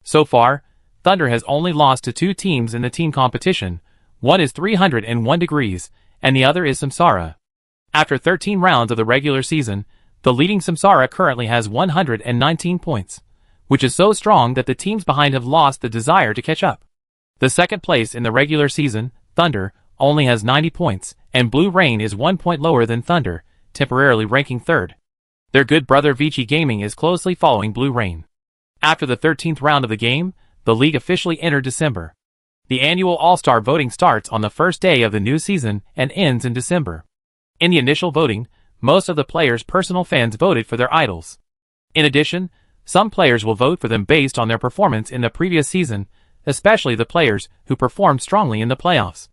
So far, Thunder has only lost to 2 teams in the team competition. One is 301 degrees, and the other is Samsara. After 13 rounds of the regular season, the leading Samsara currently has 119 points, which is so strong that the teams behind have lost the desire to catch up. The 2nd place in the regular season, Thunder, only has 90 points, and Blue Rain is 1 point lower than Thunder, temporarily ranking 3rd. Their good brother Vici Gaming is closely following Blue Rain. After the 13th round of the game, the league officially entered December. The annual All-Star voting starts on the first day of the new season and ends in December. In the initial voting, most of the players' personal fans voted for their idols. In addition, some players will vote for them based on their performance in the previous season, especially the players who performed strongly in the playoffs.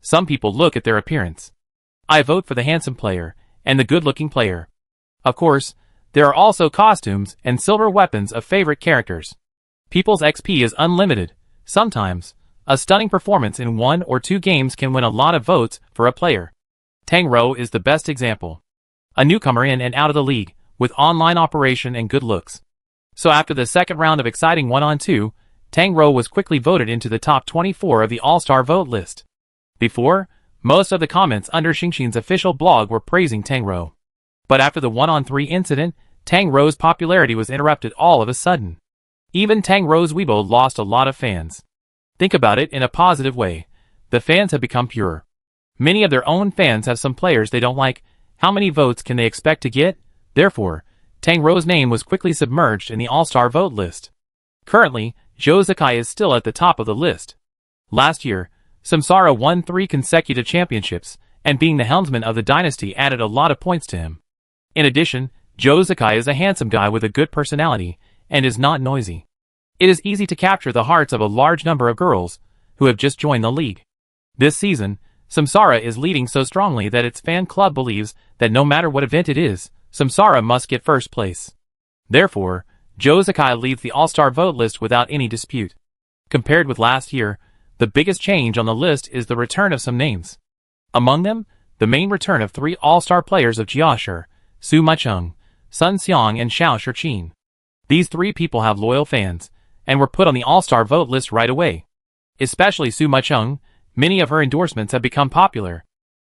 Some people look at their appearance. I vote for the handsome player and the good-looking player. Of course, there are also costumes and silver weapons of favorite characters. People's XP is unlimited. Sometimes, a stunning performance in 1 or 2 games can win a lot of votes for a player. Tang Rou is the best example. A newcomer in and out of the league, with online operation and good looks. So after the 2nd round of exciting 1-on-2, Tang Rou was quickly voted into the top 24 of the All-Star vote list. Before, most of the comments under Xingxin's official blog were praising Tang Rou. But after the 1-on-3 incident, Tang Rou's popularity was interrupted all of a sudden. Even Tang Rou's Weibo lost a lot of fans. Think about it in a positive way. The fans have become pure. Many of their own fans have some players they don't like. How many votes can they expect to get? Therefore, Tang Rou's name was quickly submerged in the All-Star vote list. Currently, Zhou Zikai is still at the top of the list. Last year, Samsara won 3 consecutive championships, and being the helmsman of the dynasty added a lot of points to him. In addition, Zhou Zikai is a handsome guy with a good personality, and is not noisy. It is easy to capture the hearts of a large number of girls who have just joined the league. This season, Samsara is leading so strongly that its fan club believes that no matter what event it is, Samsara must get first place. Therefore, Zhou Zikai leads the All-Star vote list without any dispute. Compared with last year, the biggest change on the list is the return of some names. Among them, the main return of 3 All-Star players of Jiashi, Su Macheng, Sun Xiang and Xiao Shiqin. These 3 people have loyal fans, and were put on the All-Star vote list right away. Especially Su Macheng, many of her endorsements have become popular.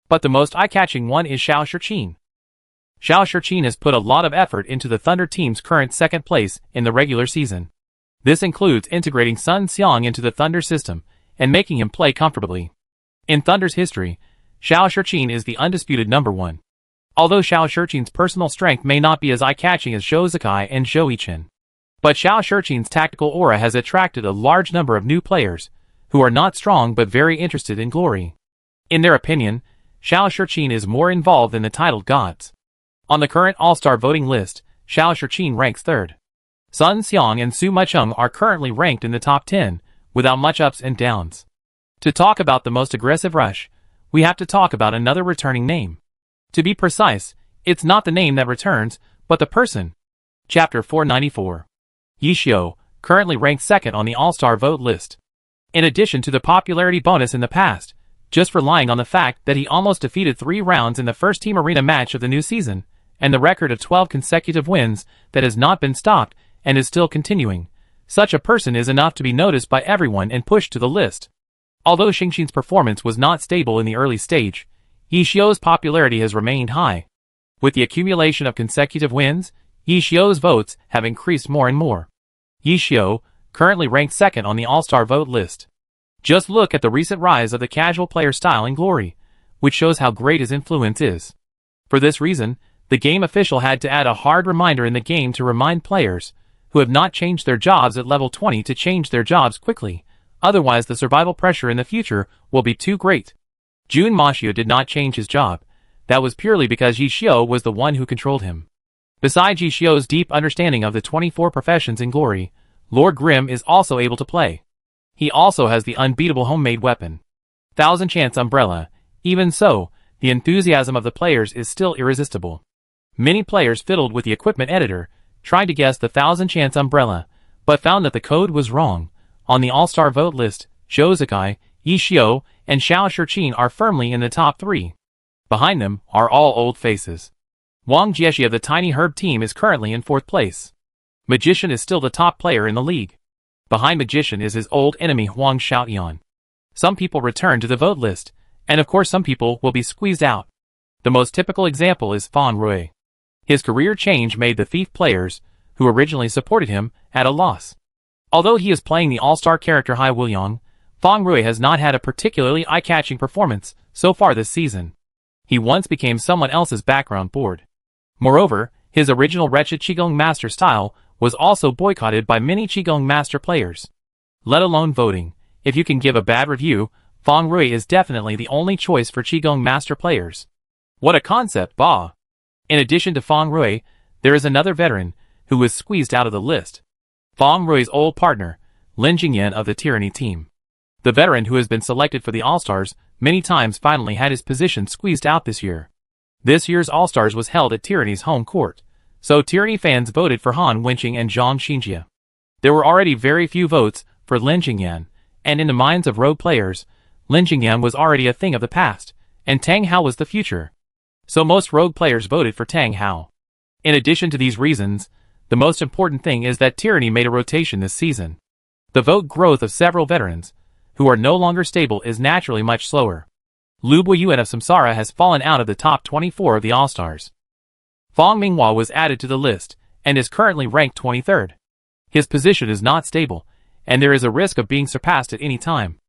But the most eye-catching one is Xiao Shiqin. Xiao Shiqin has put a lot of effort into the Thunder team's current second place in the regular season. This includes integrating Sun Xiang into the Thunder system, and making him play comfortably. In Thunder's history, Xiao Shiqin is the undisputed number 1. Although Xiao Shiqin's personal strength may not be as eye-catching as Zhou Zikai and Zhou Yichen. But Xiao Shiqin's tactical aura has attracted a large number of new players, who are not strong but very interested in glory. In their opinion, Xiao Shiqin is more involved than the titled gods. On the current All-Star voting list, Xiao Shiqin ranks 3rd. Sun Xiang and Su Macheng are currently ranked in the top 10, without much ups and downs. To talk about the most aggressive rush, we have to talk about another returning name. To be precise, it's not the name that returns, but the person. Chapter 494. Yi Xiu, currently ranked 2nd on the All-Star vote list. In addition to the popularity bonus in the past, just relying on the fact that he almost defeated 3 rounds in the first team arena match of the new season, and the record of 12 consecutive wins that has not been stopped and is still continuing, such a person is enough to be noticed by everyone and pushed to the list. Although Xingxin's performance was not stable in the early stage, Yi Xiu's popularity has remained high. With the accumulation of consecutive wins, Yi Xiu's votes have increased more and more. Yi Xiu, currently ranked 2nd on the All-Star vote list. Just look at the recent rise of the casual player style in Glory, which shows how great his influence is. For this reason, the game official had to add a hard reminder in the game to remind players who have not changed their jobs at level 20 to change their jobs quickly, otherwise the survival pressure in the future will be too great. Jun Mashio did not change his job. That was purely because Yi Xiu was the one who controlled him. Besides Yi Xiu's deep understanding of the 24 professions in Glory, Lord Grimm is also able to play. He also has the unbeatable homemade weapon, Thousand Chance Umbrella. Even so, the enthusiasm of the players is still irresistible. Many players fiddled with the equipment editor, trying to guess the Thousand Chance Umbrella, but found that the code was wrong. On the All-Star vote list, Zhou Zikai, Yi Xiu, and Xiao Shiqin are firmly in the top 3. Behind them are all old faces. Wang Jieshi of the Tiny Herb team is currently in 4th place. Magician is still the top player in the league. Behind Magician is his old enemy Huang Xiaoyan. Some people return to the vote list, and of course some people will be squeezed out. The most typical example is Fan Rui. His career change made the Thief players, who originally supported him, at a loss. Although he is playing the all-star character Hai Wuliang, Fan Rui has not had a particularly eye-catching performance so far this season. He once became someone else's background board. Moreover, his original wretched Qigong Master style was also boycotted by many Qigong Master players. Let alone voting. If you can give a bad review, Fan Rui is definitely the only choice for Qigong Master players. What a concept, bah! In addition to Fan Rui, there is another veteran who was squeezed out of the list. Fan Rui's old partner, Lin Jingyan of the Tyranny team. The veteran who has been selected for the All-Stars many times finally had his position squeezed out this year. This year's All-Stars was held at Tyranny's home court, so Tyranny fans voted for Han Wenqing and Zhang Xinjie. There were already very few votes for Lin Jingyan, and in the minds of rogue players, Lin Jingyan was already a thing of the past, and Tang Hao was the future. So most rogue players voted for Tang Hao. In addition to these reasons, the most important thing is that Tyranny made a rotation this season. The vote growth of several veterans, who are no longer stable, is naturally much slower. Lu Buiyuan of Samsara has fallen out of the top 24 of the All-Stars. Fong Minghua was added to the list, and is currently ranked 23rd. His position is not stable, and there is a risk of being surpassed at any time.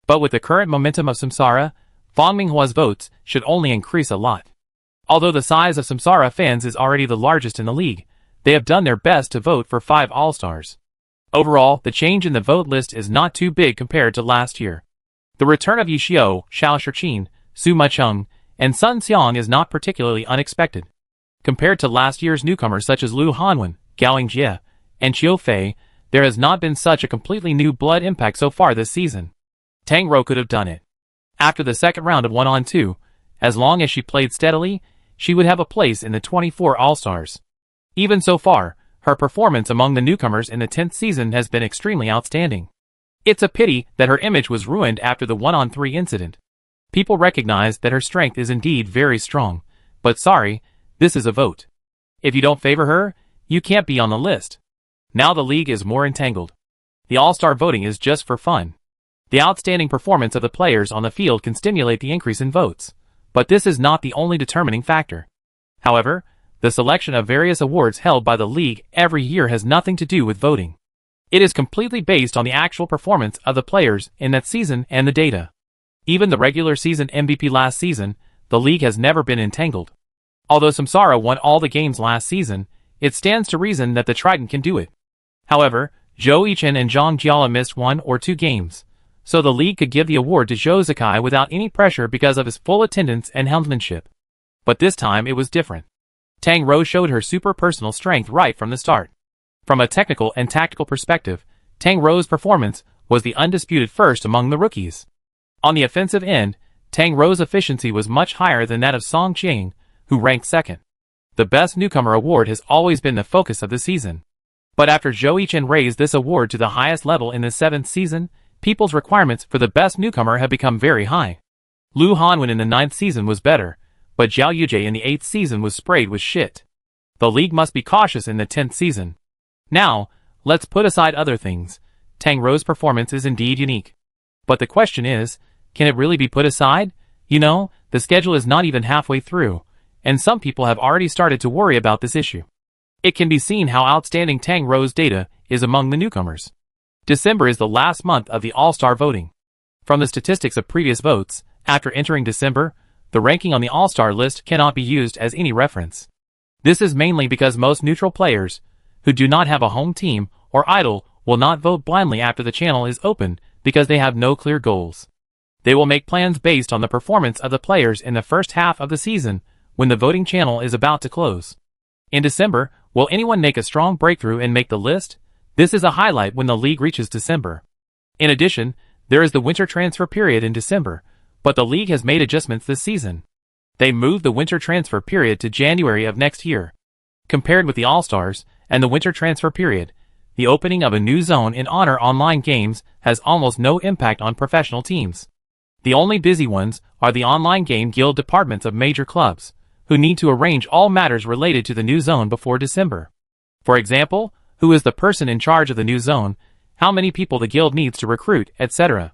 But with the current momentum of Samsara, Fong Minghua's votes should only increase a lot. Although the size of Samsara fans is already the largest in the league, they have done their best to vote for 5 All-Stars. Overall, the change in the vote list is not too big compared to last year. The return of Yi Xiao, Xiao Shiqin, Su Macheng, and Sun Xiang is not particularly unexpected. Compared to last year's newcomers such as Lu Hanwen, Gao Yingjie, and Qiu Fei, there has not been such a completely new blood impact so far this season. Tang Rou could have done it. After the second round of 1-on-2, as long as she played steadily, she would have a place in the 24 All-Stars. Even so far, her performance among the newcomers in the 10th season has been extremely outstanding. It's a pity that her image was ruined after the 1-on-3 incident. People recognize that her strength is indeed very strong, but sorry, this is a vote. If you don't favor her, you can't be on the list. Now the league is more entangled. The All-Star voting is just for fun. The outstanding performance of the players on the field can stimulate the increase in votes, but this is not the only determining factor. However, the selection of various awards held by the league every year has nothing to do with voting. It is completely based on the actual performance of the players in that season and the data. Even the regular season MVP last season, the league has never been entangled. Although Samsara won all the games last season, it stands to reason that the Trident can do it. However, Zhou Yichen and Zhang Jiala missed 1 or 2 games, so the league could give the award to Zhou Zikai without any pressure because of his full attendance and helmsmanship. But this time it was different. Tang Rou showed her super personal strength right from the start. From a technical and tactical perspective, Tang Rou's performance was the undisputed first among the rookies. On the offensive end, Tang Rou's efficiency was much higher than that of Song Qiang, who ranked second. The Best Newcomer award has always been the focus of the season. But after Zhou Yichen raised this award to the highest level in the 7th season, people's requirements for the Best Newcomer have become very high. Lu Hanwen in the 9th season was better, but Zhao Yujie in the 8th season was sprayed with shit. The league must be cautious in the 10th season. Now, let's put aside other things. Tang Rou's performance is indeed unique. But the question is, can it really be put aside? You know, the schedule is not even halfway through, and some people have already started to worry about this issue. It can be seen how outstanding Tang Rou's data is among the newcomers. December is the last month of the All-Star voting. From the statistics of previous votes, after entering December, the ranking on the All-Star list cannot be used as any reference. This is mainly because most neutral players, who do not have a home team or idol, will not vote blindly after the channel is open because they have no clear goals. They will make plans based on the performance of the players in the first half of the season when the voting channel is about to close. In December, will anyone make a strong breakthrough and make the list? This is a highlight when the league reaches December. In addition, there is the winter transfer period in December, but the league has made adjustments this season. They moved the winter transfer period to January of next year. Compared with the All-Stars and the winter transfer period, the opening of a new zone in Honor Online games has almost no impact on professional teams. The only busy ones are the online game guild departments of major clubs, who need to arrange all matters related to the new zone before December. For example, who is the person in charge of the new zone, how many people the guild needs to recruit, etc.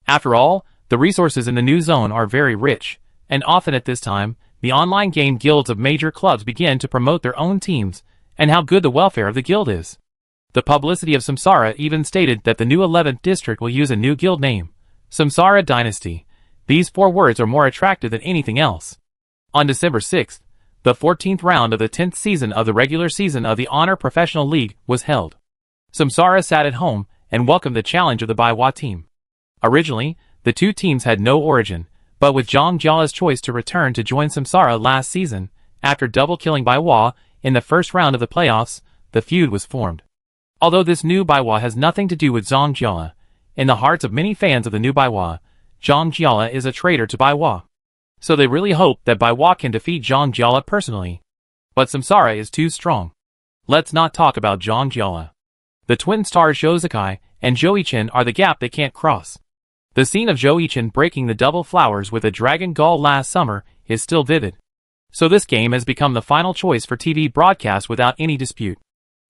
After all, the resources in the new zone are very rich, and often at this time, the online game guilds of major clubs begin to promote their own teams and how good the welfare of the guild is. The publicity of Samsara even stated that the new 11th district will use a new guild name, Samsara Dynasty. These 4 words are more attractive than anything else. On December 6th, the 14th round of the 10th season of the regular season of the Honor Professional League was held. Samsara sat at home and welcomed the challenge of the Baiwa team. Originally, the two teams had no origin, but with Zhang Jiala's choice to return to join Samsara last season, after double-killing Baiwa in the first round of the playoffs, the feud was formed. Although this new Baiwa has nothing to do with Zhang Jiala, in the hearts of many fans of the new Baiwa, Zhang Jiala is a traitor to Baiwa. So they really hope that Baiwa can defeat Zhang Jiala personally. But Samsara is too strong. Let's not talk about Zhang Jiala. The twin stars Zhou Zikai and Zhou Yichen are the gap they can't cross. The scene of Zhou Yichen breaking the double flowers with a dragon gull last summer is still vivid. So this game has become the final choice for TV broadcast without any dispute.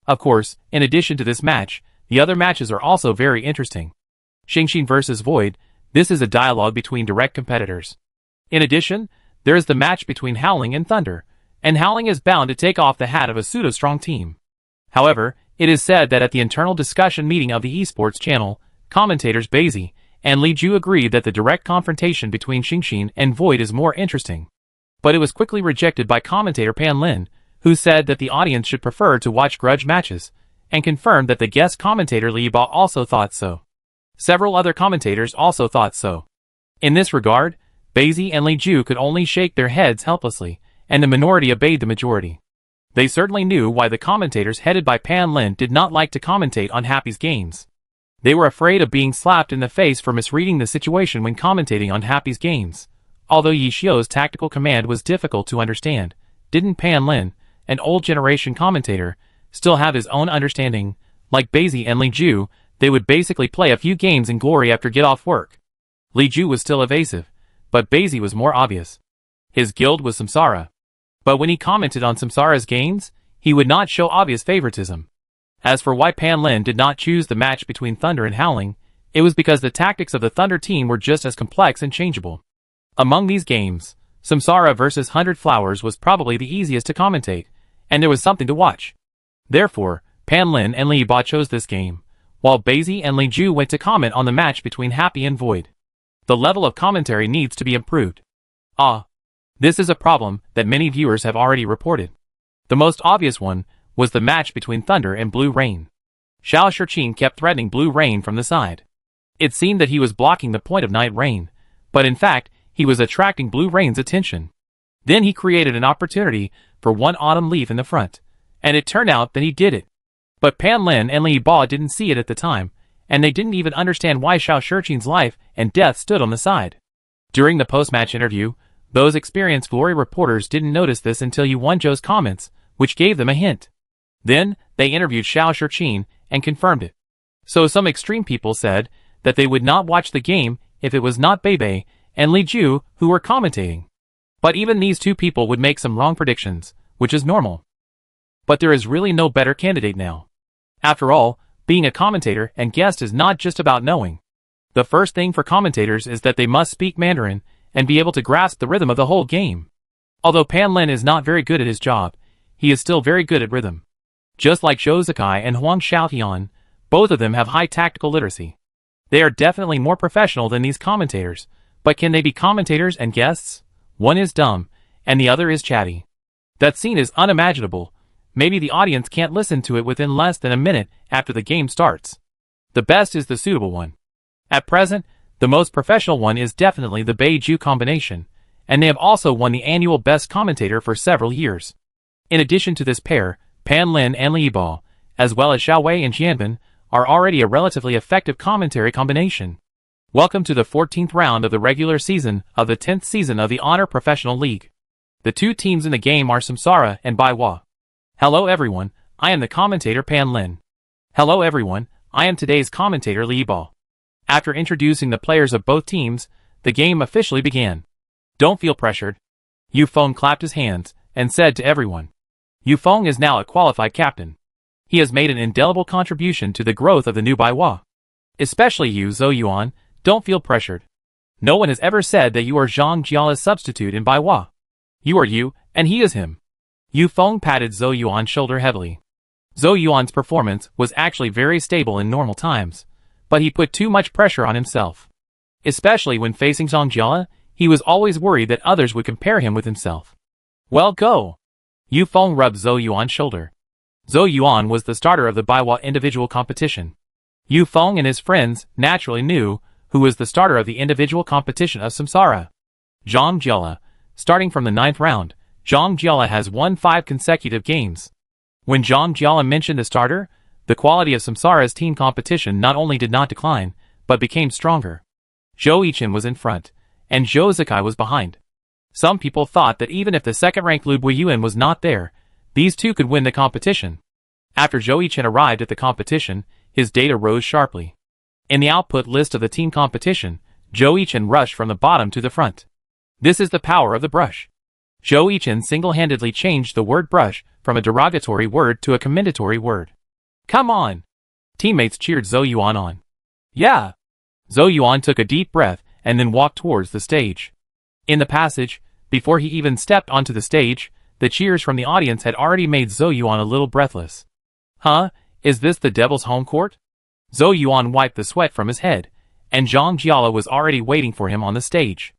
Of course, in addition to this match, The other matches are also very interesting. Xingxin vs Void, this is a dialogue between direct competitors. In addition, there is the match between Howling and Thunder, and Howling is bound to take off the hat of a pseudo-strong team. However, it is said that at the internal discussion meeting of the esports channel, commentators Basie and Li Ju agreed that the direct confrontation between Xingxin and Void is more interesting. But it was quickly rejected by commentator Pan Lin, who said that the audience should prefer to watch grudge matches, and confirmed that the guest commentator Li Ba also thought so. Several other commentators also thought so. In this regard, Basie and Li Ju could only shake their heads helplessly, and the minority obeyed the majority. They certainly knew why the commentators headed by Pan Lin did not like to commentate on Happy's games. They were afraid of being slapped in the face for misreading the situation when commentating on Happy's games. Although Yi Xiu's tactical command was difficult to understand, didn't Pan Lin, an old generation commentator, still have his own understanding? Like Basie and Li Ju, they would basically play a few games in glory after get off work. Li Ju was still evasive, but Basie was more obvious. His guild was Samsara. But when he commented on Samsara's games, he would not show obvious favoritism. As for why Pan Lin did not choose the match between Thunder and Howling, it was because the tactics of the Thunder team were just as complex and changeable. Among these games, Samsara vs 100 Flowers was probably the easiest to commentate, and there was something to watch. Therefore, Pan Lin and Li Ba chose this game, while Basie and Li Ju went to comment on the match between Happy and Void. The level of commentary needs to be improved. This is a problem that many viewers have already reported. The most obvious one was the match between Thunder and Blue Rain. Xiao Shiqin kept threatening Blue Rain from the side. It seemed that he was blocking the point of Night Rain, but in fact, he was attracting Blue Rain's attention. Then he created an opportunity for one autumn leaf in the front, and it turned out that he did it. But Pan Lin and Li Ba didn't see it at the time, and they didn't even understand why Xiao Shiqin's life and death stood on the side. During the post-match interview, those experienced Glory reporters didn't notice this until Yu Wanzhou's comments, which gave them a hint. Then, they interviewed Xiao Shiqin and confirmed it. So some extreme people said that they would not watch the game if it was not Bebe and Li Ju who were commentating. But even these two people would make some wrong predictions, which is normal. But there is really no better candidate now. After all, being a commentator and guest is not just about knowing. The first thing for commentators is that they must speak Mandarin and be able to grasp the rhythm of the whole game. Although Pan Lin is not very good at his job, he is still very good at rhythm. Just like Zhou Zikai and Huang Xiaotian, both of them have high tactical literacy. They are definitely more professional than these commentators, but can they be commentators and guests? One is dumb, and the other is chatty. That scene is unimaginable. Maybe the audience can't listen to it within less than a minute after the game starts. The best is the suitable one. At present, the most professional one is definitely the Beiju combination, and they have also won the annual Best Commentator for several years. In addition to this pair, Pan Lin and Li Ba, as well as Xiao Wei and Jianbin, are already a relatively effective commentary combination. Welcome to the 14th round of the regular season of the 10th season of the Honor Professional League. The two teams in the game are Samsara and Baiwa. Hello everyone, I am the commentator Pan Lin. Hello everyone, I am today's commentator Li Ba. After introducing the players of both teams, the game officially began. Don't feel pressured. Yu Feng clapped his hands and said to everyone, Yu Feng is now a qualified captain. He has made an indelible contribution to the growth of the new Baiwa. Especially you, Zhou Yuan, don't feel pressured. No one has ever said that you are Zhang Jiala's substitute in Baiwa. You are you, and he is him. Yu Feng patted Zhou Yuan's shoulder heavily. Zhou Yuan's performance was actually very stable in normal times, but he put too much pressure on himself. Especially when facing Zhang Jiala, he was always worried that others would compare him with himself. Well, go! Yu Feng rubbed Zhou Yuan's shoulder. Zhou Yuan was the starter of the Baiwa individual competition. Yu Feng and his friends naturally knew who was the starter of the individual competition of Samsara. Zhang Jiala. Starting from the 9th round, Zhang Jiala has won 5 consecutive games. When Zhang Jiala mentioned the starter, the quality of Samsara's team competition not only did not decline, but became stronger. Zhou Yichen was in front, and Zhou Zikai was behind. Some people thought that even if the second-ranked Lu Buiyuan was not there, these two could win the competition. After Zhou Yichen arrived at the competition, his data rose sharply. In the output list of the team competition, Zhou Yichen rushed from the bottom to the front. This is the power of the brush. Zhou Yichen single-handedly changed the word brush from a derogatory word to a commendatory word. Come on! Teammates cheered Zhou Yuan on. Yeah! Zhou Yuan took a deep breath and then walked towards the stage. In the passage, before he even stepped onto the stage, the cheers from the audience had already made Zhou Yuan a little breathless. Huh? Is this the Devil's home court? Zhou Yuan wiped the sweat from his head, and Zhang Jiala was already waiting for him on the stage.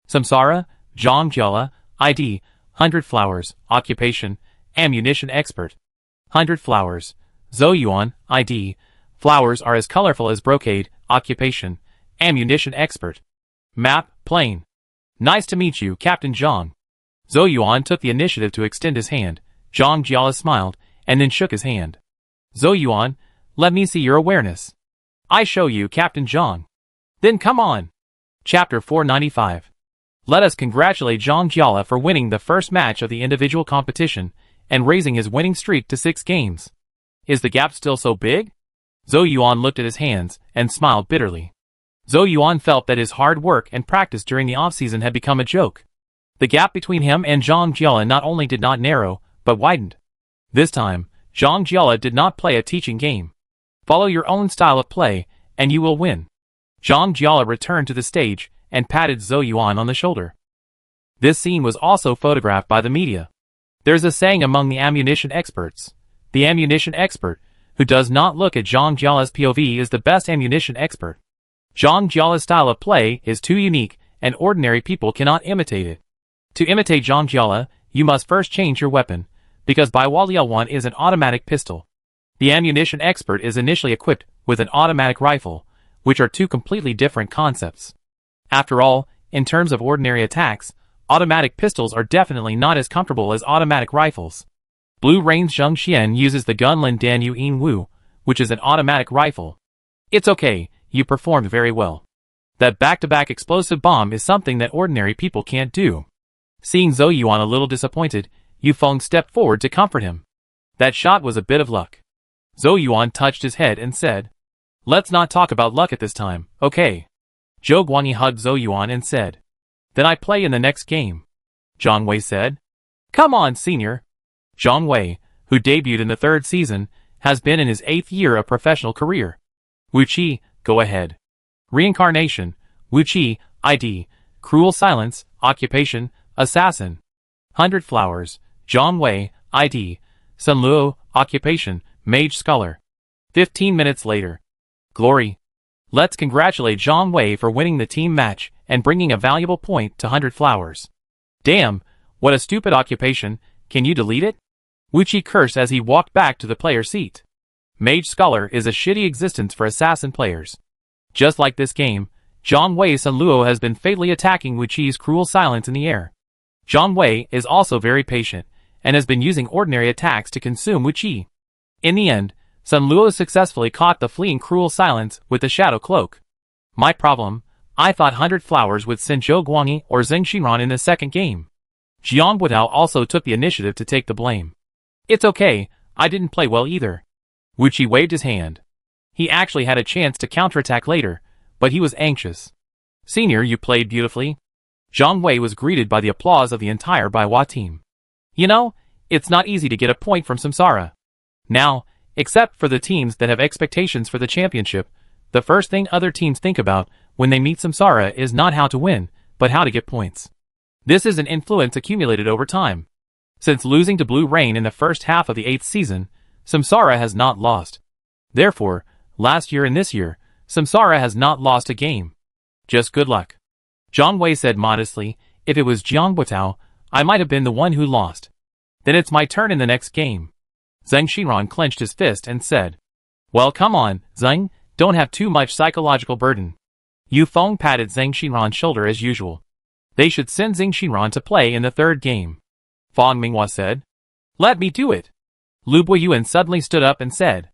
Samsara, Zhang Jiala, ID, 100 flowers, occupation, ammunition expert. 100 flowers. Zhou Yuan, ID, flowers are as colorful as brocade, occupation, ammunition expert. Map, plain. Nice to meet you, Captain Zhang. Zhou Yuan took the initiative to extend his hand. Zhang Jiala smiled, and then shook his hand. Zhou Yuan, let me see your awareness. I show you, Captain Zhang. Then come on. Chapter 495. Let us congratulate Zhang Jiala for winning the first match of the individual competition and raising his winning streak to 6 games. Is the gap still so big? Zhou Yuan looked at his hands and smiled bitterly. Zhou Yuan felt that his hard work and practice during the off-season had become a joke. The gap between him and Zhang Jiala not only did not narrow, but widened. This time, Zhang Jiala did not play a teaching game. Follow your own style of play, and you will win. Zhang Jiala returned to the stage and patted Zhou Yuan on the shoulder. This scene was also photographed by the media. There's a saying among the ammunition experts. The ammunition expert, who does not look at Zhang Jiala's POV, is the best ammunition expert. Zhang Jiala's style of play is too unique, and ordinary people cannot imitate it. To imitate Zhang Jiala, you must first change your weapon, because Baiwaliao 1 is an automatic pistol. The ammunition expert is initially equipped with an automatic rifle, which are two completely different concepts. After all, in terms of ordinary attacks, automatic pistols are definitely not as comfortable as automatic rifles. Blue Rain's Zheng Xian uses the Gunlin Danyu Yin Wu, which is an automatic rifle. It's okay, you performed very well. That back-to-back explosive bomb is something that ordinary people can't do. Seeing Zhou Yuan a little disappointed, Yu Feng stepped forward to comfort him. That shot was a bit of luck. Zhou Yuan touched his head and said, let's not talk about luck at this time, okay? Zhou Guangyi hugged Zhou Yuan and said, then I play in the next game. Zhang Wei said, come on, senior. Zhang Wei, who debuted in the 3rd season, has been in his 8th year of professional career. Wu Qi, go ahead. Reincarnation, Wu Qi, ID, Cruel Silence, Occupation, Assassin. 100 Flowers, Zhang Wei, ID, Sun Luo, Occupation, Mage Scholar. 15 minutes later. Glory. Let's congratulate Zhang Wei for winning the team match and bringing a valuable point to 100 Flowers. Damn, what a stupid occupation, can you delete it? Wu Qi cursed as he walked back to the player seat. Mage Scholar is a shitty existence for assassin players. Just like this game, Zhang Wei Sun Luo has been fatally attacking Wu Qi's Cruel Silence in the air. Zhang Wei is also very patient, and has been using ordinary attacks to consume Wu Qi. In the end, Sun Luo successfully caught the fleeing Cruel Silence with the Shadow Cloak. My problem, I thought 100 Flowers would send Zhou Guangyi or Zheng Xinran in the second game. Jiang Buotao also took the initiative to take the blame. It's okay, I didn't play well either. Wu Qi waved his hand. He actually had a chance to counterattack later, but he was anxious. Senior, you played beautifully. Zhang Wei was greeted by the applause of the entire Baiwa team. You know, it's not easy to get a point from Samsara. Now, except for the teams that have expectations for the championship, the first thing other teams think about when they meet Samsara is not how to win, but how to get points. This is an influence accumulated over time. Since losing to Blue Rain in the first half of the 8th season, Samsara has not lost. Therefore, last year and this year, Samsara has not lost a game. Just good luck. Zhang Wei said modestly, if it was Jiang Buotao, I might have been the one who lost. Then it's my turn in the next game. Zheng Xinran clenched his fist and said, well, come on, Zheng, don't have too much psychological burden. Yu Feng patted Zheng Xinran's shoulder as usual. They should send Zheng Xinran to play in the 3rd game. Fang Minghua said, let me do it. Lu Buoyuan suddenly stood up and said,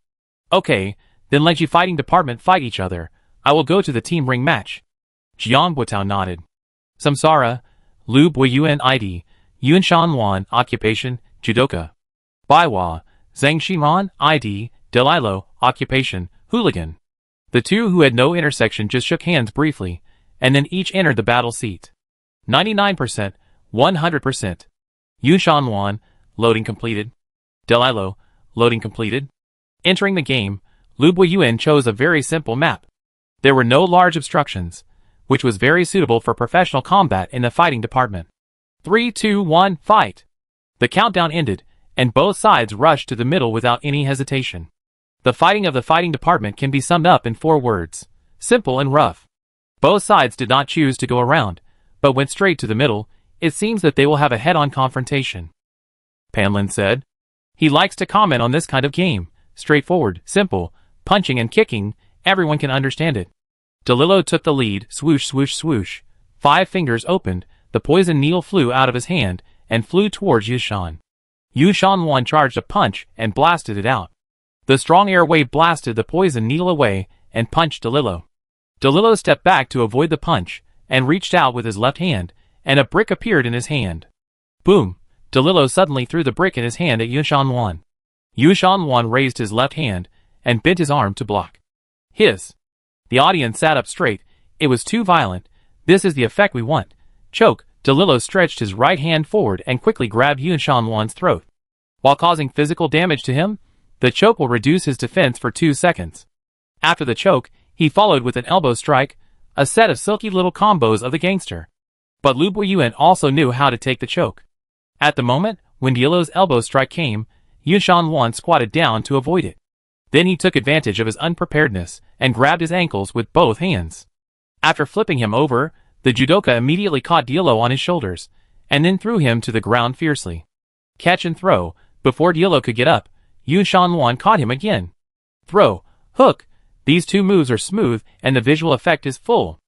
okay, then let you fighting department fight each other. I will go to the team ring match. Jiang Buotao nodded. Samsara, Lu Buoyuan ID, Yuan Shanluan Occupation, Judoka. Baiwa, Zheng Xinran ID, Delilo, Occupation, Hooligan. The two who had no intersection just shook hands briefly, and then each entered the battle seat. 99%, 100%. Yuan Shanluan, loading completed. Delilo, loading completed. Entering the game, Lu Buiyuan chose a very simple map. There were no large obstructions, which was very suitable for professional combat in the fighting department. 3, 2, 1, fight! The countdown ended, and both sides rushed to the middle without any hesitation. The fighting of the fighting department can be summed up in 4 words: simple and rough. Both sides did not choose to go around, but went straight to the middle. It seems that they will have a head-on confrontation. Pan Lin said. He likes to comment on this kind of game. Straightforward, simple, punching and kicking, everyone can understand it. DeLillo took the lead, swoosh swoosh swoosh. 5 fingers opened, the poison needle flew out of his hand, and flew towards Yushan. Yushan charged a punch and blasted it out. The strong air wave blasted the poison needle away, and punched DeLillo. DeLillo stepped back to avoid the punch, and reached out with his left hand, and a brick appeared in his hand. Boom! DeLillo suddenly threw the brick in his hand at Yushan. Yushan raised his left hand, and bent his arm to block. Hiss! The audience sat up straight. It was too violent. This is the effect we want. Choke! DeLillo stretched his right hand forward and quickly grabbed Yushan's throat. While causing physical damage to him, the choke will reduce his defense for 2 seconds. After the choke, he followed with an elbow strike, a set of silky little combos of the gangster. But Lu Buiyuan also knew how to take the choke. At the moment, when DeLillo's elbow strike came, Yushan squatted down to avoid it. Then he took advantage of his unpreparedness, and grabbed his ankles with both hands. After flipping him over, the judoka immediately caught DeLillo on his shoulders, and then threw him to the ground fiercely. Catch and throw. Before DeLillo could get up, Yushan caught him again. Throw. Hook. These 2 moves are smooth, and the visual effect is full.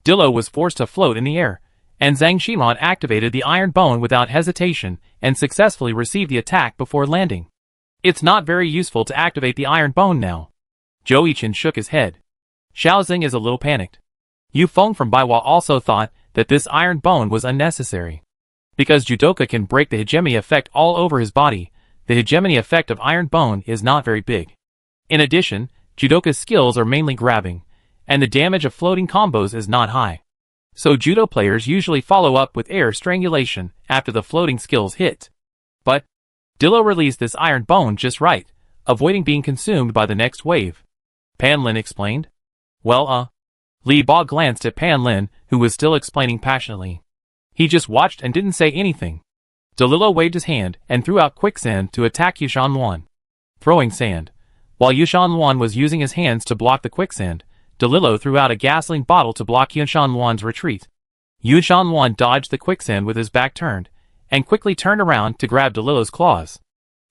DeLillo was forced to float in the air, and Zhang Xiran activated the iron bone without hesitation, and successfully received the attack before landing. It's not very useful to activate the iron bone now. Zhou Yichen shook his head. Xiao Xing is a little panicked. Yu Feng from Baiwa also thought that this iron bone was unnecessary. Because judoka can break the hegemony effect all over his body, the hegemony effect of iron bone is not very big. In addition, judoka's skills are mainly grabbing, and the damage of floating combos is not high. So judo players usually follow up with air strangulation after the floating skills hit. But DeLillo released this iron bone just right, avoiding being consumed by the next wave. Pan Lin explained. Well, Li Ba glanced at Pan Lin, who was still explaining passionately. He just watched and didn't say anything. DeLillo waved his hand and threw out quicksand to attack Yushan. Throwing sand. While Yushan was using his hands to block the quicksand, DeLillo threw out a gasoline bottle to block Yushan's retreat. Yushan dodged the quicksand with his back turned, and quickly turned around to grab DeLillo's claws.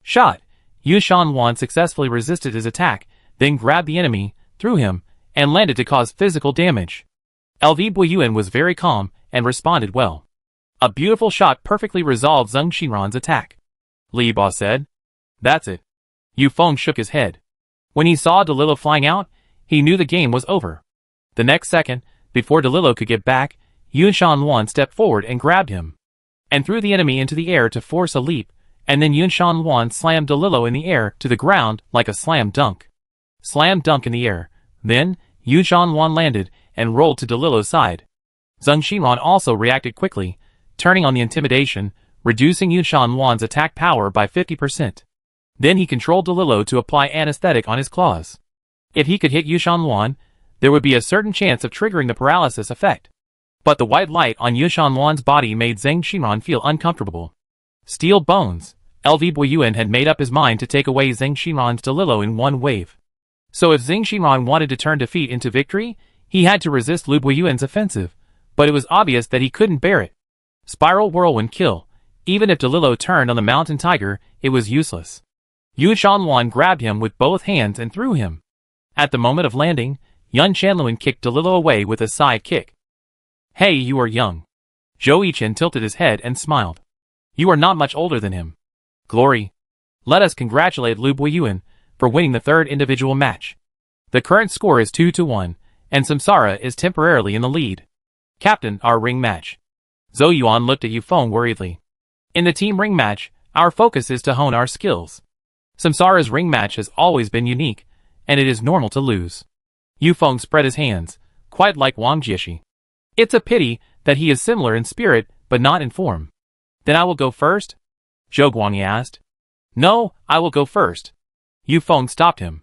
Shot! Yushan successfully resisted his attack, then grabbed the enemy, threw him, and landed to cause physical damage. LV Buiyuan was very calm, and responded well. A beautiful shot perfectly resolved Zhang Xiran's attack. Li Ba said. That's it. Yu Feng shook his head. When he saw DeLillo flying out, he knew the game was over. The next second, before DeLillo could get back, Yushan stepped forward and grabbed him, and threw the enemy into the air to force a leap, and then Yushan slammed DeLillo in the air to the ground like a slam dunk. Slam dunk in the air. Then, Yushan landed and rolled to DeLillo's side. Zhang Xiran also reacted quickly, turning on the intimidation, reducing Yushan's attack power by 50%. Then he controlled DeLillo to apply anesthetic on his claws. If he could hit Yushan, there would be a certain chance of triggering the paralysis effect. But the white light on Yushan's body made Zhang Xiran feel uncomfortable. Steel bones. LV Buiyuan had made up his mind to take away Zhang Xiran's DeLillo in one wave. So if Zhang Xiran wanted to turn defeat into victory, he had to resist Lu Buiyuan's offensive, but it was obvious that he couldn't bear it. Spiral whirlwind kill. Even if DeLillo turned on the mountain tiger, it was useless. Yushan grabbed him with both hands and threw him. At the moment of landing, Yun Shanluan kicked DeLillo away with a side kick. Hey, you are young. Zhou Yichen tilted his head and smiled. You are not much older than him. Glory. Let us congratulate Lu Buiyuan for winning the third individual match. The current score is 2-1, and Samsara is temporarily in the lead. Captain, our ring match. Zhou Yuan looked at Yu Feng worriedly. In the team ring match, our focus is to hone our skills. Samsara's ring match has always been unique, and it is normal to lose. Yu Feng spread his hands, quite like Wang Jieshi. It's a pity that he is similar in spirit, but not in form. Then I will go first? Zhou Guangyi asked. No, I will go first. Yu Feng stopped him.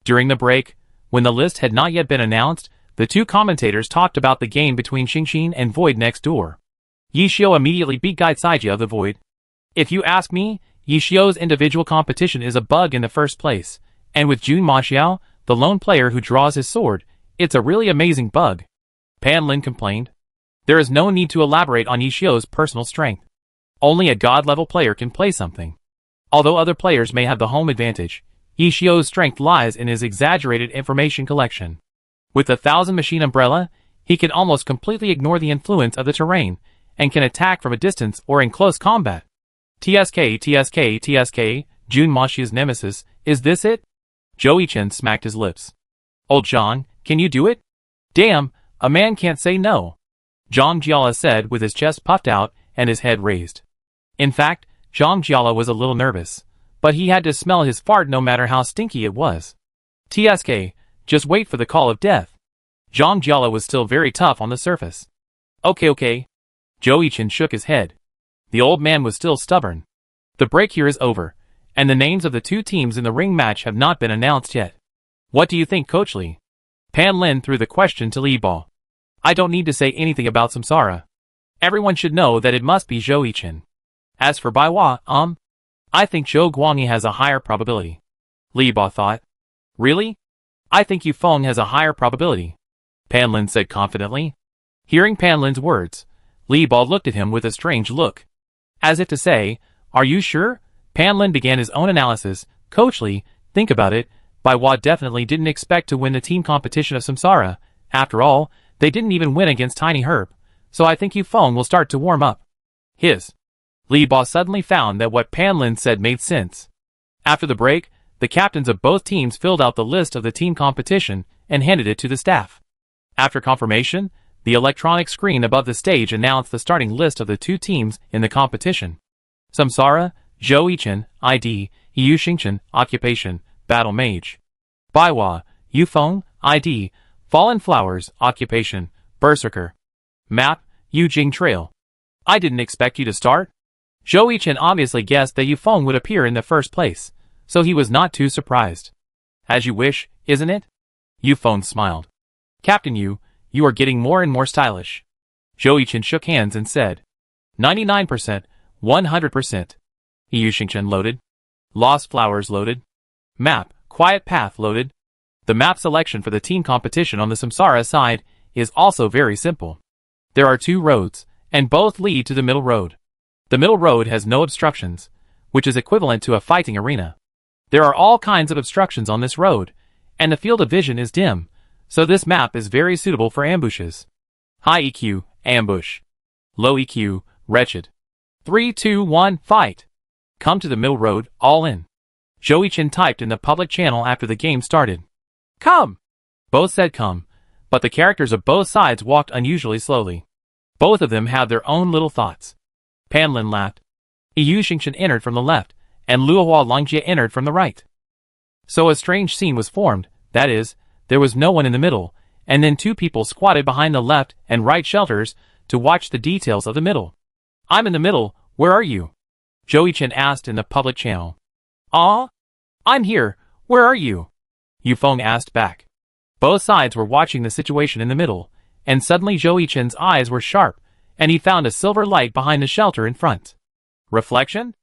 During the break, when the list had not yet been announced, the two commentators talked about the game between Xingqian and Void next door. Yi Xiao immediately beat Guide Saiji of the Void. If you ask me, Yi Xiao's individual competition is a bug in the first place, and with Jun Maxiao, the lone player who draws his sword, it's a really amazing bug. Pan Lin complained. There is no need to elaborate on Yi Xiao's personal strength. Only a god-level player can play something. Although other players may have the home advantage, Yi Xiao's strength lies in his exaggerated information collection. With the 1000 machine umbrella, he can almost completely ignore the influence of the terrain, and can attack from a distance or in close combat. TSK, Jun Maxiao's nemesis, is this it? Zhou Yichen smacked his lips. Old Zhang, can you do it? Damn, a man can't say no. Zhang Jiala said with his chest puffed out and his head raised. In fact, Zhang Jiala was a little nervous, but he had to smell his fart no matter how stinky it was. TSK, just wait for the call of death. Zhang Jiala was still very tough on the surface. Okay. Zhou Yichen shook his head. The old man was still stubborn. The break here is over, and the names of the two teams in the ring match have not been announced yet. What do you think, Coach Li? Pan Lin threw the question to Li Ba. I don't need to say anything about Samsara. Everyone should know that it must be Zhou Yichen. As for Baiwa, I think Zhou Guangyi has a higher probability. Li Ba thought. Really? I think Yu Feng has a higher probability. Pan Lin said confidently. Hearing Pan Lin's words, Li Ba looked at him with a strange look. As if to say, are you sure? Pan Lin began his own analysis. Coach Li, think about it. Baiwa definitely didn't expect to win the team competition of Samsara. After all, they didn't even win against Tiny Herb. So I think Yu Feng will start to warm up. Li Ba suddenly found that what Pan Lin said made sense. After the break, the captains of both teams filled out the list of the team competition and handed it to the staff. After confirmation, the electronic screen above the stage announced the starting list of the two teams in the competition. Samsara, Zhou Yichen, ID, Yu Xingqian, Occupation, Battle Mage. Baiwa, Yu Feng, ID, Fallen Flowers, Occupation, Berserker. Map, Yu Jing Trail. I didn't expect you to start. Zhou Yichen obviously guessed that Yu Feng would appear in the first place, so he was not too surprised. As you wish, isn't it? Yu Feng smiled. Captain Yu, you are getting more and more stylish. Zhou Yichen shook hands and said. 99%, 100%. Yu Xingqian loaded. Lost Flowers loaded. Map, Quiet Path loaded. The map selection for the team competition on the Samsara side is also very simple. There are two roads, and both lead to the middle road. The middle road has no obstructions, which is equivalent to a fighting arena. There are all kinds of obstructions on this road, and the field of vision is dim, so this map is very suitable for ambushes. High EQ, ambush. Low EQ, wretched. 3, 2, 1, fight. Come to the middle road, all in. Zhou Yichen typed in the public channel after the game started. Come! Both said come, but the characters of both sides walked unusually slowly. Both of them had their own little thoughts. Pan Lin laughed. Yu Xingqian entered from the left, and Luohua Longjie entered from the right. So a strange scene was formed, that is, there was no one in the middle, and then two people squatted behind the left and right shelters to watch the details of the middle. I'm in the middle, where are you? Zhou Yichen asked in the public channel. I'm here, where are you? Yu Feng asked back. Both sides were watching the situation in the middle, and suddenly Zhou Yichen's eyes were sharp, and he found a silver light behind the shelter in front. Reflection?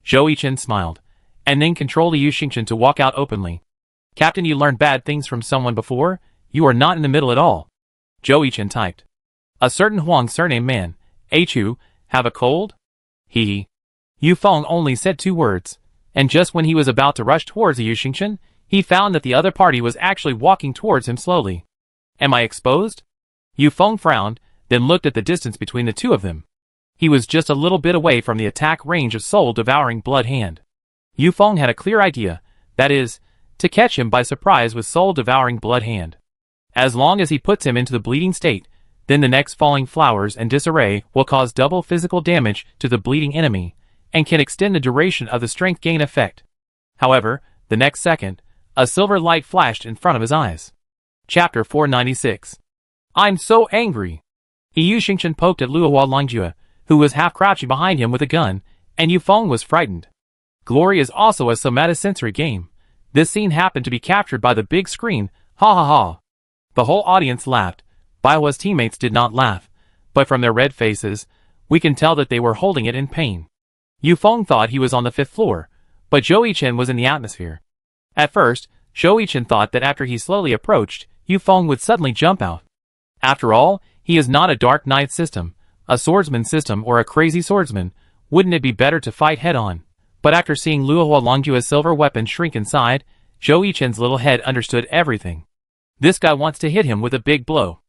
Zhou Yichen smiled, and then controlled Yu Xingqian to walk out openly. Captain, you learned bad things from someone before? You are not in the middle at all. Zhou Yichen typed. A certain Huang surname man, Chu, have a cold? He. Yu Feng only said 2 words, and just when he was about to rush towards Yu Xingqian, he found that the other party was actually walking towards him slowly. Am I exposed? Yu Feng frowned, then looked at the distance between the two of them. He was just a little bit away from the attack range of soul-devouring Blood Hand. Yu Feng had a clear idea, that is, to catch him by surprise with soul-devouring Blood Hand. As long as he puts him into the bleeding state, then the next Falling Flowers and Disarray will cause double physical damage to the bleeding enemy, and can extend the duration of the strength gain effect. However, the next second, a silver light flashed in front of his eyes. Chapter 496. I'm so angry. Yu Xingqian poked at Luohua Longjie, who was half crouching behind him with a gun, and Yu Feng was frightened. Glory is also a somatosensory game. This scene happened to be captured by the big screen, ha ha ha. The whole audience laughed. Baihua's teammates did not laugh, but from their red faces, we can tell that they were holding it in pain. Yu Feng thought he was on the 5th floor, but Zhou Yichen was in the atmosphere. At first, Zhou Yichen thought that after he slowly approached, Yu Feng would suddenly jump out. After all, he is not a Dark Knight system, a swordsman system or a crazy swordsman. Wouldn't it be better to fight head-on? But after seeing Luohua Longjue's silver weapon shrink inside, Zhou Yichen's little head understood everything. This guy wants to hit him with a big blow.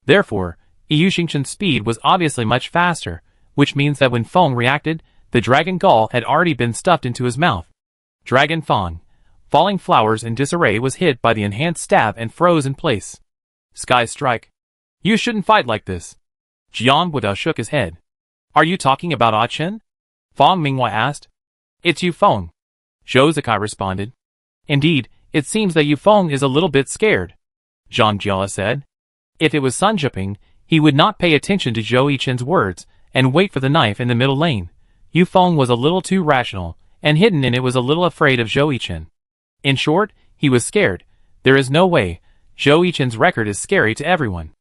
Therefore, Yu Xingchen's speed was obviously much faster, which means that when Feng reacted, the dragon gall had already been stuffed into his mouth. Dragon Feng, falling flowers in disarray, was hit by the enhanced stab and froze in place. Sky Strike. You shouldn't fight like this. Jian Buodao shook his head. Are you talking about Ah Chen? Fang Minghua asked. It's Yu Feng. Zhou Zikai responded. Indeed, it seems that Yu Feng is a little bit scared. Zhang Jiala said. If it was Sun Zhiping, he would not pay attention to Zhou Yichen's words and wait for the knife in the middle lane. Yu Feng was a little too rational, and hidden in it was a little afraid of Zhou Yichen. In short, he was scared. There is no way. Zhou Yichen's record is scary to everyone.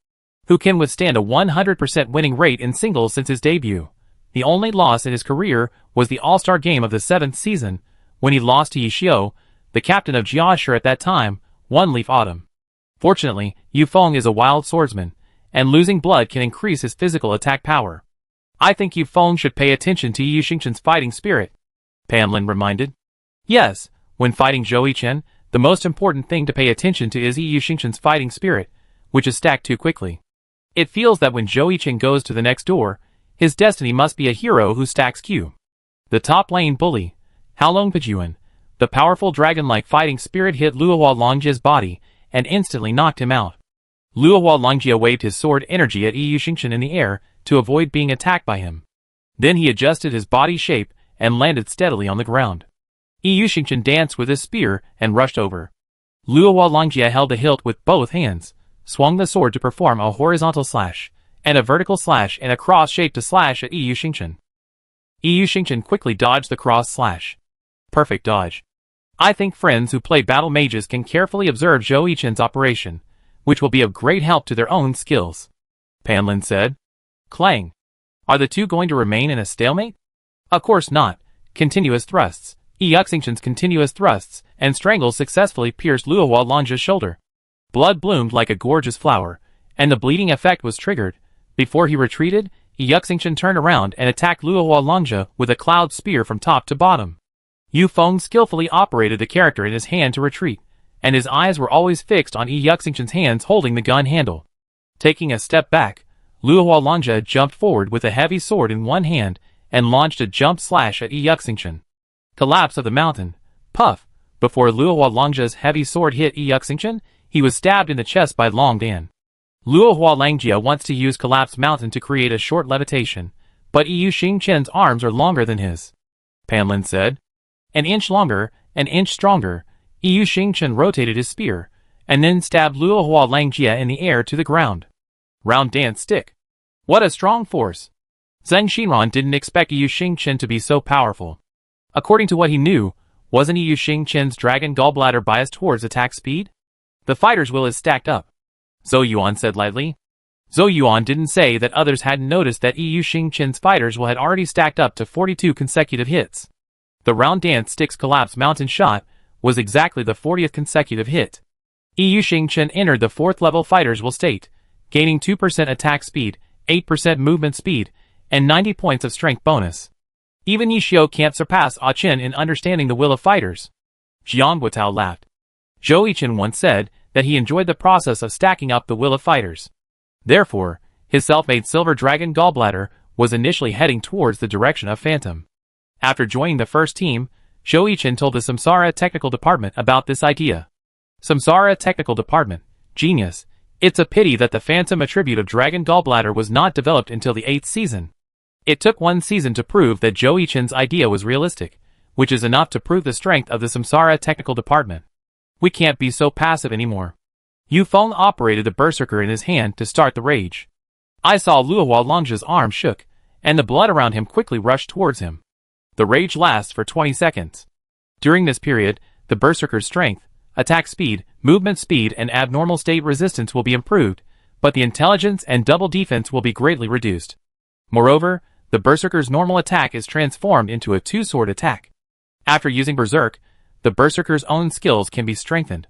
Who can withstand a 100% winning rate in singles since his debut? The only loss in his career was the All-Star game of the 7th season, when he lost to Yi Xiu, the captain of Jiashi at that time, One Leaf Autumn. Fortunately, Yu Feng is a wild swordsman, and losing blood can increase his physical attack power. I think Yu Feng should pay attention to Yu Xingchen's fighting spirit, Pan Lin reminded. Yes, when fighting Zhou Yichen, the most important thing to pay attention to is Yu Xingchen's fighting spirit, which is stacked too quickly. It feels that when Zhou Yichen goes to the next door, his destiny must be a hero who stacks Q. The top lane bully, Haolong Pejuan, the powerful dragon-like fighting spirit hit Luohua Longjie's body and instantly knocked him out. Luohua Longjie waved his sword energy at Yu Xingchen in the air to avoid being attacked by him. Then he adjusted his body shape and landed steadily on the ground. Yu Xingchen danced with his spear and rushed over. Luohua Longjie held the hilt with both hands, swung the sword to perform a horizontal slash, and a vertical slash and a cross shape to slash at Yu Xingchen. Yu Xingchen quickly dodged the cross slash. Perfect dodge. I think friends who play battle mages can carefully observe Zhou Yichen's operation, which will be of great help to their own skills. Pan Lin said. Clang. Are the two going to remain in a stalemate? Of course not. Continuous thrusts. Yu Xingchen's continuous thrusts and strangles successfully pierced Luohua Longjie's shoulder. Blood bloomed like a gorgeous flower, and the bleeding effect was triggered. Before he retreated, Yu Xingchen turned around and attacked Luohua Longjie with a cloud spear from top to bottom. Yu Feng skillfully operated the character in his hand to retreat, and his eyes were always fixed on Yu Xingchen's hands holding the gun handle. Taking a step back, Luohua Longjie jumped forward with a heavy sword in one hand and launched a jump slash at Yu Xingchen. Collapse of the mountain. Puff. Before Luohua Longjie's heavy sword hit Yu Xingchen, he was stabbed in the chest by Long Dan. Luohua Longjie wants to use Collapse Mountain to create a short levitation, but Yu Xingchen's arms are longer than his. Pan Lin said. An inch longer, an inch stronger. Yu Xingchen rotated his spear, and then stabbed Luohua Longjie in the air to the ground. Round dance stick. What a strong force. Zheng Xinran didn't expect Yu Xingchen to be so powerful. According to what he knew, wasn't Yu Xingchen's dragon gallbladder biased towards attack speed? The fighter's will is stacked up. Zhou Yuan said lightly. Zhou Yuan didn't say that others hadn't noticed that Yu Xingchen's fighter's will had already stacked up to 42 consecutive hits. The round dance stick's collapse mountain shot was exactly the 40th consecutive hit. Yu Xingchen entered the 4th level fighter's will state, gaining 2% attack speed, 8% movement speed, and 90 points of strength bonus. Even Yi Xiu can't surpass Ah Chen in understanding the will of fighters. Jian Buotao laughed. Zhou Yichen once said that he enjoyed the process of stacking up the will of fighters. Therefore, his self-made silver dragon gallbladder was initially heading towards the direction of Phantom. After joining the first team, Zhou Yichen told the Samsara Technical Department about this idea. Samsara Technical Department. Genius. It's a pity that the Phantom attribute of Dragon Gallbladder was not developed until the 8th season. It took one season to prove that Zhou Yichen's idea was realistic, which is enough to prove the strength of the Samsara Technical Department. We can't be so passive anymore. Yu Feng operated the berserker in his hand to start the rage. I saw Luohua Longjie's arm shook, and the blood around him quickly rushed towards him. The rage lasts for 20 seconds. During this period, the Berserker's strength, attack speed, movement speed, and abnormal state resistance will be improved, but the intelligence and double defense will be greatly reduced. Moreover, the Berserker's normal attack is transformed into a two-sword attack. After using Berserk, the Berserker's own skills can be strengthened.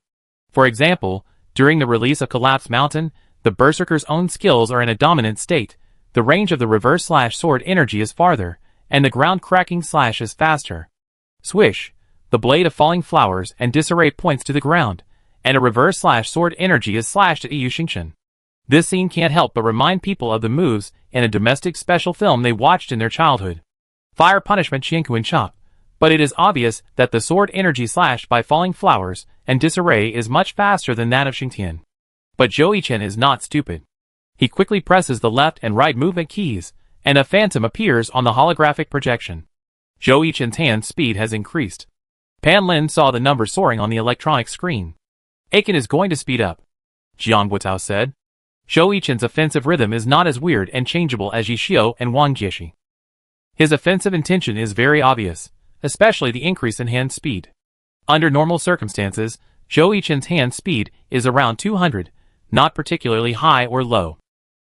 For example, during the release of Collapse Mountain, the Berserker's own skills are in a dominant state, the range of the reverse slash sword energy is farther, and the ground cracking slash is faster. Swish! The blade of falling flowers and disarray points to the ground, and a reverse slash sword energy is slashed at Yu Xingchen. This scene can't help but remind people of the moves in a domestic special film they watched in their childhood. Fire Punishment Qiankuan Chop. But it is obvious that the sword energy slashed by falling flowers and disarray is much faster than that of Xingtian. But Zhou Yichen is not stupid. He quickly presses the left and right movement keys, and a phantom appears on the holographic projection. Zhou Yichen's hand speed has increased. Pan Lin saw the number soaring on the electronic screen. Aiken is going to speed up, Jiang Butao said. Zhou Yichen's offensive rhythm is not as weird and changeable as Yi Xiu and Wang Jieshi. His offensive intention is very obvious, especially the increase in hand speed. Under normal circumstances, Zhou Yichen's hand speed is around 200, not particularly high or low.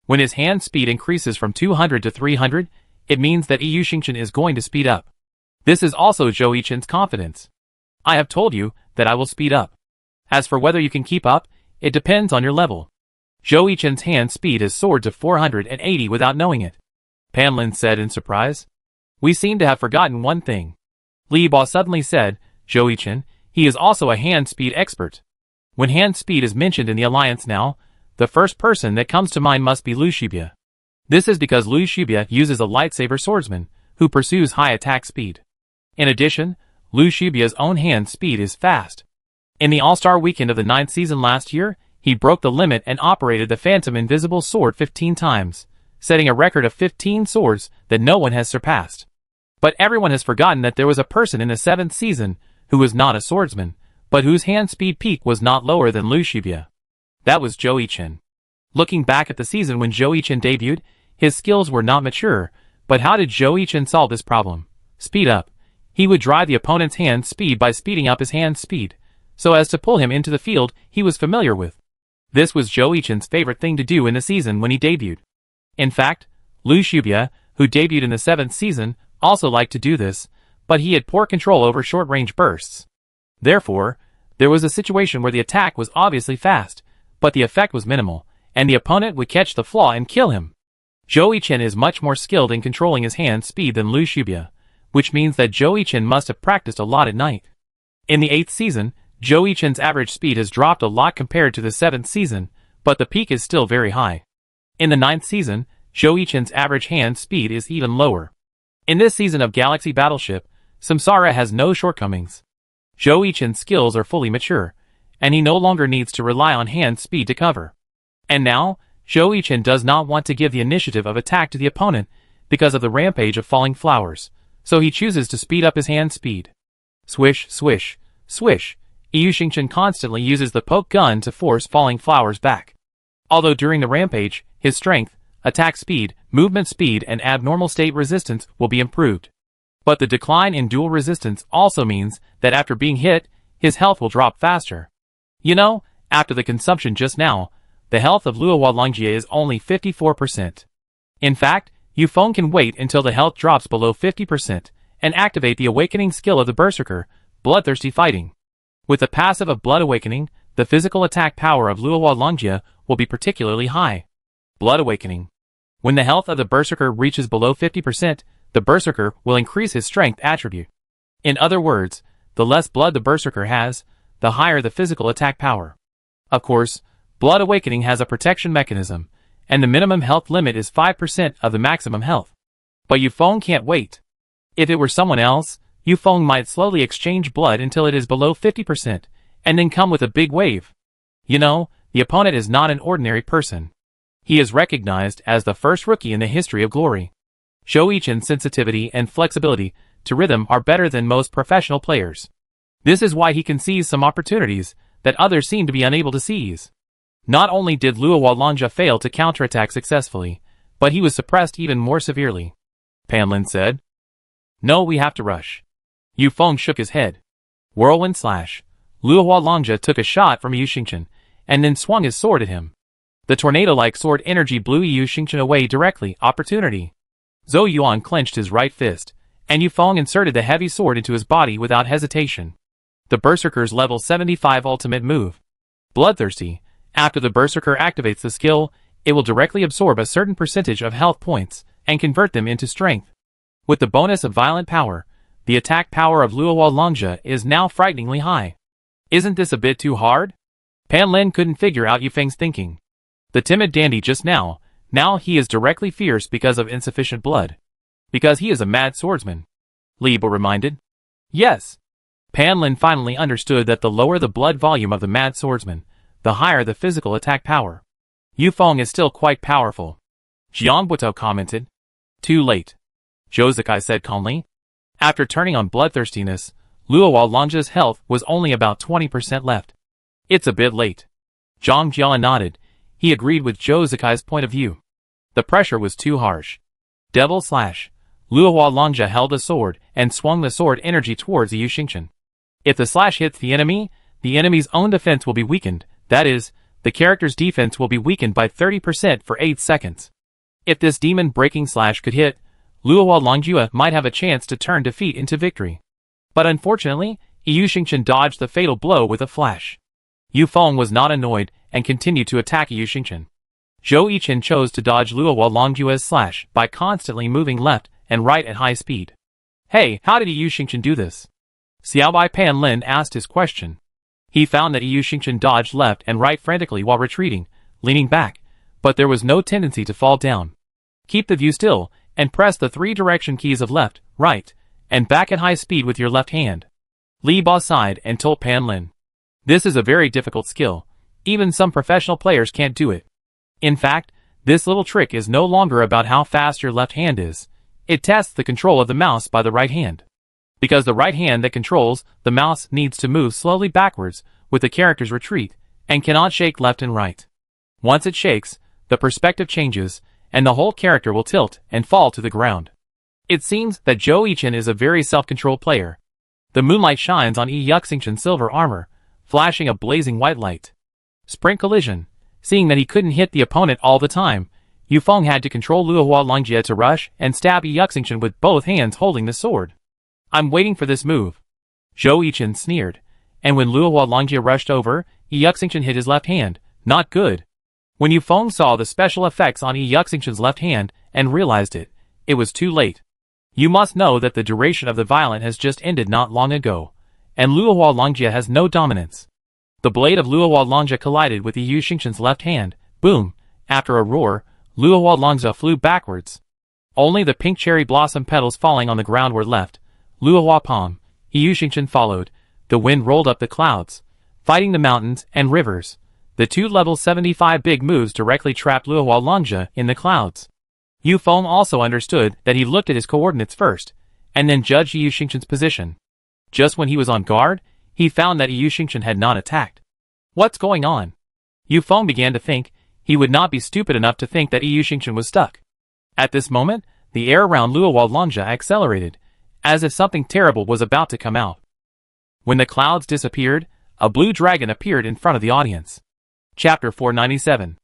When his hand speed increases from 200 to 300, it means that Yu Xingchen is going to speed up. This is also Zhou Yichen's confidence. I have told you that I will speed up. As for whether you can keep up, it depends on your level. Zhou Yichen's hand speed has soared to 480 without knowing it. Pan Lin said in surprise. We seem to have forgotten one thing. Li Ba suddenly said, Zhou Yichen, he is also a hand speed expert. When hand speed is mentioned in the alliance now, the first person that comes to mind must be Lu Shibia. This is because Lu Shibia uses a lightsaber swordsman, who pursues high attack speed. In addition, Lu Shibia's own hand speed is fast. In the All-Star Weekend of the 9th season last year, he broke the limit and operated the Phantom Invisible Sword 15 times, setting a record of 15 swords that no one has surpassed. But everyone has forgotten that there was a person in the 7th season who was not a swordsman, but whose hand speed peak was not lower than Lu Shibia. That was Zhou Yichen. Looking back at the season when Zhou Yichen debuted, his skills were not mature, but how did Zhou Yichen solve this problem? Speed up. He would drive the opponent's hand speed by speeding up his hand speed, so as to pull him into the field he was familiar with. This was Zhou Yichen's favorite thing to do in the season when he debuted. In fact, Lu Shibia, who debuted in the 7th season, also liked to do this, but he had poor control over short-range bursts. Therefore, there was a situation where the attack was obviously fast, but the effect was minimal, and the opponent would catch the flaw and kill him. Zhou Yichen is much more skilled in controlling his hand speed than Lu Shibia, which means that Zhou Yichen must have practiced a lot at night. In the 8th season, Zhou Yichen's average speed has dropped a lot compared to the 7th season, but the peak is still very high. In the 9th season, Zhou Yichen's average hand speed is even lower. In this season of Galaxy Battleship, Samsara has no shortcomings. Zhou Yichen's skills are fully mature, and he no longer needs to rely on hand speed to cover. And now, Zhou Yichen does not want to give the initiative of attack to the opponent because of the rampage of falling flowers, so he chooses to speed up his hand speed. Swish, swish, swish. Yu Xingchen constantly uses the poke gun to force falling flowers back. Although during the rampage, his strength, attack speed, movement speed, and abnormal state resistance will be improved. But the decline in dual resistance also means that after being hit, his health will drop faster. You know, after the consumption just now, the health of Luohua Longjie is only 54%. In fact, Yufeng can wait until the health drops below 50% and activate the awakening skill of the Berserker, Bloodthirsty Fighting. With the passive of Blood Awakening, the physical attack power of Luohua Longjie will be particularly high. Blood Awakening. When the health of the Berserker reaches below 50%, the Berserker will increase his strength attribute. In other words, the less blood the Berserker has, the higher the physical attack power. Of course, Blood Awakening has a protection mechanism, and the minimum health limit is 5% of the maximum health. But Yufeng can't wait. If it were someone else, Yufeng might slowly exchange blood until it is below 50%, and then come with a big wave. You know, the opponent is not an ordinary person. He is recognized as the first rookie in the history of glory. Zhou Yichen's sensitivity and flexibility to rhythm are better than most professional players. This is why he can seize some opportunities that others seem to be unable to seize. Not only did Luohua Longjie fail to counterattack successfully, but he was suppressed even more severely. Pan Lin said. No, we have to rush. Yufeng shook his head. Whirlwind slash. Luohua Longjia took a shot from Yu Xingchen, and then swung his sword at him. The tornado-like sword energy blew Yu Xingchen away directly. Opportunity. Zhou Yuan clenched his right fist, and Yu Feng inserted the heavy sword into his body without hesitation. The Berserker's level 75 ultimate move. Bloodthirsty. After the Berserker activates the skill, it will directly absorb a certain percentage of health points and convert them into strength. With the bonus of violent power, the attack power of Luohua Longjia is now frighteningly high. Isn't this a bit too hard? Pan Lin couldn't figure out Yu Feng's thinking. The timid dandy just now he is directly fierce because of insufficient blood. Because he is a mad swordsman. Li Bo reminded. Yes. Pan Lin finally understood that the lower the blood volume of the mad swordsman, the higher the physical attack power. Yu Feng is still quite powerful. Jiang Buto commented. Too late. Zhou Zikai said calmly. After turning on bloodthirstiness, Luohua Longjia's health was only about 20% left. It's a bit late. Zhang Jian nodded. He agreed with Zhou Zikai's point of view. The pressure was too harsh. Devil slash. Luohua Longjia held a sword and swung the sword energy towards Yu Xingchen. If the slash hits the enemy's own defense will be weakened. That is, the character's defense will be weakened by 30% for 8 seconds. If this demon-breaking slash could hit, Luohua Longjia might have a chance to turn defeat into victory. But unfortunately, Yu Xingchen dodged the fatal blow with a flash. Yu Feng was not annoyed and continued to attack Yu Xingchen. Zhou Yichen chose to dodge Luohua Longjia's slash by constantly moving left and right at high speed. Hey, how did Yu Xingchen do this? Xiaobai Pan Lin asked his question. He found that Yu Xingchen dodged left and right frantically while retreating, leaning back, but there was no tendency to fall down. Keep the view still, and press the 3 direction keys of left, right, and back at high speed with your left hand. Li Ba sighed and told Pan Lin. This is a very difficult skill. Even some professional players can't do it. In fact, this little trick is no longer about how fast your left hand is. It tests the control of the mouse by the right hand. Because the right hand that controls the mouse needs to move slowly backwards with the character's retreat, and cannot shake left and right. Once it shakes, the perspective changes, and the whole character will tilt and fall to the ground. It seems that Zhou Yichen is a very self-controlled player. The moonlight shines on Yu Xingchen's silver armor, flashing a blazing white light. Sprint collision. Seeing that he couldn't hit the opponent all the time, Yu Feng had to control Luohua Longjia to rush and stab Yu Xingchen with both hands holding the sword. I'm waiting for this move. Zhou Yichen sneered, and when Luohua Longjia rushed over, Yu Xingchen hit his left hand. Not good. When Yu Feng saw the special effects on Yu Xingchen's left hand and realized it, it was too late. You must know that the duration of the violent has just ended not long ago, and Luohua Longjia has no dominance. The blade of Luohua Longjia collided with Yu Xingchen's left hand. Boom! After a roar, Luohua Longjia flew backwards. Only the pink cherry blossom petals falling on the ground were left. Luohua Palm. Yu Xingchen followed. The wind rolled up the clouds, fighting the mountains and rivers. The 2 level 75 big moves directly trapped Luohua Longjia in the clouds. Yu Feng also understood that he looked at his coordinates first, and then judged Yu Xingchen's position. Just when he was on guard, he found that Yu Xingchen had not attacked. What's going on? Yu Feng began to think. He would not be stupid enough to think that Yu Xingchen was stuck. At this moment, the air around Luohua Longjia accelerated, as if something terrible was about to come out. When the clouds disappeared, a blue dragon appeared in front of the audience. Chapter 497.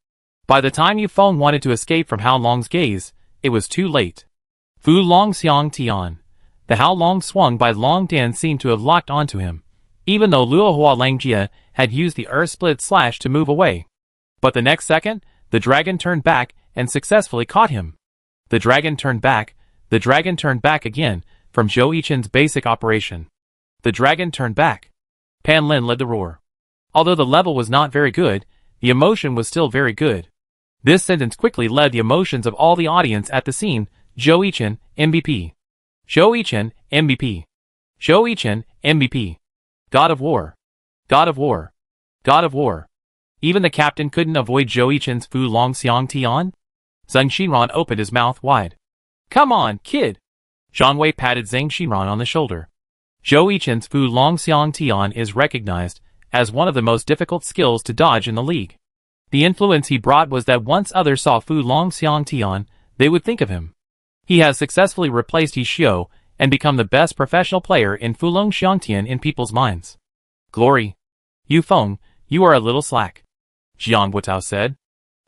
By the time Yu Feng wanted to escape from Hao Long's gaze, it was too late. Fu Long Xiang Tian. The Hao Long swung by Long Dan seemed to have locked onto him, even though Luohua Longjia had used the earth split slash to move away. But the next second, the dragon turned back and successfully caught him. The dragon turned back again, from Zhou Yichen's basic operation. The dragon turned back. Pan Lin led the roar. Although the level was not very good, the emotion was still very good. This sentence quickly led the emotions of all the audience at the scene. Zhou Yichen, MVP. Zhou Yichen, MVP. Zhou Yichen, MVP. God of War. God of War. God of War. Even the captain couldn't avoid Zhou Yichen's Fu Long Xiang Tian? Zhang Xinran opened his mouth wide. Come on, kid! Zhang Wei patted Zhang Xinran on the shoulder. Zhou Yichen's Fu Long Xiang Tian is recognized as one of the most difficult skills to dodge in the league. The influence he brought was that once others saw Fu Long Xiang Tian, they would think of him. He has successfully replaced Yi Xiu and become the best professional player in Fulong Xiangtian in people's minds. Glory. Yu Feng, you are a little slack, Jiang Wutao said.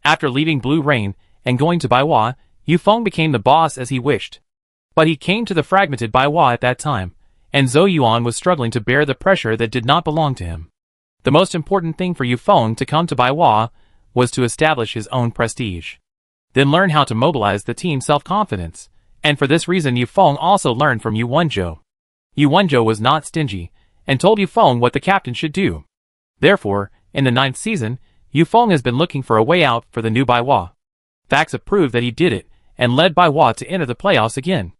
After leaving Blue Rain and going to Baihua, Yu Feng became the boss as he wished. But he came to the fragmented Baihua at that time, and Zhou Yuan was struggling to bear the pressure that did not belong to him. The most important thing for Yu Feng to come to Baihua was to establish his own prestige. Then learn how to mobilize the team's self-confidence, and for this reason Yu Feng also learned from Yu Wenzhou. Yu Wenzhou was not stingy, and told Yu Feng what the captain should do. Therefore, in the 9th season, Yu Feng has been looking for a way out for the new Baihua. Facts have proved that he did it, and led Baihua to enter the playoffs again.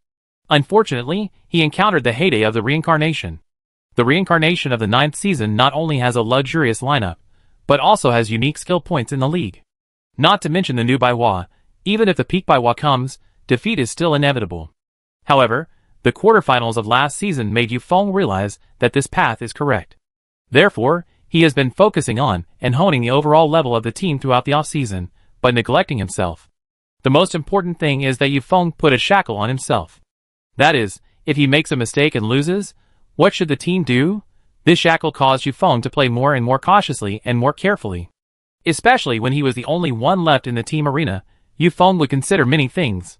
Unfortunately, he encountered the heyday of the reincarnation. The reincarnation of the 9th season not only has a luxurious lineup, but also has unique skill points in the league. Not to mention the new Baihua, even if the peak Baihua comes, defeat is still inevitable. However, the quarterfinals of last season made Yu Feng realize that this path is correct. Therefore, he has been focusing on and honing the overall level of the team throughout the off-season, but neglecting himself. The most important thing is that Yu Feng put a shackle on himself. That is, if he makes a mistake and loses, what should the team do? This shackle caused Yu Feng to play more and more cautiously and more carefully. Especially when he was the only one left in the team arena, Yu Feng would consider many things.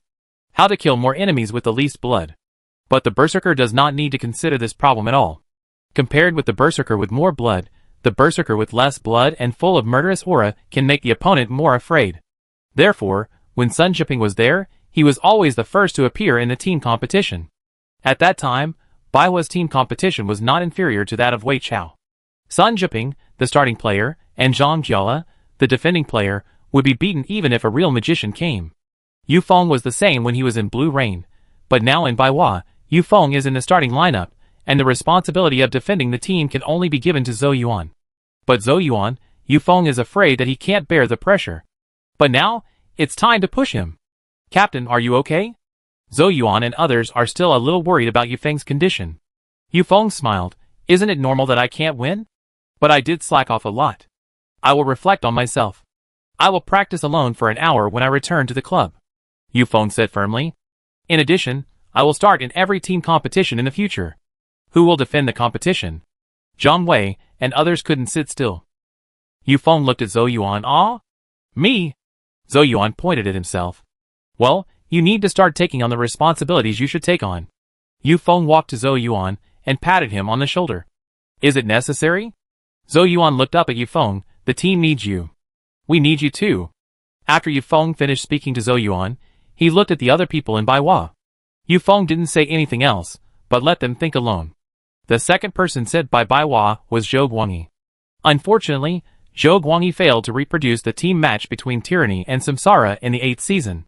How to kill more enemies with the least blood. But the Berserker does not need to consider this problem at all. Compared with the Berserker with more blood, the Berserker with less blood and full of murderous aura can make the opponent more afraid. Therefore, when Sun Jiping was there, he was always the first to appear in the team competition. At that time, Baihua's team competition was not inferior to that of Wei Chao. Sun Jiping, the starting player, and Zhang Jiala, the defending player, would be beaten even if a real magician came. Yu Feng was the same when he was in Blue Rain, but now in Baihua, Yu Feng is in the starting lineup, and the responsibility of defending the team can only be given to Zhou Yuan. But Zhou Yuan, Yu Feng is afraid that he can't bear the pressure. But now, it's time to push him. Captain, are you okay? Zhou Yuan and others are still a little worried about Yu Feng's condition. Yu Feng smiled. Isn't it normal that I can't win? But I did slack off a lot. I will reflect on myself. I will practice alone for an hour when I return to the club, Yu Feng said firmly. In addition, I will start in every team competition in the future. Who will defend the competition? Zhang Wei and others couldn't sit still. Yu Feng looked at Zhou Yuan. Ah? Me? Zhou Yuan pointed at himself. Well, you need to start taking on the responsibilities you should take on. Yu Feng walked to Zhou Yuan and patted him on the shoulder. Is it necessary? Zhou Yuan looked up at Yu Feng. The team needs you. We need you too. After Yu Feng finished speaking to Zhou Yuan, he looked at the other people in Baihua. Yu Feng didn't say anything else, but let them think alone. The second person said by Baihua was Zhou Guangyi. Unfortunately, Zhou Guangyi failed to reproduce the team match between Tyranny and Samsara in the 8th season.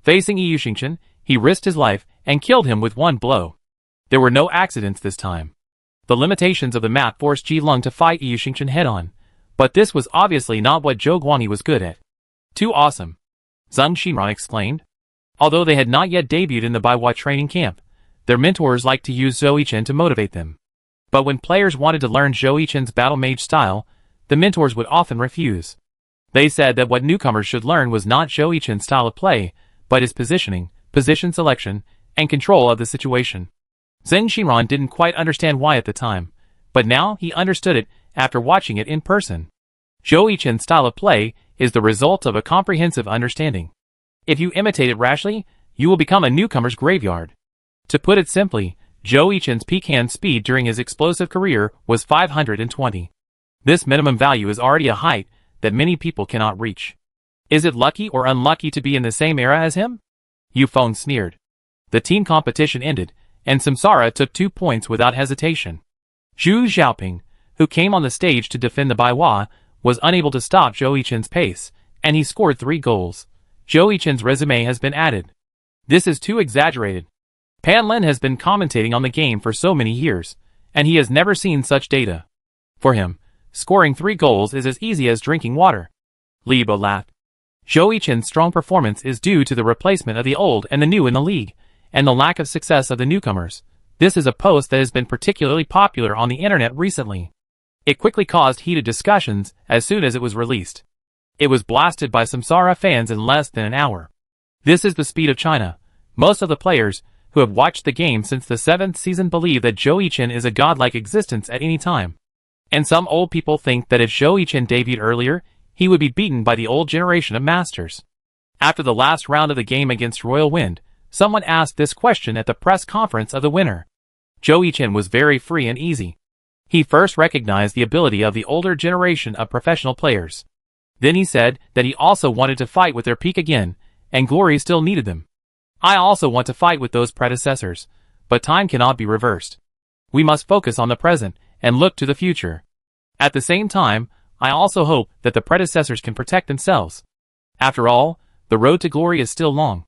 Facing Yu Xingchen, he risked his life and killed him with one blow. There were no accidents this time. The limitations of the map forced Ji Lung to fight Yu Xingchen head-on, but this was obviously not what Zhou Guangyi was good at. Too awesome, Zhang Xinran exclaimed. Although they had not yet debuted in the Baihua training camp, their mentors liked to use Zhou Yichen to motivate them. But when players wanted to learn Zhou Yichen's battle mage style, the mentors would often refuse. They said that what newcomers should learn was not Zhou Yichen's style of play, but his positioning, position selection, and control of the situation. Zhang Xinran didn't quite understand why at the time, but now he understood it after watching it in person. Zhou Yichen's style of play is the result of a comprehensive understanding. If you imitate it rashly, you will become a newcomer's graveyard. To put it simply, Zhou Yichen's peak hand speed during his explosive career was 520. This minimum value is already a height that many people cannot reach. Is it lucky or unlucky to be in the same era as him? Yu Feng sneered. The team competition ended, and Samsara took 2 points without hesitation. Zhu Xiaoping, who came on the stage to defend the Baihua, was unable to stop Zhou Yichen's pace, and he scored 3 goals. Zhou Yichen's resume has been added. This is too exaggerated. Pan Lin has been commentating on the game for so many years, and he has never seen such data. For him, scoring 3 goals is as easy as drinking water. Li Bo laughed. Zhou Yichen's strong performance is due to the replacement of the old and the new in the league, and the lack of success of the newcomers. This is a post that has been particularly popular on the internet recently. It quickly caused heated discussions as soon as it was released. It was blasted by Samsara fans in less than an hour. This is the speed of China. Most of the players, who have watched the game since the 7th season, believe that Zhou Yichen is a godlike existence at any time. And some old people think that if Zhou Yichen debuted earlier, he would be beaten by the old generation of masters. After the last round of the game against Royal Wind, someone asked this question at the press conference of the winner. Zhou Yichen was very free and easy. He first recognized the ability of the older generation of professional players. Then he said that he also wanted to fight with their peak again, and glory still needed them. I also want to fight with those predecessors, but time cannot be reversed. We must focus on the present and look to the future. At the same time, I also hope that the predecessors can protect themselves. After all, the road to glory is still long.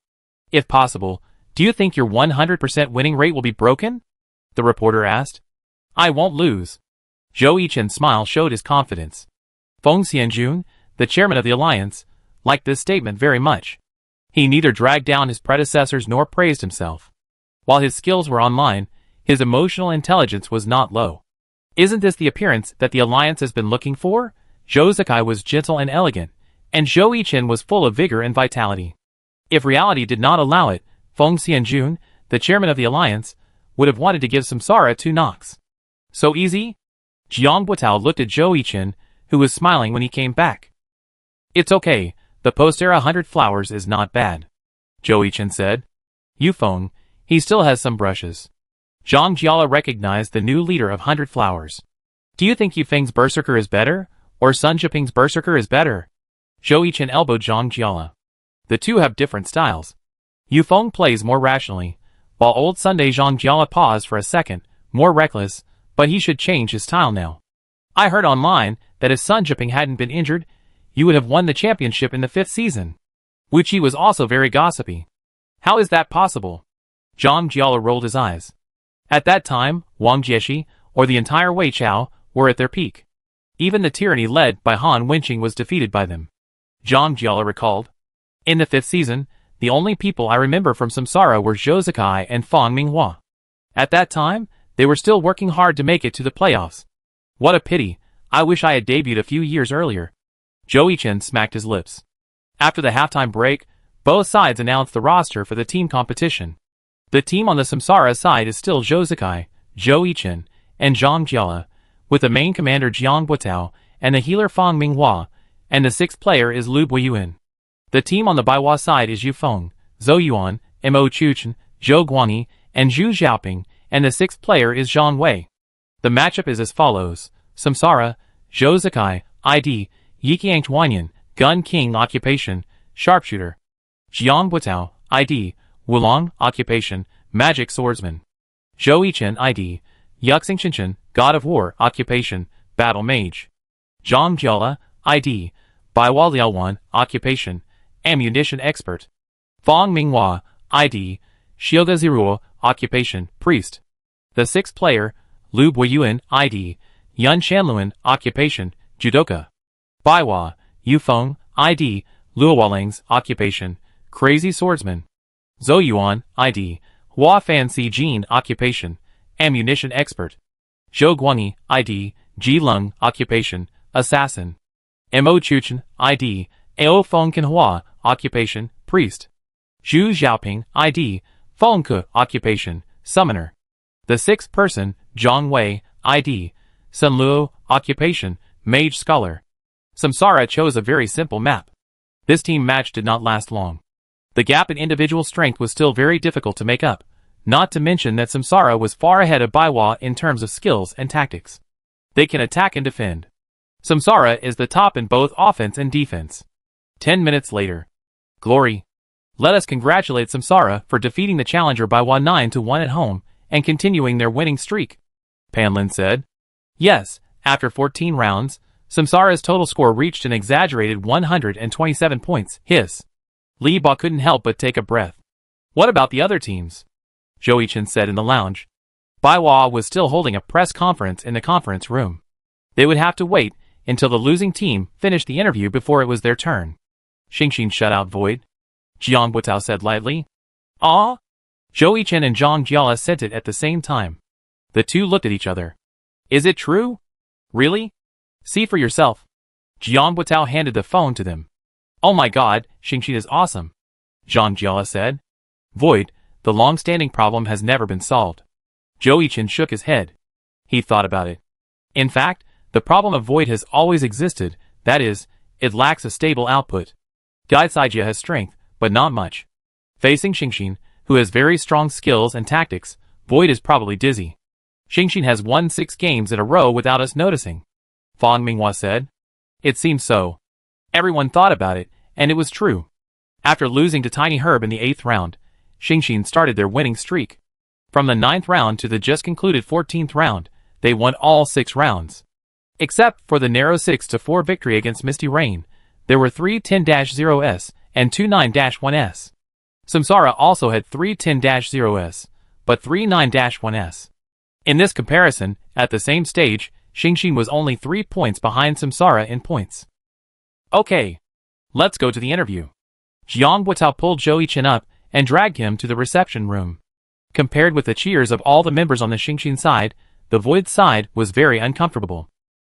If possible, do you think your 100% winning rate will be broken? The reporter asked. I won't lose. Zhou Yichen's smile showed his confidence. Feng Xianjun, the chairman of the alliance, liked this statement very much. He neither dragged down his predecessors nor praised himself. While his skills were online, his emotional intelligence was not low. Isn't this the appearance that the alliance has been looking for? Zhou Zikai was gentle and elegant, and Zhou Yichen was full of vigor and vitality. If reality did not allow it, Feng Xianjun, the chairman of the alliance, would have wanted to give Samsara 2 knocks. So easy? Jiang Buitao looked at Zhou Yichen, who was smiling when he came back. It's okay, the post-era 100 flowers is not bad. Zhou Yichen said. Yufeng, he still has some brushes. Zhang Jiala recognized the new leader of 100 flowers. Do you think Yufeng's berserker is better, or Sun Zhiping's berserker is better? Zhou Yichen elbowed Zhang Jiala. The two have different styles. Yufeng plays more rationally, while old Sunday Zhang Jiala paused for a second, more reckless, but he should change his style now. I heard online that if Sun Zhiping hadn't been injured, you would have won the championship in the 5th season. Wu Qi was also very gossipy. How is that possible? Zhang Jiala rolled his eyes. At that time, Wang Jieshi, or the entire Wei Chao, were at their peak. Even the tyranny led by Han Wenqing was defeated by them. Zhang Jiala recalled. In the 5th season, the only people I remember from Samsara were Zhou Zikai and Fang Minghua. At that time, they were still working hard to make it to the playoffs. What a pity, I wish I had debuted a few years earlier. Zhou Yichen smacked his lips. After the halftime break, both sides announced the roster for the team competition. The team on the Samsara side is still Zhou Zikai, Zhou Yichen, and Zhang Jiala, with the main commander Jiang Buitao and the healer Fang Minghua, and the 6th player is Lu Buiyuan. The team on the Baihua side is Yufeng, Zhou Yuan, Mo Chuchen, Zhou Guangyi, and Zhu Xiaoping, and the 6th player is Zhang Wei. The matchup is as follows: Samsara, Zhou Zikai, ID, Yiqiang Wanyan, Gun King Occupation, Sharpshooter. Jiang Buitao, ID, Wulong Occupation, Magic Swordsman. Zhou Yichen, ID, Yuxing Qinshan, God of War Occupation, Battle Mage. Zhang Jiala, ID, Baihua Liaowan Occupation, Ammunition Expert. Fang Minghua, ID, Shioga Ziruo Occupation, Priest. The 6th player, Lu Buiyuan, ID, Yun Shanluan Occupation, Judoka. Baihua, Yufeng, ID, Luowalang's Occupation, Crazy Swordsman. Zhou Yuan, ID, Hua Fancy Jin Occupation, Ammunition Expert. Zhou Guangyi, ID, Ji Lung Occupation, Assassin. Mo Chuchen, ID, Ao Feng Kinhua Occupation, Priest. Zhu Xiaoping, ID, Feng Ke Occupation, Summoner. The 6th person, Zhang Wei, ID, Sun Luo Occupation, Mage Scholar. Samsara chose a very simple map. This team match did not last long. The gap in individual strength was still very difficult to make up, not to mention that Samsara was far ahead of Baihua in terms of skills and tactics. They can attack and defend. Samsara is the top in both offense and defense. 10 minutes later. Glory. Let us congratulate Samsara for defeating the challenger Baihua 9-1 at home and continuing their winning streak. Panlin said. Yes, after 14 rounds, Samsara's total score reached an exaggerated 127 points. Hiss. Li Ba couldn't help but take a breath. What about the other teams? Zhou Yichen said in the lounge. Baihua was still holding a press conference in the conference room. They would have to wait until the losing team finished the interview before it was their turn. Xingxin shut out Void. Jiang Buitao said lightly. Ah? Zhou Yichen and Zhang Jiala said it at the same time. The two looked at each other. Is it true? Really? See for yourself. Jiang Buitao handed the phone to them. Oh my god, Xingxin is awesome. Zhang Jiala said. Void, the long-standing problem has never been solved. Zhou Yichen shook his head. He thought about it. In fact, the problem of Void has always existed, that is, it lacks a stable output. Guy Saijia has strength, but not much. Facing Xingxin, who has very strong skills and tactics, Void is probably dizzy. Xingxin has won 6 games in a row without us noticing. Fang Minghua said. It seems so. Everyone thought about it, and it was true. After losing to Tiny Herb in the 8th round, Xingxin started their winning streak. From the 9th round to the just concluded 14th round, they won all 6 rounds. Except for the narrow 6-4 victory against Misty Rain, there were 3 10-0s and 2 9-1s. Samsara also had 3 10-0s, but 3 9-1s. In this comparison, at the same stage, Xingxin was only 3 points behind Samsara in points. Okay. Let's go to the interview. Jiang Guotao pulled Zhou Yichen up and dragged him to the reception room. Compared with the cheers of all the members on the Xingxin side, the Void side was very uncomfortable.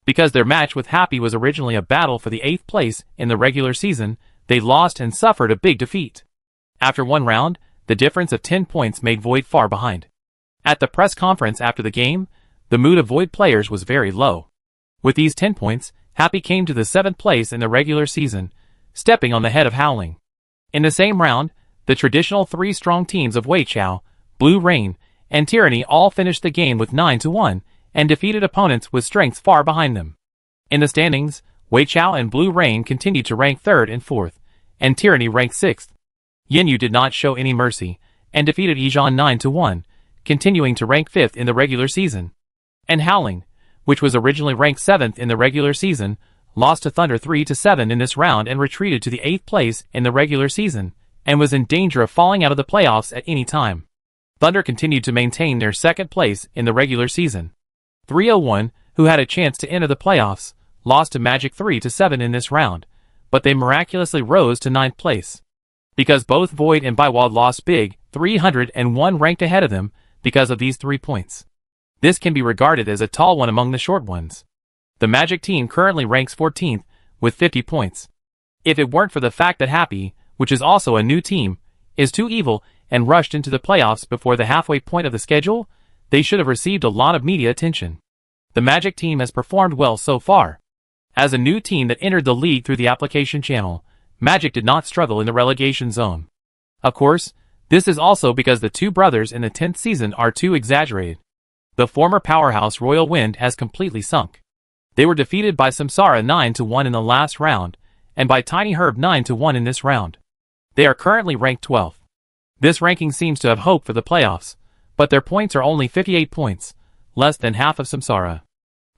Because their match with Happy was originally a battle for the 8th place in the regular season, they lost and suffered a big defeat. After 1 round, the difference of 10 points made Void far behind. At the press conference after the game, the mood of Void players was very low. With these 10 points, Happy came to the 7th place in the regular season, stepping on the head of Howling. In the same round, the traditional 3 strong teams of Wei Chao, Blue Rain, and Tyranny all finished the game with 9-1, and defeated opponents with strengths far behind them. In the standings, Wei Chao and Blue Rain continued to rank 3rd and 4th, and Tyranny ranked 6th. Yin did not show any mercy, and defeated Yijan 9-1, continuing to rank 5th in the regular season. And Howling, which was originally ranked 7th in the regular season, lost to Thunder 3-7 in this round and retreated to the 8th place in the regular season, and was in danger of falling out of the playoffs at any time. Thunder continued to maintain their 2nd place in the regular season. 301, who had a chance to enter the playoffs, lost to Magic 3-7 in this round, but they miraculously rose to 9th place. Because both Void and Baiwad lost big, 301 ranked ahead of them because of these 3 points. This can be regarded as a tall one among the short ones. The Magic team currently ranks 14th with 50 points. If it weren't for the fact that Happy, which is also a new team, is too evil and rushed into the playoffs before the halfway point of the schedule, they should have received a lot of media attention. The Magic team has performed well so far. As a new team that entered the league through the application channel, Magic did not struggle in the relegation zone. Of course, this is also because the 2 brothers in the 10th season are too exaggerated. The former powerhouse Royal Wind has completely sunk. They were defeated by Samsara 9-1 in the last round, and by Tiny Herb 9-1 in this round. They are currently ranked 12th. This ranking seems to have hope for the playoffs, but their points are only 58 points, less than half of Samsara.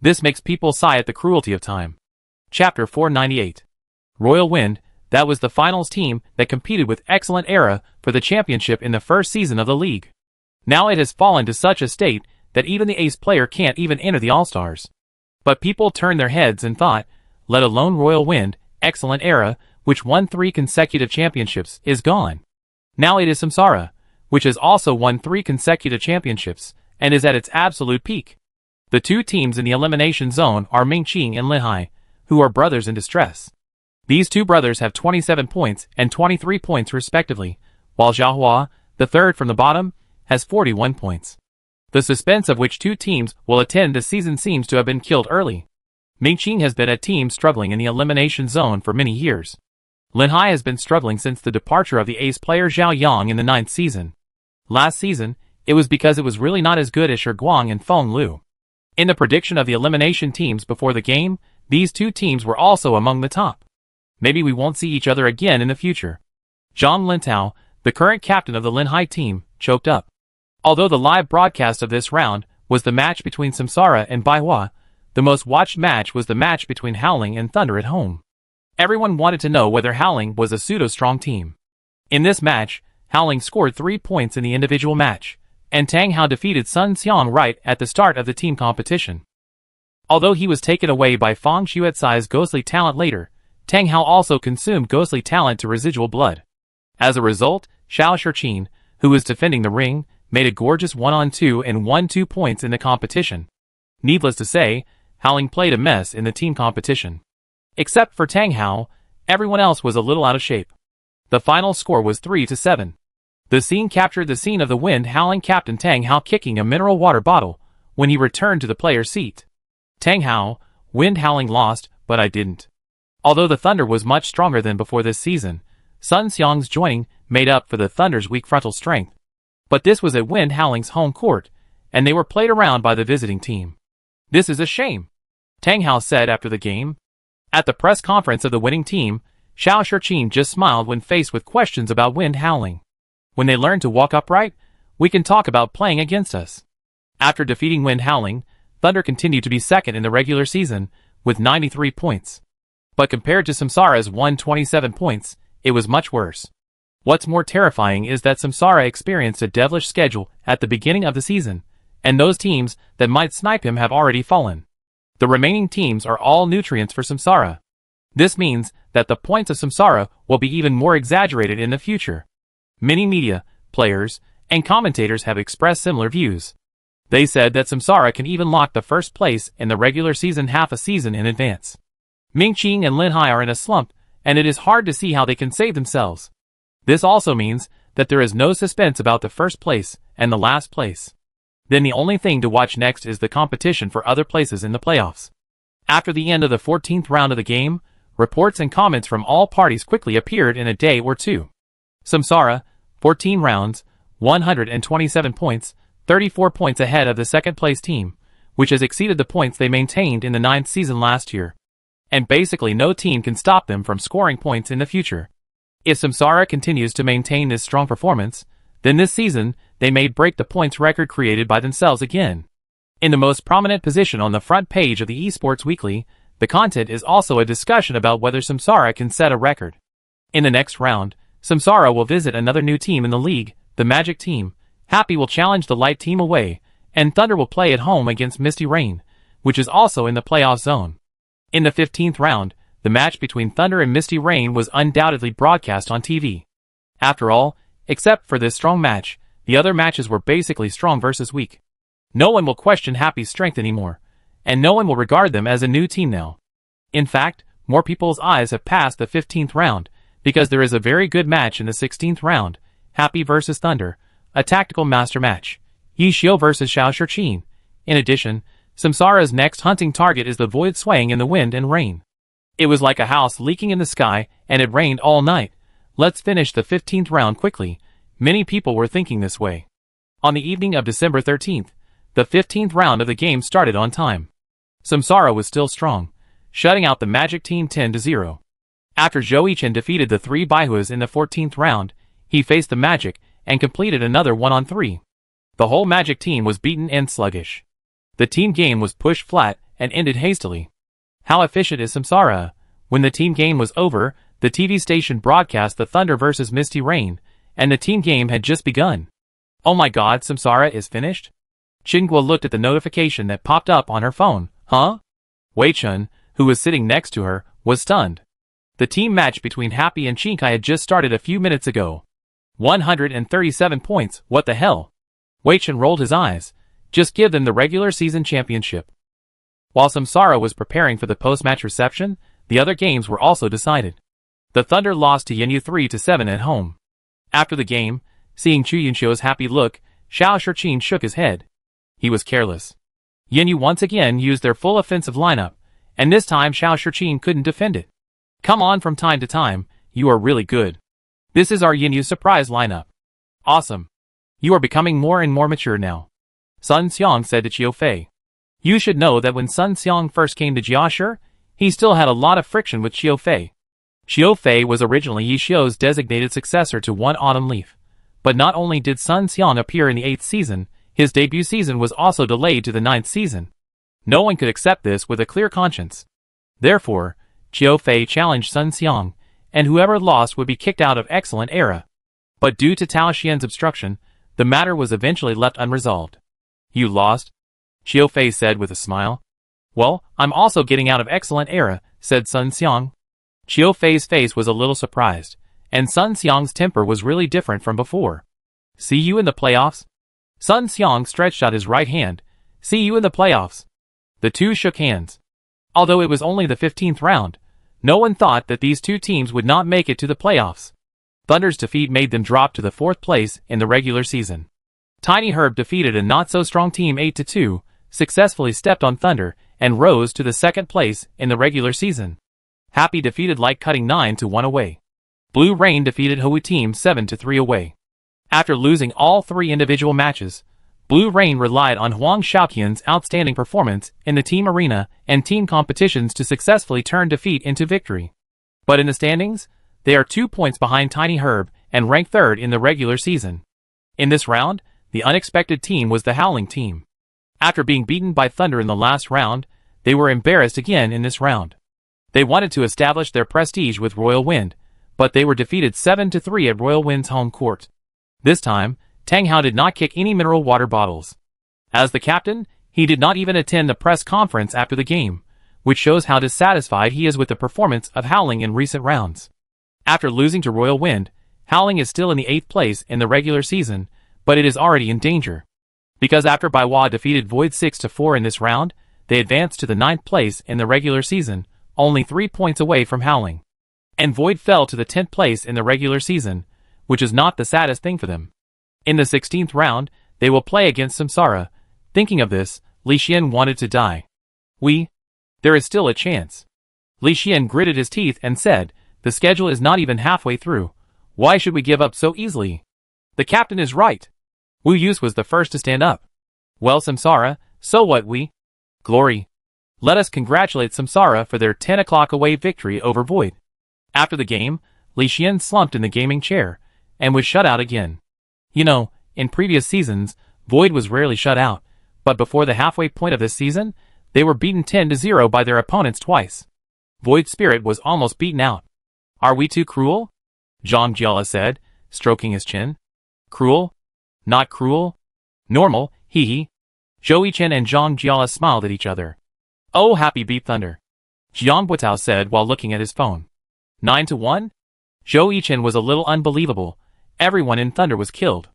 This makes people sigh at the cruelty of time. Chapter 498. Royal Wind, that was the finals team that competed with Excellent Era for the championship in the first season of the league. Now it has fallen to such a state that even the ace player can't even enter the All-Stars. But people turned their heads and thought, let alone Royal Wind, Excellent Era, which won 3 consecutive championships, is gone. Now it is Samsara, which has also won 3 consecutive championships, and is at its absolute peak. The 2 teams in the elimination zone are Mingqing and Linhai, who are brothers in distress. These 2 brothers have 27 points and 23 points respectively, while Xiaohua, the 3rd from the bottom, has 41 points. The suspense of which 2 teams will attend this season seems to have been killed early. Mingqing has been a team struggling in the elimination zone for many years. Linhai has been struggling since the departure of the ace player Zhao Yang in the 9th season. Last season, it was because it was really not as good as Shiguang and Feng Lu. In the prediction of the elimination teams before the game, these 2 teams were also among the top. Maybe we won't see each other again in the future. Zhang Lintao, the current captain of the Linhai team, choked up. Although the live broadcast of this round was the match between Samsara and Baihua, the most watched match was the match between Howling and Thunder at home. Everyone wanted to know whether Howling was a pseudo-strong team. In this match, Howling scored 3 points in the individual match, and Tang Hao defeated Sun Xiang right at the start of the team competition. Although he was taken away by Fang Xuetzai's ghostly talent later, Tang Hao also consumed ghostly talent to residual blood. As a result, Xiao Shiqin, who was defending the ring, made a gorgeous 1-on-2 and won 2 points in the competition. Needless to say, Howling played a mess in the team competition. Except for Tang Hao, everyone else was a little out of shape. The final score was 3-7. The scene captured the scene of the wind howling Captain Tang Hao kicking a mineral water bottle when he returned to the player's seat. Tang Hao, wind howling lost, but I didn't. Although the Thunder was much stronger than before this season, Sun Xiang's joining made up for the Thunder's weak frontal strength. But this was at Wind Howling's home court, and they were played around by the visiting team. This is a shame, Tang Hao said after the game. At the press conference of the winning team, Xiao Shiqin just smiled when faced with questions about Wind Howling. When they learn to walk upright, we can talk about playing against us. After defeating Wind Howling, Thunder continued to be second in the regular season, with 93 points. But compared to Samsara's 127 points, it was much worse. What's more terrifying is that Samsara experienced a devilish schedule at the beginning of the season, and those teams that might snipe him have already fallen. The remaining teams are all nutrients for Samsara. This means that the points of Samsara will be even more exaggerated in the future. Many media, players, and commentators have expressed similar views. They said that Samsara can even lock the first place in the regular season half a season in advance. Ming Qing and Lin Hai are in a slump, and it is hard to see how they can save themselves. This also means that there is no suspense about the first place and the last place. Then the only thing to watch next is the competition for other places in the playoffs. After the end of the 14th round of the game, reports and comments from all parties quickly appeared in a day or two. Samsara, 14 rounds, 127 points, 34 points ahead of the second-place team, which has exceeded the points they maintained in the 9th season last year. And basically no team can stop them from scoring points in the future. If Samsara continues to maintain this strong performance, then this season they may break the points record created by themselves again. In the most prominent position on the front page of the Esports Weekly, the content is also a discussion about whether Samsara can set a record. In the next round, Samsara will visit another new team in the league, the Magic team. Happy will challenge the Light team away, and Thunder will play at home against Misty Rain, which is also in the playoff zone. In the 15th round, the match between Thunder and Misty Rain was undoubtedly broadcast on TV. After all, except for this strong match, the other matches were basically strong versus weak. No one will question Happy's strength anymore, and no one will regard them as a new team now. In fact, more people's eyes have passed the 15th round, because there is a very good match in the 16th round, Happy versus Thunder, a tactical master match, Yi Xiu versus Xiao Shiqin. In addition, Samsara's next hunting target is the void swaying in the wind and rain. It was like a house leaking in the sky, and it rained all night. Let's finish the 15th round quickly. Many people were thinking this way. On the evening of December 13th, the 15th round of the game started on time. Samsara was still strong, shutting out the Magic team 10-0. After Zhou Yichen defeated the three Baihuas in the 14th round, he faced the Magic and completed another 1-on-3. The whole Magic team was beaten and sluggish. The team game was pushed flat and ended hastily. How efficient is Samsara? When the team game was over, the TV station broadcast the Thunder versus Misty Rain, and the team game had just begun. Oh my god, Samsara is finished? Qingguo looked at the notification that popped up on her phone. Huh? Wei Chun, who was sitting next to her, was stunned. The team match between Happy and Qingkai had just started a few minutes ago. 137 points, what the hell? Wei Chun rolled his eyes. Just give them the regular season championship. While Samsara was preparing for the post-match reception, the other games were also decided. The Thunder lost to Yenyu 3-7 at home. After the game, seeing Chu Yunxiu's happy look, Xiao Shiqin shook his head. He was careless. Yenyu once again used their full offensive lineup, and this time Xiao Shiqin couldn't defend it. Come on, from time to time, you are really good. This is our Yenyu surprise lineup. Awesome. You are becoming more and more mature now. Sun Xiang said to Qiu Fei. You should know that when Sun Xiang first came to Jiashi, he still had a lot of friction with Qiu Fei. Qiu Fei was originally Yi Xiu's designated successor to One Autumn Leaf. But not only did Sun Xiang appear in the 8th season, his debut season was also delayed to the 9th season. No one could accept this with a clear conscience. Therefore, Qiu Fei challenged Sun Xiang, and whoever lost would be kicked out of Excellent Era. But due to Tao Xian's obstruction, the matter was eventually left unresolved. You lost? Qiu Fei said with a smile. Well, I'm also getting out of Excellent Era, said Sun Xiang. Qiu Fei's face was a little surprised, and Sun Xiang's temper was really different from before. See you in the playoffs? Sun Xiang stretched out his right hand. See you in the playoffs. The two shook hands. Although it was only the 15th round, no one thought that these two teams would not make it to the playoffs. Thunder's defeat made them drop to the 4th place in the regular season. Tiny Herb defeated a not-so-strong team 8-2, successfully stepped on Thunder, and rose to the 2nd place in the regular season. Happy defeated Light Cutting 9-1 away. Blue Rain defeated Hui Team 7-3 away. After losing all 3 individual matches, Blue Rain relied on Huang Xiaoqian's outstanding performance in the team arena and team competitions to successfully turn defeat into victory. But in the standings, they are 2 points behind Tiny Herb and ranked 3rd in the regular season. In this round, the unexpected team was the Howling team. After being beaten by Thunder in the last round, they were embarrassed again in this round. They wanted to establish their prestige with Royal Wind, but they were defeated 7-3 at Royal Wind's home court. This time, Tang Hao did not kick any mineral water bottles. As the captain, he did not even attend the press conference after the game, which shows how dissatisfied he is with the performance of Howling in recent rounds. After losing to Royal Wind, Howling is still in the 8th place in the regular season, but it is already in danger. Because after Baiwa defeated Void 6-4 in this round, they advanced to the 9th place in the regular season, only 3 points away from Howling. And Void fell to the 10th place in the regular season, which is not the saddest thing for them. In the 16th round, they will play against Samsara. Thinking of this, Li Xian wanted to die. There is still a chance. Li Xian gritted his teeth and said, the schedule is not even halfway through. Why should we give up so easily? The captain is right. Wu Yus was the first to stand up. Well, Samsara, so what Glory. Let us congratulate Samsara for their 10 o'clock away victory over Void. After the game, Li Xian slumped in the gaming chair, and was shut out again. You know, in previous seasons, Void was rarely shut out, but before the halfway point of this season, they were beaten 10-0 by their opponents twice. Void's spirit was almost beaten out. Are we too cruel? Zhang Jiala said, stroking his chin. Cruel? Not cruel? Normal, hee. Zhou Yichen and Zhang Jiala smiled at each other. Oh, happy beat Thunder. Jiang Buitao said while looking at his phone. 9-1? Zhou Yichen was a little unbelievable. Everyone in Thunder was killed.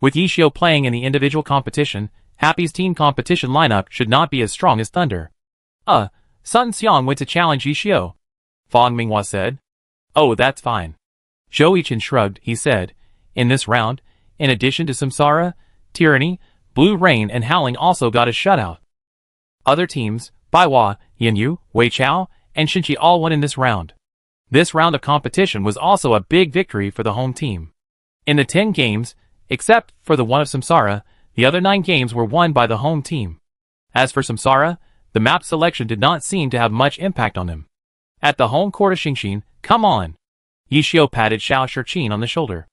With Yishio playing in the individual competition, Happy's team competition lineup should not be as strong as Thunder. Sun Xiang went to challenge Yishio. Fang Minghua said. Oh, that's fine. Zhou Yichen shrugged, he said. In this round, in addition to Samsara, Tyranny, Blue Rain and Howling also got a shutout. Other teams, Baiwa, Yanyu, Wei Chao, and Shinchi all won in this round. This round of competition was also a big victory for the home team. In the 10 games, except for the one of Samsara, the other 9 games were won by the home team. As for Samsara, the map selection did not seem to have much impact on him. At the home court of Xingxin, come on! Yishio patted Xiao Shiqin on the shoulder.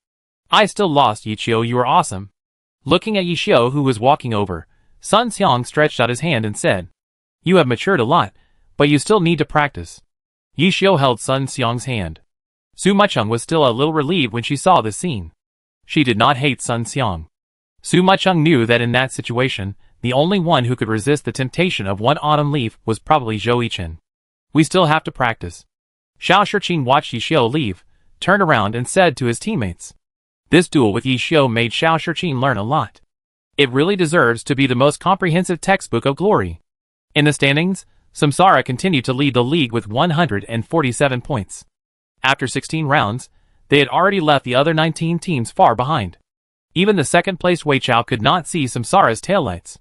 I still lost, Yishio, you are awesome. Looking at Yishio who was walking over, Sun Xiang stretched out his hand and said, You have matured a lot, but you still need to practice. Yishio held Sun Xiang's hand. Su Mucheng was still a little relieved when she saw this scene. She did not hate Sun Xiang. Su Mucheng knew that in that situation, the only one who could resist the temptation of one autumn leaf was probably Zhou Yichen. We still have to practice. Xiao Shiqin watched Yishio leave, turned around and said to his teammates. This duel with Yishio made Xiao Shiqin learn a lot. It really deserves to be the most comprehensive textbook of glory. In the standings, Samsara continued to lead the league with 147 points. After 16 rounds, they had already left the other 19 teams far behind. Even the second-placed Wei Chao could not see Samsara's taillights.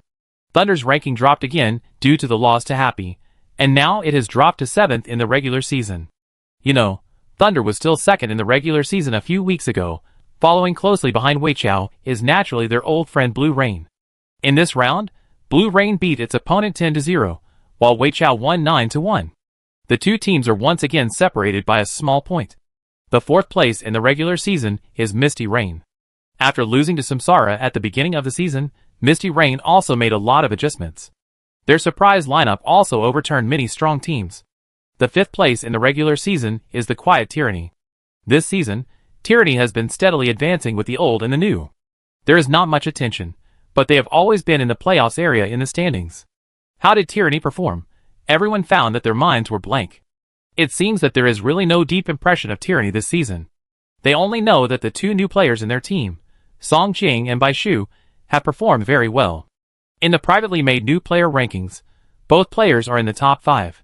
Thunder's ranking dropped again due to the loss to Happy, and now it has dropped to 7th in the regular season. You know, Thunder was still 2nd in the regular season a few weeks ago. Following closely behind Wei Chao is naturally their old friend Blue Rain. In this round, Blue Rain beat its opponent 10-0, while Wei Chao won 9-1. The two teams are once again separated by a small point. The 4th place in the regular season is Misty Rain. After losing to Samsara at the beginning of the season, Misty Rain also made a lot of adjustments. Their surprise lineup also overturned many strong teams. The 5th place in the regular season is the Quiet Tyranny. This season, Tyranny has been steadily advancing with the old and the new. There is not much attention, but they have always been in the playoffs area in the standings. How did Tyranny perform? Everyone found that their minds were blank. It seems that there is really no deep impression of Tyranny this season. They only know that the 2 new players in their team, Song Jing and Bai Shu, have performed very well. In the privately made new player rankings, both players are in the top 5.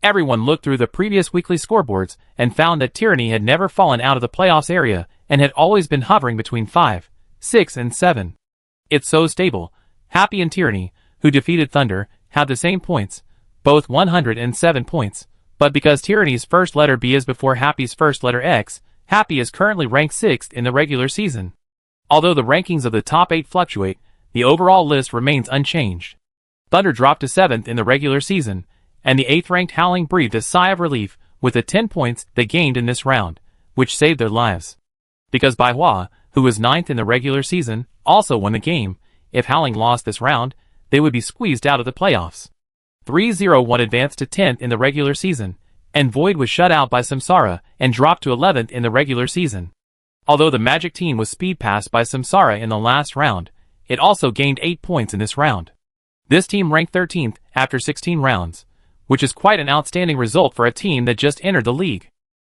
Everyone looked through the previous weekly scoreboards and found that Tyranny had never fallen out of the playoffs area and had always been hovering between 5, 6, and 7. It's so stable. Happy and Tyranny, who defeated Thunder, had the same points, both 107 points, but because Tyranny's first letter B is before Happy's first letter X, Happy is currently ranked 6th in the regular season. Although the rankings of the top 8 fluctuate, the overall list remains unchanged. Thunder dropped to 7th in the regular season, and the 8th-ranked Howling breathed a sigh of relief with the 10 points they gained in this round, which saved their lives. Because Baihua, who was 9th in the regular season, also won the game. If Howling lost this round, they would be squeezed out of the playoffs. 3-0-1 advanced to 10th in the regular season, and Void was shut out by Samsara and dropped to 11th in the regular season. Although the Magic team was speed passed by Samsara in the last round, it also gained 8 points in this round. This team ranked 13th after 16 rounds, which is quite an outstanding result for a team that just entered the league.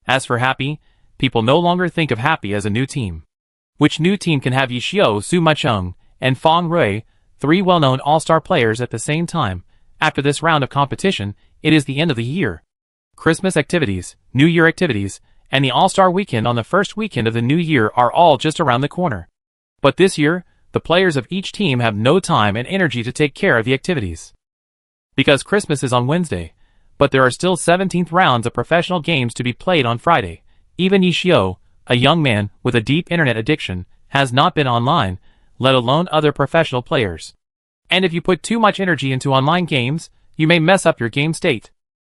As for Happy, people no longer think of Happy as a new team. Which new team can have Yishio Su Machung and Fong Rui, 3 well-known all-star players at the same time? After this round of competition, it is the end of the year. Christmas activities, New Year activities, and the All-Star Weekend on the first weekend of the new year are all just around the corner. But this year, the players of each team have no time and energy to take care of the activities. Because Christmas is on Wednesday, but there are still 17th rounds of professional games to be played on Friday. Even Yishio, a young man with a deep internet addiction, has not been online, let alone other professional players. And if you put too much energy into online games, you may mess up your game state.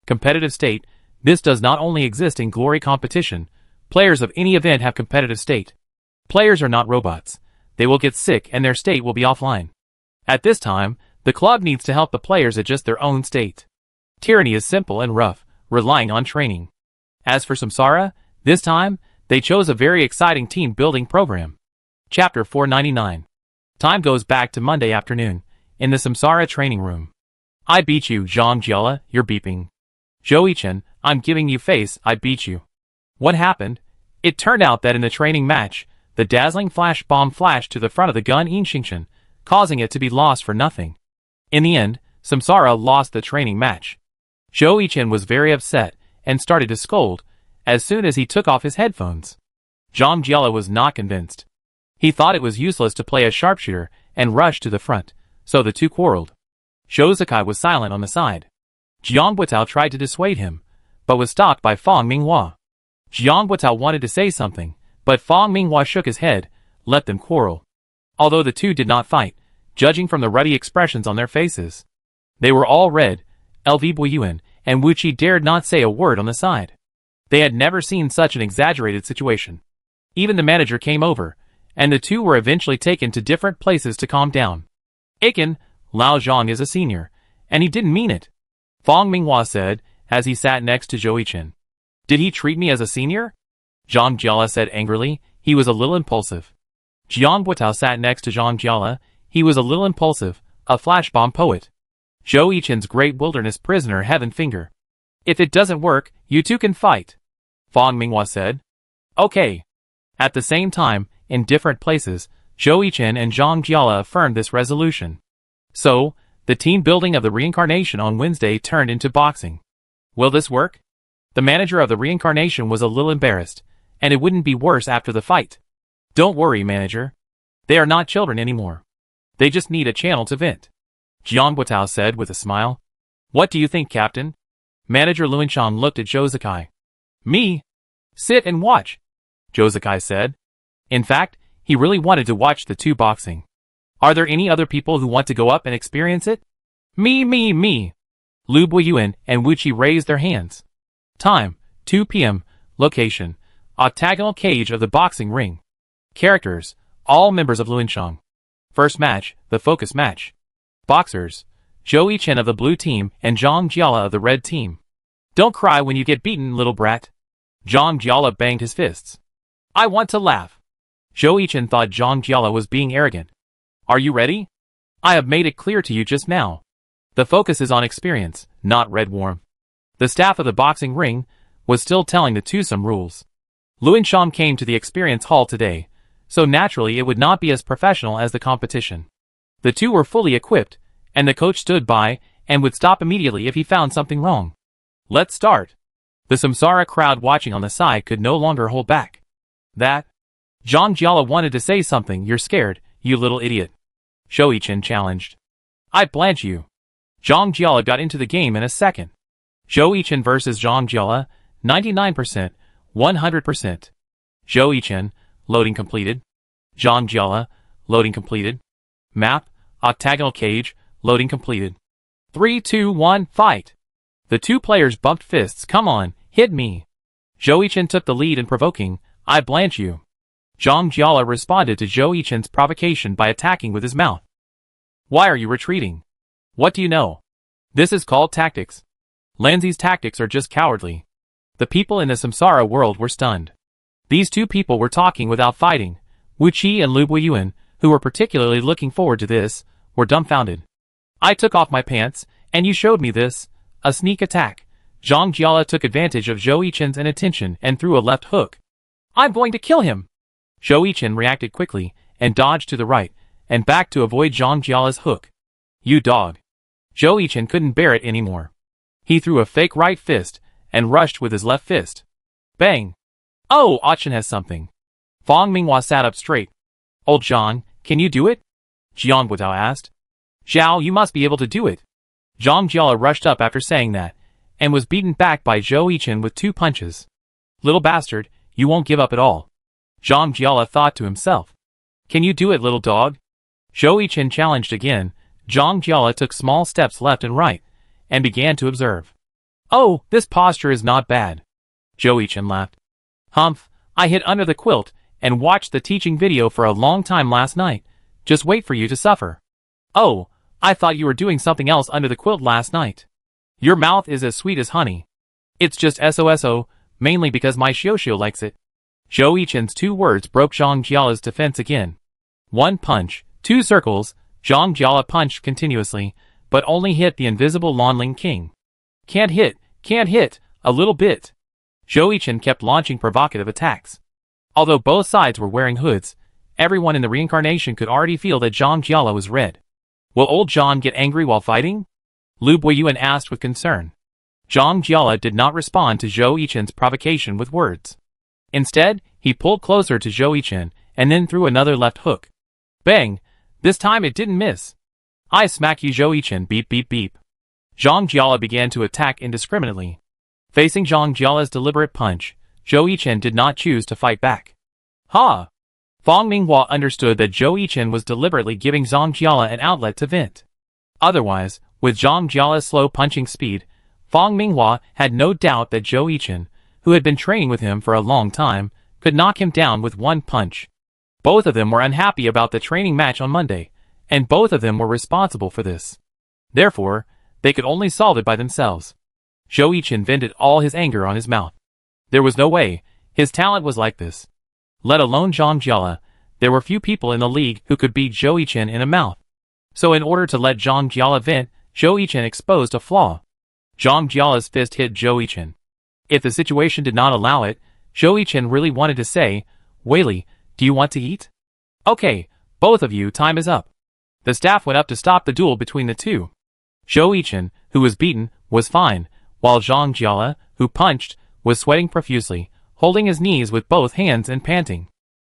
Competitive state. This does not only exist in glory competition. Players of any event have competitive state. Players are not robots. They will get sick and their state will be offline. At this time, the club needs to help the players adjust their own state. Tyranny is simple and rough, relying on training. As for Samsara, this time, they chose a very exciting team-building program. Chapter 499. Time goes back to Monday afternoon, in the Samsara training room. I beat you, Zhang Jiala, you're beeping. Joey-chan, I'm giving you face, I beat you. What happened? It turned out that in the training match, the dazzling flash bomb flashed to the front of the gun Inshingshan, causing it to be lost for nothing. In the end, Samsara lost the training match. Joey-chan was very upset and started to scold as soon as he took off his headphones. Zhang Jiala was not convinced. He thought it was useless to play a sharpshooter and rush to the front, so the two quarreled. Shozakai was silent on the side. Jiang Buitao tried to dissuade him, but was stopped by Fong Minghua. Jiang Buitao wanted to say something, but Fong Minghua shook his head, let them quarrel. Although the two did not fight, judging from the ruddy expressions on their faces. They were all red. LV Boyuan and Wuchi dared not say a word on the side. They had never seen such an exaggerated situation. Even the manager came over, and the two were eventually taken to different places to calm down. Aiken, Lao Zhang is a senior, and he didn't mean it. Fong Minghua said, as he sat next to Joey-chan. Did he treat me as a senior? Zhang Jiala said angrily. He was a little impulsive. Jiang Buitao sat next to Zhang Jiala. He was a little impulsive, a flash bomb poet. Joey-chan's great wilderness prisoner Heaven Finger. If it doesn't work, you two can fight. Fong Minghua said. Okay. At the same time, in different places, Joey-chan and Zhang Jiala affirmed this resolution. So, the team building of the reincarnation on Wednesday turned into boxing. Will this work? The manager of the reincarnation was a little embarrassed, and it wouldn't be worse after the fight. Don't worry, manager. They are not children anymore. They just need a channel to vent. Jiang Buitao said with a smile. What do you think, Captain? Manager Luanshan looked at Jozakai. Me? Sit and watch, Jozakai said. In fact, he really wanted to watch the two boxing. Are there any other people who want to go up and experience it? Me. Lu Boyuan and Wuchi raised their hands. Time, 2 p.m. Location, octagonal cage of the boxing ring. Characters, all members of Luanshang. First match, the focus match. Boxers, Joey-chan of the blue team and Zhang Jiala of the red team. Don't cry when you get beaten, little brat. Zhang Jiala banged his fists. I want to laugh. Joey-chan thought Zhang Jiala was being arrogant. Are you ready? I have made it clear to you just now. The focus is on experience, not red warmth. The staff of the boxing ring was still telling the two some rules. Luanshan came to the experience hall today, so naturally it would not be as professional as the competition. The two were fully equipped, and the coach stood by and would stop immediately if he found something wrong. Let's start. The Samsara crowd watching on the side could no longer hold back. That Zhang Jiala wanted to say something. You're scared, you little idiot. Zhou Yichen challenged. I'd blanch you. Zhang Jiala got into the game in a second. Zhou Yichen versus Zhang Jiala, 99%, 100%. Zhou Yichen, loading completed. Zhang Jiala, loading completed. Map, octagonal cage, loading completed. 3, 2, 1, fight. The two players bumped fists. Come on, hit me. Zhou Yichen took the lead in provoking, I blanch you. Zhang Jiala responded to Zhou Yichen's provocation by attacking with his mouth. Why are you retreating? What do you know? This is called tactics. Lanzi's tactics are just cowardly. The people in the Samsara world were stunned. These two people were talking without fighting. Wu Qi and Lu Buiyuan, who were particularly looking forward to this, were dumbfounded. I took off my pants, and you showed me this. A sneak attack. Zhang Jiala took advantage of Zhou Yichen's inattention and threw a left hook. I'm going to kill him. Zhou Yichen reacted quickly and dodged to the right and back to avoid Zhang Jiala's hook. You dog. Zhou Yichen couldn't bear it anymore. He threw a fake right fist and rushed with his left fist. Bang! Oh, Achen has something. Fang Minghua sat up straight. Old Zhang, can you do it? Jiang Guotao asked. Zhao, you must be able to do it. Zhang Jiala rushed up after saying that, and was beaten back by Zhou Yichen with 2 punches. Little bastard, you won't give up at all. Zhang Jiala thought to himself. Can you do it, little dog? Zhou Yichen challenged again. Zhang Jiala took small steps left and right, and began to observe. Oh, this posture is not bad. Zhou Yichen laughed. Humph, I hid under the quilt and watched the teaching video for a long time last night. Just wait for you to suffer. Oh, I thought you were doing something else under the quilt last night. Your mouth is as sweet as honey. It's just SOSO, mainly because my Xiuxiu likes it. Zhou Yichen's 2 words broke Zhang Jiala's defense again. 1 punch, 2 circles. Zhang Jiala punched continuously, but only hit the invisible Lanling King. Can't hit, a little bit. Zhou Yichen kept launching provocative attacks. Although both sides were wearing hoods, everyone in the reincarnation could already feel that Zhang Jiala was red. Will old Zhang get angry while fighting? Lu Buiyuan asked with concern. Zhang Jiala did not respond to Zhou Yichen's provocation with words. Instead, he pulled closer to Zhou Yichen and then threw another left hook. Bang! This time it didn't miss. I smack you, Zhou Yichen, beep beep beep. Zhang Jiala began to attack indiscriminately. Facing Zhang Jiala's deliberate punch, Zhou Yichen did not choose to fight back. Ha! Fang Minghua understood that Zhou Yichen was deliberately giving Zhang Jiala an outlet to vent. Otherwise, with Zhang Jiala's slow punching speed, Fang Minghua had no doubt that Zhou Yichen, who had been training with him for a long time, could knock him down with 1 punch. Both of them were unhappy about the training match on Monday, and both of them were responsible for this. Therefore, they could only solve it by themselves. Zhou Yichen vented all his anger on his mouth. There was no way his talent was like this. Let alone Zhang Jiala, there were few people in the league who could beat Zhou Yichen in a mouth. So in order to let Zhang Jiala vent, Zhou Yichen exposed a flaw. Zhang Jiala's fist hit Zhou Yichen. If the situation did not allow it, Zhou Yichen really wanted to say, Weili, do you want to eat? Okay, both of you, time is up. The staff went up to stop the duel between the two. Zhou Yichen, who was beaten, was fine, while Zhang Jiala, who punched, was sweating profusely, holding his knees with both hands and panting.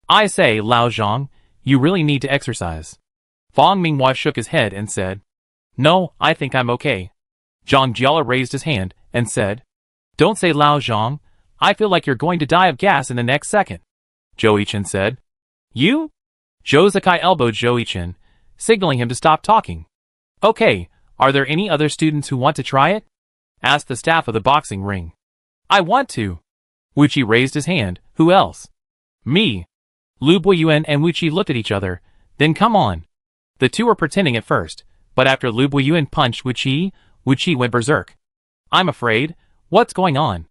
I say, Lao Zhang, you really need to exercise. Fang Minghua shook his head and said, No, I think I'm okay. Zhang Jiala raised his hand and said, Don't say Lao Zhang, I feel like you're going to die of gas in the next second. Zhou Yichen said. You? Zhou Zikai elbowed Zhou Yichen, signaling him to stop talking. Okay, are there any other students who want to try it? Asked the staff of the boxing ring. I want to. Wu Qi raised his hand. Who else? Me. Lu Buiyuan and Wu Qi looked at each other. Then come on. The two were pretending at first, but after Lu Buiyuan punched Wu Qi went berserk. I'm afraid. What's going on?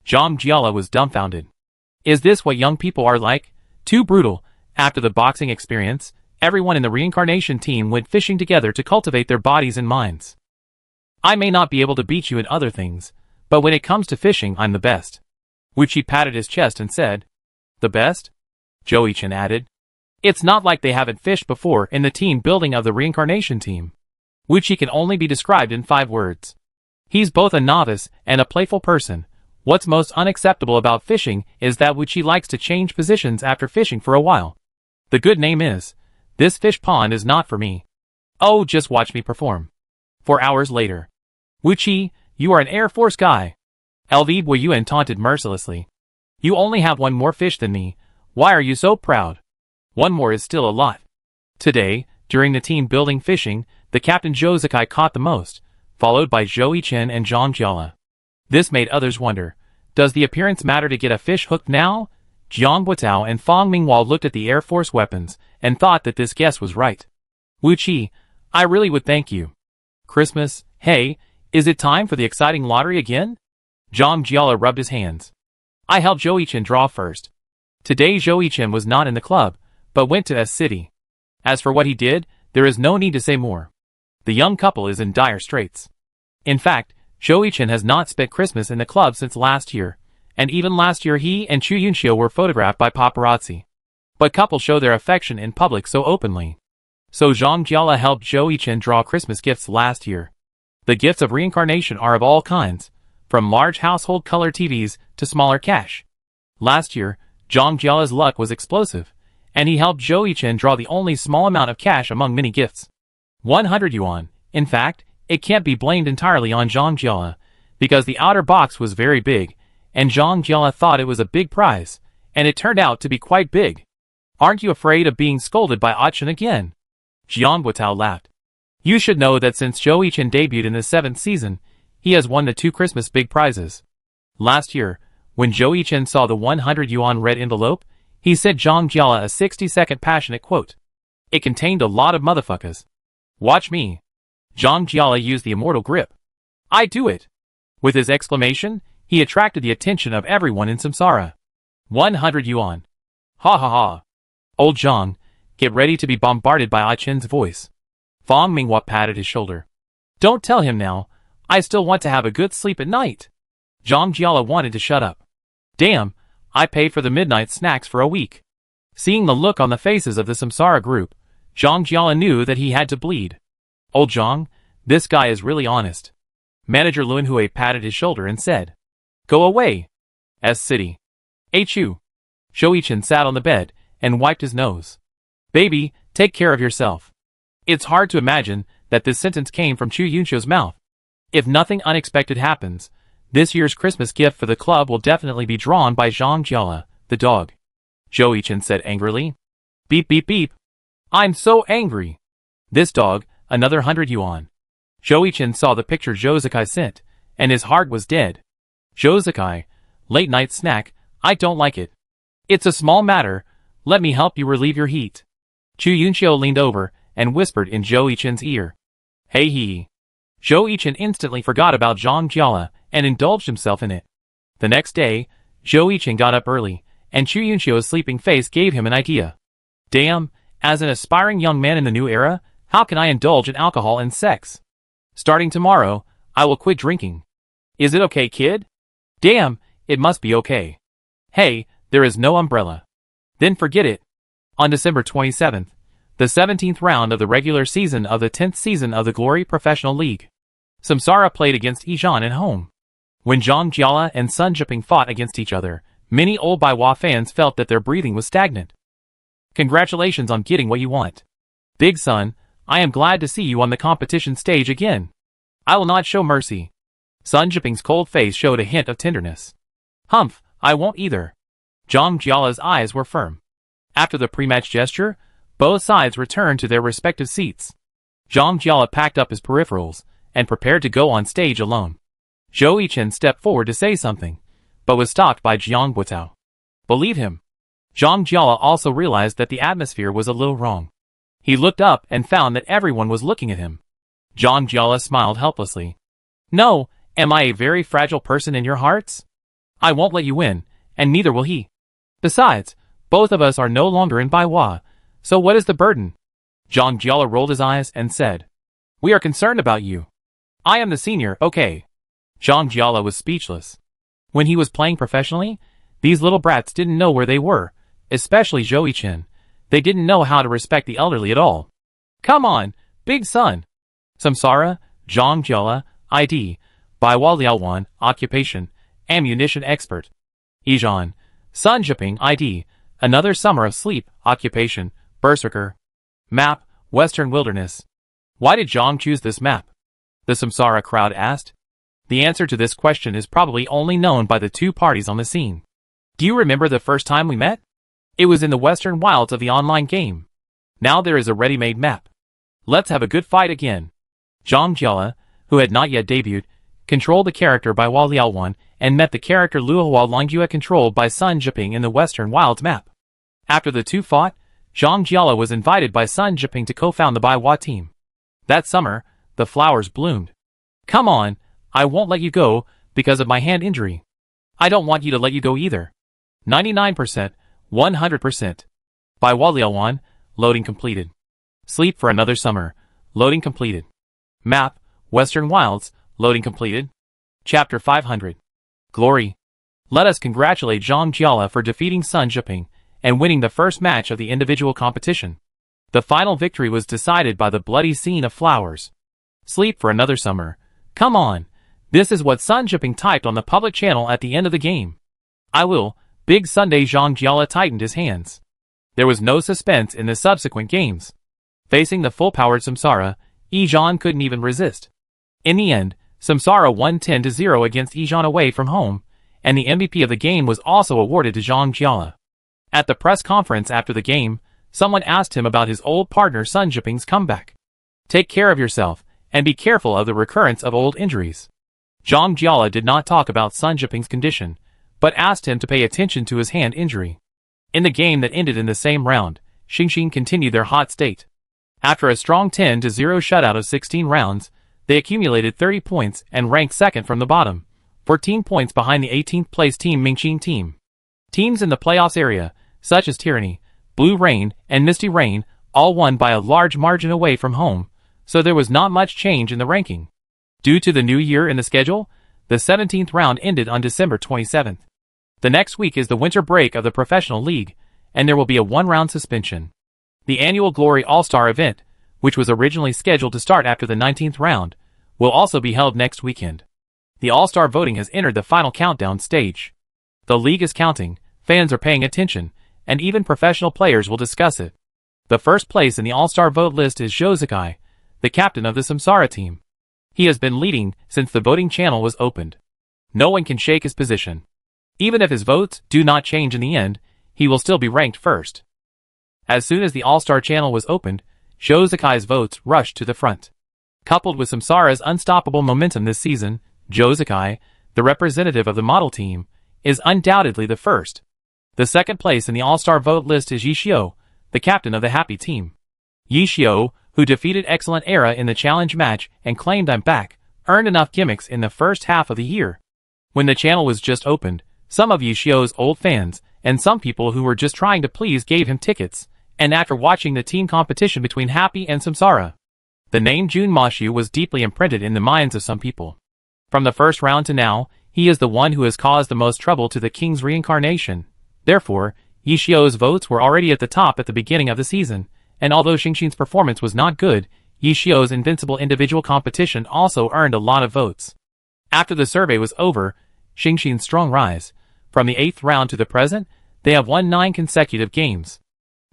Zhang Jiala was dumbfounded. Is this what young people are like? Too brutal. After the boxing experience, everyone in the reincarnation team went fishing together to cultivate their bodies and minds. I may not be able to beat you in other things, but when it comes to fishing, I'm the best. Wu Qi patted his chest and said, The best? Zhou Yichen added. It's not like they haven't fished before in the team building of the reincarnation team. Wu Qi can only be described in 5 words. He's both a novice and a playful person. What's most unacceptable about fishing is that Wuchi likes to change positions after fishing for a while. The good name is, this fish pond is not for me. Oh, just watch me perform. 4 hours later. Wuchi, you are an Air Force guy. LV Boyuan taunted mercilessly. You only have one more fish than me. Why are you so proud? One more is still a lot. Today, during the team building fishing, the captain Zhou Zikai caught the most, followed by Zhou Yichen and Zhang Jiala. This made others wonder, does the appearance matter to get a fish hooked now? Jiang Buitao and Fang Mingwao looked at the Air Force weapons and thought that this guess was right. Wuchi, I really would thank you. Christmas, hey, is it time for the exciting lottery again? Zhang Jiala rubbed his hands. I helped Zhou Yichen draw first. Today Zhou Yichen was not in the club, but went to S City. As for what he did, there is no need to say more. The young couple is in dire straits. In fact, Zhou Yichen has not spent Christmas in the club since last year, and even last year he and Chu Yunxiu were photographed by paparazzi. But couples show their affection in public so openly. So Zhang Jiala helped Zhou Yichen draw Christmas gifts last year. The gifts of reincarnation are of all kinds, from large household color TVs to smaller cash. Last year, Zhang Jiala's luck was explosive, and he helped Zhou Yichen draw the only small amount of cash among many gifts. 100 yuan. In fact, it can't be blamed entirely on Zhang Jiala, because the outer box was very big, and Zhang Jiala thought it was a big prize, and it turned out to be quite big. Aren't you afraid of being scolded by Achin again? Jiang Buitao laughed. You should know that since Zhou Yichen debuted in the 7th season, he has won the 2 Christmas big prizes. Last year, when Zhou Yichen saw the 100 yuan red envelope, he sent Zhang Jiala a 60-second passionate quote. It contained a lot of motherfuckers. Watch me. Zhang Jiala used the immortal grip. I do it. With his exclamation, he attracted the attention of everyone in Samsara. 100 yuan. Ha ha ha. Old Zhang, get ready to be bombarded by Achin's voice. Fang Minghua patted his shoulder. Don't tell him now. I still want to have a good sleep at night. Zhang Jiala wanted to shut up. Damn, I paid for the midnight snacks for a week. Seeing the look on the faces of the Samsara group, Zhang Jiala knew that he had to bleed. Old Zhang, this guy is really honest. Manager Lun Hui patted his shoulder and said, Go away. S City. Chu. Zhou Yichen sat on the bed and wiped his nose. Baby, take care of yourself. It's hard to imagine that this sentence came from Chu Yunxiu's mouth. If nothing unexpected happens, this year's Christmas gift for the club will definitely be drawn by Zhang Jiala, the dog. Zhou Yichen said angrily. Beep beep beep. I'm so angry. This dog, another 100 yuan. Zhou Yichen saw the picture Zhou Zikai sent, and his heart was dead. Zhou Zikai, late night snack, I don't like it. It's a small matter, let me help you relieve your heat. Chu Yunxiu leaned over and whispered in Zhou Yichen's ear. Hey he. Zhou Yichen instantly forgot about Zhang Jiala and indulged himself in it. The next day, Zhou Yichen got up early, and Chu Yunxiu's sleeping face gave him an idea. Damn, as an aspiring young man in the new era, how can I indulge in alcohol and sex? Starting tomorrow, I will quit drinking. Is it okay, kid? Damn, it must be okay. Hey, there is no umbrella. Then forget it. On December 27th, the 17th round of the regular season of the 10th season of the Glory Professional League, Samsara played against Yijan at home. When Zhang Jiala and Sun Jiping fought against each other, many old Baiwa fans felt that their breathing was stagnant. Congratulations on getting what you want. Big Sun, I am glad to see you on the competition stage again. I will not show mercy. Sun Jiping's cold face showed a hint of tenderness. Humph, I won't either. Zhang Jiala's eyes were firm. After the pre-match gesture, both sides returned to their respective seats. Zhang Jiala packed up his peripherals and prepared to go on stage alone. Zhou Yichen stepped forward to say something, but was stopped by Jiang Buitao. Believe him. Zhang Jiala also realized that the atmosphere was a little wrong. He looked up and found that everyone was looking at him. Zhang Jiala smiled helplessly. No, am I a very fragile person in your hearts? I won't let you win, and neither will he. Besides, both of us are no longer in Baiwa, so what is the burden? Zhang Jiala rolled his eyes and said, We are concerned about you. I am the senior, okay. Zhang Jiala was speechless. When he was playing professionally, these little brats didn't know where they were, especially Zhou Yichen. They didn't know how to respect the elderly at all. Come on, Big Sun. Samsara, Zhang Jiala, ID, Baiwa Liaowan, occupation, ammunition expert. Ijan, Sun Jipping ID, another summer of sleep, occupation, berserker. Map, Western Wilderness. Why did Zhang choose this map? The Samsara crowd asked. The answer to this question is probably only known by the two parties on the scene. Do you remember the first time we met? It was in the western wilds of the online game. Now there is a ready-made map. Let's have a good fight again. Zhang Jiala, who had not yet debuted, controlled the character by Hua Liaowan and met the character Luohua Longjue controlled by Sun Jipping in the Western Wilds map. After the two fought, Zhang Jiala was invited by Sun Jipping to co-found the Baihua team. That summer, the flowers bloomed. Come on, I won't let you go because of my hand injury. I don't want you to let you go either. 99%, 100%. By Hua Liaowan, loading completed. Sleep for another summer, loading completed. Map, Western Wilds, loading completed. Chapter 500. Glory. Let us congratulate Zhang Jiala for defeating Sun Jipping and winning the first match of the individual competition. The final victory was decided by the bloody scene of flowers. Sleep for another summer. Come on. This is what Sun Jipping typed on the public channel at the end of the game. I will. Big Sunday. Zhang Jiala tightened his hands. There was no suspense in the subsequent games. Facing the full-powered Samsara, Ijan couldn't even resist. In the end, Samsara won 10-0 against Ijan away from home, and the MVP of the game was also awarded to Zhang Jiala. At the press conference after the game, someone asked him about his old partner Sun Jipping's comeback. Take care of yourself, and be careful of the recurrence of old injuries. Zhang Jiala did not talk about Sun Jipping's condition, but asked him to pay attention to his hand injury. In the game that ended in the same round, Xingxin continued their hot state. After a strong 10-0 shutout of 16 rounds, they accumulated 30 points and ranked second from the bottom, 14 points behind the 18th place Team Mingxin team. Teams in the playoffs area, such as Tyranny, Blue Rain, and Misty Rain, all won by a large margin away from home, so there was not much change in the ranking. Due to the new year in the schedule, the 17th round ended on December 27th. The next week is the winter break of the professional league, and there will be a one-round suspension. The annual Glory All-Star event, which was originally scheduled to start after the 19th round, will also be held next weekend. The All-Star voting has entered the final countdown stage. The league is counting, fans are paying attention, and even professional players will discuss it. The first place in the All-Star vote list is Zhou, the captain of the Samsara team. He has been leading since the voting channel was opened. No one can shake his position. Even if his votes do not change in the end, he will still be ranked first. As soon as the All-Star channel was opened, Zhou votes rushed to the front. Coupled with Samsara's unstoppable momentum this season, Zhou, the representative of the model team, is undoubtedly the first. The second place in the All-Star vote list is Yixiu, the captain of the Happy team. Yixiu, who defeated Excellent Era in the challenge match and claimed I'm back, earned enough gimmicks in the first half of the year. When the channel was just opened, some of Yixiu's old fans, and some people who were just trying to please gave him tickets, and after watching the team competition between Happy and Samsara, the name Jun Mashu was deeply imprinted in the minds of some people. From the first round to now, he is the one who has caused the most trouble to the King's reincarnation. Therefore, Yixiu's votes were already at the top at the beginning of the season, and although Xingxin's performance was not good, Yixiu's invincible individual competition also earned a lot of votes. After the survey was over, Xingxin's strong rise. From the 8th round to the present, they have won 9 consecutive games.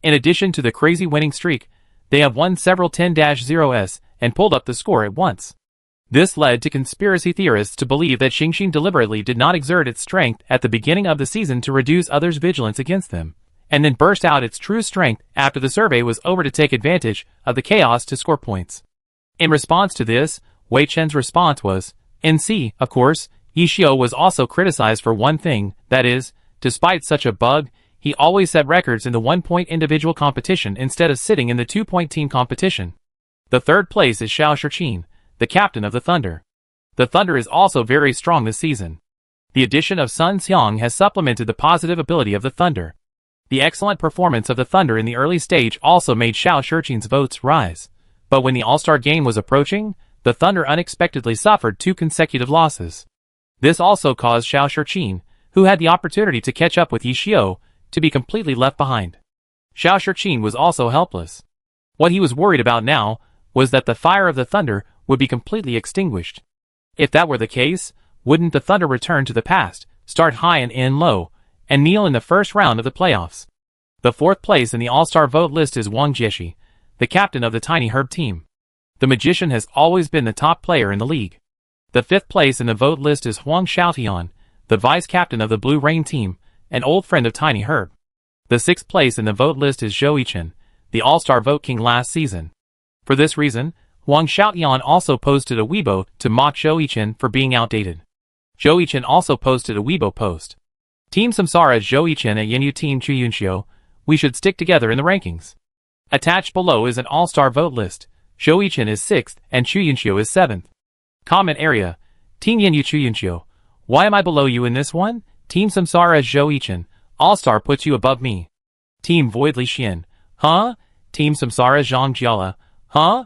In addition to the crazy winning streak, they have won several 10-0s and pulled up the score at once. This led to conspiracy theorists to believe that Xingxin deliberately did not exert its strength at the beginning of the season to reduce others' vigilance against them, and then burst out its true strength after the survey was over to take advantage of the chaos to score points. In response to this, Wei Chen's response was, NC, of course, Yixiu was also criticized for one thing, that is, despite such a bug, he always set records in the 1-point individual competition instead of sitting in the 2-point team competition. The third place is Xiao Shiqin, the captain of the Thunder. The Thunder is also very strong this season. The addition of Sun Xiang has supplemented the positive ability of the Thunder. The excellent performance of the Thunder in the early stage also made Xiao Shiqin's votes rise. But when the All-Star game was approaching, the Thunder unexpectedly suffered 2 consecutive losses. This also caused Xiao Shiqin, who had the opportunity to catch up with Yixiu, to be completely left behind. Xiao Shiqin was also helpless. What he was worried about now was that the fire of the Thunder would be completely extinguished. If that were the case, Wouldn't the Thunder return to the past, start high and end low, and kneel in the first round of the playoffs? The fourth place in the All-Star vote list is Wang Jieshi, the captain of the Tiny Herb team. The Magician has always been the top player in the league. The fifth place in the vote list is Huang Xiaotian, the vice-captain of the Blue Rain team, an old friend of Tiny Herb. The sixth place in the vote list is Zhou Yichen, the All-Star vote king last season. For this reason, Huang Xiaotian also posted a Weibo to mock Zhou Yichen for being outdated. Zhou Yichen also posted a Weibo post. Team Samsara Zhou Yichen at Yenyu Team Chu Yunxiu, we should stick together in the rankings. Attached below is an all-star vote list. Zhou Yichen is 6th and Chu Yunxiu is 7th. Comment area. Team Yenyu Chu Yunxiu. Why am I below you in this one? Team Samsara Zhou Yichen. All-star puts you above me. Team Void Li Xian. Huh? Team Samsara Zhang Jiala. Huh?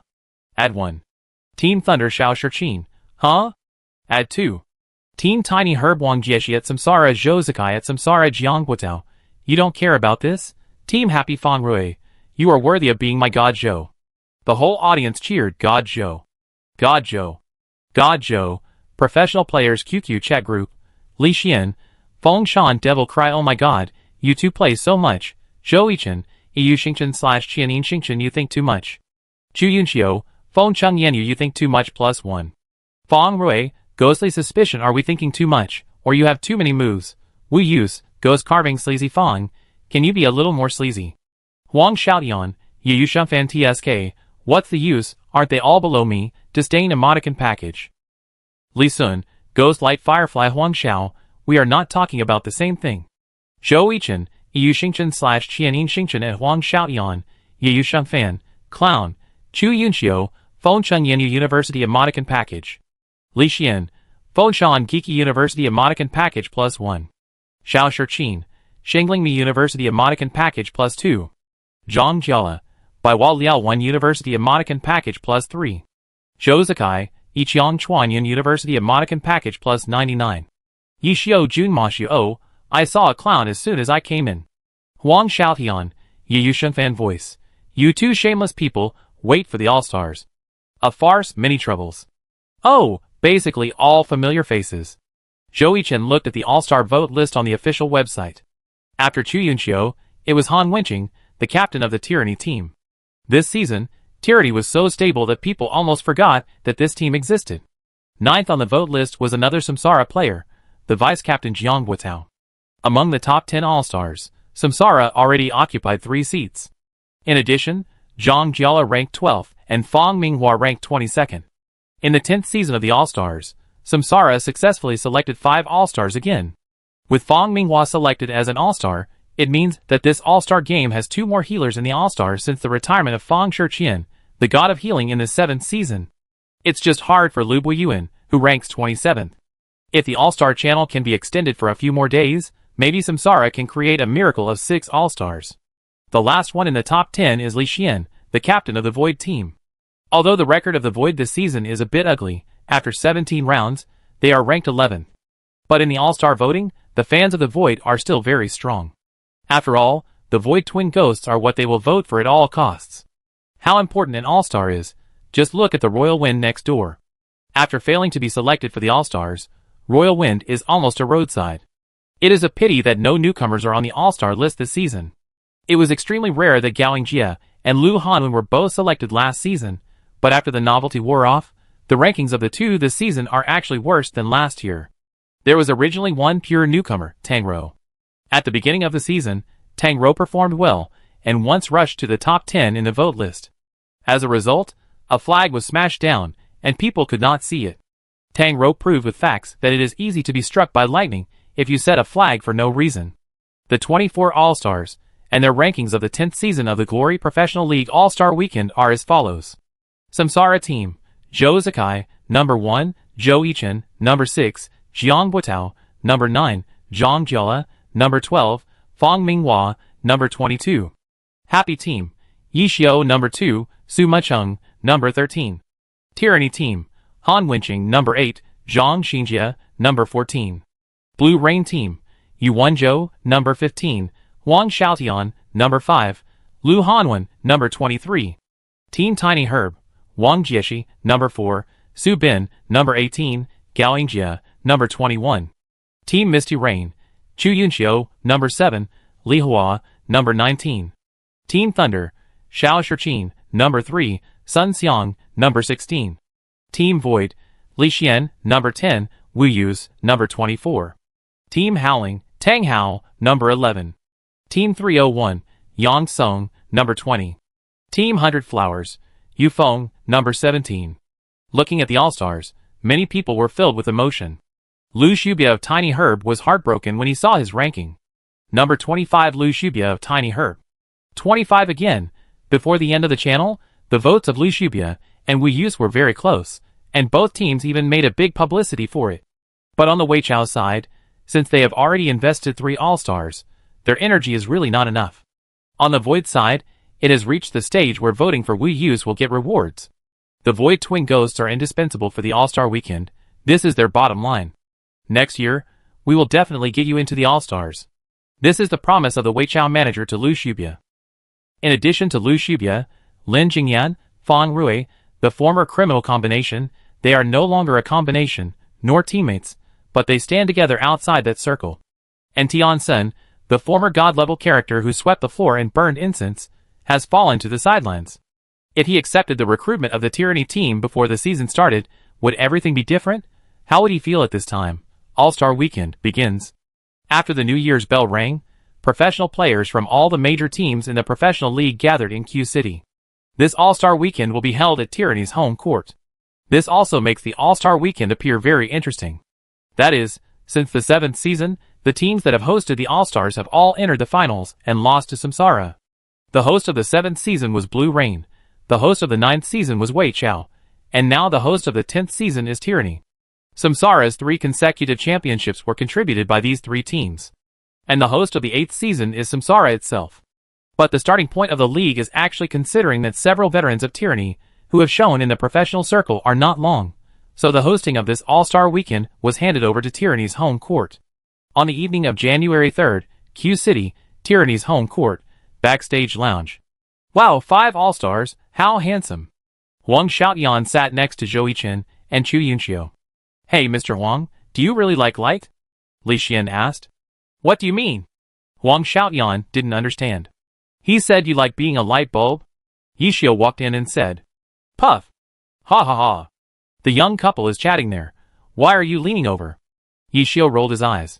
Add 1. Team Thunder Xiao Shichin. Huh? Add 2. Team Tiny Herb Wang Jieshi at Samsara Zhou Zakai at Samsara Jiang Guotao. You don't care about this? Team Happy Fang Rui. You are worthy of being my God Zhou. The whole audience cheered God Zhou. God Zhou. God Zhou. Professional players QQ chat group. Li Xian. Feng Shan Devil Cry oh my god, you two play so much. Zhou Yichen. EU Xingchen / Qianin Xingchen you think too much. Chu Yunxiu. Feng Chung Yenyu you think too much +1. Fang Rui. Ghostly suspicion are we thinking too much, or you have too many moves. Wu Yus. Ghost carving sleazy Fang. Can you be a little more sleazy? Huang Xiaotian. Yu Shumfan TSK. What's the use, aren't they all below me? Disdain emoticon package. Li Sun. Ghost Light Firefly Huang Xiao. We are not talking about the same thing. Zhou Yichen. EU Xingchen / Qianin Xingchen at Huang Xiaotian. Yu Shumfan. Clown. Chu Yunxiu. Feng Chung Yenyu University emoticon package. Li Xian. Feng Shan Geeky University emoticon package +1. Xiao Shichin. Shingling Mi University emoticon package +2. Zhang Jiala. By Wal Liao 1 University emoticon package +3. Zhou Zakai. Yiqiang Chuanyan University emoticon package +99. Yishio Junmashu Oh, I saw a clown as soon as I came in. Huang Xiaotian. Yu Shunfan voice. You two shameless people, wait for the All-Stars. A farce, many troubles. Oh, basically all familiar faces. Zhou Yichen looked at the All-Star vote list on the official website. After Chu Yunxiu, it was Han Wenqing, the captain of the Tyranny team. This season, Tyranny was so stable that people almost forgot that this team existed. Ninth on the vote list was another Samsara player, the vice-captain Jiang Guotao. Among the top 10 All-Stars, Samsara already occupied 3 seats. In addition, Zhang Jiala ranked 12th and Fang Minghua ranked 22nd. In the 10th season of the All-Stars, Samsara successfully selected 5 All-Stars again. With Fang Minghua selected as an All-Star, it means that this All-Star game has 2 more healers in the All-Stars since the retirement of Fang Shiqian, the god of healing in the 7th season. It's just hard for Lu Buiyuan, who ranks 27th. If the All-Star channel can be extended for a few more days, maybe Samsara can create a miracle of 6 All-Stars. The last one in the top 10 is Li Xian, the captain of the Void team. Although the record of the Void this season is a bit ugly, after 17 rounds, they are ranked 11th. But in the All-Star voting, the fans of the Void are still very strong. After all, the Void twin ghosts are what they will vote for at all costs. How important an All-Star is, just look at the Royal Wind next door. After failing to be selected for the All-Stars, Royal Wind is almost a roadside. It is a pity that no newcomers are on the All-Star list this season. It was extremely rare that Gao Yingjie and Lu Hanwen were both selected last season, but after the novelty wore off, the rankings of the two this season are actually worse than last year. There was originally one pure newcomer, Tang Rou. At the beginning of the season, Tang Rou performed well, and once rushed to the top 10 in the vote list. As a result, a flag was smashed down, and people could not see it. Tang Rou proved with facts that it is easy to be struck by lightning if you set a flag for no reason. The 24 All-Stars, and their rankings of the 10th season of the Glory Professional League All-Star Weekend are as follows. Samsara Team. Zhou Zakai, number 1, Zhou Yichen, number 6, Jiang Guotao, number 9, Zhang Jiala, number 12, Fang Minghua, number 22. Happy Team. Yishio, number 2, Su Mucheng, number 13. Tyranny Team. Han Wenqing, number 8, Zhang Xinjie, number 14. Blue Rain Team. Yu Wenzhou, number 15, Huang Xiaotian, number 5, Lu Hanwen, number 23. Team Tiny Herb. Wang Jieshi, number 4, Su Bin, number 18, Gao Yingjie, number 21. Team Misty Rain, Chu Yunxiu, number 7, Li Hua, number 19. Team Thunder, Xiao Shiqin, number 3, Sun Xiang, number 16. Team Void, Li Xian, number 10, Wu Yuz, number 24. Team Howling, Tang Hao, number 11. Team 301, Yang Song, number 20. Team 100 Flowers, Yu Feng, number 17. Looking at the All-Stars, many people were filled with emotion. Lu Shubia of Tiny Herb was heartbroken when he saw his ranking. Number 25 Lu Shubia of Tiny Herb. 25 again. Before the end of the channel, the votes of Lu Shubia and Wu Yuz were very close, and both teams even made a big publicity for it. But on the Weichao side, since they have already invested 3 All-Stars, their energy is really not enough. On the Void side, it has reached the stage where voting for Wu Yuz will get rewards. The Void Twin Ghosts are indispensable for the All-Star weekend. This is their bottom line. Next year, we will definitely get you into the All-Stars. This is the promise of the Weichao manager to Lu Shubia. In addition to Lu Shubia, Lin Jingyan, Fang Rui, the former criminal combination, they are no longer a combination, nor teammates, but they stand together outside that circle. And Tian Sen, the former god-level character who swept the floor and burned incense, has fallen to the sidelines. If he accepted the recruitment of the Tyranny team before the season started, would everything be different? How would he feel at this time? All-Star Weekend begins. After the New Year's bell rang, professional players from all the major teams in the professional league gathered in Q City. This All-Star Weekend will be held at Tyranny's home court. This also makes the All-Star Weekend appear very interesting. That is, since the 7th season, the teams that have hosted the All-Stars have all entered the finals and lost to Samsara. The host of the 7th season was Blue Rain, the host of the 9th season was Weichao, and now the host of the 10th season is Tyranny. Samsara's 3 consecutive championships were contributed by these 3 teams. And the host of the 8th season is Samsara itself. But the starting point of the league is actually considering that several veterans of Tyranny, who have shown in the professional circle, are not long. So the hosting of this All-Star Weekend was handed over to Tyranny's home court. On the evening of January 3rd, Q City, Tyranny's home court, backstage lounge. Wow, 5 All-Stars, how handsome. Huang Xiaotian sat next to Zhou Yichen and Chu Yunxiu. Hey Mr. Huang, do you really like light? Li Xian asked. What do you mean? Huang Xiaotian didn't understand. He said you like being a light bulb? Yishio walked in and said. Puff. Ha ha ha. The young couple is chatting there. Why are you leaning over? Yishio rolled his eyes.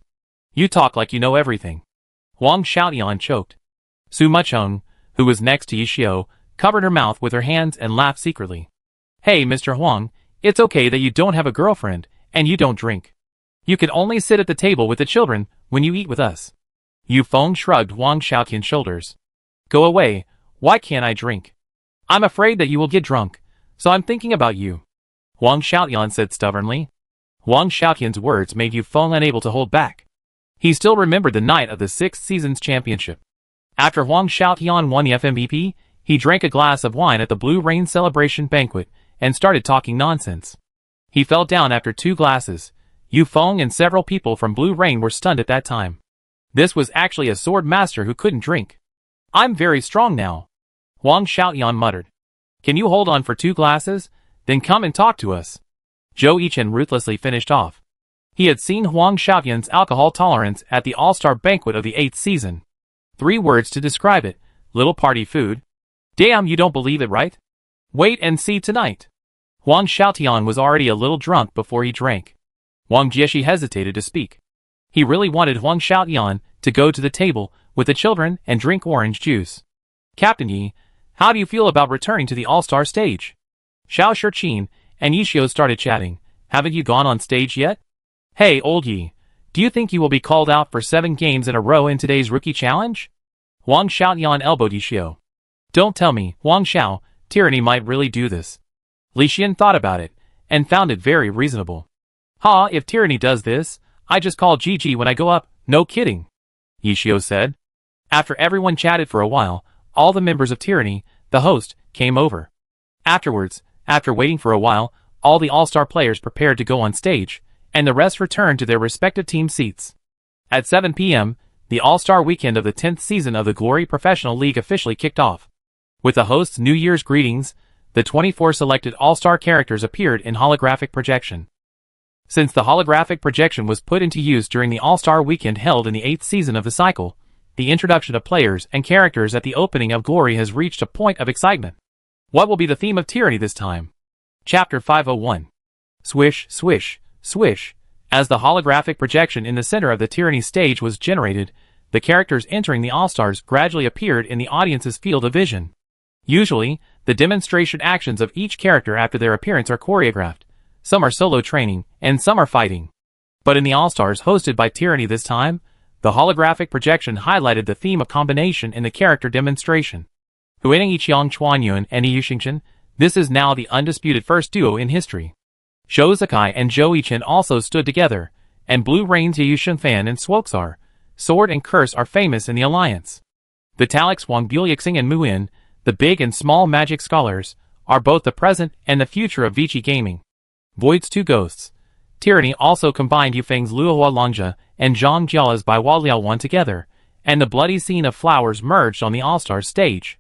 You talk like you know everything. Huang Xiaotian choked. Su Mucheng, who was next to Yishio, covered her mouth with her hands and laughed secretly. Hey Mr. Huang, it's okay that you don't have a girlfriend, and you don't drink. You can only sit at the table with the children when you eat with us. Yu Feng shrugged Huang Xiaotian's shoulders. Go away, why can't I drink? I'm afraid that you will get drunk, so I'm thinking about you. Huang Xiaotian said stubbornly. Huang Xiaotian's words made Yu Feng unable to hold back. He still remembered the night of the 6th season's championship. After Huang Xiaotian won the FMVP, he drank a glass of wine at the Blue Rain celebration banquet and started talking nonsense. He fell down after 2 glasses. Yu Feng and several people from Blue Rain were stunned at that time. This was actually a sword master who couldn't drink. I'm very strong now. Huang Xiaotian muttered. Can you hold on for 2 glasses? Then come and talk to us. Zhou Yichen ruthlessly finished off. He had seen Huang Xiaotian's alcohol tolerance at the All-Star banquet of the 8th season. 3 words to describe it. Little party food. Damn, you don't believe it, right? Wait and see tonight. Huang Xiaotian was already a little drunk before he drank. Wang Jieshi hesitated to speak. He really wanted Huang Xiaotian to go to the table with the children and drink orange juice. Captain Yi, how do you feel about returning to the All-Star stage? Xiao Shiqin and Yishio started chatting. Haven't you gone on stage yet? Hey, old Yi, do you think you will be called out for 7 games in a row in today's rookie challenge? Huang Xiaotian elbowed Yishio. Don't tell me, Huang Xiao, Tyranny might really do this. Li Xian thought about it, and found it very reasonable. Ha, if Tyranny does this, I just call GG when I go up, no kidding. Yishio said. After everyone chatted for a while, all the members of Tyranny, the host, came over. Afterwards, after waiting for a while, all the All-Star players prepared to go on stage, and the rest returned to their respective team seats. At 7 p.m., the All-Star weekend of the 10th season of the Glory Professional League officially kicked off. With the host's New Year's greetings, the 24 selected All-Star characters appeared in holographic projection. Since the holographic projection was put into use during the All-Star weekend held in the 8th season of the cycle, the introduction of players and characters at the opening of Glory has reached a point of excitement. What will be the theme of Tyranny this time? Chapter 501. Swish, swish, swish. As the holographic projection in the center of the Tyranny stage was generated, the characters entering the All-Stars gradually appeared in the audience's field of vision. Usually, the demonstration actions of each character after their appearance are choreographed. Some are solo training, and some are fighting. But in the All-Stars hosted by Tyranny this time, the holographic projection highlighted the theme of combination in the character demonstration. Huining Ichiang Chuanyuan and Yu Xingchen, this is now the undisputed first duo in history. Zhou Zikai and Zhou Yichen also stood together, and Blue Rain's Yu Shengfan and Swoksar, Sword and Curse are famous in the alliance. The Talix Wang Buliuxing and Muin, the big and small magic scholars, are both the present and the future of Vici gaming. Void's two ghosts. Tyranny also combined Yufeng's Luohua Longjia and Zhang Jiala's Baiwa Liaowan together, and the bloody scene of flowers merged on the All-Stars stage.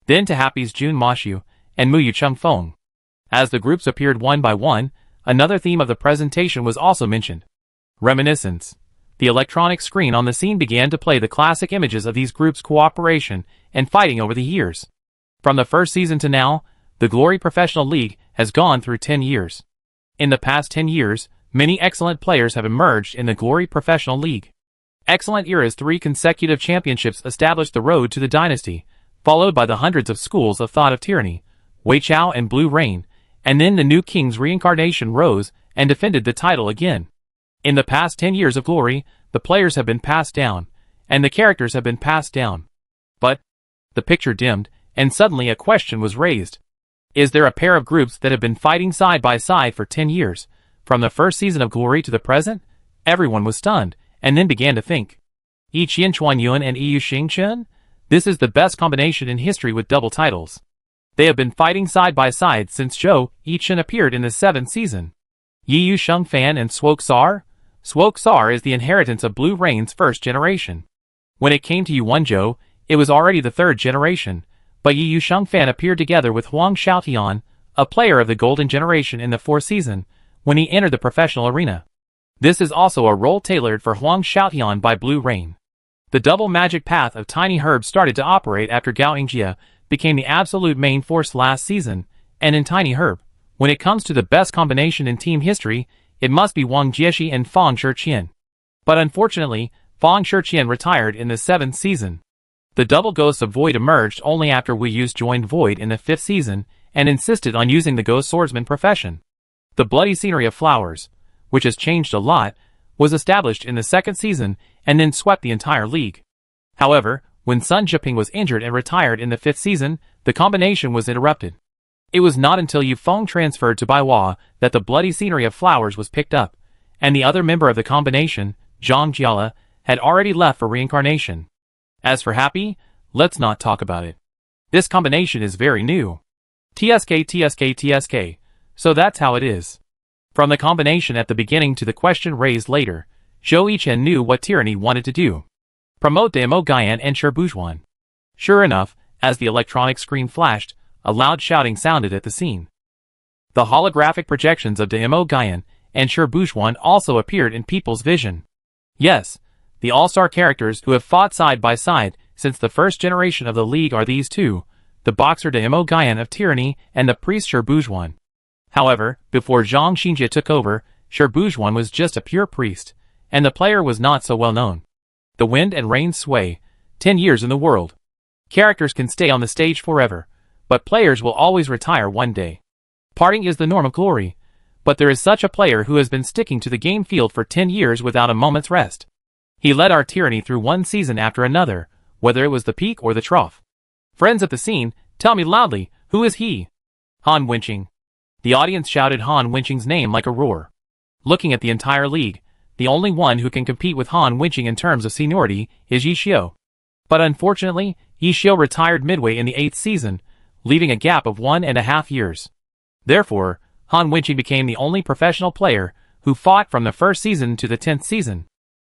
Then to Happy's Jun Mashu and Muyu Chengfeng. As the groups appeared one by one, another theme of the presentation was also mentioned. Reminiscence. The electronic screen on the scene began to play the classic images of these groups' cooperation and fighting over the years. From the first season to now, the Glory Professional League has gone through 10 years. In the past 10 years, many excellent players have emerged in the Glory Professional League. Excellent Era's 3 consecutive championships established the road to the dynasty, followed by the hundreds of schools of thought of Tyranny, Wei Chao and Blue Rain, and then the new king's reincarnation rose and defended the title again. In the past 10 years of Glory, the players have been passed down, and the characters have been passed down. But the picture dimmed, and suddenly a question was raised. Is there a pair of groups that have been fighting side by side for 10 years, from the first season of Glory to the present? Everyone was stunned, and then began to think. Yi Qian Chuanyuan and Yu Xingchen? This is the best combination in history with double titles. They have been fighting side by side since Zhou Yichen appeared in the 7th season. Yu Shengfan and Swoksar? Swoksar is the inheritance of Blue Rain's first generation. When it came to Yuan Zhou, it was already the 3rd generation, but Yu Shengfan appeared together with Huang Xiaotian, a player of the Golden Generation in the 4th season, when he entered the professional arena. This is also a role tailored for Huang Xiaotian by Blue Rain. The double magic path of Tiny Herb started to operate after Gao Yingjia became the absolute main force last season, and in Tiny Herb, when it comes to the best combination in team history, it must be Wang Jieshi and Fang Shiqian. But unfortunately, Fang Shiqian retired in the 7th season. The double ghosts of Void emerged only after Wei Yu's joined Void in the 5th season and insisted on using the ghost swordsman profession. The bloody scenery of flowers, which has changed a lot, was established in the 2nd season and then swept the entire league. However, when Sun Jiping was injured and retired in the 5th season, the combination was interrupted. It was not until Yu Feng transferred to Baiwa that the bloody scenery of flowers was picked up, and the other member of the combination, Zhang Jiala, had already left for reincarnation. As for Happy, let's not talk about it. This combination is very new. TSK, so that's how it is. From the combination at the beginning to the question raised later, Zhou Yichen knew what Tyranny wanted to do. Promote Demo Gaian and Sherbujuan. Sure enough, as the electronic screen flashed, a loud shouting sounded at the scene. The holographic projections of Demo Gaian and Sherbujuan also appeared in people's vision. Yes, the all-star characters who have fought side by side since the first generation of the league are these two, the boxer Demo Gaian of Tyranny and the priest Sherbujuan. However, before Zhang Xinjie took over, Sherbujuan was just a pure priest, and the player was not so well known. The wind and rain sway, 10 years in the world. Characters can stay on the stage forever, but players will always retire one day. Parting is the norm of Glory, but there is such a player who has been sticking to the game field for 10 years without a moment's rest. He led our Tyranny through one season after another, whether it was the peak or the trough. Friends at the scene, tell me loudly, who is he? Han Wenqing. The audience shouted Han Wenqing's name like a roar. Looking at the entire league, the only one who can compete with Han Wenqing in terms of seniority is Yi Xiu. But unfortunately, Yi Xiu retired midway in the 8th season, leaving a gap of 1.5 years. Therefore, Han Wenqing became the only professional player who fought from the 1st season to the 10th season.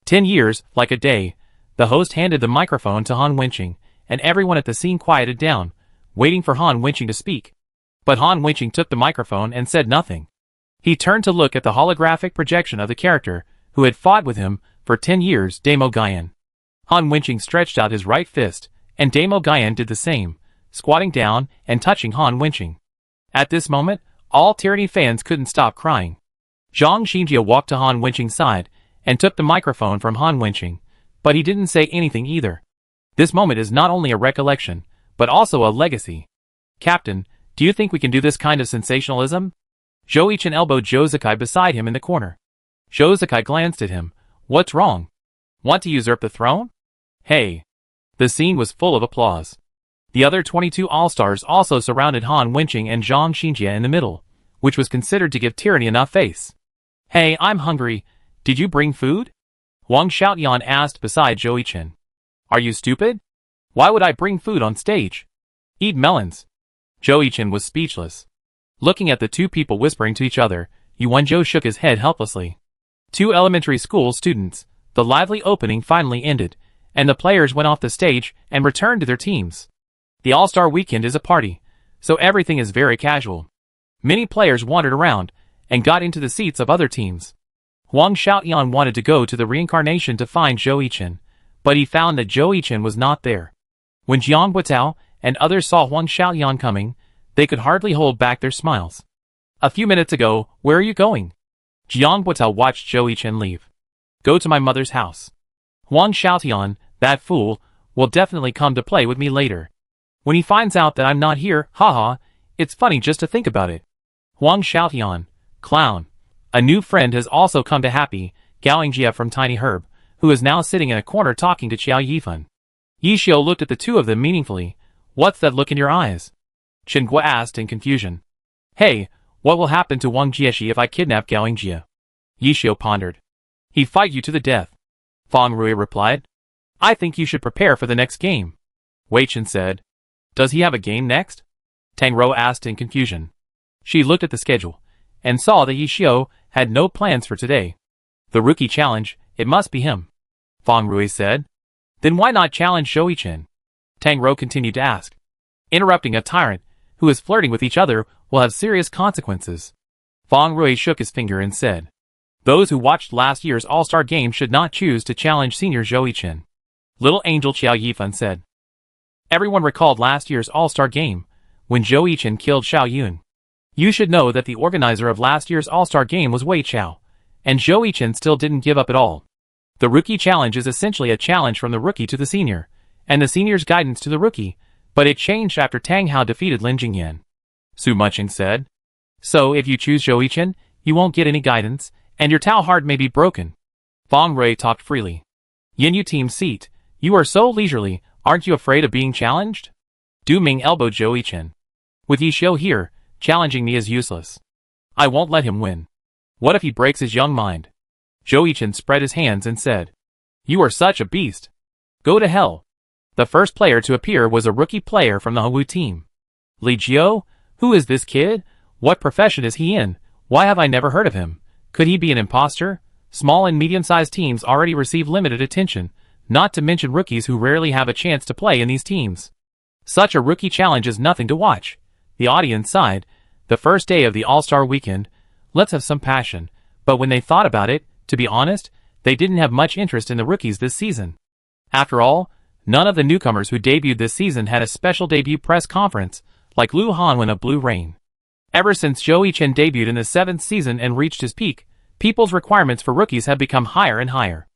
10 years, like a day. The host handed the microphone to Han Wenqing, and everyone at the scene quieted down, waiting for Han Wenqing to speak. But Han Wenqing took the microphone and said nothing. He turned to look at the holographic projection of the character who had fought with him for 10 years, Damo Guyan. Han Wenqing stretched out his right fist, and Damo Guyan did the same, squatting down and touching Han Wenqing. At this moment, all Tyranny fans couldn't stop crying. Zhang Xinjia walked to Han Wenqing's side and took the microphone from Han Wenqing, but he didn't say anything either. This moment is not only a recollection, but also a legacy. Captain, do you think we can do this kind of sensationalism? Zhou Yichen elbowed Zhou Zikai beside him in the corner. Zhou Zikai glanced at him. What's wrong? Want to usurp the throne? Hey. The scene was full of applause. The other 22 All-Stars also surrounded Han Wenqing and Zhang Xinjia in the middle, which was considered to give tyranny enough face. Hey, I'm hungry. Did you bring food? Wang Xiaotian asked beside Zhou Yichen. Are you stupid? Why would I bring food on stage? Eat melons. Zhou Yichen was speechless. Looking at the two people whispering to each other, Yuan Zhou shook his head helplessly. Two elementary school students. The lively opening finally ended, and the players went off the stage and returned to their teams. The All-Star Weekend is a party, so everything is very casual. Many players wandered around and got into the seats of other teams. Wang Xiaotian wanted to go to the reincarnation to find Zhou Yichen, but he found that Zhou Yichen was not there. When Jiang Guotao and others saw Wang Xiaotian coming, they could hardly hold back their smiles. A few minutes ago, where are you going? Jiang Guotao watched Zhou Yichen leave. Go to my mother's house. Wang Xiaotian, that fool, will definitely come to play with me later. When he finds out that I'm not here, haha, it's funny just to think about it. Wang Xiaotian, clown. A new friend has also come to Happy, Gaoingjia from Tiny Herb, who is now sitting in a corner talking to Qiao Yifan. Yixiu looked at the two of them meaningfully. What's that look in your eyes? Chen Guo asked in confusion. Hey, what will happen to Wang Jieshi if I kidnap Gaoingjia? Yixiu pondered. He'd fight you to the death. Fang Rui replied. I think you should prepare for the next game. Wei Chen said. Does he have a game next? Tang Rou asked in confusion. She looked at the schedule and saw that Yixiu had no plans for today. The rookie challenge, it must be him. Fang Rui said. Then why not challenge Zhou Yichen? Tang Rou continued to ask. Interrupting a tyrant who is flirting with each other will have serious consequences. Fang Rui shook his finger and said. Those who watched last year's All-Star Game should not choose to challenge senior Zhou Yichen. Little Angel Qiao Yifan said. Everyone recalled last year's All-Star Game, when Zhou Yichen killed Xiao Yun. You should know that the organizer of last year's All-Star Game was Wei Chao, and Zhou Yichen still didn't give up at all. The Rookie Challenge is essentially a challenge from the rookie to the senior, and the senior's guidance to the rookie, but it changed after Tang Hao defeated Lin Jingyan. Su Muching said. So if you choose Zhou Yichen, you won't get any guidance, and your Tao heart may be broken. Fang Rui talked freely. Yin Yu team seat, you are so leisurely, aren't you afraid of being challenged? Du Ming elbowed Zhou Yichen. With Yixiu here, challenging me is useless. I won't let him win. What if he breaks his young mind? Zhou Yichen spread his hands and said. You are such a beast. Go to hell. The first player to appear was a rookie player from the Hongwu team. Li Jiu? Who is this kid? What profession is he in? Why have I never heard of him? Could he be an imposter? Small and medium-sized teams already receive limited attention, not to mention rookies who rarely have a chance to play in these teams. Such a rookie challenge is nothing to watch. The audience sighed. The first day of the All-Star Weekend, let's have some passion. But when they thought about it, to be honest, they didn't have much interest in the rookies this season. After all, none of the newcomers who debuted this season had a special debut press conference, like Lu Hanwen of Blue Rain. Ever since Zhou Yichen debuted in the 7th season and reached his peak, people's requirements for rookies have become higher and higher.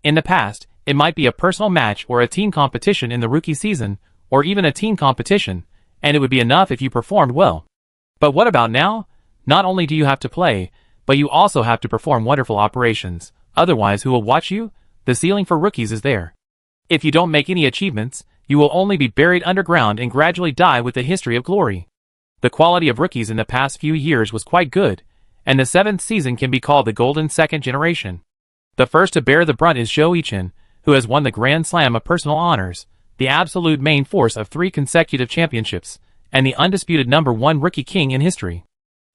In the past, it might be a personal match or a team competition in the rookie season, or even a team competition, and it would be enough if you performed well. But what about now? Not only do you have to play, but you also have to perform wonderful operations. Otherwise, who will watch you? The ceiling for rookies is there. If you don't make any achievements, you will only be buried underground and gradually die with the history of glory. The quality of rookies in the past few years was quite good, and the 7th season can be called the golden second generation. The first to bear the brunt is Zhou Yichen, who has won the Grand Slam of personal honors, the absolute main force of 3 consecutive championships, and the undisputed #1 rookie king in history.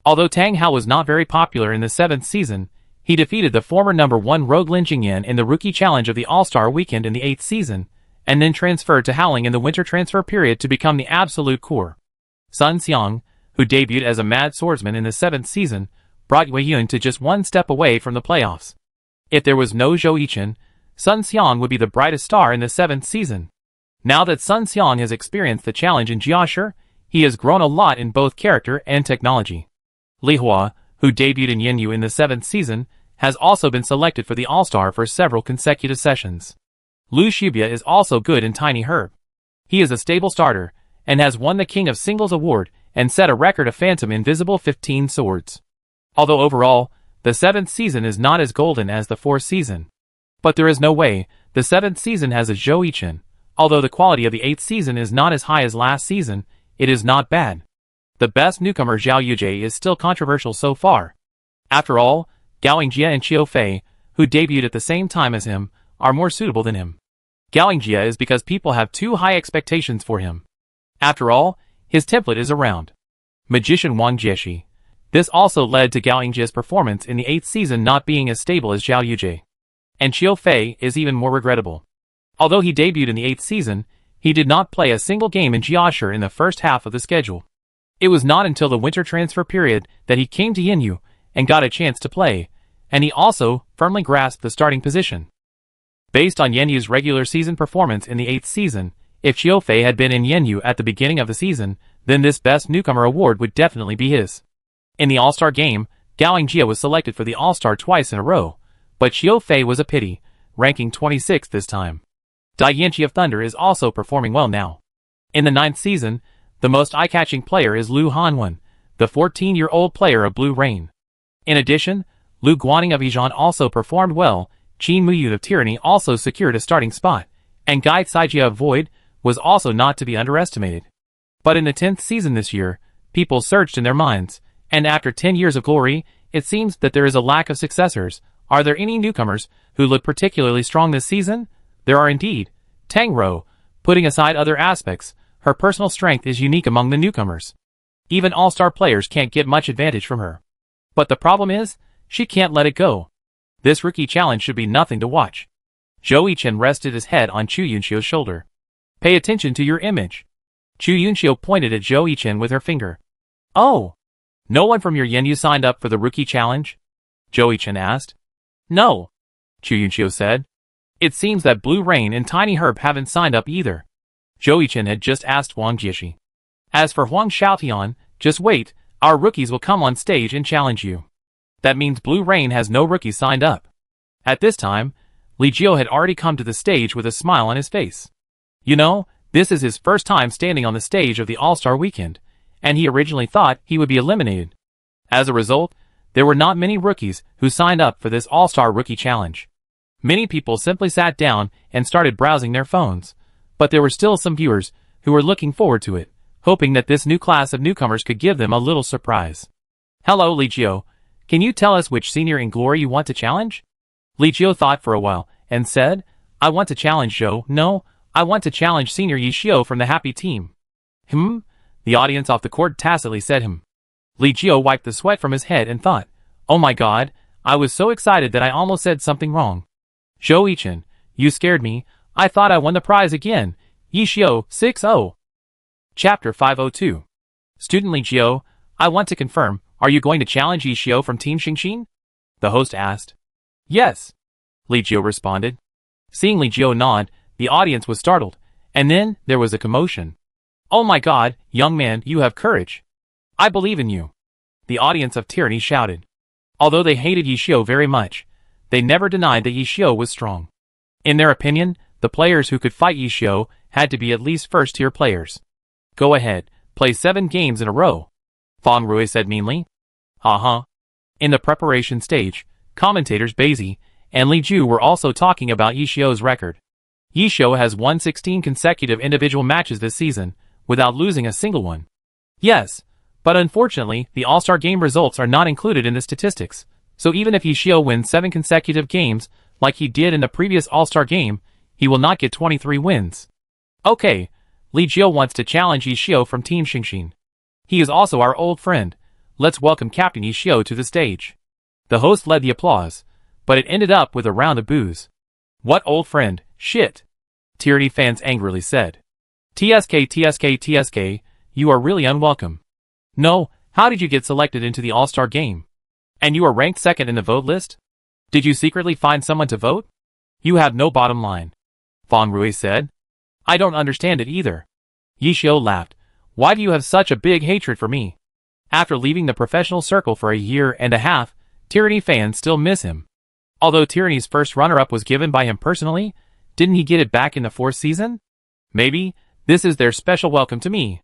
Although Tang Hao was not very popular in the 7th season, he defeated the former #1 rogue Lin Jingyan in the Rookie Challenge of the All-Star Weekend in the 8th season, and then transferred to Howling in the winter transfer period to become the absolute core. Sun Xiang, who debuted as a mad swordsman in the 7th season, brought Wei Yun to just one step away from the playoffs. If there was no Zhou Yichen, Sun Xiang would be the brightest star in the 7th season. Now that Sun Xiang has experienced the challenge in Jiashi, he has grown a lot in both character and technology. Li Hua, who debuted in Yenyu in the 7th season, has also been selected for the All-Star for several consecutive sessions. Lu Shibia is also good in Tiny Herb. He is a stable starter, and has won the King of Singles award and set a record of Phantom Invisible 15 swords. Although overall, the 7th season is not as golden as the 4th season. But there is no way the 7th season has a Zhou Yichen. Although the quality of the 8th season is not as high as last season, it is not bad. The best newcomer Zhao Yujie is still controversial so far. After all, Gao Yingjie and Qiu Fei, who debuted at the same time as him, are more suitable than him. Gao Yingjie is because people have too high expectations for him. After all, his template is around Magician Wang Jieshi. This also led to Gao Yingjie's performance in the 8th season not being as stable as Zhao Yujie. And Qiu Fei is even more regrettable. Although he debuted in the 8th season, he did not play a single game in Jiashi in the first half of the schedule. It was not until the winter transfer period that he came to Yenyu and got a chance to play, and he also firmly grasped the starting position. Based on Yenyu's regular season performance in the 8th season, if Qiu Fei had been in Yenyu at the beginning of the season, then this Best Newcomer award would definitely be his. In the All-Star game, Gao Yingjie was selected for the All-Star twice in a row, but Qiu Fei was a pity, ranking 26th this time. Dai Yanqi of Thunder is also performing well now. In the 9th season, the most eye-catching player is Lu Hanwen, the 14-year-old player of Blue Rain. In addition, Lu Guaning of Yijian also performed well, Qin Muyun of Tyranny also secured a starting spot, and Gai Caijia of Void was also not to be underestimated. But in the 10th season this year, people searched in their minds, and after 10 years of glory, it seems that there is a lack of successors. Are there any newcomers who look particularly strong this season? There are indeed. Tang Rou, putting aside other aspects, her personal strength is unique among the newcomers. Even all-star players can't get much advantage from her. But the problem is, she can't let it go. This rookie challenge should be nothing to watch. Zhou Yichen rested his head on Chu Yunxiu's shoulder. Pay attention to your image. Chu Yunxiu pointed at Zhou Yichen with her finger. Oh! No one from your Yenyu signed up for the rookie challenge? Zhou Yichen asked. No, Chu Yunxiu said. It seems that Blue Rain and Tiny Herb haven't signed up either. Zhou Yichen had just asked Wang Jieshi. As for Huang Xiaotian, just wait, our rookies will come on stage and challenge you. That means Blue Rain has no rookies signed up. At this time, Li Jiu had already come to the stage with a smile on his face. You know, this is his first time standing on the stage of the All-Star Weekend, and he originally thought he would be eliminated. As a result, there were not many rookies who signed up for this All-Star Rookie Challenge. Many people simply sat down and started browsing their phones, but there were still some viewers who were looking forward to it, hoping that this new class of newcomers could give them a little surprise. Hello, Li Jiu. Can you tell us which senior in glory you want to challenge? Li Jiu thought for a while, and said, I want to challenge Zhou. No, I want to challenge Senior Yi Xiu from the Happy Team. The audience off the court tacitly said Li Jiu wiped the sweat from his head and thought, oh my god, I was so excited that I almost said something wrong. Zhou Yichen, you scared me. I thought I won the prize again. Yi Xiu, 6-0. Chapter 502. Student Li Jiu, I want to confirm, are you going to challenge Yi Xiu from Team Xingxin? The host asked. Yes. Li Jiu responded. Seeing Li Jiu nod, the audience was startled, and then there was a commotion. Oh my god, young man, you have courage. I believe in you. The audience of Tyranny shouted. Although they hated Yi Xiu very much, they never denied that Yi Xiu was strong. In their opinion, the players who could fight Yi Xiu had to be at least first-tier players. Go ahead, play 7 games in a row. Fang Rui said meanly. In the preparation stage, commentators Bazi and Li Jiu were also talking about Yi Xiu's record. Yi Xiu has won 16 consecutive individual matches this season, without losing a single one. Yes, but unfortunately, the All-Star Game results are not included in the statistics, so even if Yi Xiu wins 7 consecutive games, like he did in the previous All-Star Game, he will not get 23 wins. Okay, Li Jiu wants to challenge Yi Xiu from Team Xingxin. He is also our old friend. Let's welcome Captain Yi Xiu to the stage. The host led the applause, but it ended up with a round of boos. What old friend, shit! Tyranny fans angrily said. TSK, you are really unwelcome. No, how did you get selected into the All-Star Game? And you are ranked second in the vote list? Did you secretly find someone to vote? You have no bottom line. Fang Rui said. I don't understand it either. Yi Xiu laughed. Why do you have such a big hatred for me? After leaving the professional circle for a year and a half, Tyranny fans still miss him. Although Tyranny's first runner-up was given by him personally, didn't he get it back in the 4th season? Maybe, this is their special welcome to me.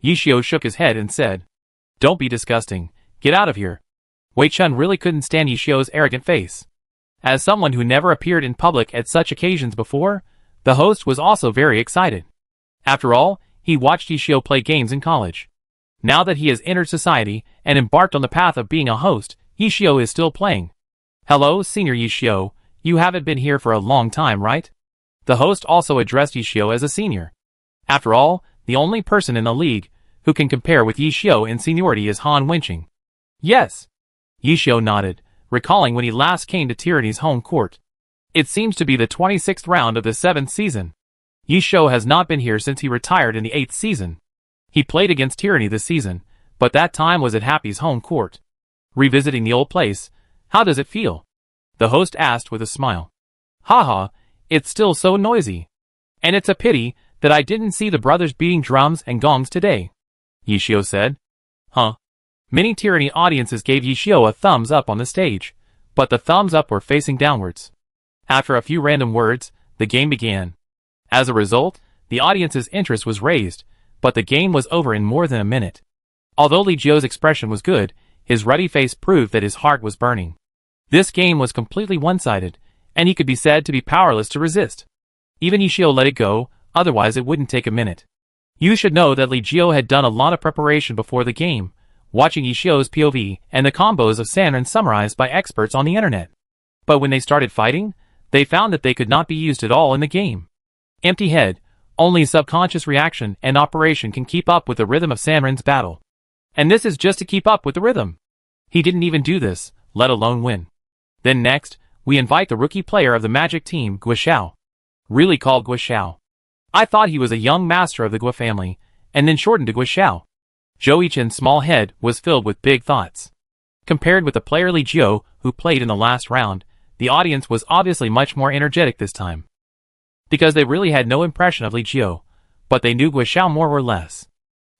Yi Xiu shook his head and said, Don't be disgusting, get out of here. Wei Chun really couldn't stand Yi Xiu's arrogant face. As someone who never appeared in public at such occasions before, the host was also very excited. After all, he watched Yi Xiu play games in college. Now that he has entered society and embarked on the path of being a host, Yi Xiu is still playing. Hello, Senior Yi Xiu, you haven't been here for a long time, right? The host also addressed Yi Xiu as a senior. After all, the only person in the league who can compare with Yi Xiu in seniority is Han Wenqing. Yes. Yi Xiu nodded, recalling when he last came to Tyranny's home court. It seems to be the 26th round of the 7th season. Yi Xiu has not been here since he retired in the 8th season. He played against Tyranny this season, but that time was at Happy's home court. Revisiting the old place, how does it feel? The host asked with a smile. Haha, it's still so noisy. And it's a pity that I didn't see the brothers beating drums and gongs today. Yi Xiu said. Huh? Many Tyranny audiences gave Yi Xiu a thumbs up on the stage, but the thumbs up were facing downwards. After a few random words, the game began. As a result, the audience's interest was raised, but the game was over in more than a minute. Although Li Jiu's expression was good, his ruddy face proved that his heart was burning. This game was completely one-sided, and he could be said to be powerless to resist. Even Yi Xiu let it go, otherwise it wouldn't take a minute. You should know that Li Jiu had done a lot of preparation before the game, watching Yi Xiu's POV and the combos of Sanren summarized by experts on the internet. But when they started fighting, they found that they could not be used at all in the game. Empty head, only subconscious reaction and operation can keep up with the rhythm of Sanren's battle. And this is just to keep up with the rhythm. He didn't even do this, let alone win. Then next, we invite the rookie player of the Magic team, Guo, really called Guo. I thought he was a young master of the Guo family, and then shortened to Guo. Zhou Yichen's small head was filled with big thoughts. Compared with the player Li Jiu, who played in the last round, the audience was obviously much more energetic this time. Because they really had no impression of Li Jiu, but they knew Guo more or less.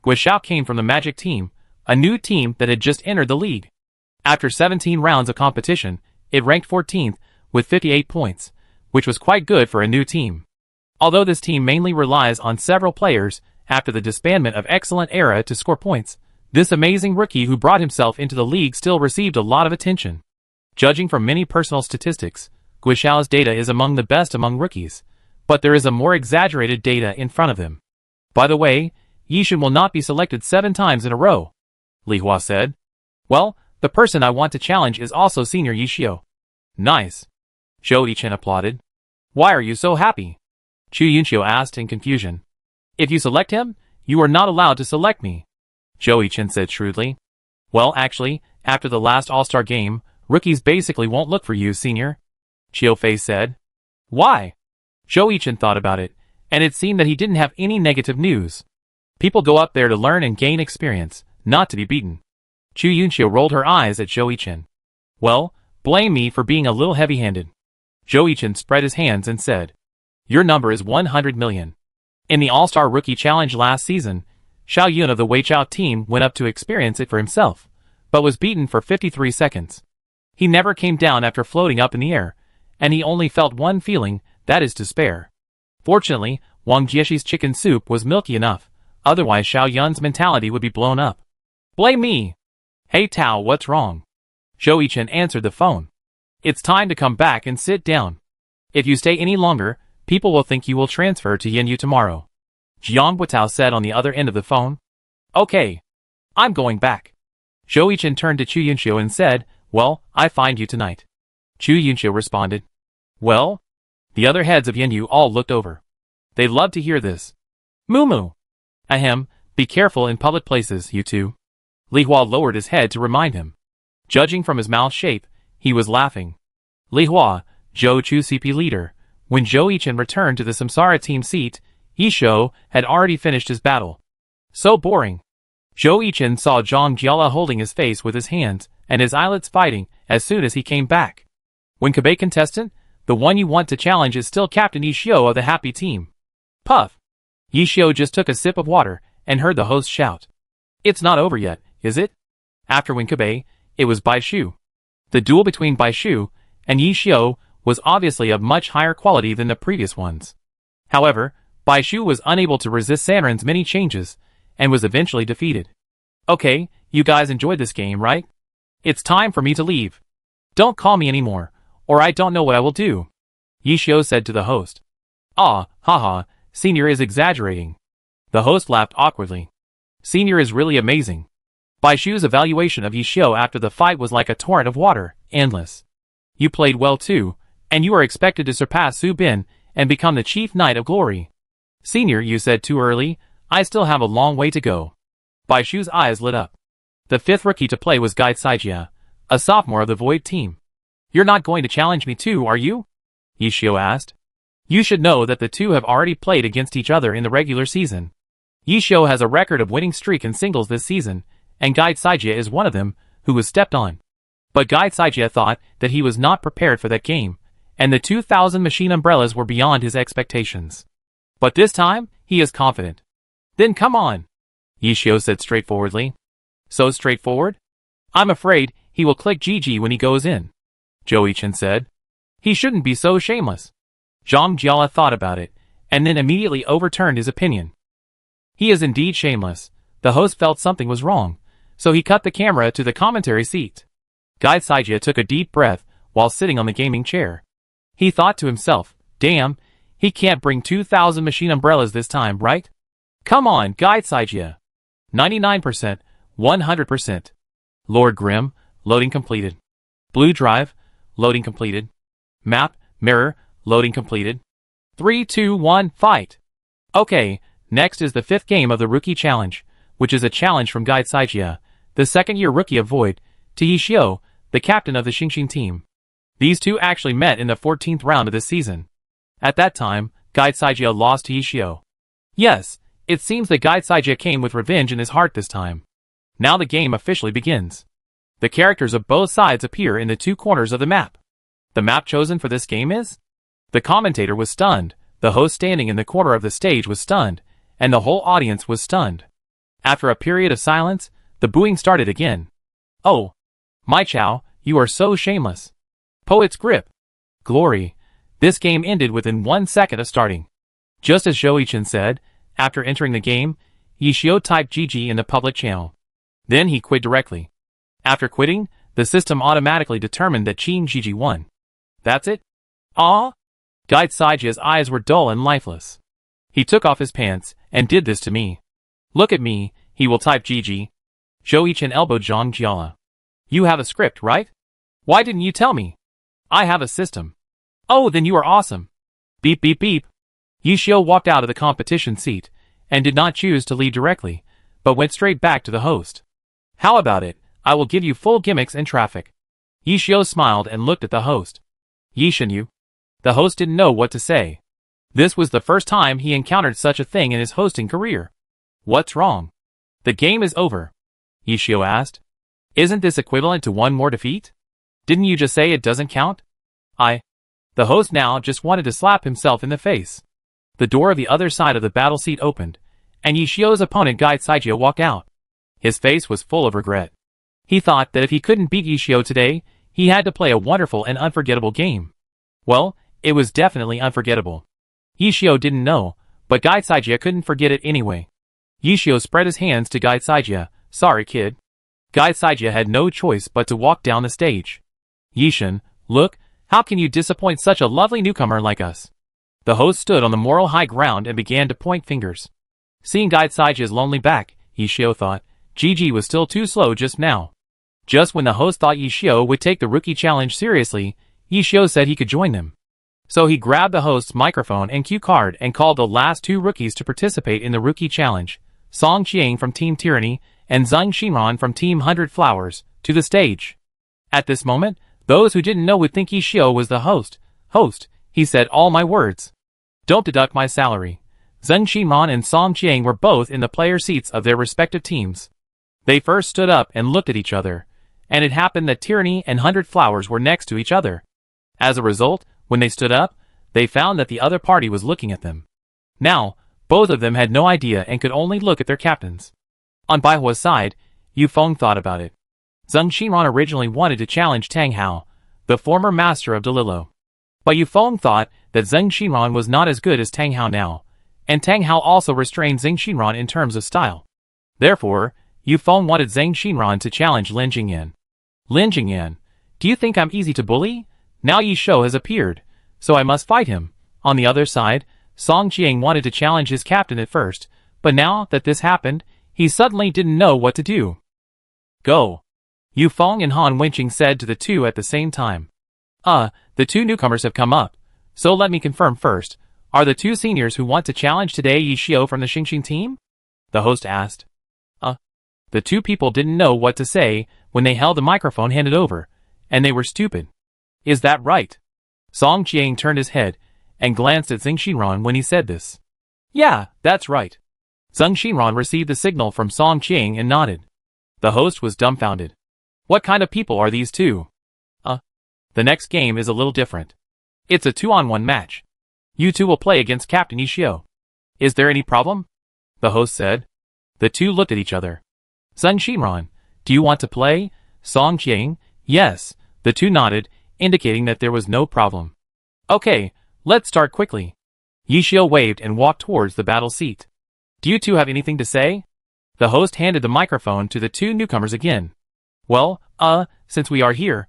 Guo came from the Magic team, a new team that had just entered the league. After 17 rounds of competition, it ranked 14th, with 58 points, which was quite good for a new team. Although this team mainly relies on several players, after the disbandment of Excellent Era to score points, this amazing rookie who brought himself into the league still received a lot of attention. Judging from many personal statistics, Guo data is among the best among rookies, but there is a more exaggerated data in front of him. By the way, Yixin will not be selected 7 times in a row, Li Hua said. Well, the person I want to challenge is also Senior Yi Xiu. Nice. Zhou Yichin applauded. Why are you so happy? Chu Yunxiu asked in confusion. If you select him, you are not allowed to select me, Zhou Yichin said shrewdly. Well, actually, after the last All-Star game, rookies basically won't look for you, Senior, Qiu Fei said. Why? Zhou Yichin thought about it, and it seemed that he didn't have any negative news. People go up there to learn and gain experience, not to be beaten. Chu Yunxiu rolled her eyes at Zhou Yichin. Well, blame me for being a little heavy-handed. Zhou Yichin spread his hands and said, Your number is 100 million. In the All-Star Rookie Challenge last season, Xiao Yun of the Weichao team went up to experience it for himself, but was beaten for 53 seconds. He never came down after floating up in the air, and he only felt one feeling, that is despair. Fortunately, Wang Jieshi's chicken soup was milky enough, otherwise Xiao Yun's mentality would be blown up. Blame me! Hey Tao, what's wrong? Zhou Yichin answered the phone. It's time to come back and sit down. If you stay any longer, people will think you will transfer to Yanyu tomorrow, Jiang Guotao said on the other end of the phone. Okay. I'm going back. Zhou Yichin turned to Chu Yunxiu and said, Well, I find you tonight. Chu Yunxiu responded. Well? The other heads of Yanyu all looked over. They loved to hear this. Mumu. Ahem, be careful in public places, you two. Li Hua lowered his head to remind him. Judging from his mouth shape, he was laughing. Li Hua, Zhou Chu CP leader. When Zhou Yichin returned to the Samsara team seat, Yi Xiu had already finished his battle. So boring. Zhou Yichin saw Zhang Jiala holding his face with his hands, and his eyelids fighting as soon as he came back. When Kobe contestant, the one you want to challenge is still Captain Ishio of the happy team. Puff. Ishio just took a sip of water and heard the host shout. It's not over yet, is it? After Win Kobe, it was Baishu. The duel between Baishu and Ishio was obviously of much higher quality than the previous ones. However, Baishu was unable to resist Sanrin's many changes and was eventually defeated. Okay, you guys enjoyed this game, right? It's time for me to leave. Don't call me anymore, or I don't know what I will do, Ishio said to the host. Ah, haha, Senior is exaggerating. The host laughed awkwardly. Senior is really amazing. Baishu's evaluation of Ishio after the fight was like a torrent of water, endless. You played well too, and you are expected to surpass Su Bin and become the Chief Knight of Glory. Senior, you said too early, I still have a long way to go. Baishu's eyes lit up. The fifth rookie to play was Guide Saijia, a sophomore of the Void team. You're not going to challenge me too, are you? Ishio asked. You should know that the two have already played against each other in the regular season. Ishio has a record of winning streak in singles this season, and Guide Saijia is one of them, who was stepped on. But Guide Saijia thought that he was not prepared for that game, and the 2,000 machine umbrellas were beyond his expectations. But this time, he is confident. Then come on, Ishio said straightforwardly. So straightforward? I'm afraid he will click GG when he goes in, Joichin said. He shouldn't be so shameless. Zhang Jiala thought about it, and then immediately overturned his opinion. He is indeed shameless. The host felt something was wrong, so he cut the camera to the commentary seat. Guide Saijia took a deep breath while sitting on the gaming chair. He thought to himself, damn, he can't bring 2,000 machine umbrellas this time, right? Come on, Guide Saijia. 99%, 100%. Lord Grimm, loading completed. Blue drive, loading completed. Map, mirror, loading completed. 3, 2, 1, fight. Okay, next is the fifth game of the Rookie Challenge, which is a challenge from Guide Saijia, the second-year rookie of Void, to Ishio, the captain of the Xingxing team. These two actually met in the 14th round of this season. At that time, Guide Saijia lost to Ishio. Yes, it seems that Guide Saijia came with revenge in his heart this time. Now the game officially begins. The characters of both sides appear in the two corners of the map. The map chosen for this game is? The commentator was stunned, the host standing in the corner of the stage was stunned, and the whole audience was stunned. After a period of silence, the booing started again. Oh, my Chow, you are so shameless. Poet's grip. Glory. This game ended within 1 second of starting. Just as Joichin said, after entering the game, Ishio typed GG in the public channel. Then he quit directly. After quitting, the system automatically determined that Qin GG won. That's it? Ah? Guide Saijia's eyes were dull and lifeless. He took off his pants and did this to me. Look at me, he will type GG. Joichin elbowed Zhang Jiala. You have a script, right? Why didn't you tell me? I have a system. Oh, then you are awesome. Beep beep beep. Ishio walked out of the competition seat and did not choose to leave directly, but went straight back to the host. How about it? I will give you full gimmicks and traffic. Ishio smiled and looked at the host. Yishin you. The host didn't know what to say. This was the first time he encountered such a thing in his hosting career. What's wrong? The game is over, Ishio asked. Isn't this equivalent to one more defeat? Didn't you just say it doesn't count? The host now just wanted to slap himself in the face. The door of the other side of the battle seat opened, and Ishio's opponent Guide Saijia walked out. His face was full of regret. He thought that if he couldn't beat Ishio today, he had to play a wonderful and unforgettable game. Well, it was definitely unforgettable. Ishio didn't know, but Guide Saijia couldn't forget it anyway. Ishio spread his hands to Guide Saijia. Sorry, kid. Guide Saijia had no choice but to walk down the stage. Yishin, look, how can you disappoint such a lovely newcomer like us? The host stood on the moral high ground and began to point fingers. Seeing Guide Saijia's lonely back, Ishio thought, GG was still too slow just now. Just when the host thought Ishio would take the rookie challenge seriously, Ishio said he could join them. So he grabbed the host's microphone and cue card and called the last two rookies to participate in the rookie challenge, Song Qiang from Team Tyranny and Zhang Xinran from Team 100 Flowers, to the stage. At this moment, those who didn't know would think Ishio was the host. Host, he said all my words. Don't deduct my salary. Zhang Xinran and Song Qiang were both in the player seats of their respective teams. They first stood up and looked at each other, and it happened that Tyranny and 100 Flowers were next to each other. As a result, when they stood up, they found that the other party was looking at them. Now, both of them had no idea and could only look at their captains. On Baihua's side, Yu Feng thought about it. Zheng Xinran originally wanted to challenge Tang Hao, the former master of Delilo. But Yu Feng thought that Zheng Xinran was not as good as Tang Hao now, and Tang Hao also restrained Zheng Xinran in terms of style. Therefore, Yu Feng wanted Zheng Xinran to challenge Lin Jingyan. Lin Jingyan, do you think I'm easy to bully? Now Yi Shou has appeared, so I must fight him. On the other side, Song Jiang wanted to challenge his captain at first, but now that this happened, he suddenly didn't know what to do. Go! Yu Feng and Han Wenqing said to the two at the same time. The two newcomers have come up, so let me confirm first. Are the two seniors who want to challenge today Yi Xiu from the Xingxing team? The host asked. The two people didn't know what to say when they held the microphone handed over, and they were stupid. Is that right? Song Jiang turned his head and glanced at Zheng Xinran when he said this. Yeah, that's right. Zheng Xinran received the signal from Song Jiang and nodded. The host was dumbfounded. What kind of people are these two? The next game is a little different. It's a 2-on-1 match. You two will play against Captain Yi Xiu. Is there any problem? The host said. The two looked at each other. Zheng Xinran, do you want to play? Song Jiang, yes. The two nodded, indicating that there was no problem. Okay, let's start quickly. Yi Xiu waved and walked towards the battle seat. Do you two have anything to say? The host handed the microphone to the two newcomers again. Well, since we are here.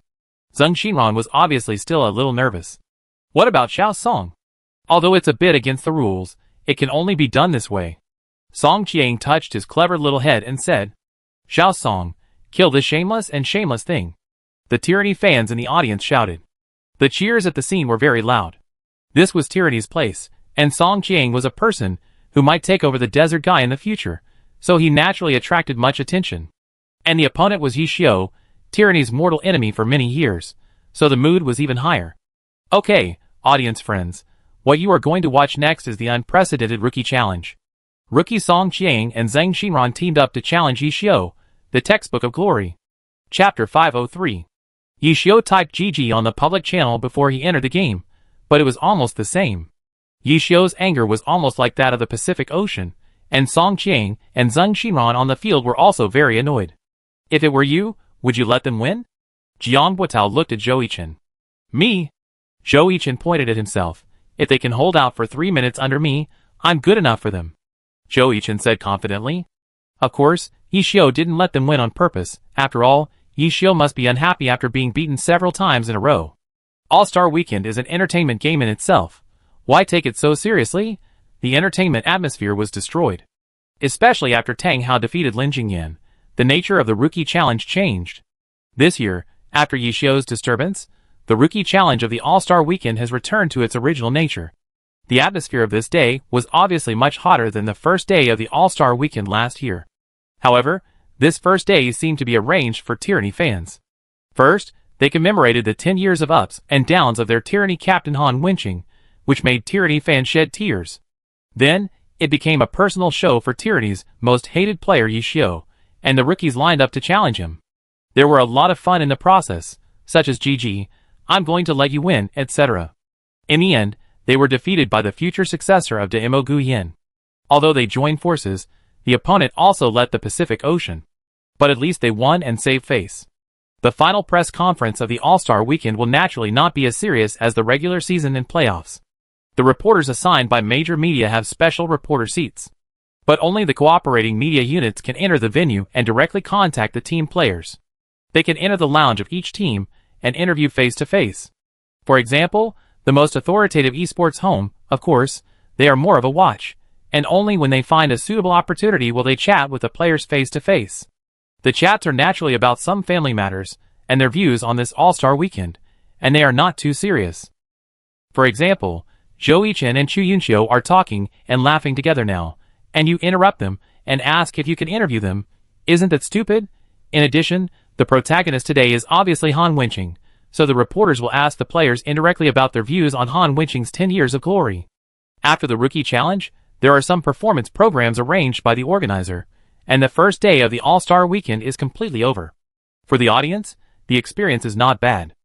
Zheng Xinran was obviously still a little nervous. What about Xiao Song? Although it's a bit against the rules, it can only be done this way. Song Jiang touched his clever little head and said, Xiao Song, kill this shameless and shameless thing. The Tyranny fans in the audience shouted. The cheers at the scene were very loud. This was Tyranny's place, and Song Jiang was a person who might take over the desert guy in the future, so he naturally attracted much attention. And the opponent was Yi Xiu, Tyranny's mortal enemy for many years, so the mood was even higher. Okay, audience friends, what you are going to watch next is the unprecedented Rookie Challenge. Rookie Song Jiang and Zheng Xinran teamed up to challenge Yi Xiu, the textbook of glory. Chapter 503. Yi Xiu typed GG on the public channel before he entered the game, but it was almost the same. Yi Xiu's anger was almost like that of the Pacific Ocean, and Song Jiang and Zheng Xinran on the field were also very annoyed. If it were you, would you let them win? Jiang Buotao looked at Zhou Yichen. Me? Zhou Yichen pointed at himself. If they can hold out for 3 minutes under me, I'm good enough for them. Zhou Yichen said confidently. Of course, Yi Xiu didn't let them win on purpose. After all, Yi Xiu must be unhappy after being beaten several times in a row. All-Star Weekend is an entertainment game in itself. Why take it so seriously? The entertainment atmosphere was destroyed. Especially after Tang Hao defeated Lin Jingyan, the nature of the Rookie Challenge changed. This year, after Yi Xiu's disturbance, the Rookie Challenge of the All-Star Weekend has returned to its original nature. The atmosphere of this day was obviously much hotter than the first day of the All-Star Weekend last year. However, this first day seemed to be arranged for Tyranny fans. First, they commemorated the 10 years of ups and downs of their Tyranny captain Han Wenqing, which made Tyranny fans shed tears. Then, it became a personal show for Tyranny's most hated player Yi Xiu, and the rookies lined up to challenge him. There were a lot of fun in the process, such as GG, I'm going to let you win, etc. In the end, they were defeated by the future successor of De Imo Gu Yin. Although they joined forces, the opponent also led the Pacific Ocean. But at least they won and saved face. The final press conference of the All-Star Weekend will naturally not be as serious as the regular season and playoffs. The reporters assigned by major media have special reporter seats. But only the cooperating media units can enter the venue and directly contact the team players. They can enter the lounge of each team and interview face-to-face. For example, the most authoritative esports home, of course, they are more of a watch, and only when they find a suitable opportunity will they chat with the players face-to-face. The chats are naturally about some family matters and their views on this All-Star Weekend, and they are not too serious. For example, Zhou Yichen and Chu Yunxiu are talking and laughing together now, and you interrupt them and ask if you can interview them. Isn't that stupid? In addition, the protagonist today is obviously Han Wenqing, so the reporters will ask the players indirectly about their views on Han Wenqing's 10 years of glory. After the Rookie Challenge, there are some performance programs arranged by the organizer, and the first day of the All-Star Weekend is completely over. For the audience, the experience is not bad.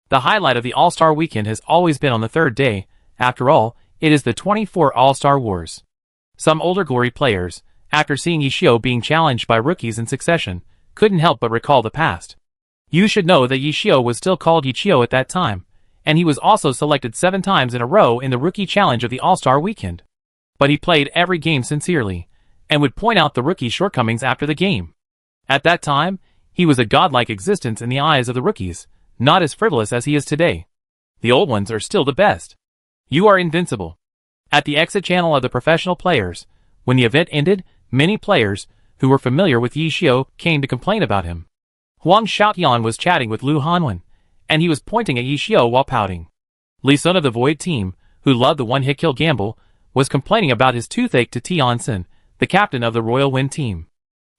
The highlight of the All-Star Weekend has always been on the third day. After all, it is the 24 All-Star Wars. Some older Glory players, after seeing Ishio being challenged by rookies in succession, couldn't help but recall the past. You should know that Ishio was still called Ichio at that time, and he was also selected 7 times in a row in the Rookie Challenge of the All-Star Weekend. But he played every game sincerely, and would point out the rookie shortcomings after the game. At that time, he was a godlike existence in the eyes of the rookies, not as frivolous as he is today. The old ones are still the best. You are invincible. At the exit channel of the professional players, when the event ended, many players, who were familiar with Ishio, came to complain about him. Huang Xiaotian was chatting with Lu Hanwen, and he was pointing at Ishio while pouting. Li Sun of the Void team, who loved the one-hit kill gamble, was complaining about his toothache to Tiansen, the captain of the Royal Wind team.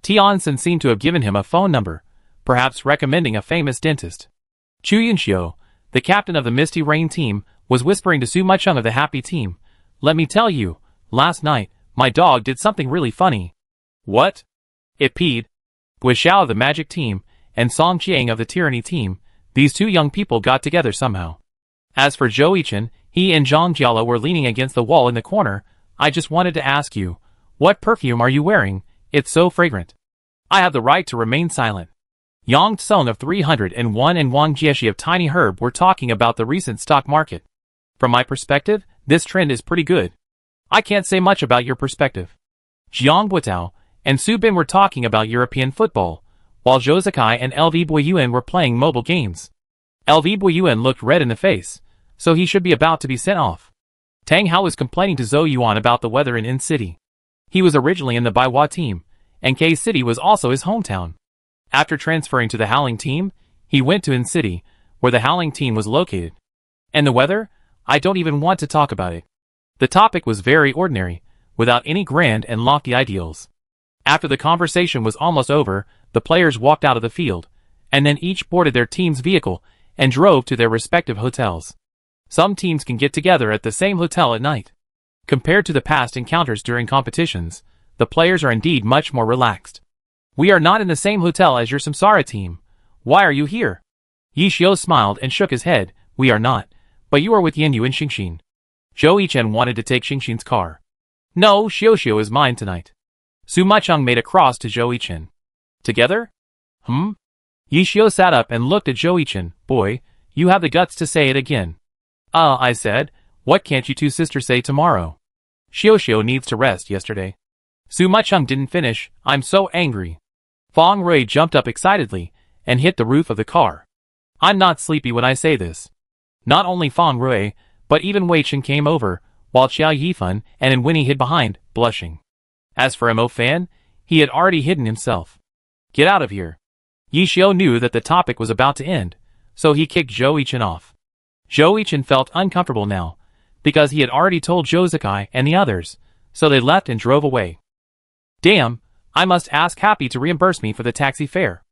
Tiansen seemed to have given him a phone number, perhaps recommending a famous dentist. Chu Yunxiu, the captain of the Misty Rain team, was whispering to Su Macheng of the Happy team, "Let me tell you, last night, my dog did something really funny." "What?" It peed. With Xiao of the Magic team, and Song Qiang of the Tyranny team, these two young people got together somehow. As for Zhou Yichen, he and Zhang Jiala were leaning against the wall in the corner. "I just wanted to ask you, what perfume are you wearing? It's so fragrant." "I have the right to remain silent." Yang Tsung of 301 and Wang Jieshi of Tiny Herb were talking about the recent stock market. "From my perspective, this trend is pretty good." "I can't say much about your perspective." Jiang Guotao and Su Bin were talking about European football, while Zhou Zikai and LV Boyuan were playing mobile games. LV Boyuan looked red in the face, so he should be about to be sent off. Tang Hao was complaining to Zhou Yuan about the weather in In-City. He was originally in the Baihua team, and K-City was also his hometown. After transferring to the Howling team, he went to In-City, where the Howling team was located. And the weather? I don't even want to talk about it. The topic was very ordinary, without any grand and lofty ideals. After the conversation was almost over, the players walked out of the field, and then each boarded their team's vehicle and drove to their respective hotels. Some teams can get together at the same hotel at night. Compared to the past encounters during competitions, the players are indeed much more relaxed. "We are not in the same hotel as your Samsara team. Why are you here?" Yi Xiu smiled and shook his head. "We are not, but you are with Yin Yu and Xingxin." Zhou Yichen wanted to take Xingxin's car. "No, Xiu is mine tonight." Su Macheng made a cross to Zhou Yichen. "Together?" Yi Xiu sat up and looked at Zhou Yichen. "Boy, you have the guts to say it again." I said, "What can't you two sisters say tomorrow?" Xiu needs to rest yesterday." Su Macheng didn't finish. "I'm so angry." Fong Rui jumped up excitedly and hit the roof of the car. "I'm not sleepy when I say this." Not only Fong Rui, but even Wei Chen came over, while Xia Yifan and Winnie hid behind, blushing. As for Mo Fan, he had already hidden himself. "Get out of here." Yi Xiu knew that the topic was about to end, so he kicked Zhou Yichen off. Zhou Yichen felt uncomfortable now, because he had already told Zhou Zikai and the others, so they left and drove away. "Damn, I must ask Happy to reimburse me for the taxi fare."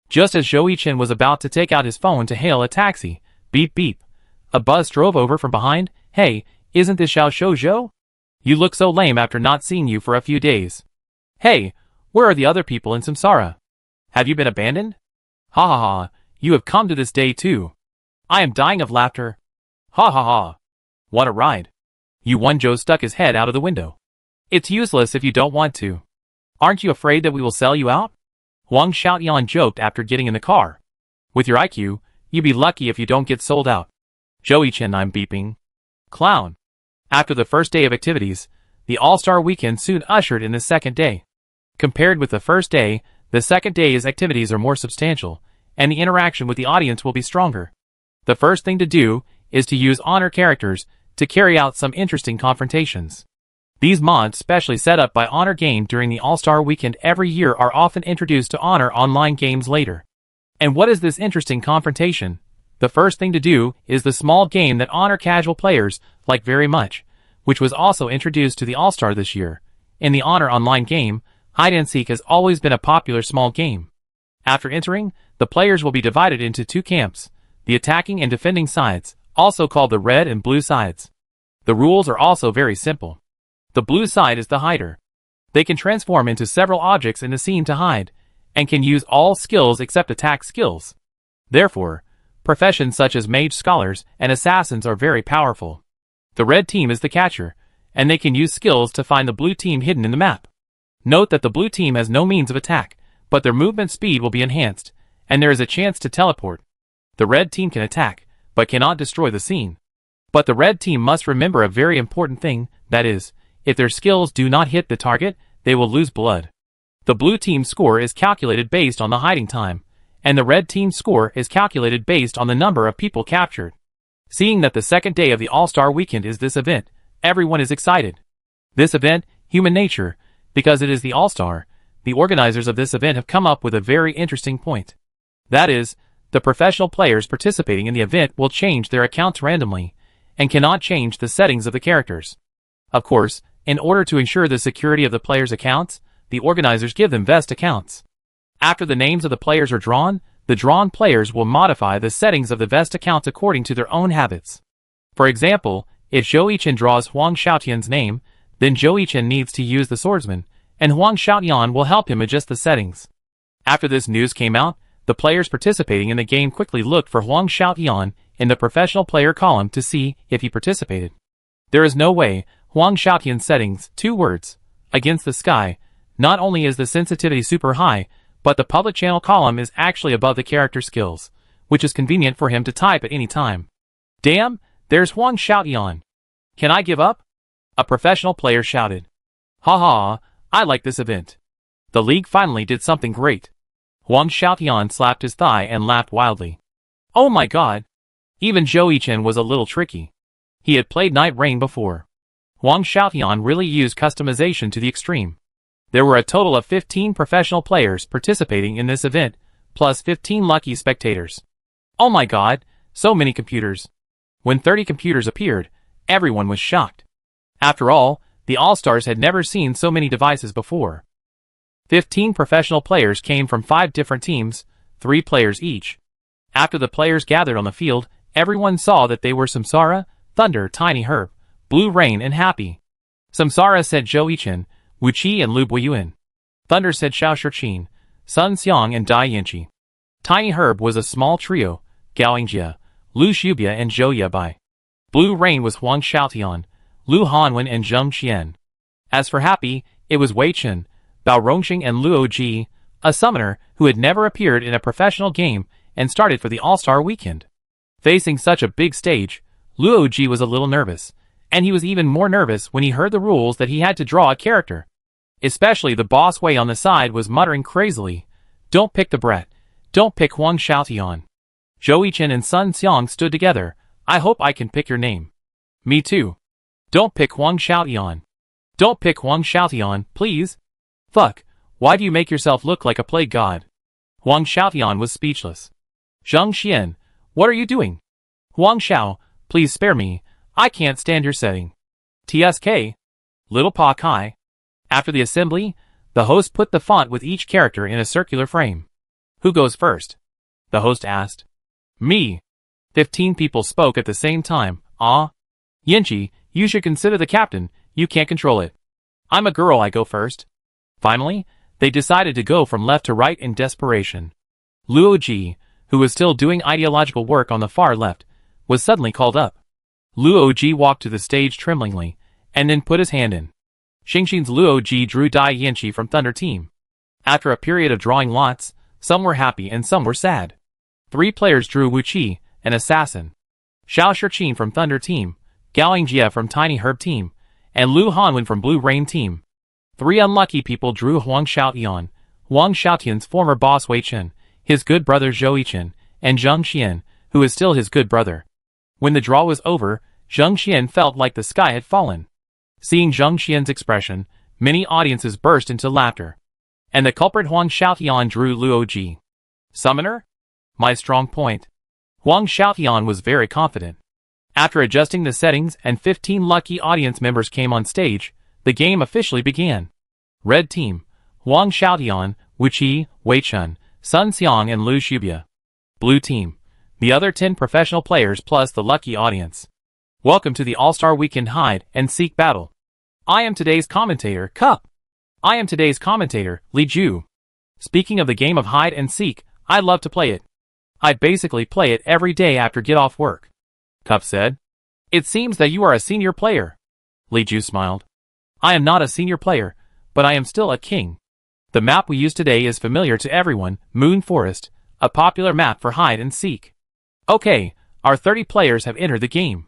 Just as Zhou Yichen was about to take out his phone to hail a taxi, beep beep, a bus drove over from behind. "Hey, isn't this Xiao Shoujo? You look so lame after not seeing you for a few days." "Hey, where are the other people in Samsara? Have you been abandoned?" "Ha ha ha, you have come to this day too." "I am dying of laughter." "Ha ha ha. Want a ride?" Zhou stuck his head out of the window. "It's useless if you don't want to." "Aren't you afraid that we will sell you out?" Huang Xiaotian joked after getting in the car. "With your IQ, you'd be lucky if you don't get sold out." Zhou Yichen, I'm beeping. Clown. After the first day of activities, the All-Star Weekend soon ushered in the second day. Compared with the first day, the second day's activities are more substantial, and the interaction with the audience will be stronger. The first thing to do is to use honor characters to carry out some interesting confrontations. These mods specially set up by Honor Game during the All-Star Weekend every year are often introduced to Honor online games later. And what is this interesting confrontation? The first thing to do is the small game that Honor casual players like very much, which was also introduced to the All-Star this year. In the Honor online game, hide and seek has always been a popular small game. After entering, the players will be divided into two camps, the attacking and defending sides, also called the red and blue sides. The rules are also very simple. The blue side is the hider. They can transform into several objects in the scene to hide, and can use all skills except attack skills. Therefore, professions such as mage scholars and assassins are very powerful. The red team is the catcher, and they can use skills to find the blue team hidden in the map. Note that the blue team has no means of attack, but their movement speed will be enhanced, and there is a chance to teleport. The red team can attack, but cannot destroy the scene. But the red team must remember a very important thing, that is, if their skills do not hit the target, they will lose blood. The blue team's score is calculated based on the hiding time, and the red team's score is calculated based on the number of people captured. Seeing that the second day of the All-Star Weekend is this event, everyone is excited. This event, human nature, because it is the All-Star, the organizers of this event have come up with a very interesting point. That is, the professional players participating in the event will change their accounts randomly, and cannot change the settings of the characters. Of course, in order to ensure the security of the players' accounts, the organizers give them vest accounts. After the names of the players are drawn, the drawn players will modify the settings of the vest accounts according to their own habits. For example, if Zhou Yichen draws Huang Xiaotian's name, then Zhou Yichen needs to use the swordsman, and Huang Xiaotian will help him adjust the settings. After this news came out, the players participating in the game quickly looked for Huang Xiaotian in the professional player column to see if he participated. There is no way. Huang Xiaotian's settings, 2 words, against the sky. Not only is the sensitivity super high, but the public channel column is actually above the character skills, which is convenient for him to type at any time. Damn, there's Huang Xiaotian. Can I give up? A professional player shouted. Ha, I like this event. The league finally did something great. Huang Xiaotian slapped his thigh and laughed wildly. Oh my god! Even Zhou Yichen was a little tricky. He had played Night Rain before. Huang Xiaotian really used customization to the extreme. There were a total of 15 professional players participating in this event, plus 15 lucky spectators. Oh my god, so many computers. When 30 computers appeared, everyone was shocked. After all, the All-Stars had never seen so many devices before. 15 professional players came from 5 different teams, 3 players each. After the players gathered on the field, everyone saw that they were Samsara, Thunder, Tiny Herb, Blue Rain, and Happy. Samsara said Zhou Yichen, Wu Qi, and Lu Buiyuan. Thunder said Xiao Shiqin, Sun Xiang, and Dai Yanqi. Tiny Herb was a small trio, Gao Yingjie, Lu Shubia, and Zhou Yabai. Blue Rain was Huang Xiaotian, Lu Hanwen, and Zheng Qian. As for Happy, it was Wei Chen, Bao Rongxing, and Luo Ji, a summoner who had never appeared in a professional game and started for the All-Star Weekend. Facing such a big stage, Luo Ji was a little nervous, and he was even more nervous when he heard the rules that he had to draw a character. Especially the boss Wei on the side was muttering crazily, "Don't pick the brat. Don't pick Huang Xiaotian." Zhou Yichen and Sun Xiang stood together. "I hope I can pick your name." "Me too." "Don't pick Huang Xiaotian." "Don't pick Huang Xiaotian, please." "Fuck, why do you make yourself look like a plague god?" Huang Xiaotian was speechless. "Zheng Qian, what are you doing?" "Huang Xiao, please spare me. I can't stand your setting." "TSK. Little Pa Kai." After the assembly, the host put the font with each character in a circular frame. "Who goes first?" the host asked. "Me." 15 people spoke at the same time. "Ah. Yanqi, you should consider the captain, you can't control it." "I'm a girl, I go first." Finally, they decided to go from left to right in desperation. Luo Ji, who was still doing ideological work on the far left, was suddenly called up. Luo Ji walked to the stage tremblingly, and then put his hand in. Xingxin's Luo Ji drew Dai Yanqi from Thunder Team. After a period of drawing lots, some were happy and some were sad. 3 players drew Wu Qi, an assassin. Xiao Shiqin from Thunder Team, Gao Yingjie from Tiny Herb Team, and Lu Hanwen from Blue Rain Team. 3 unlucky people drew Huang Xiaotian, Huang Xiaotian's former boss Wei Chen, his good brother Zhou Yichen, and Zheng Qian, who is still his good brother. When the draw was over, Zheng Qian felt like the sky had fallen. Seeing Zheng Qian's expression, many audiences burst into laughter. And the culprit Huang Xiaotian drew Luo Ji. Summoner? My strong point. Huang Xiaotian was very confident. After adjusting the settings and 15 lucky audience members came on stage, the game officially began. Red Team, Huang Xiaotian, Wu Qi, Wei Chen, Sun Xiang, and Lu Shubia. Blue Team, the other 10 professional players plus the lucky audience. Welcome to the All-Star Weekend Hide and Seek Battle. I am today's commentator, Cup. I am today's commentator, Li Ju. Speaking of the game of hide and seek, I love to play it. I basically play it every day after get off work. Cup said. It seems that you are a senior player. Li Ju smiled. I am not a senior player, but I am still a king. The map we use today is familiar to everyone, Moon Forest, a popular map for hide and seek. Okay, our 30 players have entered the game.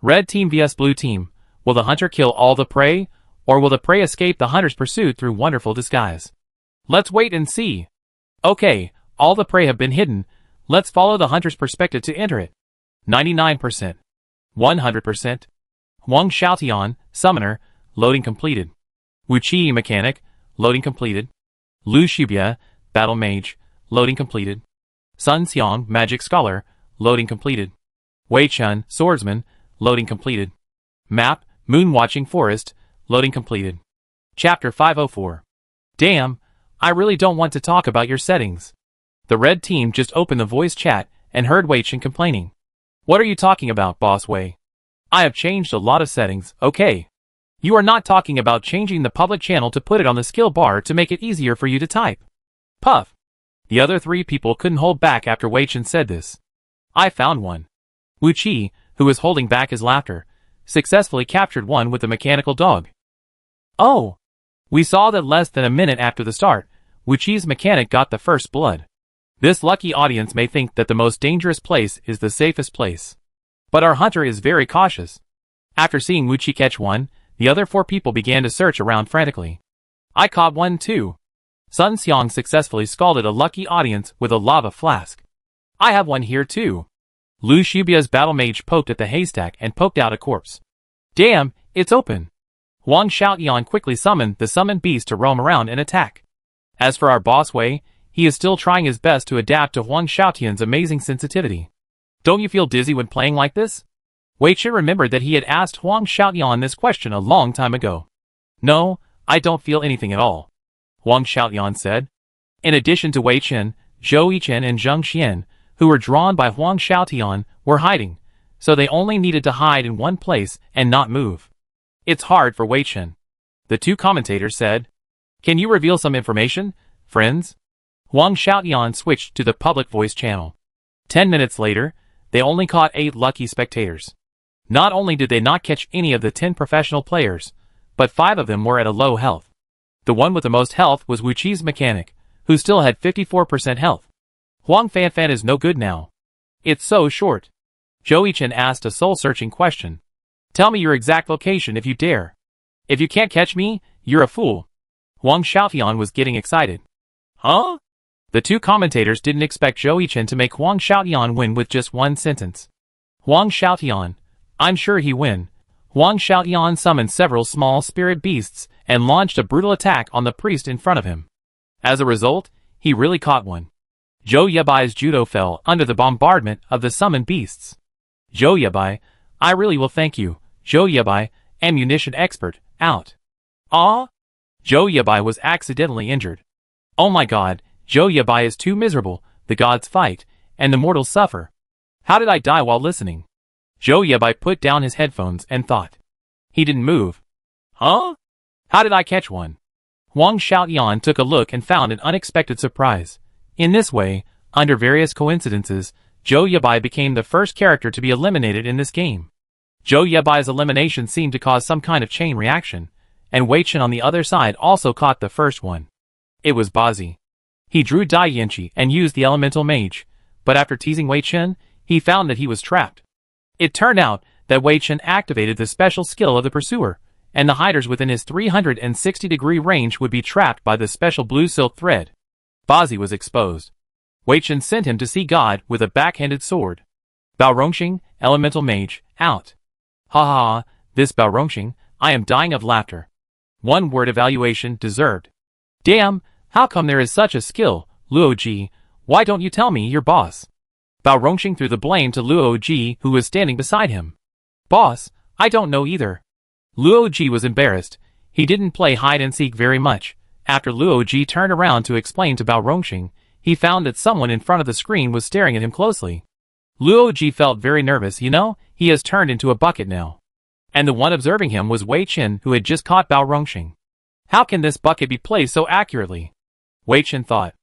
Red team vs blue team. Will the hunter kill all the prey, or will the prey escape the hunter's pursuit through wonderful disguise? Let's wait and see. Okay, all the prey have been hidden. Let's follow the hunter's perspective to enter it. 99%. 100%. Huang Xiaotian, Summoner, loading completed. Wu Qi Mechanic, loading completed. Lu Shubia, Battle Mage, loading completed. Sun Xiang, Magic Scholar, loading completed. Wei Chun, Swordsman, loading completed. Map, Moonwatching Forest, loading completed. Chapter 504. Damn, I really don't want to talk about your settings. The red team just opened the voice chat and heard Wei Chun complaining. What are you talking about, Boss Wei? I have changed a lot of settings, okay? You are not talking about changing the public channel to put it on the skill bar to make it easier for you to type. Puff. The other 3 people couldn't hold back after Wei Chun said this. I found one. Wu Qi, who was holding back his laughter, successfully captured one with the mechanical dog. Oh! We saw that less than a minute after the start, Wu Qi's mechanic got the first blood. This lucky audience may think that the most dangerous place is the safest place. But our hunter is very cautious. After seeing Wu Qi catch one, the other 4 people began to search around frantically. I caught one too. Sun Xiang successfully scalded a lucky audience with a lava flask. I have one here too. Lu Shubia's battle mage poked at the haystack and poked out a corpse. Damn, it's open. Huang Xiaotian quickly summoned the summoned beast to roam around and attack. As for our boss Wei, he is still trying his best to adapt to Huang Xiaotian's amazing sensitivity. Don't you feel dizzy when playing like this? Wei Chun remembered that he had asked Huang Xiaotian this question a long time ago. No, I don't feel anything at all, Huang Xiaotian said. In addition to Wei Chun, Zhou Yichen and Zheng Xian, who were drawn by Huang Xiaotian, were hiding, so they only needed to hide in one place and not move. It's hard for Wei Chun. The 2 commentators said. Can you reveal some information, friends? Huang Xiaotian switched to the public voice channel. 10 minutes later, they only caught 8 lucky spectators. Not only did they not catch any of the 10 professional players, but 5 of them were at a low health. The one with the most health was Wu Qi's mechanic, who still had 54% health. Huang Fanfan is no good now. It's so short. Zhou Yichen asked a soul-searching question. Tell me your exact location if you dare. If you can't catch me, you're a fool. Huang Xiaotian was getting excited. Huh? The 2 commentators didn't expect Zhou Yichen to make Huang Xiaotian win with just one sentence. Huang Xiaotian, I'm sure he win. Huang Xiaotian summoned several small spirit beasts and launched a brutal attack on the priest in front of him. As a result, he really caught one. Zhou Yebai's judo fell under the bombardment of the summoned beasts. Zhou Yebai, I really will thank you, Zhou Yebai, ammunition expert, out. Ah? Zhou Yebai was accidentally injured. Oh my god, Zhou Yebai is too miserable, the gods fight, and the mortals suffer. How did I die while listening? Zhou Yebai put down his headphones and thought. He didn't move. Huh? How did I catch one? Huang Xiaotian took a look and found an unexpected surprise. In this way, under various coincidences, Zhou Yebai became the first character to be eliminated in this game. Zhou Yebai's elimination seemed to cause some kind of chain reaction, and Wei Chun on the other side also caught the first one. It was Bazi. He drew Dai Yanqi and used the elemental mage, but after teasing Wei Chun, he found that he was trapped. It turned out that Wei Chun activated the special skill of the pursuer, and the hiders within his 360-degree range would be trapped by the special blue silk thread. Bazi was exposed. Wei Chun sent him to see God with a backhanded sword. Bao Rongxing, elemental mage, out. Ha ha ha, this Bao Rongxing, I am dying of laughter. 1 word evaluation deserved. Damn, how come there is such a skill, Luo Ji? Why don't you tell me you're boss? Bao Rongxing threw the blame to Luo Ji, who was standing beside him. Boss, I don't know either. Luo Ji was embarrassed. He didn't play hide and seek very much. After Luo Ji turned around to explain to Bao Rongxing, he found that someone in front of the screen was staring at him closely. Luo Ji felt very nervous, you know, he has turned into a bucket now. And the one observing him was Wei Chun, who had just caught Bao Rongxing. How can this bucket be placed so accurately? Wei Chen thought.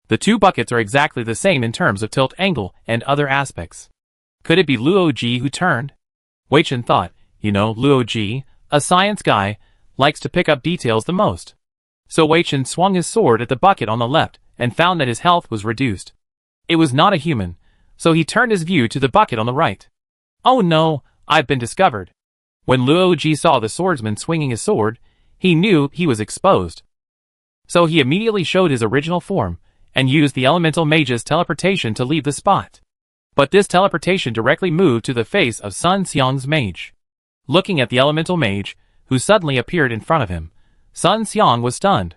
The two buckets are exactly the same in terms of tilt angle and other aspects. Could it be Luo Ji who turned? Wei Chen thought, Luo Ji, a science guy, likes to pick up details the most. So Wei Chen swung his sword at the bucket on the left and found that his health was reduced. It was not a human, so he turned his view to the bucket on the right. Oh no, I've been discovered. When Luo Ji saw the swordsman swinging his sword, he knew he was exposed. So he immediately showed his original form, and used the elemental mage's teleportation to leave the spot. But this teleportation directly moved to the face of Sun Xiang's mage. Looking at the elemental mage, who suddenly appeared in front of him, Sun Xiang was stunned.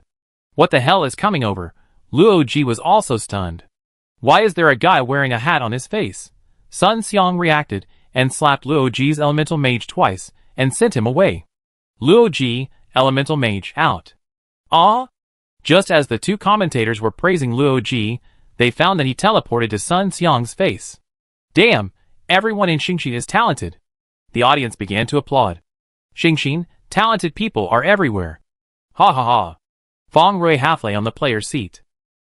What the hell is coming over? Luo Ji was also stunned. Why is there a guy wearing a hat on his face? Sun Xiang reacted and slapped Luo Ji's elemental mage twice and sent him away. Luo Ji, elemental mage, out. Ah! Just as the two commentators were praising Luo Ji, they found that he teleported to Sun Xiang's face. Damn, everyone in Xingxin is talented. The audience began to applaud. Xingxin, talented people are everywhere. Ha ha ha. Feng Rui half lay on the player's seat.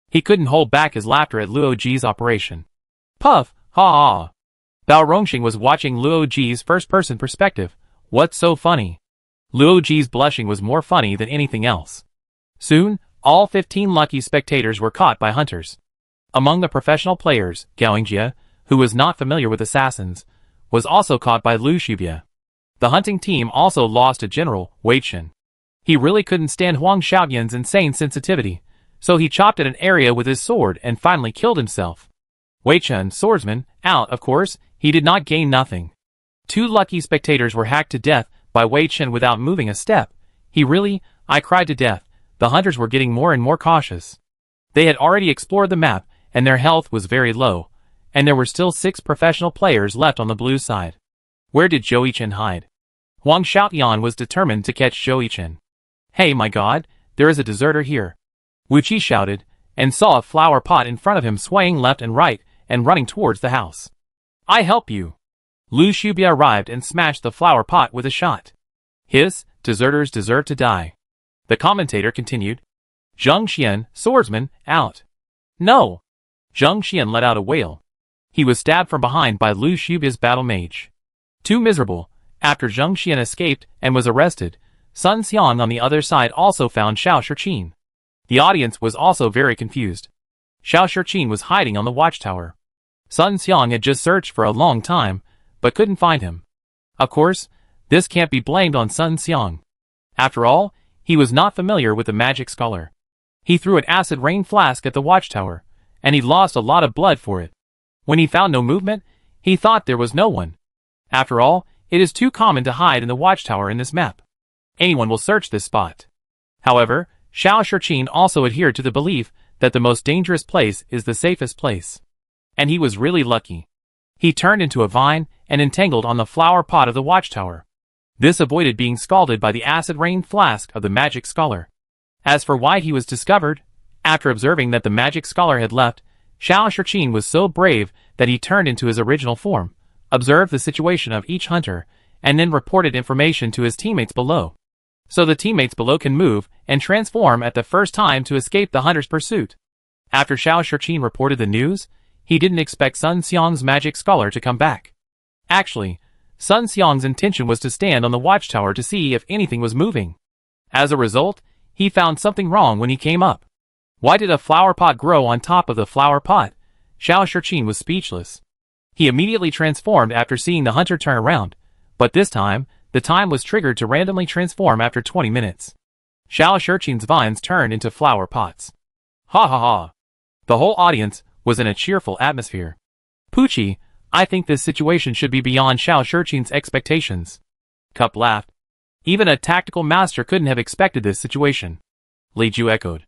He couldn't hold back his laughter at Luo Ji's operation. Puff, ha ha. Bao Rongxing was watching Luo Ji's first-person perspective. What's so funny? Luo Ji's blushing was more funny than anything else. Soon, all 15 lucky spectators were caught by hunters. Among the professional players, Gao Yingjie, who was not familiar with assassins, was also caught by Lu Shubia. The hunting team also lost to General Wei Chen. He really couldn't stand Huang Xiaoyan's insane sensitivity, so he chopped at an area with his sword and finally killed himself. Wei Chen, swordsman, out, of course, he did not gain nothing. 2 lucky spectators were hacked to death by Wei Chen without moving a step. I cried to death. The hunters were getting more and more cautious. They had already explored the map, and their health was very low, and there were still 6 professional players left on the blue side. Where did Zhou Yichen hide? Huang Xiaoyan was determined to catch Zhou Yichen. Hey my god, there is a deserter here. Wu Qi shouted, and saw a flower pot in front of him swaying left and right and running towards the house. I help you. Lu Shubia arrived and smashed the flower pot with a shot. Deserters deserve to die. The commentator continued. Zheng Xian, swordsman, out. No! Zheng Xian let out a wail. He was stabbed from behind by Lu Shubia's battle mage. Too miserable. After Zheng Xian escaped and was arrested, Sun Xiang on the other side also found Xiao Shiqin. The audience was also very confused. Xiao Shiqin was hiding on the watchtower. Sun Xiang had just searched for a long time, but couldn't find him. Of course, this can't be blamed on Sun Xiang. After all, he was not familiar with the magic scholar. He threw an acid rain flask at the watchtower, and he lost a lot of blood for it. When he found no movement, he thought there was no one. After all, it is too common to hide in the watchtower in this map. Anyone will search this spot. However, Xiao Shiqin also adhered to the belief that the most dangerous place is the safest place. And he was really lucky. He turned into a vine and entangled on the flower pot of the watchtower. This avoided being scalded by the acid rain flask of the magic scholar. As for why he was discovered, after observing that the magic scholar had left, Xiao Shiqin was so brave that he turned into his original form, observed the situation of each hunter, and then reported information to his teammates below. So the teammates below can move and transform at the first time to escape the hunter's pursuit. After Xiao Shiqin reported the news, he didn't expect Sun Xiang's magic scholar to come back. Actually, Sun Xiang's intention was to stand on the watchtower to see if anything was moving. As a result, he found something wrong when he came up. Why did a flower pot grow on top of the flower pot? Xiao Shiqin was speechless. He immediately transformed after seeing the hunter turn around, but this time, the time was triggered to randomly transform after 20 minutes. Xiao Shiqin's vines turned into flower pots. Ha ha ha. The whole audience was in a cheerful atmosphere. Pucci, I think this situation should be beyond Xiao Shiqin's expectations. Cup laughed. Even a tactical master couldn't have expected this situation. Li Ju echoed.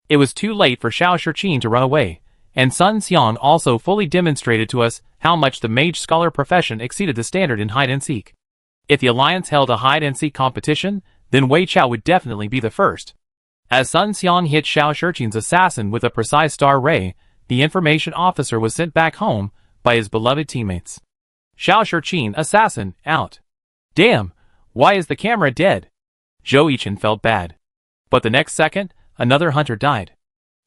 It was too late for Xiao Shiqin to run away, and Sun Xiang also fully demonstrated to us how much the mage scholar profession exceeded the standard in hide-and-seek. If the Alliance held a hide-and-seek competition, then Wei Chao would definitely be the first. As Sun Xiang hit Xiao Shiqin's assassin with a precise star ray, the information officer was sent back home by his beloved teammates. Xiao Shiqin, assassin, out. Damn, why is the camera dead? Zhou Yichen felt bad. But the next second, another hunter died.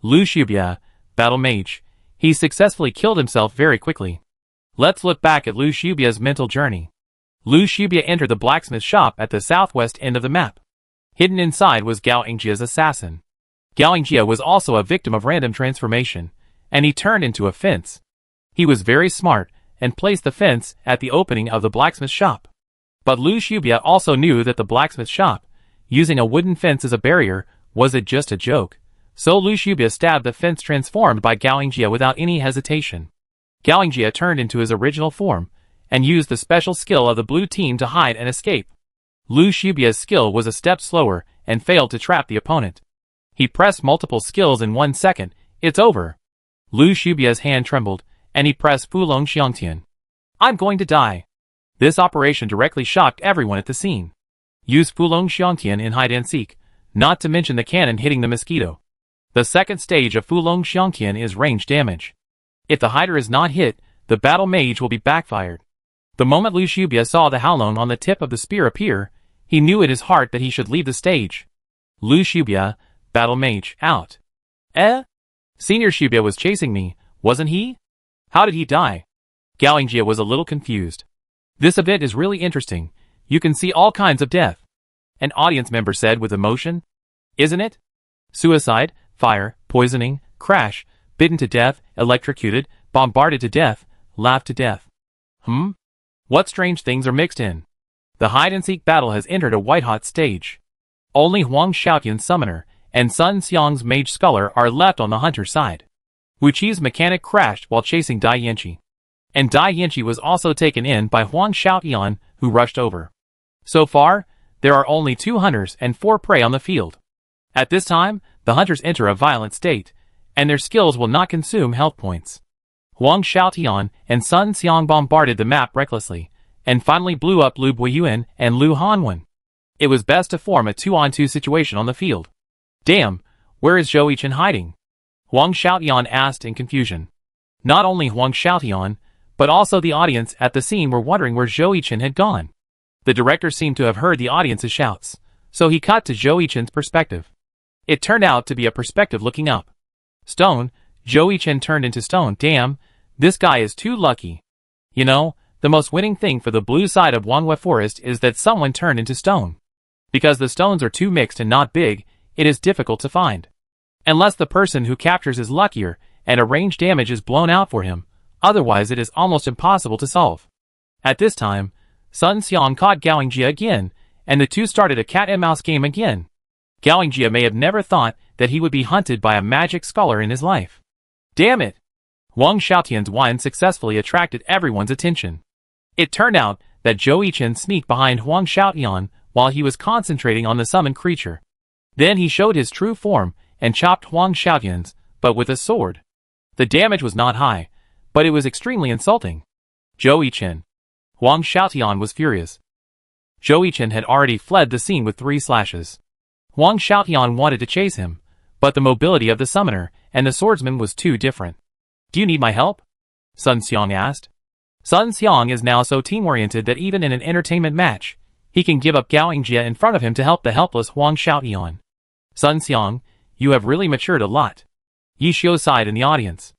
Lu Shubia, Battle Mage. He successfully killed himself very quickly. Let's look back at Lu Shubia's mental journey. Lu Shubia entered the blacksmith shop at the southwest end of the map. Hidden inside was Gao Yingjia's assassin. Gao Yingjia was also a victim of random transformation, and he turned into a fence. He was very smart, and placed the fence at the opening of the blacksmith shop. But Lu Shubia also knew that the blacksmith shop, using a wooden fence as a barrier, wasn't just a joke. So Lu Shubia stabbed the fence transformed by Gao Yingjia without any hesitation. Gao Yingjia turned into his original form, and used the special skill of the blue team to hide and escape. Lu Shubia's skill was a step slower, and failed to trap the opponent. He pressed multiple skills in 1 second. It's over. Lu Shubia's hand trembled, and he pressed Fulong Xiangtian. I'm going to die. This operation directly shocked everyone at the scene. Use Fulong Xiangtian in hide and seek, not to mention the cannon hitting the mosquito. The second stage of Fulong Xiangtian is range damage. If the hider is not hit, the battle mage will be backfired. The moment Lu Shubia saw the Haolong on the tip of the spear appear, he knew in his heart that he should leave the stage. Lu Shubia, Battle Mage, out. Senior Shubia was chasing me, wasn't he? How did he die? Gao Yingjia was a little confused. This event is really interesting. You can see all kinds of death. An audience member said with emotion. Isn't it? Suicide, fire, poisoning, crash, bitten to death, electrocuted, bombarded to death, laughed to death. What strange things are mixed in? The hide-and-seek battle has entered a white-hot stage. Only Huang Xiaotian's summoner and Sun Xiang's mage scholar are left on the hunter's side. Wu Qi's mechanic crashed while chasing Dai Yanqi. And Dai Yanqi was also taken in by Huang Xiaotian, who rushed over. So far, there are only 2 hunters and 4 prey on the field. At this time, the hunters enter a violent state, and their skills will not consume health points. Huang Xiaotian and Sun Xiang bombarded the map recklessly, and finally blew up Lu Buiyuan and Lu Hanwen. It was best to form a 2-on-2 situation on the field. Damn, where is Zhou Yichen hiding? Huang Xiaotian asked in confusion. Not only Huang Xiaotian, but also the audience at the scene were wondering where Zhou Yichen had gone. The director seemed to have heard the audience's shouts, so he cut to Zhou Yichen's perspective. It turned out to be a perspective looking up. Stone, Zhou Yichen turned into stone. Damn, this guy is too lucky. You know, the most winning thing for the blue side of Wanhua Forest is that someone turned into stone. Because the stones are too mixed and not big, it is difficult to find. Unless the person who captures is luckier, and a range damage is blown out for him, otherwise it is almost impossible to solve. At this time, Sun Xiang caught Gao Yingjia again, and the two started a cat-and-mouse game again. Gao Yingjia may have never thought that he would be hunted by a magic scholar in his life. Damn it! Huang Xiaotian's whine successfully attracted everyone's attention. It turned out that Zhou Yichen sneaked behind Huang Xiaotian while he was concentrating on the summoned creature. Then he showed his true form and chopped Huang Xiaotian's, but with a sword. The damage was not high, but it was extremely insulting. Zhou Yichen. Huang Xiaotian was furious. Zhou Yichen had already fled the scene with 3 slashes. Huang Xiaotian wanted to chase him, but the mobility of the summoner and the swordsman was too different. Do you need my help? Sun Xiang asked. Sun Xiang is now so team-oriented that even in an entertainment match, he can give up Gao Yingjia in front of him to help the helpless Huang Xiaotian. Sun Xiang, you have really matured a lot. Yi Xiu sighed in the audience.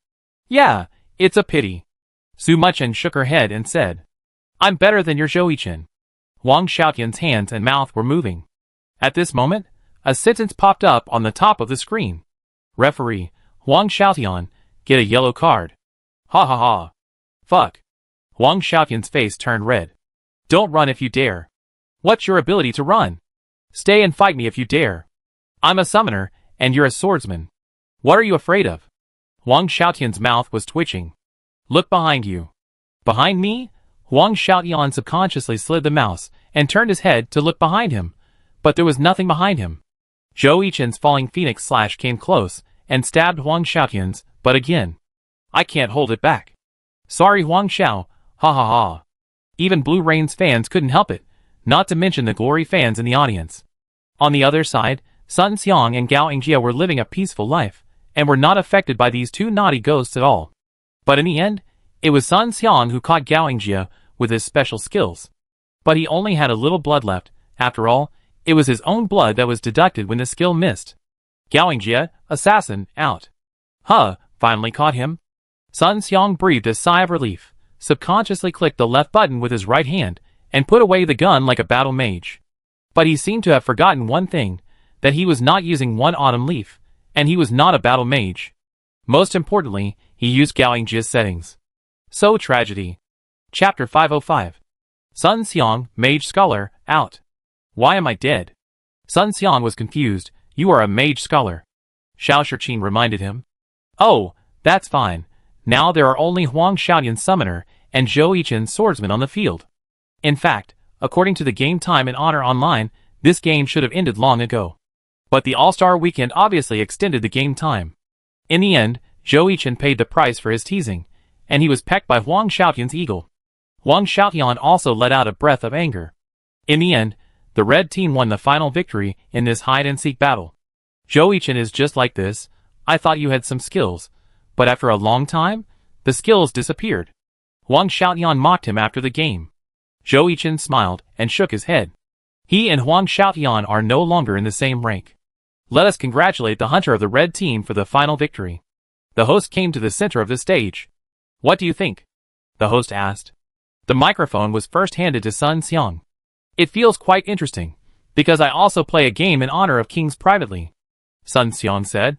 Yeah, it's a pity. Su Muchen shook her head and said, I'm better than your Zhou Yichen. Huang Xiaotian's hands and mouth were moving. At this moment, a sentence popped up on the top of the screen. Referee, Huang Xiaotian, get a yellow card. Ha ha ha. Fuck. Huang Xiaotian's face turned red. Don't run if you dare. What's your ability to run? Stay and fight me if you dare. I'm a summoner, and you're a swordsman. What are you afraid of? Huang Xiaotian's mouth was twitching. Look behind you. Behind me? Huang Xiaotian subconsciously slid the mouse and turned his head to look behind him, but there was nothing behind him. Zhou Yichen's falling phoenix slash came close and stabbed Huang Xiaotian's, but again. I can't hold it back. Sorry Huang Xiao, ha ha ha. Even Blue Rain's fans couldn't help it, not to mention the Glory fans in the audience. On the other side, Sun Xiang and Gao Yingjia were living a peaceful life, and were not affected by these 2 naughty ghosts at all. But in the end, it was Sun Xiang who caught Gao Yingjia with his special skills. But he only had a little blood left. After all, it was his own blood that was deducted when the skill missed. Gaoingjie, assassin, out. Huh, finally caught him? Sun Xiang breathed a sigh of relief, subconsciously clicked the left button with his right hand, and put away the gun like a battle mage. But he seemed to have forgotten one thing, that he was not using one autumn leaf, and he was not a battle mage. Most importantly, he used Gaoingjie's settings. So tragedy. Chapter 505. Sun Xiang, Mage Scholar, out. Why am I dead? Sun Xiang was confused. You are a mage scholar. Xiao Shiqin reminded him. Oh, that's fine. Now there are only Huang Xiaoyan Summoner and Zhou Yichen Swordsman on the field. In fact, according to the Game Time and Honor Online, this game should have ended long ago. But the All-Star Weekend obviously extended the game time. In the end, Zhou Yichen paid the price for his teasing, and he was pecked by Huang Xiaoyan's eagle. Huang Xiaoyan also let out a breath of anger. In the end, the red team won the final victory in this hide-and-seek battle. Zhou Yichen is just like this. I thought you had some skills, but after a long time, the skills disappeared. Huang Xiaoyan mocked him after the game. Zhou Yichen smiled and shook his head. He and Huang Xiaoyan are no longer in the same rank. Let us congratulate the hunter of the red team for the final victory. The host came to the center of the stage. What do you think? The host asked. The microphone was first handed to Sun Xiang. It feels quite interesting, because I also play a game in honor of kings privately. Sun Xiang said.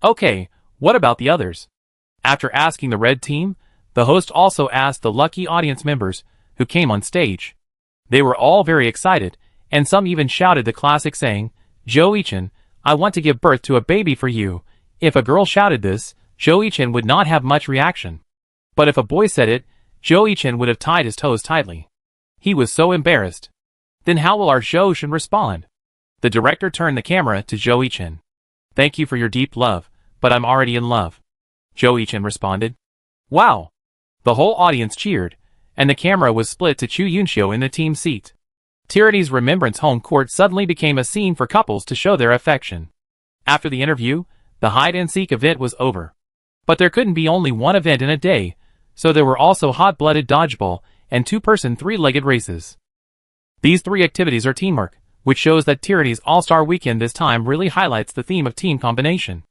Okay, what about the others? After asking the red team, the host also asked the lucky audience members who came on stage. They were all very excited, and some even shouted the classic saying, Zhou Yichen, I want to give birth to a baby for you. If a girl shouted this, Zhou Yichen would not have much reaction. But if a boy said it, Zhou Yichen would have tied his toes tightly. He was so embarrassed. Then how will our Zhou Yichen respond? The director turned the camera to Zhou Yichen. Thank you for your deep love, but I'm already in love. Zhou Yichen responded. Wow! The whole audience cheered, and the camera was split to Chu Yunxiu in the team seat. Tyranny's Remembrance home court suddenly became a scene for couples to show their affection. After the interview, the hide-and-seek event was over. But there couldn't be only one event in a day, so there were also hot-blooded dodgeball and two-person three-legged races. These three activities are teamwork, which shows that Tyranny's All-Star Weekend this time really highlights the theme of team combination.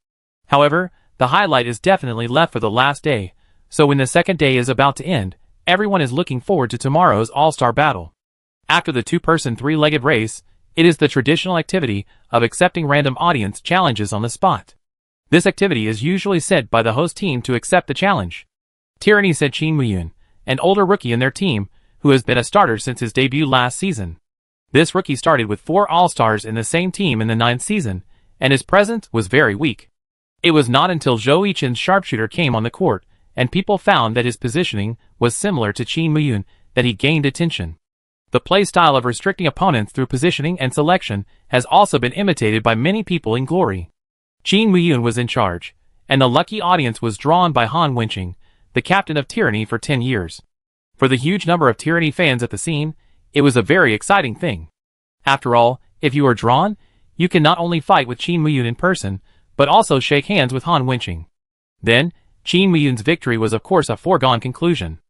However, the highlight is definitely left for the last day, so when the second day is about to end, everyone is looking forward to tomorrow's All-Star battle. After the two-person three-legged race, it is the traditional activity of accepting random audience challenges on the spot. This activity is usually sent by the host team to accept the challenge. Tyranny sent Qin Muyun, an older rookie in their team, who has been a starter since his debut last season. This rookie started with 4 All-Stars in the same team in the 9th season, and his presence was very weak. It was not until Zhou Yichen's sharpshooter came on the court, and people found that his positioning was similar to Qin Muyun, that he gained attention. The play style of restricting opponents through positioning and selection has also been imitated by many people in Glory. Qin Muyun was in charge, and the lucky audience was drawn by Han Wenqing, the captain of Tyranny for 10 years. For the huge number of Tyranny fans at the scene, it was a very exciting thing. After all, if you are drawn, you can not only fight with Qin Muyun in person, but also shake hands with Han Wenqing. Then, Qin Muyun's victory was of course a foregone conclusion.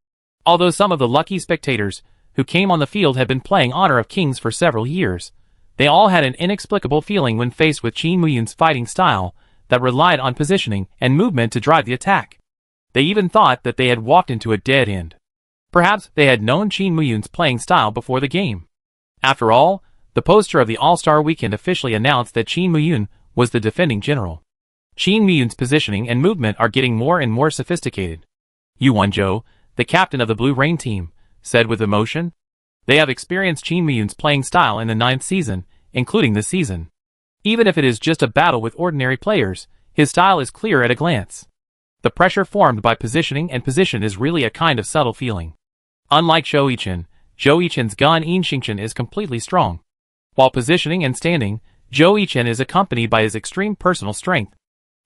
Although some of the lucky spectators who came on the field had been playing Honor of Kings for several years, they all had an inexplicable feeling when faced with Qin Muyun's fighting style that relied on positioning and movement to drive the attack. They even thought that they had walked into a dead end. Perhaps they had known Qin Muyun's playing style before the game. After all, the poster of the All-Star Weekend officially announced that Qin Muyun was the defending general. Qin Muyun's positioning and movement are getting more and more sophisticated. Yuan Zhou, the captain of the Blue Rain team, said with emotion. They have experienced Qin Muyun's playing style in the 9th season, including this season. Even if it is just a battle with ordinary players, his style is clear at a glance. The pressure formed by positioning and position is really a kind of subtle feeling. Unlike Zhou Yichen's Gan Yin Xingchen is completely strong. While positioning and standing, Zhou Yichen is accompanied by his extreme personal strength.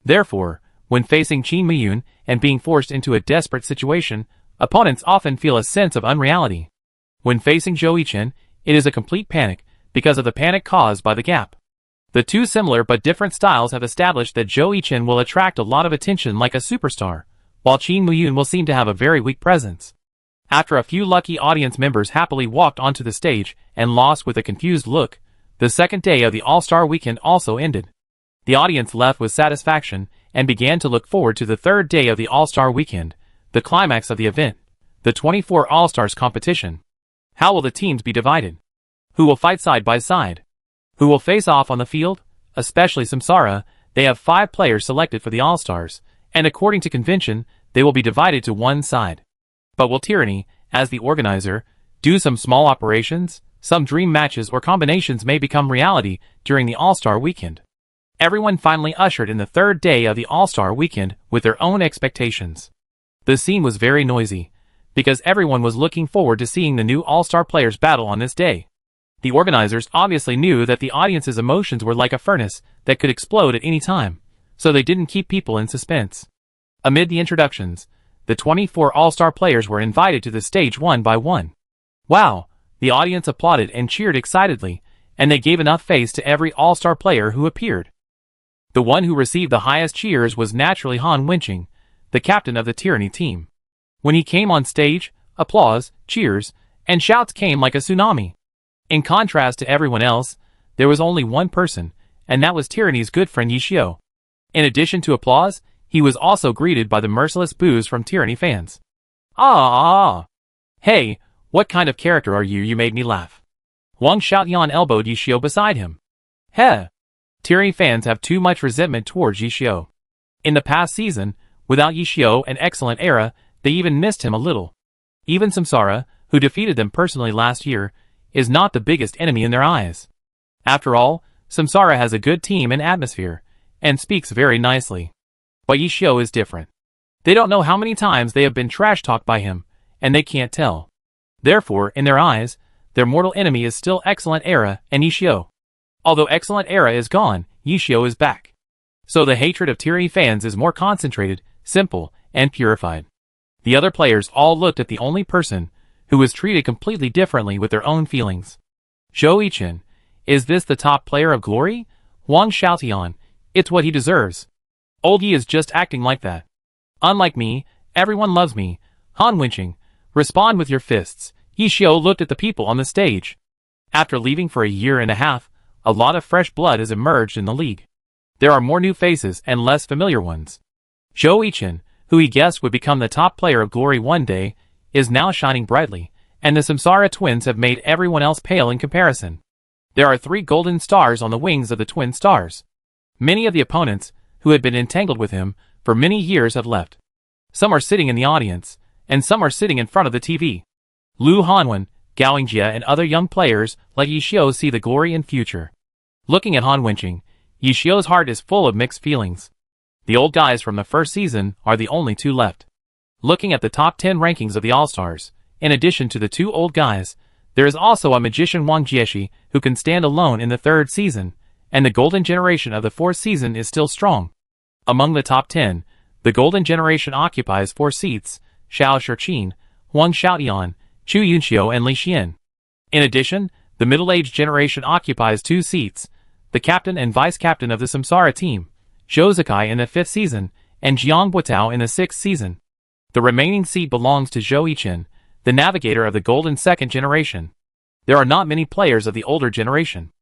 Therefore, when facing Qin Muyun and being forced into a desperate situation, opponents often feel a sense of unreality. When facing Zhou Yichen, it is a complete panic, because of the panic caused by the gap. The two similar but different styles have established that Zhou Yichen will attract a lot of attention like a superstar, while Qin Muyun will seem to have a very weak presence. After a few lucky audience members happily walked onto the stage and lost with a confused look, the second day of the All-Star Weekend also ended. The audience left with satisfaction and began to look forward to the third day of the All-Star Weekend, the climax of the event, the 24 All-Stars competition. How will the teams be divided? Who will fight side by side? Who will face off on the field? Especially Samsara, they have 5 players selected for the All-Stars, and according to convention, they will be divided to one side. But will Tyranny, as the organizer, do some small operations? Some dream matches or combinations may become reality during the All-Star Weekend. Everyone finally ushered in the third day of the All-Star Weekend with their own expectations. The scene was very noisy, because everyone was looking forward to seeing the new All-Star players battle on this day. The organizers obviously knew that the audience's emotions were like a furnace that could explode at any time, so they didn't keep people in suspense. Amid the introductions, the 24 All-Star players were invited to the stage one by one. Wow! The audience applauded and cheered excitedly, and they gave enough face to every All-Star player who appeared. The one who received the highest cheers was naturally Han Wenqing, the captain of the Tyranny team. When he came on stage, applause, cheers, and shouts came like a tsunami. In contrast to everyone else, there was only one person, and that was Tyranny's good friend Yishio. In addition to applause, he was also greeted by the merciless boos from Tyranny fans. Ah! Hey, what kind of character are you? You made me laugh. Wang Xiaotian elbowed Yishio beside him. Heh! Tyranny fans have too much resentment towards Yishio. In the past season, without Yishio and Excellent Era, they even missed him a little. Even Samsara, who defeated them personally last year, is not the biggest enemy in their eyes. After all, Samsara has a good team and atmosphere, and speaks very nicely. But Yishio is different. They don't know how many times they have been trash-talked by him, and they can't tell. Therefore, in their eyes, their mortal enemy is still Excellent Era and Yishio. Although Excellent Era is gone, Yishio is back. So the hatred of Tyranny fans is more concentrated, simple, and purified. The other players all looked at the only person who was treated completely differently with their own feelings. Zhou Yichen, is this the top player of glory? Wang Xiaotian, it's what he deserves. Old Yi is just acting like that. Unlike me, everyone loves me. Han Wenqing, respond with your fists. Yishio looked at the people on the stage. After leaving for a year and a half, a lot of fresh blood has emerged in the league. There are more new faces and less familiar ones. Zhou Yichen, who he guessed would become the top player of glory one day, is now shining brightly, and the Samsara twins have made everyone else pale in comparison. There are 3 golden stars on the wings of the twin stars. Many of the opponents, who had been entangled with him for many years, have left. Some are sitting in the audience, and some are sitting in front of the TV. Lu Hanwen, Gao Yingjie and other young players like Yishio see the glory in future. Looking at Han Wenqing, Yishio's heart is full of mixed feelings. The old guys from the first season are the only 2 left. Looking at the top 10 rankings of the All-Stars, in addition to the 2 old guys, there is also a magician Wang Jieshi who can stand alone in the 3rd season, and the golden generation of the 4th season is still strong. Among the top 10, the golden generation occupies 4 seats: Xiao Shiqin, Wang Xiaotian, Chu Yunxiu and Li Xian. In addition, the middle-aged generation occupies 2 seats: the captain and vice-captain of the Samsara team, Zhou Zikai in the 5th season, and Jiang Buotao in the 6th season. The remaining seat belongs to Zhou Yichen, the navigator of the golden 2nd generation. There are not many players of the older generation.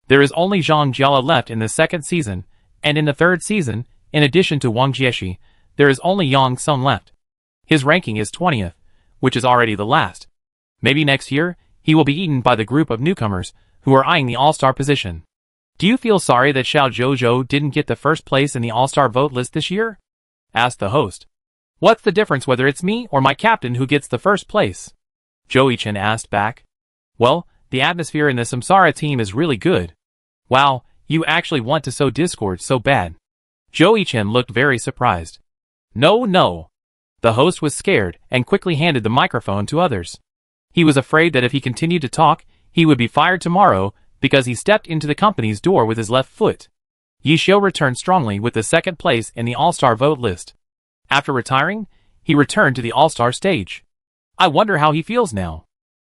There is only Zhang Jiala left in the 2nd season, and in the 3rd season, in addition to Wang Jieshi, there is only Yang Song left. His ranking is 20th, which is already the last. Maybe next year, he will be eaten by the group of newcomers who are eyeing the All-Star position. Do you feel sorry that Xiao Zhou didn't get the first place in the All-Star vote list this year? Asked the host. What's the difference whether it's me or my captain who gets the first place? Zhou Yichen asked back. Well, the atmosphere in the Samsara team is really good. Wow, you actually want to sow discord so bad. Zhou Yichen looked very surprised. No. The host was scared and quickly handed the microphone to others. He was afraid that if he continued to talk, he would be fired tomorrow because he stepped into the company's door with his left foot. Yishio returned strongly with the 2nd place in the All-Star vote list. After retiring, he returned to the All-Star stage. I wonder how he feels now.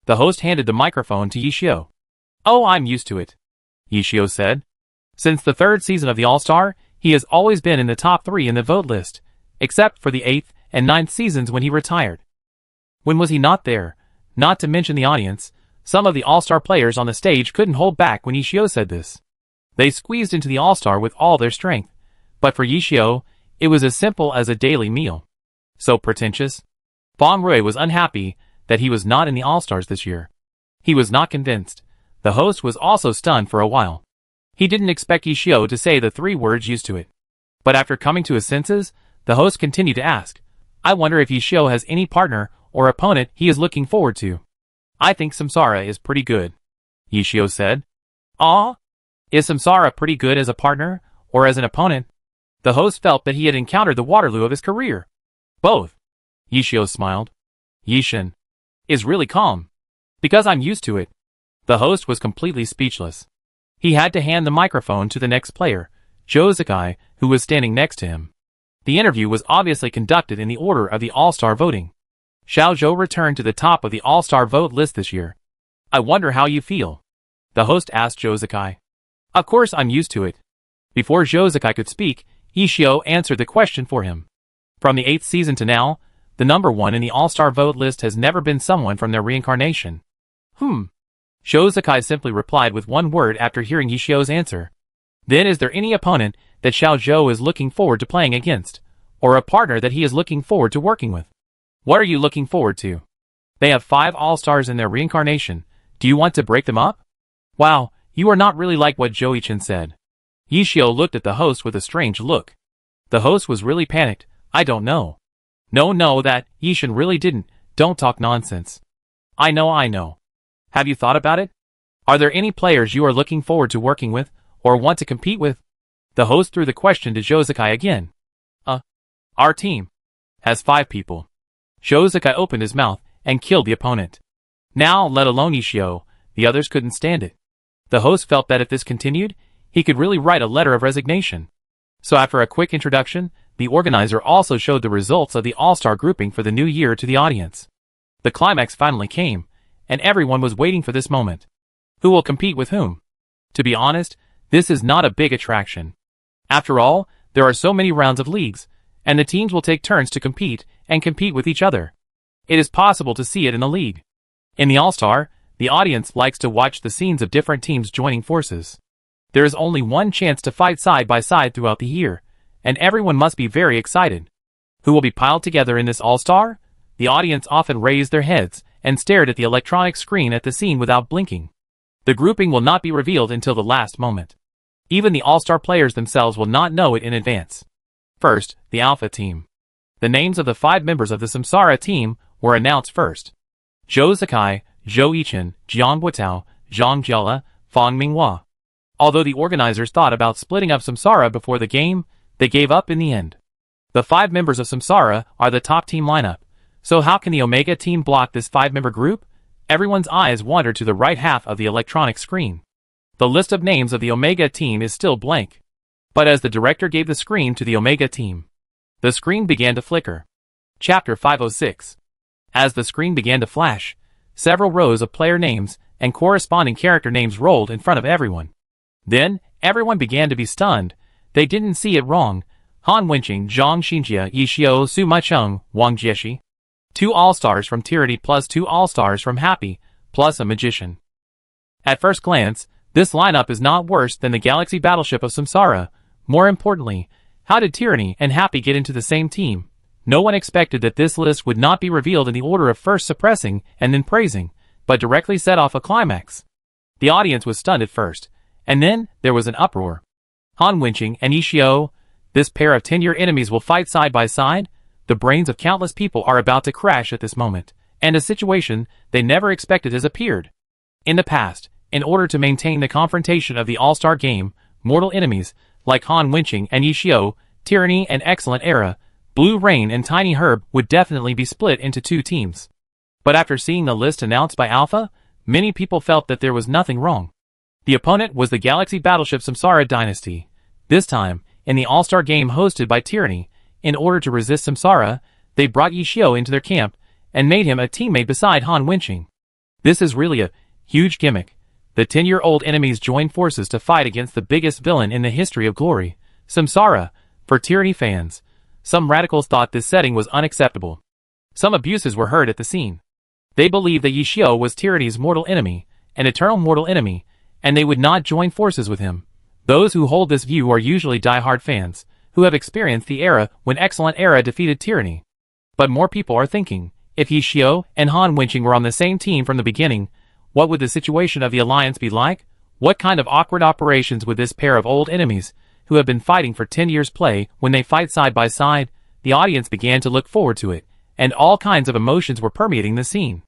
The host handed the microphone to Yishio. Oh, I'm used to it, Yishio said. Since the 3rd season of the All-Star, he has always been in the top 3 in the vote list, except for the 8th and 9th seasons when he retired. When was he not there? Not to mention the audience, some of the All-Star players on the stage couldn't hold back when Yishio said this. They squeezed into the All-Star with all their strength, but for Yishio, it was as simple as a daily meal. So pretentious? Bong Rui was unhappy that he was not in the All-Stars this year. He was not convinced. The host was also stunned for a while. He didn't expect Yishio to say the 3 words used to it. But after coming to his senses, the host continued to ask, I wonder if Yishio has any partner or opponent he is looking forward to. I think Samsara is pretty good, Yishio said. Aw? Is Samsara pretty good as a partner or as an opponent? The host felt that he had encountered the Waterloo of his career. Both. Yishio smiled. Yishin is really calm. Because I'm used to it. The host was completely speechless. He had to hand the microphone to the next player, Joe Sakai, who was standing next to him. The interview was obviously conducted in the order of the All-Star voting. Xiao Zhou returned to the top of the All-Star vote list this year. I wonder how you feel. The host asked Joe Sakai. Of course I'm used to it. Before Joe Sakai could speak, Yishio answered the question for him. From the 8th season to now, the number 1 in the All-Star vote list has never been someone from their reincarnation. Joe Sakai simply replied with one word after hearing Yishio's answer. Then is there any opponent that Xiao Zhou is looking forward to playing against, or a partner that he is looking forward to working with? What are you looking forward to? They have 5 All-Stars in their reincarnation. Do you want to break them up? Wow, you are not really like what Joey-chan said. Yishio looked at the host with a strange look. The host was really panicked. I don't know. No, that Yishin really didn't. Don't talk nonsense. I know. Have you thought about it? Are there any players you are looking forward to working with, or want to compete with? The host threw the question to Joe Sakai again. Our team has 5 people. Joe Sakai opened his mouth and killed the opponent. Now, let alone Yishio, the others couldn't stand it. The host felt that if this continued, he could really write a letter of resignation. So after a quick introduction, the organizer also showed the results of the All-Star grouping for the new year to the audience. The climax finally came, and everyone was waiting for this moment. Who will compete with whom? To be honest, this is not a big attraction. After all, there are so many rounds of leagues, and the teams will take turns to compete and compete with each other. It is possible to see it in the league. In the All-Star, the audience likes to watch the scenes of different teams joining forces. There is only one chance to fight side by side throughout the year, and everyone must be very excited. Who will be piled together in this All-Star? The audience often raised their heads and stared at the electronic screen at the scene without blinking. The grouping will not be revealed until the last moment. Even the All-Star players themselves will not know it in advance. First, the Alpha Team. The names of the 5 members of the Samsara team were announced first. Joe Sakai, Zhou Yichin, Jiang Buitao, Zhang Jiala, Fang Minghua. Although the organizers thought about splitting up Samsara before the game, they gave up in the end. The 5 members of Samsara are the top team lineup. So how can the Omega team block this 5-member group? Everyone's eyes wandered to the right half of the electronic screen. The list of names of the Omega team is still blank. But as the director gave the screen to the Omega team, the screen began to flicker. Chapter 506. As the screen began to flash, several rows of player names and corresponding character names rolled in front of everyone. Then, everyone began to be stunned. They didn't see it wrong. Han Wenqing, Zhang Xinjia, Yishio, Su Maicheng, Wang Jieshi. 2 All-Stars from Tyranny plus 2 All-Stars from Happy, plus a Magician. At first glance, this lineup is not worse than the Galaxy Battleship of Samsara. More importantly, how did Tyranny and Happy get into the same team? No one expected that this list would not be revealed in the order of first suppressing and then praising, but directly set off a climax. The audience was stunned at first, and then there was an uproar. Han Wenqing and Yishio, this pair of 10-year enemies will fight side by side? The brains of countless people are about to crash at this moment, and a situation they never expected has appeared. In the past, in order to maintain the confrontation of the All-Star game, mortal enemies, like Han Wenqing and Yishio, Tyranny and Excellent Era, Blue Rain and Tiny Herb would definitely be split into 2 teams. But after seeing the list announced by Alpha, many people felt that there was nothing wrong. The opponent was the Galaxy Battleship Samsara Dynasty. This time, in the All-Star game hosted by Tyranny, in order to resist Samsara, they brought Yishio into their camp and made him a teammate beside Han Wenqing. This is really a huge gimmick. The 10-year-old enemies joined forces to fight against the biggest villain in the history of glory, Samsara. For Tyranny fans, some radicals thought this setting was unacceptable. Some abuses were heard at the scene. They believed that Yishio was Tyranny's mortal enemy, an eternal mortal enemy, and they would not join forces with him. Those who hold this view are usually die-hard fans, who have experienced the era when Excellent Era defeated Tyranny. But more people are thinking, if Yi Xiao and Han Wenqing were on the same team from the beginning, what would the situation of the alliance be like? What kind of awkward operations would this pair of old enemies, who have been fighting for 10 years, play when they fight side by side? The audience began to look forward to it, and all kinds of emotions were permeating the scene.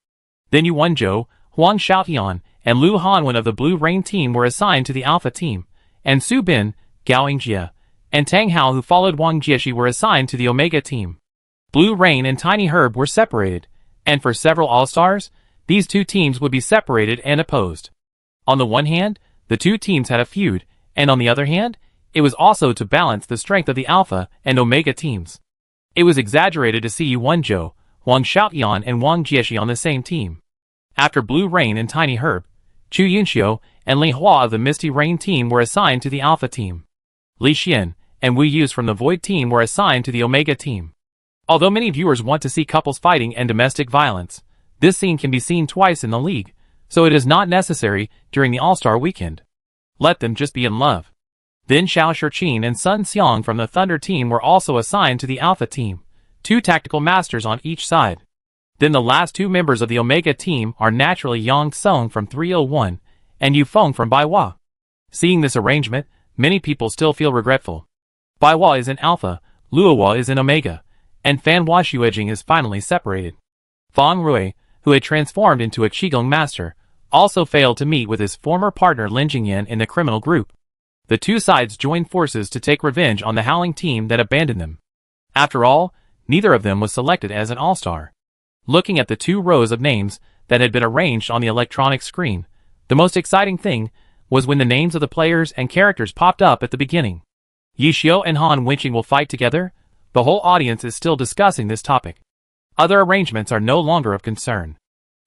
Then Yu Wenzhou, Huang Xiaotian, and Lu Hanwen of the Blue Rain team were assigned to the Alpha team, and Su Bin, Gao Yingjie, and Tang Hao who followed Wang Jieshi were assigned to the Omega team. Blue Rain and Tiny Herb were separated, and for several All-Stars, these two teams would be separated and opposed. On the one hand, the two teams had a feud, and on the other hand, it was also to balance the strength of the Alpha and Omega teams. It was exaggerated to see Yu Wenzhou, Huang Xiaotian and Wang Jieshi on the same team. After Blue Rain and Tiny Herb, Chu Yunxiu and Li Hua of the Misty Rain team were assigned to the Alpha team. Li Xian and Wu Yuz from the Void team were assigned to the Omega team. Although many viewers want to see couples fighting and domestic violence, this scene can be seen twice in the league, so it is not necessary during the All-Star weekend. Let them just be in love. Then Xiao Shiqin and Sun Xiang from the Thunder team were also assigned to the Alpha team, two tactical masters on each side. Then the last two members of the Omega team are naturally Yang Song from 301 and Yu Feng from Baiwa. Seeing this arrangement, many people still feel regretful. Baiwa is in Alpha, Luohua is in Omega, and Fan Xuejing is finally separated. Fang Rui, who had transformed into a Qigong master, also failed to meet with his former partner Lin Jingyan in the criminal group. The two sides joined forces to take revenge on the Howling team that abandoned them. After all, neither of them was selected as an All-Star. Looking at the two rows of names that had been arranged on the electronic screen, the most exciting thing was when the names of the players and characters popped up at the beginning. Yi Xiao and Han Wenqing will fight together. The whole audience is still discussing this topic. Other arrangements are no longer of concern.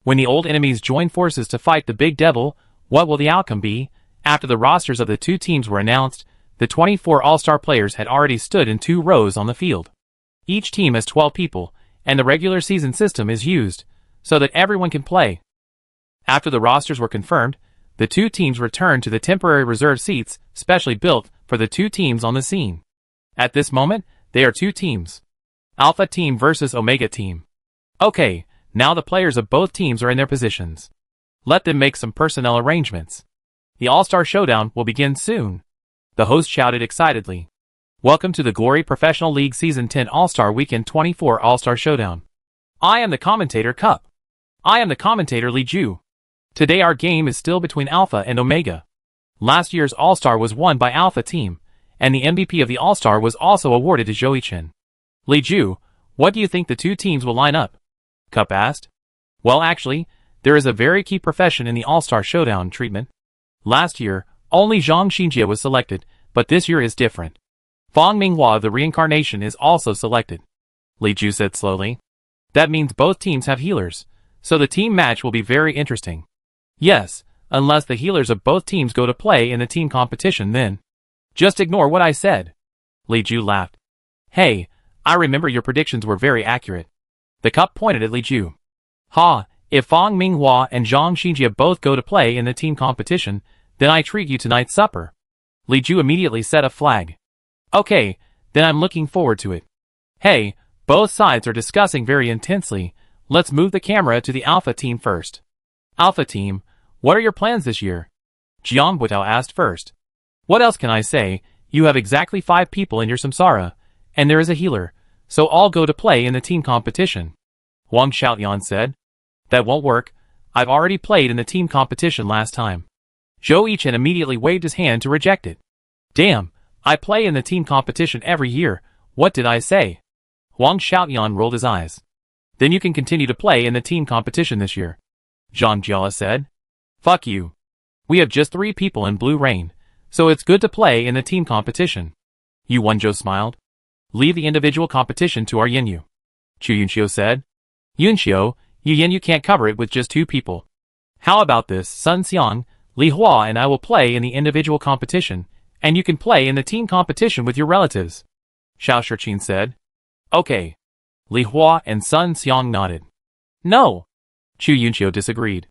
When the old enemies join forces to fight the Big Devil, what will the outcome be? After the rosters of the two teams were announced, the 24 All-Star players had already stood in two rows on the field. Each team has 12 people, and the regular season system is used, so that everyone can play. After the rosters were confirmed, the two teams returned to the temporary reserve seats specially built for the two teams on the scene. At this moment, they are two teams. Alpha team versus Omega team. Okay, now the players of both teams are in their positions. Let them make some personnel arrangements. The All-Star Showdown will begin soon. The host shouted excitedly. Welcome to the Glory Professional League Season 10 All-Star Weekend 24 All-Star Showdown. I am the commentator Cup. I am the commentator Li Ju. Today our game is still between Alpha and Omega. Last year's All-Star was won by Alpha team, and the MVP of the All-Star was also awarded to Zhou Yichen. Li Ju, what do you think the two teams will line up? Cup asked. Well, actually, there is a very key profession in the All-Star Showdown treatment. Last year, only Zhang Xinjie was selected, but this year is different. Fang Minghua of the Reincarnation is also selected. Li Ju said slowly. That means both teams have healers, so the team match will be very interesting. Yes, unless the healers of both teams go to play in the team competition then. Just ignore what I said. Li Ju laughed. Hey, I remember your predictions were very accurate. The Cup pointed at Li Ju. Ha, if Fang Minghua and Zhang Xinjie both go to play in the team competition, then I treat you to tonight's supper. Li Ju immediately set a flag. Okay, then I'm looking forward to it. Hey, both sides are discussing very intensely. Let's move the camera to the Alpha team first. Alpha team, what are your plans this year? Jiang Buitao asked first. What else can I say? You have exactly 5 people in your samsara, and there is a healer, so all go to play in the team competition. Wang Xiaotian said. That won't work. I've already played in the team competition last time. Zhou Yichen immediately waved his hand to reject it. Damn, I play in the team competition every year. What did I say? Wang Xiaotian rolled his eyes. Then you can continue to play in the team competition this year. Zhang Jiala said. Fuck you. We have just 3 people in Blue Rain, so it's good to play in the team competition. Yu Wenzhou smiled. Leave the individual competition to our Yinyu. Chu Yunxiu said. Yunxiu, you can't cover it with just 2 people. How about this? Sun Xiang, Li Hua and I will play in the individual competition, and you can play in the team competition with your relatives. Xiao Shiqin said. Okay. Li Hua and Sun Xiang nodded. No. Chu Yunxiu disagreed.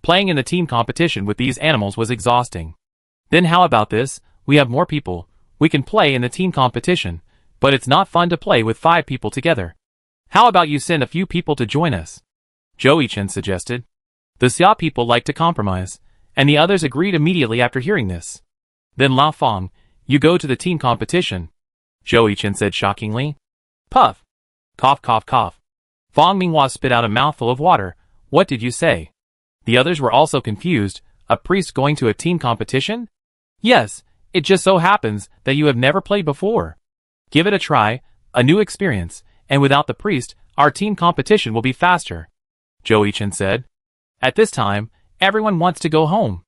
Playing in the team competition with these animals was exhausting. Then how about this? we have more people, we can play in the team competition, but it's not fun to play with 5 people together. How about you send a few people to join us? Zhou Yichen suggested. The Xia people like to compromise, and the others agreed immediately after hearing this. Then Lao Feng, you go to the team competition, Zhou Yichen said shockingly. Puff. Cough cough cough. Feng Minghua spit out a mouthful of water. What did you say? The others were also confused. A priest going to a team competition? Yes, it just so happens that you have never played before. Give it a try, a new experience, and without the priest, our team competition will be faster, Zhou Yichen said. At this time, everyone wants to go home.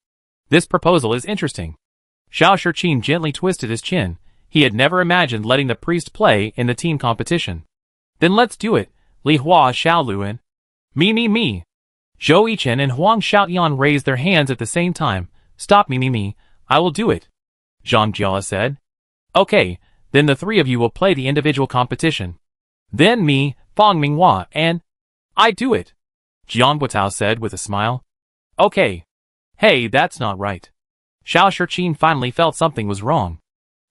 This proposal is interesting. Xiao Shiqin gently twisted his chin. He had never imagined letting the priest play in the team competition. Then let's do it, Li Hua Xiaoluan. Me. Zhou Yichen and Huang Xiaoyan raised their hands at the same time. Stop me, I will do it, Zhang Jiala said. Okay, then the 3 of you will play the individual competition. Then me, Feng Minghua, and I do it, Jiang Guotao said with a smile. Okay. Hey, that's not right. Xiao Shiqin finally felt something was wrong.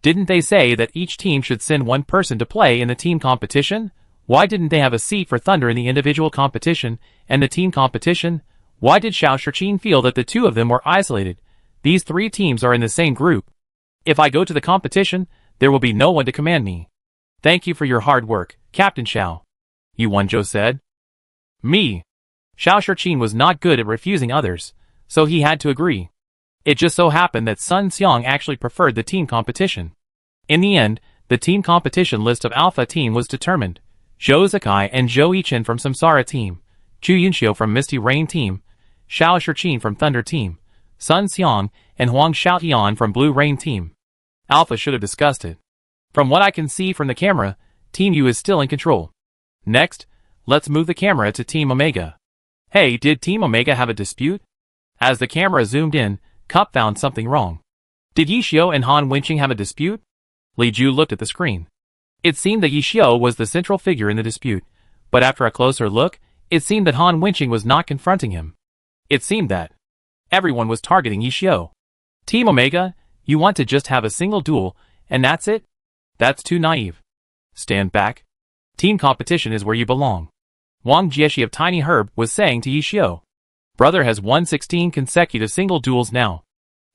Didn't they say that each team should send 1 person to play in the team competition? Why didn't they have a seat for Thunder in the individual competition and the team competition? Why did Xiao Shiqin feel that the 2 of them were isolated? These 3 teams are in the same group. If I go to the competition, there will be no one to command me. Thank you for your hard work, Captain Xiao, Yuanzhou said. Me. Xiao Shiqin was not good at refusing others, so he had to agree. It just so happened that Sun Xiang actually preferred the team competition. In the end, the team competition list of Alpha Team was determined. Zhou Zikai and Zhou Yichen from Samsara Team, Chu Yunxiu from Misty Rain Team, Xiao Shiqin from Thunder Team, Sun Xiang and Huang Xiaoyan from Blue Rain Team. Alpha should have discussed it. From what I can see from the camera, Team U is still in control. Next, let's move the camera to Team Omega. Hey, did Team Omega have a dispute? As the camera zoomed in, Cup found something wrong. Did Yixiu and Han Wenqing have a dispute? Li Ju looked at the screen. It seemed that Yixiu was the central figure in the dispute, but after a closer look, it seemed that Han Wenqing was not confronting him. It seemed that everyone was targeting Yixiu. Team Omega, you want to just have a single duel, and that's it? That's too naive. Stand back. Team competition is where you belong. Wang Jieshi of Tiny Herb was saying to Yixiu. Brother has won 16 consecutive single duels now.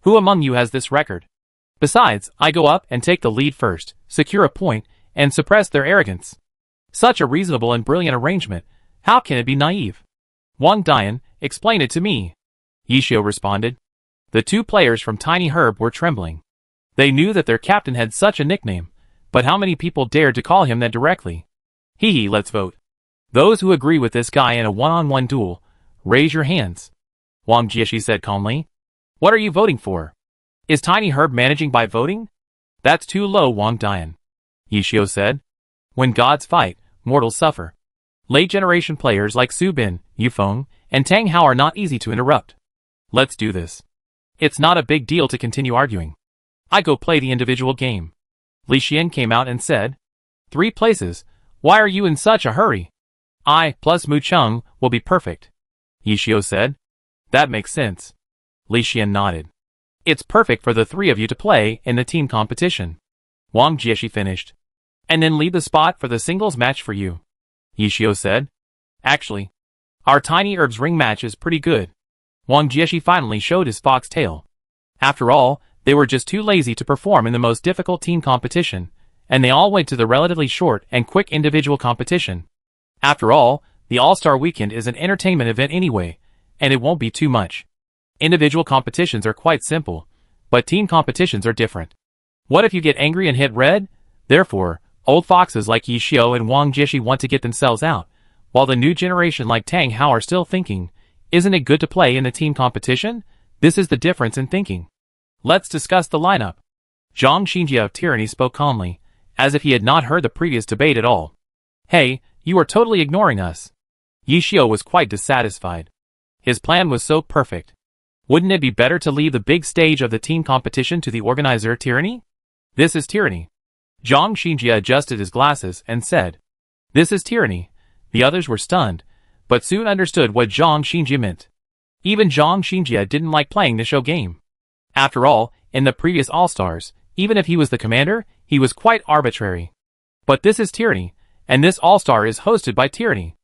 Who among you has this record? Besides, I go up and take the lead first, secure a point, and suppress their arrogance. Such a reasonable and brilliant arrangement. How can it be naive? Wang Dian, explain it to me. Yixiu responded. The 2 players from Tiny Herb were trembling. They knew that their captain had such a nickname, but how many people dared to call him that directly? Hee, let's vote. Those who agree with this guy in a one-on-one duel, raise your hands. Wang Jieshi said calmly. What are you voting for? Is Tiny Herb managing by voting? That's too low, Wang Dian. Yixiu said. When gods fight, mortals suffer. Late generation players like Su Bin, Yu Feng, and Tang Hao are not easy to interrupt. Let's do this. It's not a big deal to continue arguing. I go play the individual game. Li Xian came out and said. 3 places. Why are you in such a hurry? I plus Mu Cheng will be perfect. Yixiu said. That makes sense. Li Xian nodded. It's perfect for the 3 of you to play in the team competition. Wang Jieshi finished. And then leave the spot for the singles match for you. Yixiu said. Actually, our Tiny Herbs ring match is pretty good. Wang Jieshi finally showed his fox tail. After all, they were just too lazy to perform in the most difficult team competition, and they all went to the relatively short and quick individual competition. After all, the All-Star Weekend is an entertainment event anyway, and it won't be too much. Individual competitions are quite simple, but team competitions are different. What if you get angry and hit red? Therefore, old foxes like Yixiu and Wang Jieshi want to get themselves out, while the new generation like Tang Hao are still thinking, isn't it good to play in the team competition? This is the difference in thinking. Let's discuss the lineup. Zhang Xinjia of Tyranny spoke calmly, as if he had not heard the previous debate at all. Hey, you are totally ignoring us. Yixiu was quite dissatisfied. His plan was so perfect. Wouldn't it be better to leave the big stage of the team competition to the organizer Tyranny? This is Tyranny. Zhang Xinjia adjusted his glasses and said, This is Tyranny. The others were stunned, but soon understood what Zhang Xinjia meant. Even Zhang Xinjia didn't like playing the show game. After all, in the previous All-Stars, Even if he was the commander, he was quite arbitrary. But this is Tyranny, and this All-Star is hosted by Tyranny.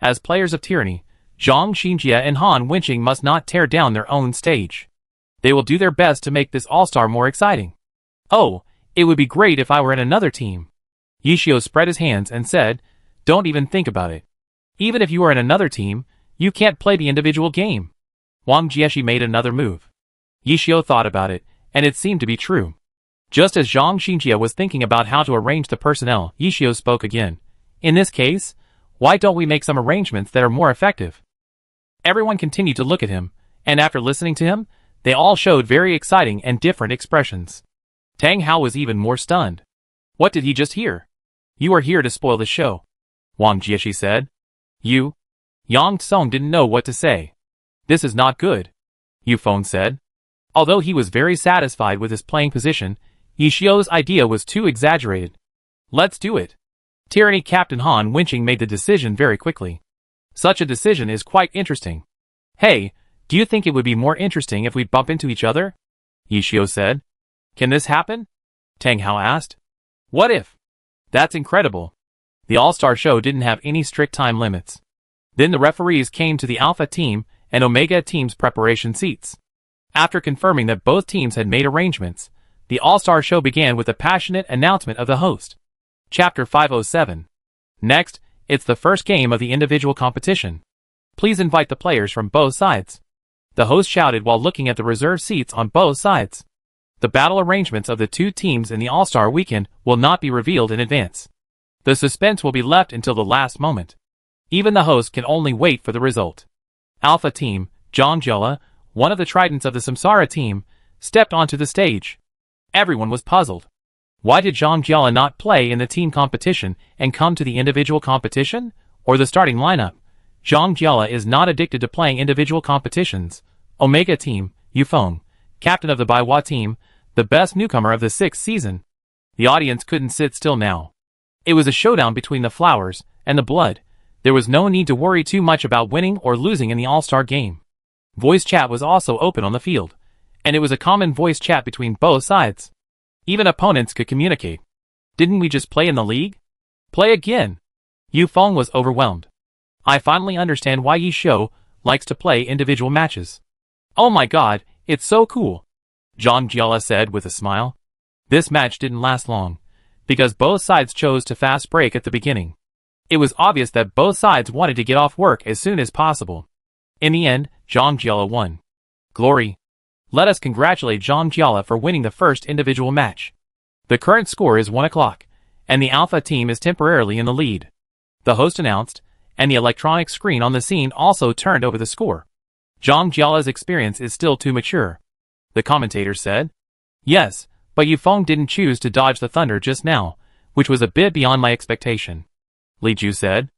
As players of Tyranny, Zhang Xinjie and Han Wenqing must not tear down their own stage. They will do their best to make this All-Star more exciting. Oh, it would be great if I were in another team. Yishio spread his hands and said, don't even think about it. Even if you are in another team, you can't play the individual game. Wang Jieshi made another move. Yishio thought about it, and it seemed to be true. Just as Zhang Xinjie was thinking about how to arrange the personnel, Yishio spoke again. In this case, why don't we make some arrangements that are more effective? Everyone continued to look at him, and after listening to him, they all showed very exciting and different expressions. Tang Hao was even more stunned. What did he just hear? You are here to spoil the show, Wang Jieshi said. You? Yang Song didn't know what to say. This is not good, Yu Feng said. Although he was very satisfied with his playing position, Yishio's idea was too exaggerated. Let's do it. Tyranny Captain Han Wenqing made the decision very quickly. Such a decision is quite interesting. Hey, do you think it would be more interesting if we bump into each other? Yishio said. Can this happen? Tang Hao asked. What if? That's incredible. The All-Star show didn't have any strict time limits. Then the referees came to the Alpha team and Omega team's preparation seats. After confirming that both teams had made arrangements, the All-Star show began with a passionate announcement of the host. Chapter 507. Next, it's the first game of the individual competition. Please invite the players from both sides. The host shouted while looking at the reserved seats on both sides. The battle arrangements of the two teams in the All-Star weekend will not be revealed in advance. The suspense will be left until the last moment. Even the host can only wait for the result. Alpha team, Zhang Jia, one of the tridents of the Samsara team, stepped onto the stage. Everyone was puzzled. Why did Zhang Jia not play in the team competition and come to the individual competition, or the starting lineup? Zhang Jia is not addicted to playing individual competitions. Omega team, Yu Feng, captain of the Baihua team, the best newcomer of the 6th season. The audience couldn't sit still now. It was a showdown between the flowers and the blood. There was no need to worry too much about winning or losing in the All-Star game. Voice chat was also open on the field, and it was a common voice chat between both sides. Even opponents could communicate. Didn't we just play in the league? Play again. Yu Feng was overwhelmed. I finally understand why Yishio likes to play individual matches. Oh my god, it's so cool, Zhang Jia said with a smile. This match didn't last long, because both sides chose to fast break at the beginning. It was obvious that both sides wanted to get off work as soon as possible. In the end, Zhang Jia won. Glory. Let us congratulate Zhang Jia for winning the first individual match. The current score is 1 o'clock, and the Alpha team is temporarily in the lead. The host announced, and the electronic screen on the scene also turned over the score. Zhang Jia's experience is still too mature, the commentator said. Yes, but Yu Feng didn't choose to dodge the thunder just now, which was a bit beyond my expectation, Li Ju said.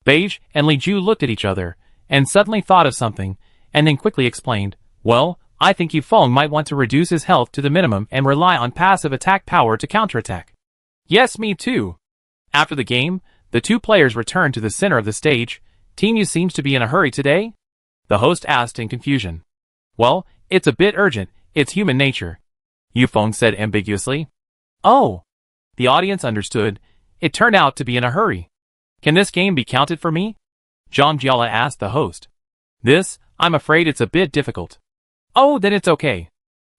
Beige and Li Ju looked at each other, and suddenly thought of something, and then quickly explained, well, I think Yu Feng might want to reduce his health to the minimum and rely on passive attack power to counterattack. Yes, me too. After the game, the two players returned to the center of the stage. Team Yu seems to be in a hurry today? The host asked in confusion. Well, it's a bit urgent, it's human nature, Yu Feng said ambiguously. Oh. The audience understood. It turned out to be in a hurry. Can this game be counted for me? Zhang Jia asked the host. This, I'm afraid it's a bit difficult. Oh, then it's okay.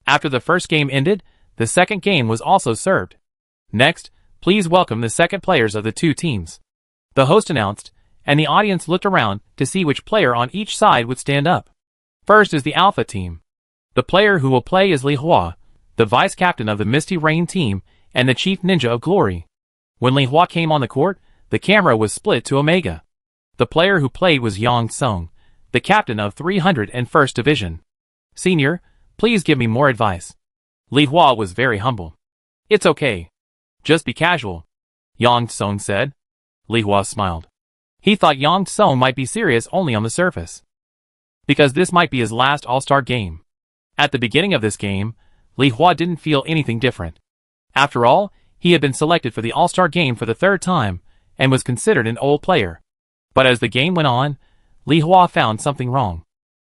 After the first game ended, the second game was also served. Next, please welcome the second players of the two teams, the host announced, and the audience looked around to see which player on each side would stand up. First is the Alpha team. The player who will play is Li Hua, the vice-captain of the Misty Rain team and the chief ninja of Glory. When Li Hua came on the court, the camera was split to Omega. The player who played was Yang Song, the captain of 301st Division. Senior, please give me more advice. Li Hua was very humble. It's okay. Just be casual, Yang Song said. Li Hua smiled. He thought Yang Song might be serious only on the surface, because this might be his last All-Star game. At the beginning of this game, Li Hua didn't feel anything different. After all, he had been selected for the All-Star game for the third time, and was considered an old player. But as the game went on, Li Hua found something wrong.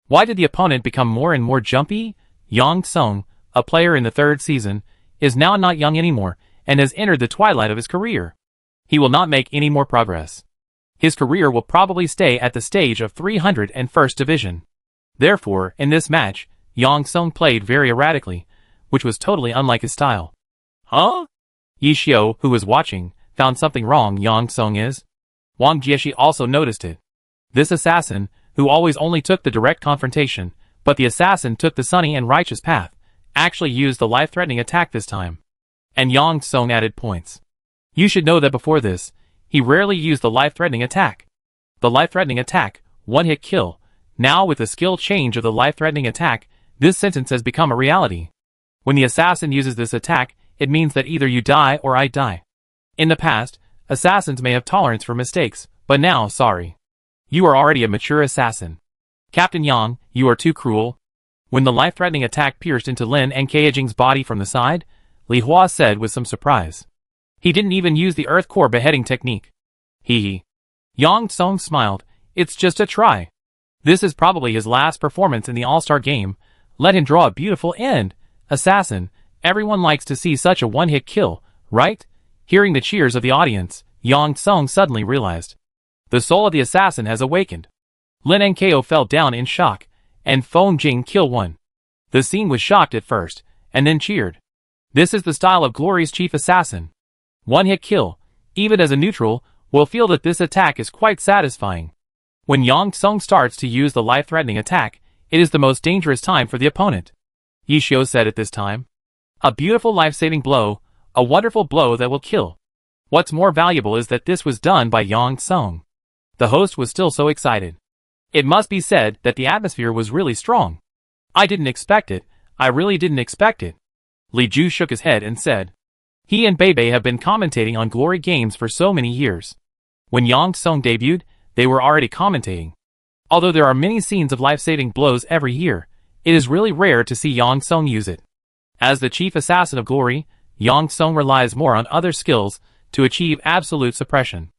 Why did the opponent become more and more jumpy? Yang Song, a player in the 3rd season, is now not young anymore and has entered the twilight of his career. He will not make any more progress. His career will probably stay at the stage of 301st Division. Therefore, in this match, Yang Song played very erratically, which was totally unlike his style. Huh? Yi Xiu, who was watching, found something wrong. Yang Song is. Wang Jieshi also noticed it. This assassin, who always only took the direct confrontation, but the assassin took the sunny and righteous path, actually used the life-threatening attack this time. And Yang Song added points. You should know that before this, he rarely used the life-threatening attack. The life-threatening attack, one-hit kill. Now with the skill change of the life-threatening attack, this sentence has become a reality. When the assassin uses this attack, it means that either you die or I die. In the past, assassins may have tolerance for mistakes, but now, sorry. You are already a mature assassin. Captain Yang, you are too cruel. When the life-threatening attack pierced into Lin and Keijing's body from the side, Li Hua said with some surprise. He didn't even use the earth core beheading technique. Hee. Yang Song smiled. It's just a try. This is probably his last performance in the All-Star game. Let him draw a beautiful end. Assassin, everyone likes to see such a one-hit kill, right? Hearing the cheers of the audience, Yang Song suddenly realized. The soul of the assassin has awakened. Lin and Ko fell down in shock, and Feng Jing killed one. The scene was shocked at first, and then cheered. This is the style of Glory's chief assassin. One-hit kill, even as a neutral, will feel that this attack is quite satisfying. When Yang Song starts to use the life-threatening attack, it is the most dangerous time for the opponent. Yi Xiu said at this time. A beautiful life-saving blow, a wonderful blow that will kill. What's more valuable is that this was done by Yang Song. The host was still so excited. It must be said that the atmosphere was really strong. I didn't expect it, I really didn't expect it. Li Ju shook his head and said. He and Bebe have been commentating on Glory Games for so many years. When Yang Song debuted, they were already commentating. Although there are many scenes of life-saving blows every year, it is really rare to see Yang Song use it. As the chief assassin of Glory, Yang Song relies more on other skills to achieve absolute suppression.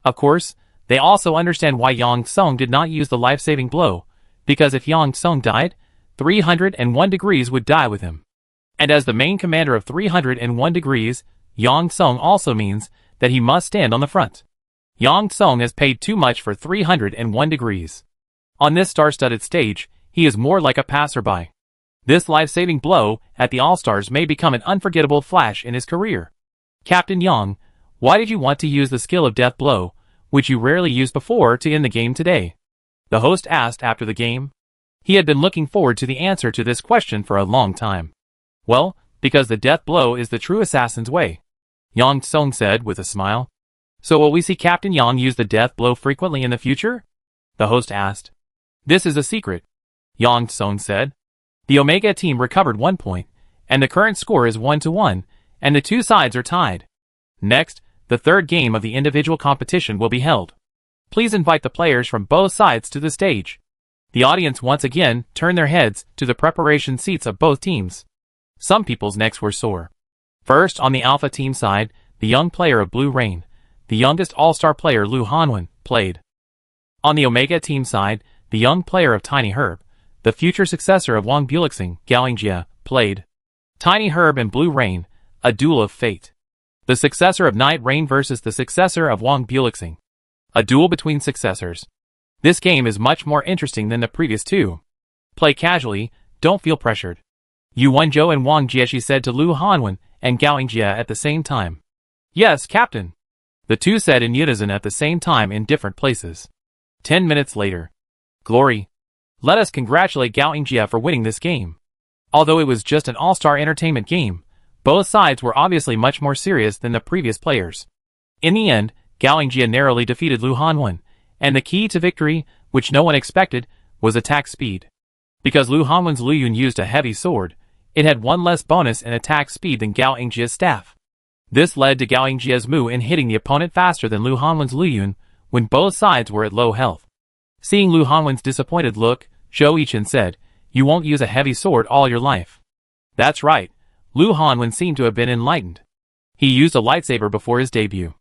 Of course, they also understand why Yang Song did not use the life-saving blow, because if Yang Song died, 301 degrees would die with him. And as the main commander of 301 degrees, Yang Song also means that he must stand on the front. Yang Song has paid too much for 301 degrees. On this star-studded stage, he is more like a passerby. This life-saving blow at the All-Stars may become an unforgettable flash in his career. Captain Yang, why did you want to use the skill of death blow, which you rarely used before, to end the game today? The host asked after the game. He had been looking forward to the answer to this question for a long time. Well, because the death blow is the true assassin's way. Yang Song said with a smile. So will we see Captain Yang use the death blow frequently in the future? The host asked. This is a secret. Yang Song said. The Omega team recovered 1 point, and the current score is 1-1, and the two sides are tied. Next, the third game of the individual competition will be held. Please invite the players from both sides to the stage. The audience once again turned their heads to the preparation seats of both teams. Some people's necks were sore. First, on the Alpha team side, the young player of Blue Rain, the youngest all-star player Lu Hanwen, played. On the Omega team side, the young player of Tiny Herb, the future successor of Wang Bulixing, Gao Yingjie, played. Tiny Herb and Blue Rain, a duel of fate. The successor of Night Rain versus the successor of Wang Bulixing. A duel between successors. This game is much more interesting than the previous two. Play casually, don't feel pressured. Yu Wenzhou and Wang Jieshi said to Lu Hanwen and Gao Yingjie at the same time. Yes, Captain. The two said in unison at the same time in different places. 10 minutes later. Glory. Let us congratulate Gao Yingjie for winning this game. Although it was just an all-star entertainment game, both sides were obviously much more serious than the previous players. In the end, Gao Yingjie narrowly defeated Lu Hanwen, and the key to victory, which no one expected, was attack speed. Because Lu Hanwen's Lu Yun used a heavy sword, it had one less bonus in attack speed than Gao Yingjie's staff. This led to Gao Yingjie's Mu in hitting the opponent faster than Lu Hanwen's Lu Yun when both sides were at low health. Seeing Lu Hanwen's disappointed look, Zhou Yichen said, "You won't use a heavy sword all your life." That's right, Lu Hanwen seemed to have been enlightened. He used a lightsaber before his debut.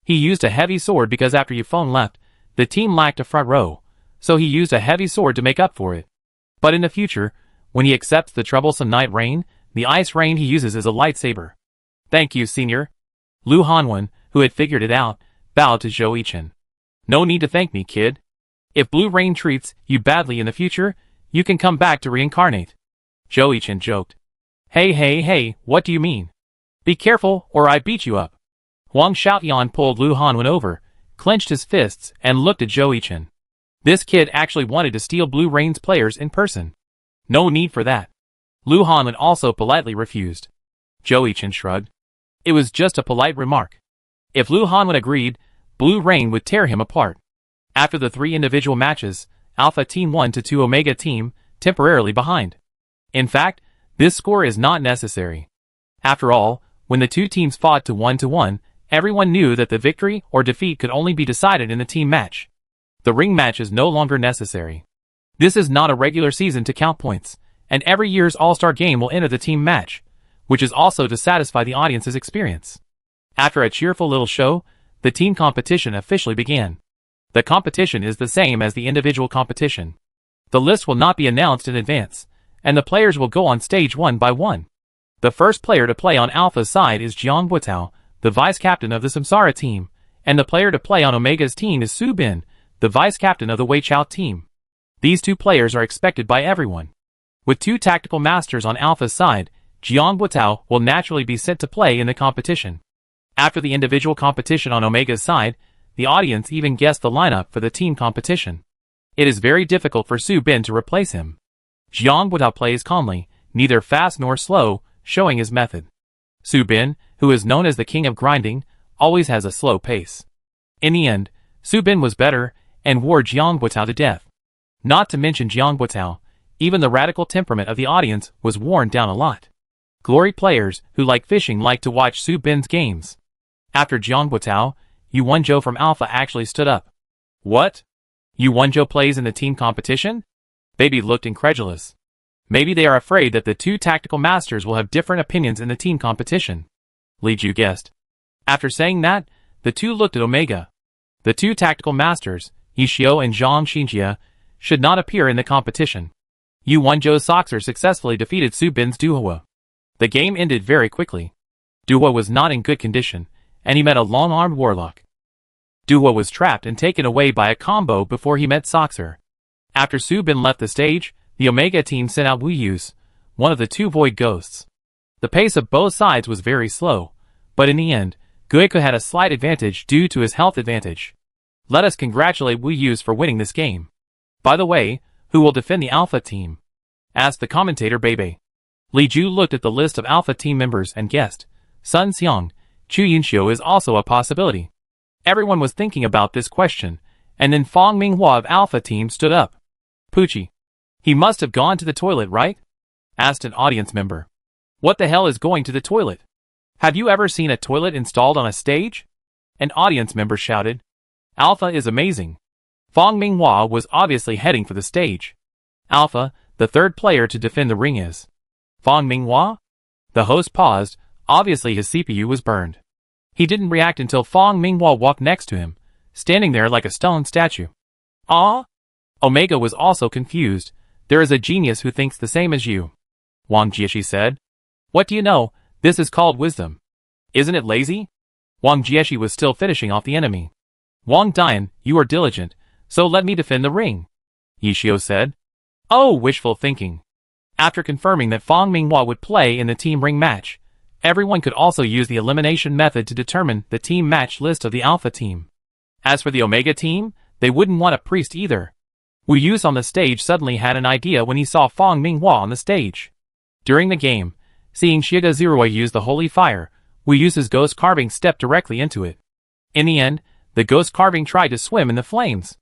He used a heavy sword because after Yifeng left, the team lacked a front row, so he used a heavy sword to make up for it. But in the future, when he accepts the troublesome Night Rain, The ice rain he uses is a lightsaber. Thank you, senior. Lu Hanwen, who had figured it out, bowed to Zhou Yichen. No need to thank me, kid. If Blue Rain treats you badly in the future, you can come back to reincarnate. Zhou Yichen joked. Hey, what do you mean? Be careful, or I beat you up. Huang Xiaoyan pulled Lu Hanwen over, clenched his fists, and looked at Zhou Yichen. This kid actually wanted to steal Blue Rain's players in person. No need for that. Lu Hanwen also politely refused. Zhou Yichen shrugged. It was just a polite remark. If Lu Hanwen agreed, Blue Rain would tear him apart. After the 3 individual matches, Alpha Team 1-2 Omega Team, temporarily behind. In fact, this score is not necessary. After all, when the 2 teams fought to 1-1, everyone knew that the victory or defeat could only be decided in the team match. The ring match is no longer necessary. This is not a regular season to count points, and every year's All-Star game will enter the team match, which is also to satisfy the audience's experience. After a cheerful little show, the team competition officially began. The competition is the same as the individual competition. The list will not be announced in advance, and the players will go on stage one by one. The first player to play on Alpha's side is Jiang Buotao, the vice-captain of the Samsara team, and the player to play on Omega's team is Su Bin, the vice-captain of the Wei Chao team. These 2 players are expected by everyone. With 2 tactical masters on Alpha's side, Jiang Buotao will naturally be sent to play in the competition. After the individual competition on Omega's side, the audience even guessed the lineup for the team competition. It is very difficult for Su Bin to replace him. Jiang Buotao plays calmly, neither fast nor slow, showing his method. Su Bin, who is known as the king of grinding, always has a slow pace. In the end, Su Bin was better, and wore Jiang Buotao to death. Not to mention Jiang Buotao, even the radical temperament of the audience was worn down a lot. Glory players who like fishing like to watch Su Bin's games. After Jiang Buotao, Yu Wenzhou from Alpha actually stood up. What? Yu Wenzhou plays in the team competition? Baby looked incredulous. Maybe they are afraid that the 2 tactical masters will have different opinions in the team competition. Li Ju guessed. After saying that, the 2 looked at Omega. The 2 tactical masters, Yi Xiu and Zhang Xinjie, should not appear in the competition. Yu Wenzhou's Soxer successfully defeated Su Bin's Duhua. The game ended very quickly. Duhua was not in good condition, and he met a long-armed warlock. Duhua was trapped and taken away by a combo before he met Soxer. After Su Bin left the stage, the Omega team sent out Wu Yuz, one of the 2 Void Ghosts. The pace of both sides was very slow, but in the end, Guiku had a slight advantage due to his health advantage. Let us congratulate Wu Yuz for winning this game. By the way, who will defend the Alpha team? Asked the commentator Bebe. Li Ju looked at the list of Alpha team members and guessed. Sun Xiang, Chu Yunxiu is also a possibility. Everyone was thinking about this question, and then Fang Minghua of Alpha team stood up. Poochie. He must have gone to the toilet, right? Asked an audience member. What the hell is going to the toilet? Have you ever seen a toilet installed on a stage? An audience member shouted. Alpha is amazing. Fang Minghua was obviously heading for the stage. Alpha, the 3rd player to defend the ring is. Fang Minghua? The host paused, obviously his CPU was burned. He didn't react until Fang Minghua walked next to him, standing there like a stone statue. Ah? Omega was also confused. There is a genius who thinks the same as you. Wang Jieshi said. What do you know? This is called wisdom. Isn't it lazy? Wang Jieshi was still finishing off the enemy. Wang Dian, you are diligent, so let me defend the ring. Yi Xiu said. Oh, wishful thinking. After confirming that Fang Minghua would play in the team ring match, everyone could also use the elimination method to determine the team match list of the Alpha team. As for the Omega team, they wouldn't want a priest either. Wu Yuz on the stage suddenly had an idea when he saw Fang Minghua on the stage. During the game, seeing Shiga Zerua use the holy fire, Wu Yuz's ghost carving stepped directly into it. In the end, the ghost carving tried to swim in the flames.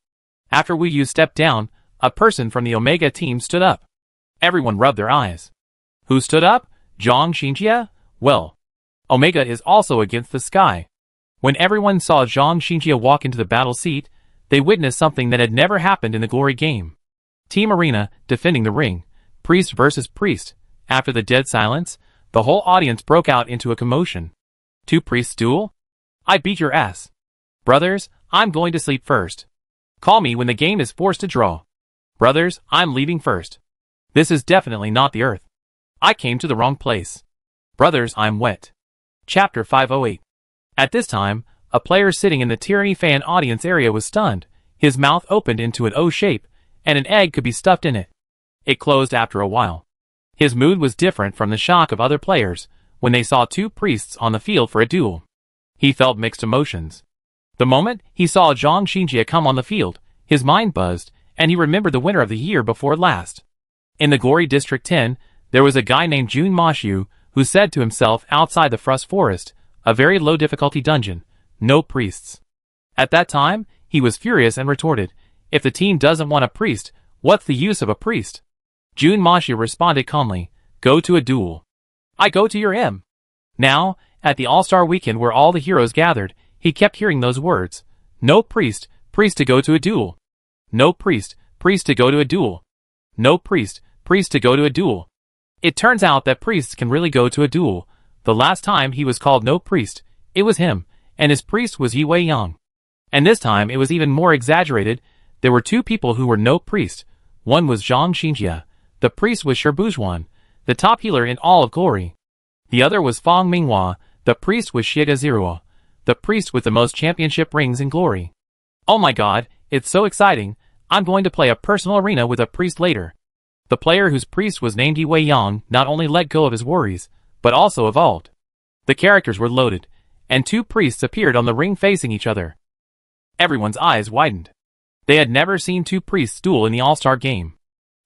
After Wu Yuz stepped down, a person from the Omega team stood up. Everyone rubbed their eyes. Who stood up? Zhang Xinjie? Well, Omega is also against the sky. When everyone saw Zhang Xinjie walk into the battle seat, they witnessed something that had never happened in the Glory game. Team Arena, defending the ring, priest versus priest. After the dead silence, the whole audience broke out into a commotion. 2 priests duel? I beat your ass. Brothers, I'm going to sleep first. Call me when the game is forced to draw. Brothers, I'm leaving first. This is definitely not the Earth. I came to the wrong place. Brothers, I'm wet. Chapter 508. At this time, a player sitting in the Tyranny fan audience area was stunned. His mouth opened into an O shape, and an egg could be stuffed in it. It closed after a while. His mood was different from the shock of other players when they saw two priests on the field for a duel. He felt mixed emotions. The moment he saw Zhang Xinjie come on the field, his mind buzzed, and he remembered the winner of the year before last. In the Glory District 10, there was a guy named Jun Mashu who said to himself outside the Frust Forest, a very low difficulty dungeon, no priests. At that time, he was furious and retorted, if the team doesn't want a priest, what's the use of a priest? Jun Mashu responded calmly, go to a duel. I go to your M. Now, at the All-Star Weekend where all the heroes gathered, he kept hearing those words. No priest, priest to go to a duel. No priest, priest to go to a duel. No priest, priest to go to a duel. It turns out that priests can really go to a duel. The last time he was called no priest, it was him, and his priest was Yi Wei-yang. And this time it was even more exaggerated. There were two people who were no priest. One was Zhang Xinjie. The priest was Shi Bujuan, the top healer in all of Glory. The other was Fang Minghua. The priest was Xie Zirua, the priest with the most championship rings in Glory. Oh my god, it's so exciting. I'm going to play a personal arena with a priest later. The player whose priest was named Yi Wei-yang not only let go of his worries, but also evolved. The characters were loaded, and two priests appeared on the ring facing each other. Everyone's eyes widened. They had never seen two priests duel in the All-Star game.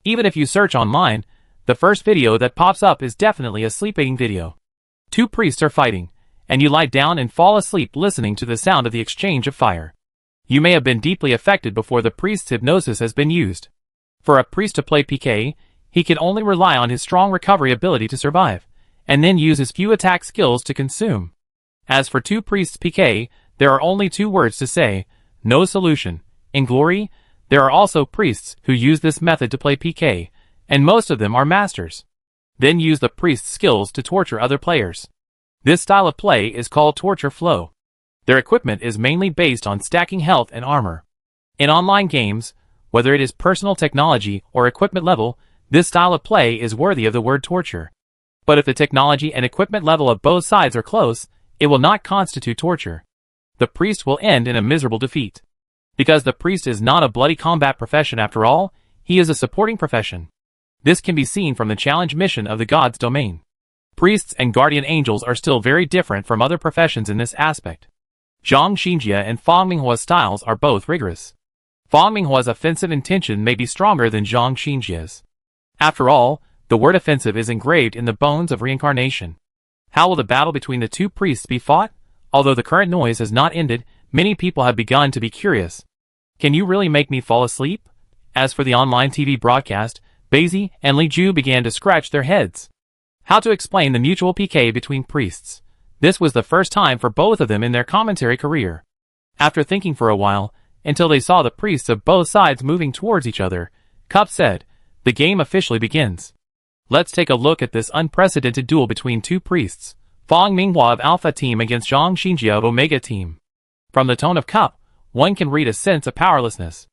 Even if you search online, the first video that pops up is definitely a sleep-aiding video. Two priests are fighting, and you lie down and fall asleep listening to the sound of the exchange of fire. You may have been deeply affected before the priest's hypnosis has been used. For a priest to play PK, he can only rely on his strong recovery ability to survive, and then use his few attack skills to consume. As for two priests PK, there are only two words to say, no solution. In Glory, there are also priests who use this method to play PK, and most of them are masters. Then use the priest's skills to torture other players. This style of play is called torture flow. Their equipment is mainly based on stacking health and armor. In online games, whether it is personal technology or equipment level, this style of play is worthy of the word torture. But if the technology and equipment level of both sides are close, it will not constitute torture. The priest will end in a miserable defeat. Because the priest is not a bloody combat profession after all, he is a supporting profession. This can be seen from the challenge mission of the God's Domain. Priests and guardian angels are still very different from other professions in this aspect. Zhang Xinjie and Fang Minghua's styles are both rigorous. Fang Minghua's offensive intention may be stronger than Zhang Xinjie's. After all, the word offensive is engraved in the bones of reincarnation. How will the battle between the two priests be fought? Although the current noise has not ended, many people have begun to be curious. Can you really make me fall asleep? As for the online TV broadcast, Bazi and Li Ju began to scratch their heads. How to explain the mutual PK between priests? This was the first time for both of them in their commentary career. After thinking for a while, until they saw the priests of both sides moving towards each other, Cup said, the game officially begins. Let's take a look at this unprecedented duel between two priests, Fang Minghua of Alpha Team against Zhang Xinjie of Omega Team. From the tone of Cup, one can read a sense of powerlessness.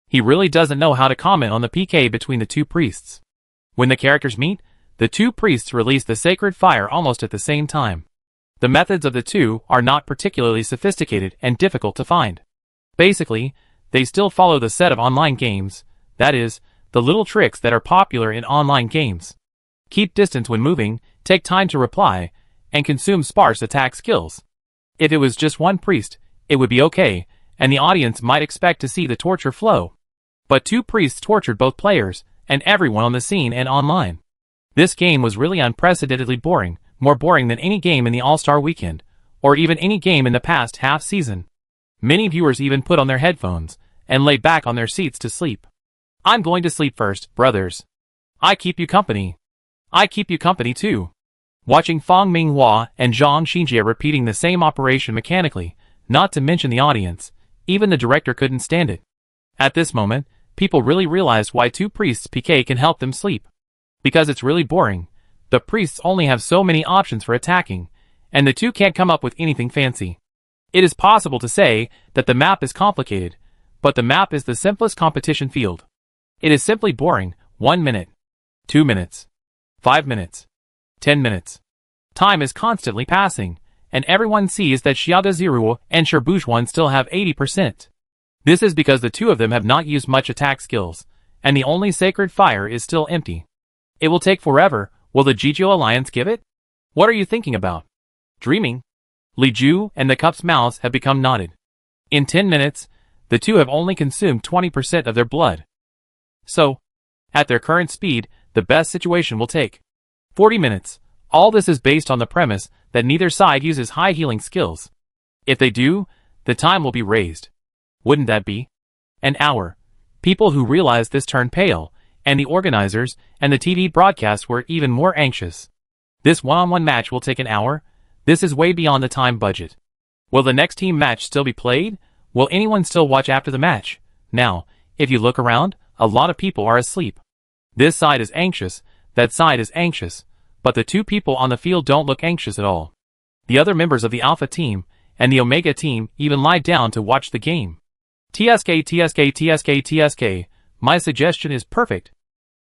He really doesn't know how to comment on the PK between the two priests. When the characters meet, the two priests release the sacred fire almost at the same time. The methods of the two are not particularly sophisticated and difficult to find. Basically, they still follow the set of online games, that is, the little tricks that are popular in online games. Keep distance when moving, take time to reply, and consume sparse attack skills. If it was just one priest, it would be okay, and the audience might expect to see the torture flow. But two priests tortured both players, and everyone on the scene and online. This game was really unprecedentedly boring, more boring than any game in the All-Star Weekend, or even any game in the past half season. Many viewers even put on their headphones, and lay back on their seats to sleep. I'm going to sleep first, brothers. I keep you company. I keep you company too. Watching Fang Minghua and Zhang Xinjie repeating the same operation mechanically, not to mention the audience, even the director couldn't stand it. At this moment, people really realized why two priests PK can help them sleep. Because it's really boring. The priests only have so many options for attacking, and the two can't come up with anything fancy. It is possible to say that the map is complicated, but the map is the simplest competition field. It is simply boring. 1 minute. 2 minutes. 5 minutes. 10 minutes. Time is constantly passing, and everyone sees that Xiaoda Ziruo and Sherbujuan still have 80%. This is because the two of them have not used much attack skills, and the only sacred fire is still empty. It will take forever. Will the Jijio Alliance give it? What are you thinking about? Dreaming? Li Ju and the cup's mouths have become knotted. In 10 minutes, the two have only consumed 20% of their blood. So, at their current speed, the best situation will take 40 minutes. All this is based on the premise that neither side uses high healing skills. If they do, the time will be raised. Wouldn't that be an hour? People who realized this turned pale, and the organizers and the TV broadcast were even more anxious. This one-on-one match will take an hour? This is way beyond the time budget. Will the next team match still be played? Will anyone still watch after the match? Now, if you look around, a lot of people are asleep. This side is anxious, that side is anxious, but the two people on the field don't look anxious at all. The other members of the Alpha team and the Omega team even lie down to watch the game. TSK, my suggestion is perfect,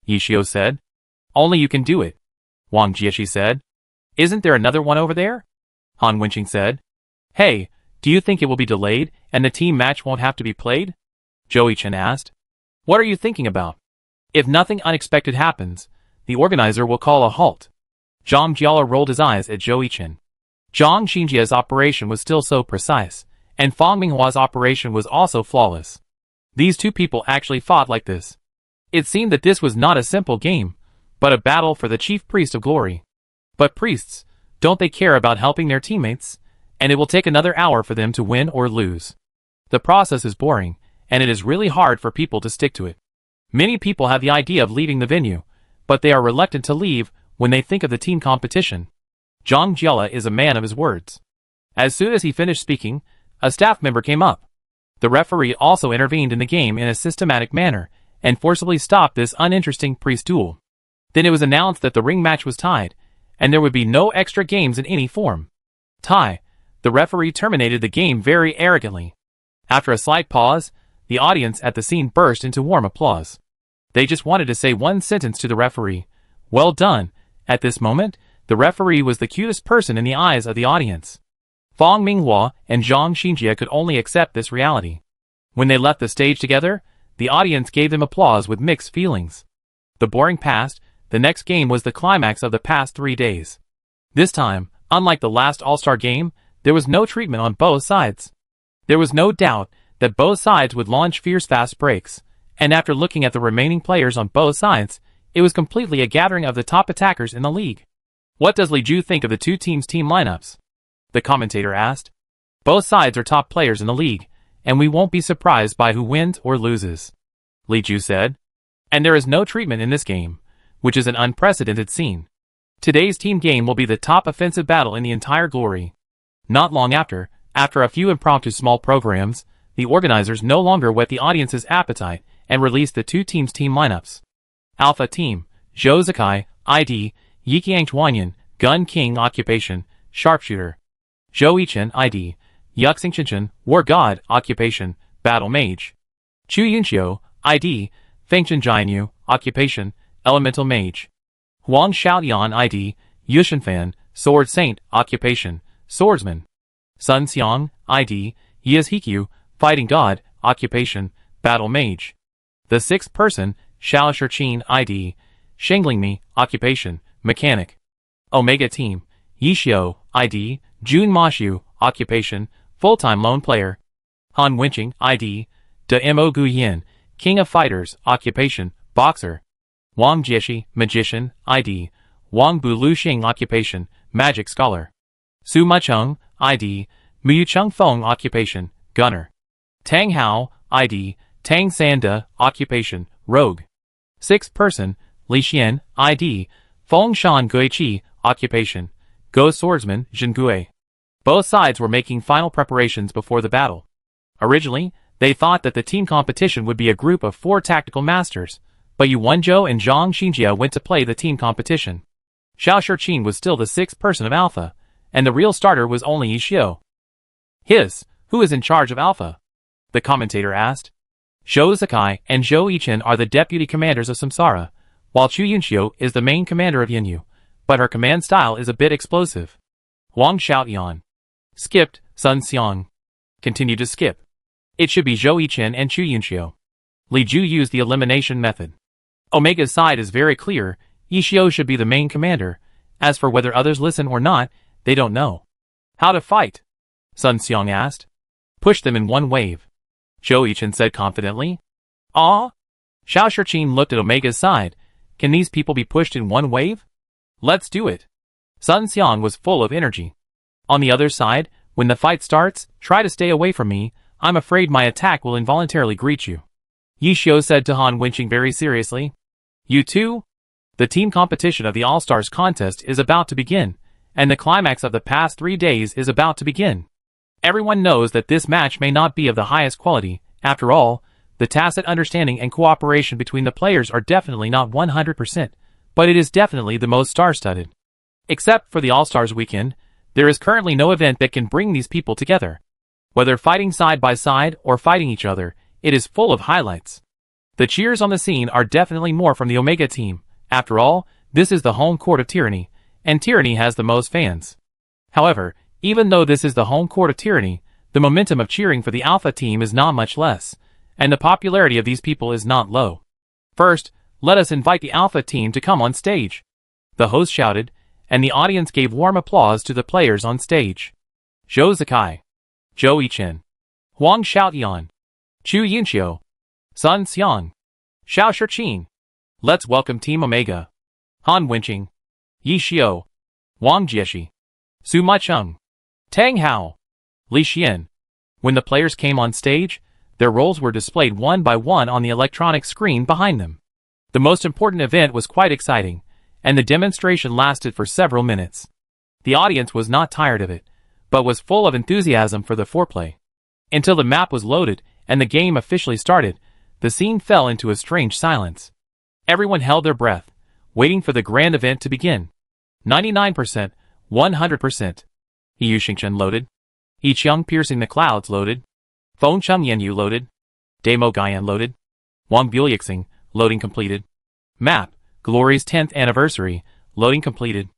Yishio said. Only you can do it, Wang Jieshi said. Isn't there another one over there? Han Wenqing said. Hey, do you think it will be delayed and the team match won't have to be played? Zhou Yichen asked. What are you thinking about? If nothing unexpected happens, the organizer will call a halt. Zhang Jiala rolled his eyes at Zhou Yichen. Zhang Xinjia's operation was still so precise, and Fang Minghua's operation was also flawless. These two people actually fought like this. It seemed that this was not a simple game, but a battle for the chief priest of glory. But priests, don't they care about helping their teammates? And it will take another hour for them to win or lose. The process is boring, and it is really hard for people to stick to it. Many people have the idea of leaving the venue, but they are reluctant to leave when they think of the team competition. Zhang Jiala is a man of his words. As soon as he finished speaking, a staff member came up. The referee also intervened in the game in a systematic manner, and forcibly stopped this uninteresting priest duel. Then it was announced that the ring match was tied, and there would be no extra games in any form. Tie. The referee terminated the game very arrogantly. After a slight pause, the audience at the scene burst into warm applause. They just wanted to say one sentence to the referee. Well done. At this moment, the referee was the cutest person in the eyes of the audience. Fang Minghua and Zhang Xinjia could only accept this reality. When they left the stage together, the audience gave them applause with mixed feelings. The boring passed. The next game was the climax of the past 3 days. This time, unlike the last All-Star game, there was no treatment on both sides. There was no doubt that both sides would launch fierce fast breaks, and after looking at the remaining players on both sides, it was completely a gathering of the top attackers in the league. What does Li Ju think of the two teams' team lineups? The commentator asked. Both sides are top players in the league, and we won't be surprised by who wins or loses, Li Ju said. And there is no treatment in this game, which is an unprecedented scene. Today's team game will be the top offensive battle in the entire glory. Not long after a few impromptu small programs, the organizers no longer whet the audience's appetite and released the two teams' team lineups. Alpha Team, Zhou Zikai, ID, Yiqiang Chuanyan, Gun King Occupation, Sharpshooter. Zhou Yichen, ID, Yuxing Qinshan, War God Occupation, Battle Mage. Chu Yunxiu, ID, Fengchen Jianyu, Occupation, Elemental Mage. Huang Xiaoyan, ID, Yushanfan, Sword Saint, Occupation, Swordsman. Sun Xiang, ID, Yizhikyu, Fighting God, Occupation, Battle Mage. The sixth person, Xiao Shichin, ID, Shenglingmi, Occupation, Mechanic. Omega Team, Yishio, ID, Jun Mashu, Occupation, Full-Time Lone Player. Han Wenqing, ID, De Mo Guyin, King of Fighters, Occupation, Boxer. Wang Jieshi, Magician, ID, Wang Bu Luxing, Occupation, Magic Scholar. Su Macheng, ID, Muyu Feng, Occupation, Gunner. Tang Hao, ID, Tang Sanda, Occupation, Rogue. Sixth person, Li Xian, ID, Feng Shan Guiqi, Occupation, Go Swordsman, Zhengui. Both sides were making final preparations before the battle. Originally, they thought that the team competition would be a group of 4 tactical masters, but Yu Wenzhou and Zhang Xinjia went to play the team competition. Xiao Shichin was still the 6th person of Alpha, and the real starter was only Yishio. Who is in charge of Alpha? The commentator asked. Zhou Zikai and Zhou Yichen are the deputy commanders of Samsara, while Chu Yunxiu is the main commander of Yinyu, but her command style is a bit explosive. Wang Xiaoyan. Skipped, Sun Xiang. Continued to skip. It should be Zhou Yichen and Chu Yunxiu. Li Ju used the elimination method. Omega's side is very clear, Yixiu should be the main commander. As for whether others listen or not, they don't know. How to fight? Sun Xiang asked. Push them in one wave. Zhou Yichen said confidently. Ah? Xiao Shiqin looked at Omega's side. Can these people be pushed in one wave? Let's do it. Sun Xiang was full of energy. On the other side, when the fight starts, try to stay away from me. I'm afraid my attack will involuntarily greet you. Yixiu said to Han Wenqing very seriously. You too? The team competition of the All-Stars contest is about to begin, and the climax of the past 3 days is about to begin. Everyone knows that this match may not be of the highest quality. After all, the tacit understanding and cooperation between the players are definitely not 100%, but it is definitely the most star-studded. Except for the All-Stars weekend, there is currently no event that can bring these people together. Whether fighting side by side or fighting each other, it is full of highlights. The cheers on the scene are definitely more from the Omega team. After all, this is the home court of Tyranny, and Tyranny has the most fans. However, even though this is the home court of Tyranny, the momentum of cheering for the Alpha team is not much less, and the popularity of these people is not low. First, let us invite the Alpha team to come on stage. The host shouted, and the audience gave warm applause to the players on stage. Zhou Zikai. Zhou Yichen. Wang Xiaoyan. Chu Yunxiu. Sun Xiang. Xiao Shiqin. Let's welcome Team Omega. Han Wenqing. Yixiu. Wang Jieshi. Su Maicheng. Tang Hao. Li Xian. When the players came on stage, their roles were displayed one by one on the electronic screen behind them. The most important event was quite exciting, and the demonstration lasted for several minutes. The audience was not tired of it, but was full of enthusiasm for the foreplay. Until the map was loaded and the game officially started, the scene fell into a strange silence. Everyone held their breath, waiting for the grand event to begin. 99%, 100%. Yu Xingchen loaded. Yiqiang piercing the clouds loaded. Feng Cheng Yanyu loaded. Demo Gaian loaded. Wang Buliexing, loading completed. Map, Glory's 10th anniversary, loading completed.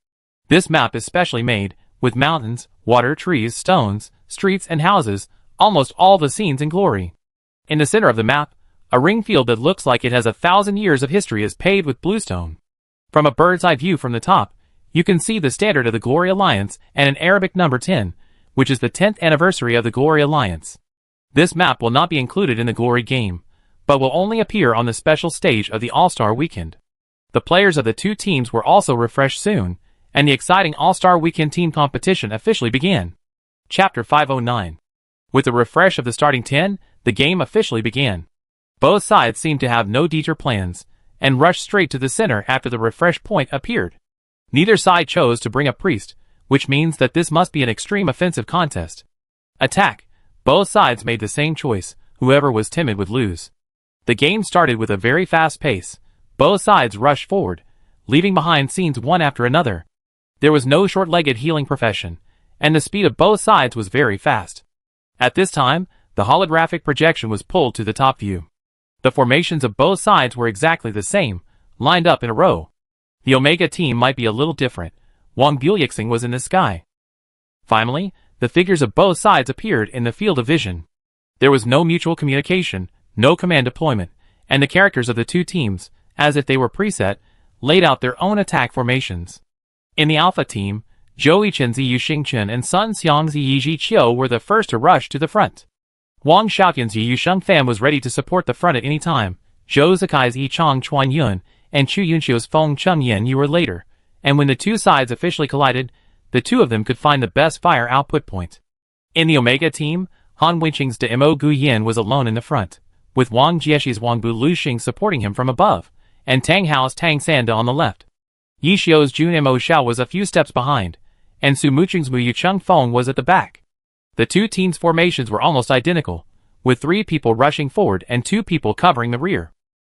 This map is specially made, with mountains, water, trees, stones, streets, and houses, almost all the scenes in Glory. In the center of the map, a ring field that looks like it has 1,000 years of history is paved with bluestone. From a bird's eye view from the top, you can see the standard of the Glory Alliance and an Arabic number 10, which is the 10th anniversary of the Glory Alliance. This map will not be included in the Glory game, but will only appear on the special stage of the All-Star Weekend. The players of the two teams were also refreshed soon, and the exciting All-Star Weekend team competition officially began. Chapter 509. With the refresh of the starting 10, the game officially began. Both sides seemed to have no detour plans, and rushed straight to the center after the refresh point appeared. Neither side chose to bring a priest, which means that this must be an extreme offensive contest. Attack. Both sides made the same choice, whoever was timid would lose. The game started with a very fast pace. Both sides rushed forward, leaving behind scenes one after another. There was no short-legged healing profession, and the speed of both sides was very fast. At this time, the holographic projection was pulled to the top view. The formations of both sides were exactly the same, lined up in a row. The Omega team might be a little different. Wang Buliexing was in the sky. Finally, the figures of both sides appeared in the field of vision. There was no mutual communication, no command deployment, and the characters of the two teams, as if they were preset, laid out their own attack formations. In the Alpha team, Zhou Yichen Ziyu Xingchen and Sun Xiang Ziyi Jiqiu were the first to rush to the front. Wang Xiaoyan's Yu Shengfan was ready to support the front at any time. Zhou Zikai's Yichang Chuanyun and Chu Yunxiu's Feng Cheng Yanyu were later, and when the two sides officially collided, the two of them could find the best fire output point. In the Omega team, Han Wenqing's Demo Guyan was alone in the front, with Wang Jieshi's Wang Bu Luxing supporting him from above, and Tang Hao's Tang Sanda on the left. Yixiu's Jun Mo Xiao was a few steps behind, and Su Muching's Mu Yucheng Feng was at the back. The two teams' formations were almost identical, with 3 people rushing forward and 2 people covering the rear.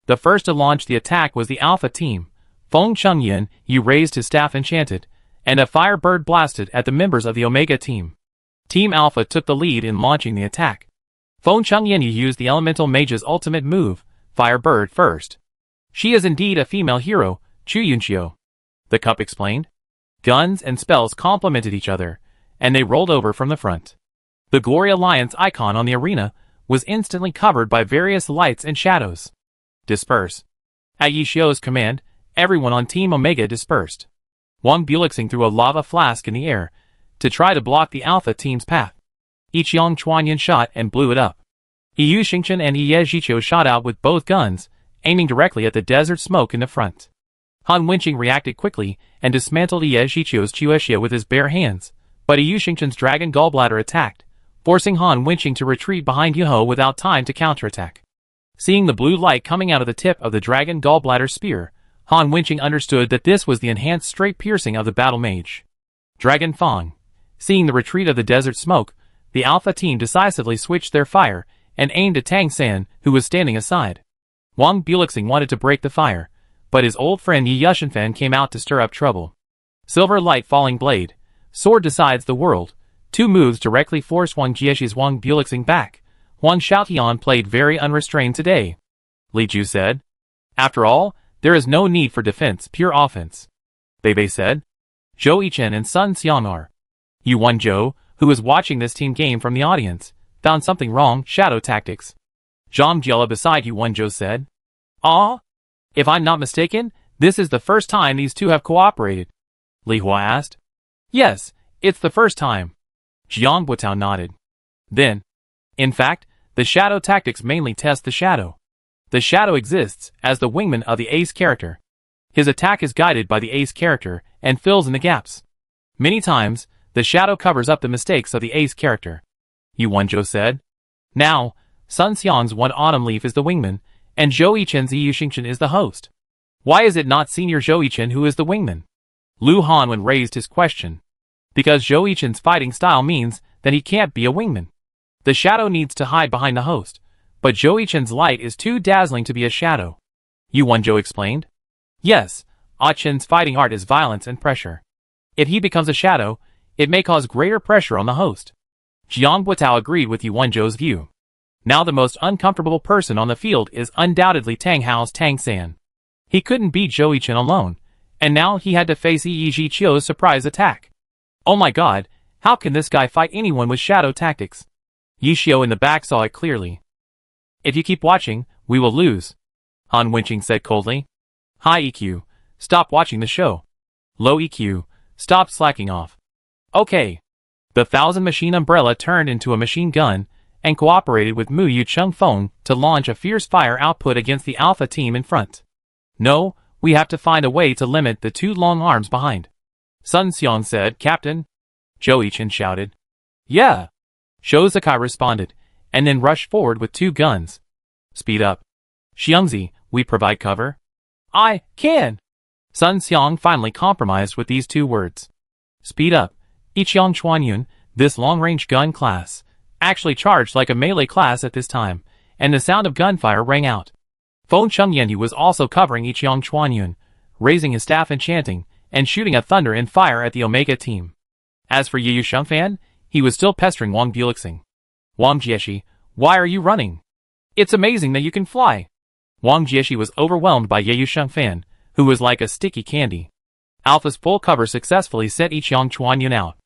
The first to launch the attack was the Alpha team. Feng Chengyan Yu raised his staff enchanted, and a firebird blasted at the members of the Omega team. Team Alpha took the lead in launching the attack. Feng Chengyan Yu used the Elemental Mage's ultimate move, Firebird first. She is indeed a female hero, Chu Yunxiu. The Cup explained. Guns and spells complemented each other, and they rolled over from the front. The Glory Alliance icon on the arena was instantly covered by various lights and shadows. Disperse. At Yi Xiu's command, everyone on Team Omega dispersed. Wang Bulixing threw a lava flask in the air to try to block the Alpha team's path. Yixiang Chuanyan shot and blew it up. Yu Xingchen and Ye Zhiqiu shot out with both guns, aiming directly at the desert smoke in the front. Han Wenqing reacted quickly and dismantled Ye Zhiqiu's Chuexia with his bare hands, but Yu Xingchen's dragon gallbladder attacked, forcing Han Wenqing to retreat behind Yuho without time to counterattack. Seeing the blue light coming out of the tip of the dragon gallbladder spear, Han Wenqing understood that this was the enhanced straight piercing of the battle mage. Dragon Fang. Seeing the retreat of the desert smoke, the Alpha team decisively switched their fire and aimed at Tang San, who was standing aside. Wang Bulixing wanted to break the fire, but his old friend Yi Yushenfan came out to stir up trouble. Silver Light Falling Blade. Sword Decides the World. Two moves directly forced Wang Jieshi's Wang Bulixing back. Wang Xiaotian played very unrestrained today, Li Ju said. After all, there is no need for defense, pure offense. Bei said. Zhou Yichen and Sun Xiang are. Yu Wanzhou, who was watching this team game from the audience, found something wrong, shadow tactics. Zhang Jiela beside Yu Wanzhou said. Ah? If I'm not mistaken, this is the first time these two have cooperated. Li Hua asked. Yes, it's the first time. Jiang Butao nodded. Then, in fact, the shadow tactics mainly test the shadow. The shadow exists as the wingman of the ace character. His attack is guided by the ace character and fills in the gaps. Many times, the shadow covers up the mistakes of the ace character. Yu Wanzhou said. Now, Sun Xiang's One Autumn Leaf is the wingman, and Zhou Yichen's Yu Xingchen is the host. Why is it not Senior Zhou Yichen who is the wingman? Lu Hanwen raised his question. Because Zhou Yichen's fighting style means that he can't be a wingman. The shadow needs to hide behind the host, but Zhou Yichen's light is too dazzling to be a shadow. Yu Wanzhou explained. Yes, Ah Chen's fighting art is violence and pressure. If he becomes a shadow, it may cause greater pressure on the host. Jiang Butao agreed with Yu Wanzhou's view. Now the most uncomfortable person on the field is undoubtedly Tang Hao's Tang San. He couldn't beat Zhou Yichen alone, and now he had to face Yi Zhiqiu's surprise attack. Oh my god, how can this guy fight anyone with shadow tactics? Yi Xiu in the back saw it clearly. If you keep watching, we will lose, Han Wenqing said coldly. High EQ, stop watching the show. Low EQ, stop slacking off. Okay. The 1000 machine umbrella turned into a machine gun and cooperated with Mu Yu Chung Feng to launch a fierce fire output against the Alpha team in front. No, we have to find a way to limit the two long arms behind. Sun Xiang said, Captain. Zhou Yichen shouted. Yeah. Shou Zakai responded, and then rushed forward with two guns. Speed up. Xiangzi, we provide cover. I can. Sun Xiang finally compromised with these two words. Speed up. Yixiang Chuanyun, this long-range gun class, actually charged like a melee class at this time, and the sound of gunfire rang out. Feng Chengyanyu was also covering Yixiang Chuanyun, raising his staff and chanting, and shooting a thunder and fire at the Omega team. As for Ye Yushengfan, he was still pestering Wang Bulixing. Wang Jieshi, why are you running? It's amazing that you can fly. Wang Jieshi was overwhelmed by Ye Yushengfan, who was like a sticky candy. Alpha's full cover successfully sent Yixiang Chuanyun out.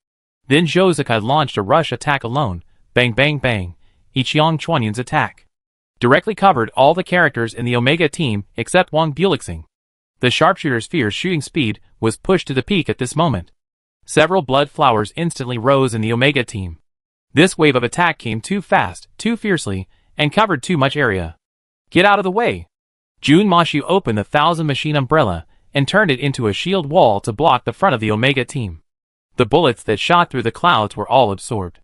Then Zhou Zakai launched a rush attack alone, bang bang bang, Yixiang Chuanyun's attack directly covered all the characters in the Omega team except Wang Bulixing. The sharpshooter's fierce shooting speed was pushed to the peak at this moment. Several blood flowers instantly rose in the Omega team. This wave of attack came too fast, too fiercely, and covered too much area. Get out of the way! Jun Mashu opened the 1000 machine umbrella and turned it into a shield wall to block the front of the Omega team. The bullets that shot through the clouds were all absorbed.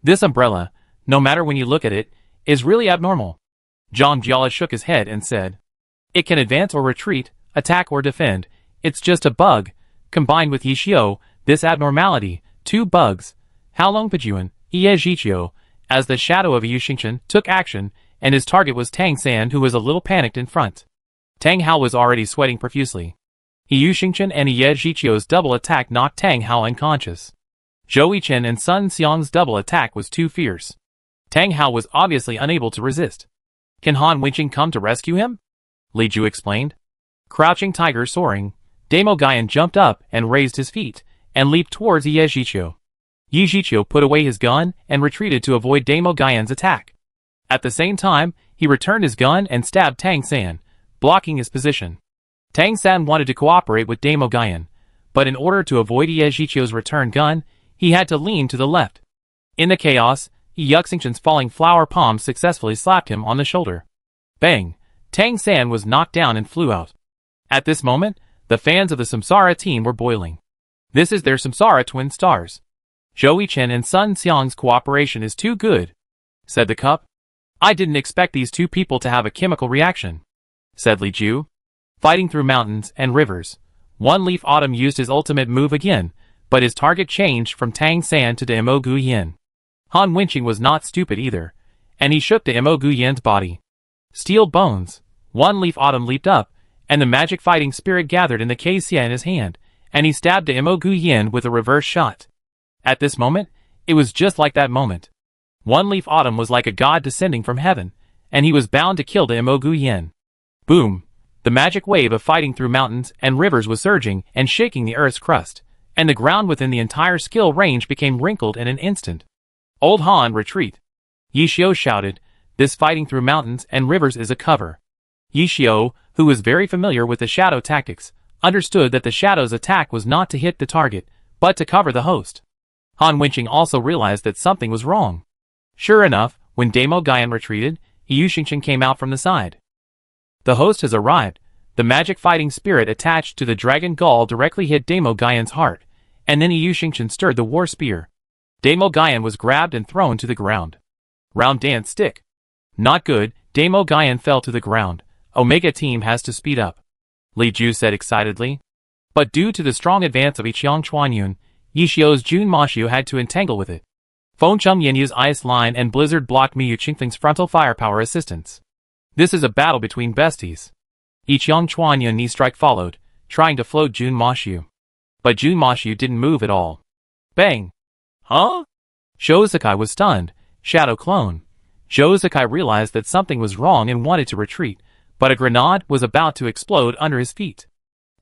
This umbrella, no matter when you look at it, is really abnormal. Zhang Jiala shook his head and said, It can advance or retreat, attack or defend, it's just a bug, combined with Yi Xiu, this abnormality, two bugs. How Long Pajuan, Ye Zhiqiu, as the shadow of Yu Xingchen, took action, and his target was Tang San, who was a little panicked in front. Tang Hao was already sweating profusely. Yu Xingchen and Ye Zhiqiu's double attack knocked Tang Hao unconscious. Zhou Yichen and Sun Xiang's double attack was too fierce. Tang Hao was obviously unable to resist. Can Han Wenqing come to rescue him? Li Ju explained. Crouching tiger soaring, Damo Guyan jumped up and raised his feet, and leaped towards Yi Zhiqiu. Yi Zhiqiu put away his gun and retreated to avoid Damo Guyan's attack. At the same time, he returned his gun and stabbed Tang San, blocking his position. Tang San wanted to cooperate with Damo Guyan, but in order to avoid Yi Zhiqiu's return gun, he had to lean to the left. In the chaos, Yi Xingqian's falling flower palm successfully slapped him on the shoulder. Bang! Tang San was knocked down and flew out. At this moment, the fans of the Samsara team were boiling. This is their Samsara twin stars. Zhou Chen and Sun Xiang's cooperation is too good, said the cup. I didn't expect these two people to have a chemical reaction, said Li Ju. Fighting through mountains and rivers, One Leaf Autumn used his ultimate move again, but his target changed from Tang San to Damo Guyan. Han Wenqing was not stupid either, and he shook Damo Guyan's body. Steel bones. One Leaf Autumn leaped up, and the magic fighting spirit gathered in the Xia in his hand, and he stabbed Damo Guyan with a reverse shot. At this moment, it was just like that moment. One Leaf Autumn was like a god descending from heaven, and he was bound to kill Damo Guyan. Boom! The magic wave of fighting through mountains and rivers was surging and shaking the earth's crust, and the ground within the entire skill range became wrinkled in an instant. Old Han, retreat! Yi Xiu shouted, this fighting through mountains and rivers is a cover. Yi Xiu, who was very familiar with the shadow tactics, understood that the shadow's attack was not to hit the target, but to cover the host. Han Wenqing also realized that something was wrong. Sure enough, when Damo Guyan retreated, Yi Xingqian came out from the side. The host has arrived. The magic fighting spirit attached to the dragon gall directly hit Damo Guyan's heart, and then Yi Xingqian stirred the war spear. Damo Guyan was grabbed and thrown to the ground. Round dance stick. Not good, Damo Guyan fell to the ground. Omega team has to speed up, Li Ju said excitedly. But due to the strong advance of Yiqiang Chuanyun, Yi Xiu's Jun Maxiu had to entangle with it. Feng Cheng Yinyu's ice line and blizzard blocked Miyu Qingfeng's frontal firepower assistance. This is a battle between besties. Yiqiang Chuanyun knee strike followed, trying to float Jun Maxiu. But Jun Maxiu didn't move at all. Bang! Huh? Zhou Zikai was stunned. Shadow clone. Zhou Zikai realized that something was wrong and wanted to retreat, but a grenade was about to explode under his feet.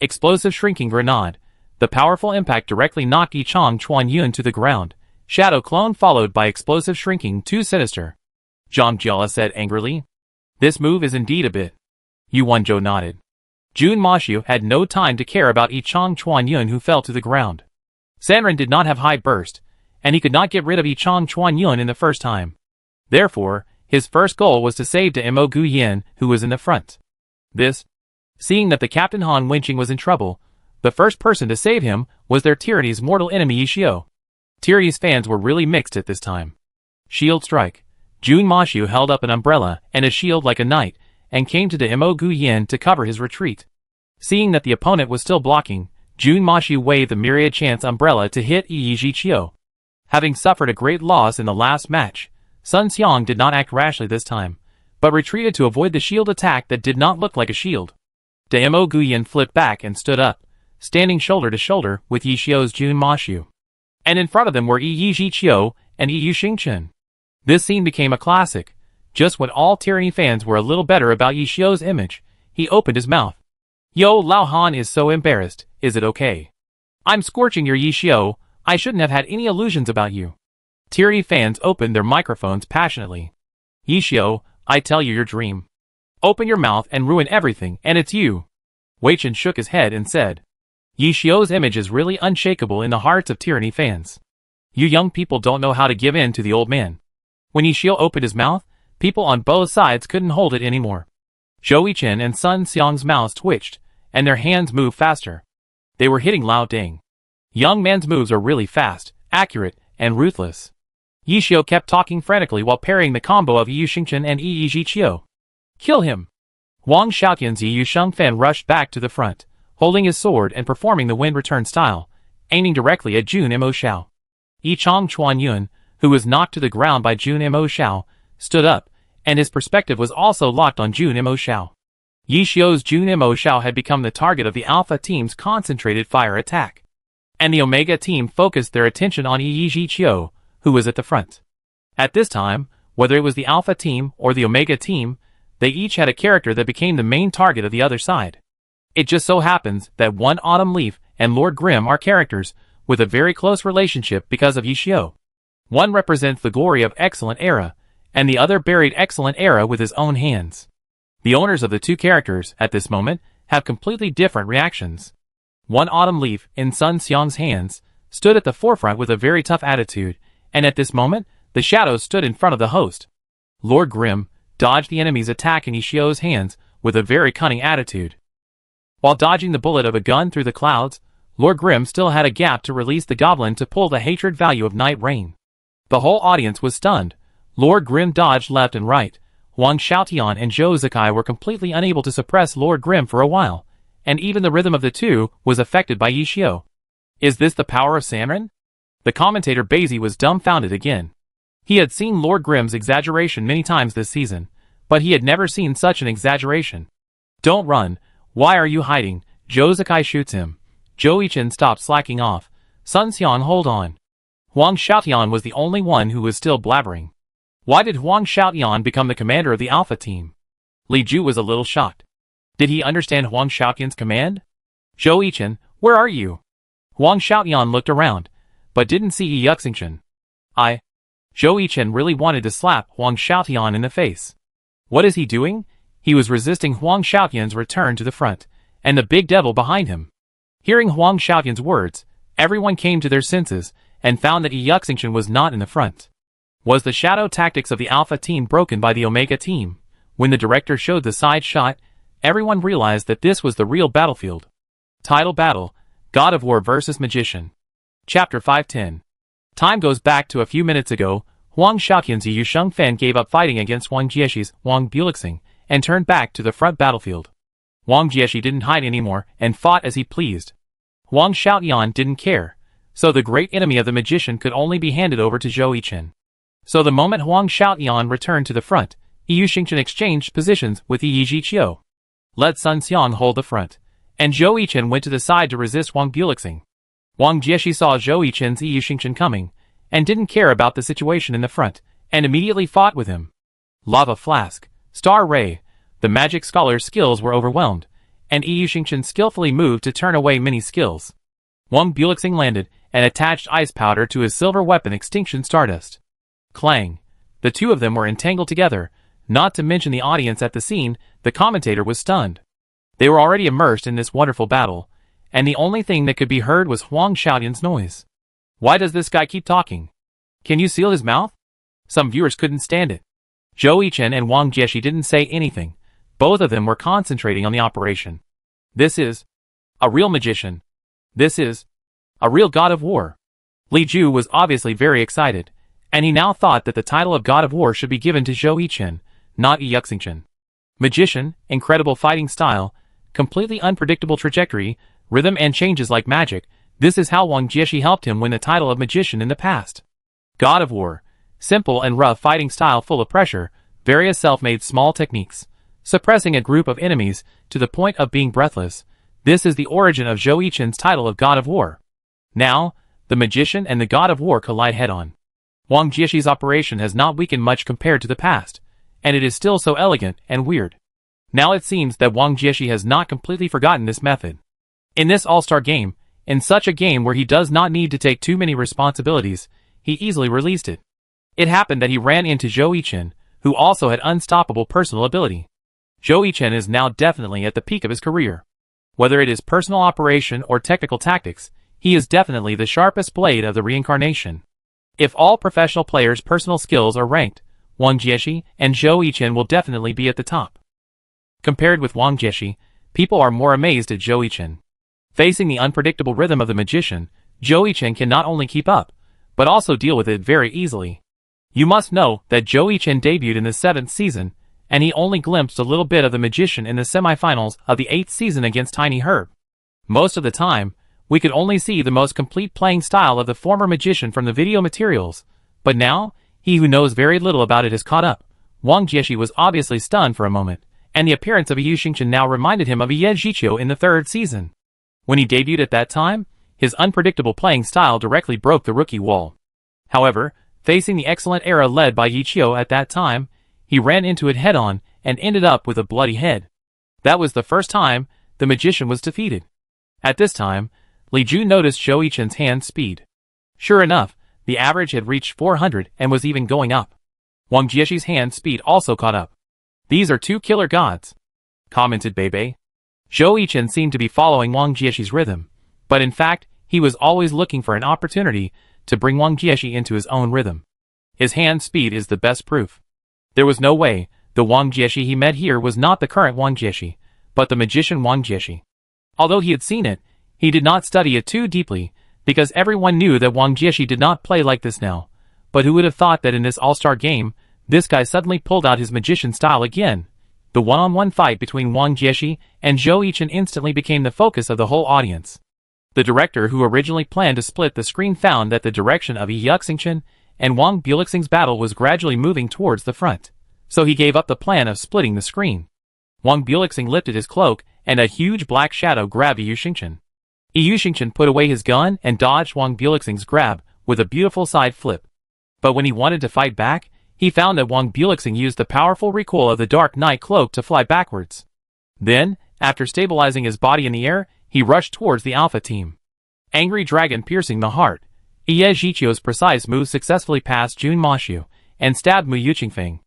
Explosive shrinking grenade. The powerful impact directly knocked Yiqiang Chuanyun to the ground. Shadow clone followed by explosive shrinking, too sinister. Zhang Jiala said angrily. This move is indeed a bit. Yuan Zhou nodded. Jun Maxiu had no time to care about Yiqiang Chuanyun who fell to the ground. Sanren did not have high burst, and he could not get rid of Yiqiang Chuanyun in the first time. Therefore, his first goal was to save Damo Guyan, who was in the front. Seeing that the Captain Han Wenqing was in trouble, the first person to save him was their tyranny's mortal enemy Yi Xiu. Tyranny's fans were really mixed at this time. Shield strike. Jun Maxiu held up an umbrella and a shield like a knight, and came to Damo Guyan to cover his retreat. Seeing that the opponent was still blocking, Jun Maxiu waved the myriad chance umbrella to hit Yi Zhiqiu. Having suffered a great loss in the last match, Sun Xiang did not act rashly this time, but retreated to avoid the shield attack that did not look like a shield. Damo Guyan flipped back and stood up, standing shoulder to shoulder with Yi Xiu's Jun Maxiu. And in front of them were Yi Zhiqiu and Yi Xingqian. This scene became a classic. Just when all tyranny fans were a little better about Yi Xiu's image, he opened his mouth. Yo, Lao Han is so embarrassed, is it okay? I'm scorching your Yi Xiu, I shouldn't have had any illusions about you. Tyranny fans opened their microphones passionately. Yi Xiu, I tell you your dream. Open your mouth and ruin everything, and it's you. Wei Chen shook his head and said. Yi Xiu's image is really unshakable in the hearts of tyranny fans. You young people don't know how to give in to the old man. When Yi Xiu opened his mouth, people on both sides couldn't hold it anymore. Zhou Chen and Sun Xiang's mouths twitched, and their hands moved faster. They were hitting Lao Ding. Young man's moves are really fast, accurate, and ruthless. Yi Xiu kept talking frantically while parrying the combo of Yi Xingqian and Yi Zhiqiu. Kill him! Wang Xiaoqian's Yi Shengfan rushed back to the front, holding his sword and performing the wind return style, aiming directly at Jun Mo Xiao. Yiqiang Chuanyun, who was knocked to the ground by Jun Mo Xiao, stood up, and his perspective was also locked on Jun Mo Xiao. Yi Xiu's Jun Mo Xiao had become the target of the Alpha team's concentrated fire attack. And the Omega team focused their attention on Yi Zhiqiu, who was at the front. At this time, whether it was the Alpha team or the Omega team, they each had a character that became the main target of the other side. It just so happens that one Autumn Leaf and Lord Grimm are characters with a very close relationship because of Yixiu. One represents the glory of excellent era, and the other buried excellent era with his own hands. The owners of the two characters, at this moment, have completely different reactions. One autumn leaf, in Sun Xiang's hands, stood at the forefront with a very tough attitude, and at this moment, the shadows stood in front of the host. Lord Grimm dodged the enemy's attack in Yixiu's hands with a very cunning attitude. While dodging the bullet of a gun through the clouds, Lord Grimm still had a gap to release the goblin to pull the hatred value of night rain. The whole audience was stunned. Lord Grimm dodged left and right. Huang Xiaotian and Zhou Zikai were completely unable to suppress Lord Grimm for a while, and even the rhythm of the two was affected by Yixiu. Is this the power of Sanren? The commentator Basie was dumbfounded again. He had seen Lord Grimm's exaggeration many times this season, but he had never seen such an exaggeration. Don't run. Why are you hiding? Zhou Zikai shoots him. Zhou Yichen stopped slacking off. Sun Xiang, hold on. Huang Xiaotian was the only one who was still blabbering. Why did Huang Xiaotian become the commander of the Alpha team? Li Ju was a little shocked. Did he understand Huang Xiaotian's command? Zhou Yichen, where are you? Huang Xiaotian looked around, but didn't see Yi Yuxingshan. Zhou Yichen really wanted to slap Huang Xiaotian in the face. What is he doing? He was resisting Huang Xiaotian's return to the front, and the big devil behind him. Hearing Huang Xiaotian's words, everyone came to their senses, and found that Yi Yuxingshan was not in the front. Was the shadow tactics of the Alpha team broken by the Omega team? When the director showed the side shot, everyone realized that this was the real battlefield. Title Battle, God of War vs. Magician. Chapter 510. Time goes back to a few minutes ago. Huang Xiaotian's Yu Shengfen gave up fighting against Wang Jiexi's Wang Bulixing and turned back to the front battlefield. Wang Jiexi didn't hide anymore and fought as he pleased. Huang Xiaotian didn't care, so the great enemy of the magician could only be handed over to Zhou Yichen. So the moment Huang Xiaotian returned to the front, Yi Yuxingshan exchanged positions with Yi Yixiu. Let Sun Xiang hold the front, and Zhou Yichen went to the side to resist Wang Bulixing. Wang Jiexi saw Zhou Yichen's Yi Yuxingshan coming, and didn't care about the situation in the front, and immediately fought with him. Lava Flask, Star Ray, the magic scholar's skills were overwhelmed, and Yi Yuxingshan skillfully moved to turn away many skills. Wang Bulixing landed, and attached ice powder to his silver weapon Extinction Stardust. Clang! The two of them were entangled together, not to mention the audience at the scene. The commentator was stunned. They were already immersed in this wonderful battle, and the only thing that could be heard was Huang Xiaotian's noise. Why does this guy keep talking? Can you seal his mouth? Some viewers couldn't stand it. Zhou Yichen and Wang Jiexi didn't say anything. Both of them were concentrating on the operation. This is a real magician. This is a real god of war. Li Ju was obviously very excited, and he now thought that the title of God of War should be given to Zhou Yichen, not Yi Yuxingshan. Magician, incredible fighting style, completely unpredictable trajectory, rhythm and changes like magic. This is how Wang Jiexi helped him win the title of magician in the past. God of War, simple and rough fighting style full of pressure, various self-made small techniques, suppressing a group of enemies to the point of being breathless. This is the origin of Zhou Yichen's title of God of War. Now, the magician and the God of War collide head-on. Wang Jiexi's operation has not weakened much compared to the past, and it is still so elegant and weird. Now it seems that Wang Jiexi has not completely forgotten this method. In this all-star game, in such a game where he does not need to take too many responsibilities, he easily released it. It happened that he ran into Zhou Yichen, who also had unstoppable personal ability. Zhou Yichen is now definitely at the peak of his career. Whether it is personal operation or technical tactics, he is definitely the sharpest blade of the reincarnation. If all professional players' personal skills are ranked, Wang Jiexi and Zhou Yichen will definitely be at the top. Compared with Wang Jiexi, people are more amazed at Zhou Yichen. Facing the unpredictable rhythm of the magician, Zhou Yichen can not only keep up, but also deal with it very easily. You must know that Zhou Yichen debuted in the 7th season, and he only glimpsed a little bit of the magician in the semifinals of the 8th season against Tiny Herb. Most of the time, we could only see the most complete playing style of the former magician from the video materials, but now, he who knows very little about it has caught up. Wang Jiexi was obviously stunned for a moment, and the appearance of Yi Yuxingshan now reminded him of Yi Yixiu in the 3rd season. When he debuted at that time, his unpredictable playing style directly broke the rookie wall. However, facing the excellent era led by Yixiu at that time, he ran into it head-on and ended up with a bloody head. That was the first time the magician was defeated. At this time, Li Ju noticed Zhou Yichen's hand speed. Sure enough, the average had reached 400 and was even going up. Wang Jieshi's hand speed also caught up. These are two killer gods, commented Bebe. Zhou Yichen seemed to be following Wang Jieshi's rhythm, but in fact, he was always looking for an opportunity to bring Wang Jieshi into his own rhythm. His hand speed is the best proof. There was no way the Wang Jieshi he met here was not the current Wang Jieshi, but the magician Wang Jieshi. Although he had seen it, he did not study it too deeply, because everyone knew that Wang Jieshi did not play like this now. But who would have thought that in this all-star game, this guy suddenly pulled out his magician style again? The one-on-one fight between Wang Jieshi and Zhou Yichen instantly became the focus of the whole audience. The director who originally planned to split the screen found that the direction of Yi Yuxingchen and Wang Bulixing's battle was gradually moving towards the front, so he gave up the plan of splitting the screen. Wang Bulixing lifted his cloak, and a huge black shadow grabbed Yi Yuxingchen. Yi Yuxingchen put away his gun and dodged Wang Bulixing's grab with a beautiful side flip. But when he wanted to fight back, he found that Wang Bulixing used the powerful recoil of the Dark Knight cloak to fly backwards. Then, after stabilizing his body in the air, he rushed towards the Alpha team. Angry Dragon piercing the heart, Ye Zhiqiu's precise move successfully passed Jun Mashu and stabbed Mu Yuqingfeng.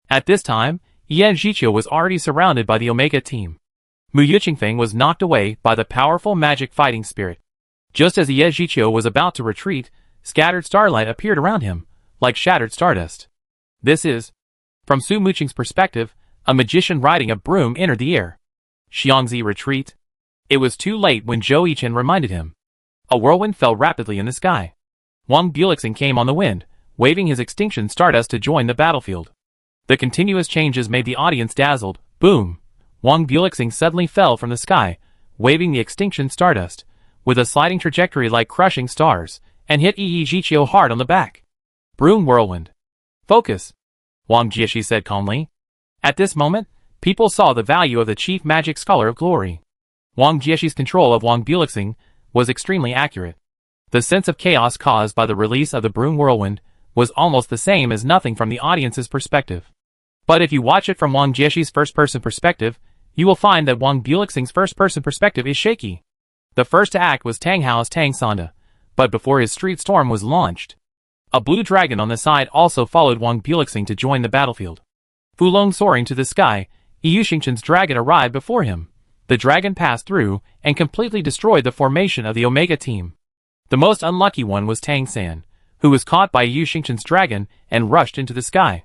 At this time, Ye Zhiqiu was already surrounded by the Omega team. Mu Yuqingfeng was knocked away by the powerful magic fighting spirit. Just as Ye Zhiqiu was about to retreat, scattered starlight appeared around him, like shattered stardust. This is, from Su Muqing's perspective, a magician riding a broom entered the air. Xiangzi retreat. It was too late when Zhou Yichen reminded him. A whirlwind fell rapidly in the sky. Wang Bulixing came on the wind, waving his extinction stardust to join the battlefield. The continuous changes made the audience dazzled. Boom! Wang Bulixing suddenly fell from the sky, waving the extinction stardust, with a sliding trajectory like crushing stars, and hit Yi Zhiqiu hard on the back. Broom whirlwind. Focus, Wang Jieshi said calmly. At this moment, people saw the value of the chief magic scholar of glory. Wang Jieshi's control of Wang Bulixing was extremely accurate. The sense of chaos caused by the release of the broom whirlwind was almost the same as nothing from the audience's perspective. But if you watch it from Wang Jieshi's first-person perspective, you will find that Wang Bulixing's first-person perspective is shaky. The first to act was Tang Hao's Tang Sanda, but before his street storm was launched, a blue dragon on the side also followed Wang Bulixing to join the battlefield. Fulong soaring to the sky, Yi Yuxingchen's dragon arrived before him. The dragon passed through and completely destroyed the formation of the Omega team. The most unlucky one was Tang San, who was caught by Yi Yuxingchen's dragon and rushed into the sky.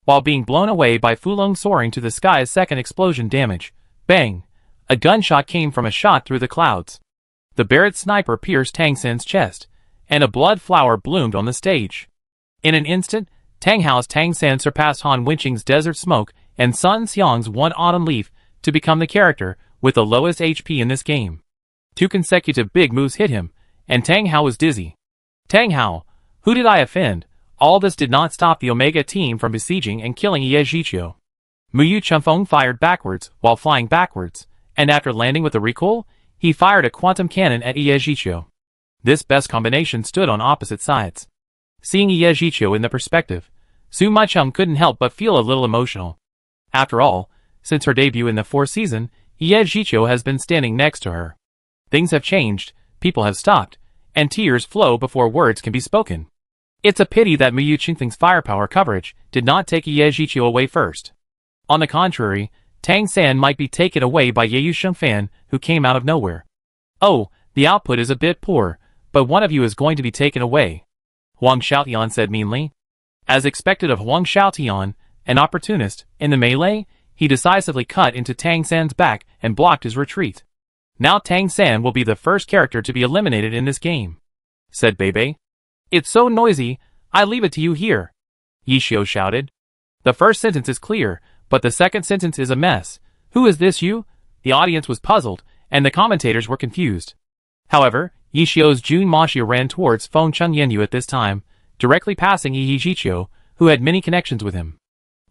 While being blown away by Fulong soaring to the sky's second explosion damage, bang! A gunshot came from a shot through the clouds. The Barrett sniper pierced Tang San's chest, and a blood flower bloomed on the stage. In an instant, Tang Hao's Tang San surpassed Han Wenqing's Desert Smoke and Sun Xiang's One Autumn Leaf to become the character with the lowest HP in this game. 2 consecutive big moves hit him, and Tang Hao was dizzy. Tang Hao, who did I offend? All this did not stop the Omega team from besieging and killing Ye Zhiqiu. Mu Yuqingfeng fired backwards while flying backwards, and after landing with a recoil, he fired a quantum cannon at Ye Zhiqiu. This best combination stood on opposite sides. Seeing Ye Zhiqiu in the perspective, Su Maicheng couldn't help but feel a little emotional. After all, since her debut in the 4th season, Ye Zhiqiu has been standing next to her. Things have changed, people have stopped, and tears flow before words can be spoken. It's a pity that Mu Yuqingfeng's firepower coverage did not take Ye Zhiqiu away first. On the contrary, Tang San might be taken away by Ye Yuxingfan, who came out of nowhere. Oh, the output is a bit poor, but one of you is going to be taken away, Huang Xiaotian said meanly. As expected of Huang Xiaotian, an opportunist, in the melee, he decisively cut into Tang San's back and blocked his retreat. Now Tang San will be the first character to be eliminated in this game, said Bebe. It's so noisy, I leave it to you here, Yi Xiu shouted. The first sentence is clear, but the second sentence is a mess. Who is this you? The audience was puzzled, and the commentators were confused. However, Yi Xiu's Jun Mashu ran towards Feng Chengyenyu at this time, directly passing Yi Zhiqiu, who had many connections with him.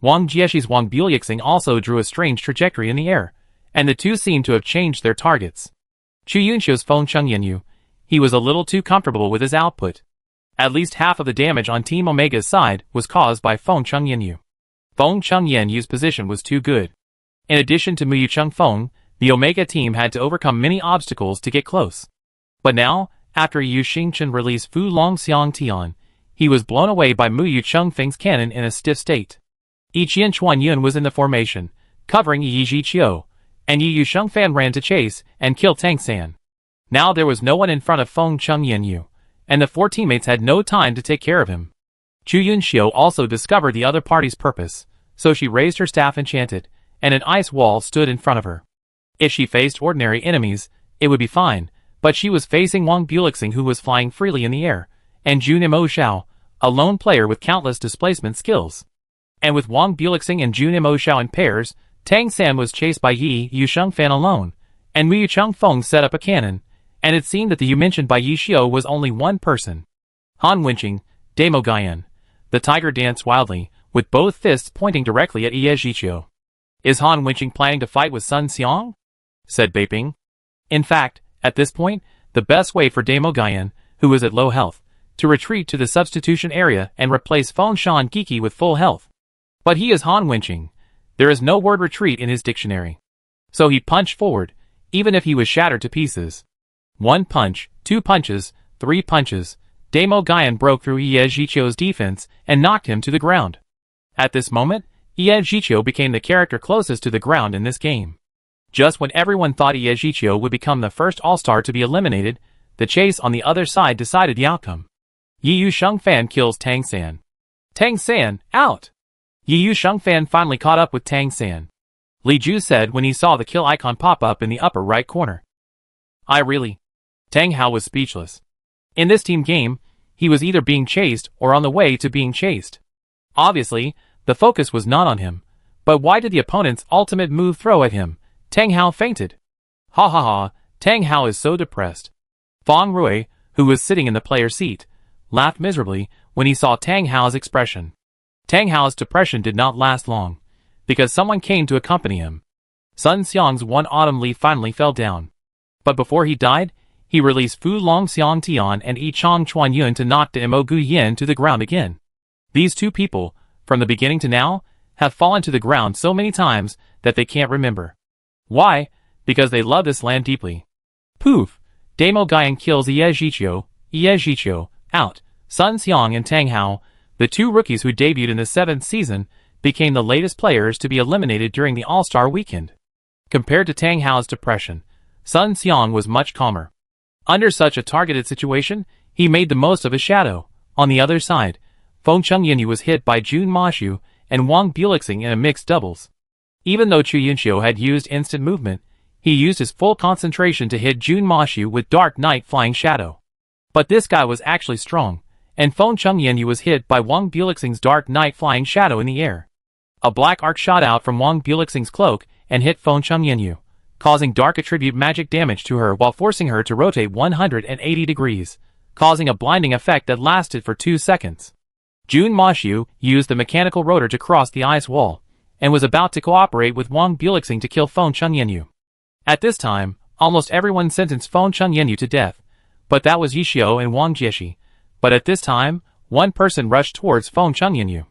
Wang Jieshi's Wang Bulixing also drew a strange trajectory in the air, and the two seemed to have changed their targets. Chu Yunxiu's Feng Chengyenyu, he was a little too comfortable with his output. At least half of the damage on Team Omega's side was caused by Feng Chengyenyu. Feng Chengyenyu's position was too good. In addition to Mu Yuqingfeng, the Omega team had to overcome many obstacles to get close. But now, after Yu Xingchen released Fu Long Xiang Tian, he was blown away by Mu Yu Chengfeng's cannon in a stiff state. Yi Qian Chuan Yun was in the formation, covering Yi Zhiqiu, and Yi Yu Shengfan ran to chase and kill Tang San. Now there was no one in front of Feng Cheng Yanyu, and the four teammates had no time to take care of him. Chu Yunxiu also discovered the other party's purpose, so she raised her staff and chanted, and an ice wall stood in front of her. If she faced ordinary enemies, it would be fine, but she was facing Wang Bulixing, who was flying freely in the air, and Jun Mo Xiao, a lone player with countless displacement skills. And with Wang Bulixing and Jun Mo Xiao in pairs, Tang San was chased by Yi Yu Shengfan alone, and Mu Yu Chengfeng set up a cannon, and it seemed that the Yu mentioned by Yi Xiu was only one person. Han Wenqing, Damo Gaian. The tiger danced wildly, with both fists pointing directly at Ye Zhiqiu. Is Han Wenqing planning to fight with Sun Xiang? Said Beiping. In fact, at this point, the best way for Damo Gaian, who was at low health, to retreat to the substitution area and replace Feng Shan Giki with full health. But he is Han Wenqing. There is no word retreat in his dictionary. So he punched forward, even if he was shattered to pieces. 1 punch, 2 punches, 3 punches. Damo Gaian broke through Ye Zhiqiu's defense and knocked him to the ground. At this moment, Ye Zhiqiu became the character closest to the ground in this game. Just when everyone thought Ye Zhiqiu would become the first all-star to be eliminated, the chase on the other side decided the outcome. Yi Yu Shengfan kills Tang San. Tang San, out! Yi Yu Shengfan finally caught up with Tang San. Li Ju said when he saw the kill icon pop up in the upper right corner. Tang Hao was speechless. In this team game, he was either being chased or on the way to being chased. Obviously, the focus was not on him. But why did the opponent's ultimate move throw at him? Tang Hao fainted. Ha ha ha, Tang Hao is so depressed. Fang Rui, who was sitting in the player's seat, laughed miserably when he saw Tang Hao's expression. Tang Hao's depression did not last long, because someone came to accompany him. Sun Xiang's one autumn leaf finally fell down. But before he died, he released Fu Long Xiang Tian and Yi Chang Chuan Yun to knock the Mo Gu Yin to the ground again. These two people, from the beginning to now, have fallen to the ground so many times that they can't remember. Why? Because they love this land deeply. Poof! Damo Gaian kills Ye Zhiqiu, out. Sun Xiang and Tang Hao, the two rookies who debuted in the 7th season, became the latest players to be eliminated during the All-Star weekend. Compared to Tang Hao's depression, Sun Xiang was much calmer. Under such a targeted situation, he made the most of his shadow. On the other side, Feng Cheng Yanyu was hit by Jun Mashu and Wang Bulixing in a mixed doubles. Even though Chu Yunxiu had used instant movement, he used his full concentration to hit Jun Mashu with Dark Knight Flying Shadow. But this guy was actually strong, and Feng Cheng Yanyu was hit by Wang Bulixing's Dark Knight Flying Shadow in the air. A black arc shot out from Wang Bulixing's cloak and hit Feng Cheng Yanyu, causing dark attribute magic damage to her while forcing her to rotate 180 degrees, causing a blinding effect that lasted for 2 seconds. Jun Mashu used the mechanical rotor to cross the ice wall, and was about to cooperate with Wang Bulixing to kill Feng Cheng Yanyu. At this time, almost everyone sentenced Feng Cheng Yanyu to death, but that was Yi Xiu and Wang Jieshi. But at this time, one person rushed towards Feng Cheng Yanyu.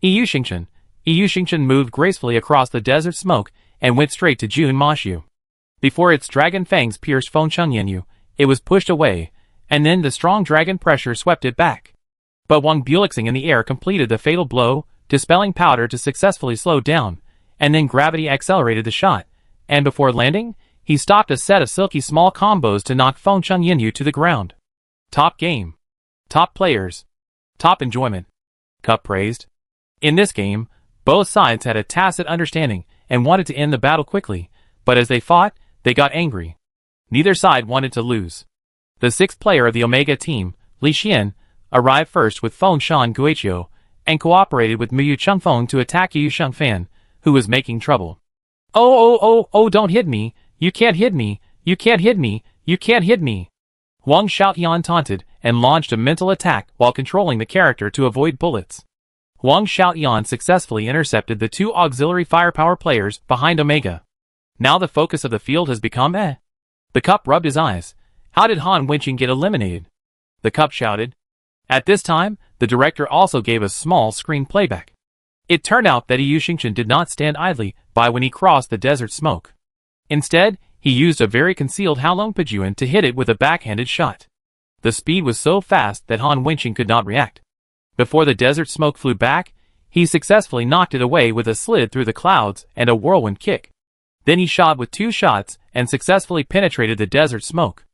Yu Xingchen moved gracefully across the desert smoke and went straight to Jun Mashu. Before its dragon fangs pierced Feng Cheng Yanyu, it was pushed away, and then the strong dragon pressure swept it back. But Wang Bulixing in the air completed the fatal blow, dispelling powder to successfully slow down, and then gravity accelerated the shot, and before landing, he stopped a set of silky small combos to knock Feng Cheng Yanyu to the ground. Top game. Top players. Top enjoyment. Cup praised. In this game, both sides had a tacit understanding and wanted to end the battle quickly, but as they fought, they got angry. Neither side wanted to lose. The 6th player of the Omega team, Li Xian, arrived first with Feng Shan Guiqiu, and cooperated with Mu Yu Chengfeng to attack Yu Shengfan, who was making trouble. Oh, don't hit me, you can't hit me, you can't hit me, you can't hit me. Wang Xiaotian taunted and launched a mental attack while controlling the character to avoid bullets. Wang Xiaotian successfully intercepted the 2 auxiliary firepower players behind Omega. Now the focus of the field has become The Cup rubbed his eyes. How did Han Wenqing get eliminated? The Cup shouted. At this time, the director also gave a small screen playback. It turned out that Yu Xingchen did not stand idly by when he crossed the desert smoke. Instead, he used a very concealed Halong Pijuan to hit it with a backhanded shot. The speed was so fast that Han Wenqing could not react. Before the desert smoke flew back, he successfully knocked it away with a slid through the clouds and a whirlwind kick. Then he shot with 2 shots and successfully penetrated the desert smoke.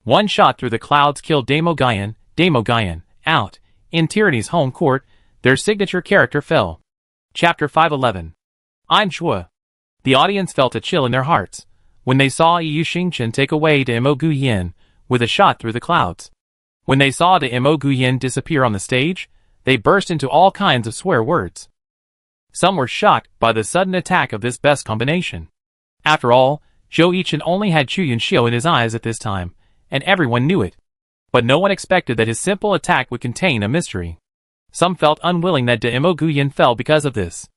One shot through the clouds killed Damo Guyan, out. In Tyranny's home court, their signature character fell. Chapter 511. I'm Chua. The audience felt a chill in their hearts when they saw Yu Xingchen take away Damo Guyan with a shot through the clouds. When they saw Damo Guyan disappear on the stage, they burst into all kinds of swear words. Some were shocked by the sudden attack of this best combination. After all, Zhou Yichen only had Chu Yunxiu in his eyes at this time, and everyone knew it. But no one expected that his simple attack would contain a mystery. Some felt unwilling that Damo Guyan fell because of this.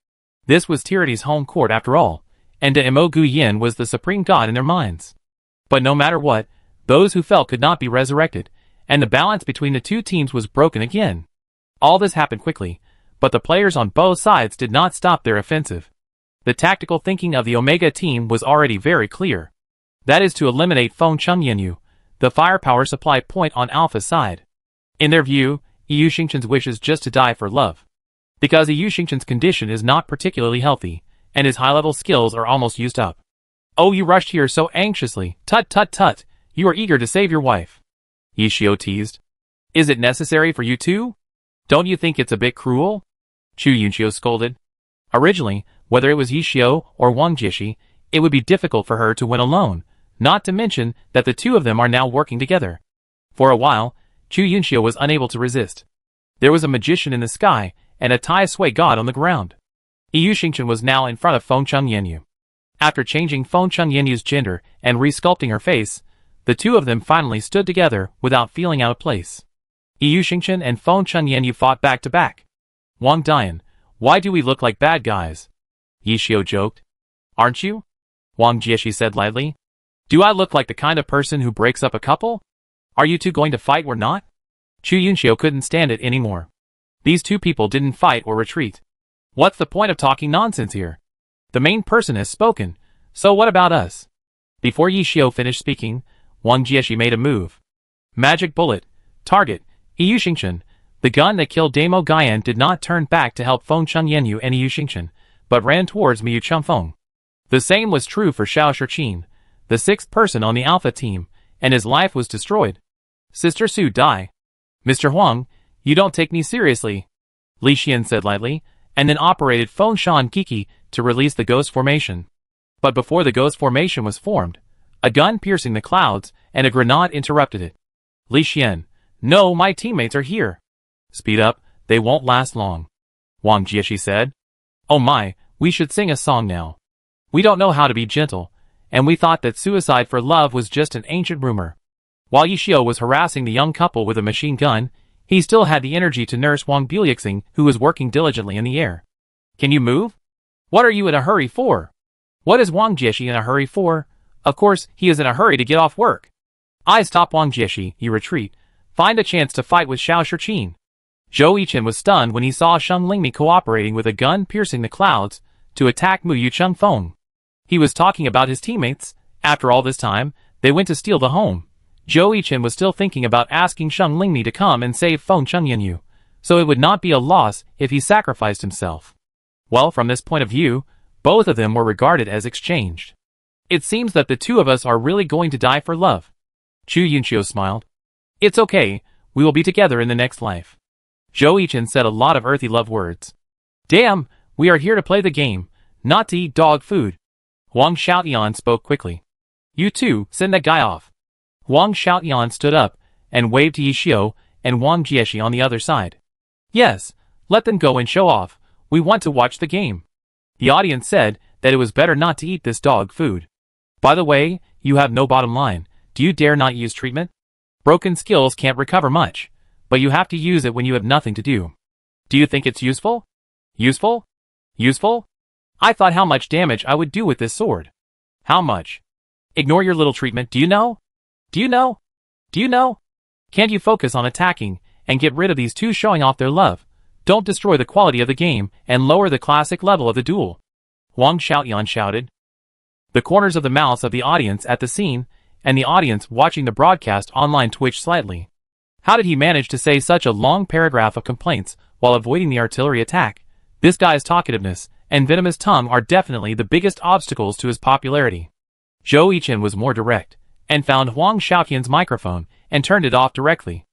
This was Tyranny's home court after all, and Damo Guyan was the supreme god in their minds. But no matter what, those who fell could not be resurrected, and the balance between the two teams was broken again. All this happened quickly, but the players on both sides did not stop their offensive. The tactical thinking of the Omega team was already very clear. That is to eliminate Feng Chengyanyu, the firepower supply point on Alpha's side. In their view, Yu Xingchen's wish is just to die for love. Because Yu Xingchen's condition is not particularly healthy, and his high-level skills are almost used up. Oh, you rushed here so anxiously. Tut tut tut, you are eager to save your wife. Yishio teased. Is it necessary for you to? Don't you think it's a bit cruel? Chu Yunxiu scolded. Originally, whether it was Yishio or Wang Jieshi, it would be difficult for her to win alone, not to mention that the two of them are now working together. For a while, Chu Yunxiu was unable to resist. There was a magician in the sky, and a Tai Sui god on the ground. Yu Xingchen was now in front of Feng Chengyanyu. After changing Feng Chengyanyu's gender and resculpting her face, the two of them finally stood together without feeling out of place. Yu Xingchen and Feng Chengyanyu fought back to back. Wang Dian, why do we look like bad guys? Yishio joked. Aren't you? Wang Jieshi said lightly. Do I look like the kind of person who breaks up a couple? Are you two going to fight or not? Chu Yunxiu couldn't stand it anymore. These two people didn't fight or retreat. What's the point of talking nonsense here? The main person has spoken, so what about us? Before Yishio finished speaking, Wang Jieshi made a move. Magic bullet. Target. Yu Xingchen. The gun that killed Damo Guyan did not turn back to help Feng Chengyanyu and Yu Xingchen, but ran towards Miyu Chengfeng. The same was true for Xiao Shiqin, the sixth person on the Alpha team, and his life was destroyed. Sister Su die. Mr. Huang, you don't take me seriously. Li Xian said lightly, and then operated Feng Shan Kiki to release the ghost formation. But before the ghost formation was formed, a gun piercing the clouds and a grenade interrupted it. Li Xian, no, my teammates are here. Speed up, they won't last long. Wang Jieshi said. Oh my, we should sing a song now. We don't know how to be gentle, and we thought that suicide for love was just an ancient rumor. While Yishio was harassing the young couple with a machine gun, he still had the energy to nurse Wang Buliuxing, who was working diligently in the air. Can you move? What are you in a hurry for? What is Wang Jieshi in a hurry for? Of course, he is in a hurry to get off work. I stop Wang Jieshi, you retreat. Find a chance to fight with Xiao Shiqin. Zhou Yichen was stunned when he saw Sheng Lingmi cooperating with a gun piercing the clouds to attack Miyu Chengfeng. He was talking about his teammates. After all this time, they went to steal the home. Zhou Yichen was still thinking about asking Sheng Lingmi to come and save Feng Chengyanyu, so it would not be a loss if he sacrificed himself. Well, from this point of view, both of them were regarded as exchanged. It seems that the two of us are really going to die for love. Chu Yunxiu smiled. It's okay, we will be together in the next life. Zhou Yichen said a lot of earthy love words. Damn, we are here to play the game, not to eat dog food. Wang Xiaoyan spoke quickly. You two, send that guy off. Wang Xiaoyan stood up and waved to Yishio and Wang Jieshi on the other side. Yes, let them go and show off. We want to watch the game. The audience said that it was better not to eat this dog food. By the way, you have no bottom line. Do you dare not use treatment? Broken skills can't recover much, but you have to use it when you have nothing to do. Do you think it's useful? Useful? Useful? I thought how much damage I would do with this sword. How much? Ignore your little treatment, do you know? Do you know? Do you know? Can't you focus on attacking and get rid of these two showing off their love? Don't destroy the quality of the game and lower the classic level of the duel. Wang Xiaoyan shouted. The corners of the mouths of the audience at the scene, and the audience watching the broadcast online twitched slightly. How did he manage to say such a long paragraph of complaints while avoiding the artillery attack? This guy's talkativeness and venomous tongue are definitely the biggest obstacles to his popularity. Zhou Yichen was more direct, and found Huang Xiaoqian's microphone and turned it off directly.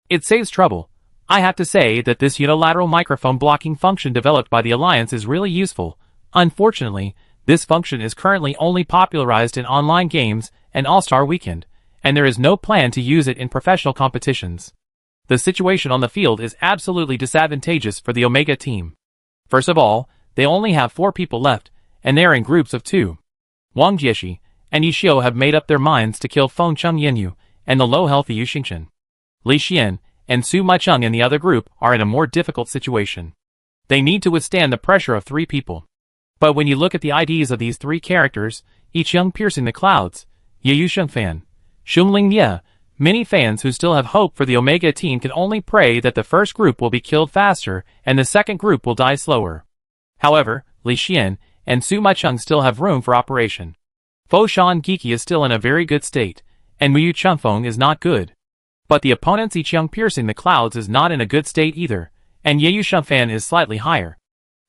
It saves trouble. I have to say that this unilateral microphone blocking function developed by the Alliance is really useful. Unfortunately, this function is currently only popularized in online games and All-Star Weekend, and there is no plan to use it in professional competitions. The situation on the field is absolutely disadvantageous for the Omega team. First of all, they only have 4 people left, and they are in groups of 2. Wang Jieshi and Yi Xiu have made up their minds to kill Feng Cheng Yanyu and the low-healthy Yu Xingchen. Li Xian and Su Maicheng in the other group are in a more difficult situation. They need to withstand the pressure of 3 people. But when you look at the IDs of these 3 characters, each young piercing the clouds, Ye Yusheng fan, Xunling Ye, many fans who still have hope for the Omega team can only pray that the first group will be killed faster and the second group will die slower. However, Li Xian and Su Maicheng still have room for operation. Foshan Giki is still in a very good state, and Muyu Chunfeng is not good. But the opponent's Ichiang piercing the clouds is not in a good state either, and Ye Yusheng fan is slightly higher.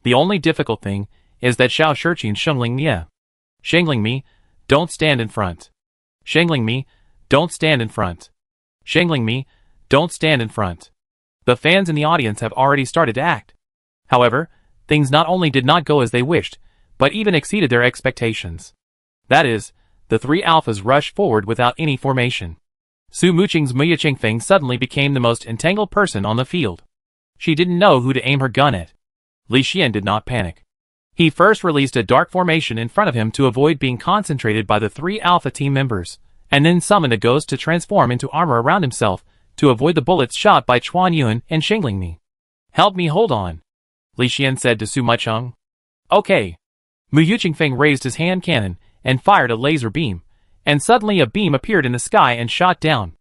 The only difficult thing is that Xiao Shirqin Shengling Ye. Shengling Mi, don't stand in front. Shengling Mi, don't stand in front. Shengling Mi, don't stand in front. The fans in the audience have already started to act. However, things not only did not go as they wished, but even exceeded their expectations. That is, the 3 alphas rushed forward without any formation. Su Muqing's Muya Qingfeng suddenly became the most entangled person on the field. She didn't know who to aim her gun at. Li Xian did not panic. He first released a dark formation in front of him to avoid being concentrated by the 3 alpha team members, and then summoned a ghost to transform into armor around himself to avoid the bullets shot by Chuan Yuan and Shengling Mi. Help me hold on, Li Xian said to Su Maicheng. Okay. Mu Yuqingfeng raised his hand cannon and fired a laser beam, and suddenly a beam appeared in the sky and shot down.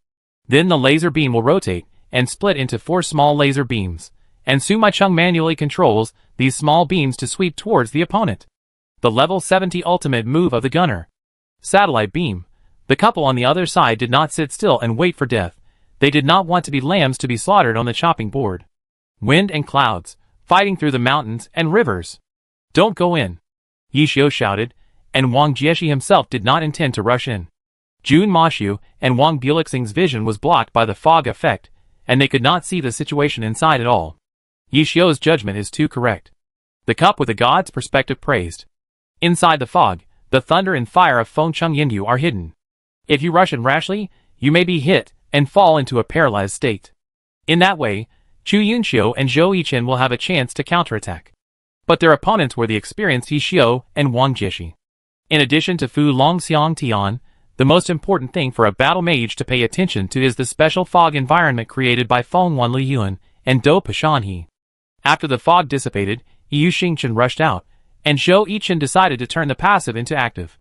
Then the laser beam will rotate and split into 4 small laser beams, and Su Maicheng manually controls these small beams to sweep towards the opponent. The level 70 ultimate move of the gunner. Satellite beam. The couple on the other side did not sit still and wait for death. They did not want to be lambs to be slaughtered on the chopping board. Wind and clouds, fighting through the mountains and rivers. Don't go in, Yi Xiu shouted, and Wang Jieshi himself did not intend to rush in. Jun Maxiu and Wang Bulixing's vision was blocked by the fog effect, and they could not see the situation inside at all. Yi Xiu's judgment is too correct. The cup with the god's perspective praised. Inside the fog, the thunder and fire of Feng Cheng Yanyu are hidden. If you rush in rashly, you may be hit and fall into a paralyzed state. In that way, Chu Yunxiu and Zhou Yichen will have a chance to counterattack. But their opponents were the experienced Yi Xiu and Wang Jieshi. In addition to Fu Longxiang Tian, the most important thing for a battle mage to pay attention to is the special fog environment created by Feng Wan Li Yuan and Dou Pashan He. After the fog dissipated, Yu Xingchen rushed out, and Zhou Yichen decided to turn the passive into active.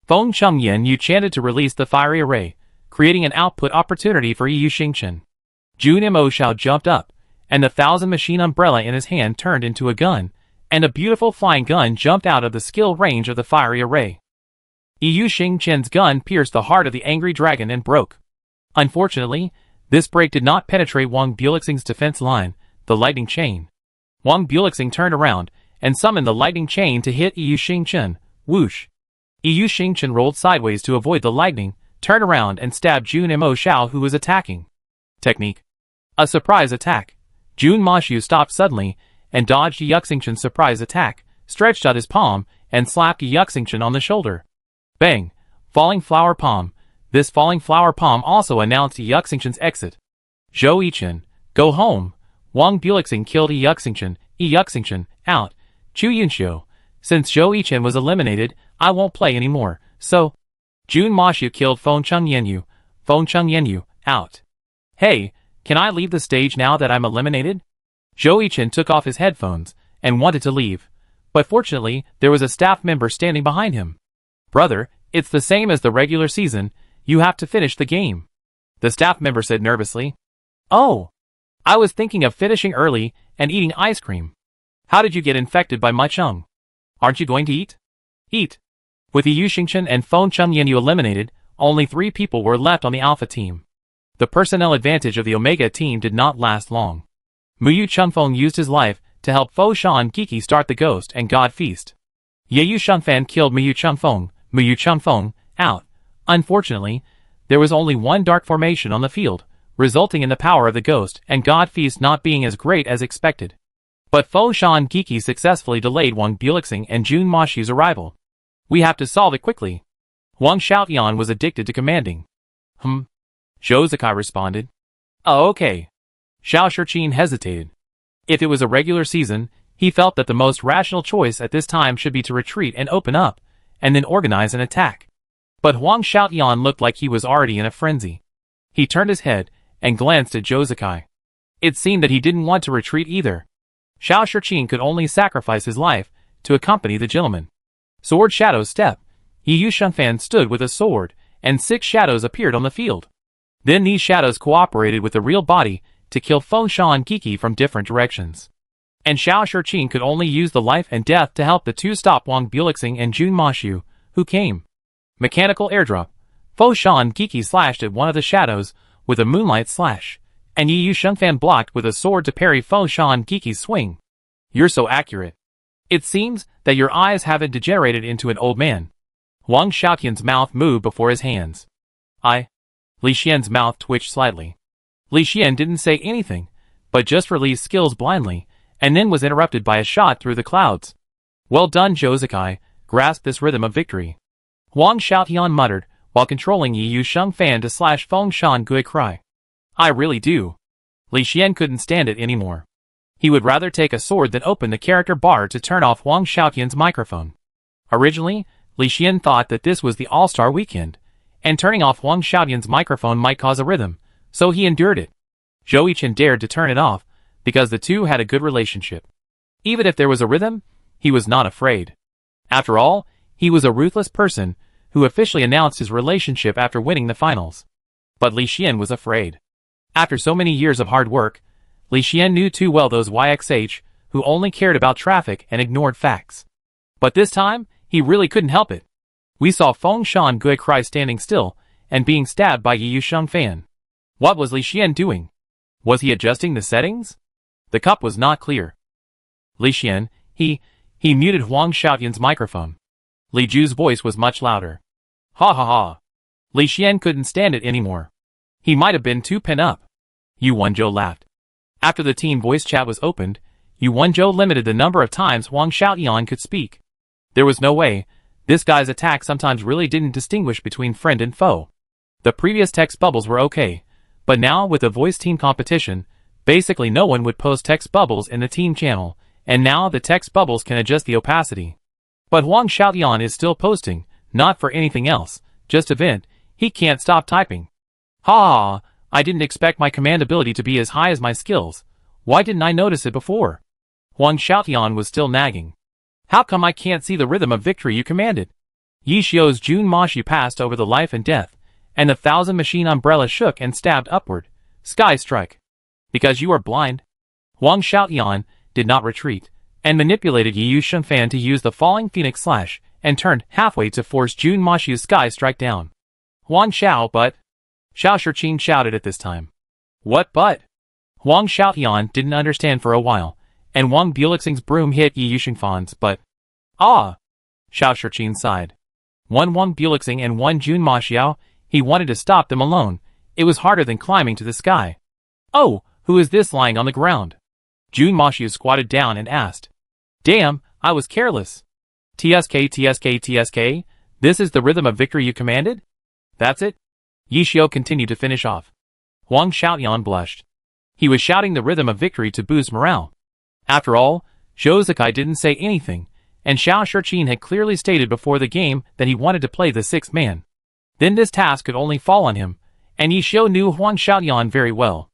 Feng Cheng Yanyu chanted to release the fiery array, creating an output opportunity for Yu Xingchen. Jun Mo Xiao jumped up, and the 1,000-machine umbrella in his hand turned into a gun, and a beautiful flying gun jumped out of the skill range of the fiery array. Yu Xingchen's gun pierced the heart of the angry dragon and broke. Unfortunately, this break did not penetrate Wang Bulixing's defense line, the lightning chain. Wang Bulixing turned around and summoned the lightning chain to hit Yu Xingchen. Whoosh! Yu Xingchen rolled sideways to avoid the lightning, turned around and stabbed Jun Mo Xiao who was attacking. Technique. A surprise attack. Jun Maxiu stopped suddenly and dodged Yu Xingchen's surprise attack, stretched out his palm, and slapped Yu Xingchen on the shoulder. Bang! Falling flower palm. This falling flower palm also announced Yu Xingchen's exit. Zhou Yichen, go home. Wang Bulixing killed Yu Xingchen, out. Chu Yunxiu. Since Zhou Yichen was eliminated, I won't play anymore, so. Jun Maxiu killed Feng Cheng Yanyu, out. Hey, can I leave the stage now that I'm eliminated? Zhou Yichen took off his headphones and wanted to leave, but fortunately there was a staff member standing behind him. Brother, it's the same as the regular season, you have to finish the game. The staff member said nervously. Oh, I was thinking of finishing early and eating ice cream. How did you get infected by Maicheng? Aren't you going to eat? Eat. With Yu Xingchen and Feng Chengyanyu eliminated, only 3 people were left on the Alpha team. The personnel advantage of the Omega team did not last long. Muyu Chengfeng used his life to help Fo Shan Kiki start the Ghost and God Feast. Yeyu Shengfan killed Muyu Chengfeng, out. Unfortunately, there was only one dark formation on the field, resulting in the power of the Ghost and God Feast not being as great as expected. But Fo Shan Kiki successfully delayed Wang Bulixing and Jun Mashu's arrival. We have to solve it quickly. Wang Xiaotian was addicted to commanding. Zhou Zikai responded. Oh, okay. Xiao Shiqin hesitated. If it was a regular season, he felt that the most rational choice at this time should be to retreat and open up, and then organize an attack. But Huang Xiaotian looked like he was already in a frenzy. He turned his head and glanced at Zhou Zikai. It seemed that he didn't want to retreat either. Xiao Shiqin could only sacrifice his life to accompany the gentleman. Sword Shadow Step. Yu Shengfan stood with a sword, and 6 shadows appeared on the field. Then these shadows cooperated with the real body to kill Feng Shan Kiki from different directions. And Xiao Shiqin could only use the life and death to help the 2 stop Wang Bulixing and Jun Mashu, who came. Mechanical airdrop. Fo Shan Kiki slashed at one of the shadows with a moonlight slash, and Yu Shengfan blocked with a sword to parry Fo Shan Kiki's swing. You're so accurate. It seems that your eyes haven't degenerated into an old man. Wang Xiaotian's mouth moved before his hands. Li Xian's mouth twitched slightly. Li Xian didn't say anything, but just released skills blindly, and then was interrupted by a shot through the clouds. Well done, Zhou Zikai, grasp this rhythm of victory. Wang Xiaotian muttered, while controlling Yu Shengfan to slash Feng Shan Gui cry. I really do. Li Xian couldn't stand it anymore. He would rather take a sword than open the character bar to turn off Wang Xiaotian's microphone. Originally, Li Xian thought that this was the All-Star Weekend, and turning off Wang Xiaotian's microphone might cause a rhythm, so he endured it. Zhou Yichen dared to turn it off, because the two had a good relationship. Even if there was a rhythm, he was not afraid. After all, he was a ruthless person, who officially announced his relationship after winning the finals. But Li Xian was afraid. After so many years of hard work, Li Xian knew too well those YXH, who only cared about traffic and ignored facts. But this time, he really couldn't help it. We saw Feng Shan Gui cry standing still, and being stabbed by Yu Shengfan. What was Li Xian doing? Was he adjusting the settings? The cup was not clear. Li Xian, he muted Huang Xiaotian's microphone. Li Ju's voice was much louder. Ha ha ha. Li Xian couldn't stand it anymore. He might have been too pent up. Yu Wenzhou laughed. After the team voice chat was opened, Yu Wenzhou limited the number of times Huang Xiaotian could speak. There was no way. This guy's attack sometimes really didn't distinguish between friend and foe. The previous text bubbles were okay, but now with the voice team competition, basically no one would post text bubbles in the team channel, and now the text bubbles can adjust the opacity. But Huang Xiaotian is still posting, not for anything else, just a vent. He can't stop typing. Ha! I didn't expect my command ability to be as high as my skills. Why didn't I notice it before? Huang Xiaotian was still nagging. How come I can't see the rhythm of victory you commanded? Yi Xiu's Jun Mashu passed over the life and death, and the 1,000 machine umbrella shook and stabbed upward. Sky strike. Because you are blind. Huang Xiaotian did not retreat, and manipulated Yu Shengfan to use the falling phoenix slash, and turned halfway to force Jun Mashu's sky strike down. Huang Xiao but... Xiao Shiqin shouted at this time. What but? Huang Xiaotian didn't understand for a while, and Wang Bulixing's broom hit Yu Shengfan's but... Ah! Xiao Shiqin sighed. One Wang Bulixing and one Jun Mashu, he wanted to stop them alone. It was harder than climbing to the sky. Oh, who is this lying on the ground? Jun Mashu squatted down and asked. Damn, I was careless. TSK, this is the rhythm of victory you commanded? That's it? Yi Xiu continued to finish off. Huang Xiaotian blushed. He was shouting the rhythm of victory to boost morale. After all, Zhou Zikai didn't say anything, and Xiao Shiqin had clearly stated before the game that he wanted to play the 6th man. Then this task could only fall on him, and Yi Xiu knew Huang Xiaotian very well.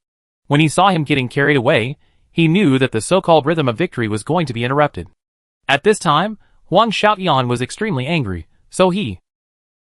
When he saw him getting carried away, he knew that the so-called rhythm of victory was going to be interrupted. At this time, Huang Xiaotian was extremely angry, so he